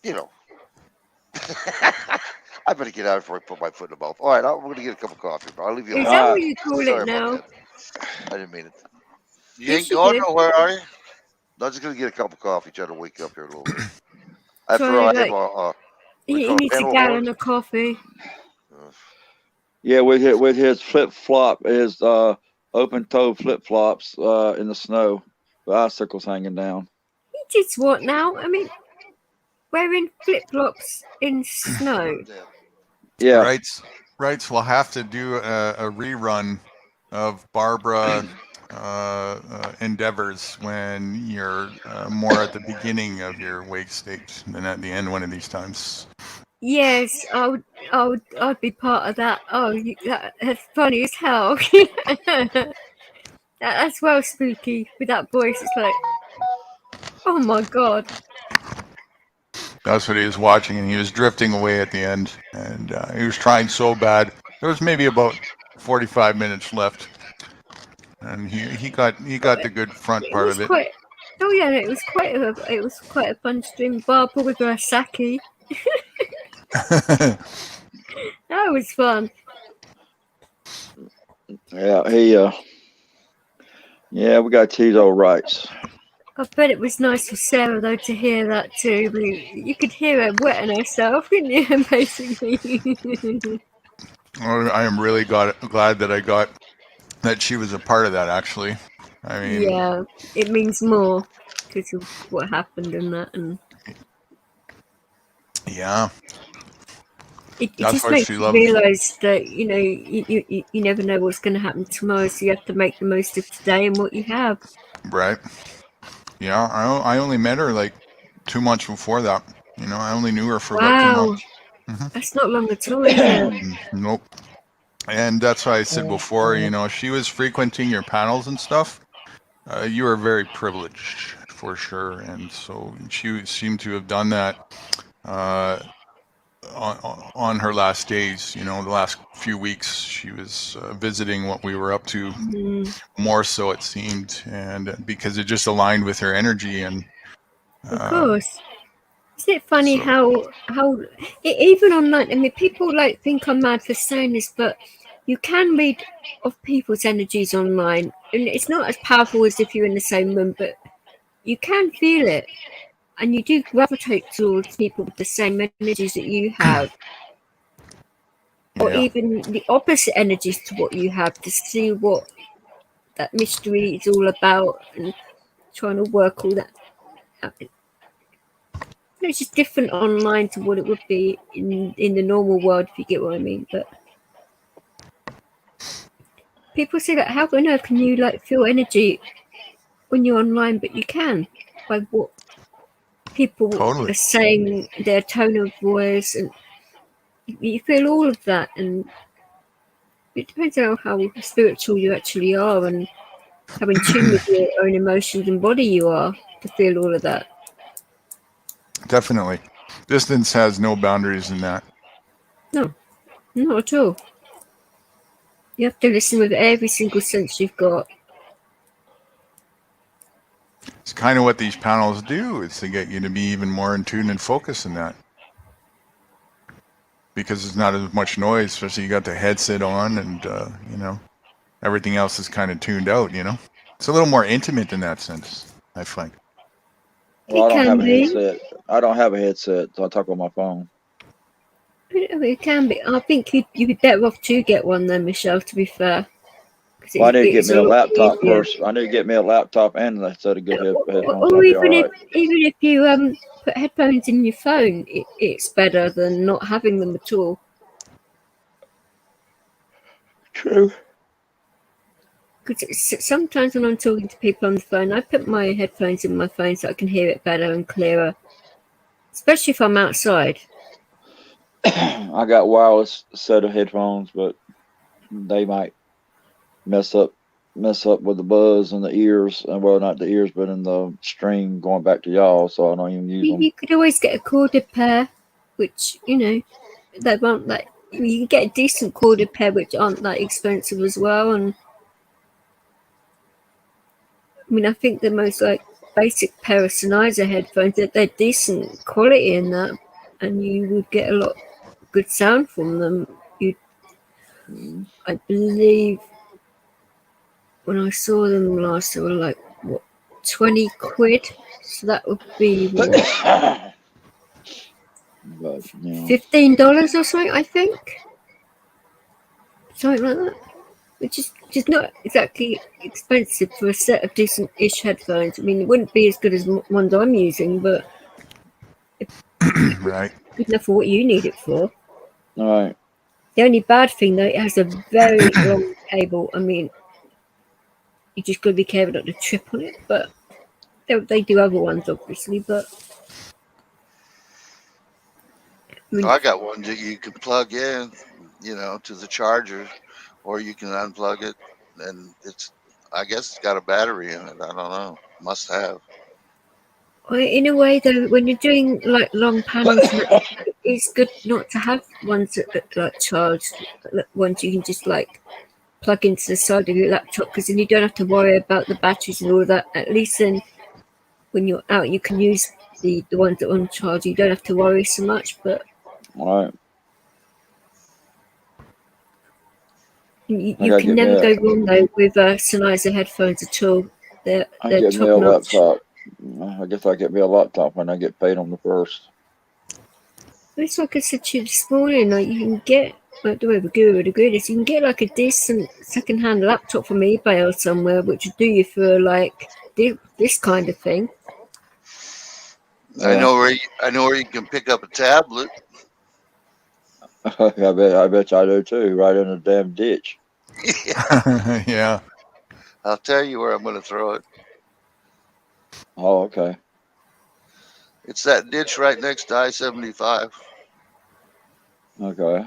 You know. I better get out before I put my foot in the mouth. All right, I'm going to get a cup of coffee, bro. I'll leave you alone. Is that what you call Sorry it now? about that. I didn't mean it. You ain't going nowhere, are you? No, I'm just going to get a cup of coffee, try to wake up here a little bit. After I have he needs a gallon of coffee. Yeah, with his flip flop, his open toe flip flops in the snow, with icicles hanging down. He did what now? I mean, wearing flip flops in snow. Yeah. Rights will have to do a rerun of Barbara endeavors when you're more at the beginning of your wake state than at the end one of these times. Yes, I'd be part of that. Oh, that's funny as hell. That's well spooky with that voice. It's like, oh my god. That's what he was watching, and he was drifting away at the end, and he was trying so bad. There was maybe about 45 minutes left, and he got the good front part of it. Oh yeah, it was quite a fun stream. Barbara with her sake. That was fun. Yeah, yeah, we got these old rights. I bet it was nice for Sarah though to hear that too. I mean, you could hear her wetting herself, couldn't you? Basically. I am really glad that I got that she was a part of that. Actually, I mean, yeah, it means more because of what happened and that, and yeah, it just makes you realise that you never know what's going to happen tomorrow, so you have to make the most of today and what you have. Right. Yeah, I only met her like 2 months before that. I only knew her for about 2 months. That's not long at all, is it? Nope. And that's why I said before, she was frequenting your panels and stuff. You were very privileged for sure, and so she seemed to have done that on her last days. The last few weeks she was visiting what we were up to, more so it seemed, and because it just aligned with her energy. And of course, isn't it funny how even online? I mean, people think I'm mad for saying this, but you can read of people's energies online, and it's not as powerful as if you're in the same room, but you can feel it, and you do gravitate towards people with the same energies that you have. Or even the opposite energies to what you have, to see what that mystery is all about and trying to work all that out. It's just different online to what it would be in the normal world, if you get what I mean. But people say that, how on earth can you feel energy when you're online? But you can, by what people are saying, their tone of voice, and you feel all of that. And it depends on how spiritual you actually are and how in tune with your own emotions and body you are to feel all of that. Definitely. Distance has no boundaries in that. No, not at all. You have to listen with every single sense you've got. It's kind of what these panels do, is to get you to be even more in tune and focus in that. Because there's not as much noise, especially you got the headset on, and everything else is kind of tuned out. It's a little more intimate in that sense, I find. Well, I don't have a headset. I don't have a headset, so I talk on my phone. It can be. I think you'd be better off to get one then, Michelle, to be fair. Well, I need to get me a laptop first. I need to get me a laptop and a set of good headphones. Or even if you put headphones in your phone, it's better than not having them at all. True. because sometimes when I'm talking to people on the phone, I put my headphones in my phone so I can hear it better and clearer, especially if I'm outside. I got wireless set of headphones, but they might mess up with the buzz in the ears, and well, not the ears, but in the string going back to y'all. So I don't even use them. You could always get a corded pair, which they won't like. You can get a decent corded pair which aren't that expensive as well. And I mean, I think the most basic pair of Sennheiser headphones, they're decent quality in that, and you would get a lot of good sound from them. I believe when I saw them last, they were like what, 20 quid. So that would be what, $15 or something, I think. Something like that. Which is just not exactly expensive for a set of decent-ish headphones. I mean, it wouldn't be as good as ones I'm using, but right, good enough for what you need it for. All right. The only bad thing, though, it has a very long cable. I mean, you just got to be careful not to trip on it. But they do other ones, obviously. But I got one that you can plug in, to the charger, or you can unplug it, and I guess it's got a battery in it. I don't know. Must have. In a way, though, when you're doing like long panels, it's good not to have ones that charge. Ones you can just plug into the side of your laptop, because then you don't have to worry about the batteries and all that. At least then, when you're out, you can use the ones that are on charge. You don't have to worry so much. But all right. You can never go wrong though with Sennheiser headphones at all. They're get me a laptop. I guess I get me a laptop when I get paid on the 1st. It's like I said to you this morning. You can get, the way the guru would agree this, you can get a decent second-hand laptop from eBay or somewhere, which would do you for this kind of thing. Yeah. I know where you can pick up a tablet. I bet I do too. Right in the damn ditch. Yeah. I'll tell you where I'm going to throw it. Oh, okay. It's that ditch right next to I-75. Okay.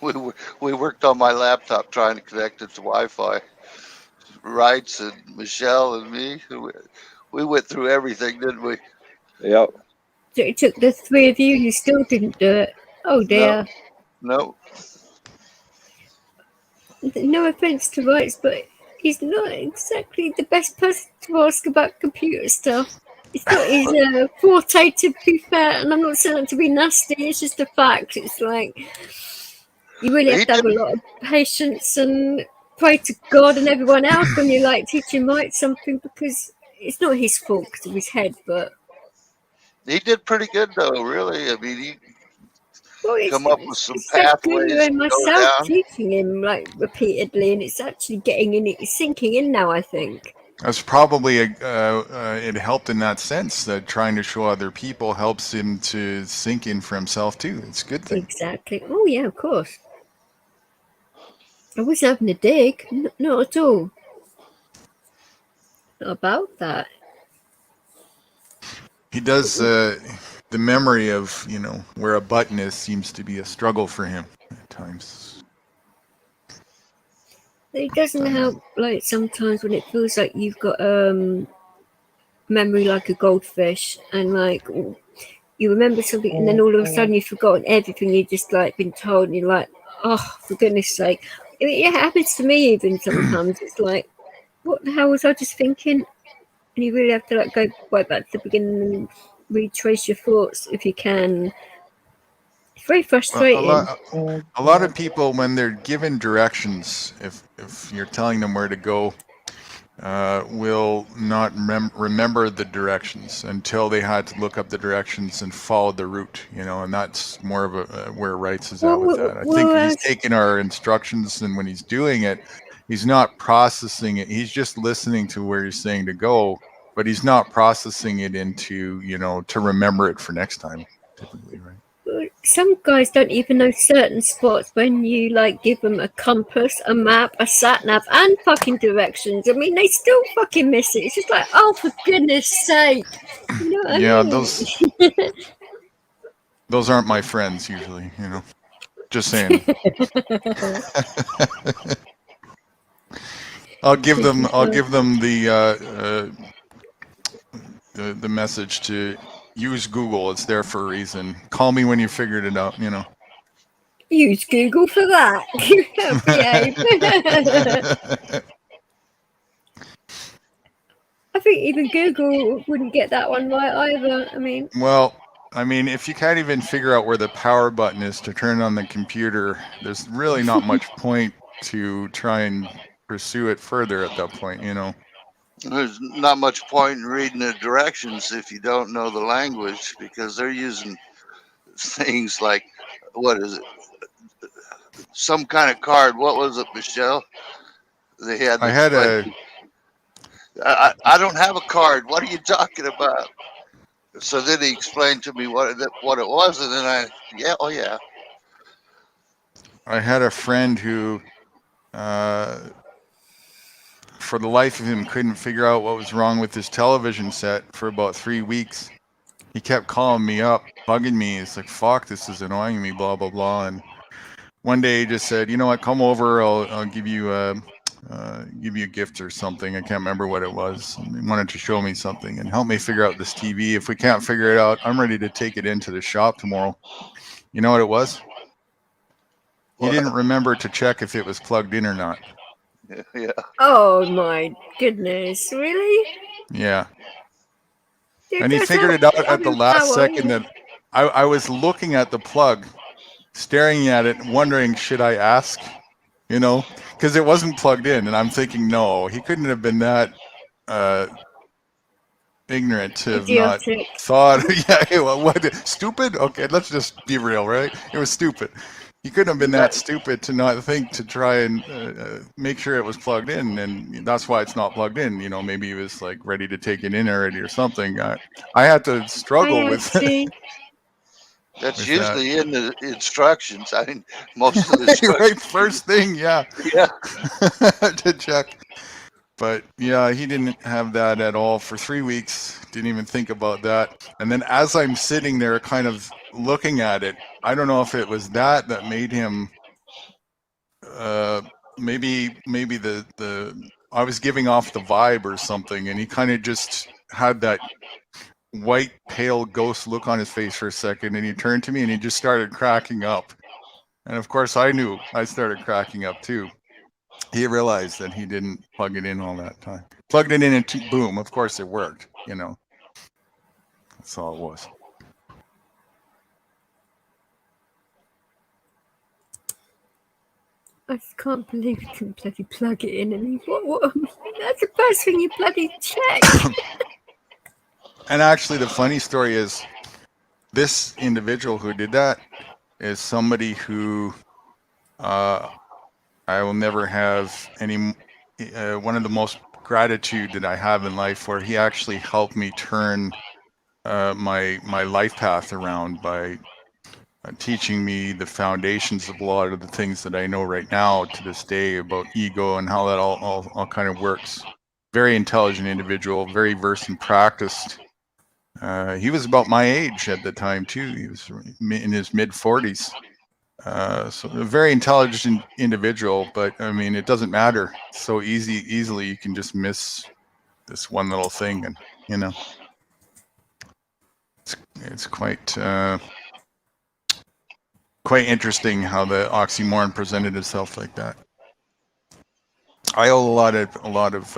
We worked on my laptop trying to connect it to Wi-Fi. Wrights and Michelle and me, we went through everything, didn't we? Yep. So it took the three of you, and you still didn't do it. Oh dear. No. No offense to Wrights, but he's not exactly the best person to ask about computer stuff. It's not his forte, to be fair, and I'm not saying that to be nasty. It's just a fact. It's like you really have to have a lot of patience and pray to God and everyone else when you teaching Mike something, because it's not his fault because of his head, but he did pretty good though. Really, I mean, he come up with some it's pathways. And myself teaching him repeatedly, and it's actually getting in. It's sinking in now, I think. That's probably it helped in that sense, that trying to show other people helps him to sink in for himself too. It's a good thing. Exactly. Oh yeah, of course. I wasn't having a dig. Not at all. Not about that. He does the memory of where a button is seems to be a struggle for him at times. It doesn't help sometimes when it feels like you've got memory like a goldfish, and you remember something and then all of a sudden you've forgotten everything you just been told, and you're like, oh, for goodness sake. It happens to me even sometimes. It's like, what the hell was I just thinking? And you really have to go right back to the beginning and retrace your thoughts if you can. It's very frustrating. Well, a lot of people, when they're given directions, if you're telling them where to go, will not remember the directions until they had to look up the directions and follow the route, and that's more of where Wrights is at with that. I think he's taking our instructions, and when he's doing it, he's not processing it. He's just listening to where he's saying to go, but he's not processing it into, to remember it for next time, typically, right? some guys don't even know certain spots when you like give them a compass, a map, a sat nav, and fucking directions. I mean, they still fucking miss it. It's just like, oh, for goodness sake, you know what I mean? Those aren't my friends usually, you know. Just saying. I'll give them the message to use Google. It's there for a reason. Call me when you figured it out, you know. Use Google for that. Behave. I think even Google wouldn't get that one right either. I mean, well, I mean, if you can't even figure out where the power button is to turn on the computer, there's really not much point to try and pursue it further at that point, you know. There's not much point in reading the directions if you don't know the language, because they're using things like, what is it? Some kind of card. What was it, Michelle? They had. I had I don't have a card. What are you talking about? So then he explained to me what it was, and then yeah. I had a friend who, for the life of him, couldn't figure out what was wrong with his television set for about 3 weeks. He kept calling me up, bugging me. It's like, fuck, this is annoying me, blah, blah, blah. And one day he just said, you know what, come over, I'll give you a gift or something. I can't remember what it was. He wanted to show me something and help me figure out this TV. If we can't figure it out, I'm ready to take it into the shop tomorrow. You know what it was? He didn't remember to check if it was plugged in or not. Yeah. Oh my goodness, really? Yeah. And he figured it out at the last second that I was looking at the plug, staring at it, wondering, should I ask? You know, because it wasn't plugged in. And I'm thinking, no, he couldn't have been that ignorant to have not thought. Yeah, what, stupid? Okay, let's just be real, right? It was stupid. He couldn't have been that stupid to not think to try and make sure it was plugged in, and that's why it's not plugged in. You know, maybe he was like ready to take it in already or something. I had to struggle with. That's usually in the instructions. I mean, most of the instructions. Right, first thing, yeah. Yeah. To check. But yeah, he didn't have that at all for 3 weeks. Didn't even think about that. And then as I'm sitting there kind of looking at it, I don't know if it was that made him maybe the I was giving off the vibe or something, and he kind of just had that white pale ghost look on his face for a second, and he turned to me and he just started cracking up. And of course I knew I started cracking up too. He realized that he didn't plug it in all that time. Plugged it in and boom, of course it worked, you know. That's all it was. I just can't believe you can bloody plug it in. And what? That's the first thing you bloody check. And actually, the funny story is, this individual who did that is somebody who I will never have any. One of the most gratitude that I have in life, where he actually helped me turn my life path around by teaching me the foundations of a lot of the things that I know right now to this day about ego and how that all kind of works. Very intelligent individual, very versed and practiced. He was about my age at the time too. He was in his mid-40s. So a very intelligent individual, but I mean, it doesn't matter. So easily you can just miss this one little thing, and you know, it's quite interesting how the oxymoron presented itself like that. I owe a lot of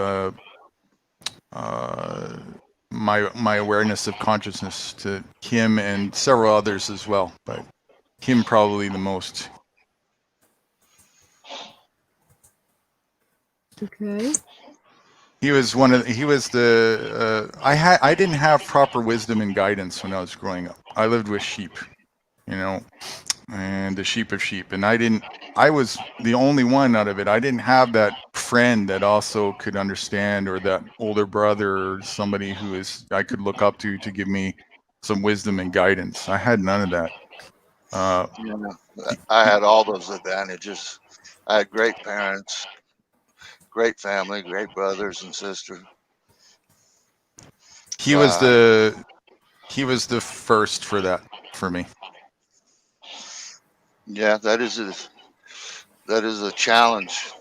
my awareness of consciousness to him and several others as well, but him probably the most. Okay. I didn't have proper wisdom and guidance when I was growing up. I lived with sheep, you know, and the sheep of sheep, and I was the only one out of it. I didn't have that friend that also could understand, or that older brother, or somebody I could look up to give me some wisdom and guidance. I had none of that. I had all those advantages. I had great parents, great family, great brothers and sisters. He was the first for that for me. Yeah, that is a challenge.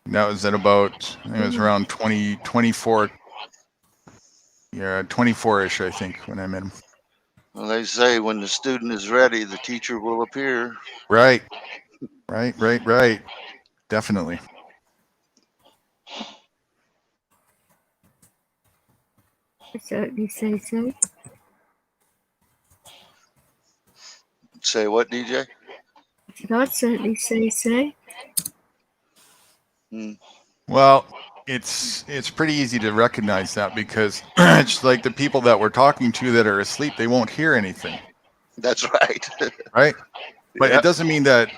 That was at about, I think it was around 24. Yeah, 24-ish, I think, when I met him. Well, they say when the student is ready, the teacher will appear. Right. Definitely. I certainly say so. Say what, DJ? I'd certainly say so. Well, it's pretty easy to recognize that because it's like the people that we're talking to that are asleep, they won't hear anything. That's right. Right. But Yep. it doesn't mean that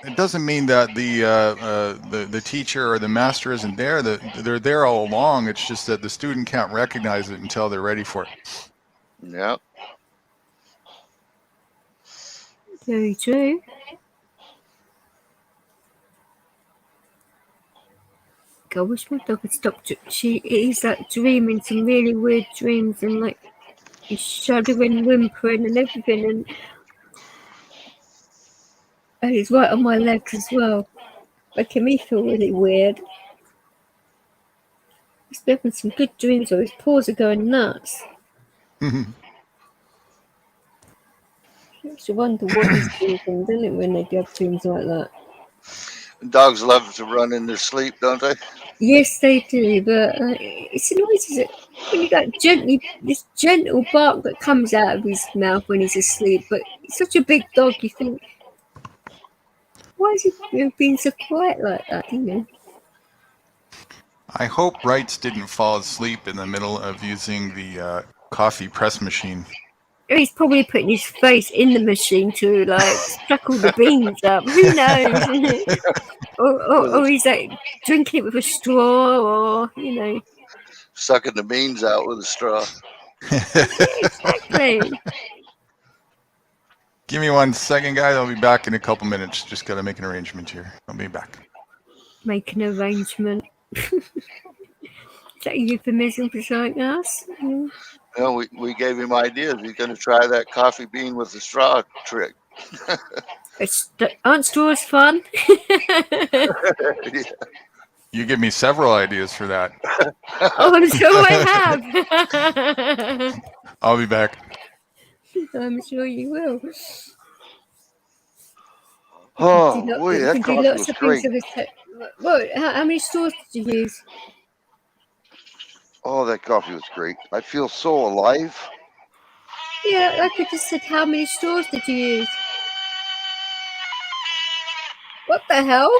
the teacher or the master isn't there. They're there all along. It's just that the student can't recognize it until they're ready for it. Yep. Very true. I wish my dog had stopped. He's like dreaming some really weird dreams and like he's shuddering, whimpering and everything, and he's right on my legs as well, making me feel really weird. He's having some good dreams, or his paws are going nuts. Makes you wonder what he's thinking, doesn't it, when they have dreams like that? Dogs love to run in their sleep, don't they? Yes, they do, but it's annoying when you got this gentle bark that comes out of his mouth when he's asleep. But he's such a big dog, you think, why is he being so quiet like that? You know. I hope Wrights didn't fall asleep in the middle of using the coffee press machine. He's probably putting his face in the machine to like suckle the beans up. Who knows? or he's like drinking it with a straw, or you know, sucking the beans out with a straw. Exactly. Give me 1 second, guys. I'll be back in a couple minutes. Just got to make an arrangement here. I'll be back. Make an arrangement. Is that a euphemism for something else? No, we gave him ideas. He's going to try that coffee bean with the straw trick. Aren't straws fun? Yeah. You give me several ideas for that. Oh, I'm sure I have. I'll be back. I'm sure you will. Oh, boy, that coffee was great. Well, how many straws did you use? Oh, that coffee was great. I feel so alive. Yeah, like I just said, how many straws did you use? What the hell?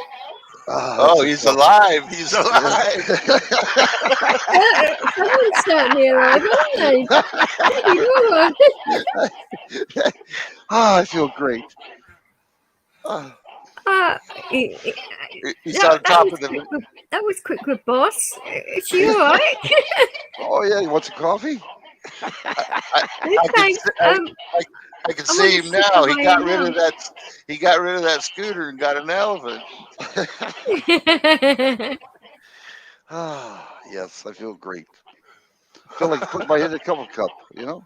Oh, he's alive. He's alive. Someone's certainly alive, aren't they? I feel great. He's on top of the. That was quick with boss. Is she all right? Oh yeah, you want some coffee? I can see him now. He got rid of that. He got rid of that scooter and got an elephant. Yes, I feel great. I feel like putting my head in a cup. You know,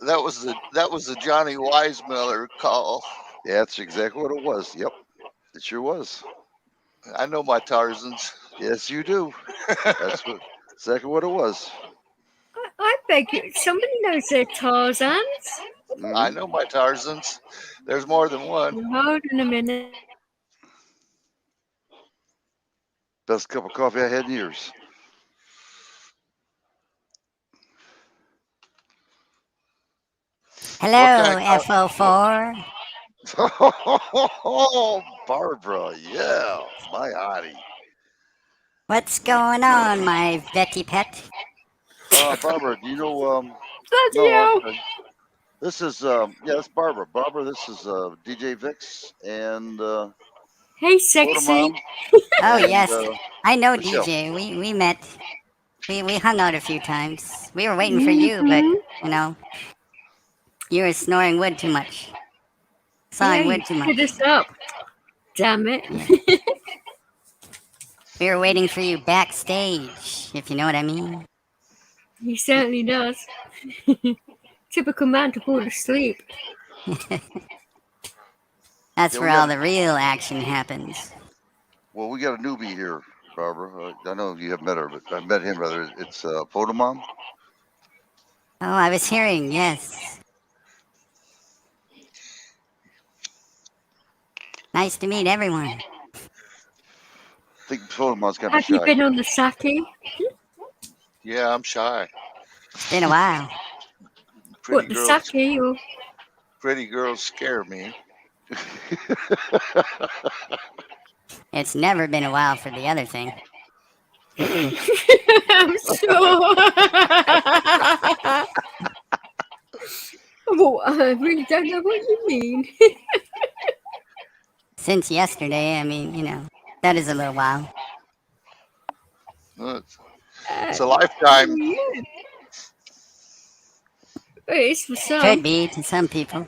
that was the Johnny Weissmiller call. Yeah, that's exactly what it was. Yep, it sure was. I know my Tarzans. Yes, you do. That's exactly what it was. I beg you. Somebody knows their Tarzans. I know my Tarzans. There's more than one. Hold on a minute. Best cup of coffee I had in years. Hello, FO4. Oh, Barbara, yeah, my hottie. What's going on, my Betty pet? Barbara, do you know? That's you. Okay. This is it's Barbara. Barbara, this is DJ Vix and hey, sexy. Oh yes, I know Michelle. DJ. We met. We hung out a few times. We were waiting for you, but you You were snoring wood too much. Sawing wood too much. Hit us up. Damn it. Yeah. We were waiting for you backstage, if you know what I mean. He certainly does. Typical man to fall asleep. That's where all the real action happens. Well, we got a newbie here, Barbara. I know you have met her, but I met him rather. It's Photomom. Oh, I was hearing, yes. Nice to meet everyone. I think Photomom's kind of Have shy. you been on the sake? Yeah, I'm shy. It's been a while. What, the sake or? Pretty girls scare me. It's never been a while for the other thing. I'm sure. Well, I really don't know what you mean. Since yesterday, I mean, you know, that is a little while. It's a lifetime. Yeah. It's for some. Could be to some people.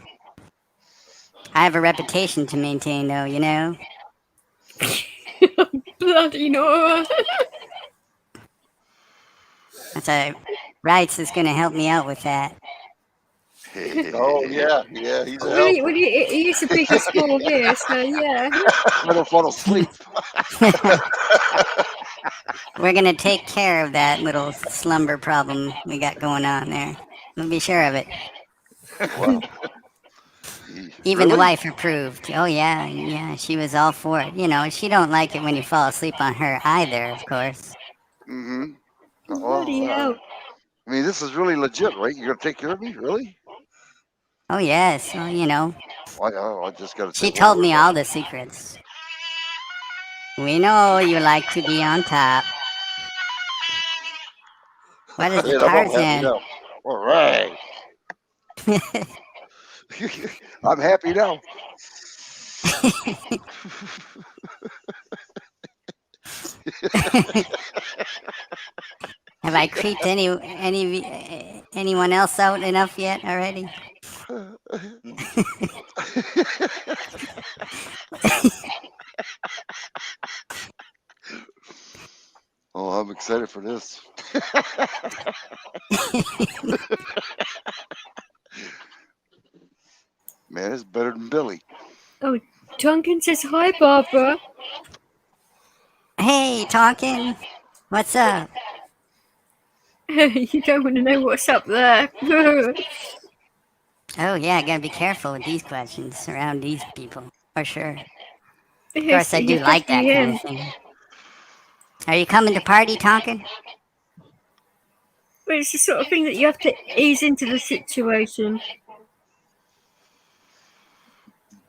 I have a reputation to maintain, though, you know? Bloody Nora. That's a Wrights is going to help me out with that. Oh, yeah, he's a Well, helper. he is the biggest ball here, so yeah. I don't fall asleep. We're going to take care of that little slumber problem we got going on there. We'll be sure of it. Wow. Even the wife approved. Oh, yeah, she was all for it. You know, she don't like it when you fall asleep on her either, of course. Mm-hmm. Bloody hell. I mean, this is really legit, right? You're gonna take care of me, really? Oh, yes, well, you know. I just gotta. She told me all the secrets. We know you like to be on top. What is the Tarzan? All right. I'm happy now. Have I creeped anyone else out enough yet already? Oh, I'm excited for this. Man, it's better than Billy. Oh, Tonkin says hi, Barbara. Hey, Tonkin. What's up? You don't want to know what's up there. Oh, yeah, I gotta be careful with these questions around these people, for sure. Of Yes, course, I do you like that definitely kind of thing. Are you coming to party, Tonkin? Well, it's the sort of thing that you have to ease into the situation.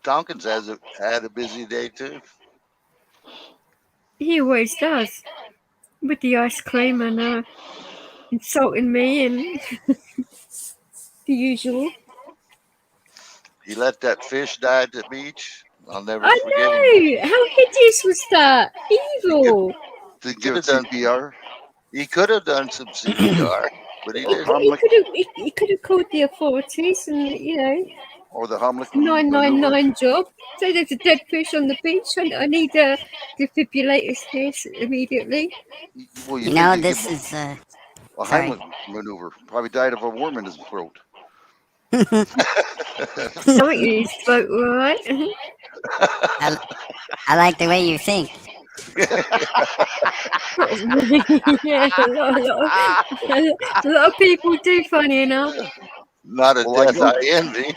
Tompkins had a busy day, too. He always does. With the ice cream and insulting me and the usual. He let that fish die at the beach. I'll never I forget him. know! How hideous was that? Evil! To give it CPR? He could have done some CPR, but he didn't. He could have called the authorities and, you know, or the Heimlich 999 job. So there's a dead fish on the beach. I need defibrillators here immediately. Well, You know, this is... a Heimlich maneuver. Probably died of a worm in his throat. Something in his throat, right? I like the way you think. Yeah, a lot of people do, funny enough. Not a death I envy.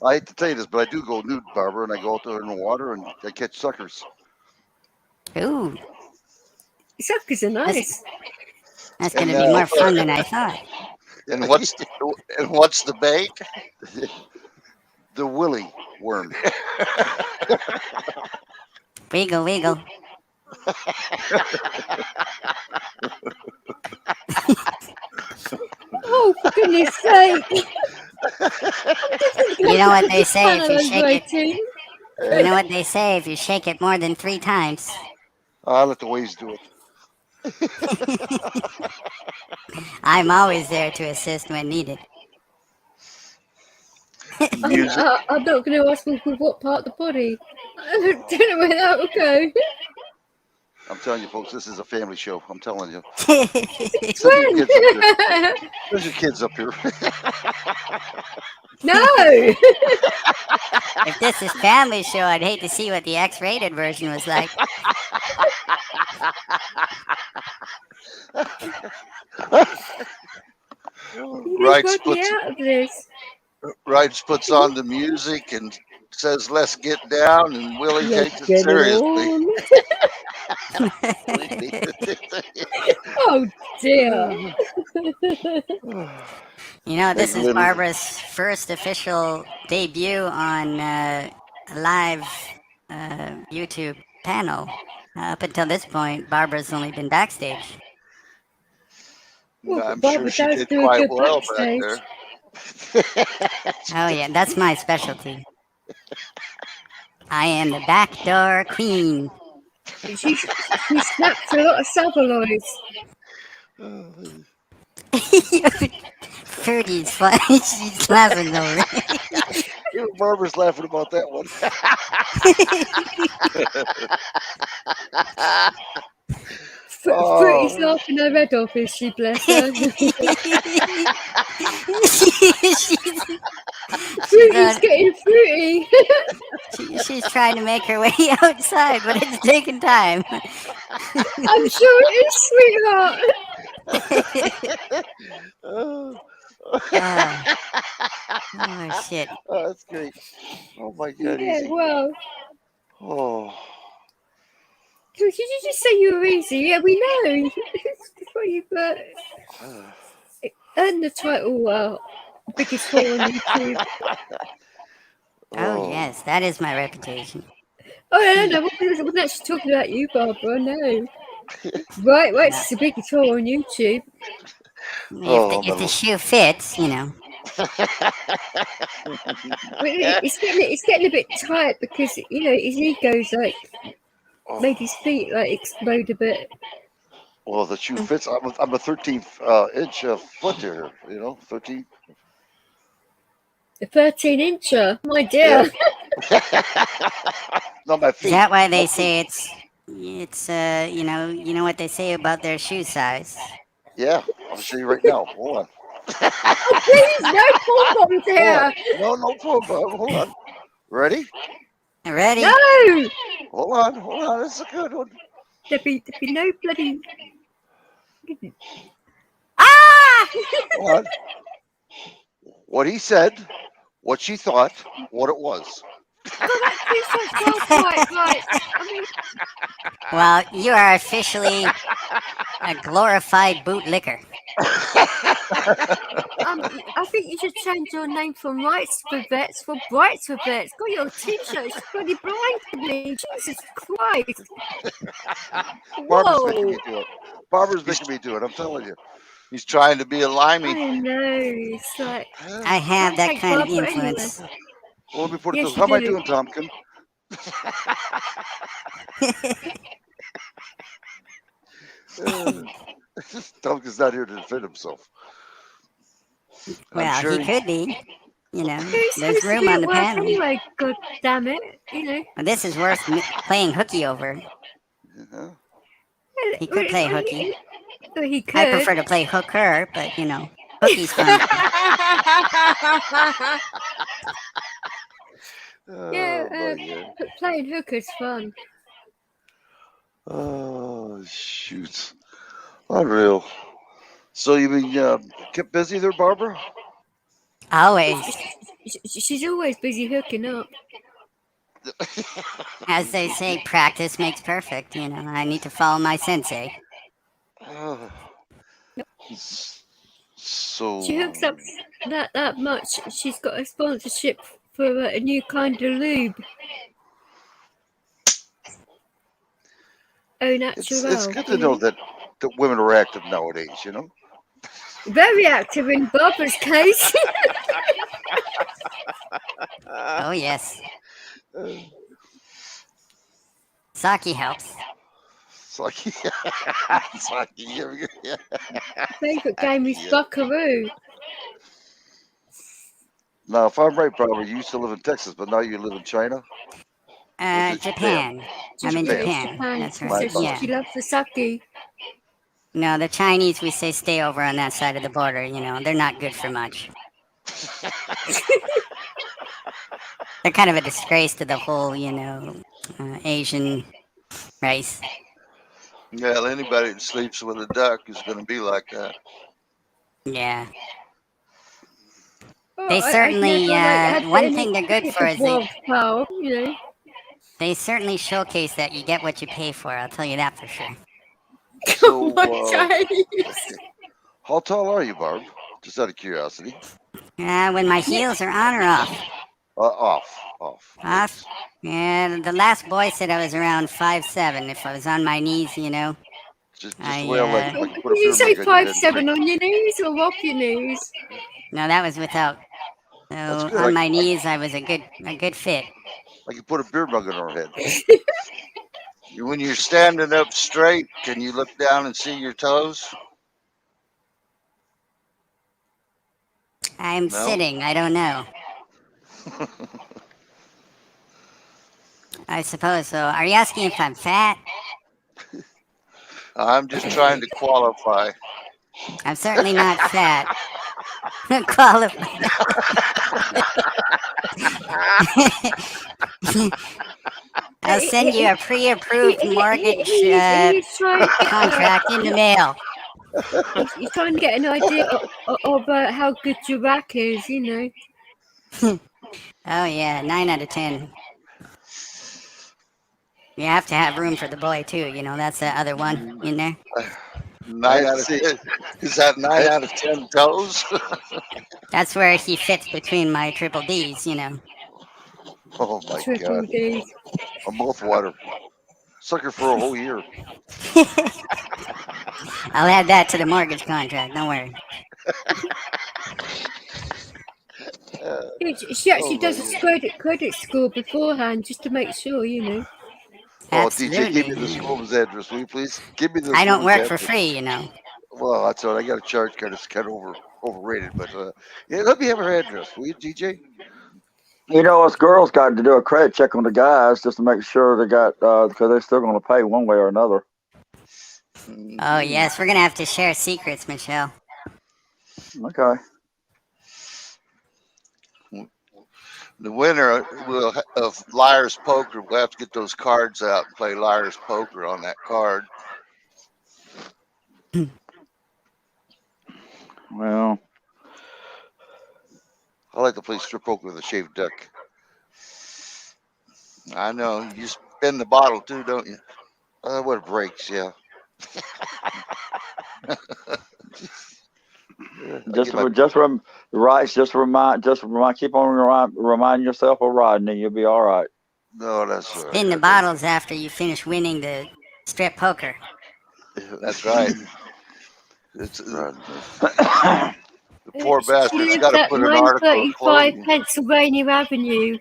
I hate to tell you this, but I do go nude, Barbara, and I go out there in the water and I catch suckers. Ooh. Suckers are nice. That's going to be more fun than I thought. And what's the bait? The willy worm. Wiggle, wiggle. Oh, for goodness sake. You know what they say if you shake it. You know what they say if you shake it more than 3 times. I'll let the waves do it. I'm always there to assist when needed. Music. I'm not going to ask for what part of the body. I don't know where that will go. I'm telling you, folks, this is a family show. I'm telling you. It's Send your kids up here. fun. Send your kids up here. No. If this is family show, I'd hate to see what the X-rated version was like. Wrights puts out of this. Wrights puts on the music and says, "Let's get down," and Willie takes it seriously. Oh dear. You know, this is Barbara's first official debut on a live YouTube panel. Up until this point, Barbara's only been backstage. Well, I'm sure she did quite well back there. Oh yeah, that's my specialty. I am the backdoor queen. She snaps a lot of saveloys. Fergie's funny. She's laughing over it. Even Barbara's laughing about that one. Fruity's laughing her head off, is she, bless her? Fruity's getting fruity. She's trying to make her way outside, but it's taking time. I'm sure it is, sweetheart. Oh shit. Oh, that's great. Oh my god. Yeah, Easy. well. Oh. Did you just say you were easy? Yeah, we know. Before you earned the title biggest whore on YouTube. Oh yes, that is my reputation. Oh no, I wasn't actually talking about you, Barbara. No. Right, it's the biggest whore on YouTube. If the shoe fits, you know. It's getting a bit tight because his ego's made his feet explode a bit. Well, the shoe fits. I'm a 13th inch foot here. 13. A 13-incher, my dear. Yeah. Not my feet. Is that why they say it's you know what they say about their shoe size? Yeah, I'll show you right now. Hold on. Oh, please, no pom-poms here. No pom-pom. Hold on. Ready? Ready? No. Hold on. This is a good one. There'd be no bloody. Ah! Hold on. What he said, what she thought, what it was. Right. Well, you are officially a glorified bootlicker. I think you should change your name from Rights for Vets for Brights for Vets. Got your t-shirt, it's bloody blinded me. Jesus Christ. Barbara's making me do it. I'm telling you. He's trying to be a limey. I know. It's like I have that kind of influence. Anyway. Well, let me put it Yes, this. How am I do. doing, Tompkin? Tompkin's not here to defend himself. Well, sure he could be. There's It's room on the work panel. Anyway, god damn it, Well, this is worth playing hooky over. He could play hooky. He could. I prefer to play hooker, but hooky's fun. Playing hooker's fun. Oh shoot! Unreal. So you mean kept busy there, Barbara? Always. She's always busy hooking up. As they say, practice makes perfect. I need to follow my sensei. So she hooks up that much. She's got a sponsorship for a new kind of lube. Oh, natural. It's good to know that women are active nowadays. Very active in Barbara's case. Oh yes. Saki helps. Saki. Favorite game is Buckaroo. Now, if I'm right, Barbara, you used to live in Texas, but now you live in China. Japan. I'm in Japan. That's right. So she loves the sake. No, the Chinese, we say stay over on that side of the border. You know, they're not good for much. They're kind of a disgrace to the whole, Asian race. Yeah, anybody that sleeps with a duck is going to be like that. Yeah. Well, They certainly, one thing they're good for is they, they certainly showcase that you get what you pay for. I'll tell you that for sure. So, how tall are you, Barb? Just out of curiosity. When my heels are on or off? Off. Off? Yeah, the last boy said I was around 5'7". If I was on my knees, Just the way I like. Did you say 5'7" on your knees or off your knees? No, that was without. So on my knees, I was a good fit. I can put a beer mug on our head. When you're standing up straight, can you look down and see your toes? I'm sitting. I don't know. I suppose so. Are you asking if I'm fat? I'm just trying to qualify. I'm certainly not fat. Qualify. I'll send you a pre-approved mortgage contract in the mail. He's trying to get an idea of how good your rack is, Oh yeah, 9 out of 10. You have to have room for the boy too. That's the other one in there. 9 out of 10. Is that 9 out of 10 toes? That's where he fits between my triple D's. Oh my Triple God! D's. A mouth water. Sucker for a whole year. I'll add that to the mortgage contract. Don't worry. She actually does a credit score beforehand just to make sure, Oh, DJ, give me this woman's address, will you please? Give me this. I don't work address. for free, Well, that's all. I got a charge card. It's kind of overrated, but yeah, let me have her address, will you, DJ? Us girls got to do a credit check on the guys just to make sure they got because they're still going to pay one way or another. Oh yes, we're gonna have to share secrets, Michelle. Okay. The winner of Liar's Poker, we'll have to get those cards out and play Liar's Poker on that card. Well, I like to play strip poker with a shaved duck. I know. You spin the bottle too, don't you? When it breaks, yeah. Just keep on reminding yourself of Rodney. You'll be all right. No, that's all right. Spin the bottles after you finish winning the strip poker. That's right. The poor bastard's got to put an article of 935 Pennsylvania Avenue,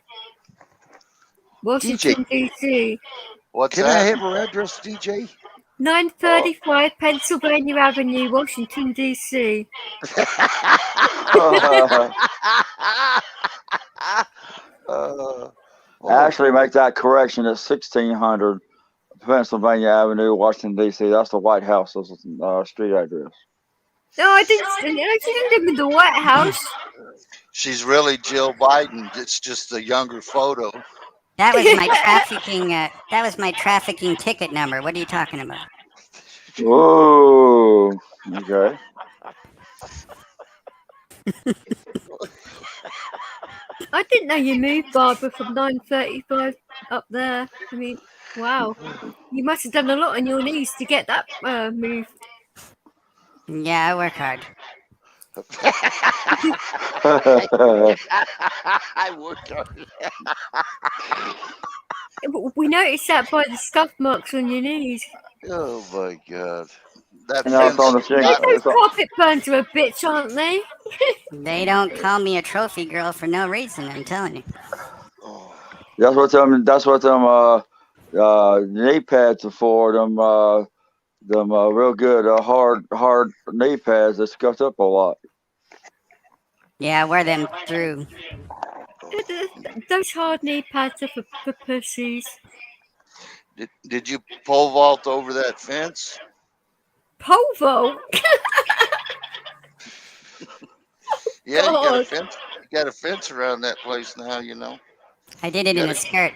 Washington, D.C. Can I have her address, DJ? 935 Pennsylvania Avenue, Washington, D.C. Actually, make that correction. It's 1600 Pennsylvania Avenue, Washington, D.C. That's the White House street address. No, I didn't live in the White House. She's really Jill Biden. It's just a younger photo. That was my trafficking. That was my trafficking ticket number. What are you talking about? Whoa. Okay. I didn't know you moved, Barbara, from 935 up there. I mean, wow. You must have done a lot on your knees to get that move. Yeah, I work hard. I worked hard. We noticed that by the scuff marks on your knees. Oh my God. Those carpet burns are a bitch, aren't they? They don't call me a trophy girl for no reason, I'm telling you. That's what them knee pads are for. Them real good hard knee pads that scuffed up a lot. Yeah, wear them through. Those hard knee pads are for pussies. Did you pole vault over that fence? Pole vault? Yeah, you got a God. fence. You got a fence around that place now. You know. I did it in a skirt.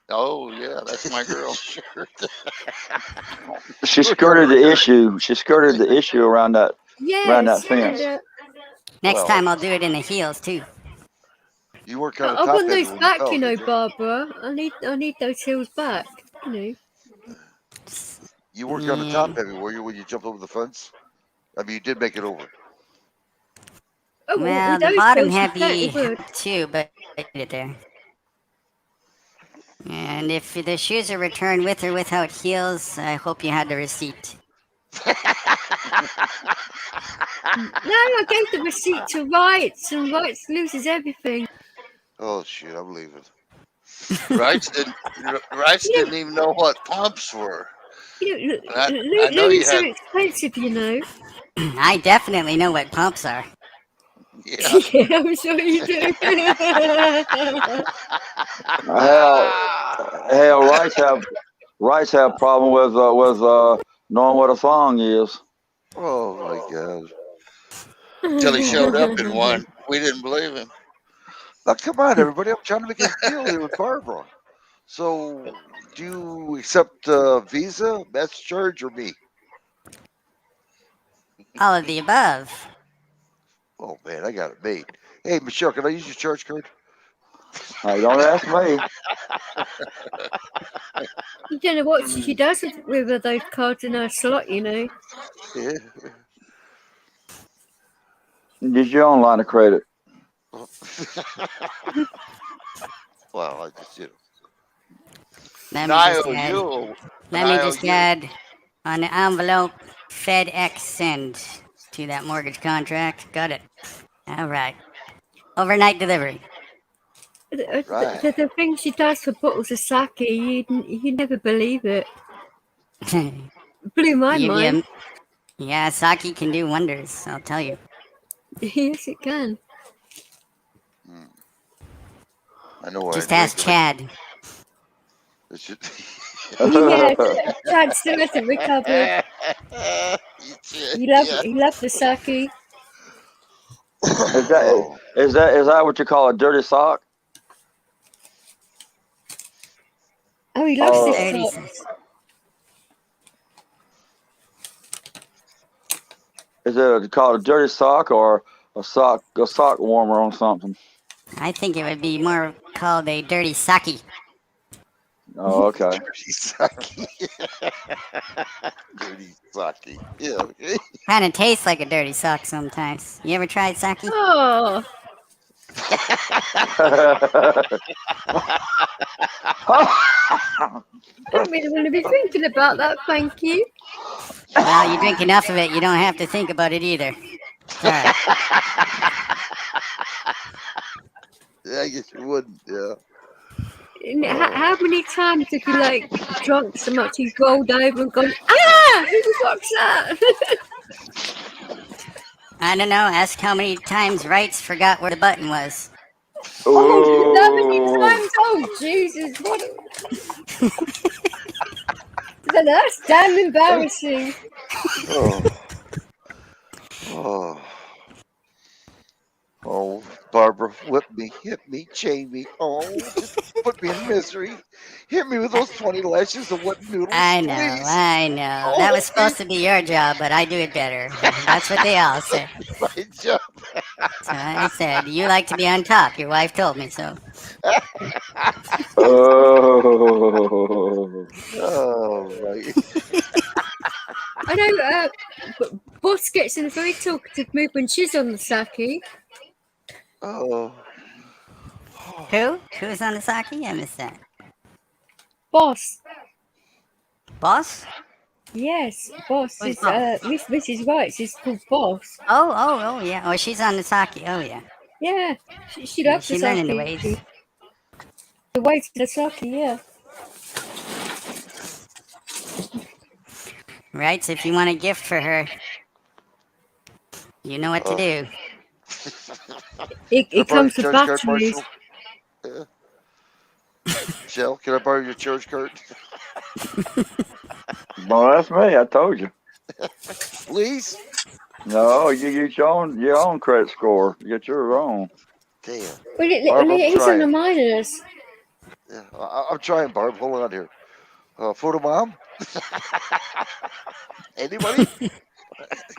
Oh yeah, that's my girl. Sure. She skirted the issue. She skirted the issue around that fence. Next time I'll do it in the heels too. You work on the I top want heavy those when back, you fell, Barbara. I need those heels back. You worked on the top heavy, were you, when you jumped over the fence? I mean, you did make it over. Oh, Well, the bottom heavy too, but I did it there. And if the shoes are returned with or without heels, I hope you had the receipt. No, I gave the receipt to Rights, and Rights loses everything. Oh shit, I'm leaving. Rights didn't even know what pumps were. I know you Louis had. are expensive, you know. I definitely know what pumps are. Yeah, yeah, I'm sure you do. Hell, rights have problem with knowing what a thong is. Oh my god! Until he showed up in one, we didn't believe him. Now, come on, everybody! I'm trying to make a deal here with Barbara. So, do you accept Visa, MasterCard, or me? All of the above. Oh man, I got it made. Hey, Michelle, can I use your charge card? Hey, don't ask me. You don't know what she does with those cards in her slot, you know. Yeah. Use your own line of credit. Well, I just did. Let me just add on the envelope FedEx send to that mortgage contract. Got it. All right. Overnight delivery. The thing she does for bottles of sake, you'd never believe it. Blew my mind. Yeah, sake can do wonders, I'll tell you. Yes, it can. I know. Just ask Chad. Yeah, Chad still hasn't recovered. He loved the sake. Is that what you call a dirty sock? Oh, he loves his socks. Is it called a dirty sock or a sock warmer on something? I think it would be more called a dirty sake. Oh, okay. Dirty sake. Dirty sake. Yeah. Kind of tastes like a dirty sock sometimes. You ever tried sake? Oh. I don't really want to be thinking about that, thank you. Well, you drink enough of it, you don't have to think about it either. Sorry. Yeah, I guess you wouldn't, yeah. How many times have you drunk so much you've rolled over and gone, ah, who the fuck's that? I don't know, ask how many times Rights forgot where the button was. Oh, that many times? Oh, Jesus, what that's damn embarrassing. Oh, Barbara, whip me, hit me, chain me. Oh, just put me in misery. Hit me with those 20 lashes of wet noodles. I know, please. I know. That was supposed to be your job, but I do it better. That's what they all say. My job. So I said, you like to be on top. Your wife told me so. Oh, right. I know, Boss gets in a very talkative mood when she's on the sake. Oh. Who? Who's on the sake? I missed that. Boss. Boss? Yes, Boss Who's is Boss? Mrs. Rights is called Boss. Oh, yeah. Oh, she's on the sake. Oh, yeah. Yeah, she loves the She's sake. learning the ways. The ways of the sake, yeah. Right, if you want a gift for her, you know what to do. It comes with batteries. Yeah. Shell, can I borrow your charge card? Well, that's me. I told you. Please. No, you use your own credit score. You get yours on. Damn. Well, he's on the minus. Yeah, I'm trying, Barb. Hold on here. Photo mom? Anybody?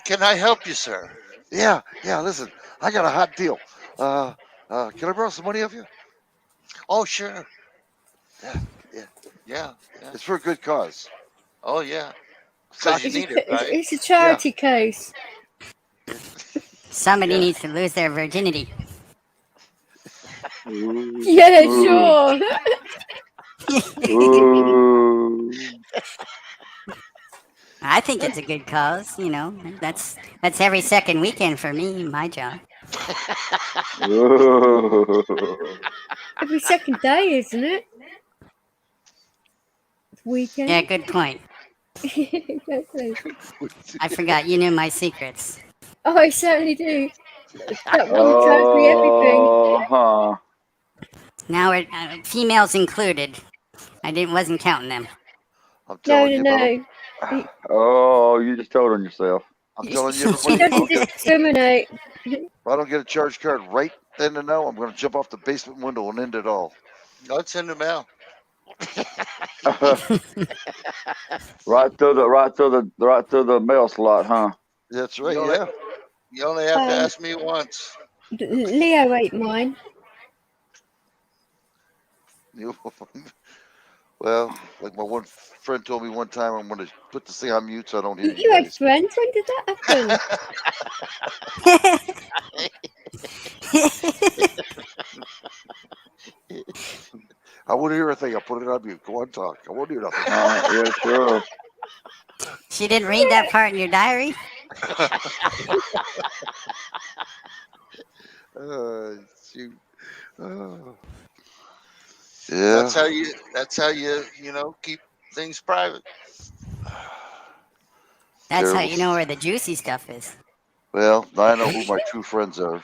Can I help you, sir? Yeah. Listen, I got a hot deal. Can I borrow some money off you? Oh, sure. Yeah. It's for a good cause. Oh, yeah. Because you need it, right? It's a charity case. Somebody needs to lose their virginity. Yeah, sure. I think it's a good cause. That's every second weekend for me. My job. Every second day, isn't it? Weekend. Yeah, good point. Exactly. I forgot you knew my secrets. Oh, I certainly do. That woman tells me everything. Now we're females included. Wasn't counting them. I'm telling you, no. Oh, you just told on yourself. I'm telling you, She doesn't discriminate. If I don't get a charge card right then and now, I'm going to jump off the basement window and end it all. No, it's in the mail. Right through the mail slot, huh? That's right. You only have to ask me once. Leo ate mine. Well, like my one friend told me one time, I'm going to put this thing on mute so I don't hear You had friends? When did that happen? I won't hear a thing. I'll put it on mute. Go on, talk. I won't hear nothing. Yeah, sure. She didn't read that part in your diary? Shoot. Yeah. That's how you keep things private. That's how you know where the juicy stuff is. Well, now I know who my true friends are.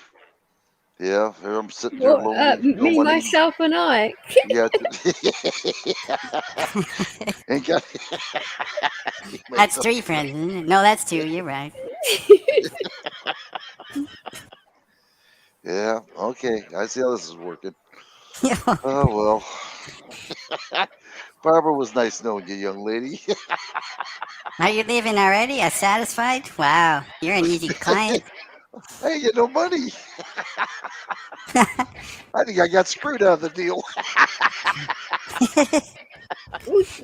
Yeah, here I'm sitting there lonely. Me, myself, and I. Yeah. That's 3 friends, isn't it? No, that's 2. You're right. Yeah. Okay. I see how this is working. Oh well. Barbara was nice knowing you, young lady. Are you leaving already? Are satisfied? Wow, you're an easy client. I ain't get no money. I think I got screwed out of the deal.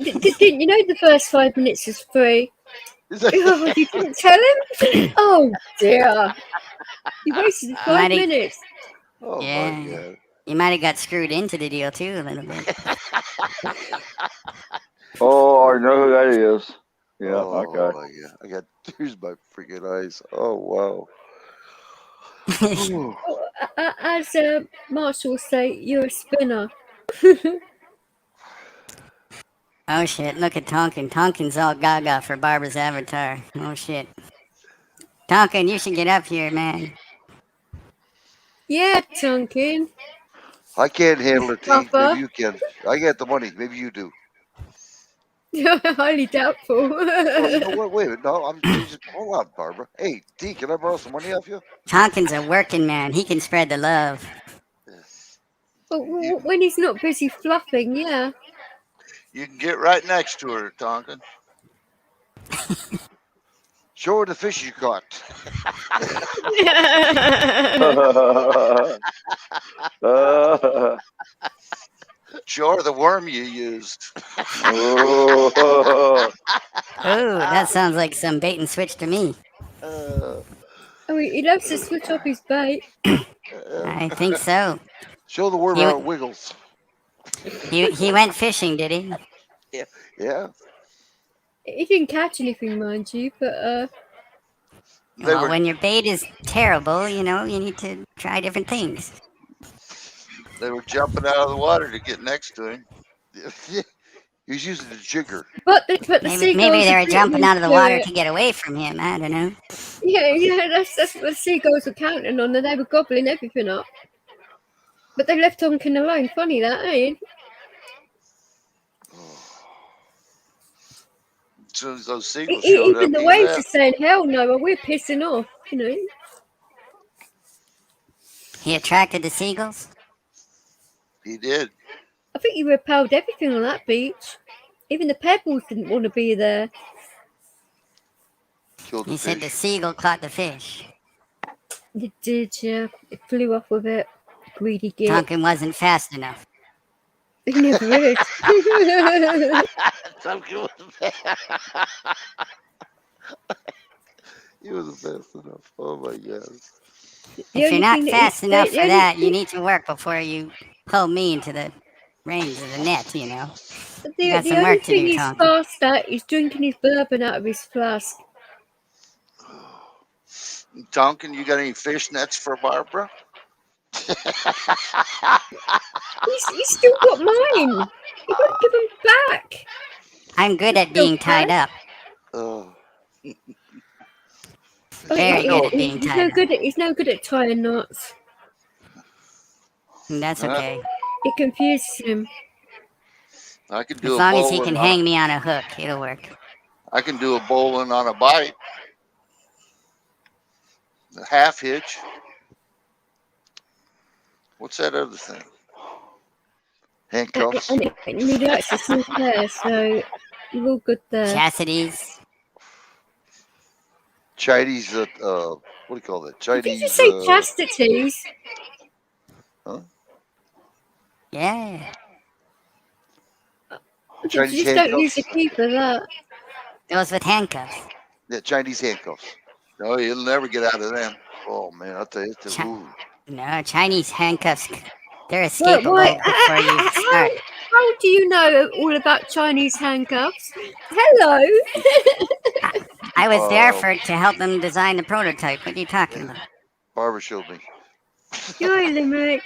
Didn't you know the first 5 minutes is free? Oh, you didn't tell him? Oh dear. You wasted 5 minutes. Oh yeah. my God. You might have got screwed into the deal too a little bit. Oh, I know who that is. Yeah, oh, okay. My God. I got tears in my freaking eyes. Oh wow. As Marshall say, you're a spinner. Oh shit, look at Tonkin. Tonkin's all gaga for Barbara's avatar. Oh shit. Tonkin, you should get up here, man. Yeah, Tonkin. I can't handle it, T. Maybe you can. I got the money. Maybe you do. Highly doubtful. Well, you know what? Wait, no, hold on, Barbara. Hey, T, can I borrow some money off you? Tonkin's a working man. He can spread the love. But when he's not busy fluffing, yeah. You can get right next to her, Tonkin. Show her the fish you caught. Show her the worm you used. Oh, that sounds like some bait and switch to me. He loves to switch off his bait. I think so. Show the worm how it wiggles. He went fishing, did he? Yeah. He didn't catch anything, mind you, but well, when your bait is terrible, you need to try different things. They were jumping out of the water to get next to him. He was using the jigger. But maybe they were jumping out of the water to get away from him. I don't know. Yeah, that's what the seagulls were counting on, and they were gobbling everything up. But they left Tonkin alone. Funny that, eh? As soon as those seagulls showed Even up, the he waves are left. saying, hell no, we're pissing off, you know. He attracted the seagulls? He did. I think he repelled everything on that beach. Even the pebbles didn't want to be there. Killed the He said fish. the seagull caught the fish. It did, yeah. It flew off with it. Greedy git. Tonkin wasn't fast enough. He never is. Tonkin wasn't fast. He wasn't fast enough. Oh my god. If you're not fast enough for that, you need to work before you pull me into the range of the net, you know. You got The some only work to thing do, he's Tonkin. fast at is drinking his bourbon out of his flask. Tonkin, you got any fish nets for Barbara? He's still got mine. He won't give them back. I'm good at being tied up. Oh. Very good at being tied up. He's no good at tying knots. That's okay. It confuses him. I could do As a long as he bowling can hang me on a hook, it'll work. I can do a bowling on a bite. A half hitch. What's that other thing? Handcuffs. And he likes to sneak there, so you're all good there. Chastities. Chinese, what do you call that? Chinese. Did you say chastities? Huh? Yeah. Chinese You just don't use a key for that. Those with handcuffs. Yeah, Chinese handcuffs. No, you'll never get out of them. Oh man, I'll tell you. No, Chinese handcuffs. They're escapable before you start. How do you know all about Chinese handcuffs? Hello. I was there to help them design the prototype. What are you talking about? Barbara showed me. Hi, Limerick.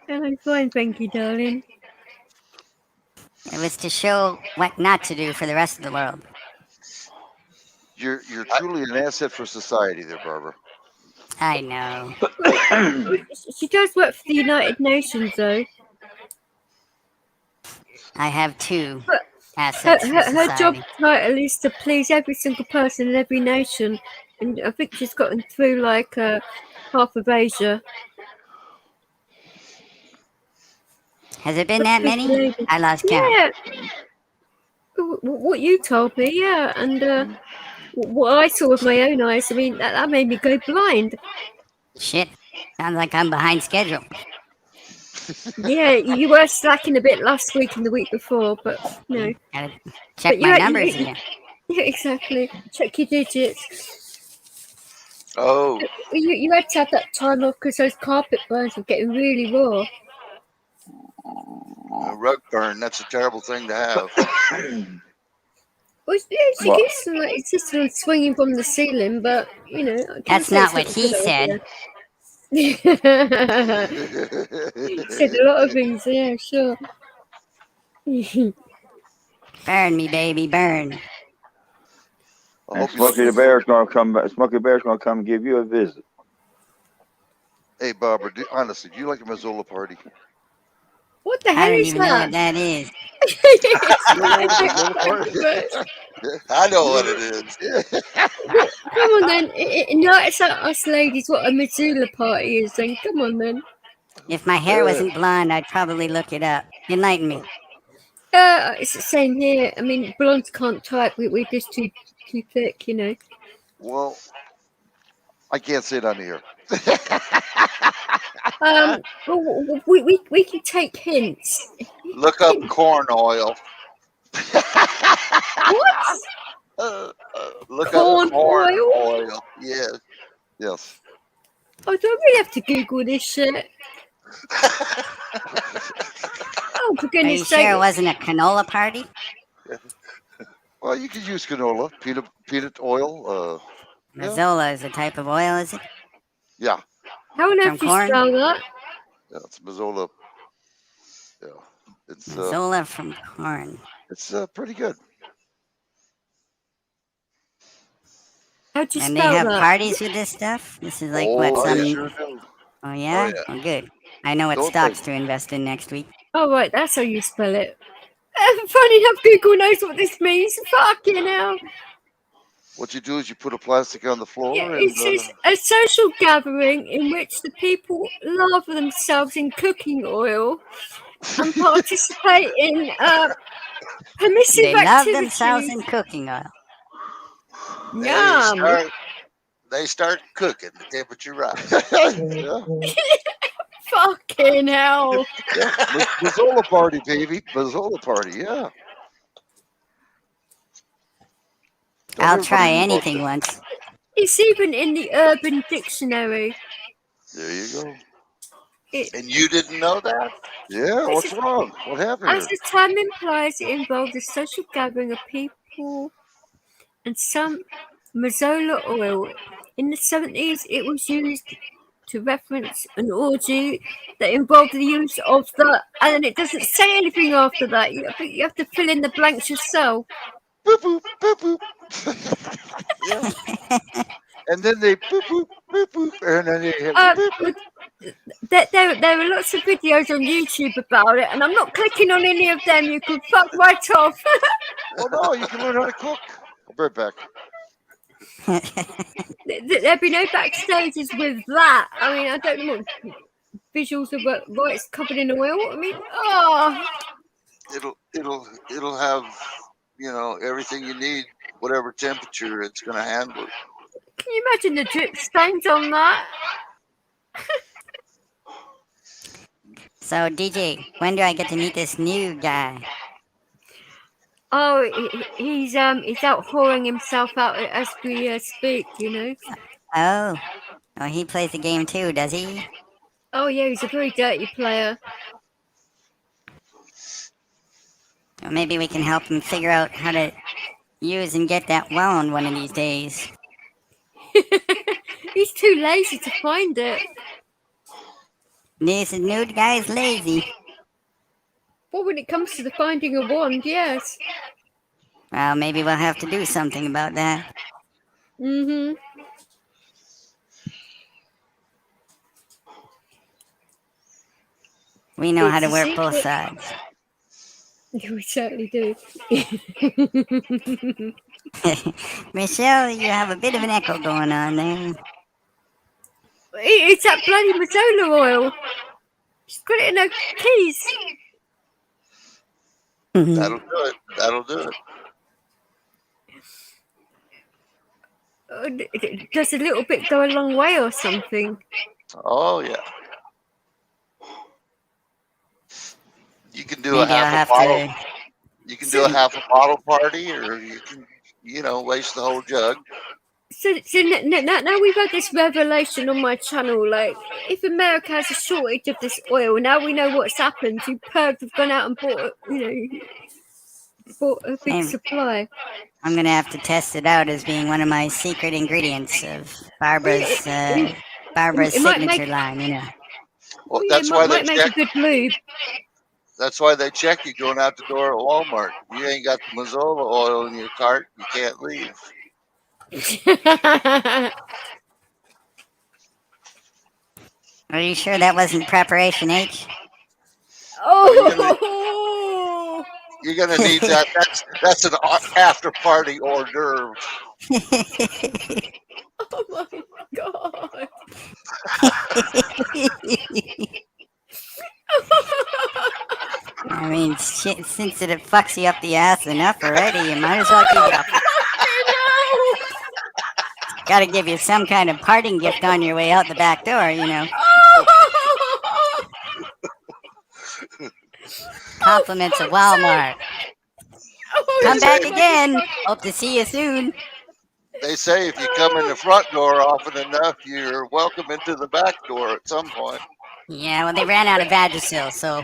I'm fine, thank you, darling. It was to show what not to do for the rest of the world. You're truly an asset for society, there, Barbara. I know. She does work for the United Nations, though. I have two assets for society. Her job title is to please every single person in every nation, and I think she's gotten through like half of Asia. Has it been that many? I lost count. Yeah. What you told me, yeah, and what I saw with my own eyes, I mean, that made me go blind. Shit. Sounds like I'm behind schedule. Yeah, you were slacking a bit last week and the week before, but no. Gotta check my numbers again. Yeah, exactly. Check your digits. Oh. You had to have that time off because those carpet burns were getting really raw. A rug burn, that's a terrible thing to have. Well, yeah, it's just swinging from the ceiling, but, you know. That's not what he said. He said a lot of things, yeah, sure. Burn me, baby, burn. And Smokey the Bear's gonna come back. Smokey the Bear's gonna come give you a visit. Hey, Barbara, honestly, do you like a Missoula party? What the hell I don't is even know what that is. I know what it is. Come on then, notice us ladies what a Missoula party is then. Come on then. If my hair wasn't blonde, I'd probably look it up. Enlighten me. It's the same here. I mean, blondes can't type. We're just too thick, you know. Well, I can't say it on the air. We can take hints. Look up corn oil. What? Look Corn up corn oil? oil. Yes. Yes. Oh, do I really have to Google this shit? Oh, for Are goodness you sake. sure it wasn't a canola party? Well, you could use canola, peanut oil. Mazola is a type of oil, is it? Yeah. How on From earth do you corn? spell that? Yeah, it's Missoula. Yeah. It's Mazola from corn. It's pretty good. How'd you And they spell have that? parties with this stuff? This is like what They some. sure do. Oh yeah. yeah. Well, good. I know what Don't stocks to invest in next week. Oh, right, that's how you spell it. Funny enough, Google knows what this means. Fucking hell. What you do is you put a plastic on the floor Yeah, and it says a social gathering in which the people lather themselves in cooking oil and participate in permissive They love activities. themselves in cooking oil. Yum. They start cooking. The temperature rises. Yeah. Fucking hell. Yeah. Mazzola party, baby. Mazzola party. Yeah. I'll try anything once. It's even in the Urban Dictionary. There you go. And you didn't know that? Yeah. What's wrong? What happened As here? the term implies, it involves a social gathering of people and some Mazzola oil. In the 70s, it was used to reference an orgy that involved the use of the, and then it doesn't say anything after that. You have to fill in the blanks yourself. Boop, boop, boop, boop. Yeah. And then they boop, boop, boop, boop. And then they hit boop, boop. There are lots of videos on YouTube about it, and I'm not clicking on any of them. You can fuck right off. Well, no, you can learn how to cook. I'll be right back. There'd be no backstages with that. I mean, I don't know what visuals of what it's covered in oil. I mean, It'll have, everything you need, whatever temperature it's going to handle. Can you imagine the drip stains on that? So, DJ, when do I get to meet this new guy? Oh, he's out whoring himself out as we speak, Oh, he plays the game too, does he? Oh yeah, he's a very dirty player. Well, maybe we can help him figure out how to use and get that wound one of these days. He's too lazy to find it. This nude guy's lazy. Well, when it comes to the finding a wand, yes. Well, maybe we'll have to do something about that. Mm-hmm. We know how to work both sides. We certainly do. Michelle, you have a bit of an echo going on there. It's that bloody Mazzola oil. She's got it in her keys. That'll do it. That'll do it. Does a little bit go a long way or something? Oh, yeah. You can do Maybe a half a bottle. You can do a half a bottle party, or you can, waste the whole jug. So now we've had this revelation on my channel. Like, if America has a shortage of this oil, now we know what's happened. You pervs have gone out and bought a big supply. I'm gonna have to test it out as being one of my secret ingredients of Barbara's signature line. Well, that's why they make check. A good lube. That's why they check you going out the door at Walmart. You ain't got the Mazzola oil in your cart, you can't leave. Are you sure that wasn't preparation H? Oh, you're gonna need that. That's an after party hors d'oeuvre. Oh my god. I mean, shit, since it fucks you up the ass enough already, you might as well keep it up. Gotta give you some kind of parting gift on your way out the back door, Compliments of Walmart. Come back again. Hope to see you soon. They say if you come in the front door often enough, you're welcome into the back door at some point. Yeah, well, they ran out of Vagisil, so.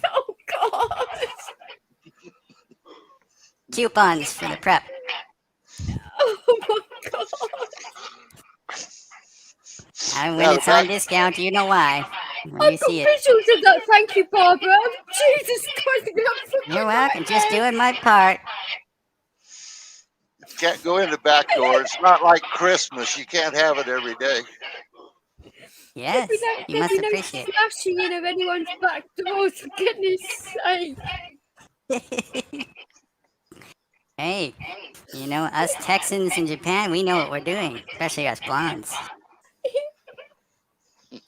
Oh, God. Coupons for the prep. Oh, my God. And when it's on discount, you know why. When you see it. Visuals of that. Thank you, Barbara. Jesus Christ. You're welcome. Just doing my part. Can't go in the back door. It's not like Christmas. You can't have it every day. Yes, you must appreciate it. Smashing in of anyone's back doors, for goodness sake. Hey, you know, us Texans in Japan, we know what we're doing, especially us blondes. Yeah,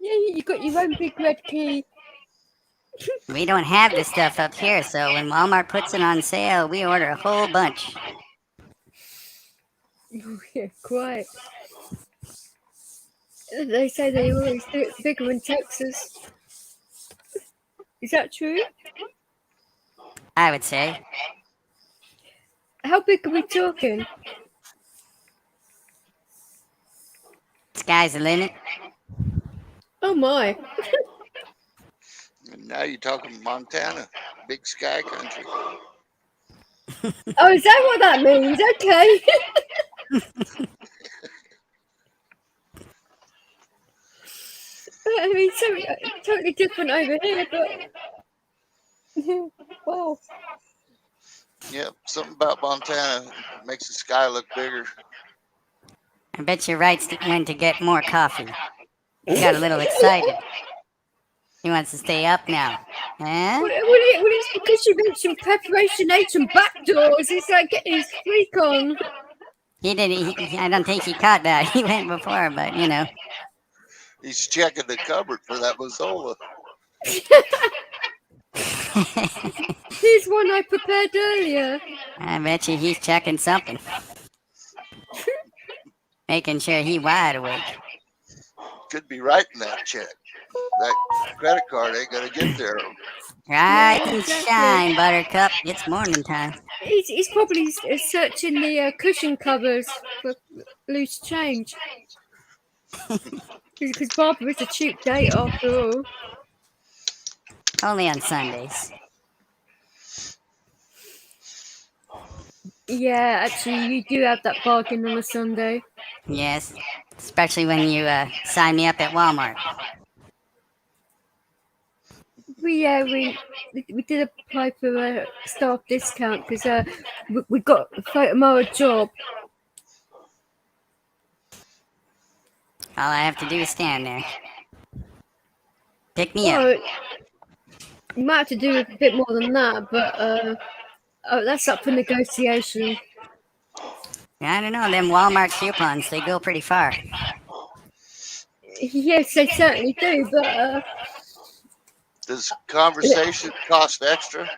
you got your own big red key. We don't have this stuff up here, so when Walmart puts it on sale, we order a whole bunch. Oh, yeah, quite. They say they always do it bigger in Texas. Is that true? I would say. How big are we talking? Sky's the limit. Oh my. And now you're talking Montana, big sky country. Oh, is that what that means? Okay. I mean, totally different over here, but wow. Yep, something about Montana makes the sky look bigger. I bet you Wright went to get more coffee. He got a little excited. He wants to stay up now. Huh? Well, it's because you mentioned Preparation H and back doors. It's like getting his freak on. He didn't. I don't think he caught that. He went before, but you know. He's checking the cupboard for that Mazzola. Here's one I prepared earlier. I bet you he's checking something. Making sure he wide awake. Could be writing that check. That credit card ain't gonna get there. Rise and shine, Buttercup. It's morning time. He's probably searching the cushion covers for loose change. Because Barbara is a cheap date after all. Only on Sundays. Yeah, actually, you do have that bargain on a Sunday. Yes, especially when you sign me up at Walmart. We did apply for a staff discount because we got a photo job. All I have to do is stand there. Pick me up. You might have to do a bit more than that, but that's up for negotiation. I don't know, them Walmart coupons, they go pretty far. Yes, they certainly do, but... Does conversation cost extra?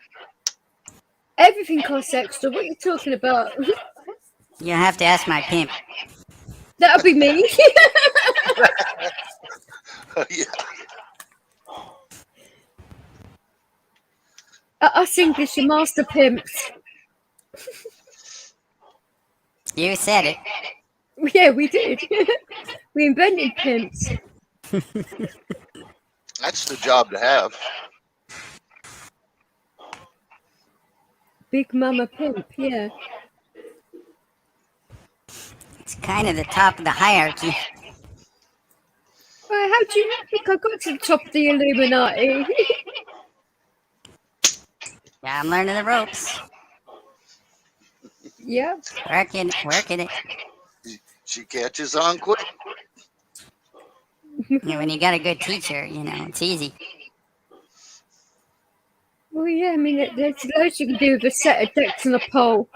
Everything costs extra. What are you talking about? You'll have to ask my pimp. That'll be me. Yeah. Us English are master pimps. You said it. Yeah, we did. We invented pimps. That's the job to have. Big Mama Pimp, yeah. It's kind of the top of the hierarchy. Well, how do you think I got to the top of the Illuminati? Yeah, I'm learning the ropes. Yeah. Working it. She catches on quick. You know, when you got a good teacher, you know, it's easy. Well, yeah, I mean, there's loads you can do with a set of decks and a pole.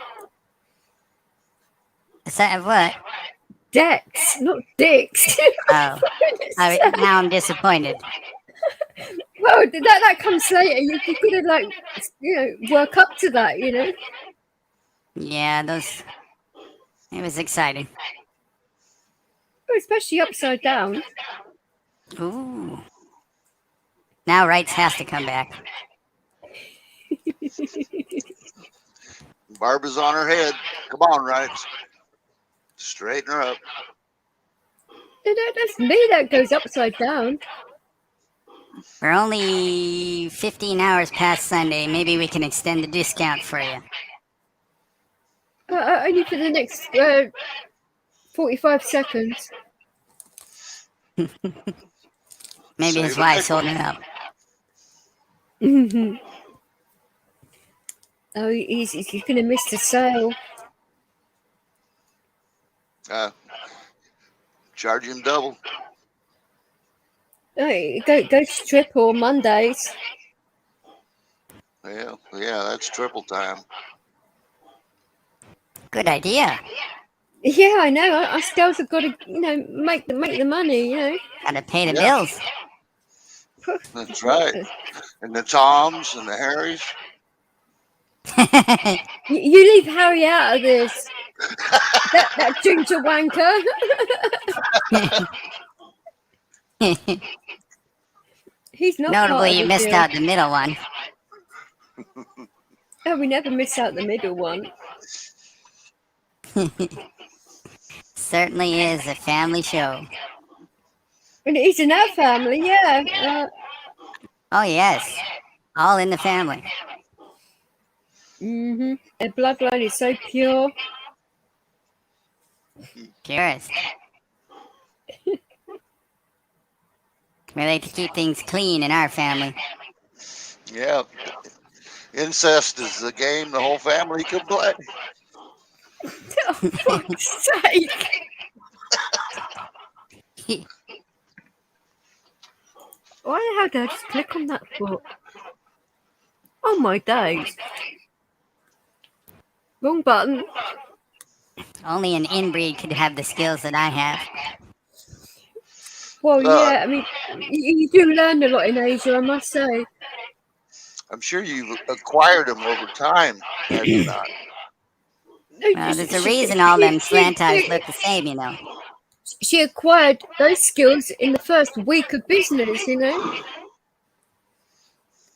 A set of what? Decks, not dicks. Oh, now I'm disappointed. Well, that comes later. You're gonna work up to that, you know. Yeah, it was exciting. Oh, especially upside down. Ooh. Now Wrights has to come back. Barbara's on her head. Come on, Wrights. Straighten her up. That's me that goes upside down. We're only 15 hours past Sunday. Maybe we can extend the discount for you. Only for the next 45 seconds. Maybe his wife's holding up. Oh, he's going to miss the sale. Charge him double. Hey, go strip on Mondays. Yeah, that's triple time. Good idea. Yeah, I know. Us girls have got to, make the money. Gotta pay the bills. That's right. And the Toms and the Harrys. You leave Harry out of this. that ginger wanker. He's not. Notably, you missed out the middle one. Oh, we never miss out the middle one. Certainly is a family show. And he's in our family, yeah. Oh yes, all in the family. Their bloodline is so pure. Purest. We like to keep things clean in our family. Yeah. Incest is the game the whole family can play. Oh, for fuck's sake. Why the hell did I just click on that book? Oh my days. Wrong button. Only an inbreed could have the skills that I have. Well, yeah, I mean, you do learn a lot in Asia, I must say. I'm sure you've acquired them over time, have you not? There's a reason all them slant eyes look the same, She acquired those skills in the first week of business,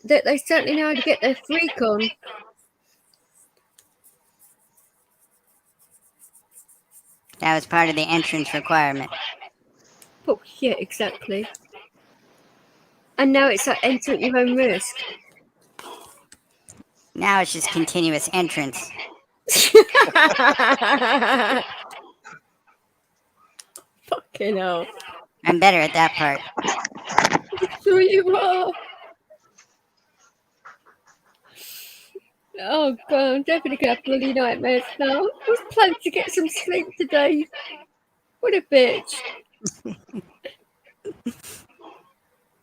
That they certainly know how to get their freak on. That was part of the entrance requirement. Oh, yeah, exactly. And now it's like enter at your own risk. Now it's just continuous entrance. Fucking hell. I'm better at that part. Sure you are. Oh god, I'm definitely gonna have bloody nightmares now. I was planning to get some sleep today. What a bitch.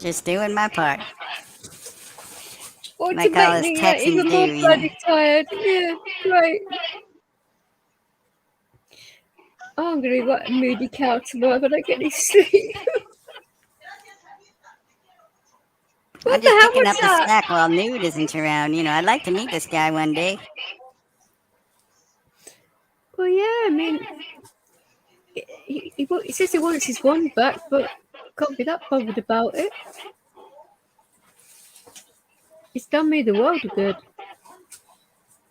Just doing my part. Or like to all make us me Texans even more do, bloody tired. Yeah, great. Oh, I'm gonna be like a moody cow tomorrow if I don't get any sleep. I'm just picking up the slack while Nude isn't around. I'd like to meet this guy one day. Well, yeah, I mean, he says he wants his one back, but can't be that bothered about it. It's done me the world of good.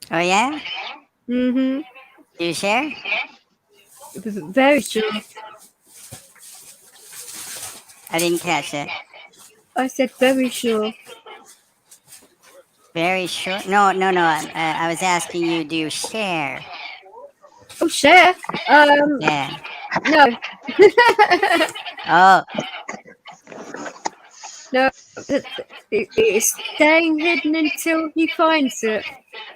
Oh, yeah? Mm-hmm. Do you share? Very sure. I didn't catch that. I said very sure. Very sure? No. I was asking you, do you share? Oh, share? Yeah. No. Oh. No, it's staying hidden until he finds it.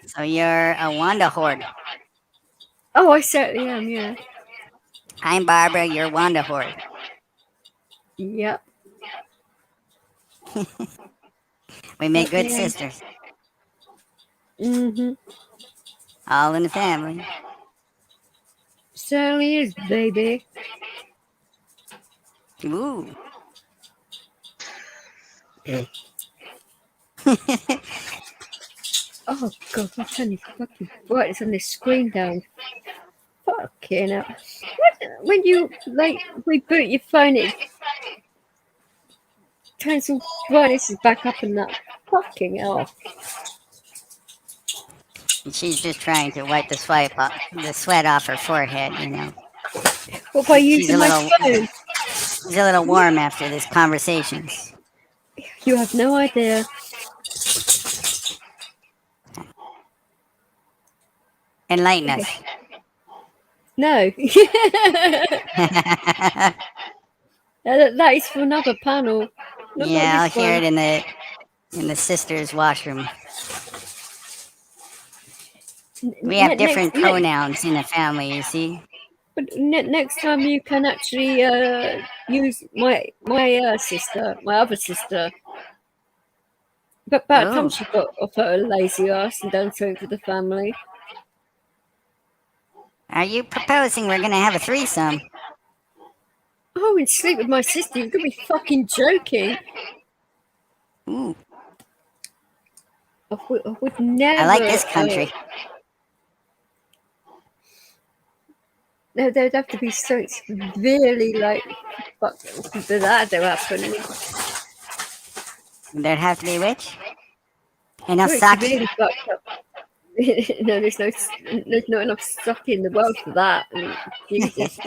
So you're a Wanda horde. Oh, I certainly am, yeah. I'm Barbara, you're Wanda horde. Yep. We make good sisters. Mm-hmm. All in the family. Certainly is, baby. Ooh. Oh god, I'm turning the fucking brightness on this screen down. Fucking hell. When you reboot your phone, it turns all brightness back up and that. Fucking hell. She's just trying to wipe the sweat off her forehead, What, by using my phone? She's a little warm after this conversation. You have no idea. Enlighten us. No. That is for another panel. Yeah, I'll hear it in the sisters' washroom. We have different pronouns in the family, you see. But next time you can actually use my sister, my other sister. But by the time she got off her lazy ass and done something for the family. Are you proposing we're gonna have a threesome? Oh, and sleep with my sister? You're gonna be fucking joking. Ooh. I would never. I like this country. No, there'd have to be so severely like fuck for that to happen. There'd have to be which? Enough Well, sake? really fucked up. No, there's not enough sake in the world for that. I mean, Jesus.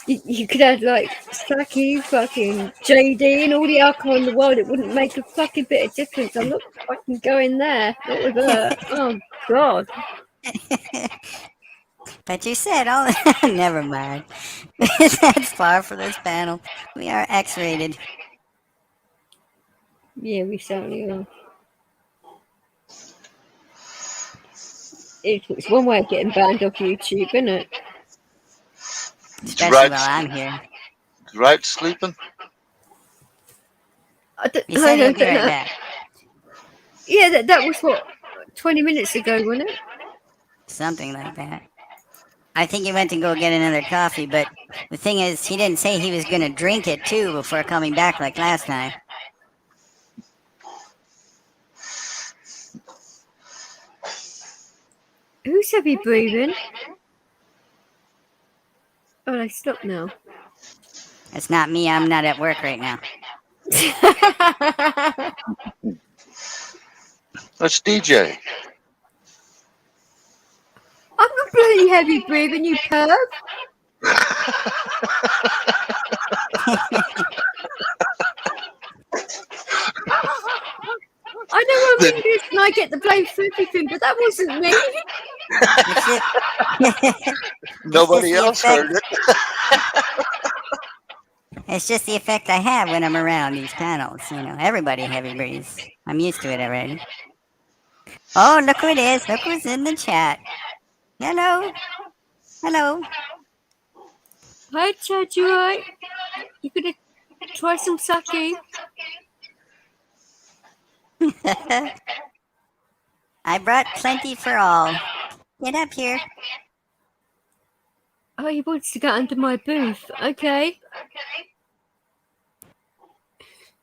You could have like sake, fucking JD, and all the alcohol in the world. It wouldn't make a fucking bit of difference. I'm not fucking going there. Not with her. Oh God. But you said all. Never mind. That's far for this panel. We are X-rated. Yeah, we certainly are. It's one way of getting banned off YouTube, isn't it? Especially while I'm here. Right, sleeping? You said he'll be right back. Yeah, that was what, 20 minutes ago, wasn't it? Something like that. I think he went to go get another coffee, but the thing is, he didn't say he was going to drink it too before coming back like last time. Who's heavy breathing? Oh, I stopped now. It's not me. I'm not at work right now. That's DJ. I'm not bloody heavy breathing, you perv. I know I'm English and I get the blame for everything, but that wasn't me. Nobody else heard it. It's just the effect I have when I'm around these panels. You know, everybody heavy breathes. I'm used to it already. Oh, look who it is. Look who's in the chat. Hello. Hello. Hi, Chad, you right? You gonna try some sake? I brought plenty for all. Get up here. Oh, he wants to get under my booth. Okay.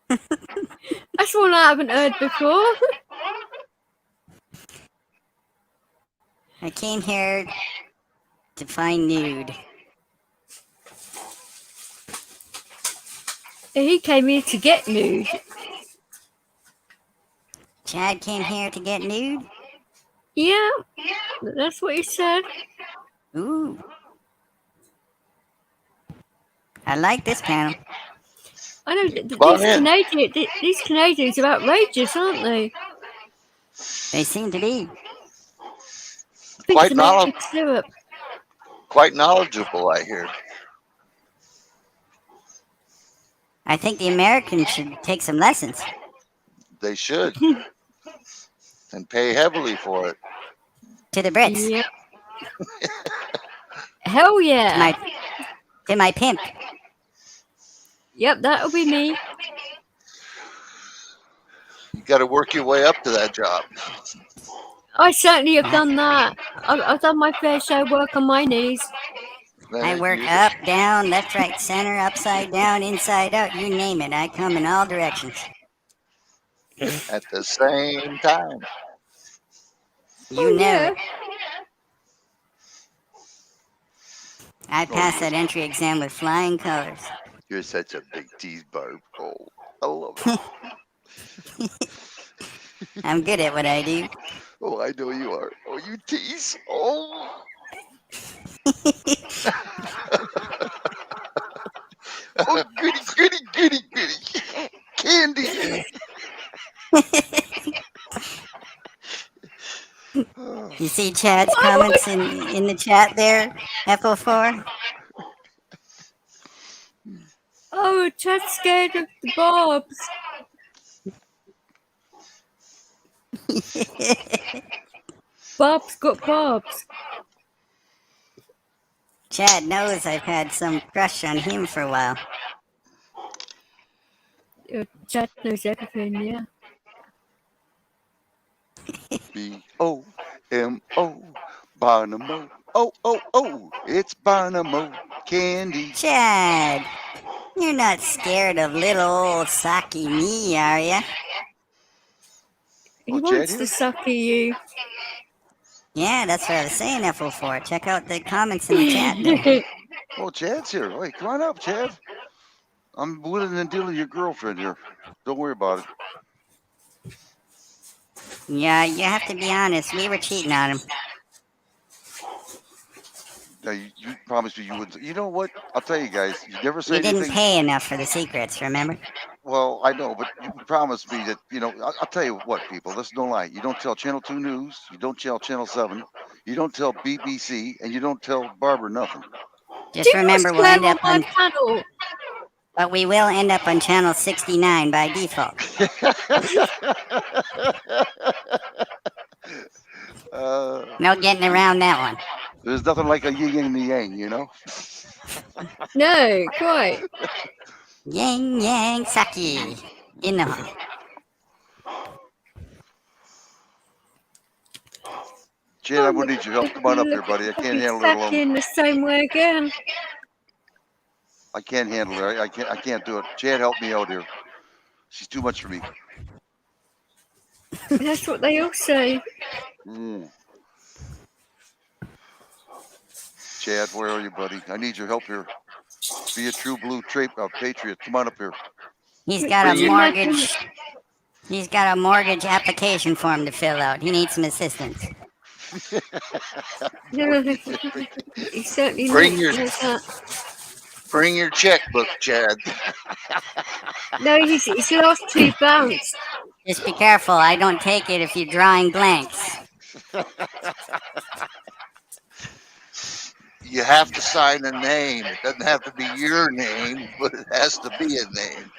That's one I haven't heard before. I came here to find nude. He came here to get nude. Chad came here to get nude? Yeah, that's what he said. Ooh. I like this panel. I know these Canadians are outrageous, aren't they? They seem to be. Quite knowledgeable, I hear. I think the Americans should take some lessons. They should. And pay heavily for it. To the Brits. Yeah. Hell yeah. To my pimp. Yep, that'll be me. You got to work your way up to that job. I certainly have done that. I've done my fair share of work on my knees. I work up, down, left, right, center, upside down, inside out, you name it. I come in all directions. At the same time. You know it. I passed that entry exam with flying colors. You're such a big tease, Barb. Oh, I love it. I'm good at what I do. Oh, I know you are. Oh, you tease. Oh. Oh, goody. Candy. You see Chad's comments in the chat there, FO4? Oh, Chad's scared of the bobs. Bob's got bobs. Chad knows I've had some crush on him for a while. Chad knows everything, yeah. B-O-M-O, Barnamo. Oh, it's Barnamo candy. Chad, you're not scared of little old Saki me, are ya? He wants to sucky you. Yeah, that's what I was saying, FO4. Check out the comments in the chat there. Oh, Chad's here. Hey, come on up, Chad. I'm willing and dealing your girlfriend here. Don't worry about it. Yeah, you have to be honest. We were cheating on him. Now, you promised me you wouldn't. You know what? I'll tell you guys. You never say You didn't anything. pay enough for the secrets, remember? Well, I know, but you promised me that, I'll tell you what, people, let's don't lie. You don't tell Channel 2 News, you don't tell Channel 7, you don't tell BBC, and you don't tell Barbara nothing. Just remember, we'll end up on channel. But we will end up on channel 69 by default. No getting around that one. There's nothing like a yin and the yang, No, quite. Yang yang saki. In the hall. Chad, I'm gonna need your help. Come on up here, buddy. I can't handle it alone. In the same way again. I can't handle it. I can't do it. Chad, help me out here. She's too much for me. That's what they all say. Chad, where are you, buddy? I need your help here. Be a true blue patriot. Come on up here. He's got a mortgage. He's got a mortgage application form to fill out. He needs some assistance. He certainly Bring your checkbook, Chad. No, he's lost 2 pounds. Just be careful. I don't take it if you're drawing blanks. You have to sign a name. It doesn't have to be your name, but it has to be a name.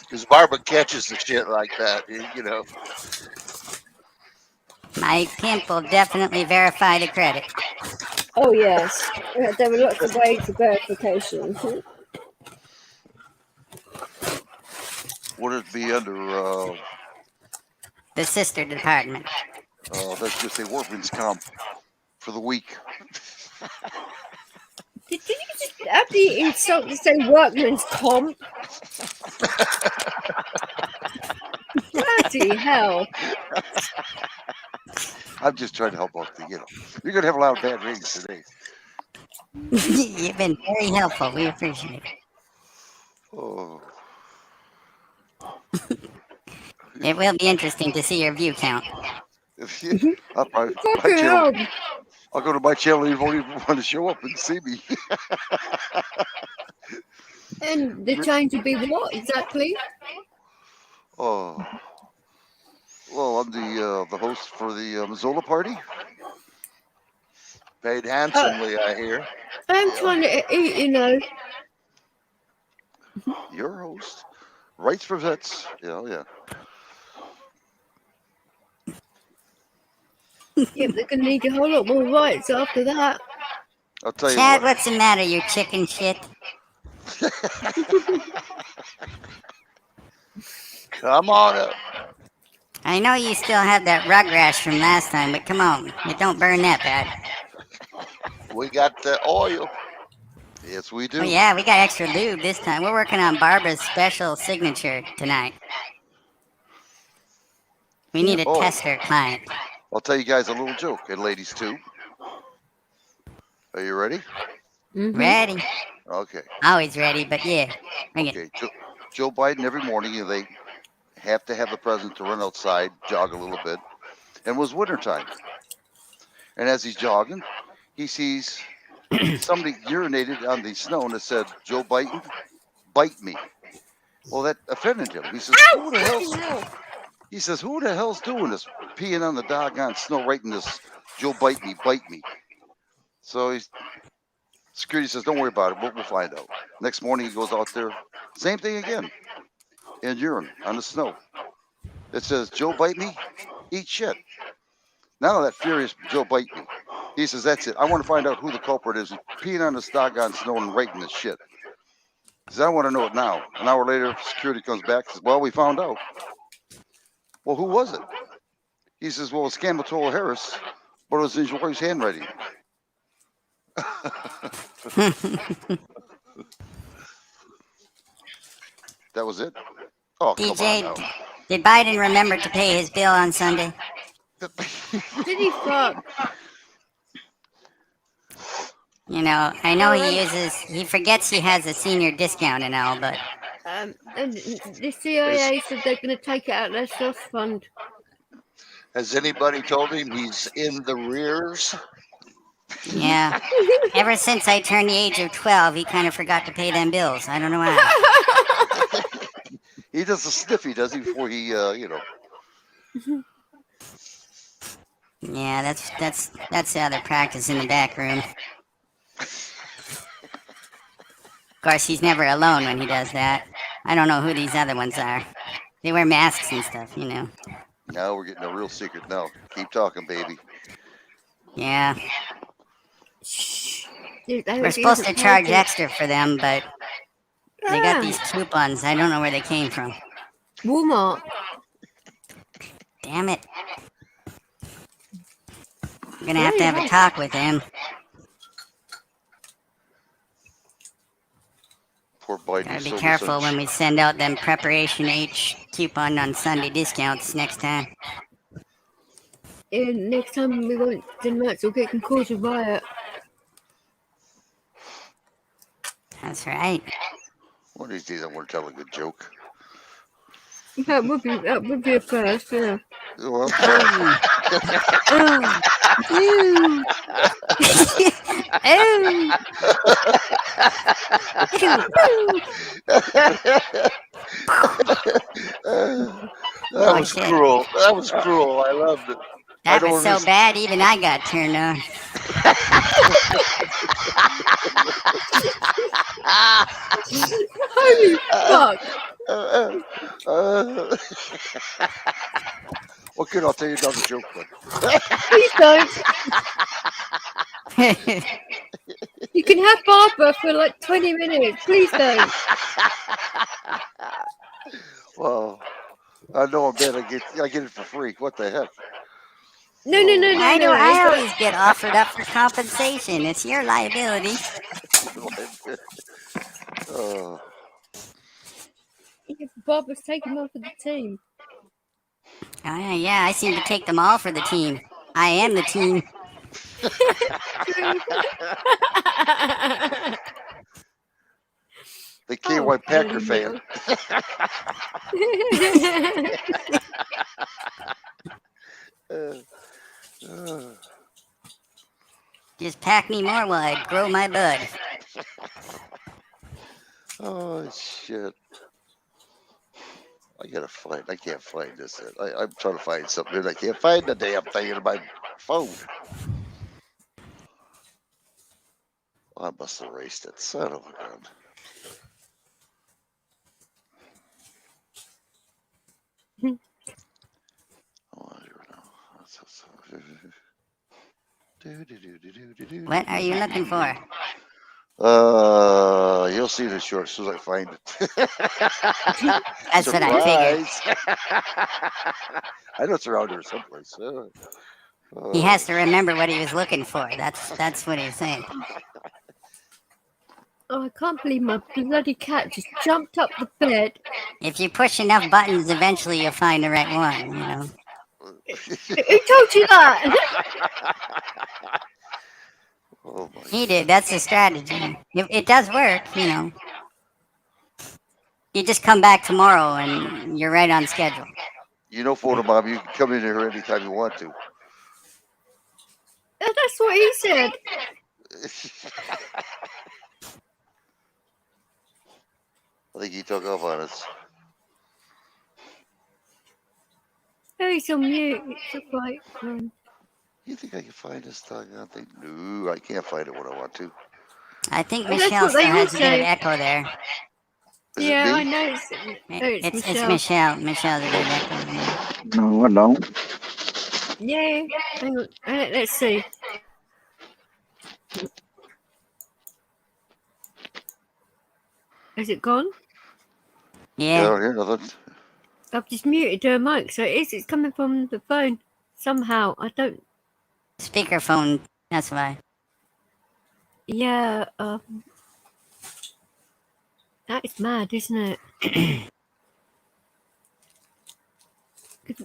Because Barbara catches the shit like that, My pimp will definitely verify the credit. Oh, yes. There were lots of ways of verification. Would it be under the sister department? Let's just say workman's comp for the week. Did you just have the insult to say workman's comp? Bloody hell. I'm just trying to help out you're going to have a lot of bad ratings today. You've been very helpful. We appreciate it. Oh. It will be interesting to see your view count. I'll go to my channel and you won't even want to show up and see me. And the change would be what exactly? Oh. Well, I'm the host for the Mazzola party. Paid handsomely, I hear. I'm trying to eat, Your host. Rights for Vets. Yeah. Yeah, they're going to need a whole lot more rights after that. I'll tell you Chad, what. What's the matter, you chicken shit? Come on up. I know you still have that rug rash from last time, but come on. It don't burn that bad. We got the oil. Yes, we do. Oh, yeah, we got extra lube this time. We're working on Barbara's special signature tonight. We need a tester client. I'll tell you guys a little joke, and ladies too. Are you ready? Mm-hmm. Ready. Okay. Always ready, but yeah. Bring it. Joe Biden, every morning, they have to have the president to run outside, jog a little bit. And it was wintertime. And as he's jogging, he sees somebody urinated on the snow and it said, "Joe Biden, bite me." Well, that offended him. He says, "Who the hell's?" He says, "Who the hell's doing this? Peeing on the doggone snow, right in this, Joe bite me." So security says, "Don't worry about it. We'll find out." Next morning, he goes out there. Same thing again. And urine on the snow. It says, "Joe bite me, eat shit." Now that furious Joe bite me He says, that's it. I want to find out who the culprit is. He's peeing on this doggone snow and raking this shit. He says, I want to know it now. An hour later, security comes back. Says, well, we found out. Well, who was it? He says, well, it's Campbell Harris, but it was his wife's handwriting. That was it? Oh, come DJ, on now. did Biden remember to pay his bill on Sunday? Did he fuck? You know, I know he forgets he has a senior discount and all, but... And the CIA said they're going to take it out of their trust fund. Has anybody told him he's in the rears? Yeah. Ever since I turned the age of 12, he kind of forgot to pay them bills. I don't know why. He does a sniffy, does he, before he, you know. Yeah, that's the other practice in the back room. Of course, he's never alone when he does that. I don't know who these other ones are. They wear masks and stuff, you know. Now we're getting a real secret now. Keep talking, baby. Yeah. We're supposed to charge extra for them, but they got these coupons. I don't know where they came from. Walmart. Damn it. I'm going to have a talk with him. Poor Biden. Gotta be careful when we send out them Preparation H coupon on Sunday discounts next time. Yeah, next time we won't, then Max will get can cause a riot. That's right. One of these days I want to tell a good joke. That would be a first, yeah. Well, that was cruel. That was cruel. I loved it. That was so bad, even I got turned on. Holy fuck! Well, good. I'll tell you another joke then. Please don't. You can have Barbara for like 20 minutes. Please don't. Well, I know I'm bad. I get it for free. What the heck? No. I always get offered up for compensation. It's your liability. Barbara's taking off for the team. Yeah, I seem to take them all for the team. I am the team. The KY Packer fan. Just pack me more while I grow my bud. Oh, shit. I gotta find. I can't find this. I'm trying to find something, and I can't find the damn thing in my phone. I must have erased it. Son of a gun. What are you looking for? You'll see the short as soon as I find it. That's what I figured. I know it's around here someplace. He has to remember what he was looking for. That's what he's saying. Oh, I can't believe my bloody cat just jumped up the bed. If you push enough buttons, eventually you'll find the right one, you know. Who told you that? Oh he did. That's the strategy. It does work, you know. You just come back tomorrow and you're right on schedule. You know, Photobomb, you can come in here anytime you want to. That's what he said. I think he took off on us. Oh, he's on mute. It's right. You think I can find this doggone thing? No, I can't find it when I want to. I think Michelle still has a bit of echo there. Yeah, I know. It's Michelle. Michelle's a bit of echo there. No, I don't. Yeah. Hang on. Let's see. Has it gone? Yeah. I've just muted her mic, so it's coming from the phone somehow. I don't. Speakerphone. That's why. Yeah. That is mad, isn't it?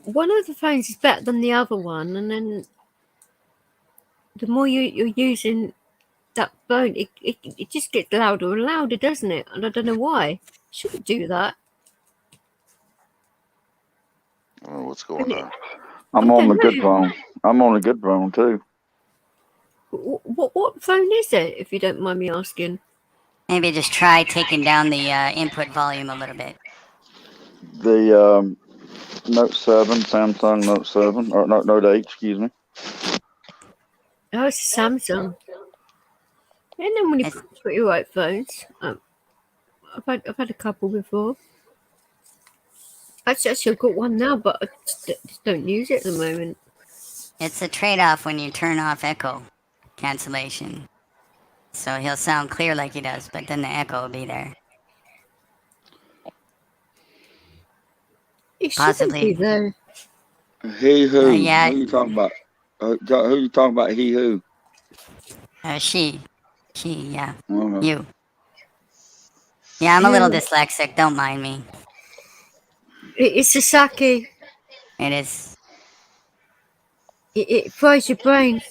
One of the phones is better than the other one, and then the more you're using that phone, it just gets louder and louder, doesn't it? And I don't know why. Shouldn't do that. Oh, what's going on? I'm on the good phone. I'm on a good phone too. What phone is it, if you don't mind me asking? Maybe just try taking down the input volume a little bit. The Note 7, Samsung Note 7, or Note 8, excuse me. Oh, it's a Samsung. And then when you put your right phones, I've had a couple before. Actually, I've got one now, but I just don't use it at the moment. It's a trade-off when you turn off echo cancellation. So he'll sound clear like he does, but then the echo will be there. It shouldn't be there. He who? Yeah. Who you talking about? Who you talking about? He who? She, yeah. Okay. You. Yeah, I'm a little dyslexic. Don't mind me. It's a sake. It is. It fries your brains.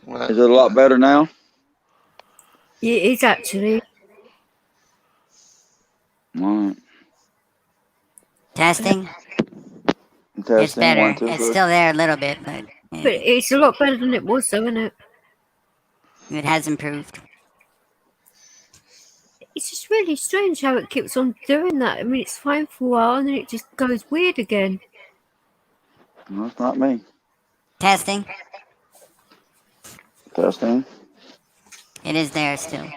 Is it a lot better now? It is actually. All right. Testing? Testing. It's better. 1, 2, It's 3. still there a little bit, but it's a lot better than it was, though, isn't it? It has improved. It's just really strange how it keeps on doing that. I mean, it's fine for a while, and then it just goes weird again. No, it's not me. Testing? Testing. It is there still.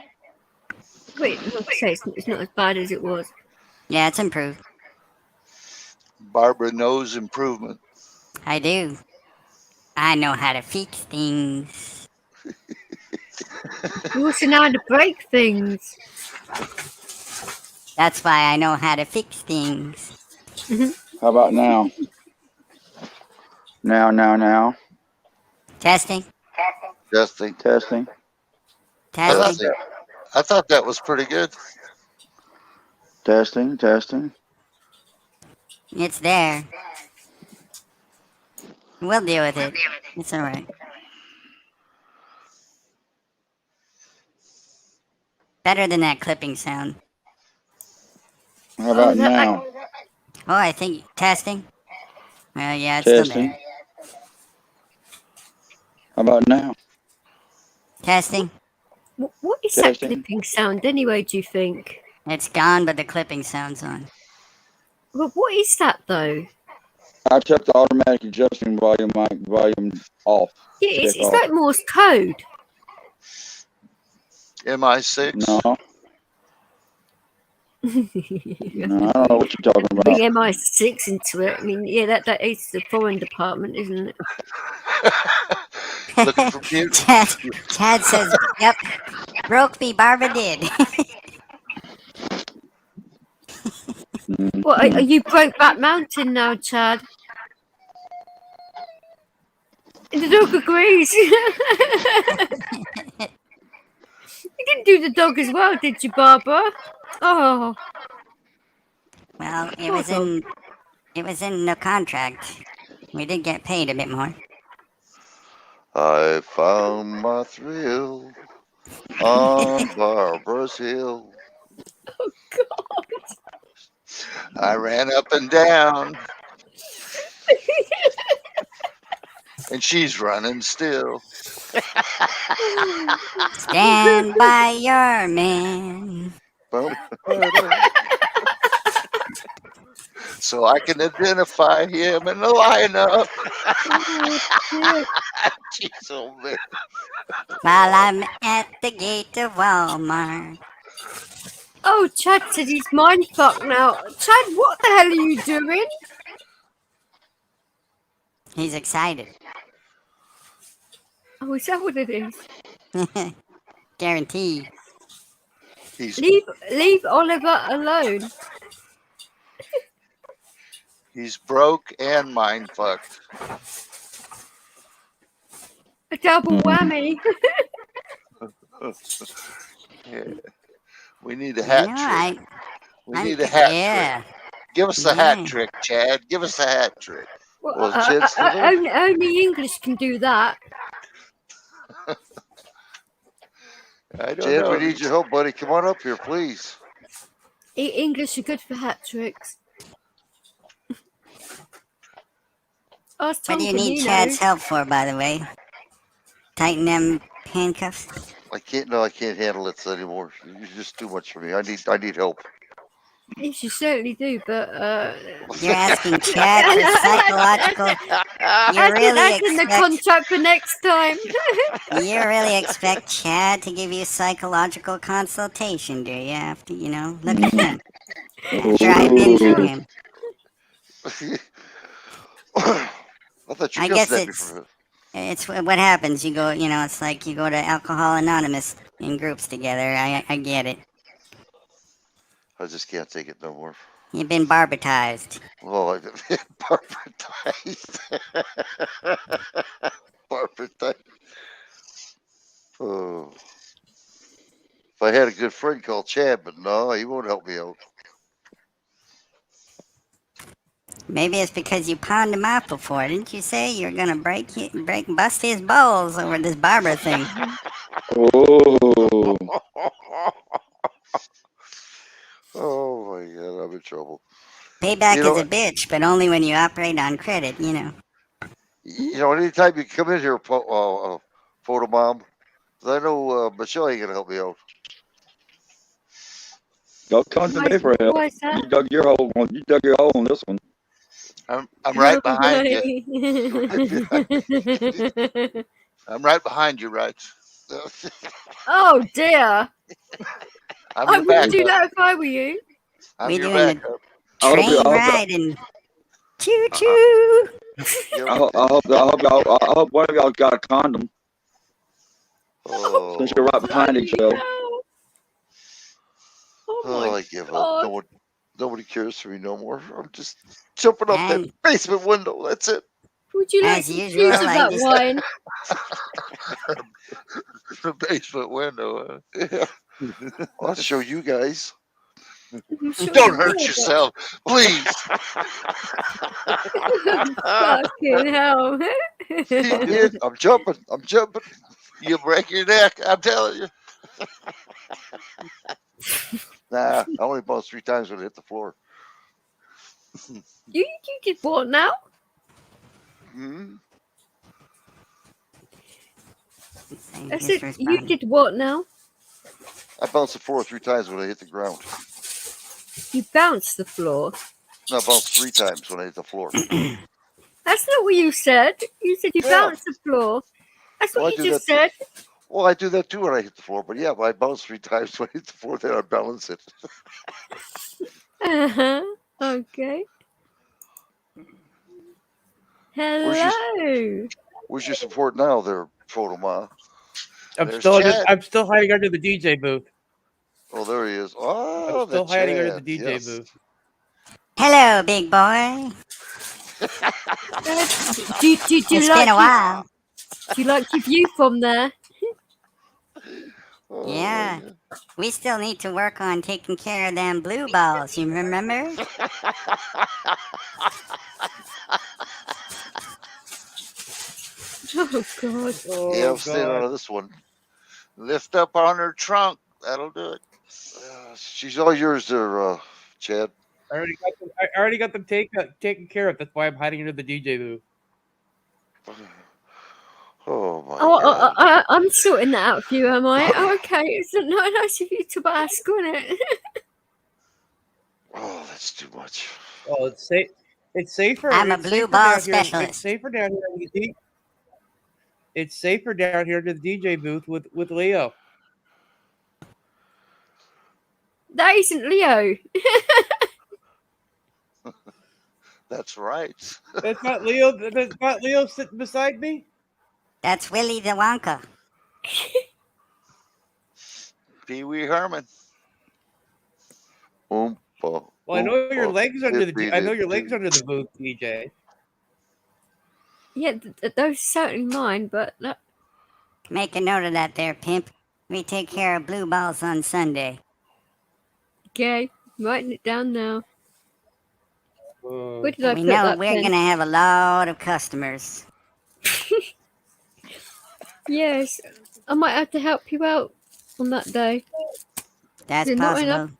Wait, like I say, it's not as bad as it was. Yeah, it's improved. Barbara knows improvement. I do. I know how to fix things. You also know how to break things. That's why I know how to fix things. How about now? Now. Testing? Testing. Testing. Testing. I thought that was pretty good. Testing. It's there. We'll deal with it. It's alright. Better than that clipping sound. How about now? Oh, I think testing. Well, yeah, it's still there. How about now? Testing. What is that clipping sound anyway, do you think? It's gone, but the clipping sound's on. Well, what is that, though? I checked the automatic adjusting volume off. Yeah, it's like Morse code. MI6? No. No, I don't know what you're talking about. Bring MI6 into it. I mean, yeah, that is the foreign department, isn't it? Looking for beauty. Chad says, yep. Broke me, Barbara did. Well, are you Brokeback Mountain now, Chad? The dog agrees. You didn't do the dog as well, did you, Barbara? Oh. Well, it was in the contract. We did get paid a bit more. I found my thrill on Barbara's Hill. Oh, God. I ran up and down. And she's running still. Stand by your man. So I can identify him in the lineup. Jeez, oh man. While I'm at the gate of Walmart. Oh, Chad said he's mind fucked now. Chad, what the hell are you doing? He's excited. Oh, is that what it is? Guarantee. Leave Oliver alone. He's broke and mind fucked. A double whammy. Yeah. We need a hat trick. We need a hat trick. Give us a hat trick, Chad. Give us a hat trick. Well, only English can do that. I don't know. We need your help, buddy. Come on up here, please. English are good for hat tricks. What do you need Chad's help for, by the way? Tighten them handcuffs? I can't handle it anymore. You're just too much for me. I need help. Yes, you certainly do, but you're asking Chad for psychological. You really in the contract for next time. You really expect Chad to give you psychological consultation, do you? After look at him. After I've been through him. I guess it's what happens. You go, it's like you go to Alcohol Anonymous in groups together. I get it. I just can't take it no more. You've been barbatized. Well, I've been barbatized. Barbatized. Oh. If I had a good friend called Chad, but no, he won't help me out. Maybe it's because you pawned him off before. Didn't you say you're gonna bust his balls over this Barbara thing? Oh. Oh my God, I'm in trouble. Payback is a bitch, but only when you operate on credit, You know, anytime you come in here, photo mom, I know Michelle ain't gonna help me out. Don't come to me for help. You dug your hole on this one. I'm right behind you. I'm right behind you, right? Oh dear. I wouldn't do that if I were you. We're doing a train ride and choo choo. I hope one of y'all got a condom. Oh, since you're right behind each other. Oh, I give up. Nobody cares for me no more. I'm just jumping up that basement window. That's it. Would you like to use that wine? The basement window. Yeah. I'll show you guys. Don't hurt yourself, please. Fucking hell. I'm jumping. You break your neck. I'm telling you. Nah, I only bounced 3 times when I hit the floor. You did what now? I said, you did what now? I bounced the floor 3 times when I hit the ground. You bounced the floor? No, I bounced 3 times when I hit the floor. That's not what you said. You said you bounced the floor. That's what you just said. Well, I do that too when I hit the floor, but yeah, I bounce 3 times when I hit the floor, then I balance it. Okay. Hello. Where's your support now, there, Photo Ma? I'm still hiding under the DJ booth. Oh, there he is. Oh, I'm still hiding under the DJ booth. Hello, big boy. It's been a while. Do you like your view from there? Yeah. We still need to work on taking care of them blue balls. You remember? Oh, God. Yeah, I'm staying out of this one. Lift up on her trunk. That'll do it. She's all yours there, Chad. I already got them taken care of. That's why I'm hiding under the DJ booth. Oh, my God. I'm sorting that out for you, am I? Oh, okay. It's not nice of you to ask, isn't it? Oh, that's too much. Oh, it's safe. It's safer. I'm a blue ball specialist. It's safer down here. It's safer down here to the DJ booth with Leo. That isn't Leo. That's right. That's not Leo. That's not Leo sitting beside me. That's Willy the Wonka. Pee Wee Herman. Well, I know your legs under the. I know your legs under the booth, DJ. Yeah, those are certainly mine, but Make a note of that there, pimp. We take care of blue balls on Sunday. Okay, writing it down now. Where did I We put know that we're pen? going to have a lot of customers. Yes, I might have to help you out on that day. That's You're not possible.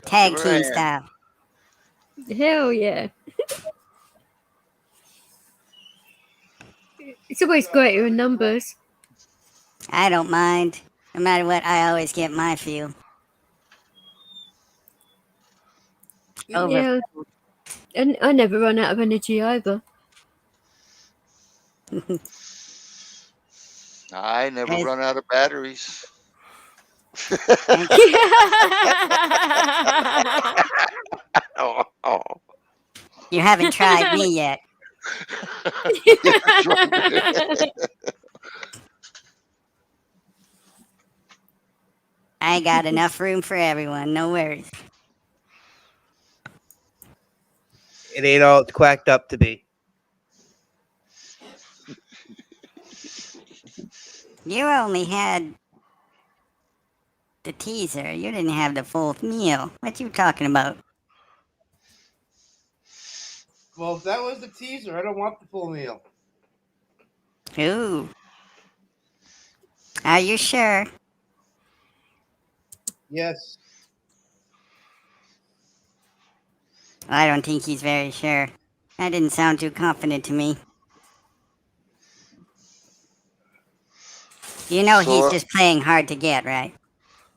Tag Tag team style. Hell yeah. It's always greater in numbers. I don't mind. No matter what, I always get my feel. Yeah. And I never run out of energy either. I never run out of batteries. You haven't tried me yet. I got enough room for everyone. No worries. It ain't all it's quacked up to be. You only had the teaser. You didn't have the full meal. What you talking about? Well, if that was the teaser, I don't want the full meal. Ooh. Are you sure? Yes. I don't think he's very sure. That didn't sound too confident to me. You know So, he's just playing hard to get, right?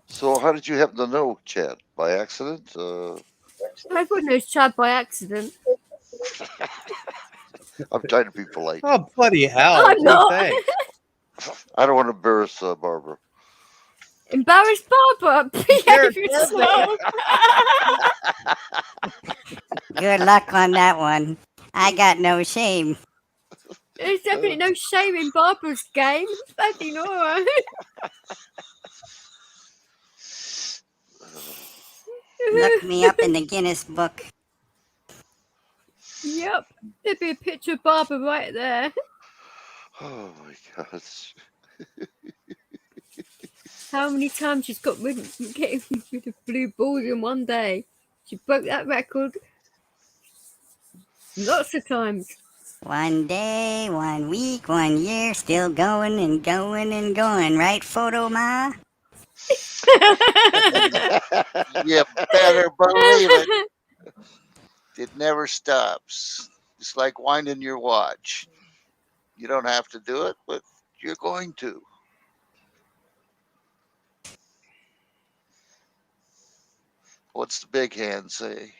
So how did you happen to know, Chad? By accident? Everyone knows Chad by accident. I'm trying to be polite. Oh, bloody hell. I'm not. I don't want to embarrass Barbara. Embarrassed Barbara. Behave yourself. Good luck on that one. I got no shame. There's definitely no shame in Barbara's game. Fucking alright. Look me up in the Guinness Book. Yep. There'd be a picture of Barbara right there. Oh my gosh. How many times she's got getting rid of blue balls in one day? She broke that record lots of times. One day, 1 week, 1 year, still going and going and going, right, Photo Ma? You better believe it. It never stops. It's like winding your watch. You don't have to do it, but you're going to. What's the big hand say?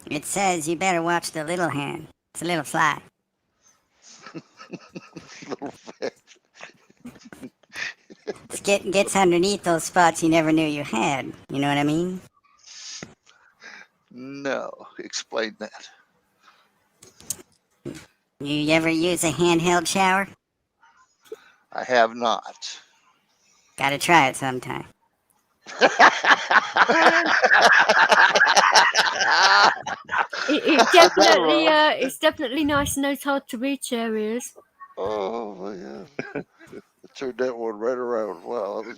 It says you better watch the little hand. It's a little fly. Little fat. It gets underneath those spots you never knew you had. You know what I mean? No, explain that. You ever use a handheld shower? I have not. Gotta try it sometime. It's definitely nice in those hard to reach areas. Oh my God. I turned that one right around. Wow, that was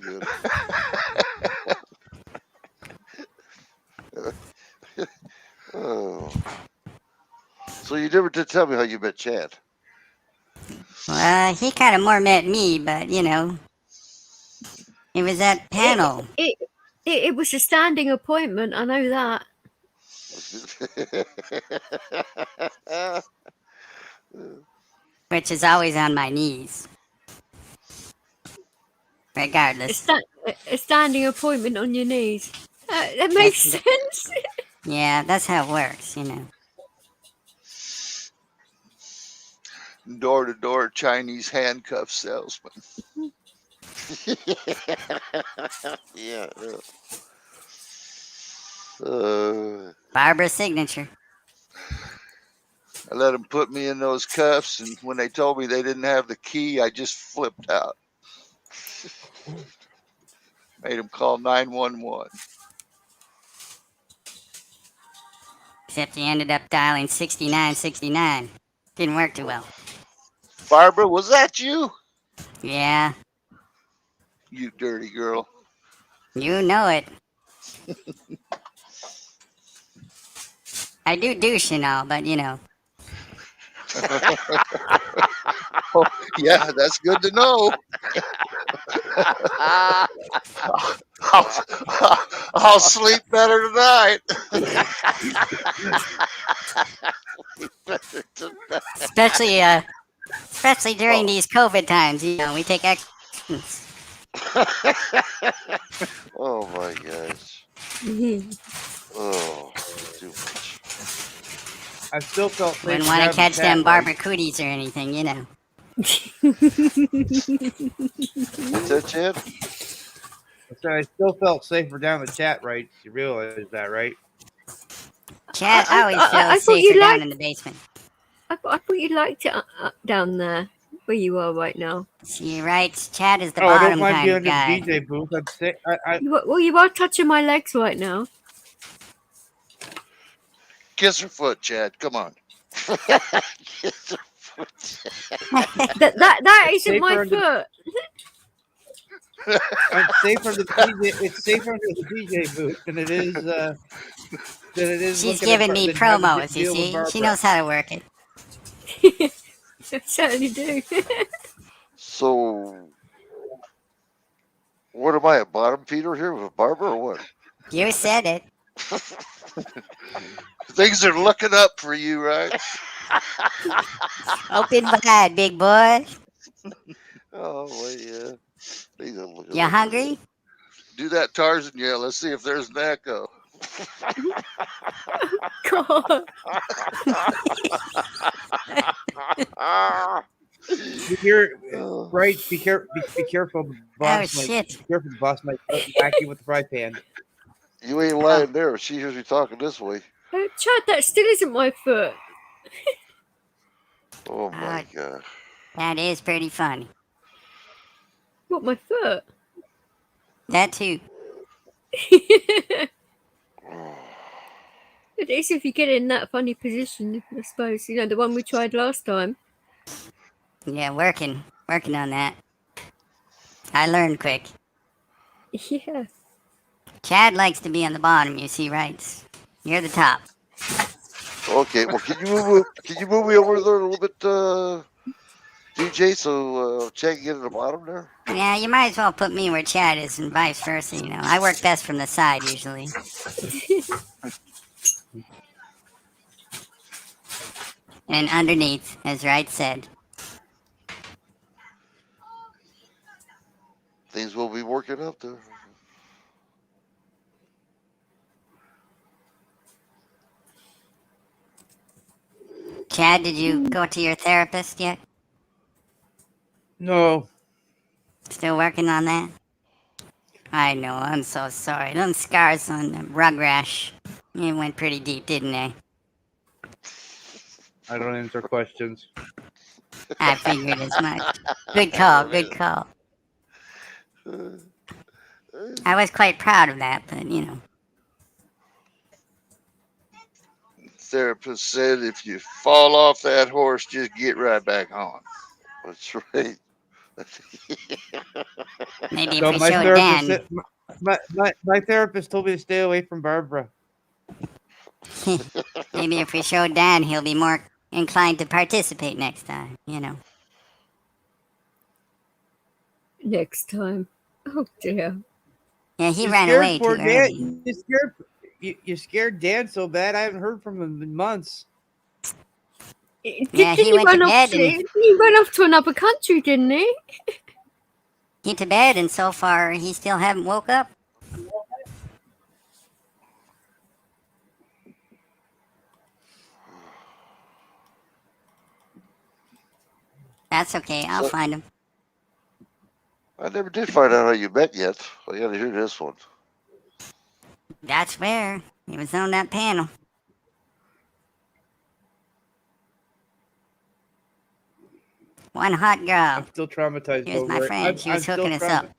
good. Oh. So you never did tell me how you met Chad. Well, he kind of more met me, but you know, it was that panel. It was a standing appointment. I know that. Which is always on my knees. Regardless. A standing appointment on your knees. That makes sense. Yeah, that's how it works, you know. Door-to-door Chinese handcuff salesman. Yeah. Barbara's signature. I let them put me in those cuffs, and when they told me they didn't have the key, I just flipped out. Made them call 911. Except you ended up dialing 6969. Didn't work too well. Barbara, was that you? Yeah. You dirty girl. You know it. I do douche and all, but you know. Oh, yeah, that's good to know. I'll sleep better tonight. Especially during these COVID times, you know, we take actions. Oh my gosh. Oh, too much. I still felt safe. Wouldn't want to catch them Barbara cooties or anything, you know. What's that, Chad? So I still felt safer down the chat rights. You realize that, right? Chad always feels safer down in the basement. I thought you liked it down there where you are right now. See, right? Chad is the bottom kind of guy. I don't mind being in the DJ booth. You are touching my legs right now. Kiss her foot, Chad. Come on. Kiss her foot. that isn't my foot. It's safer under the DJ booth than it is. She's giving me promos. You see, she knows how to work it. I certainly do. So, what am I, a bottom feeder here with Barbara or what? You said it. Things are looking up for you, right? Open wide, big boy. Oh, well, yeah. Things are looking You up. hungry? Do that Tarzan yell. Let's see if there's an echo. God. Right, be careful. The boss shit. Be careful, the boss might whack you with the fry pan. You ain't lying there. She hears me talking this way. Chad, that still isn't my foot. Oh my god. That is pretty funny. What, my foot? That too. It is if you get in that funny position, I suppose. You know, the one we tried last time. Yeah, working on that. I learned quick. Yeah. Chad likes to be on the bottom, you see, right? You're the top. Okay, well, can you move me over there a little bit, DJ, so Chad can get at the bottom there? Yeah, you might as well put me where Chad is and vice versa, you know. I work best from the side, usually. And underneath, as Wright said. Things will be working out there. Chad, did you go to your therapist yet? No. Still working on that? I know, I'm so sorry. Them scars on the rug rash, it went pretty deep, didn't they? I don't answer questions. I figured as much. Good call, good call. I was quite proud of that, but you know. Therapist said if you fall off that horse, just get right back on. That's right. Maybe if we showed Dan. My therapist told me to stay away from Barbara. Maybe if we showed Dan, he'll be more inclined to participate next time, you know. Next time. Oh, dear. Yeah, he ran away too early. You scared Dan so bad, I haven't heard from him in months. Yeah, he went to bed. He went off to another country, didn't he? He went to bed, and so far, he still haven't woke up. That's okay, I'll find him. I never did find out how you met yet. I gotta hear this one. That's where he was on that panel. One hot girl. I'm still traumatized Here's over my it. friend. She was hooking us up.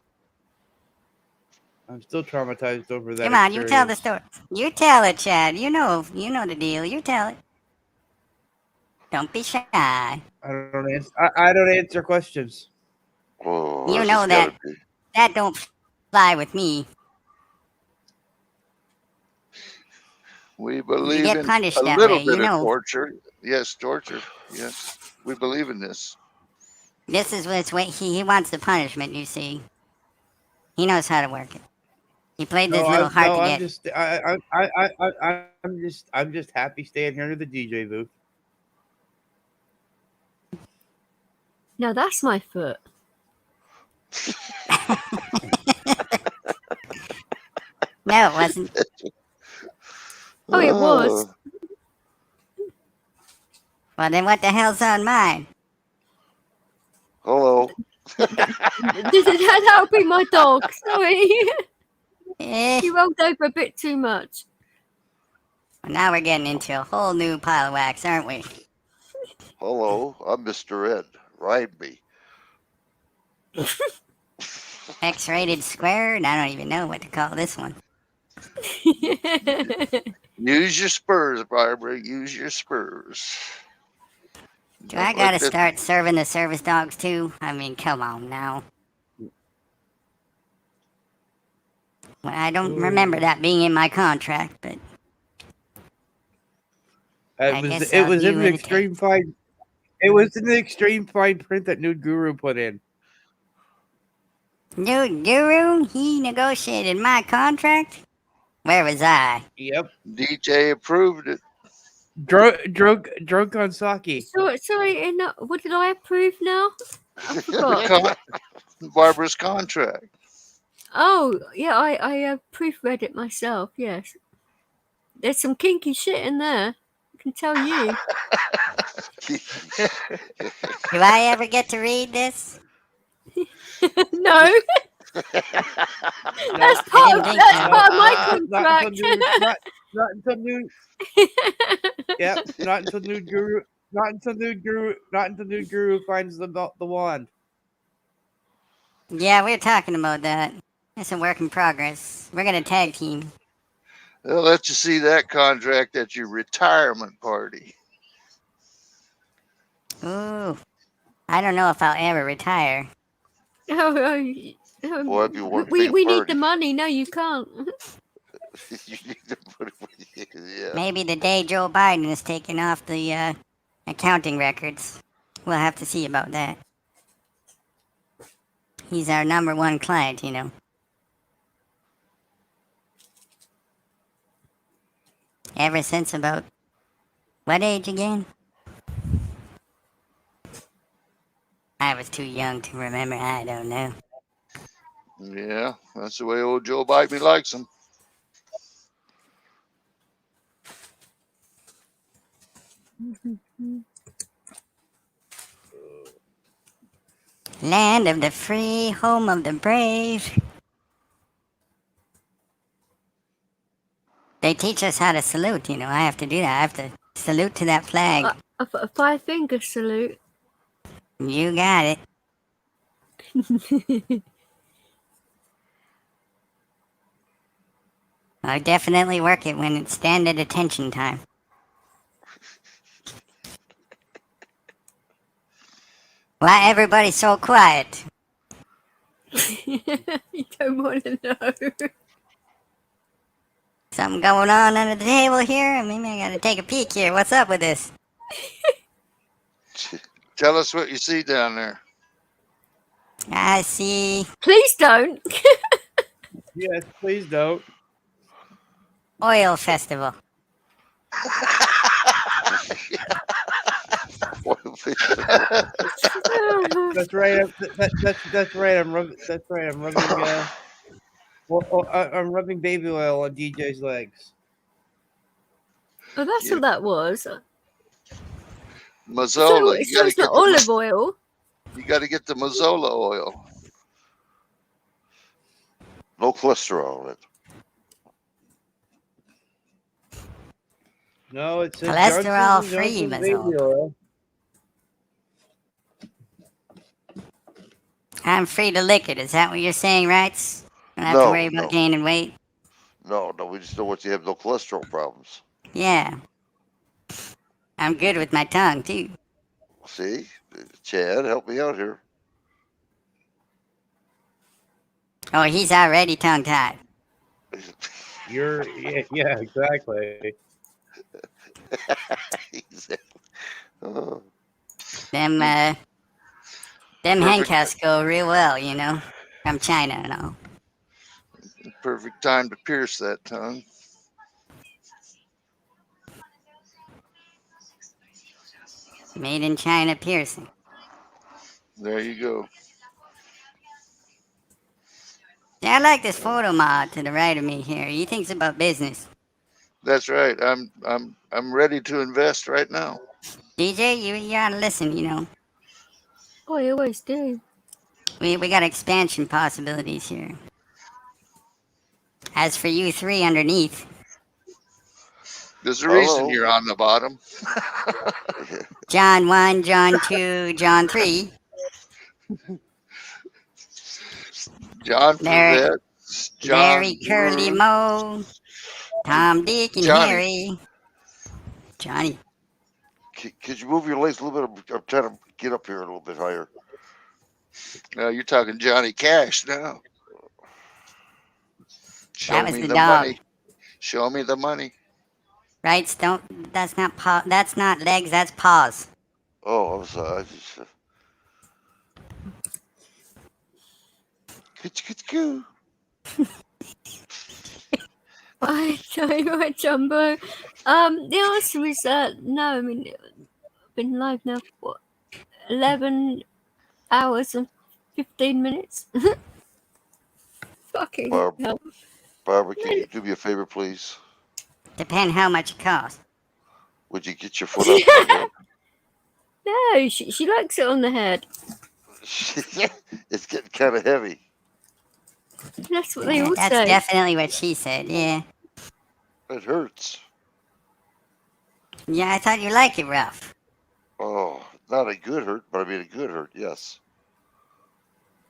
I'm still traumatized over that. Come on, you tell the story. You tell it, Chad. You know the deal. You tell it. Don't be shy. I don't answer questions. Oh, You know that don't fly with me. We believe You get in punished a that little way, bit you of know. torture. Yes, torture. Yes, we believe in this. This is what's what he wants the punishment. You see, he knows how to work it. He played this little hard to get. I'm just happy staying here in the DJ booth. No, that's my foot. No, it wasn't. Oh, it was. Well, then what the hell's on mine? Hello. That would be my dog. Sorry. He rolled over a bit too much. Well, now we're getting into a whole new pile of wax, aren't we? Hello, I'm Mr. Ed. Ride me. X-rated squared? I don't even know what to call this one. Use your spurs, Barbara. Use your spurs. Do I gotta start serving the service dogs too? I mean, come on now. Well, I don't remember that being in my contract, but It was in the extreme fine. It was in the extreme fine print that Nude Guru put in. Nude Guru? He negotiated my contract? Where was I? Yep. DJ approved it. Drunk on sake. Sorry, what did I approve now? I forgot. Barbara's contract. Oh, yeah, I proofread it myself, yes. There's some kinky shit in there. I can tell you. Do I ever get to read this? No. That's part of my contract. Not until Nude. Yep. Not until Nude Guru. Not until Nude Guru finds the wand. Yeah, we're talking about that. It's a work in progress. We're gonna tag team. They'll let you see that contract at your retirement party. Ooh, I don't know if I'll ever retire. We need the money. No, you can't. You need to put it, yeah. Maybe the day Joe Biden is taking off the accounting records. We'll have to see about that. He's our number one client, you know. Ever since about what age again? I was too young to remember. I don't know. Yeah, that's the way old Joe Biden likes them. Land of the free, home of the brave. They teach us how to salute, you know. I have to do that. I have to salute to that flag. A 5-finger salute. You got it. I definitely work it when it's stand at attention time. Why everybody so quiet? You don't want to know. Something going on under the table here? Maybe I gotta take a peek here. What's up with this? Tell us what you see down there. I see. Please don't. Yes, please don't. Oil festival. That's right. That's right. I'm rubbing. I'm rubbing baby oil on DJ's legs. Oh, that's what that was. Mazzola. So it's not olive oil. You got to get the Mazzola oil. No cholesterol in it. No, it's cholesterol free Mazzola. I'm free to lick it. Is that what you're saying, right? Don't have to worry about gaining weight. No, we just don't want you to have no cholesterol problems. Yeah. I'm good with my tongue, too. See? Chad, help me out here. Oh, he's already tongue-tied. Yeah, exactly. Them handcuffs go real well, you know, from China and all. Perfect time to pierce that tongue. Made in China piercing. There you go. Yeah, I like this photo mod to the right of me here. He thinks about business. That's right. I'm ready to invest right now. DJ, you ought to listen, you know. Oh, I always do. We got expansion possibilities here. As for you three underneath. There's a reason you're on the bottom. John 1, John 2, John 3. John for that. Larry, Curly, Moe, Tom, Dick, and Harry. Johnny. Could you move your legs a little bit? I'm trying to get up here a little bit higher. Now you're talking Johnny Cash now. Show was me the the dog. money. Show me the money. Right? That's not that's not legs, that's paws. Oh, I'm sorry. I tell you what, Jumbo. The answer is no. I mean, I've been live now for what, 11 hours and 15 minutes. Fucking hell. Barbara, can you do me a favor, please? Depend how much it costs. Would you get your foot off my head? No, she likes it on the head. It's getting kind of heavy. That's what they all That's say. definitely what she said, yeah. It hurts. Yeah, I thought you liked it rough. Oh, not a good hurt, but I mean a good hurt, yes.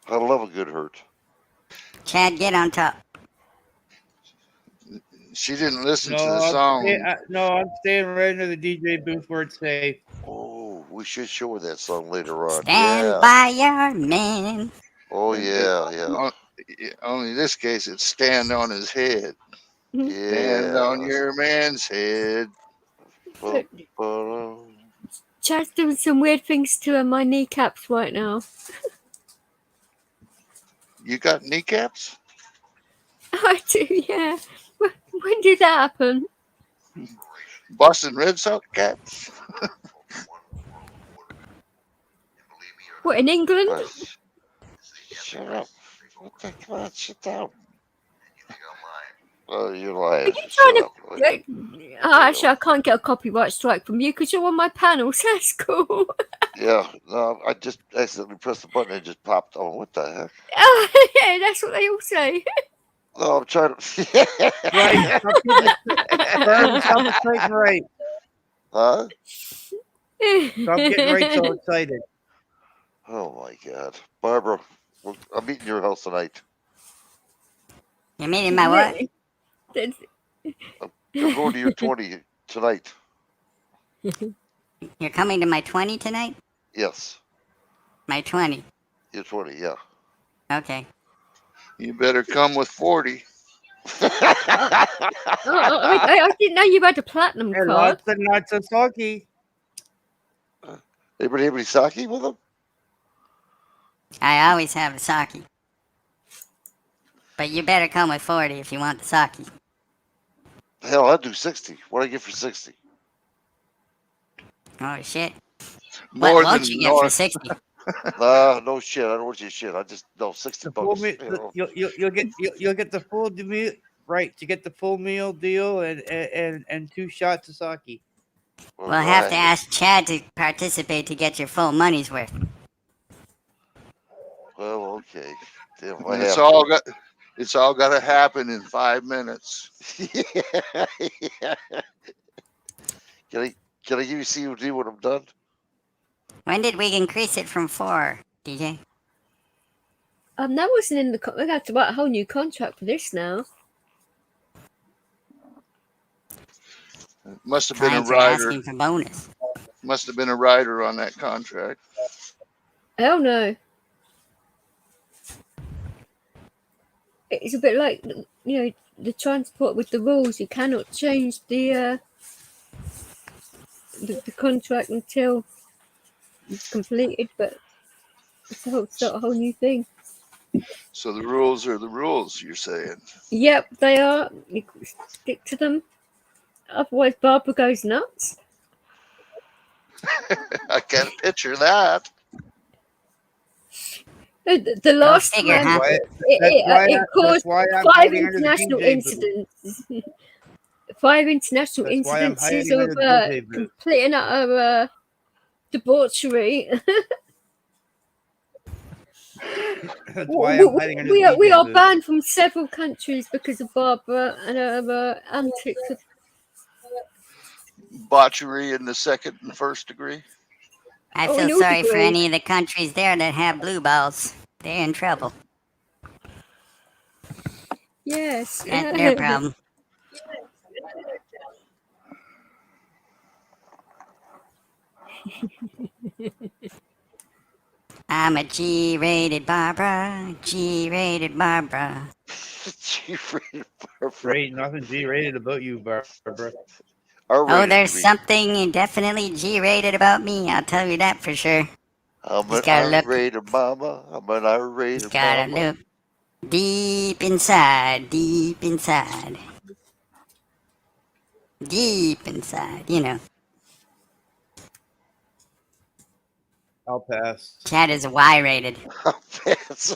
I love a good hurt. Chad, get on top. She didn't listen to the song. I'm staying right under the DJ booth where it's safe. Oh, we should show her that song later on. Stand by your man. Oh, yeah. Only in this case, it's stand on his head. Yeah. Stand on your man's head. Chad's doing some weird things to my kneecaps right now. You got kneecaps? I do, yeah. When did that happen? Boston Red Sox caps? What, in England? Shut up. What the, come on, sit down. Oh, you're lying. Actually, I can't get a copyright strike from you because you're on my panel, so that's cool. Yeah, no, I just accidentally pressed the button and it just popped on. What the heck? Oh, yeah, that's what they all say. No, I'm trying to. Stop exciting right. Huh? Stop getting right so excited. Oh my God, Barbara, I'm meeting your house tonight. You're meeting my what? I'm going to your 20 tonight. You're coming to my 20 tonight? Yes. My 20. Your 20, yeah. Okay. You better come with 40. I didn't know you had a platinum card. Lots and lots of sake. Anybody have any sake with them? I always have a sake. But you better come with 40 if you want the sake. Hell, I'd do 60. What do I get for 60? Oh, shit. More what won't you get for 60? No shit. I don't want your shit. I just, no, 60 bucks. You'll get the full meal, right? You get the full meal deal and 2 shots of sake. We'll have to ask Chad to participate to get your full money's worth. Well, okay. Damn, it's all got to happen in 5 minutes. Yeah. Can I give you COD when I'm done? When did we increase it from 4, DJ? That wasn't in the. We got to write a whole new contract for this now. Must have been a Clients are rider. asking for bonus. Must have been a rider on that contract. Hell no. It's a bit like, the transport with the rules. You cannot change the contract until it's completed, but it's a whole new thing. So the rules are the rules, you're saying? Yep, they are. You stick to them. Otherwise, Barbara goes nuts. I can't picture that. The last time it caused 5 international incidents. 5 international incidences of complete and utter debauchery. We are banned from several countries because of Barbara and her antics. Botchery in the second and first degree. I feel sorry for any of the countries there that have blue balls. They're in trouble. Yes. That's their problem. I'm a G-rated Barbara. G-rated Barbara. G-rated Barbara. There ain't nothing G-rated about you, Barbara. Oh, there's something definitely G-rated about me. I'll tell you that for sure. I'm an R-rated mama. I'm an R-rated mama. Gotta look deep inside, deep inside. Deep inside, I'll pass. Chad is Y-rated. I'll pass.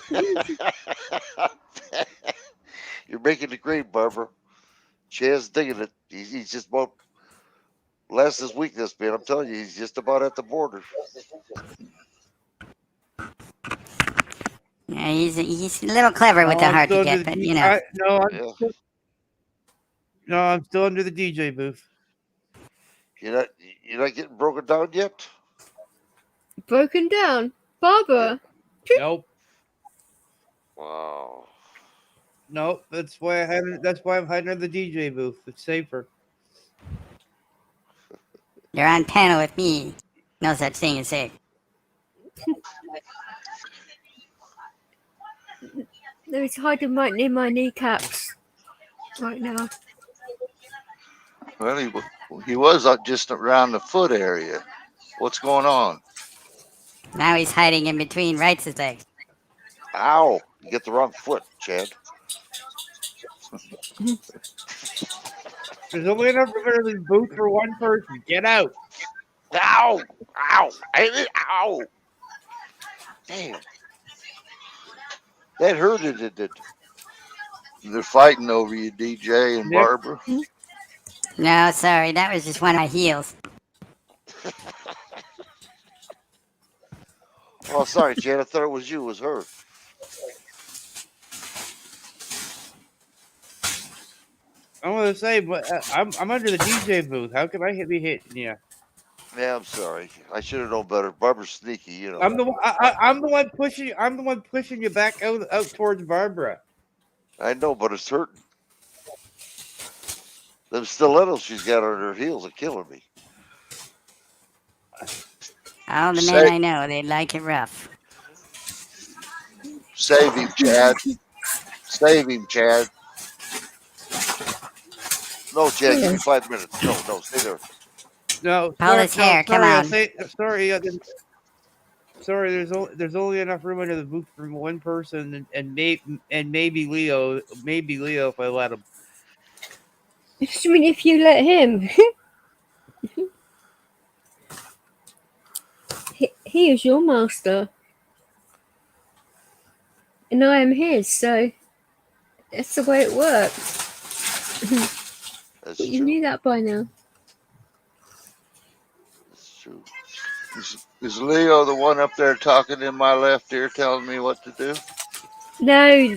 You're making it great, Barbara. Chad's digging it. He's just about last his weakness, man. I'm telling you, he's just about at the border. Yeah, he's a little clever with the hard to get, but I'm still under the DJ booth. You're not getting broken down yet? Broken down? Barbara? Nope. Wow. Nope. That's why I'm hiding under the DJ booth. It's safer. You're on panel with me. No such thing as safe. It's hiding right near my kneecaps right now. Well, he was just around the foot area. What's going on? Now he's hiding in between Wright's legs. Ow! You get the wrong foot, Chad. There's only enough room in this booth for one person. Get out! Ow! Ow! Ow! Damn! That hurted it. They're fighting over you, DJ and Barbara. No, sorry, that was just one of my heels. Oh, sorry, Chad. I thought it was you. It was her. I want to say, but I'm under the DJ booth. How can I be hitting you? Yeah, I'm sorry. I should have known better. Barbara's sneaky, I'm the one pushing. I'm the one pushing you back out towards Barbara. I know, but it's hurting. Them stilettos she's got on her heels are killing me. All the men I know, they like it rough. Save him, Chad. Save him, Chad. No, Chad, give me 5 minutes. No, stay there. No, pull his hair. Come on. Sorry. There's only enough room under the booth for one person, and maybe Leo. Maybe Leo if I let him. I mean, if you let him. He is your master. And I am his, so that's the way it works. You knew that by now. That's true. Is Leo the one up there talking in my left ear telling me what to do? No,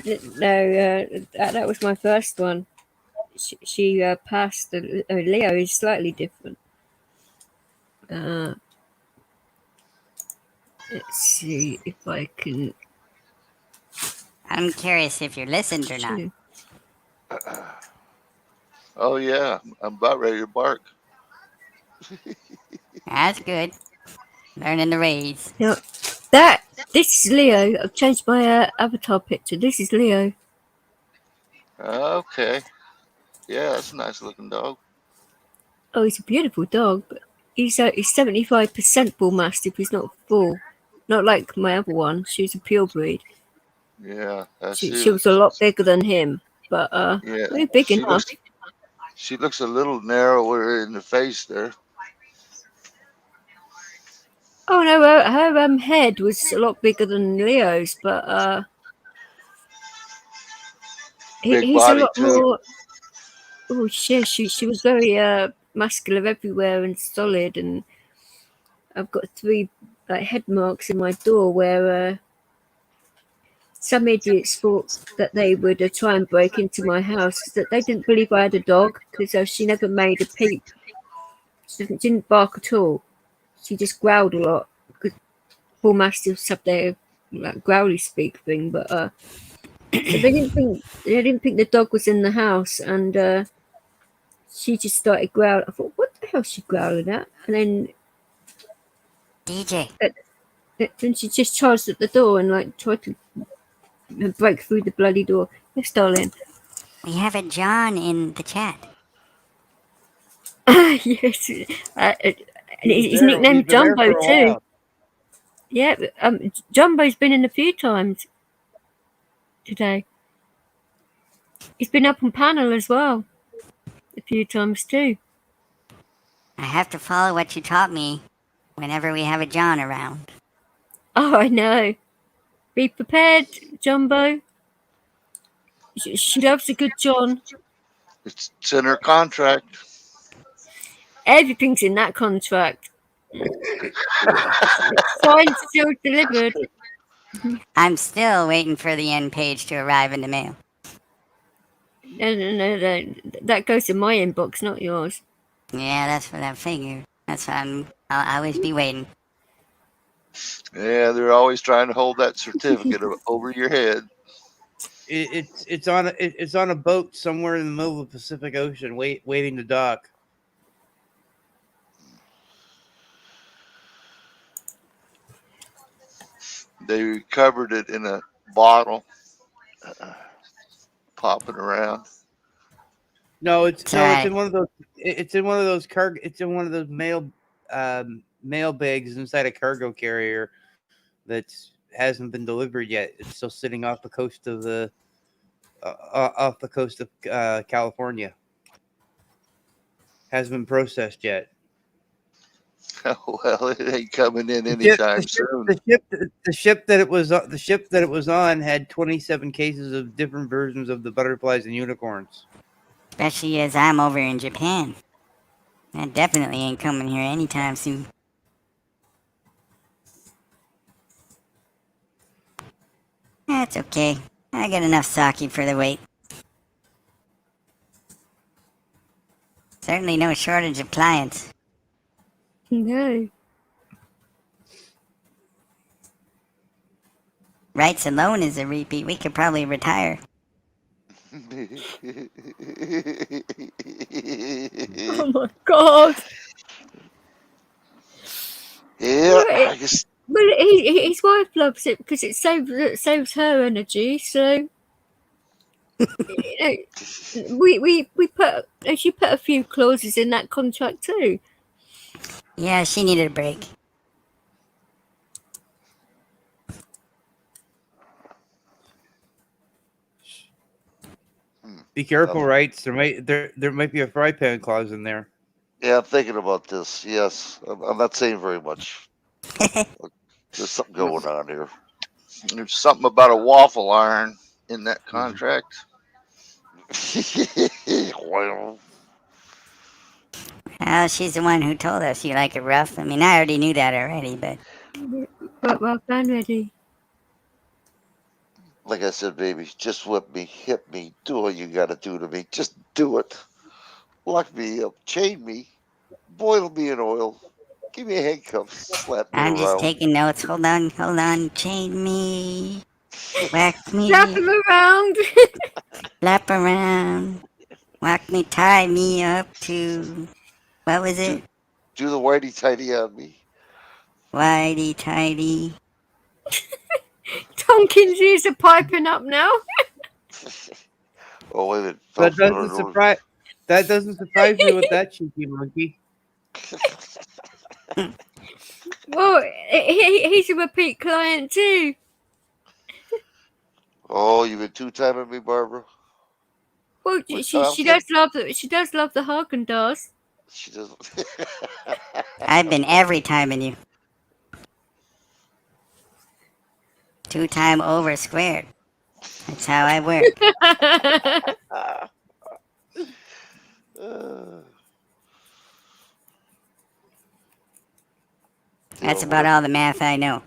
that was my first one. She passed. Leo is slightly different. Let's see if I can I'm curious if you listened or not. Oh yeah, I'm about ready to bark. That's good. Learning the ways. Yeah, this is Leo. I've changed my avatar picture. This is Leo. Okay. Yeah, that's a nice looking dog. Oh, he's a beautiful dog, but he's 75% bull mastiff. He's not full, not like my other one. She was a pure breed. Yeah, She was a lot bigger than him, but yeah, very big enough. She looks a little narrower in the face there. Oh no, her head was a lot bigger than Leo's, but he's a body lot too. more. Oh yeah, she was very muscular everywhere and solid, and I've got 3 head marks in my door where some idiots thought that they would try and break into my house, that they didn't believe I had a dog because she never made a peep. She didn't bark at all. She just growled a lot. Because bull mastiffs have their like growly speak thing, but so they didn't think the dog was in the house, and she just started growling. I thought, what the hell is she growling at? And then DJ. Then she just charged at the door and like tried to break through the bloody door. Yes, darling. We have a John in the chat. Yes, his nickname's Jumbo too. Yeah, Jumbo's been in a few times today. He's been up on panel as well a few times too. I have to follow what you taught me whenever we have a John around. Oh, I know. Be prepared, Jumbo. She loves a good John. It's in her contract. Everything's in that contract. Signed, sealed, delivered. I'm still waiting for the end page to arrive in the mail. No. That goes in my inbox, not yours. Yeah, that's what I figured. That's why I'll always be waiting. Yeah, they're always trying to hold that certificate over your head. It's on a boat somewhere in the middle of the Pacific Ocean, waiting to dock. They recovered it in a bottle, popping around. No, it's in one of those. It's in one of those It's in one of those mail bags inside a cargo carrier that hasn't been delivered yet. It's still sitting off the coast of California. Hasn't been processed yet. Oh, well, it ain't coming in anytime soon. The ship that it was on had 27 cases of different versions of the butterflies and unicorns. Especially as I'm over in Japan. That definitely ain't coming here anytime soon. That's okay. I got enough sake for the wait. Certainly no shortage of clients. No. Rights alone is a repeat. We could probably retire. Oh my God. Yeah, I guess. Well, his wife loves it because it saves her energy. So we put she put a few clauses in that contract too. Yeah, she needed a break. Be careful, rights. There might be a fry pan clause in there. Yeah, I'm thinking about this. Yes, I'm not saying very much. There's something going on here. There's something about a waffle iron in that contract. Well, She's the one who told us you like it rough. I mean, I already knew that already, but well done, Eddie. like I said, baby, just whip me, hit me, do what you got to do to me. Just do it. Lock me up, chain me, boil me in oil, give me a handcuff, slap me I'm around. just taking notes. Hold on. Chain me. Whack me. Slap him around. Lap around. Whack me, tie me up to. What was it? Do the whitey tighty on me. Whitey tighty. Tompkins' ears are piping up now. Oh, wait a minute. That doesn't surprise. That doesn't surprise me with that cheeky monkey. Well, he's a repeat client too. Oh, you've been two-timing me, Barbara? Well, she does love the Haagen-Dazs. She doesn't. I've been every time in you. 2 times over squared. That's how I work. That's about all the math I know.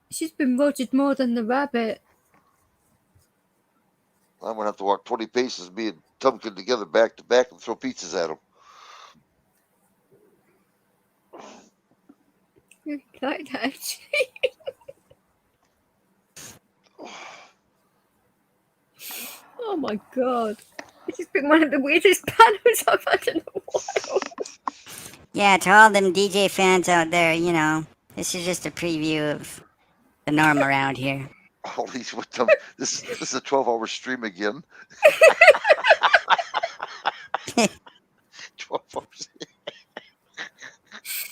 She's been roasted more than the rabbit. I'm gonna have to walk 20 paces, me and Tumpkin together, back to back, and throw pizzas at him. Like that. Oh my god. This has been one of the weirdest panels I've had in a while. Yeah, to all them DJ fans out there, you know, this is just a preview of the norm around here. Holy, this is a 12-hour stream again. 12 hours.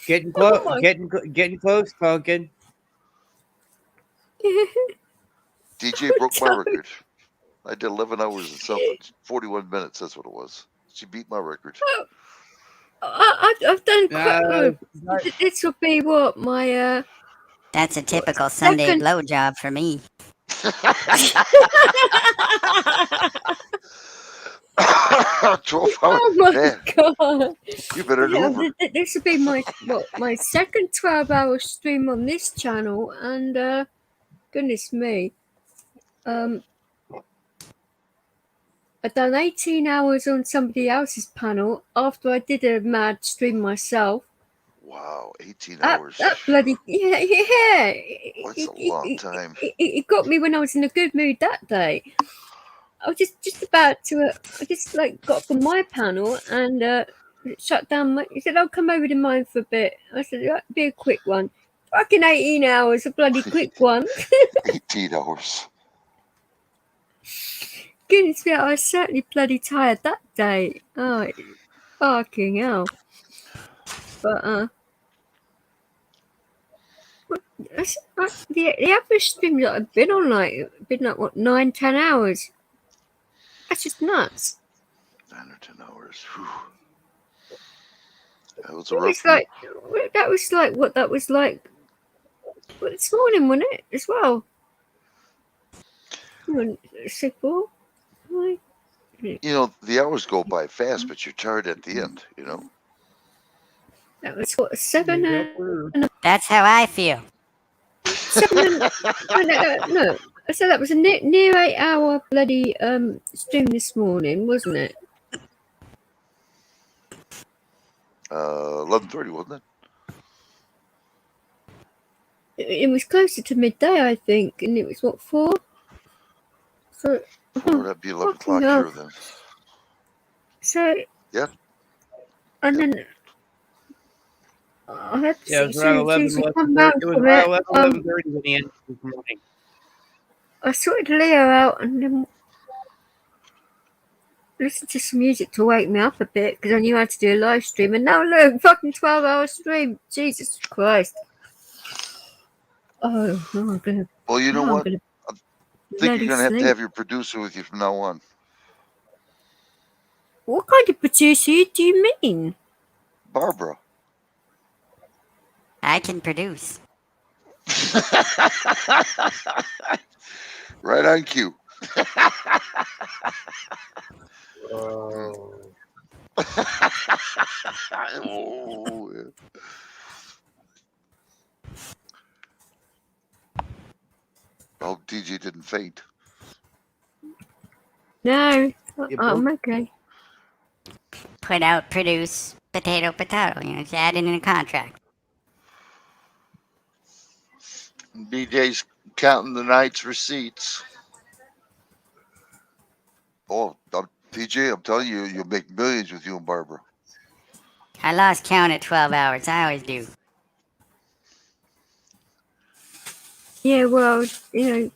Getting close. Getting close, Pumpkin. DJ broke my record. I did 11 hours and something. 41 minutes, that's what it was. She beat my record. I've done quite this will be what my That's a typical Sunday blowjob for me. 12 hours. Oh my Man, god! you better Uber. This will be my second 12-hour stream on this channel, and goodness me, I've done 18 hours on somebody else's panel after I did a mad stream myself. Wow, 18 hours. That bloody yeah. That's a long time. It got me when I was in a good mood that day. I was just about to. I just got from my panel and shut down. He said, "I'll come over to mine for a bit." I said, "That'd be a quick one." Fucking 18 hours, a bloody quick one. 18 hours. Goodness me, I was certainly bloody tired that day. Oh, fucking hell. But the average stream that I've been on, what, 9-10 hours. That's just nuts. 9 or 10 hours. Whew. That was a rough one. That was like this morning, wasn't it? As well. You know, the hours go by fast, but you're tired at the end, you know? That was what, 7 and That's how I feel. 7 and, no. I said that was a near 8-hour bloody stream this morning, wasn't it? 11:30, wasn't it? It was closer to midday, I think, and it was what, 4? So that'd be 11 o'clock here then. So yeah, and then I had to it was around 11:30 when he ended this morning. I sorted Leo out and then listened to some music to wake me up a bit because I knew I had to do a live stream. And now look, fucking 12-hour stream. Jesus Christ. Oh, I'm gonna. Well, you know what? I think you're gonna have your producer with you from now on. What kind of producer do you mean? Barbara. I can produce. Right on cue. Oh. Oh, yeah. Oh, DJ didn't faint. No, I'm okay. Put out, produce, potato, potato. You know, just add it in a contract. DJ's counting the night's receipts. Oh, TJ, I'm telling you, you'll make millions with you and Barbara. I lost count at 12 hours. I always do. Yeah, well, still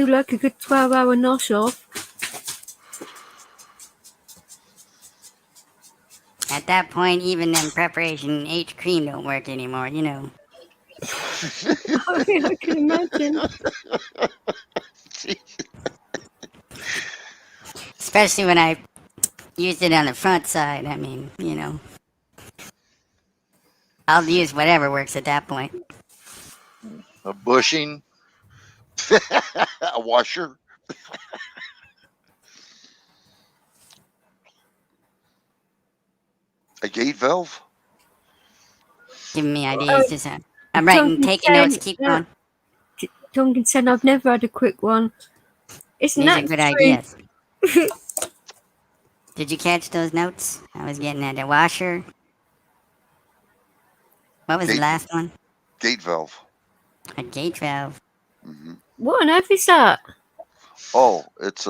like a good 12-hour nosh off. At that point, even them preparation H cream don't work anymore, I can imagine. Especially when I used it on the front side. I mean, I'll use whatever works at that point. A bushing, a washer. A gate valve? Giving me ideas. I'm writing, taking notes, keep going. Duncan said, I've never had a quick one. Isn't These that are good true? ideas. Did you catch those notes? I was getting at a washer. What was the last one? Gate valve. A gate valve. Mm-hmm. What on earth is that? Oh, it's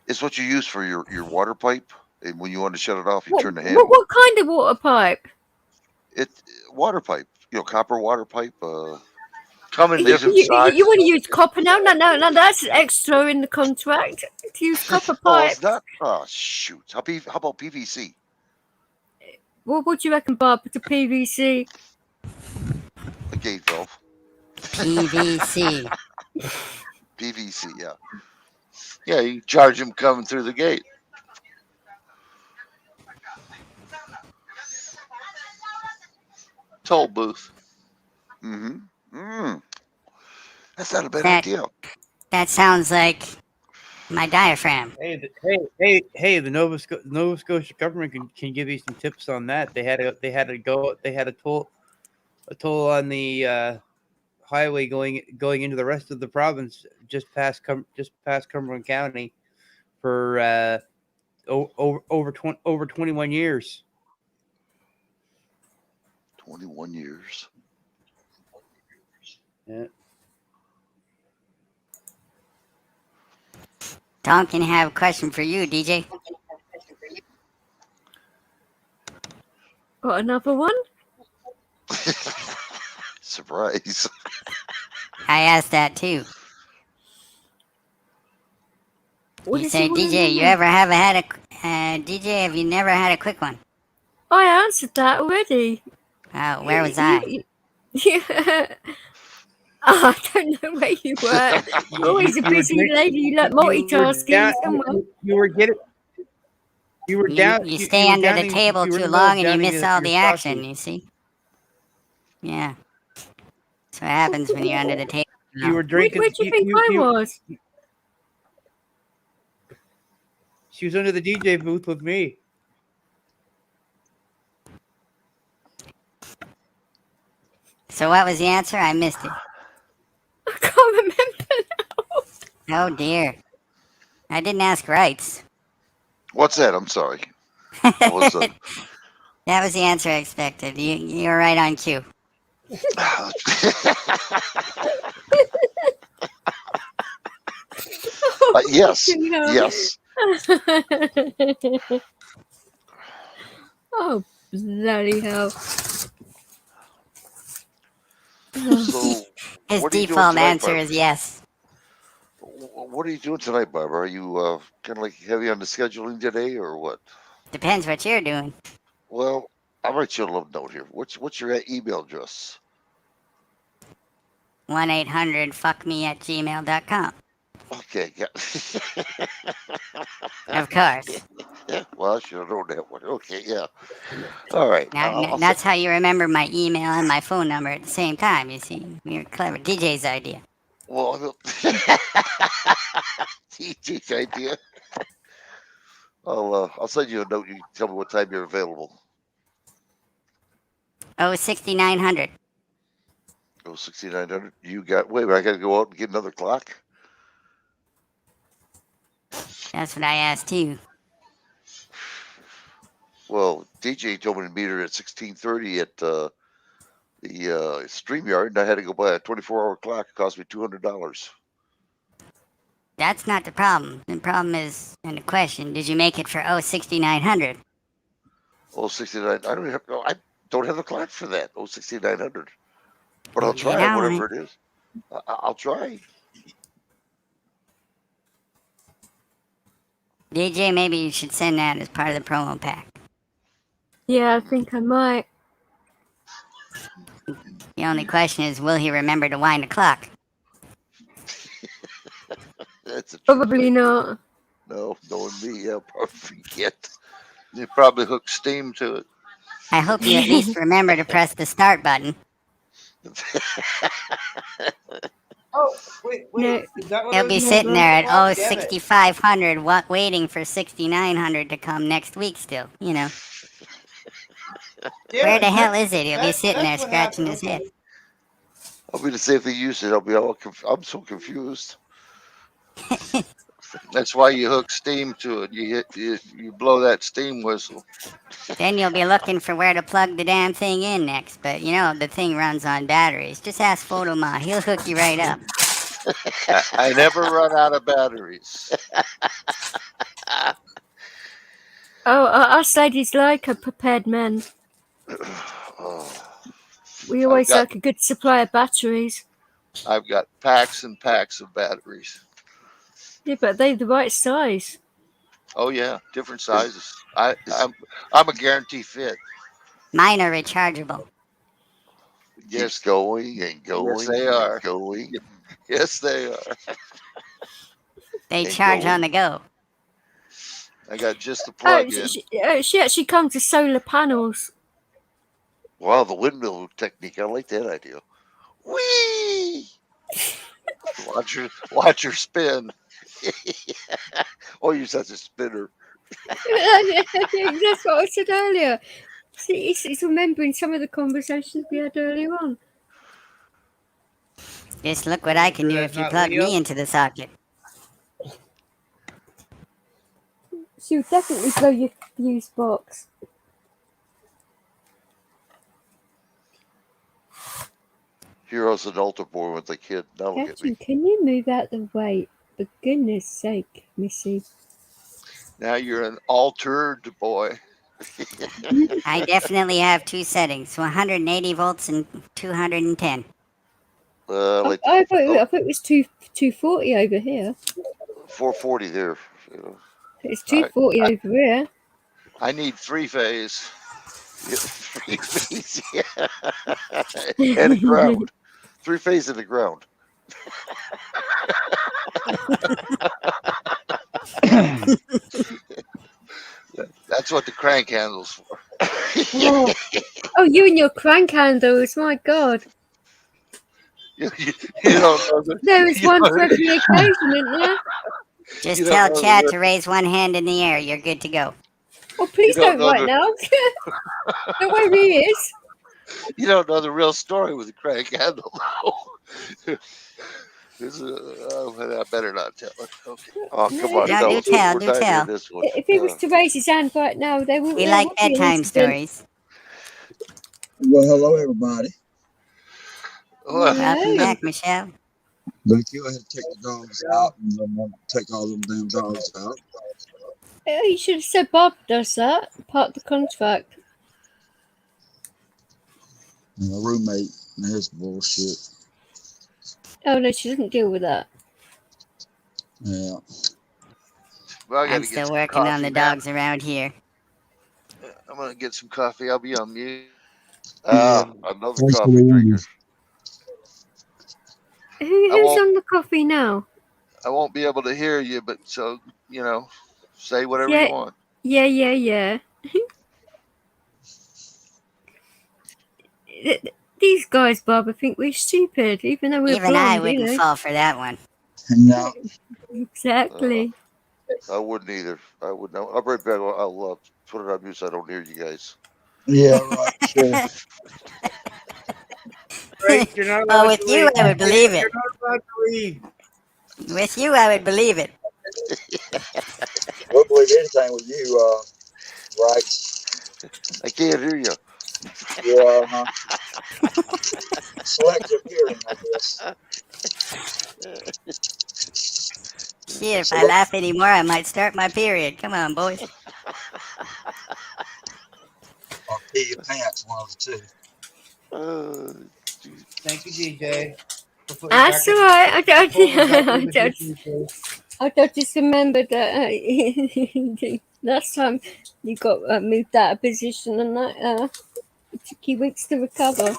it's what you use for your water pipe, and when you want to shut it off, you turn the handle. What kind of water pipe? It's water pipe, copper water pipe. Come in You different sizes. want to use copper now? No, that's extra in the contract to use copper Oh, pipe. it's not. Oh, shoot. How about PVC? Well, what do you reckon, Bob, to PVC? A gate valve. PVC. PVC, yeah. Yeah, you charge them coming through the gate. Toll booth. That's not a bad idea. That sounds like my diaphragm. Hey! The Nova Scotia government can give you some tips on that. They had a toll on the highway going into the rest of the province just past Cumberland County for over 21 years. 21 years. Yeah. Duncan, have a question for you, DJ. Got another one? Surprise. I asked that too. What You does say, he wanna DJ, you know? ever have DJ, have you never had a quick one? I answered that already. Oh, where was I? Yeah. I don't know where you were. Always a busy lady. You like multitasking somewhere. You stay under the table too long and you miss all the action, you see? Yeah. That's what happens when you're under the table. You were drinking. Where do you think I was? She was under the DJ booth with me. So what was the answer? I missed it. I can't remember now. Oh dear. I didn't ask rights. What's that? I'm sorry. What was that? That was the answer I expected. You're right on cue. Yes. Yes. Oh, bloody hell. So, His what are you doing default tonight, answer Barbara? is yes. What are you doing tonight, Barbara? Are you kind of like heavy on the scheduling today, or what? Depends what you're doing. Well, I'll write you a little note here. What's your email address? 1-800-fuckme@gmail.com. Okay, yeah. Of course. Yeah, well, I should have known that one. Okay, yeah. All right. That's how you remember my email and my phone number at the same time, you see. You're clever. DJ's idea. Well, TJ's idea. I'll send you a note. You can tell me what time you're available. 6900. 6900. You got. Wait, I got to go out and get another clock. That's what I asked too. Well, DJ told me to meet her at 16:30 at the StreamYard, and I had to go buy a 24-hour clock. It cost me $200. That's not the problem. The problem is, and the question: did you make it for 6900? 69. I don't have a clock for that. 6900. But I'll Get try on whatever it. it is. I'll try. DJ, maybe you should send that as part of the promo pack. Yeah, I think I might. The only question is, will he remember to wind the clock? That's a Probably not. No, knowing me, I'll probably forget. You probably hook steam to it. I hope you at least remember to press the start button. Oh, wait. Is that what He'll I be was sitting there at 6500 waiting for 6900 to come next week still, you know. Yeah, Where the hell is it? He'll be sitting there scratching his head. I'll be to say if they use it, I'll be I'm so confused. That's why you hook steam to it. You blow that steam whistle. Then you'll be looking for where to plug the damn thing in next. But you know, the thing runs on batteries. Just ask Photomod. He'll hook you right up. I never run out of batteries. Oh, us ladies like a prepared man. We always like a good supply of batteries. I've got packs and packs of batteries. Yeah, but they're the right size. Oh yeah, different sizes. I'm a guarantee fit. Mine are rechargeable. Yes, going and going. Yes, they are going. Yes, they are. They charge on the go. I got just the plug in. She actually comes with solar panels. Wow, the windmill technique. I like that idea. Whee! Watch her spin. Oh, you're such a spinner. That's what I said earlier. See, he's remembering some of the conversations we had earlier on. Just look what I can do if you plug me into the socket. She'll definitely blow your fuse box. Hero's an altar boy with a kid. Now look at me. Can you move out the way? For goodness sake, Missy. Now you're an altered boy. I definitely have two settings: 180 volts and 210. I thought it was 240 over here. 440 there. It's 240 over here. I need three-phase. Three-phase, yeah. And a ground. Three-phase and a ground. That's what the crank handle's for. Oh, you and your crank handles, my God. You don't know there is one for every occasion, isn't there? Just tell Chad to raise one hand in the air. You're good to go. Oh, please don't right now. The way he is. You don't know the real story with the crank handle, though. I better not tell it. Okay. Oh, come on. No, do tell. If he was to raise his hand right now, they would. We like bedtime stories. Well, hello, everybody. Welcome back, Michelle. Look, you had to take the dogs out and take all them damn dogs out. Oh, you should have said Bob does that. Part of the contract. My roommate, that's bullshit. Oh, no, she doesn't deal with that. Yeah. Well, I'm still working on the dogs around here. I'm going to get some coffee. I'll be on mute. Another coffee drinker. Who's on the coffee now? I won't be able to hear you, but so, say whatever you want. Yeah. These guys, Bob, I think we're stupid, even though we're Even blonde, I wouldn't fall for that one. No. Exactly. I wouldn't either. I wouldn't. I'll be right back. I'll put it on mute so I don't hear you guys. Yeah, right. Sure. Well, with you, I would believe it. With you, I would believe it. We'll believe anything with you, right? I can't hear you. Yeah, Selective hearing, I guess. Shit, if I laugh anymore, I might start my period. Come on, boys. Or pee your pants, one of the two. Thank you, DJ. That's all right. I just remembered that last time you got moved out of position, and that it took you weeks to recover.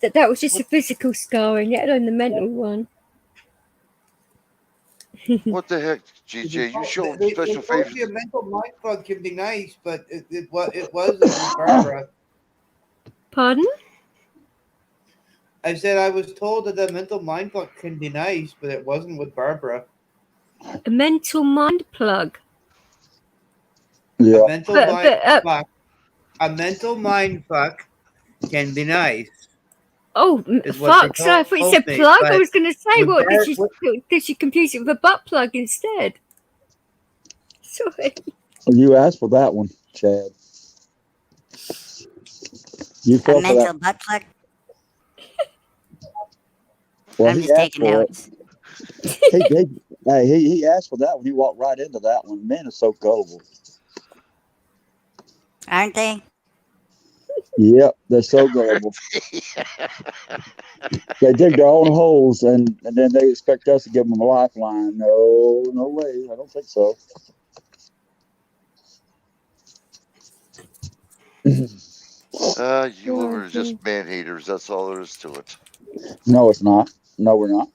That was just a physical scarring, let alone the mental one. What the heck, GJ? You showed special favors. A mental mind fuck can be nice, but it wasn't with Barbara. Pardon? I said I was told that the mental mind fuck can be nice, but it wasn't with Barbara. A mental mind plug. Yeah. A mental mind fuck can be nice. Oh, fuck! So if it's a plug, I was going to say, what did she confuse it with a butt plug instead? Sorry. You asked for that one, Chad. You fell a mental butt plug. Well, I'm just taking notes. He asked for that one. He walked right into that one. Men are so gullible, aren't they? Yep, they're so gullible. They dig their own holes, and then they expect us to give them a lifeline. No way. I don't think so. You women are just man haters. That's all there is to it. No, it's not. No, we're not.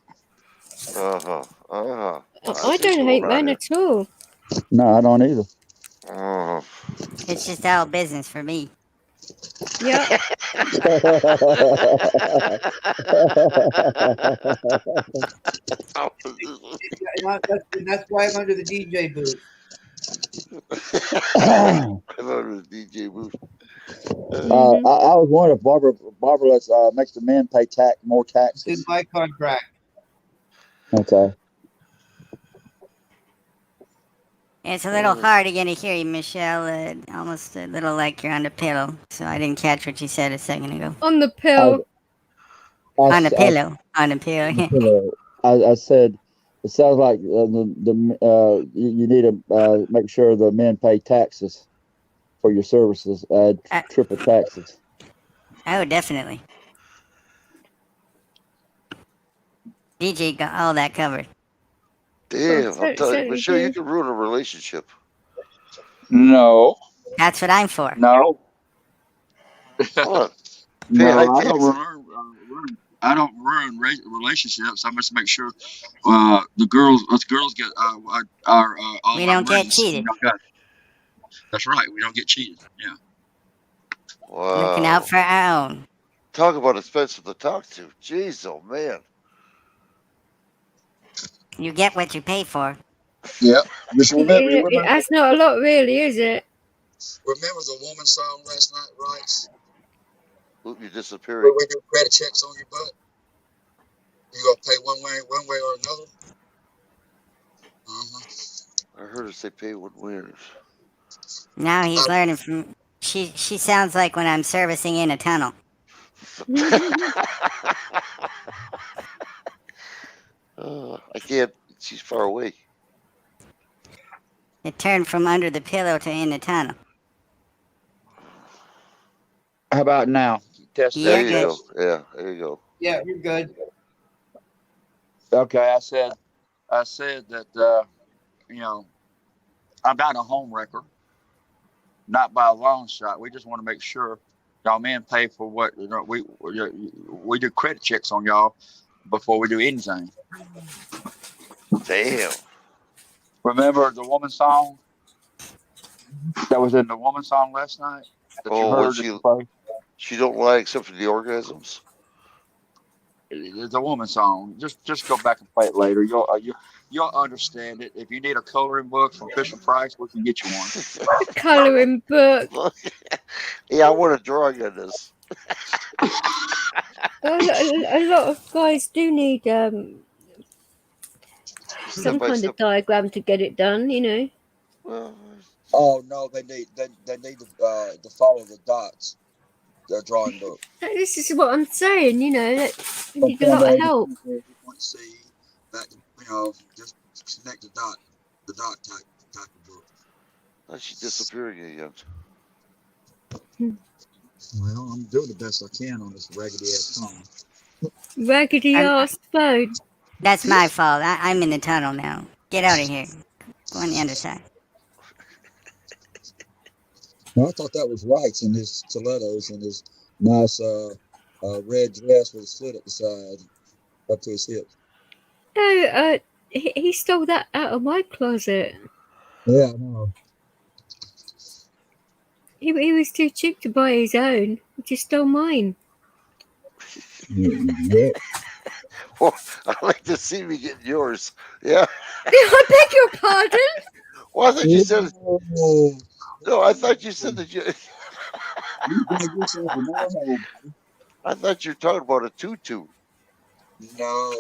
I don't hate men at all. No, I don't either. It's just our business for me. Yeah. That's why I'm under the DJ booth. I'm under the DJ booth. I was wondering if Barbara makes the men pay more taxes. It's in my contract. Okay. It's a little hard again to hear you, Michelle. Almost a little like you're on the pillow. So I didn't catch what you said a second ago. On the pill. On the pillow. On the pillow. I said, it sounds like you need to make sure the men pay taxes for your services, triple taxes. Oh, definitely. DJ got all that covered. Damn, I'm telling you, Michelle, you can ruin a relationship. No. That's what I'm for. No. No, I don't ruin relationships. I must make sure us girls get our we don't get cheated. That's right. We don't get cheated. Yeah. Wow. Looking out for our own. Talk about expensive to talk to. Jeez, oh man. You get what you pay for. Yeah. Just remember, That's not a lot, really, is it? Remember the woman song last night, right? Oop, you disappeared. Where we do credit checks on your butt. You gonna pay one way or another. I heard her say pay what winners. Now he's learning from. She sounds like when I'm servicing in a tunnel. I can't. She's far away. It turned from under the pillow to in the tunnel. How about now? Test there you go. Yeah, there you go. Yeah, you're good. Okay, I said that I'm not a home wrecker, not by a long shot. We just want to make sure y'all men pay for what we do credit checks on y'all before we do anything. Damn. Remember the woman song that was in the woman song last night? She don't like except for the orgasms. It's a woman song. Just go back and play it later. You'll understand it. If you need a coloring book from Fisher Price, we can get you one. Coloring book. Yeah, I want a drawing of this. A lot of guys do need some kind of diagram to get it done, Well, Oh no, they need to follow the dots. Their drawing book. This is what I'm saying. You know, that you need a lot of help. Want to see that, just connect the dot type of book. Oh, she's disappearing again. Well, I'm doing the best I can on this raggedy ass phone. Raggedy ass phone. That's my fault. I'm in the tunnel now. Get out of here. Go on the other side. Well, I thought that was Wrights in his stilettos and his nice red dress with a slit at the side up to his hips. No, he stole that out of my closet. Yeah, I know. He was too cheap to buy his own. He just stole mine. Yeah. Well, I'd like to see me getting yours. Yeah. I beg your pardon? Well, I thought you said. No, I thought you said that you. I thought you were talking about a tutu. No,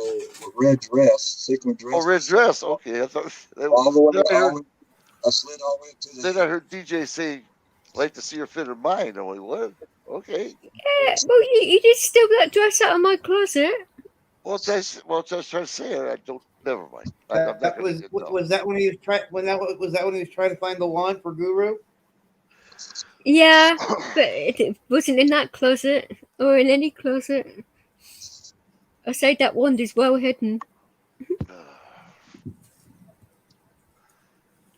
red dress, sequin dress. Oh, red dress. Okay, I thought that all the way. I slid all the way to the. Then I heard DJ say, "Like to see her fit in mine." I'm like, "What? Okay." Yeah, well, you did steal that dress out of my closet. Well, that's what I was trying to say. I don't. Never mind. Was that when he was trying? Was that when he was trying to find the wand for Guru? Yeah, but it wasn't in that closet or in any closet. I say that wand is well hidden.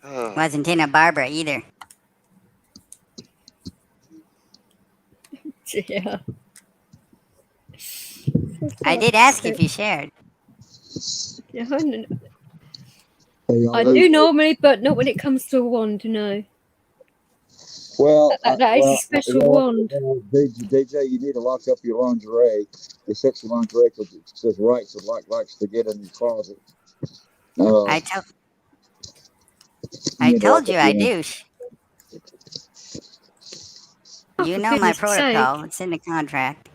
Wasn't in a Barbara either. Yeah. I did ask if you shared. Yeah, I do normally, but not when it comes to a wand, no. Well, that is a special wand. DJ, you need to lock up your lingerie, your sexy lingerie, because it says Wrights likes to get in your closet. I told you I do. You know my protocol. It's in the contract.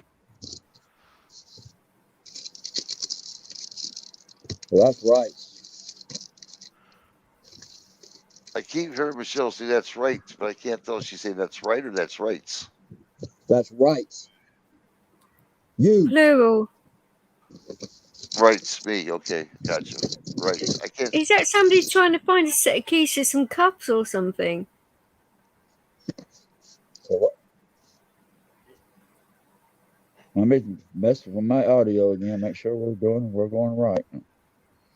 Well, that's right. I keep hearing Michelle say that's right, but I can't tell if she's saying that's right or that's rights. That's rights. You. Plural. Rights, me. Okay, gotcha. Rights. I can't. Is that somebody trying to find a set of keys to some cups or something? Let me mess with my audio again. Make sure we're going right.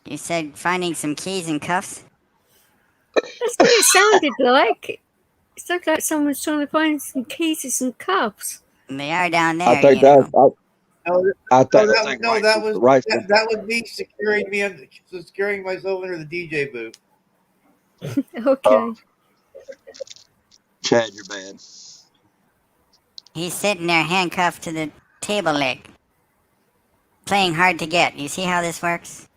You said finding some keys and cuffs? That's what it sounded like. It sounded like someone's trying to find some keys to some cups. They are down there. I think that would be securing myself under the DJ booth. Okay. Chad, you're bad. He's sitting there handcuffed to the table leg, playing hard to get. You see how this works?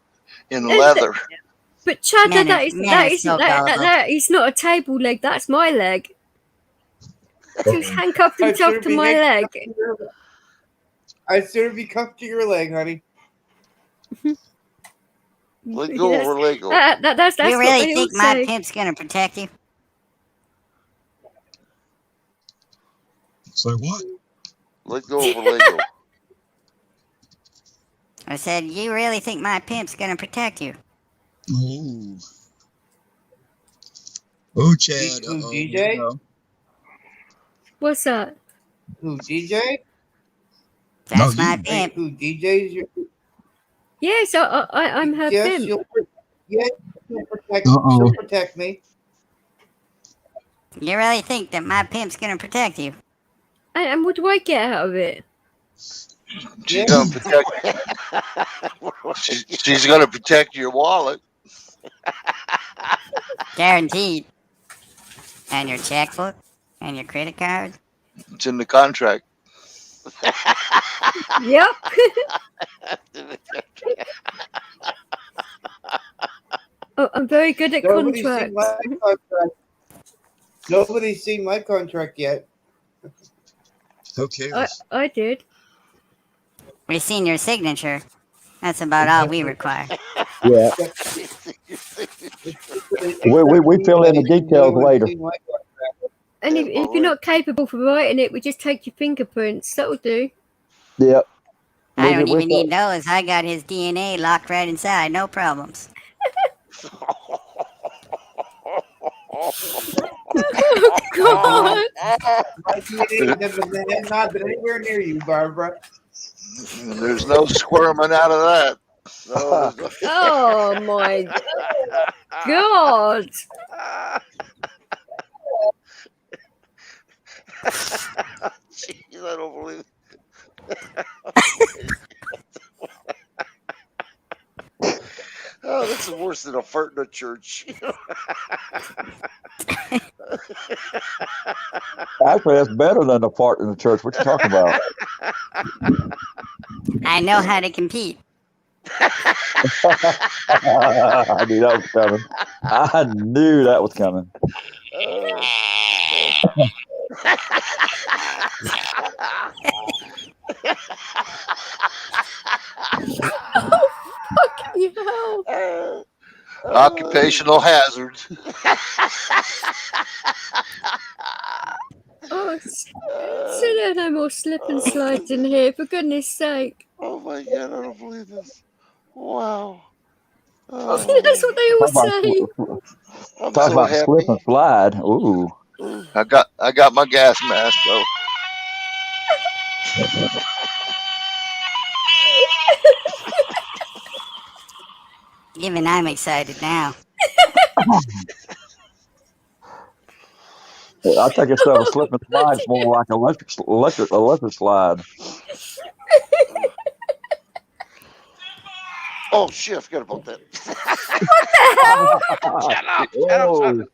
In leather. But Chad, that is not a table leg. That's my leg. He's handcuffed himself to my leg. I'd sooner be cuffed to your leg, honey. Let go over Lego. That's you really think my pimp's gonna protect you? Say what? Let go over Lego. I said, you really think my pimp's gonna protect you? Ooh. Oh, Chad. Who, DJ? What's that? Who, DJ? That's my pimp. Who, DJ's your... Yes, I'm her pimp. She'll protect me. You really think that my pimp's gonna protect you? And what do I get out of it? She's gonna protect. She's gonna protect your wallet. Guaranteed. And your checkbook and your credit card. It's in the contract. Yep. Oh, I'm very good at contracts. Nobody's seen my contract yet. Who cares? I did. We've seen your signature. That's about all we require. Yeah. We fill in the details later. And if you're not capable for writing it, we just take your fingerprints. That'll do. Yep. I don't even need those. I got his DNA locked right inside. No problems. Oh, God. My DNA has not been anywhere near you, Barbara. There's no squirming out of that. No, no. Oh, my God. Jeez, I don't believe it. Oh, this is worse than a fart in a church. Actually, that's better than the fart in the church. What you talking about? I know how to compete. I knew that was coming. I knew that was coming. Oh, fucking hell. Occupational hazard. Oh, so there are no more slip and slides in here, for goodness sake. Oh my God, I don't believe this. Wow. That's what they all say. I'm Talk so about happy. slip and slide. Ooh. I got my gas mask though. Even I'm excited now. I think instead of a slip and slide, it's more like electric slide. Oh shit, I forgot about that. What the hell? Shut up, shut up, shut up.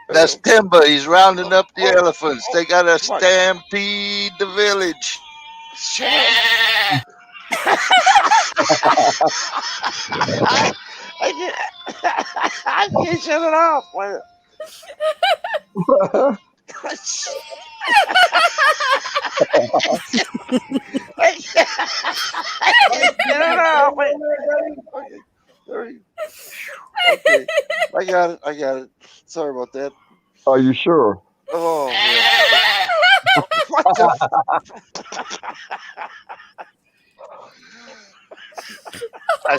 That's Timber. He's rounding up the elephants. They got to stampede the village. Shut up. I can't shut it off. Okay, I got it. Sorry about that. Are you sure? Oh, yeah. What the? I